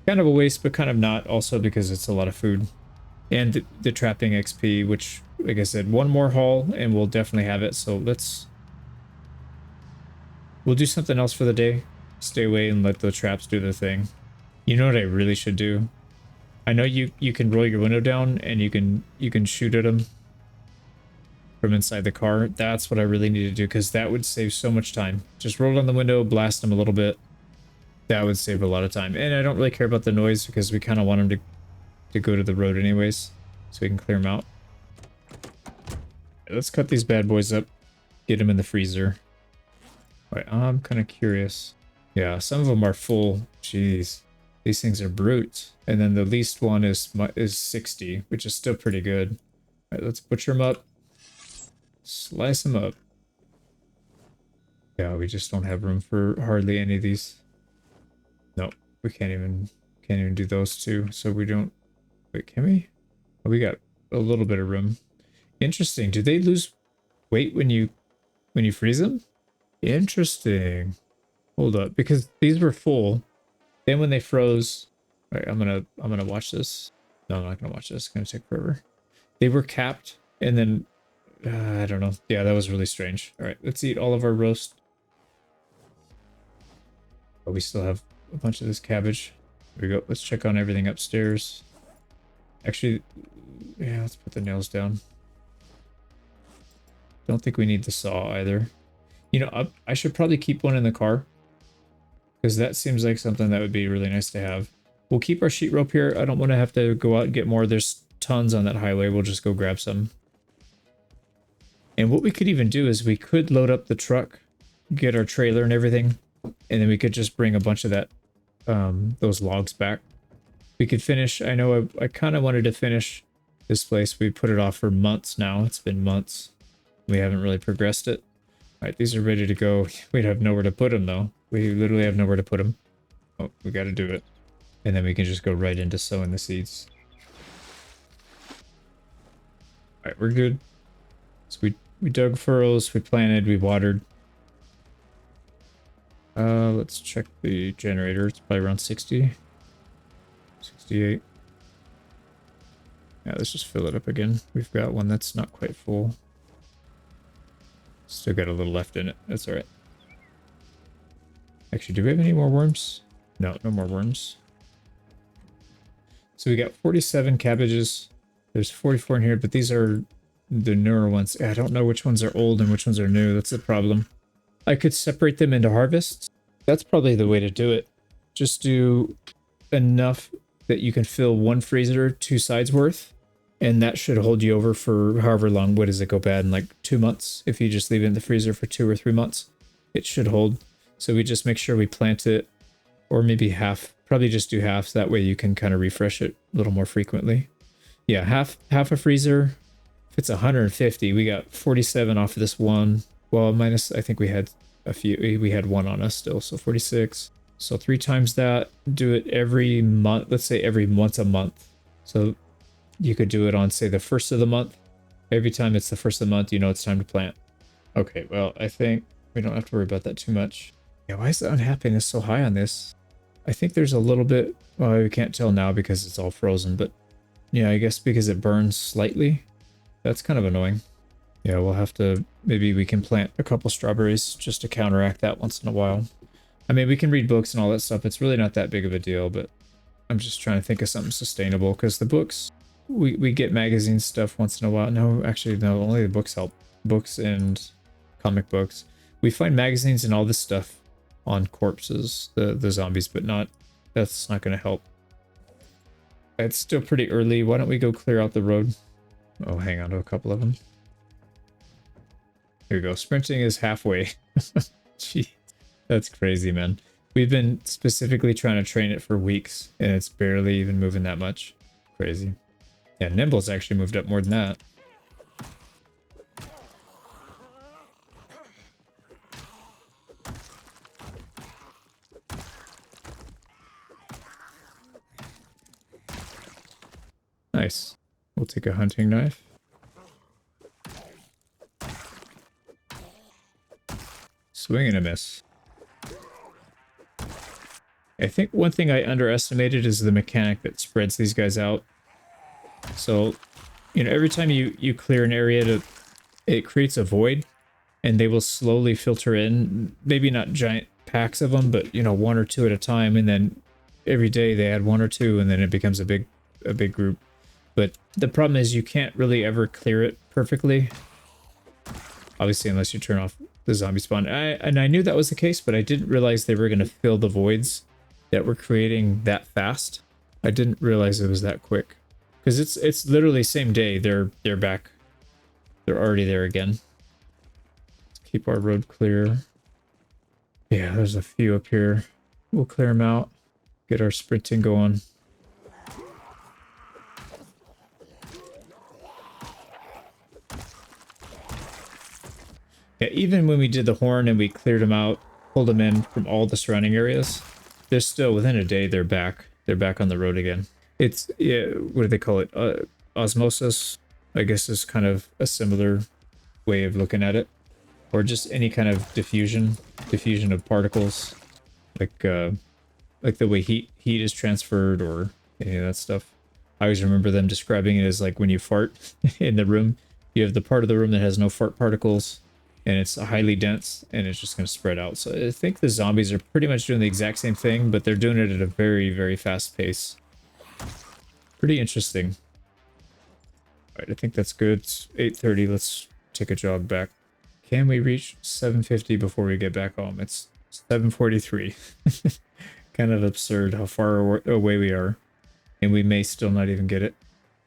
A: Kind of a waste, but kind of not, also because it's a lot of food. And the trapping XP, which, like I said, one more haul, and we'll definitely have it, so let's... We'll do something else for the day. Stay away and let the traps do their thing. You know what I really should do? I know you can roll your window down, and you can shoot at them from inside the car. That's what I really need to do, because that would save so much time. Just roll down the window, blast them a little bit. That would save a lot of time. And I don't really care about the noise, because we kind of want them to go to the road anyways, so we can clear them out. Let's cut these bad boys up, get them in the freezer. All right, I'm kind of curious. Yeah, some of them are full. Jeez, these things are brutes. And then the least one is 60, which is still pretty good. All right, let's butcher them up. Slice them up. Yeah, we just don't have room for hardly any of these. No, we can't even do those two. So we don't. Wait, can we? Oh, we got a little bit of room. Interesting. Do they lose weight when you freeze them? Interesting. Hold up, because these were full. Then when they froze, all right, I'm gonna watch this. No, I'm not gonna watch this. It's gonna take forever. They were capped, and then I don't know. Yeah, that was really strange. All right, let's eat all of our roast. Oh, we still have a bunch of this cabbage. Here we go. Let's check on everything upstairs. Actually, yeah, let's put the nails down. Don't think we need the saw either. You know, I should probably keep one in the car, because that seems like something that would be really nice to have. We'll keep our sheet rope here. I don't want to have to go out and get more. There's tons on that highway. We'll just go grab some. And what we could even do is we could load up the truck, get our trailer and everything, and then we could just bring a bunch of that, those logs back. We could finish. I know I kind of wanted to finish this place. We put it off for months now. It's been months. We haven't really progressed it. All right, these are ready to go. We'd have nowhere to put them, though. We literally have nowhere to put them. Oh, we got to do it. And then we can just go right into sowing the seeds. All right, we're good. So we dug furrows, we planted, we watered. Let's check the generator. It's probably around 60. 68. Yeah, let's just fill it up again. We've got one that's not quite full. Still got a little left in it. That's all right. Actually, do we have any more worms? No, no more worms. So we got 47 cabbages. There's 44 in here, but these are the newer ones. I don't know which ones are old and which ones are new. That's the problem. I could separate them into harvests. That's probably the way to do it. Just do enough that you can fill one freezer 2 sides worth. And that should hold you over for however long. What does it go bad in, like 2 months? If you just leave it in the freezer for 2 or 3 months, it should hold. So we just make sure we plant it, or maybe half. Probably just do half. So that way you can kind of refresh it a little more frequently. Yeah, half a freezer. If it's 150, we got 47 off of this one. Well, minus, I think we had a few. We had one on us still, so 46. So 3 times that, do it every month, let's say every once a month. So you could do it on, say, the first of the month. Every time it's the first of the month, you know it's time to plant. Okay, well, I think we don't have to worry about that too much. Yeah, why is the unhappiness so high on this? I think there's a little bit, well, we can't tell now because it's all frozen, but yeah, I guess because it burns slightly. That's kind of annoying. Yeah, we'll have to, maybe we can plant a couple strawberries just to counteract that once in a while. I mean, we can read books and all that stuff. It's really not that big of a deal, but I'm just trying to think of something sustainable because the books, we get magazine stuff once in a while. No, actually, no, only the books help. Books and comic books. We find magazines and all this stuff on corpses, the zombies, but not, that's not going to help. It's still pretty early. Why don't we go clear out the road? Oh, hang on to a couple of them. Here we go. Sprinting is halfway. Gee, that's crazy, man. We've been specifically trying to train it for weeks, and it's barely even moving that much. Crazy. Yeah, Nimble's actually moved up more than that. Nice. We'll take a hunting knife. Swing and a miss. I think one thing I underestimated is the mechanic that spreads these guys out. So, you know, every time you clear an area, it creates a void, and they will slowly filter in. Maybe not giant packs of them, but, you know, 1 or 2 at a time, and then every day they add 1 or 2, and then it becomes a big group. But the problem is you can't really ever clear it perfectly. Obviously, unless you turn off the zombie spawn. And I knew that was the case, but I didn't realize they were going to fill the voids that we're creating that fast. I didn't realize it was that quick. Because it's literally same day. They're back. They're already there again. Let's keep our road clear. Yeah, there's a few up here. We'll clear them out. Get our sprinting going. Yeah, even when we did the horn and we cleared them out, pulled them in from all the surrounding areas, they're still, within a day, they're back. They're back on the road again. It's, yeah, what do they call it? Osmosis, I guess, is kind of a similar way of looking at it. Or just any kind of diffusion of particles. Like the way heat is transferred or any of that stuff. I always remember them describing it as like when you fart in the room, you have the part of the room that has no fart particles, and it's highly dense, and it's just going to spread out. So I think the zombies are pretty much doing the exact same thing, but they're doing it at a very, very fast pace. Pretty interesting. Alright, I think that's good. It's 8:30. Let's take a jog back. Can we reach 750 before we get back home? It's 7:43. Kind of absurd how far away we are. And we may still not even get it.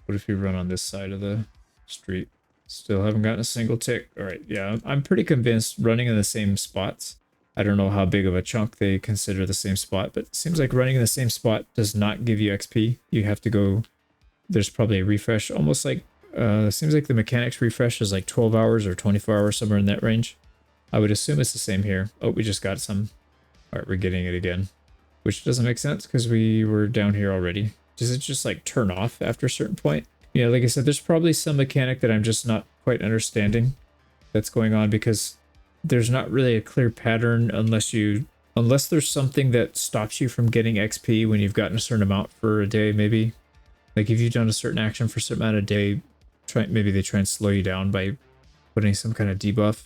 A: What if we run on this side of the street? Still haven't gotten a single tick. Alright, yeah, I'm pretty convinced running in the same spots. I don't know how big of a chunk they consider the same spot, but it seems like running in the same spot does not give you XP. You have to go... There's probably a refresh, almost like... seems like the mechanics refresh is like 12 hours or 24 hours, somewhere in that range. I would assume it's the same here. Oh, we just got some. Alright, we're getting it again. Which doesn't make sense because we were down here already. Does it just like turn off after a certain point? Yeah, like I said, there's probably some mechanic that I'm just not quite understanding that's going on, because there's not really a clear pattern unless there's something that stops you from getting XP when you've gotten a certain amount for a day, maybe. Like if you've done a certain action for a certain amount of day, maybe they try and slow you down by putting some kind of debuff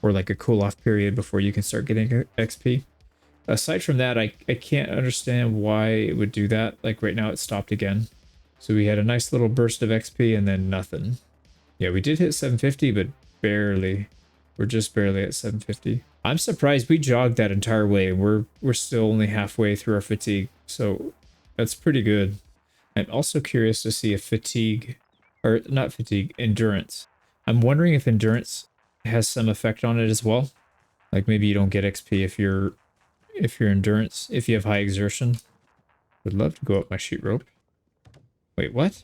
A: or like a cool off period before you can start getting XP. Aside from that, I can't understand why it would do that. Like right now it stopped again. So we had a nice little burst of XP and then nothing. Yeah, we did hit 750, but barely. We're just barely at 750. I'm surprised we jogged that entire way and we're still only halfway through our fatigue. So that's pretty good. I'm also curious to see if fatigue, or not fatigue, endurance. I'm wondering if endurance has some effect on it as well. Like maybe you don't get XP if you're endurance, if you have high exertion. Would love to go up my sheet rope. Wait, what?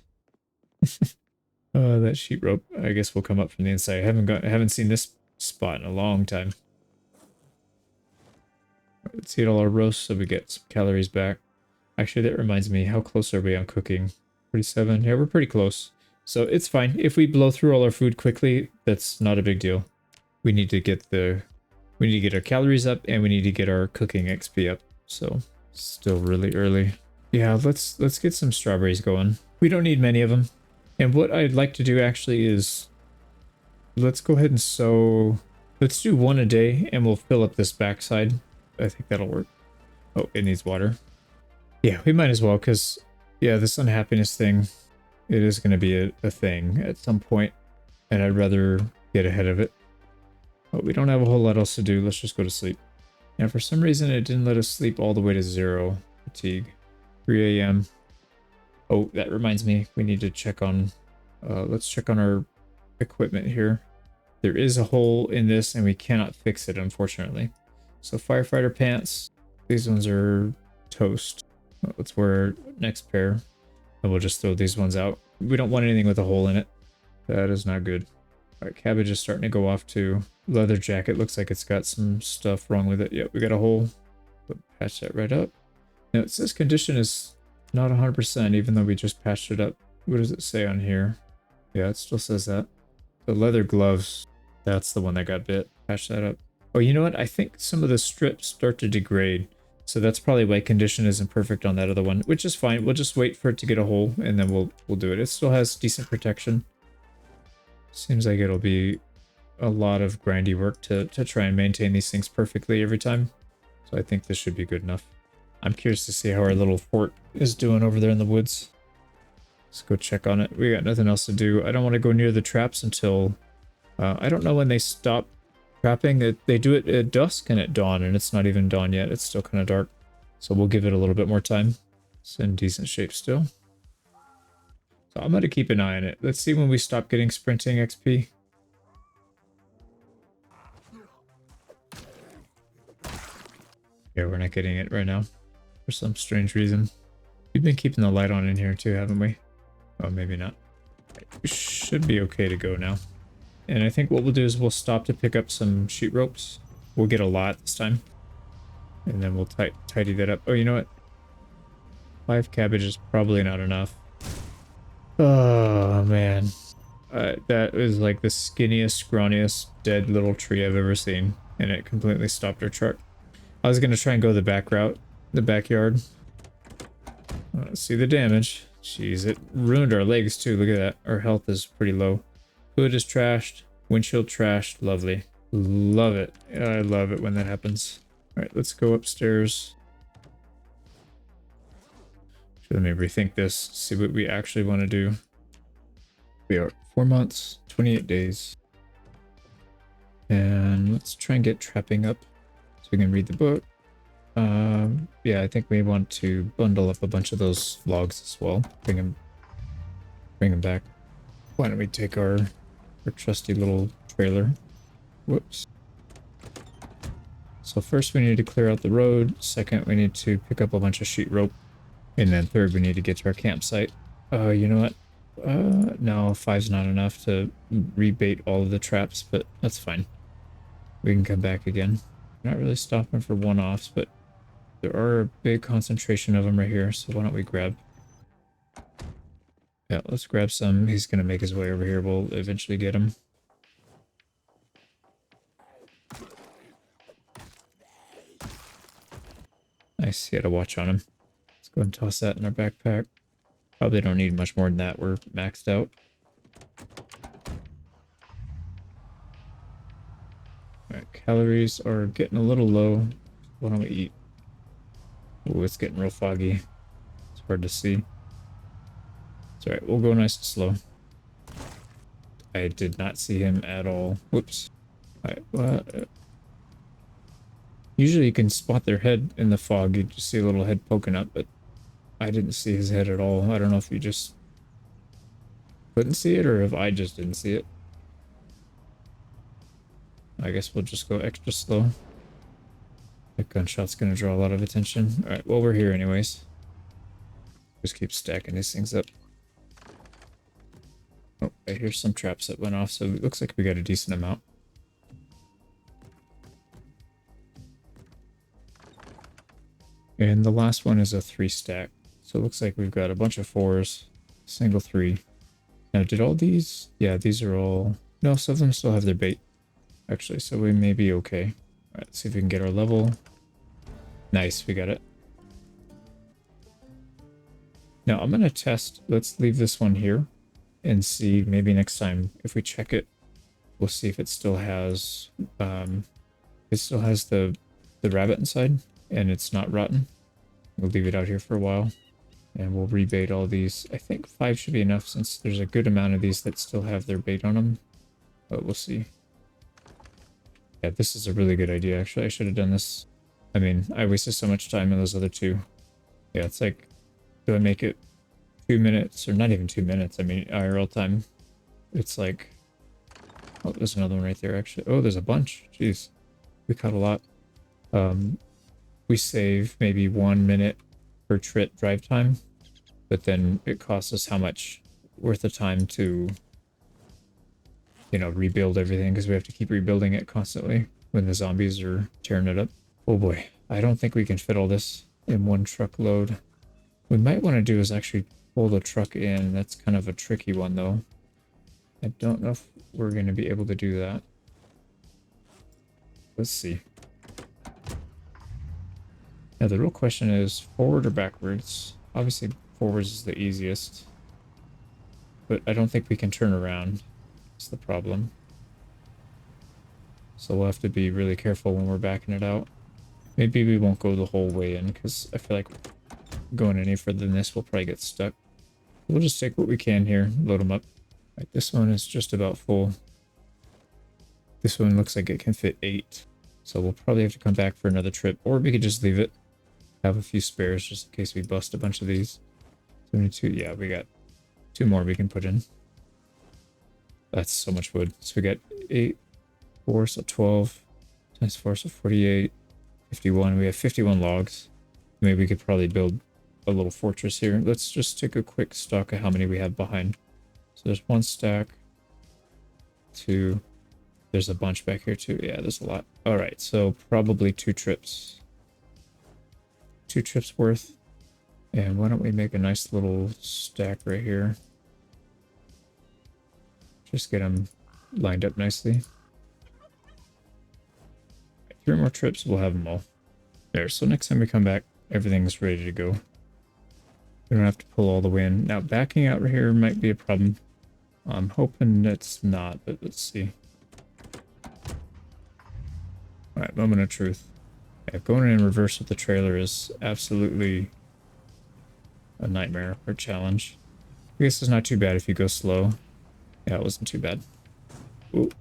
A: That sheet rope, I guess will come up from the inside. I haven't seen this spot in a long time. Let's eat all our roast so we get some calories back. Actually, that reminds me, how close are we on cooking? 47. Yeah, we're pretty close. So it's fine. If we blow through all our food quickly, that's not a big deal. We need to get our calories up and we need to get our cooking XP up. So still really early. Yeah, let's get some strawberries going. We don't need many of them. And what I'd like to do actually is let's go ahead and sow. Let's do one a day and we'll fill up this backside. I think that'll work. Oh, it needs water. Yeah, we might as well because, yeah, this unhappiness thing, it is going to be a thing at some point, and I'd rather get ahead of it. But we don't have a whole lot else to do. Let's just go to sleep. And for some reason, it didn't let us sleep all the way to 0 fatigue. 3 a.m. Oh, that reminds me. We need to check on... let's check on our equipment here. There is a hole in this, and we cannot fix it, unfortunately. So firefighter pants. These ones are toast. Let's wear next pair. And we'll just throw these ones out. We don't want anything with a hole in it. That is not good. Alright, cabbage is starting to go off too. Leather jacket looks like it's got some stuff wrong with it. Yep, we got a hole. But patch that right up. Now it says condition is not 100% even though we just patched it up. What does it say on here? Yeah, it still says that. The leather gloves. That's the one that got bit. Patch that up. Oh, you know what? I think some of the strips start to degrade. So that's probably why condition isn't perfect on that other one, which is fine. We'll just wait for it to get a hole and then we'll do it. It still has decent protection. Seems like it'll be a lot of grindy work to try and maintain these things perfectly every time. So I think this should be good enough. I'm curious to see how our little fort is doing over there in the woods. Let's go check on it. We got nothing else to do. I don't want to go near the traps until... I don't know when they stop trapping. They do it at dusk and at dawn, and it's not even dawn yet. It's still kind of dark. So we'll give it a little bit more time. It's in decent shape still. So I'm going to keep an eye on it. Let's see when we stop getting sprinting XP. Yeah, we're not getting it right now. For some strange reason. We've been keeping the light on in here too, haven't we? Oh, maybe not. We should be okay to go now. And I think what we'll do is we'll stop to pick up some sheet ropes. We'll get a lot this time. And then we'll tidy that up. Oh, you know what? 5 cabbage is probably not enough. Oh, man. That was like the skinniest, scrawniest, dead little tree I've ever seen. And it completely stopped our truck. I was going to try and go the back route. The backyard. See the damage. Jeez, it ruined our legs too. Look at that. Our health is pretty low. Hood is trashed. Windshield trashed. Lovely. Love it. I love it when that happens. Alright, let's go upstairs. Let me rethink this. See what we actually want to do. We are 4 months, 28 days. And let's try and get trapping up so we can read the book. Yeah, I think we want to bundle up a bunch of those logs as well. Bring them back. Why don't we take our trusty little trailer. Whoops. So first we need to clear out the road. Second, we need to pick up a bunch of sheet rope. And then third, we need to get to our campsite. You know what? No, 5's not enough to rebait all of the traps, but that's fine. We can come back again. Not really stopping for one-offs, but there are a big concentration of them right here, so why don't we grab... Yeah, let's grab some. He's going to make his way over here. We'll eventually get him. Nice. He had a watch on him. Let's go and toss that in our backpack. Probably don't need much more than that. We're maxed out. Alright, calories are getting a little low. Why don't we eat? Oh, it's getting real foggy. It's hard to see. It's alright, we'll go nice and slow. I did not see him at all. Whoops. Alright, what? Usually you can spot their head in the fog. You just see a little head poking up, but I didn't see his head at all. I don't know if you just couldn't see it or if I just didn't see it. I guess we'll just go extra slow. That gunshot's gonna draw a lot of attention. Alright, well, we're here anyways. Just keep stacking these things up. Oh, I hear some traps that went off, so it looks like we got a decent amount. And the last one is a 3 stack. So it looks like we've got a bunch of 4s, single 3. Now, did all these? Yeah, these are all... No, some of them still have their bait, actually, so we may be okay. All right, let's see if we can get our level. Nice, we got it. Now, I'm going to test... Let's leave this one here and see maybe next time if we check it, we'll see if it still has... it still has the rabbit inside and it's not rotten. We'll leave it out here for a while. And we'll rebait all these. I think 5 should be enough since there's a good amount of these that still have their bait on them. But we'll see. Yeah, this is a really good idea, actually. I should have done this. I mean, I wasted so much time in those other 2. Yeah, it's like, do I make it 2 minutes? Or not even 2 minutes. I mean, IRL time. It's like... Oh, there's another one right there, actually. Oh, there's a bunch. Jeez. We caught a lot. We save maybe 1 minute per trip drive time, but then it costs us how much worth of time to, you know, rebuild everything, because we have to keep rebuilding it constantly when the zombies are tearing it up. Oh boy, I don't think we can fit all this in one truckload. What we might want to do is actually pull the truck in. That's kind of a tricky one though. I don't know if we're going to be able to do that. Let's see. Now the real question is forward or backwards. Obviously forwards is the easiest, but I don't think we can turn around. That's the problem. So we'll have to be really careful when we're backing it out. Maybe we won't go the whole way in because I feel like going any further than this we'll probably get stuck. We'll just take what we can here, load them up. Right, this one is just about full. This one looks like it can fit 8. So we'll probably have to come back for another trip, or we could just leave it. Have a few spares just in case we bust a bunch of these. 72, yeah, we got 2 more we can put in. That's so much wood. So we got 8, 4, so 12, times 4, so 48, 51. We have 51 logs. Maybe we could probably build a little fortress here. Let's just take a quick stock of how many we have behind. So there's 1 stack, 2. There's a bunch back here too. Yeah, there's a lot. All right, so probably 2 trips. 2 trips worth. And why don't we make a nice little stack right here? Just get them lined up nicely. 3 more trips, we'll have them all. There, so next time we come back, everything's ready to go. We don't have to pull all the way in. Now, backing out right here might be a problem. I'm hoping it's not, but let's see. Alright, moment of truth. Yeah, going in reverse with the trailer is absolutely a nightmare or challenge. I guess it's not too bad if you go slow. Yeah, it wasn't too bad. Ooh.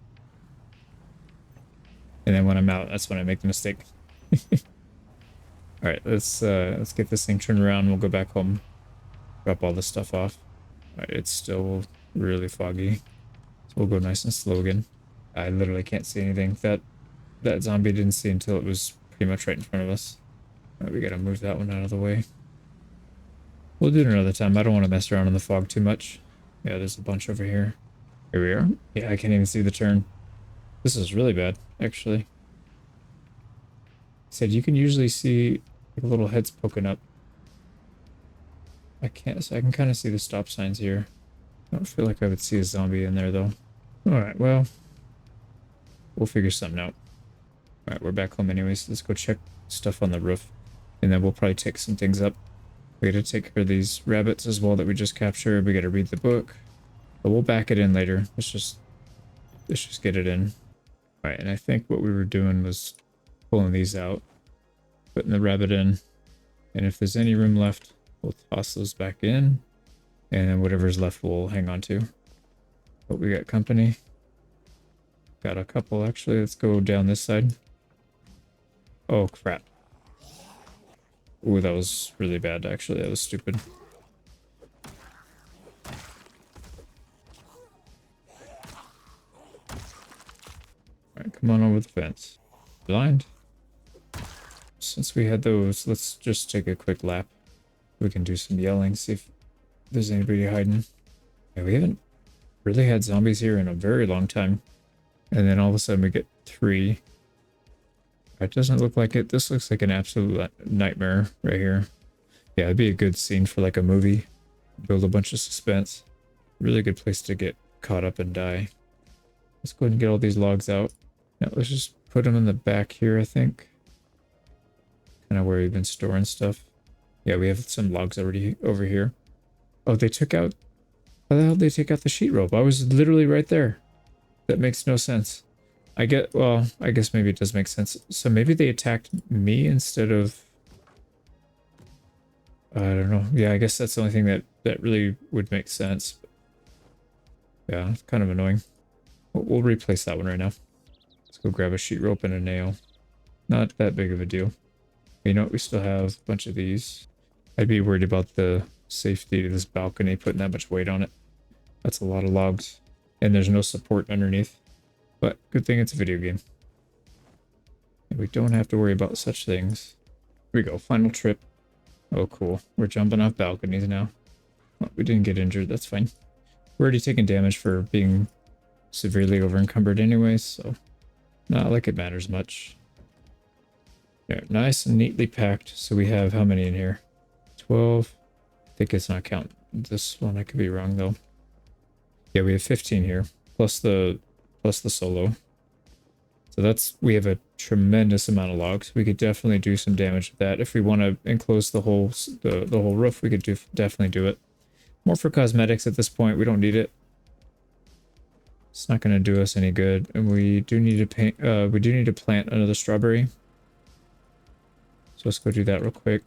A: And then when I'm out, that's when I make the mistake. Alright, let's get this thing turned around. We'll go back home. Drop all this stuff off. Alright, it's still really foggy. So we'll go nice and slow again. I literally can't see anything. That zombie didn't see until it was pretty much right in front of us. Alright, we gotta move that one out of the way. We'll do it another time. I don't want to mess around in the fog too much. Yeah, there's a bunch over here. Here we are. Yeah, I can't even see the turn. This is really bad, actually. Said you can usually see like little heads poking up. I can't, so I can kind of see the stop signs here. I don't feel like I would see a zombie in there though. Alright, well, we'll figure something out. Alright, we're back home anyways. Let's go check stuff on the roof. And then we'll probably take some things up. We gotta take care of these rabbits as well that we just captured. We gotta read the book. But we'll back it in later. Let's just get it in. Alright, and I think what we were doing was pulling these out. Putting the rabbit in. And if there's any room left, we'll toss those back in. And then whatever's left we'll hang on to. But we got company. Got a couple actually. Let's go down this side. Oh crap. Ooh, that was really bad actually. That was stupid. Alright, come on over the fence. Blind. Since we had those, let's just take a quick lap. We can do some yelling, see if there's anybody hiding. Yeah, we haven't really had zombies here in a very long time. And then all of a sudden we get 3. It doesn't look like it. This looks like an absolute nightmare right here. Yeah, it'd be a good scene for like a movie. Build a bunch of suspense. Really good place to get caught up and die. Let's go ahead and get all these logs out. Now let's just put them in the back here, I think. Kind of where we've been storing stuff. Yeah, we have some logs already over here. Oh, they took out... How the hell did they take out the sheet rope? I was literally right there. That makes no sense. Well, I guess maybe it does make sense. So maybe they attacked me instead of... I don't know. Yeah, I guess that's the only thing that really would make sense. Yeah, it's kind of annoying. We'll replace that one right now. Let's go grab a sheet rope and a nail. Not that big of a deal. You know what? We still have a bunch of these. I'd be worried about the safety of this balcony, putting that much weight on it. That's a lot of logs. And there's no support underneath. But good thing it's a video game. And we don't have to worry about such things. Here we go. Final trip. Oh, cool. We're jumping off balconies now. Well, we didn't get injured. That's fine. We're already taking damage for being severely over-encumbered anyways, so not like it matters much. Yeah, nice and neatly packed. So we have how many in here? 12. I think it's not counting this one. I could be wrong, though. Yeah, we have 15 here, plus the solo. So we have a tremendous amount of logs. We could definitely do some damage with that. If we want to enclose the whole roof, we could definitely do it. More for cosmetics at this point. We don't need it. It's not going to do us any good. And we do need to paint. We do need to plant another strawberry. So let's go do that real quick.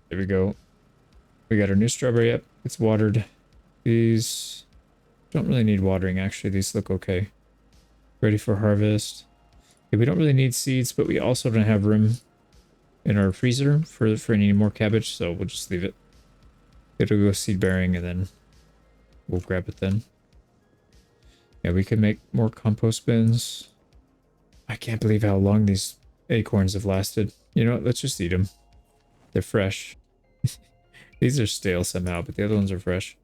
A: There we go. We got our new strawberry up. It's watered. These don't really need watering, actually. These look okay. Ready for harvest. Okay, we don't really need seeds, but we also don't have room in our freezer for any more cabbage, so we'll just leave it. It'll go seed bearing, and then we'll grab it then. Yeah, we can make more compost bins. I can't believe how long these acorns have lasted. You know what? Let's just eat them. They're fresh. These are stale somehow, but the other ones are fresh.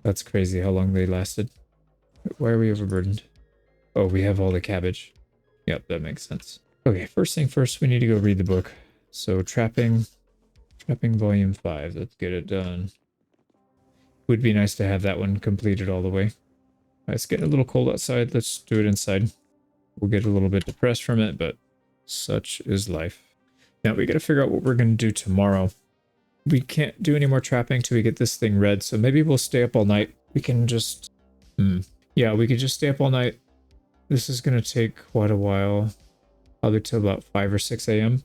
A: That's crazy how long they lasted. Why are we overburdened? Oh, we have all the cabbage. Yep, that makes sense. Okay, first thing first, we need to go read the book. So Trapping Volume 5. Let's get it done. Would be nice to have that one completed all the way. It's getting a little cold outside. Let's do it inside. We'll get a little bit depressed from it, but such is life. Now we got to figure out what we're going to do tomorrow. We can't do any more trapping till we get this thing red, so maybe we'll stay up all night. We can just... Yeah, we could just stay up all night. This is going to take quite a while. Probably till about 5 or 6 a.m.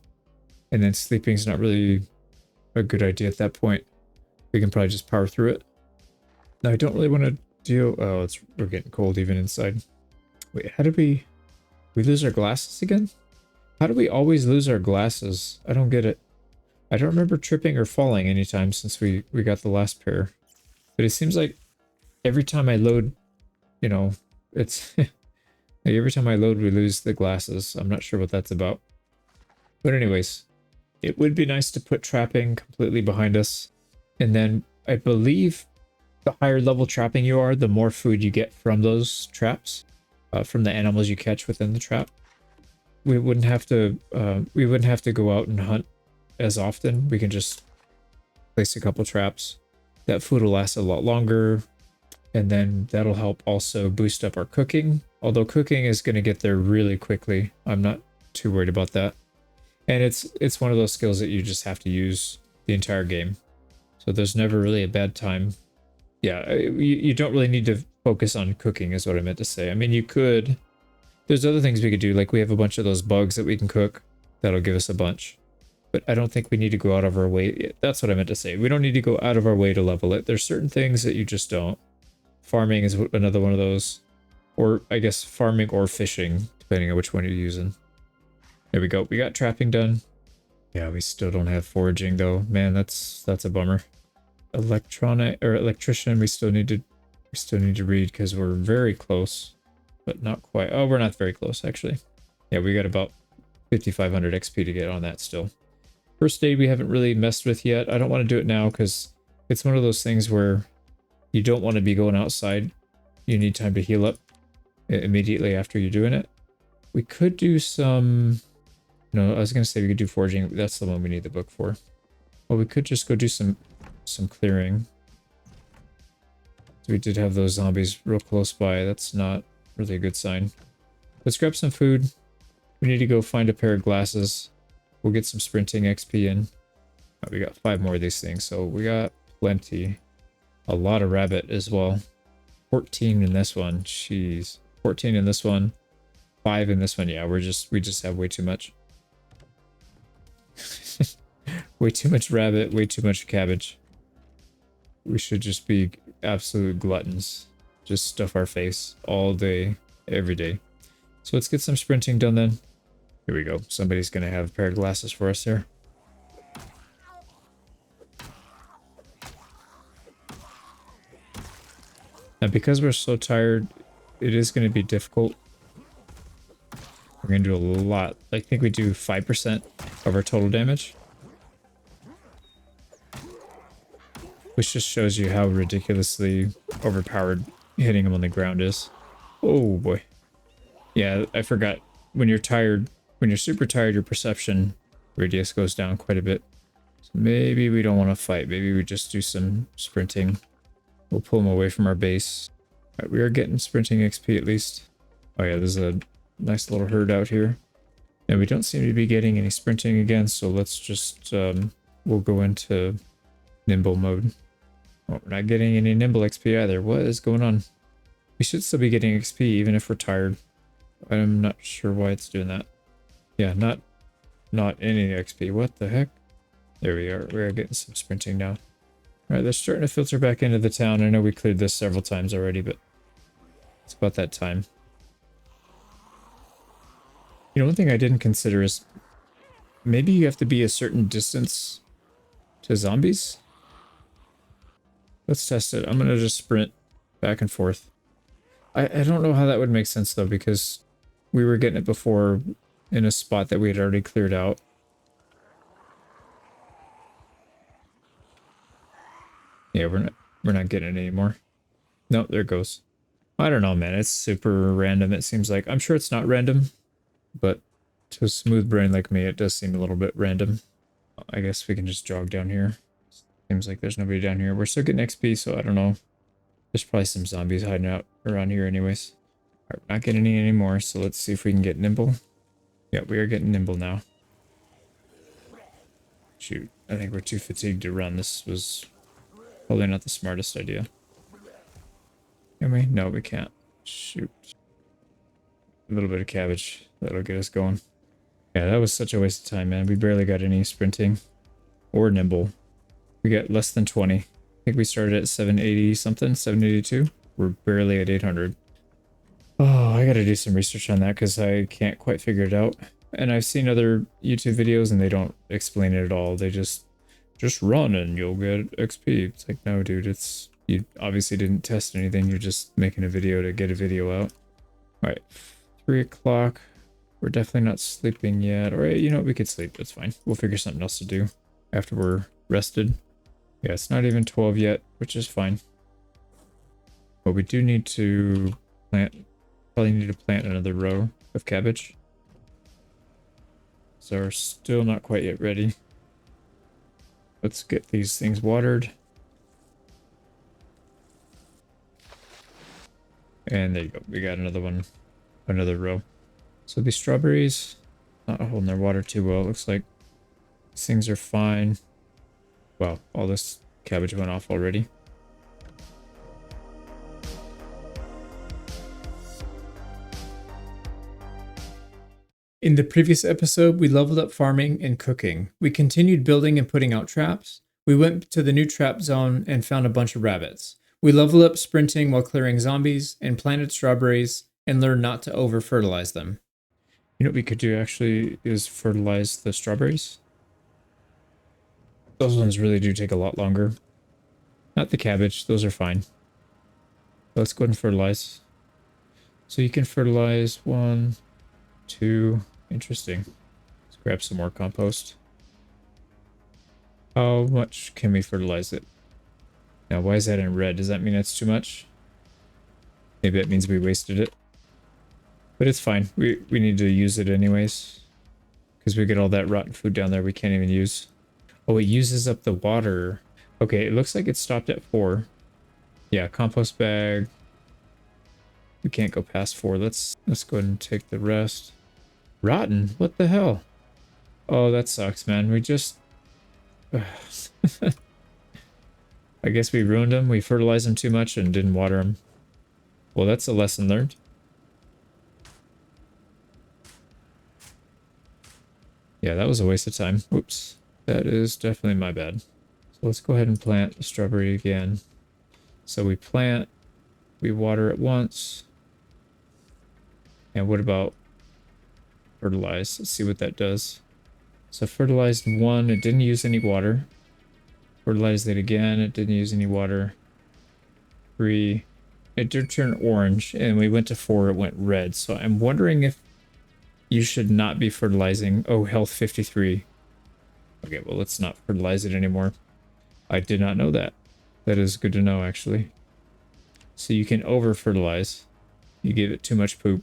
A: And then sleeping's not really a good idea at that point. We can probably just power through it. Now, I don't really want to deal... Oh, we're getting cold even inside. Wait, how did we lose our glasses again? How do we always lose our glasses? I don't get it. I don't remember tripping or falling anytime since we got the last pair. But it seems like every time I load, you know, it's... like every time I load, we lose the glasses. I'm not sure what that's about. But anyways, it would be nice to put trapping completely behind us. And then I believe the higher level trapping you are, the more food you get from those traps, from the animals you catch within the trap. We wouldn't have to go out and hunt as often. We can just place a couple traps. That food will last a lot longer, and then that'll help also boost up our cooking. Although cooking is going to get there really quickly. I'm not too worried about that. And it's one of those skills that you just have to use the entire game. So there's never really a bad time. Yeah, you don't really need to focus on cooking is what I meant to say. I mean, you could... There's other things we could do, like we have a bunch of those bugs that we can cook. That'll give us a bunch. But I don't think we need to go out of our way. That's what I meant to say. We don't need to go out of our way to level it. There's certain things that you just don't. Farming is another one of those. Or, I guess, farming or fishing, depending on which one you're using. There we go. We got trapping done. Yeah, we still don't have foraging, though. Man, that's a bummer. Electrician, we still need to read because we're very close. But not quite. Oh, we're not very close, actually. Yeah, we got about 5,500 XP to get on that still. First aid we haven't really messed with yet. I don't want to do it now because it's one of those things where you don't want to be going outside. You need time to heal up. immediately after you're doing it. We could do some... No, I was going to say we could do foraging. That's the one we need the book for. Well, we could just go do some clearing. So we did have those zombies real close by. That's not really a good sign. Let's grab some food. We need to go find a pair of glasses. We'll get some sprinting XP in. Oh, we got 5 more of these things, so we got plenty. A lot of rabbit as well. 14 in this one. Jeez. 14 in this one. 5 in this one. Yeah, we just have way too much. Way too much rabbit, way too much cabbage. We should just be absolute gluttons. Just stuff our face all day, every day. So let's get some sprinting done then. Here we go. Somebody's gonna have a pair of glasses for us here. Now because we're so tired, it is gonna be difficult. We're gonna do a lot. I think we do 5% of our total damage. Which just shows you how ridiculously overpowered hitting him on the ground is. Oh boy. Yeah, I forgot. When you're tired, when you're super tired, your perception radius goes down quite a bit. So maybe we don't want to fight. Maybe we just do some sprinting. We'll pull him away from our base. All right, we are getting sprinting XP at least. Oh yeah, there's a nice little herd out here. And we don't seem to be getting any sprinting again, so let's just, we'll go into nimble mode. Oh, we're not getting any nimble XP either. What is going on? We should still be getting XP even if we're tired. I'm not sure why it's doing that. Yeah, not any XP. What the heck? There we are. We are getting some sprinting now. Alright, they're starting to filter back into the town. I know we cleared this several times already, but it's about that time. You know, one thing I didn't consider is maybe you have to be a certain distance to zombies. Let's test it. I'm going to just sprint back and forth. I don't know how that would make sense though, because we were getting it before in a spot that we had already cleared out. Yeah, we're not getting it anymore. No, there it goes. I don't know, man. It's super random. It seems like, I'm sure it's not random, but to a smooth brain like me, it does seem a little bit random. I guess we can just jog down here. Seems like there's nobody down here. We're still getting XP, so I don't know. There's probably some zombies hiding out around here anyways. Alright, we're not getting any anymore, so let's see if we can get nimble. Yeah, we are getting nimble now. Shoot, I think we're too fatigued to run. This was probably not the smartest idea. Can we? No, we can't. Shoot. A little bit of cabbage. That'll get us going. Yeah, that was such a waste of time, man. We barely got any sprinting or nimble. We got less than 20. I think we started at 780 something, 782. We're barely at 800. Oh, I gotta do some research on that because I can't quite figure it out. And I've seen other YouTube videos and they don't explain it at all. They just run and you'll get XP. It's like, no, dude, it's, you obviously didn't test anything. You're just making a video to get a video out. All right, 3 o'clock. We're definitely not sleeping yet. All right, you know what? We could sleep. That's fine. We'll figure something else to do after we're rested. Yeah, it's not even 12 yet, which is fine. But we do need to plant, probably need to plant another row of cabbage. So we're still not quite yet ready. Let's get these things watered. And there you go. We got another one, another row. So these strawberries, not holding their water too well. It looks like these things are fine. Wow, all this cabbage went off already. In the previous episode, we leveled up farming and cooking. We continued building and putting out traps. We went to the new trap zone and found a bunch of rabbits. We leveled up sprinting while clearing zombies and planted strawberries and learned not to over-fertilize them. You know what we could do actually is fertilize the strawberries. Those ones really do take a lot longer. Not the cabbage, those are fine. Let's go ahead and fertilize. So you can fertilize 1, 2, interesting. Let's grab some more compost. How much can we fertilize it? Now, why is that in red? Does that mean that's too much? Maybe that means we wasted it. But it's fine. We need to use it anyways. Because we get all that rotten food down there we can't even use. Oh, it uses up the water. Okay, it looks like it stopped at 4. Yeah, compost bag. We can't go past 4. Let's go ahead and take the rest. Rotten? What the hell? Oh, that sucks, man. We just... I guess we ruined them. We fertilized them too much and didn't water them. Well, that's a lesson learned. Yeah, that was a waste of time. Oops. That is definitely my bad. So let's go ahead and plant the strawberry again. So we plant, we water it once. And what about fertilize? Let's see what that does. So fertilized 1, it didn't use any water. Fertilized it again, it didn't use any water. 3, it did turn orange, and we went to 4, it went red. So I'm wondering if you should not be fertilizing. Oh, health 53. Okay, well, let's not fertilize it anymore. I did not know that. That is good to know, actually. So you can over-fertilize. You give it too much poop.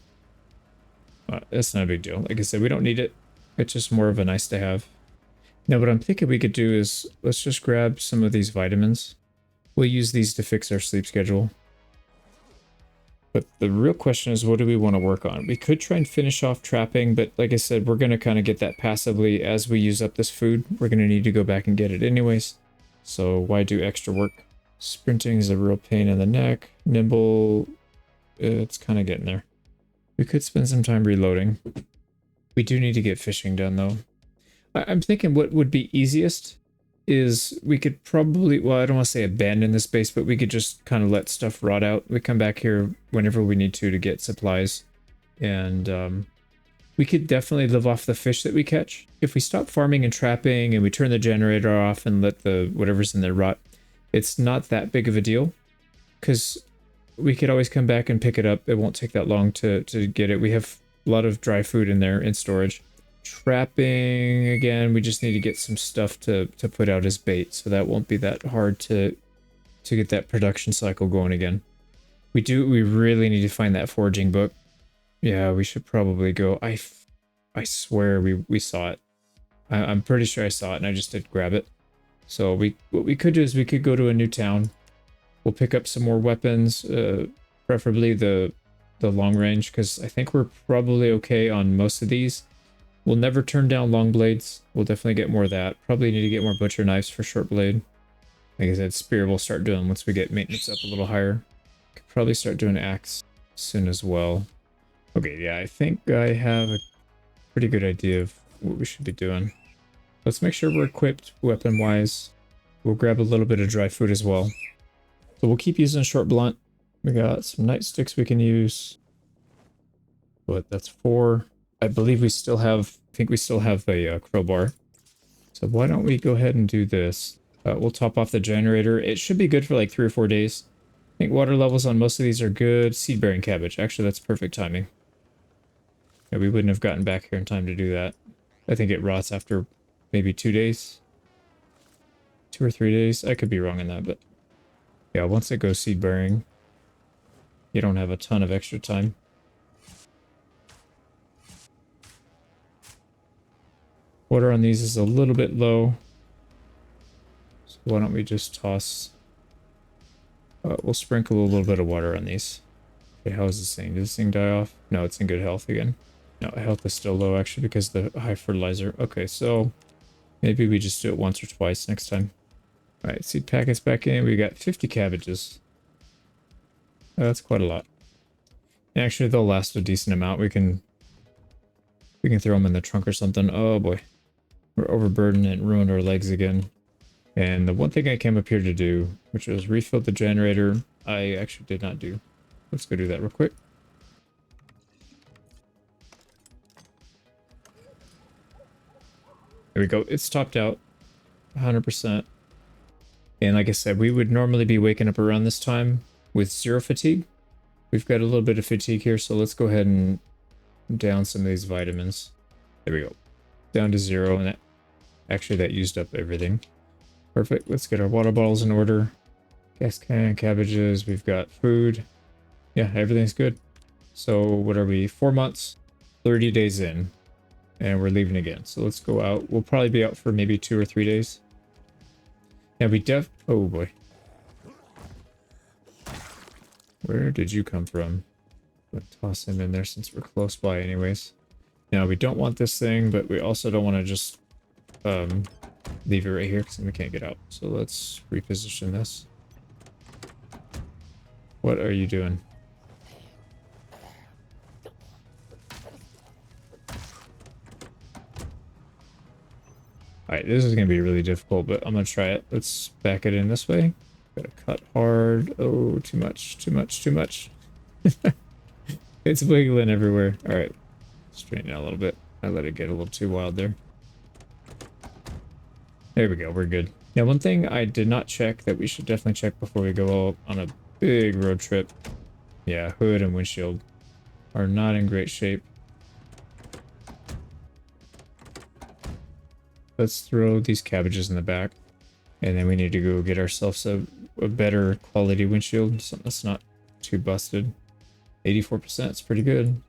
A: That's not a big deal. Like I said, we don't need it. It's just more of a nice to have. Now, what I'm thinking we could do is, let's just grab some of these vitamins. We'll use these to fix our sleep schedule. But the real question is, what do we want to work on? We could try and finish off trapping, but like I said, we're going to kind of get that passively as we use up this food. We're going to need to go back and get it anyways. So why do extra work? Sprinting is a real pain in the neck. Nimble, it's kind of getting there. We could spend some time reloading. We do need to get fishing done, though. I'm thinking what would be easiest is we could probably, well, I don't want to say abandon this base, but we could just kind of let stuff rot out. We come back here whenever we need to get supplies. And we could definitely live off the fish that we catch. If we stop farming and trapping and we turn the generator off and let the whatever's in there rot, it's not that big of a deal. Because we could always come back and pick it up. It won't take that long to get it. We have a lot of dry food in there in storage. Trapping, again, we just need to get some stuff to put out as bait, so that won't be that hard to get that production cycle going again. We really need to find that foraging book. Yeah, we should probably go. I swear we saw it. I'm pretty sure I saw it and I just didn't grab it. So what we could do is we could go to a new town. We'll pick up some more weapons, preferably the long range, because I think we're probably okay on most of these. We'll never turn down long blades. We'll definitely get more of that. Probably need to get more butcher knives for short blade. Like I said, spear we'll start doing once we get maintenance up a little higher. Could probably start doing axe soon as well. Okay, yeah, I think I have a pretty good idea of what we should be doing. Let's make sure we're equipped weapon-wise. We'll grab a little bit of dry food as well. So we'll keep using short blunt. We got some nightsticks we can use. But that's 4. I believe we still have, I think we still have a crowbar. So why don't we go ahead and do this? We'll top off the generator. It should be good for like 3 or 4 days. I think water levels on most of these are good. Seed bearing cabbage. Actually, that's perfect timing. Yeah, we wouldn't have gotten back here in time to do that. I think it rots after maybe 2 days. 2 or 3 days. I could be wrong on that, but yeah, once it goes seed bearing, you don't have a ton of extra time. Water on these is a little bit low. So why don't we just toss... we'll sprinkle a little bit of water on these. Okay, how is this thing? Did this thing die off? No, it's in good health again. No, health is still low actually because of the high fertilizer. Okay, so maybe we just do it once or twice next time. Alright, seed packets back in. We got 50 cabbages. That's quite a lot. Actually, they'll last a decent amount. We can throw them in the trunk or something. Oh boy. We're overburdened and ruined our legs again. And the one thing I came up here to do, which was refill the generator, I actually did not do. Let's go do that real quick. There we go. It's topped out 100%. And like I said, we would normally be waking up around this time with 0 fatigue. We've got a little bit of fatigue here, so let's go ahead and down some of these vitamins. There we go. Down to 0, and that used up everything. Perfect. Let's get our water bottles in order. Gas can, cabbages, we've got food. Yeah, everything's good. So what are we? 4 months, 30 days in, and we're leaving again. So let's go out. We'll probably be out for maybe 2 or 3 days. Yeah, oh boy. Where did you come from? We'll toss him in there since we're close by anyways. Now we don't want this thing, but we also don't want to just leave it right here because then we can't get out. So let's reposition this. What are you doing? Alright, this is going to be really difficult, but I'm going to try it. Let's back it in this way. Gotta cut hard. Oh, too much, too much, too much. It's wiggling everywhere. Alright, straighten out a little bit. I let it get a little too wild there. There we go, we're good. Now, one thing I did not check that we should definitely check before we go on a big road trip. Yeah, hood and windshield are not in great shape. Let's throw these cabbages in the back. And then we need to go get ourselves a better quality windshield. Something that's not too busted. 84% is pretty good.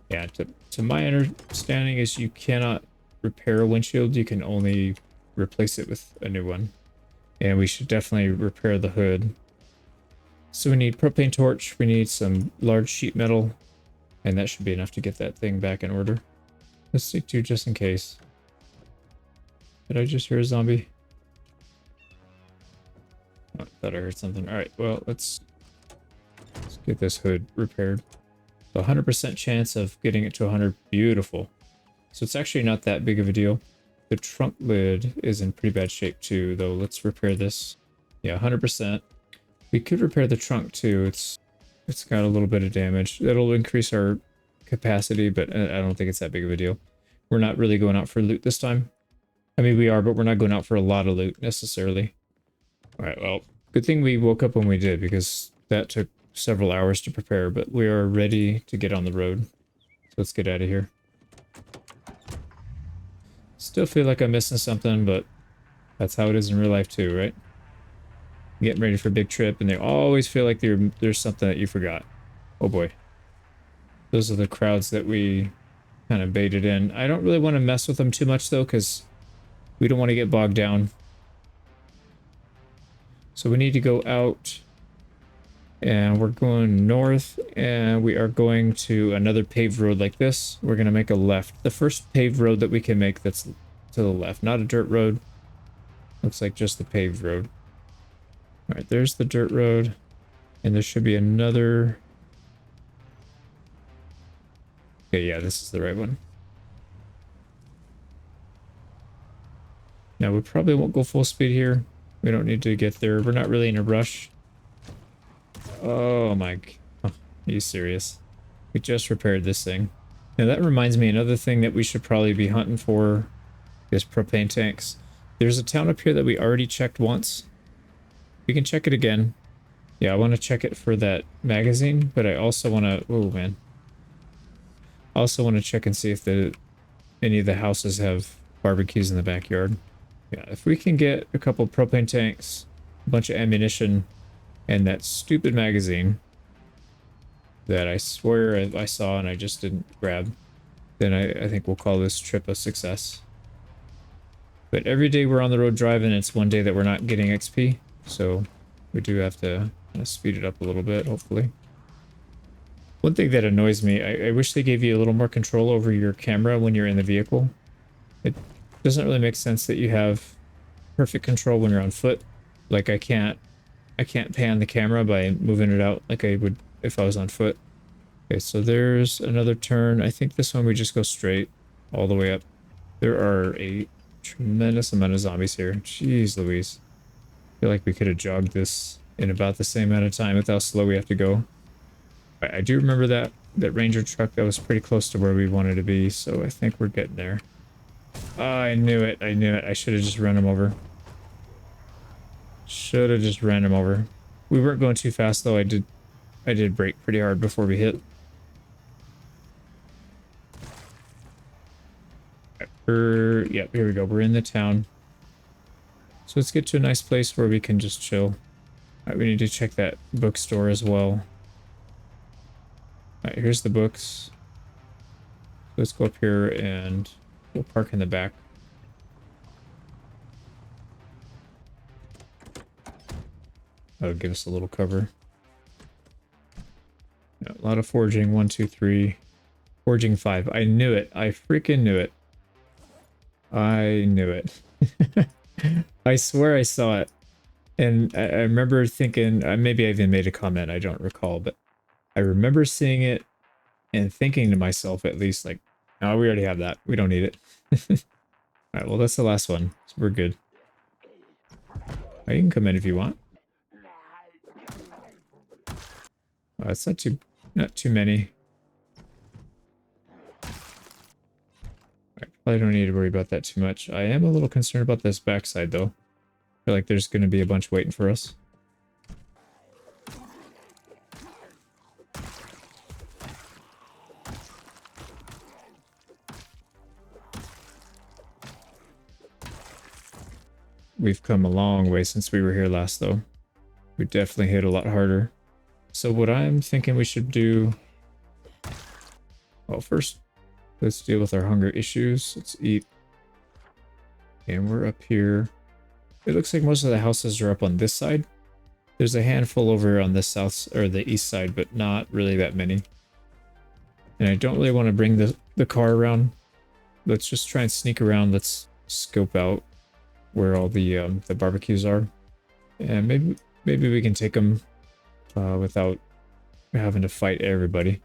A: Yeah, to my understanding is you cannot repair a windshield. You can only replace it with a new one. And we should definitely repair the hood. So we need propane torch. We need some large sheet metal. And that should be enough to get that thing back in order. Let's take 2 just in case. Did I just hear a zombie? Oh, I thought I heard something. Alright, well, let's get this hood repaired. So 100% chance of getting it to 100. Beautiful. So it's actually not that big of a deal. The trunk lid is in pretty bad shape too, though. Let's repair this. Yeah, 100%. We could repair the trunk too. It's got a little bit of damage. It'll increase our capacity, but I don't think it's that big of a deal. We're not really going out for loot this time. I mean, we are, but we're not going out for a lot of loot necessarily. Alright, well, good thing we woke up when we did, because that took several hours to prepare, but we are ready to get on the road. So let's get out of here. Still feel like I'm missing something, but that's how it is in real life too, right? Getting ready for a big trip, and they always feel like there's something that you forgot. Oh boy. Those are the crowds that we kind of baited in. I don't really want to mess with them too much though, because we don't want to get bogged down. So we need to go out, and we're going north, and we are going to another paved road like this. We're going to make a left. The first paved road that we can make that's to the left, not a dirt road. Looks like just the paved road. All right, there's the dirt road, and there should be another. Okay, yeah, this is the right one. Now, we probably won't go full speed here. We don't need to get there. We're not really in a rush. Oh my... Oh, are you serious? We just repaired this thing. Now, that reminds me, another thing that we should probably be hunting for is propane tanks. There's a town up here that we already checked once. We can check it again. Yeah, I want to check it for that magazine, but I also want to... Oh, man. I also want to check and see if any of the houses have barbecues in the backyard. Yeah, if we can get a couple propane tanks, a bunch of ammunition, and that stupid magazine that I swear I saw and I just didn't grab, then I think we'll call this trip a success. But every day we're on the road driving, it's one day that we're not getting XP, so we do have to kind of speed it up a little bit, hopefully. One thing that annoys me, I wish they gave you a little more control over your camera when you're in the vehicle. It doesn't really make sense that you have perfect control when you're on foot. Like I can't pan the camera by moving it out like I would if I was on foot. Okay, so there's another turn. I think this one we just go straight all the way up. There are a tremendous amount of zombies here. Jeez Louise. I feel like we could have jogged this in about the same amount of time with how slow we have to go. I do remember that Ranger truck that was pretty close to where we wanted to be, so I think we're getting there. Oh, I knew it. I knew it. I should have just run him over. Should have just ran him over. We weren't going too fast though. I did brake pretty hard before we hit. Yep, here we go. We're in the town. So let's get to a nice place where we can just chill. Alright, we need to check that bookstore as well. Alright, here's the books. Let's go up here and we'll park in the back. That'll give us a little cover. Yeah, a lot of forging. 1, 2, 3. Forging 5. I knew it. I freaking knew it. I knew it. I swear I saw it. And I remember thinking, maybe I even made a comment, I don't recall, but I remember seeing it and thinking to myself at least like, oh, we already have that. We don't need it. Alright, well, that's the last one. So we're good. Oh, you can come in if you want. It's not too many. Alright, probably don't need to worry about that too much. I am a little concerned about this backside though. I feel like there's going to be a bunch waiting for us. We've come a long way since we were here last, though. We definitely hit a lot harder. So what I'm thinking we should do... Well, first, let's deal with our hunger issues. Let's eat. And we're up here. It looks like most of the houses are up on this side. There's a handful over on the south, or the east side, but not really that many. And I don't really want to bring the car around. Let's just try and sneak around. Let's scope out where all the barbecues are, and maybe we can take them without having to fight everybody.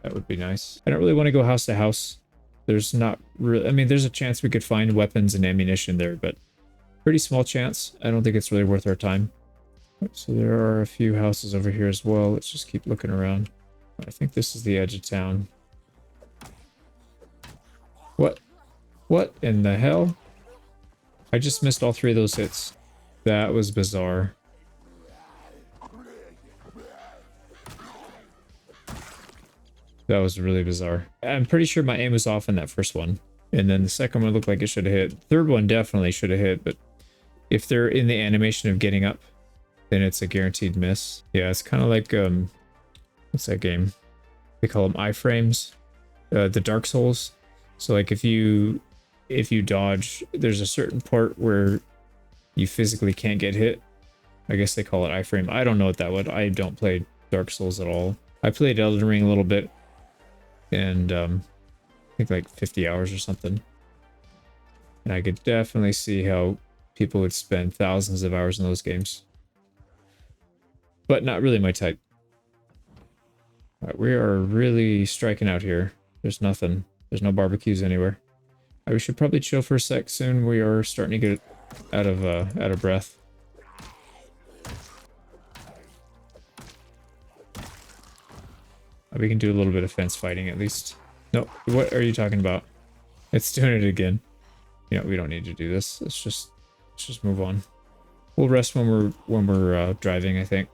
A: That would be nice. I don't really want to go house to house. There's not really, I mean, there's a chance we could find weapons and ammunition there, but pretty small chance. I don't think it's really worth our time. So there are a few houses over here as well. Let's just keep looking around. I think this is the edge of town. What in the hell? I just missed all 3 of those hits. That was bizarre. That was really bizarre. I'm pretty sure my aim was off in that first one. And then the second one looked like it should have hit. Third one definitely should have hit, but if they're in the animation of getting up, then it's a guaranteed miss. Yeah, it's kind of like, what's that game? They call them iframes. The Dark Souls. So like if you dodge, there's a certain part where you physically can't get hit. I guess they call it iframe. I don't know what that would. I don't play Dark Souls at all. I played Elden Ring a little bit, and I think like 50 hours or something. And I could definitely see how people would spend thousands of hours in those games. But not really my type. Right, we are really striking out here. There's nothing. There's no barbecues anywhere. We should probably chill for a sec soon. We are starting to get out of breath. We can do a little bit of fence fighting at least. No, what are you talking about? It's doing it again. You know, we don't need to do this. Let's just move on. We'll rest when we're driving, I think.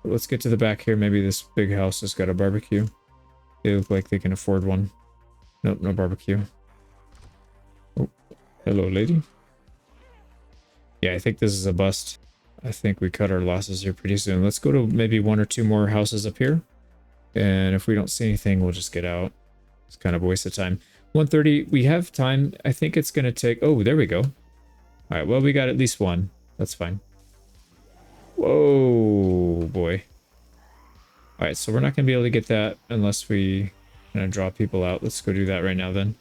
A: But let's get to the back here. Maybe this big house has got a barbecue. They look like they can afford one. Nope, no barbecue. Oh, hello, lady. Yeah, I think this is a bust. I think we cut our losses here pretty soon. Let's go to maybe 1 or 2 more houses up here. And if we don't see anything, we'll just get out. It's kind of a waste of time. 1:30, we have time. I think it's going to take... Oh, there we go. All right, well, we got at least one. That's fine. Whoa, boy. All right, so we're not going to be able to get that unless we kind of draw people out. Let's go do that right now, then.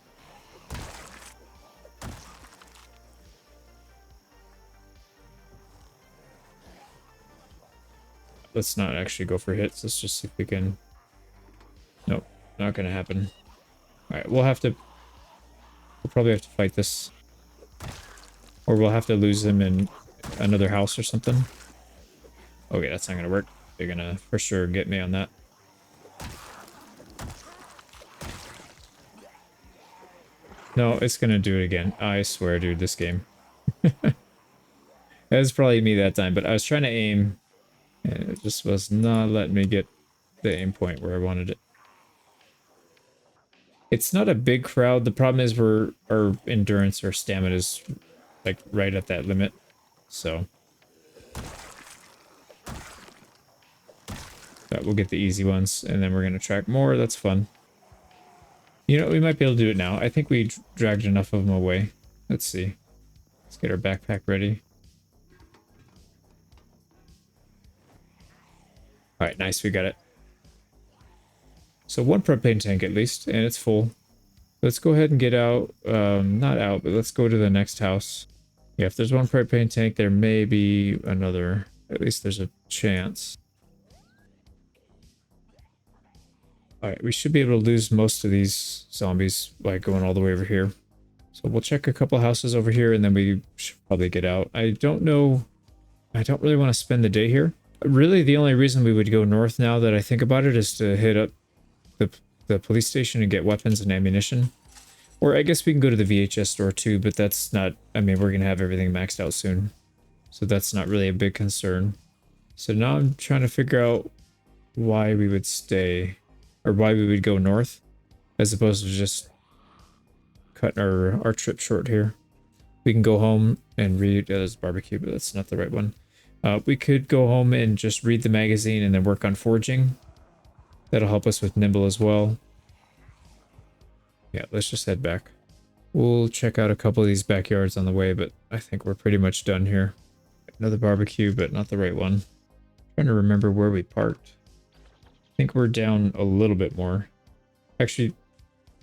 A: Let's not actually go for hits. Let's just see if we can... Nope, not going to happen. All right, we'll probably have to fight this. Or we'll have to lose them in another house or something. Okay, that's not going to work. They're going to for sure get me on that. No, it's going to do it again. I swear, dude, this game. That was probably me that time, but I was trying to aim, and it just was not letting me get the aim point where I wanted it. It's not a big crowd. The problem is our endurance, our stamina is like right at that limit. So That we'll get the easy ones, and then we're going to track more. That's fun. You know, we might be able to do it now. I think we dragged enough of them away. Let's see. Let's get our backpack ready. All right, nice. We got it. So one propane tank at least, and it's full. Let's go ahead and get out. Not out, but let's go to the next house. Yeah, if there's one propane tank, there may be another. At least there's a chance. Alright, we should be able to lose most of these zombies by going all the way over here. So we'll check a couple houses over here, and then we should probably get out. I don't know. I don't really want to spend the day here. Really, the only reason we would go north now that I think about it is to hit up the police station and get weapons and ammunition. Or I guess we can go to the VHS store too, but that's not... I mean, we're going to have everything maxed out soon. So that's not really a big concern. So now I'm trying to figure out why we would stay, or why we would go north, as opposed to just cutting our trip short here. We can go home and read... there's barbecue, but that's not the right one. We could go home and just read the magazine and then work on forging. That'll help us with nimble as well. Yeah, let's just head back. We'll check out a couple of these backyards on the way, but I think we're pretty much done here. Another barbecue, but not the right one. Trying to remember where we parked. I think we're down a little bit more. Actually,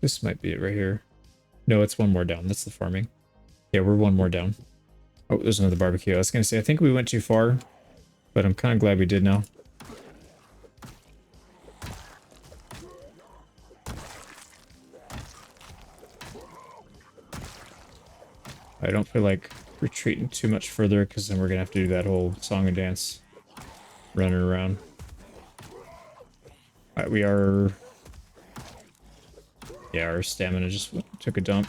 A: this might be it right here. No, it's one more down. That's the farming. Yeah, we're one more down. Oh, there's another barbecue. I was going to say, I think we went too far, but I'm kind of glad we did now. I don't feel like retreating too much further, because then we're going to have to do that whole song and dance running around. Alright, we are... yeah, our stamina just took a dump.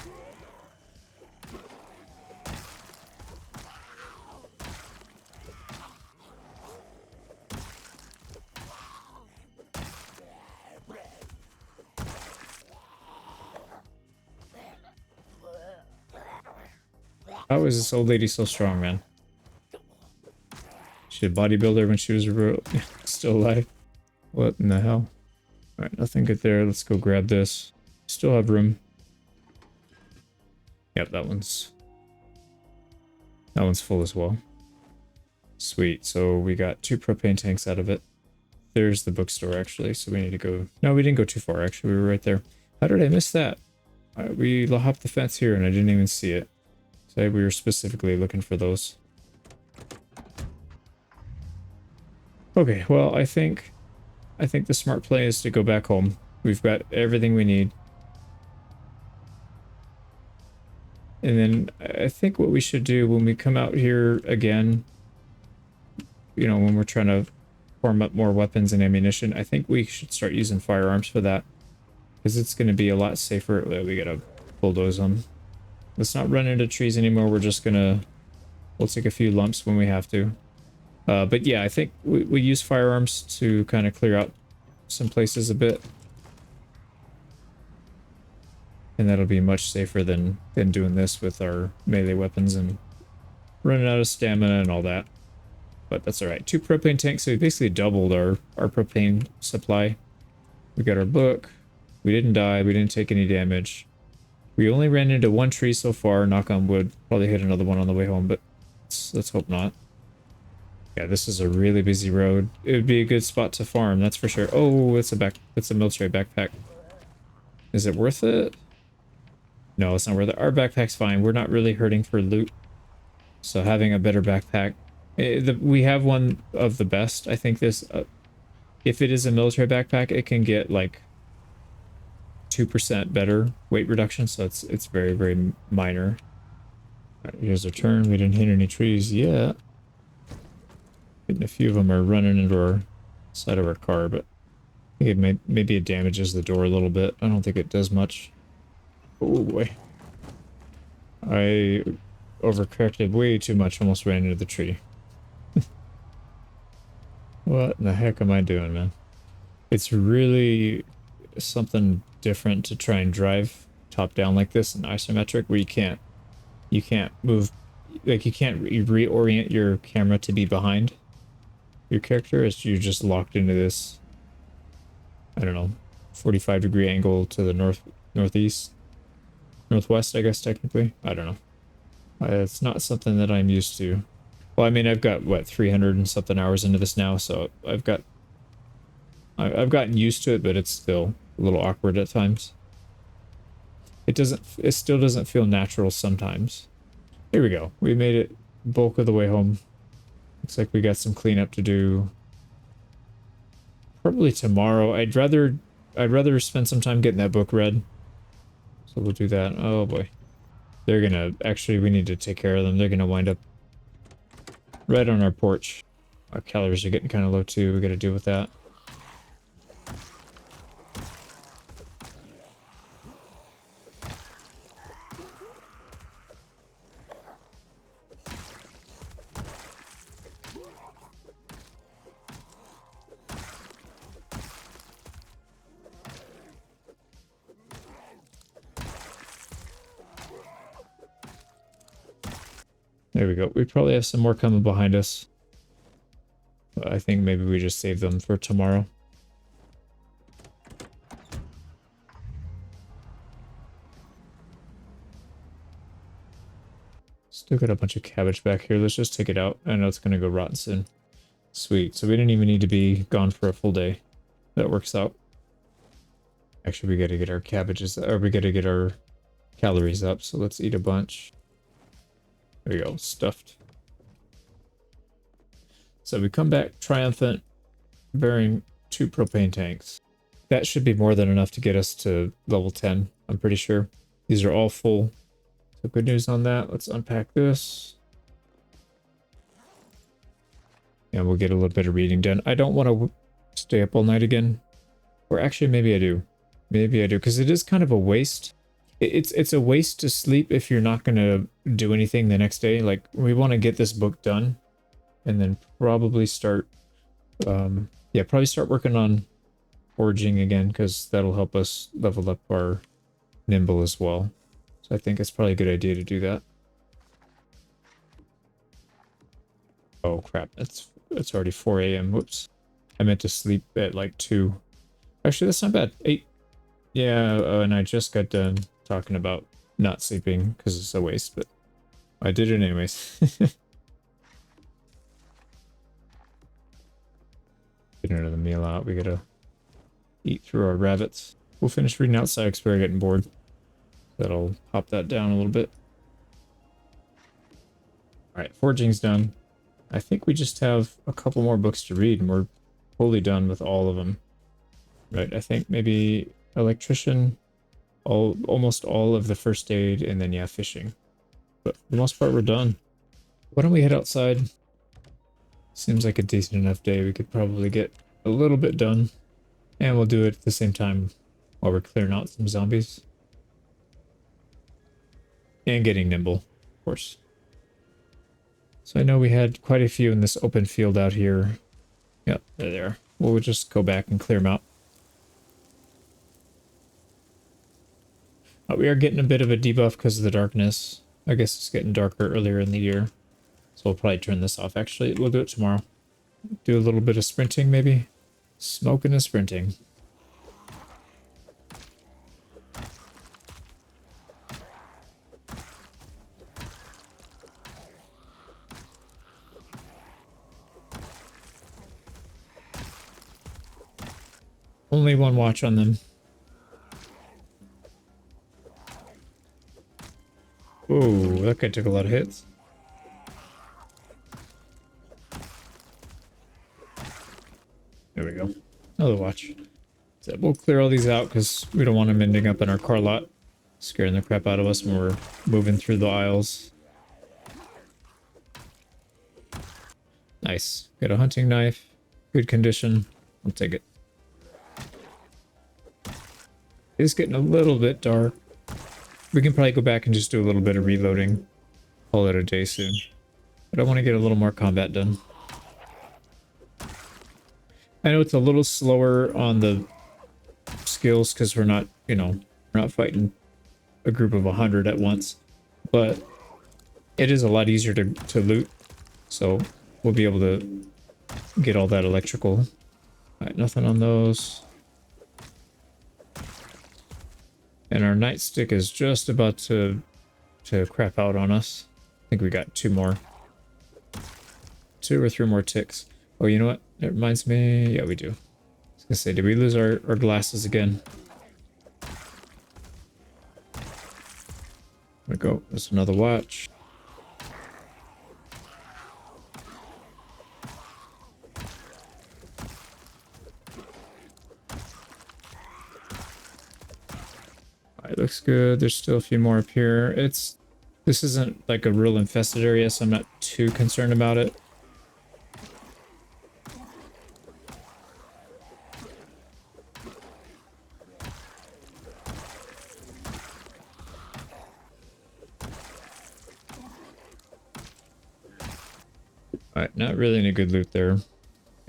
A: How is this old lady so strong, man? She a bodybuilder when she was still alive. What in the hell? Alright, nothing good there. Let's go grab this. Still have room. Yep, that one's full as well. Sweet. So we got 2 propane tanks out of it. There's the bookstore, actually. So we need to go... no, we didn't go too far, actually. We were right there. How did I miss that? We hopped the fence here and I didn't even see it. So we were specifically looking for those. Okay, well, I think the smart play is to go back home. We've got everything we need. And then I think what we should do when we come out here again, you know, when we're trying to form up more weapons and ammunition, I think we should start using firearms for that. Because it's going to be a lot safer. We gotta bulldoze them. Let's not run into trees anymore. We're just gonna... we'll take a few lumps when we have to. But yeah, I think we use firearms to kind of clear out some places a bit. And that'll be much safer than doing this with our melee weapons and running out of stamina and all that. But that's alright. 2 propane tanks, so we basically doubled our propane supply. We got our book. We didn't die. We didn't take any damage. We only ran into 1 tree so far, knock on wood. Probably hit another one on the way home, but let's hope not. Yeah, this is a really busy road. It would be a good spot to farm, that's for sure. Oh, it's a military backpack. Is it worth it? No, it's not worth it. Our backpack's fine. We're not really hurting for loot. So having a better backpack... we have one of the best. I think this... if it is a military backpack, it can get like 2% better weight reduction, so it's very, very minor. All right, here's our turn. We didn't hit any trees yet. And a few of them are running into our side of our car, but I think maybe it damages the door a little bit. I don't think it does much. Oh boy. I overcorrected way too much, almost ran into the tree. What in the heck am I doing, man? It's really something different to try and drive top down like this in isometric, where you can't move, like you can't reorient your camera to be behind your character, as you're just locked into this I don't know, 45-degree angle to the northwest, I guess, technically. I don't know. It's not something that I'm used to. Well, I mean, I've got, what, 300 and something hours into this now, so I've gotten used to it, but it's still a little awkward at times. It still doesn't feel natural sometimes. Here we go. We made it bulk of the way home. Looks like we got some cleanup to do. Probably tomorrow. I'd rather spend some time getting that book read. So we'll do that. Oh boy. They're gonna, actually, we need to take care of them. They're gonna wind up right on our porch. Our calories are getting kind of low too. We gotta deal with that. There we go. We probably have some more coming behind us. But I think maybe we just save them for tomorrow. Still got a bunch of cabbage back here. Let's just take it out. I know it's going to go rotten soon. Sweet. So we didn't even need to be gone for a full day. That works out. Actually, we got to get our cabbages, or we got to get our calories up. So let's eat a bunch. There we go, stuffed. So we come back triumphant, bearing 2 propane tanks. That should be more than enough to get us to level 10, I'm pretty sure. These are all full. So good news on that. Let's unpack this. And we'll get a little bit of reading done. I don't want to stay up all night again. Or actually, maybe I do. Maybe I do, because it is kind of a waste. It's a waste to sleep if you're not going to do anything the next day. Like, we want to get this book done and then probably start, probably start working on foraging again, because that'll help us level up our nimble as well. So I think it's probably a good idea to do that. Oh crap, it's already 4 a.m. Whoops. I meant to sleep at like 2. Actually, that's not bad. 8. Yeah, and I just got done talking about not sleeping because it's a waste, but I did it anyways. Get another meal out. We gotta eat through our rabbits. We'll finish reading outside because we're getting bored. That'll pop that down a little bit. Alright, foraging's done. I think we just have a couple more books to read and we're fully done with all of them. Right, I think maybe electrician, almost all of the first aid, and then yeah, fishing. But for the most part, we're done. Why don't we head outside? Seems like a decent enough day. We could probably get a little bit done. And we'll do it at the same time while we're clearing out some zombies. And getting nimble, of course. So I know we had quite a few in this open field out here. Yep, they're there. We'll just go back and clear them out. We are getting a bit of a debuff because of the darkness. I guess it's getting darker earlier in the year. So we'll probably turn this off, actually. We'll do it tomorrow. Do a little bit of sprinting, maybe? Smoking and sprinting. Only one watch on them. Ooh, that guy took a lot of hits. There we go. Another watch. So we'll clear all these out because we don't want them ending up in our car lot, scaring the crap out of us when we're moving through the aisles. Nice. Got a hunting knife. Good condition. I'll take it. It's getting a little bit dark. We can probably go back and just do a little bit of reloading. Call it a day soon. But I want to get a little more combat done. I know it's a little slower on the skills because we're not, you know, we're not fighting a group of 100 at once. But it is a lot easier to loot. So we'll be able to get all that electrical. Alright, nothing on those. And our nightstick is just about to crap out on us. I think we got 2 more. 2 or 3 more ticks. Oh, you know what? It reminds me. Yeah, we do. I was gonna say, did we lose our glasses again? There we go. There's another watch. Alright, looks good. There's still a few more up here. This isn't like a real infested area, so I'm not too concerned about it. Alright, not really any good loot there.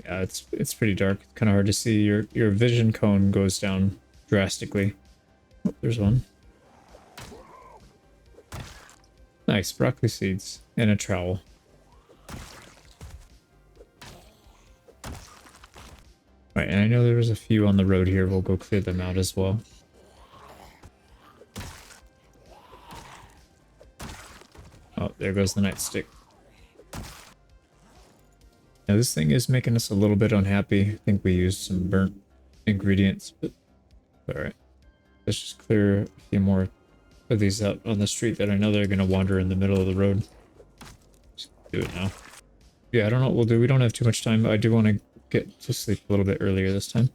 A: Yeah, it's pretty dark. It's kind of hard to see. Your vision cone goes down drastically. Oh, there's one. Nice, broccoli seeds and a trowel. Alright, and I know there was a few on the road here. We'll go clear them out as well. Oh, there goes the nightstick. Now this thing is making us a little bit unhappy. I think we used some burnt ingredients, but alright. Let's just clear a few more of these out on the street that I know they're going to wander in the middle of the road. Just do it now. Yeah, I don't know what we'll do. We don't have too much time. I do want to get to sleep a little bit earlier this time.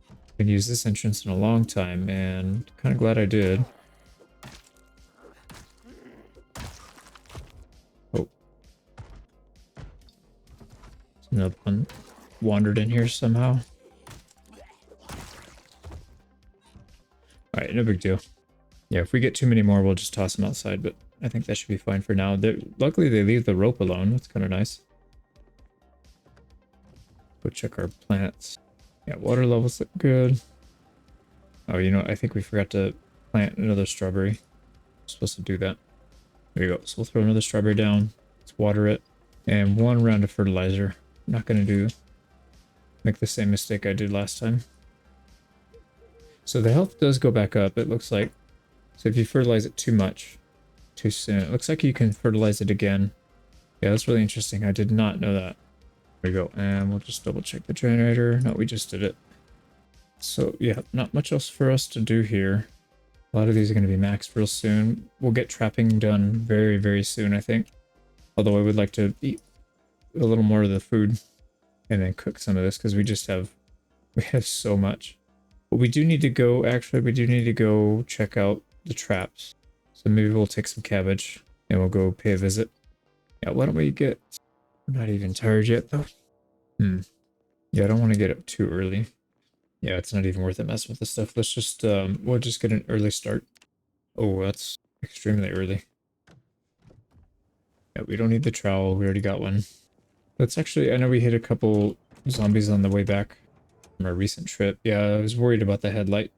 A: I've been used this entrance in a long time, and kind of glad I did. Oh. Another one wandered in here somehow. Alright, no big deal. Yeah, if we get too many more, we'll just toss them outside, but I think that should be fine for now. Luckily, they leave the rope alone. That's kind of nice. Go check our plants. Yeah, water levels look good. Oh, you know, I think we forgot to plant another strawberry. We're supposed to do that. There you go. So we'll throw another strawberry down. Let's water it. And 1 round of fertilizer. I'm not going to make the same mistake I did last time. So the health does go back up, it looks like. So if you fertilize it too much, too soon, it looks like you can fertilize it again. Yeah, that's really interesting. I did not know that. There we go. And we'll just double check the generator. No, we just did it. So yeah, not much else for us to do here. A lot of these are going to be maxed real soon. We'll get trapping done very, very soon, I think. Although I would like to eat a little more of the food and then cook some of this because we have so much. But we do need to go, actually, we do need to go check out the traps. So maybe we'll take some cabbage and we'll go pay a visit. Yeah, why don't we get... We're not even tired yet, though. Yeah, I don't want to get up too early. Yeah, it's not even worth it messing with this stuff. Let's just, we'll just get an early start. Oh, that's extremely early. Yeah, we don't need the trowel. We already got one. Let's actually, I know we hit a couple zombies on the way back from our recent trip. Yeah, I was worried about the headlight.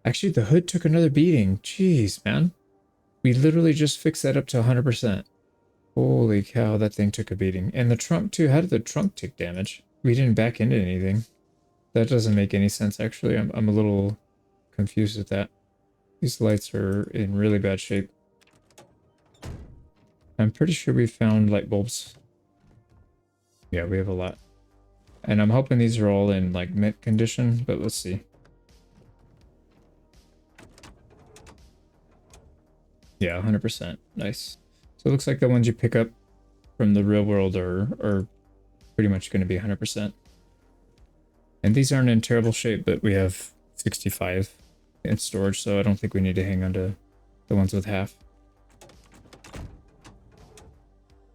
A: Actually, the hood took another beating. Jeez, man. We literally just fixed that up to 100%. Holy cow, that thing took a beating. And the trunk, too. How did the trunk take damage? We didn't back into anything. That doesn't make any sense, actually. I'm a little confused with that. These lights are in really bad shape. I'm pretty sure we found light bulbs. Yeah, we have a lot. And I'm hoping these are all in, like, mint condition, but let's see. Yeah, 100%. Nice. So it looks like the ones you pick up from the real world are pretty much going to be 100%. And these aren't in terrible shape, but we have 65 in storage, so I don't think we need to hang on to the ones with half.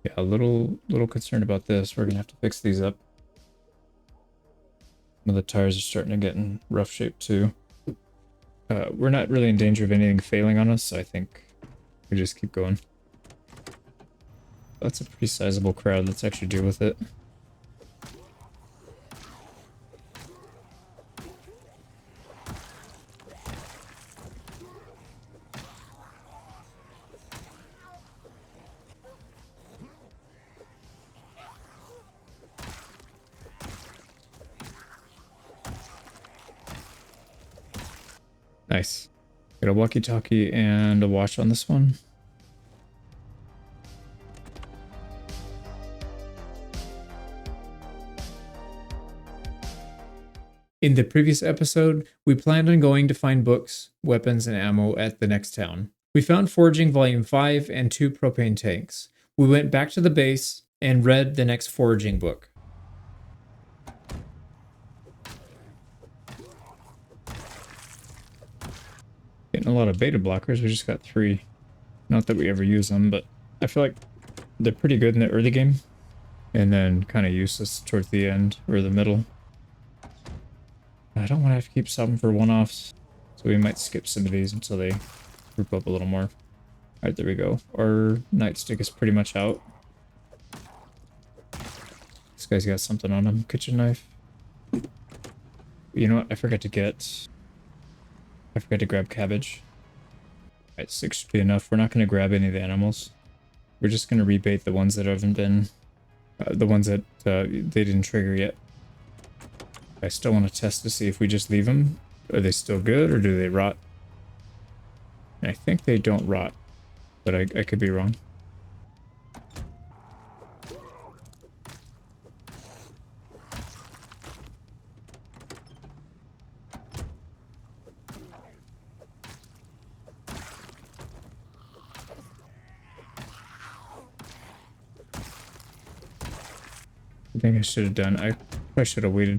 A: Yeah, a little concerned about this. We're going to have to fix these up. Some of the tires are starting to get in rough shape too. We're not really in danger of anything failing on us, so I think we just keep going. That's a pretty sizable crowd. Let's actually deal with it. Nice. Got a walkie-talkie and a watch on this one. In the previous episode, we planned on going to find books, weapons, and ammo at the next town. We found Foraging Volume 5 and 2 propane tanks. We went back to the base and read the next foraging book. Getting a lot of beta blockers. We just got 3. Not that we ever use them, but I feel like they're pretty good in the early game. And then kind of useless towards the end or the middle. I don't want to have to keep stopping for one-offs, so we might skip some of these until they group up a little more. Alright, there we go. Our nightstick is pretty much out. This guy's got something on him. Kitchen knife. You know what? I forgot to grab cabbage. Alright, 6 should be enough. We're not going to grab any of the animals. We're just going to rebait the ones that haven't been... the ones that they didn't trigger yet. I still want to test to see if we just leave them. Are they still good or do they rot? And I think they don't rot, but I could be wrong. I think I should have done. I probably should have waited.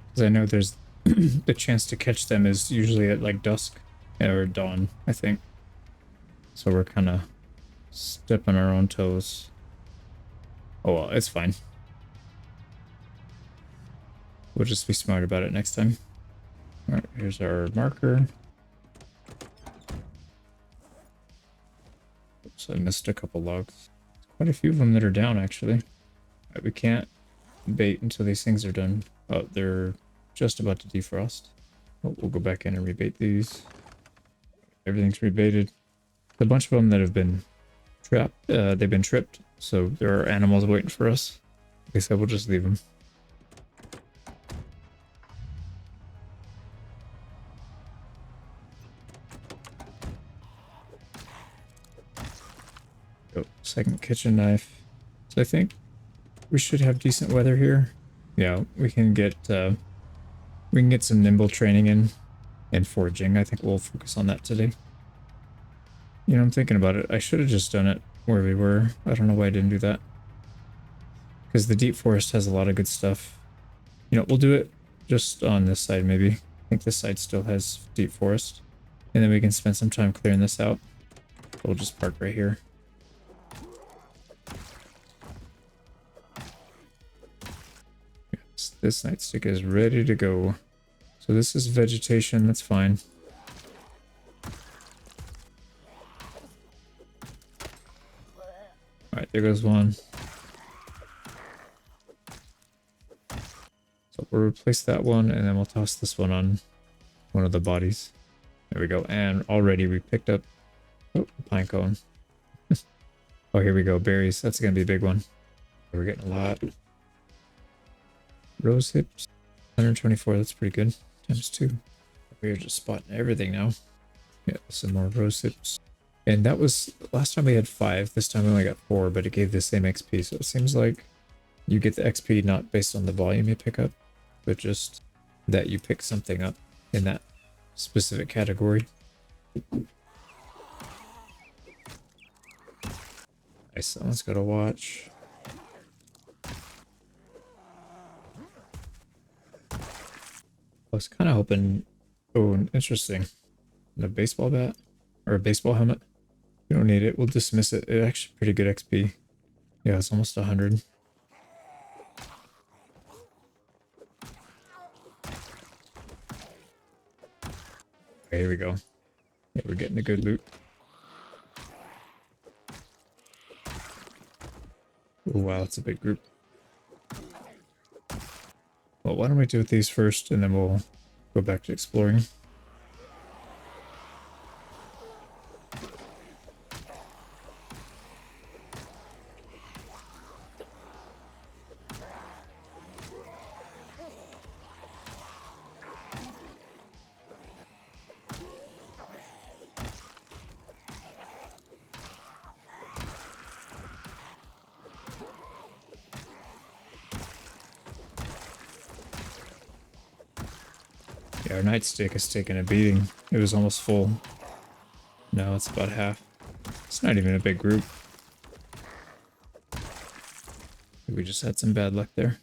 A: Because I know there's the chance to catch them is usually at like dusk or dawn, I think. So we're kind of stepping our own toes. Oh well, it's fine. We'll just be smart about it next time. Alright, here's our marker. Oops, I missed a couple logs. Quite a few of them that are down, actually. Right, we can't bait until these things are done. Oh, they're just about to defrost. Oh, we'll go back in and rebait these. Everything's rebaited. A bunch of them that have been trapped, they've been tripped, so there are animals waiting for us. Like I said, we'll just leave them. Oh, second kitchen knife. So I think we should have decent weather here. Yeah, we can get some nimble training in and foraging. I think we'll focus on that today. You know, I'm thinking about it. I should have just done it where we were. I don't know why I didn't do that. Because the deep forest has a lot of good stuff. You know, we'll do it just on this side, maybe. I think this side still has deep forest. And then we can spend some time clearing this out. We'll just park right here. Yes, this nightstick is ready to go. So this is vegetation, that's fine. Alright, there goes one. So we'll replace that one, and then we'll toss this one on one of the bodies. There we go. And already we picked up a pine cone. Oh, here we go. Berries. That's going to be a big one. We're getting a lot. Rose hips. 124. That's pretty good. Times 2. We're just spotting everything now. Yeah, some more rose hips. And that was, last time we had 5, this time we only got 4, but it gave the same XP, so it seems like you get the XP not based on the volume you pick up, but just that you pick something up in that specific category. Nice, someone's got a watch. I was kind of hoping, oh, interesting, a baseball bat, or a baseball helmet. We don't need it. We'll dismiss it. It's actually pretty good XP. Yeah, it's almost 100. Okay, here we go. Yeah, we're getting a good loot. Oh, wow, that's a big group. Well, why don't we do these first, and then we'll go back to exploring. Yeah, our nightstick has taken a beating. It was almost full. Now it's about half. It's not even a big group. We just had some bad luck there.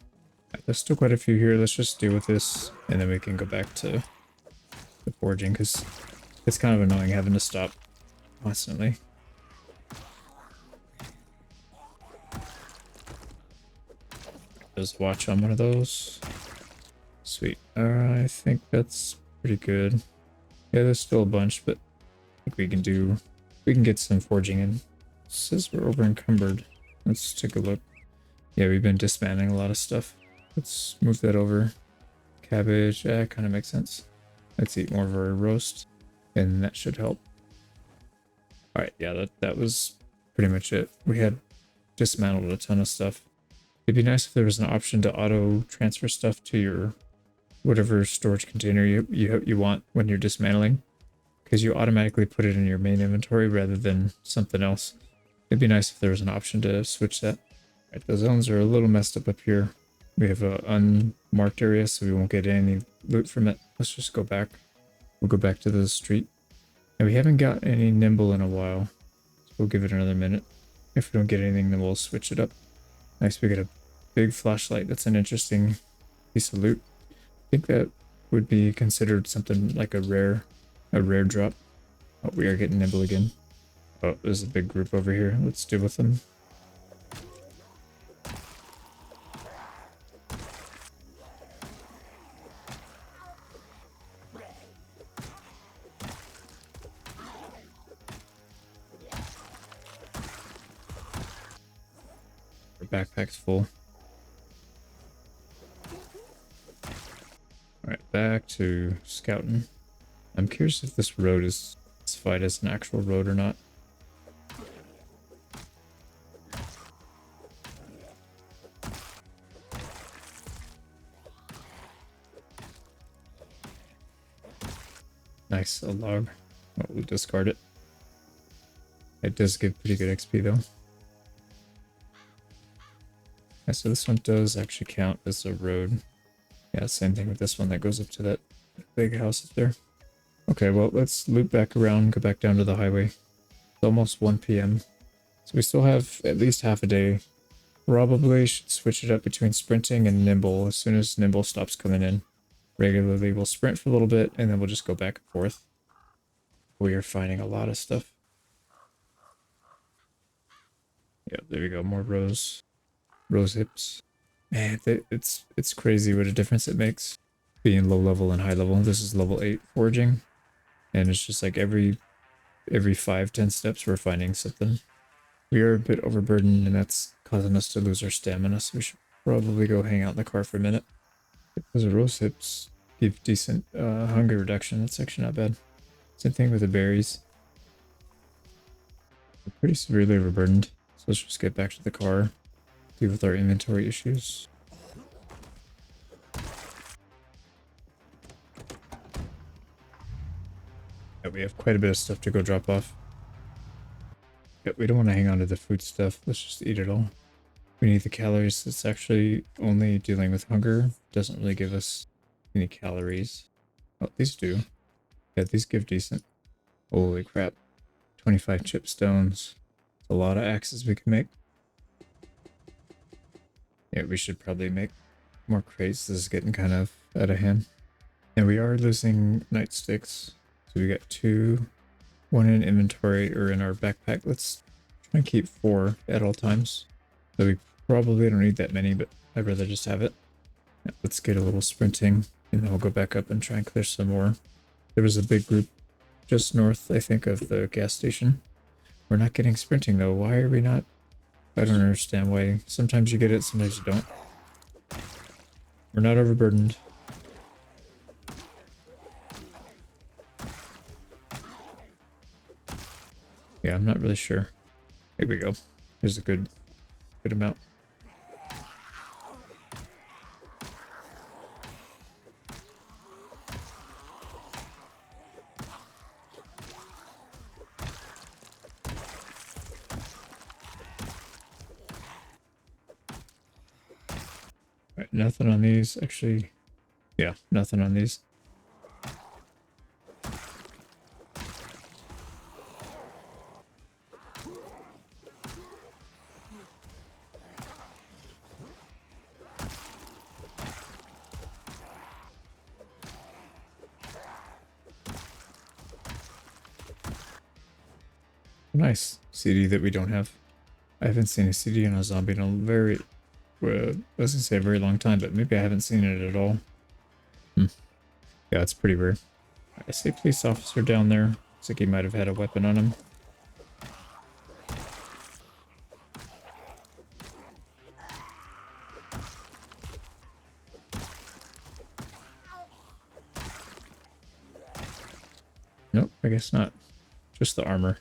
A: There's still quite a few here. Let's just deal with this, and then we can go back to the forging, because it's kind of annoying having to stop constantly. Just watch on one of those. Sweet. I think that's pretty good. Yeah, there's still a bunch, but I think we can get some forging in. It says we're over encumbered. Let's take a look. Yeah, we've been dismantling a lot of stuff. Let's move that over. Cabbage, kind of makes sense. Let's eat more of our roast, and that should help. Alright, yeah, that was pretty much it. We had dismantled a ton of stuff. It'd be nice if there was an option to auto transfer stuff to your whatever storage container you want when you're dismantling, because you automatically put it in your main inventory rather than something else. It'd be nice if there was an option to switch that. Right, the zones are a little messed up here. We have an unmarked area, so we won't get any loot from it. Let's just go back. We'll go back to the street. And we haven't got any nimble in a while, so we'll give it another minute. If we don't get anything, then we'll switch it up. Nice, we get a big flashlight. That's an interesting piece of loot. I think that would be considered something like a rare drop. Oh, we are getting nimble again. Oh, there's a big group over here. Let's deal with them. Our backpack's full. Alright, back to scouting. I'm curious if this road is classified as an actual road or not. Nice, a log. Oh, we'll discard it. It does give pretty good XP though. Yeah, so this one does actually count as a road. Yeah, same thing with this one that goes up to that big house up there. Okay, well, let's loop back around, go back down to the highway. It's almost 1 p.m. So we still have at least half a day. Probably should switch it up between sprinting and nimble. As soon as nimble stops coming in regularly, we'll sprint for a little bit, and then we'll just go back and forth. We are finding a lot of stuff. Yeah, there we go, more rose hips. Man, it's crazy what a difference it makes being low level and high level. This is level 8 foraging, and it's just like every 5-10 steps we're finding something. We are a bit overburdened, and that's causing us to lose our stamina, so we should probably go hang out in the car for a minute. Those rose hips give decent hunger reduction. That's actually not bad. Same thing with the berries. We're pretty severely overburdened, so let's just get back to the car. Deal with our inventory issues. Yeah, we have quite a bit of stuff to go drop off. Yeah, we don't want to hang on to the food stuff. Let's just eat it all. We need the calories. It's actually only dealing with hunger. Doesn't really give us any calories. Oh, these do. Yeah, these give decent. Holy crap. 25 chipstones. A lot of axes we can make. Yeah, we should probably make more crates. This is getting kind of out of hand. And we are losing nightsticks. So we got 2. 1 in inventory or in our backpack. Let's try and keep 4 at all times. So we probably don't need that many, but I'd rather just have it. Yeah, let's get a little sprinting, and then we'll go back up and try and clear some more. There was a big group just north, I think, of the gas station. We're not getting sprinting though. Why are we not? I don't understand why. Sometimes you get it, sometimes you don't. We're not overburdened. Yeah, I'm not really sure. Here we go. Here's a good amount. Right, nothing on these. Actually, yeah, nothing on these. Nice. CD that we don't have. I haven't seen a CD on a zombie in a very, well, I was gonna say a very long time, but maybe I haven't seen it at all. Yeah, it's pretty rare. I see a police officer down there. Looks like he might have had a weapon on him. Nope, I guess not. Just the armor.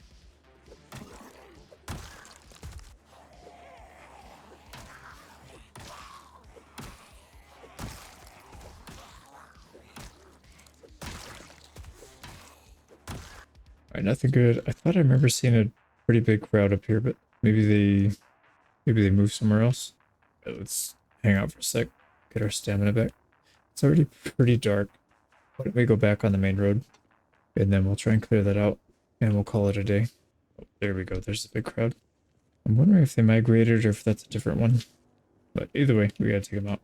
A: Alright, nothing good. I thought I remember seeing a pretty big crowd up here, but maybe they moved somewhere else. Let's hang out for a sec, get our stamina back. It's already pretty dark. Why don't we go back on the main road? And then we'll try and clear that out. And we'll call it a day. Oh, there we go. There's the big crowd. I'm wondering if they migrated or if that's a different one. But either way, we gotta take them out.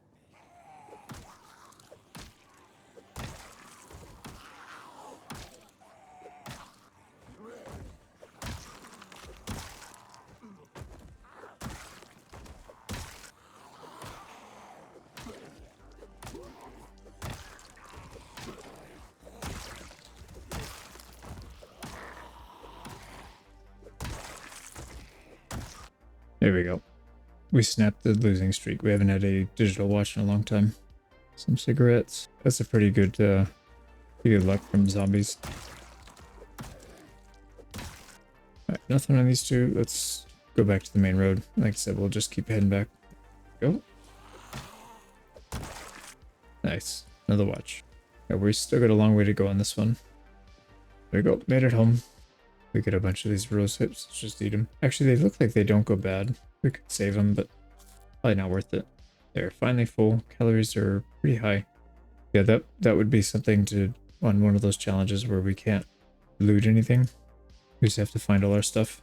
A: There we go. We snapped the losing streak. We haven't had a digital watch in a long time. Some cigarettes. That's a pretty good luck from zombies. Alright, nothing on these two. Let's go back to the main road. Like I said, we'll just keep heading back. Go. Nice. Another watch. Yeah, we still got a long way to go on this one. There we go. Made it home. We get a bunch of these rose hips. Let's just eat them. Actually, they look like they don't go bad. We could save them, but probably not worth it. They're finally full. Calories are pretty high. Yeah, that would be something to on one of those challenges where we can't loot anything. We just have to find all our stuff.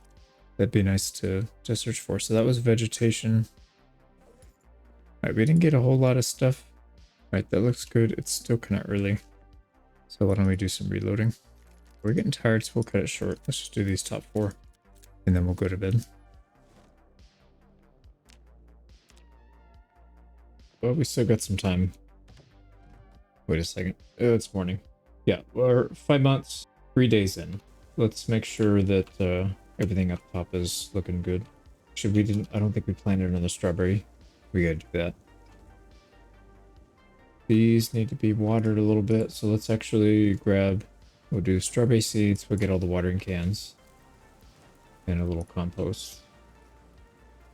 A: That'd be nice to search for. So that was vegetation. Alright, we didn't get a whole lot of stuff. Alright, that looks good. It's still kind of early. So why don't we do some reloading? We're getting tired, so we'll cut it short. Let's just do these top 4. And then we'll go to bed. Well, we still got some time. Wait a second. It's morning. Yeah, we're 5 months, 3 days in. Let's make sure that everything up top is looking good. Actually, I don't think we planted another strawberry. We gotta do that. These need to be watered a little bit, so let's actually grab... We'll do strawberry seeds, we'll get all the watering cans. And a little compost.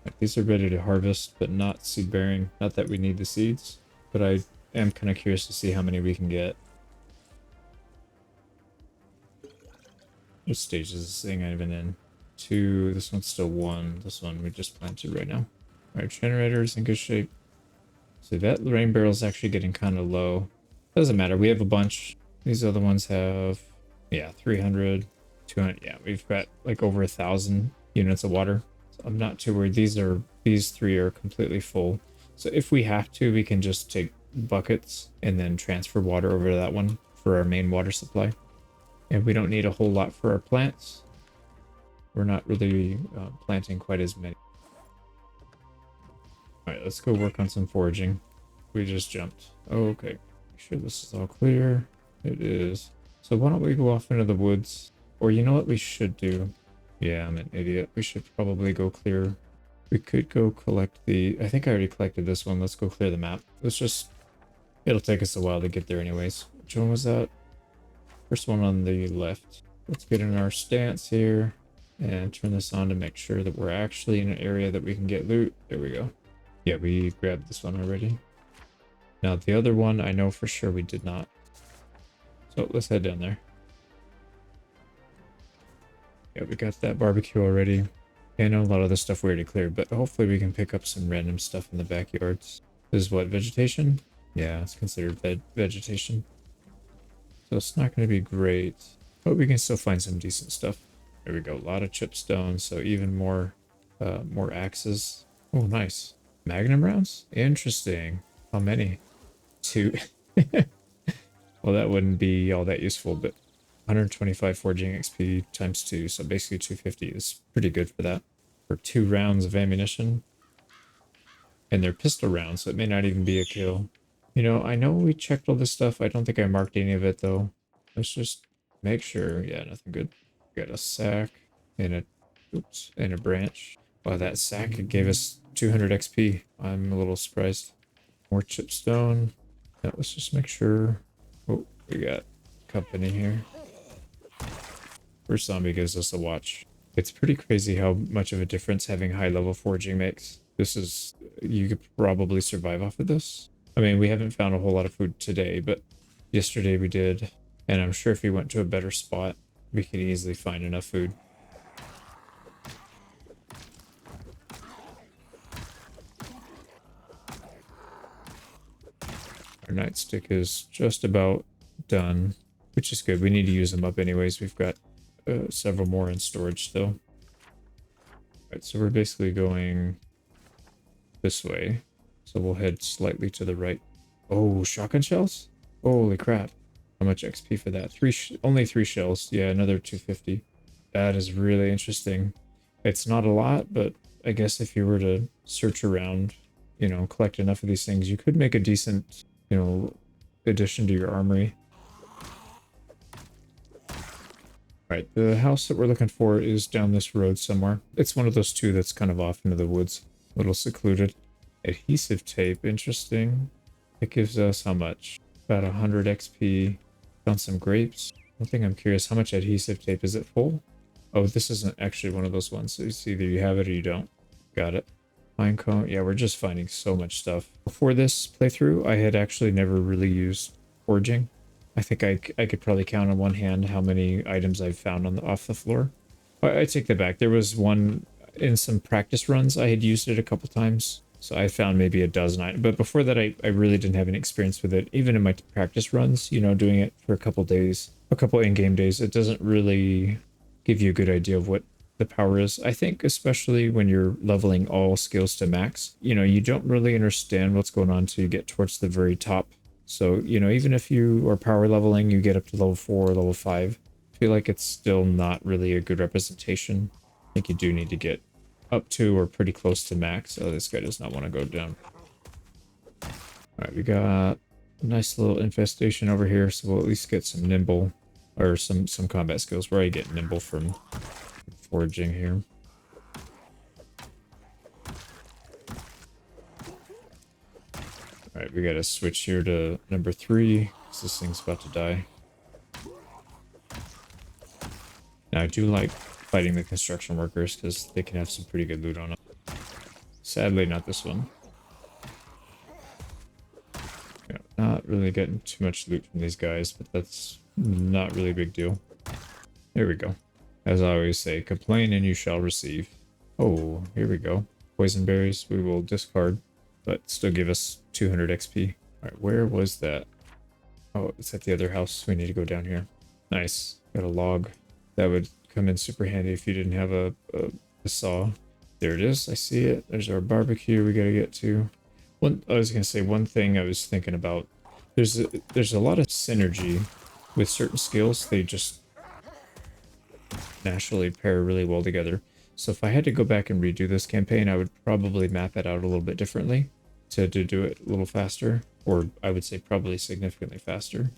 A: Right, these are ready to harvest, but not seed bearing. Not that we need the seeds, but I am kind of curious to see how many we can get. What stage is this thing even in? 2, this one's still 1, this one we just planted right now. Alright, generator's in good shape. So that rain barrel's actually getting kind of low. Doesn't matter, we have a bunch. These other ones have, yeah, 300, 200. Yeah, we've got like over 1,000 units of water. So I'm not too worried. These 3 are completely full. So if we have to, we can just take buckets and then transfer water over to that one for our main water supply. And we don't need a whole lot for our plants. We're not really planting quite as many. All right, let's go work on some foraging. We just jumped. Oh, okay. Make sure this is all clear. It is. So why don't we go off into the woods? Or you know what we should do? Yeah, I'm an idiot. We should probably go clear. We could go collect the... I think I already collected this one. Let's go clear the map. Let's just... It'll take us a while to get there anyways. Which one was that? First one on the left. Let's get in our stance here. And turn this on to make sure that we're actually in an area that we can get loot. There we go. Yeah, we grabbed this one already. Now the other one, I know for sure we did not. So let's head down there. Yeah, we got that barbecue already. I know a lot of the stuff we already cleared, but hopefully we can pick up some random stuff in the backyards. This is what, vegetation? Yeah, it's considered vegetation. So it's not going to be great, but we can still find some decent stuff. There we go, a lot of chipstone, so even more axes. Oh, nice. Magnum rounds? Interesting. How many? 2. Well, that wouldn't be all that useful, but 125 forging XP times 2, so basically 250 is pretty good for that. For 2 rounds of ammunition. And they're pistol rounds, so it may not even be a kill. You know, I know we checked all this stuff. I don't think I marked any of it, though. Let's just make sure. Yeah, nothing good. We got a sack and a, oops, and a branch. Wow, that sack gave us 200 XP. I'm a little surprised. More chipstone. Yeah, let's just make sure. Oh, we got company here. First zombie gives us a watch. It's pretty crazy how much of a difference having high level forging makes. This is, you could probably survive off of this. I mean, we haven't found a whole lot of food today, but yesterday we did. And I'm sure if we went to a better spot, we could easily find enough food. Our nightstick is just about done, which is good. We need to use them up anyways. We've got several more in storage still. Alright, so we're basically going this way. So we'll head slightly to the right. Oh, shotgun shells? Holy crap. How much XP for that? Only 3 shells. Yeah, another 250. That is really interesting. It's not a lot, but I guess if you were to search around, you know, collect enough of these things, you could make a decent, you know, addition to your armory. Right, the house that we're looking for is down this road somewhere. It's one of those two that's kind of off into the woods. A little secluded. Adhesive tape, interesting. It gives us how much? About 100 XP. Found some grapes. One thing I'm curious, how much adhesive tape? Is it full? Oh, this isn't actually one of those ones. So it's either you have it or you don't. Got it. Pine cone. Yeah, we're just finding so much stuff. Before this playthrough, I had actually never really used forging. I think I could probably count on one hand how many items I've found on off the floor. I take that back. There was one in some practice runs. I had used it a couple times. So I found maybe a dozen items. But before that, I really didn't have any experience with it. Even in my practice runs, you know, doing it for a couple days, a couple in-game days, it doesn't really give you a good idea of what the power is. I think especially when you're leveling all skills to max, you know, you don't really understand what's going on until you get towards the very top. So, you know, even if you are power leveling, you get up to level 4 or level 5, I feel like it's still not really a good representation. I think you do need to get up to or pretty close to max. Oh, this guy does not want to go down. Alright, we got a nice little infestation over here, so we'll at least get some nimble, or some combat skills where I get nimble from foraging here. Alright, we gotta switch here to number 3, because this thing's about to die. Now, I do like fighting the construction workers, because they can have some pretty good loot on them. Sadly, not this one. Yeah, not really getting too much loot from these guys, but that's not really a big deal. There we go. As I always say, complain and you shall receive. Oh, here we go. Poison berries we will discard, but still give us 200 XP. Alright, where was that? Oh, it's at the other house. We need to go down here. Nice. Got a log. That would come in super handy if you didn't have a saw. There it is. I see it. There's our barbecue we gotta get to. I was gonna say one thing I was thinking about. There's a lot of synergy with certain skills. They just naturally pair really well together. So if I had to go back and redo this campaign, I would probably map it out a little bit differently to do it a little faster, or I would say probably significantly faster.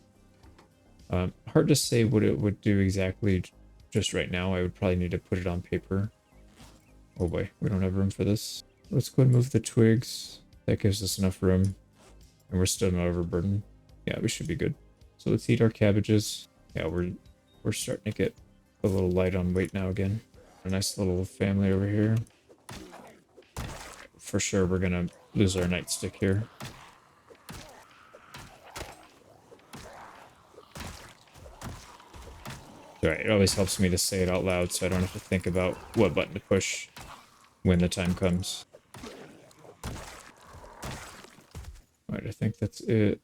A: Hard to say what it would do exactly just right now. I would probably need to put it on paper. Oh boy, we don't have room for this. Let's go and move the twigs. That gives us enough room, and we're still not overburdened. Yeah, we should be good. So let's eat our cabbages. Yeah, we're starting to get a little light on weight now again. A nice little family over here. For sure, we're gonna lose our nightstick here. Alright, it always helps me to say it out loud so I don't have to think about what button to push when the time comes. Alright, I think that's it.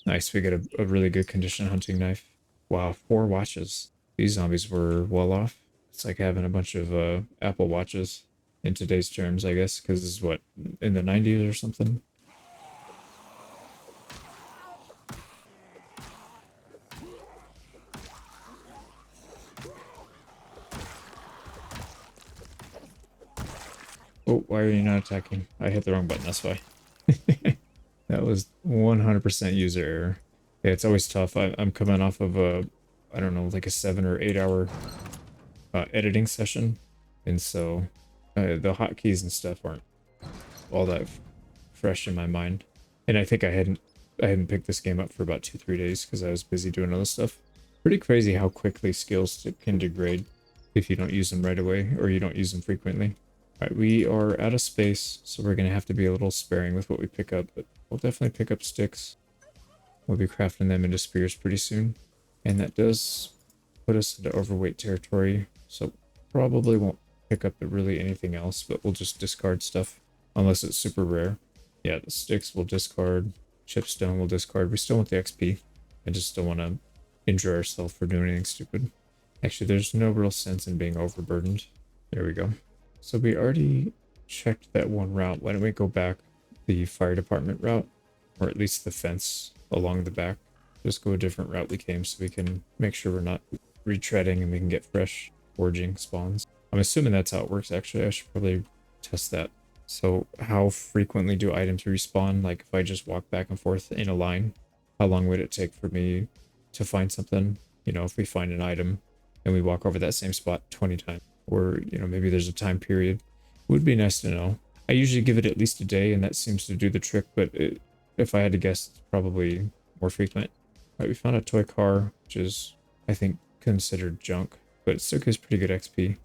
A: Nice, we get a really good condition hunting knife. Wow, 4 watches. These zombies were well off. It's like having a bunch of Apple Watches in today's terms, I guess, because this is what, in the 90s or something? Oh, why are you not attacking? I hit the wrong button, that's why. That was 100% user error. Yeah, it's always tough. I'm coming off of a, I don't know, like a 7 or 8 hour editing session. And so the hotkeys and stuff aren't all that fresh in my mind. And I think I hadn't picked this game up for about 2-3 days because I was busy doing other stuff. Pretty crazy how quickly skills can degrade if you don't use them right away or you don't use them frequently. All right, we are out of space, so we're gonna have to be a little sparing with what we pick up, but we'll definitely pick up sticks. We'll be crafting them into spears pretty soon. And that does put us into overweight territory, so probably won't pick up really anything else, but we'll just discard stuff unless it's super rare. Yeah, the sticks we'll discard, chipstone we'll discard. We still want the XP. I just don't want to injure ourselves for doing anything stupid. Actually, there's no real sense in being overburdened. There we go. So we already checked that one route. Why don't we go back the fire department route, or at least the fence along the back? Just go a different route we came so we can make sure we're not retreading and we can get fresh foraging spawns. I'm assuming that's how it works, actually. I should probably test that. So how frequently do items respawn? Like if I just walk back and forth in a line, how long would it take for me to find something? You know, if we find an item and we walk over that same spot 20 times, or, you know, maybe there's a time period. It would be nice to know. I usually give it at least a day and that seems to do the trick, but if I had to guess, it's probably more frequent. All right, we found a toy car, which is, I think, considered junk, but it still gives pretty good XP.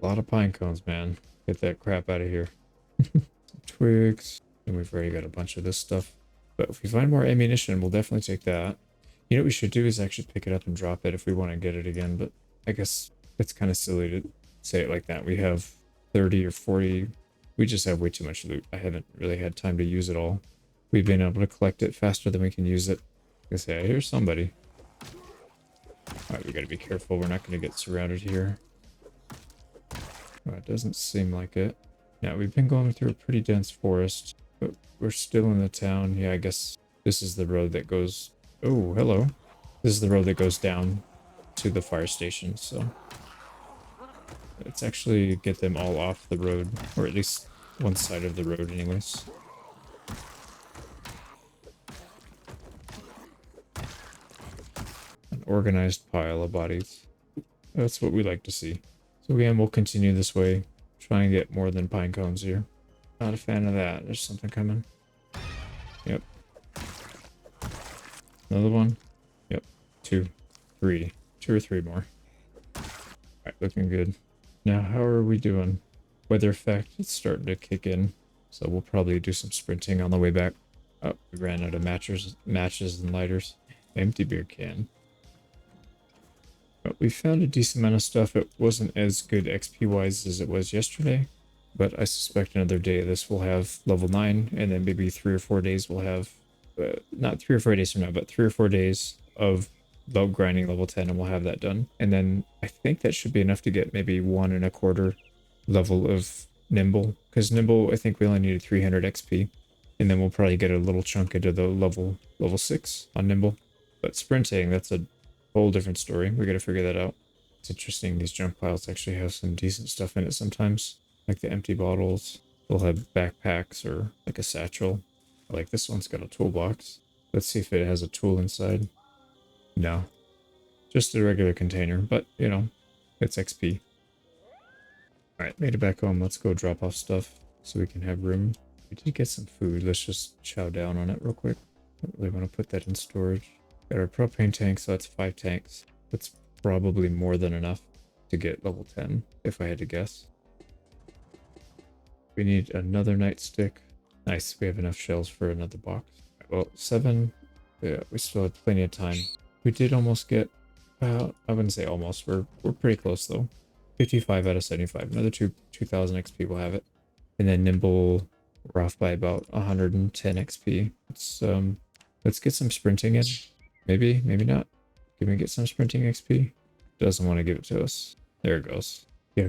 A: A lot of pine cones, man. Get that crap out of here. Twigs. And we've already got a bunch of this stuff. But if we find more ammunition, we'll definitely take that. You know what we should do is actually pick it up and drop it if we want to get it again. But I guess it's kind of silly to say it like that. We have 30 or 40. We just have way too much loot. I haven't really had time to use it all. We've been able to collect it faster than we can use it. I say, I hear somebody. Alright, we gotta be careful. We're not gonna get surrounded here. Oh, it doesn't seem like it. Now, we've been going through a pretty dense forest, but we're still in the town. Yeah, I guess this is the road that goes... Oh, hello. This is the road that goes down to the fire station, so... Let's actually get them all off the road, or at least one side of the road anyways. An organized pile of bodies. That's what we like to see. So again, we'll continue this way. Try and get more than pine cones here. Not a fan of that. There's something coming. Yep. Another one. Yep. 2, 3. 2 or 3 more. Alright, looking good. Now, how are we doing? Weather effect is starting to kick in. So we'll probably do some sprinting on the way back. Oh, we ran out of matches and lighters. Empty beer can. But we found a decent amount of stuff. It wasn't as good XP-wise as it was yesterday, but I suspect another day of this will have level 9, and then maybe 3 or 4 days we'll have, not 3 or 4 days from now, but 3 or 4 days of low grinding level 10, and we'll have that done. And then I think that should be enough to get maybe 1.25 level of Nimble, because Nimble, I think we only needed 300 XP, and then we'll probably get a little chunk into the level 6 on Nimble. But sprinting, that's a whole different story. We gotta figure that out. It's interesting, these junk piles actually have some decent stuff in it sometimes. Like the empty bottles. They'll have backpacks or like a satchel. Like this one's got a toolbox. Let's see if it has a tool inside. No. Just a regular container, but you know, it's XP. Alright, made it back home. Let's go drop off stuff so we can have room. We did get some food. Let's just chow down on it real quick. Don't really want to put that in storage. Got our propane tank, so that's 5 tanks. That's probably more than enough to get level 10, if I had to guess. We need another nightstick. Nice, we have enough shells for another box. Well, 7. Yeah, we still have plenty of time. We did almost get, I wouldn't say almost, we're pretty close though. 55 out of 75. Another 2,000 XP will have it. And then Nimble, we're off by about 110 XP. Let's get some sprinting in. Maybe, maybe not. Can we get some sprinting XP? Doesn't want to give it to us. There it goes. Yeah,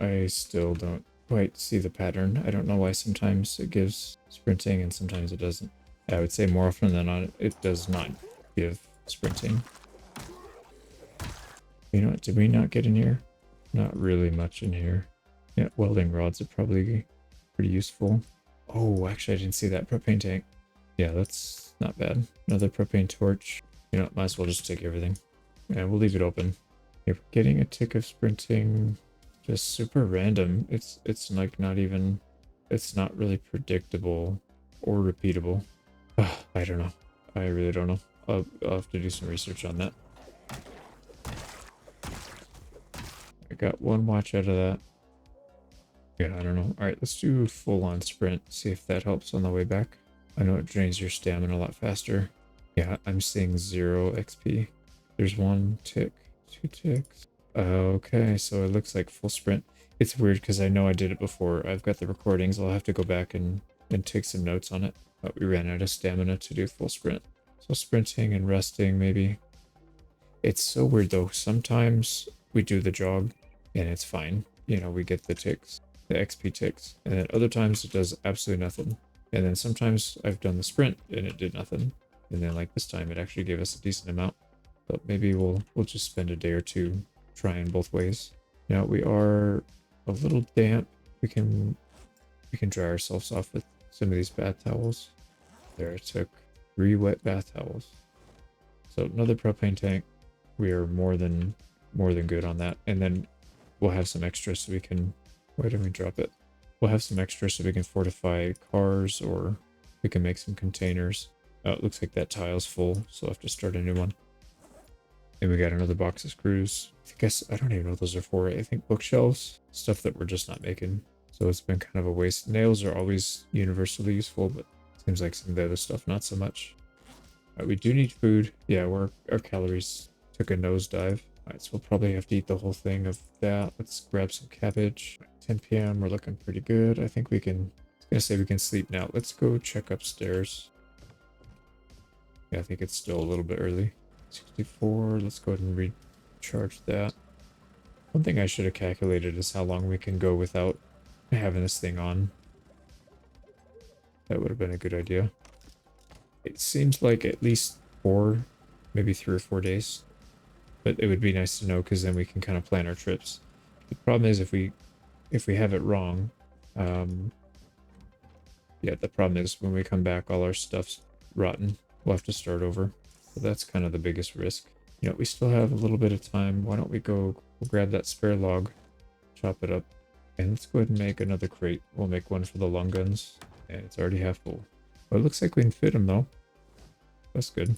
A: I still don't quite see the pattern. I don't know why sometimes it gives sprinting and sometimes it doesn't. I would say more often than not, it does not give sprinting. You know what, did we not get in here? Not really much in here. Yeah, welding rods are probably pretty useful. Oh, actually, I didn't see that propane tank. Yeah, that's not bad. Another propane torch. You know, might as well just take everything. Yeah, we'll leave it open. If we're getting a tick of sprinting, just super random. It's like not even, it's not really predictable or repeatable. I don't know. I really don't know. I'll have to do some research on that. I got one watch out of that. Yeah, I don't know. All right, let's do full on sprint. See if that helps on the way back. I know it drains your stamina a lot faster. Yeah, I'm seeing 0 XP. There's 1 tick, 2 ticks. Okay, so it looks like full sprint. It's weird because I know I did it before. I've got the recordings. I'll have to go back and take some notes on it. But we ran out of stamina to do full sprint. So sprinting and resting maybe. It's so weird though. Sometimes we do the jog and it's fine. You know, we get the ticks, the XP ticks. And then other times it does absolutely nothing. And then sometimes I've done the sprint and it did nothing. And then like this time it actually gave us a decent amount. But maybe we'll just spend a day or two trying both ways. Now we are a little damp. We can dry ourselves off with some of these bath towels. There, I took 3 wet bath towels. So another propane tank. We are more than good on that. And then we'll have some extra so we can, why didn't we drop it? We'll have some extra so we can fortify cars, or we can make some containers. Oh, it looks like that tile's full, so I'll have to start a new one. And we got another box of screws. I don't even know what those are for. I think bookshelves, stuff that we're just not making. So it's been kind of a waste. Nails are always universally useful, but it seems like some of the other stuff, not so much. We do need food. Yeah, our calories took a nosedive. Alright, so we'll probably have to eat the whole thing of that. Let's grab some cabbage. 10 p.m. We're looking pretty good. I think we can, I was gonna say we can sleep now. Let's go check upstairs. Yeah, I think it's still a little bit early. 64. Let's go ahead and recharge that. One thing I should have calculated is how long we can go without having this thing on. That would have been a good idea. It seems like at least 4, maybe 3 or 4 days. But it would be nice to know because then we can kind of plan our trips. The problem is if we have it wrong, yeah, the problem is when we come back, all our stuff's rotten. We'll have to start over. So that's kind of the biggest risk. You know, we still have a little bit of time. Why don't we'll grab that spare log, chop it up, and let's go ahead and make another crate. We'll make one for the long guns, and it's already half full. Well, it looks like we can fit them though. That's good.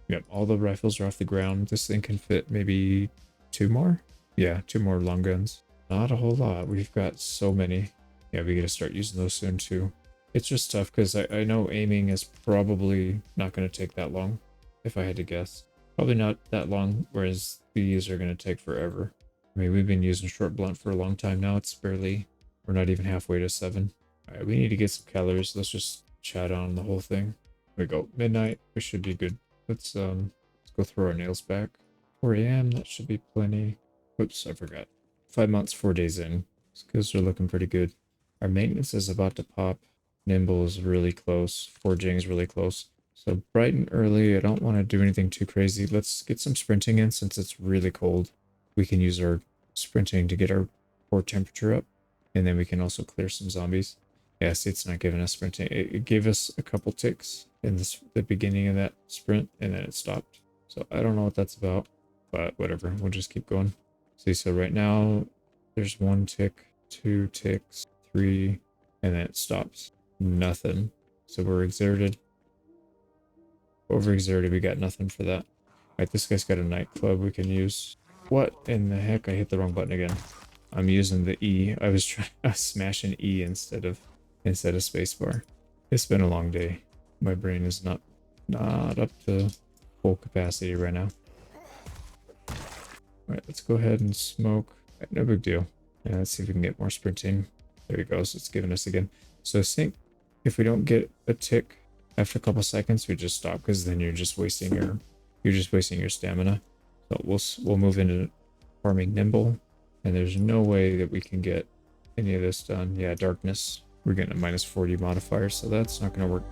A: Yep, all the rifles are off the ground. This thing can fit maybe 2 more? Yeah, 2 more long guns. Not a whole lot. We've got so many. Yeah, we gotta start using those soon too. It's just tough because I know aiming is probably not going to take that long, if I had to guess. Probably not that long, whereas these are going to take forever. I mean, we've been using short blunt for a long time now. It's barely, we're not even halfway to 7. Alright, we need to get some calories. Let's just chat on the whole thing. There we go. Midnight. We should be good. Let's go throw our nails back. 4 a.m. That should be plenty. Oops, I forgot. 5 months, 4 days in. Skills are looking pretty good. Our maintenance is about to pop. Nimble is really close. Forging is really close. So bright and early, I don't want to do anything too crazy. Let's get some sprinting in since it's really cold. We can use our sprinting to get our core temperature up. And then we can also clear some zombies. Yeah, see, it's not giving us sprinting. It gave us a couple ticks in the beginning of that sprint, and then it stopped. So I don't know what that's about, but whatever. We'll just keep going. See, so right now, there's 1 tick, 2 ticks, 3, and then it stops. Nothing. So we're exerted. Overexerted, we got nothing for that. Alright, this guy's got a nightclub we can use. What in the heck? I hit the wrong button again. I'm using the E. I was trying to smash an E instead of spacebar. It's been a long day. My brain is not up to full capacity right now. Alright, let's go ahead and smoke. Right, no big deal. Yeah, let's see if we can get more sprinting. There we go. So it's giving us again. So I think if we don't get a tick after a couple seconds, we just stop because then you're just wasting your stamina. So we'll move into farming nimble, and there's no way that we can get any of this done. Yeah, darkness. We're getting a -40 modifier, so that's not going to work.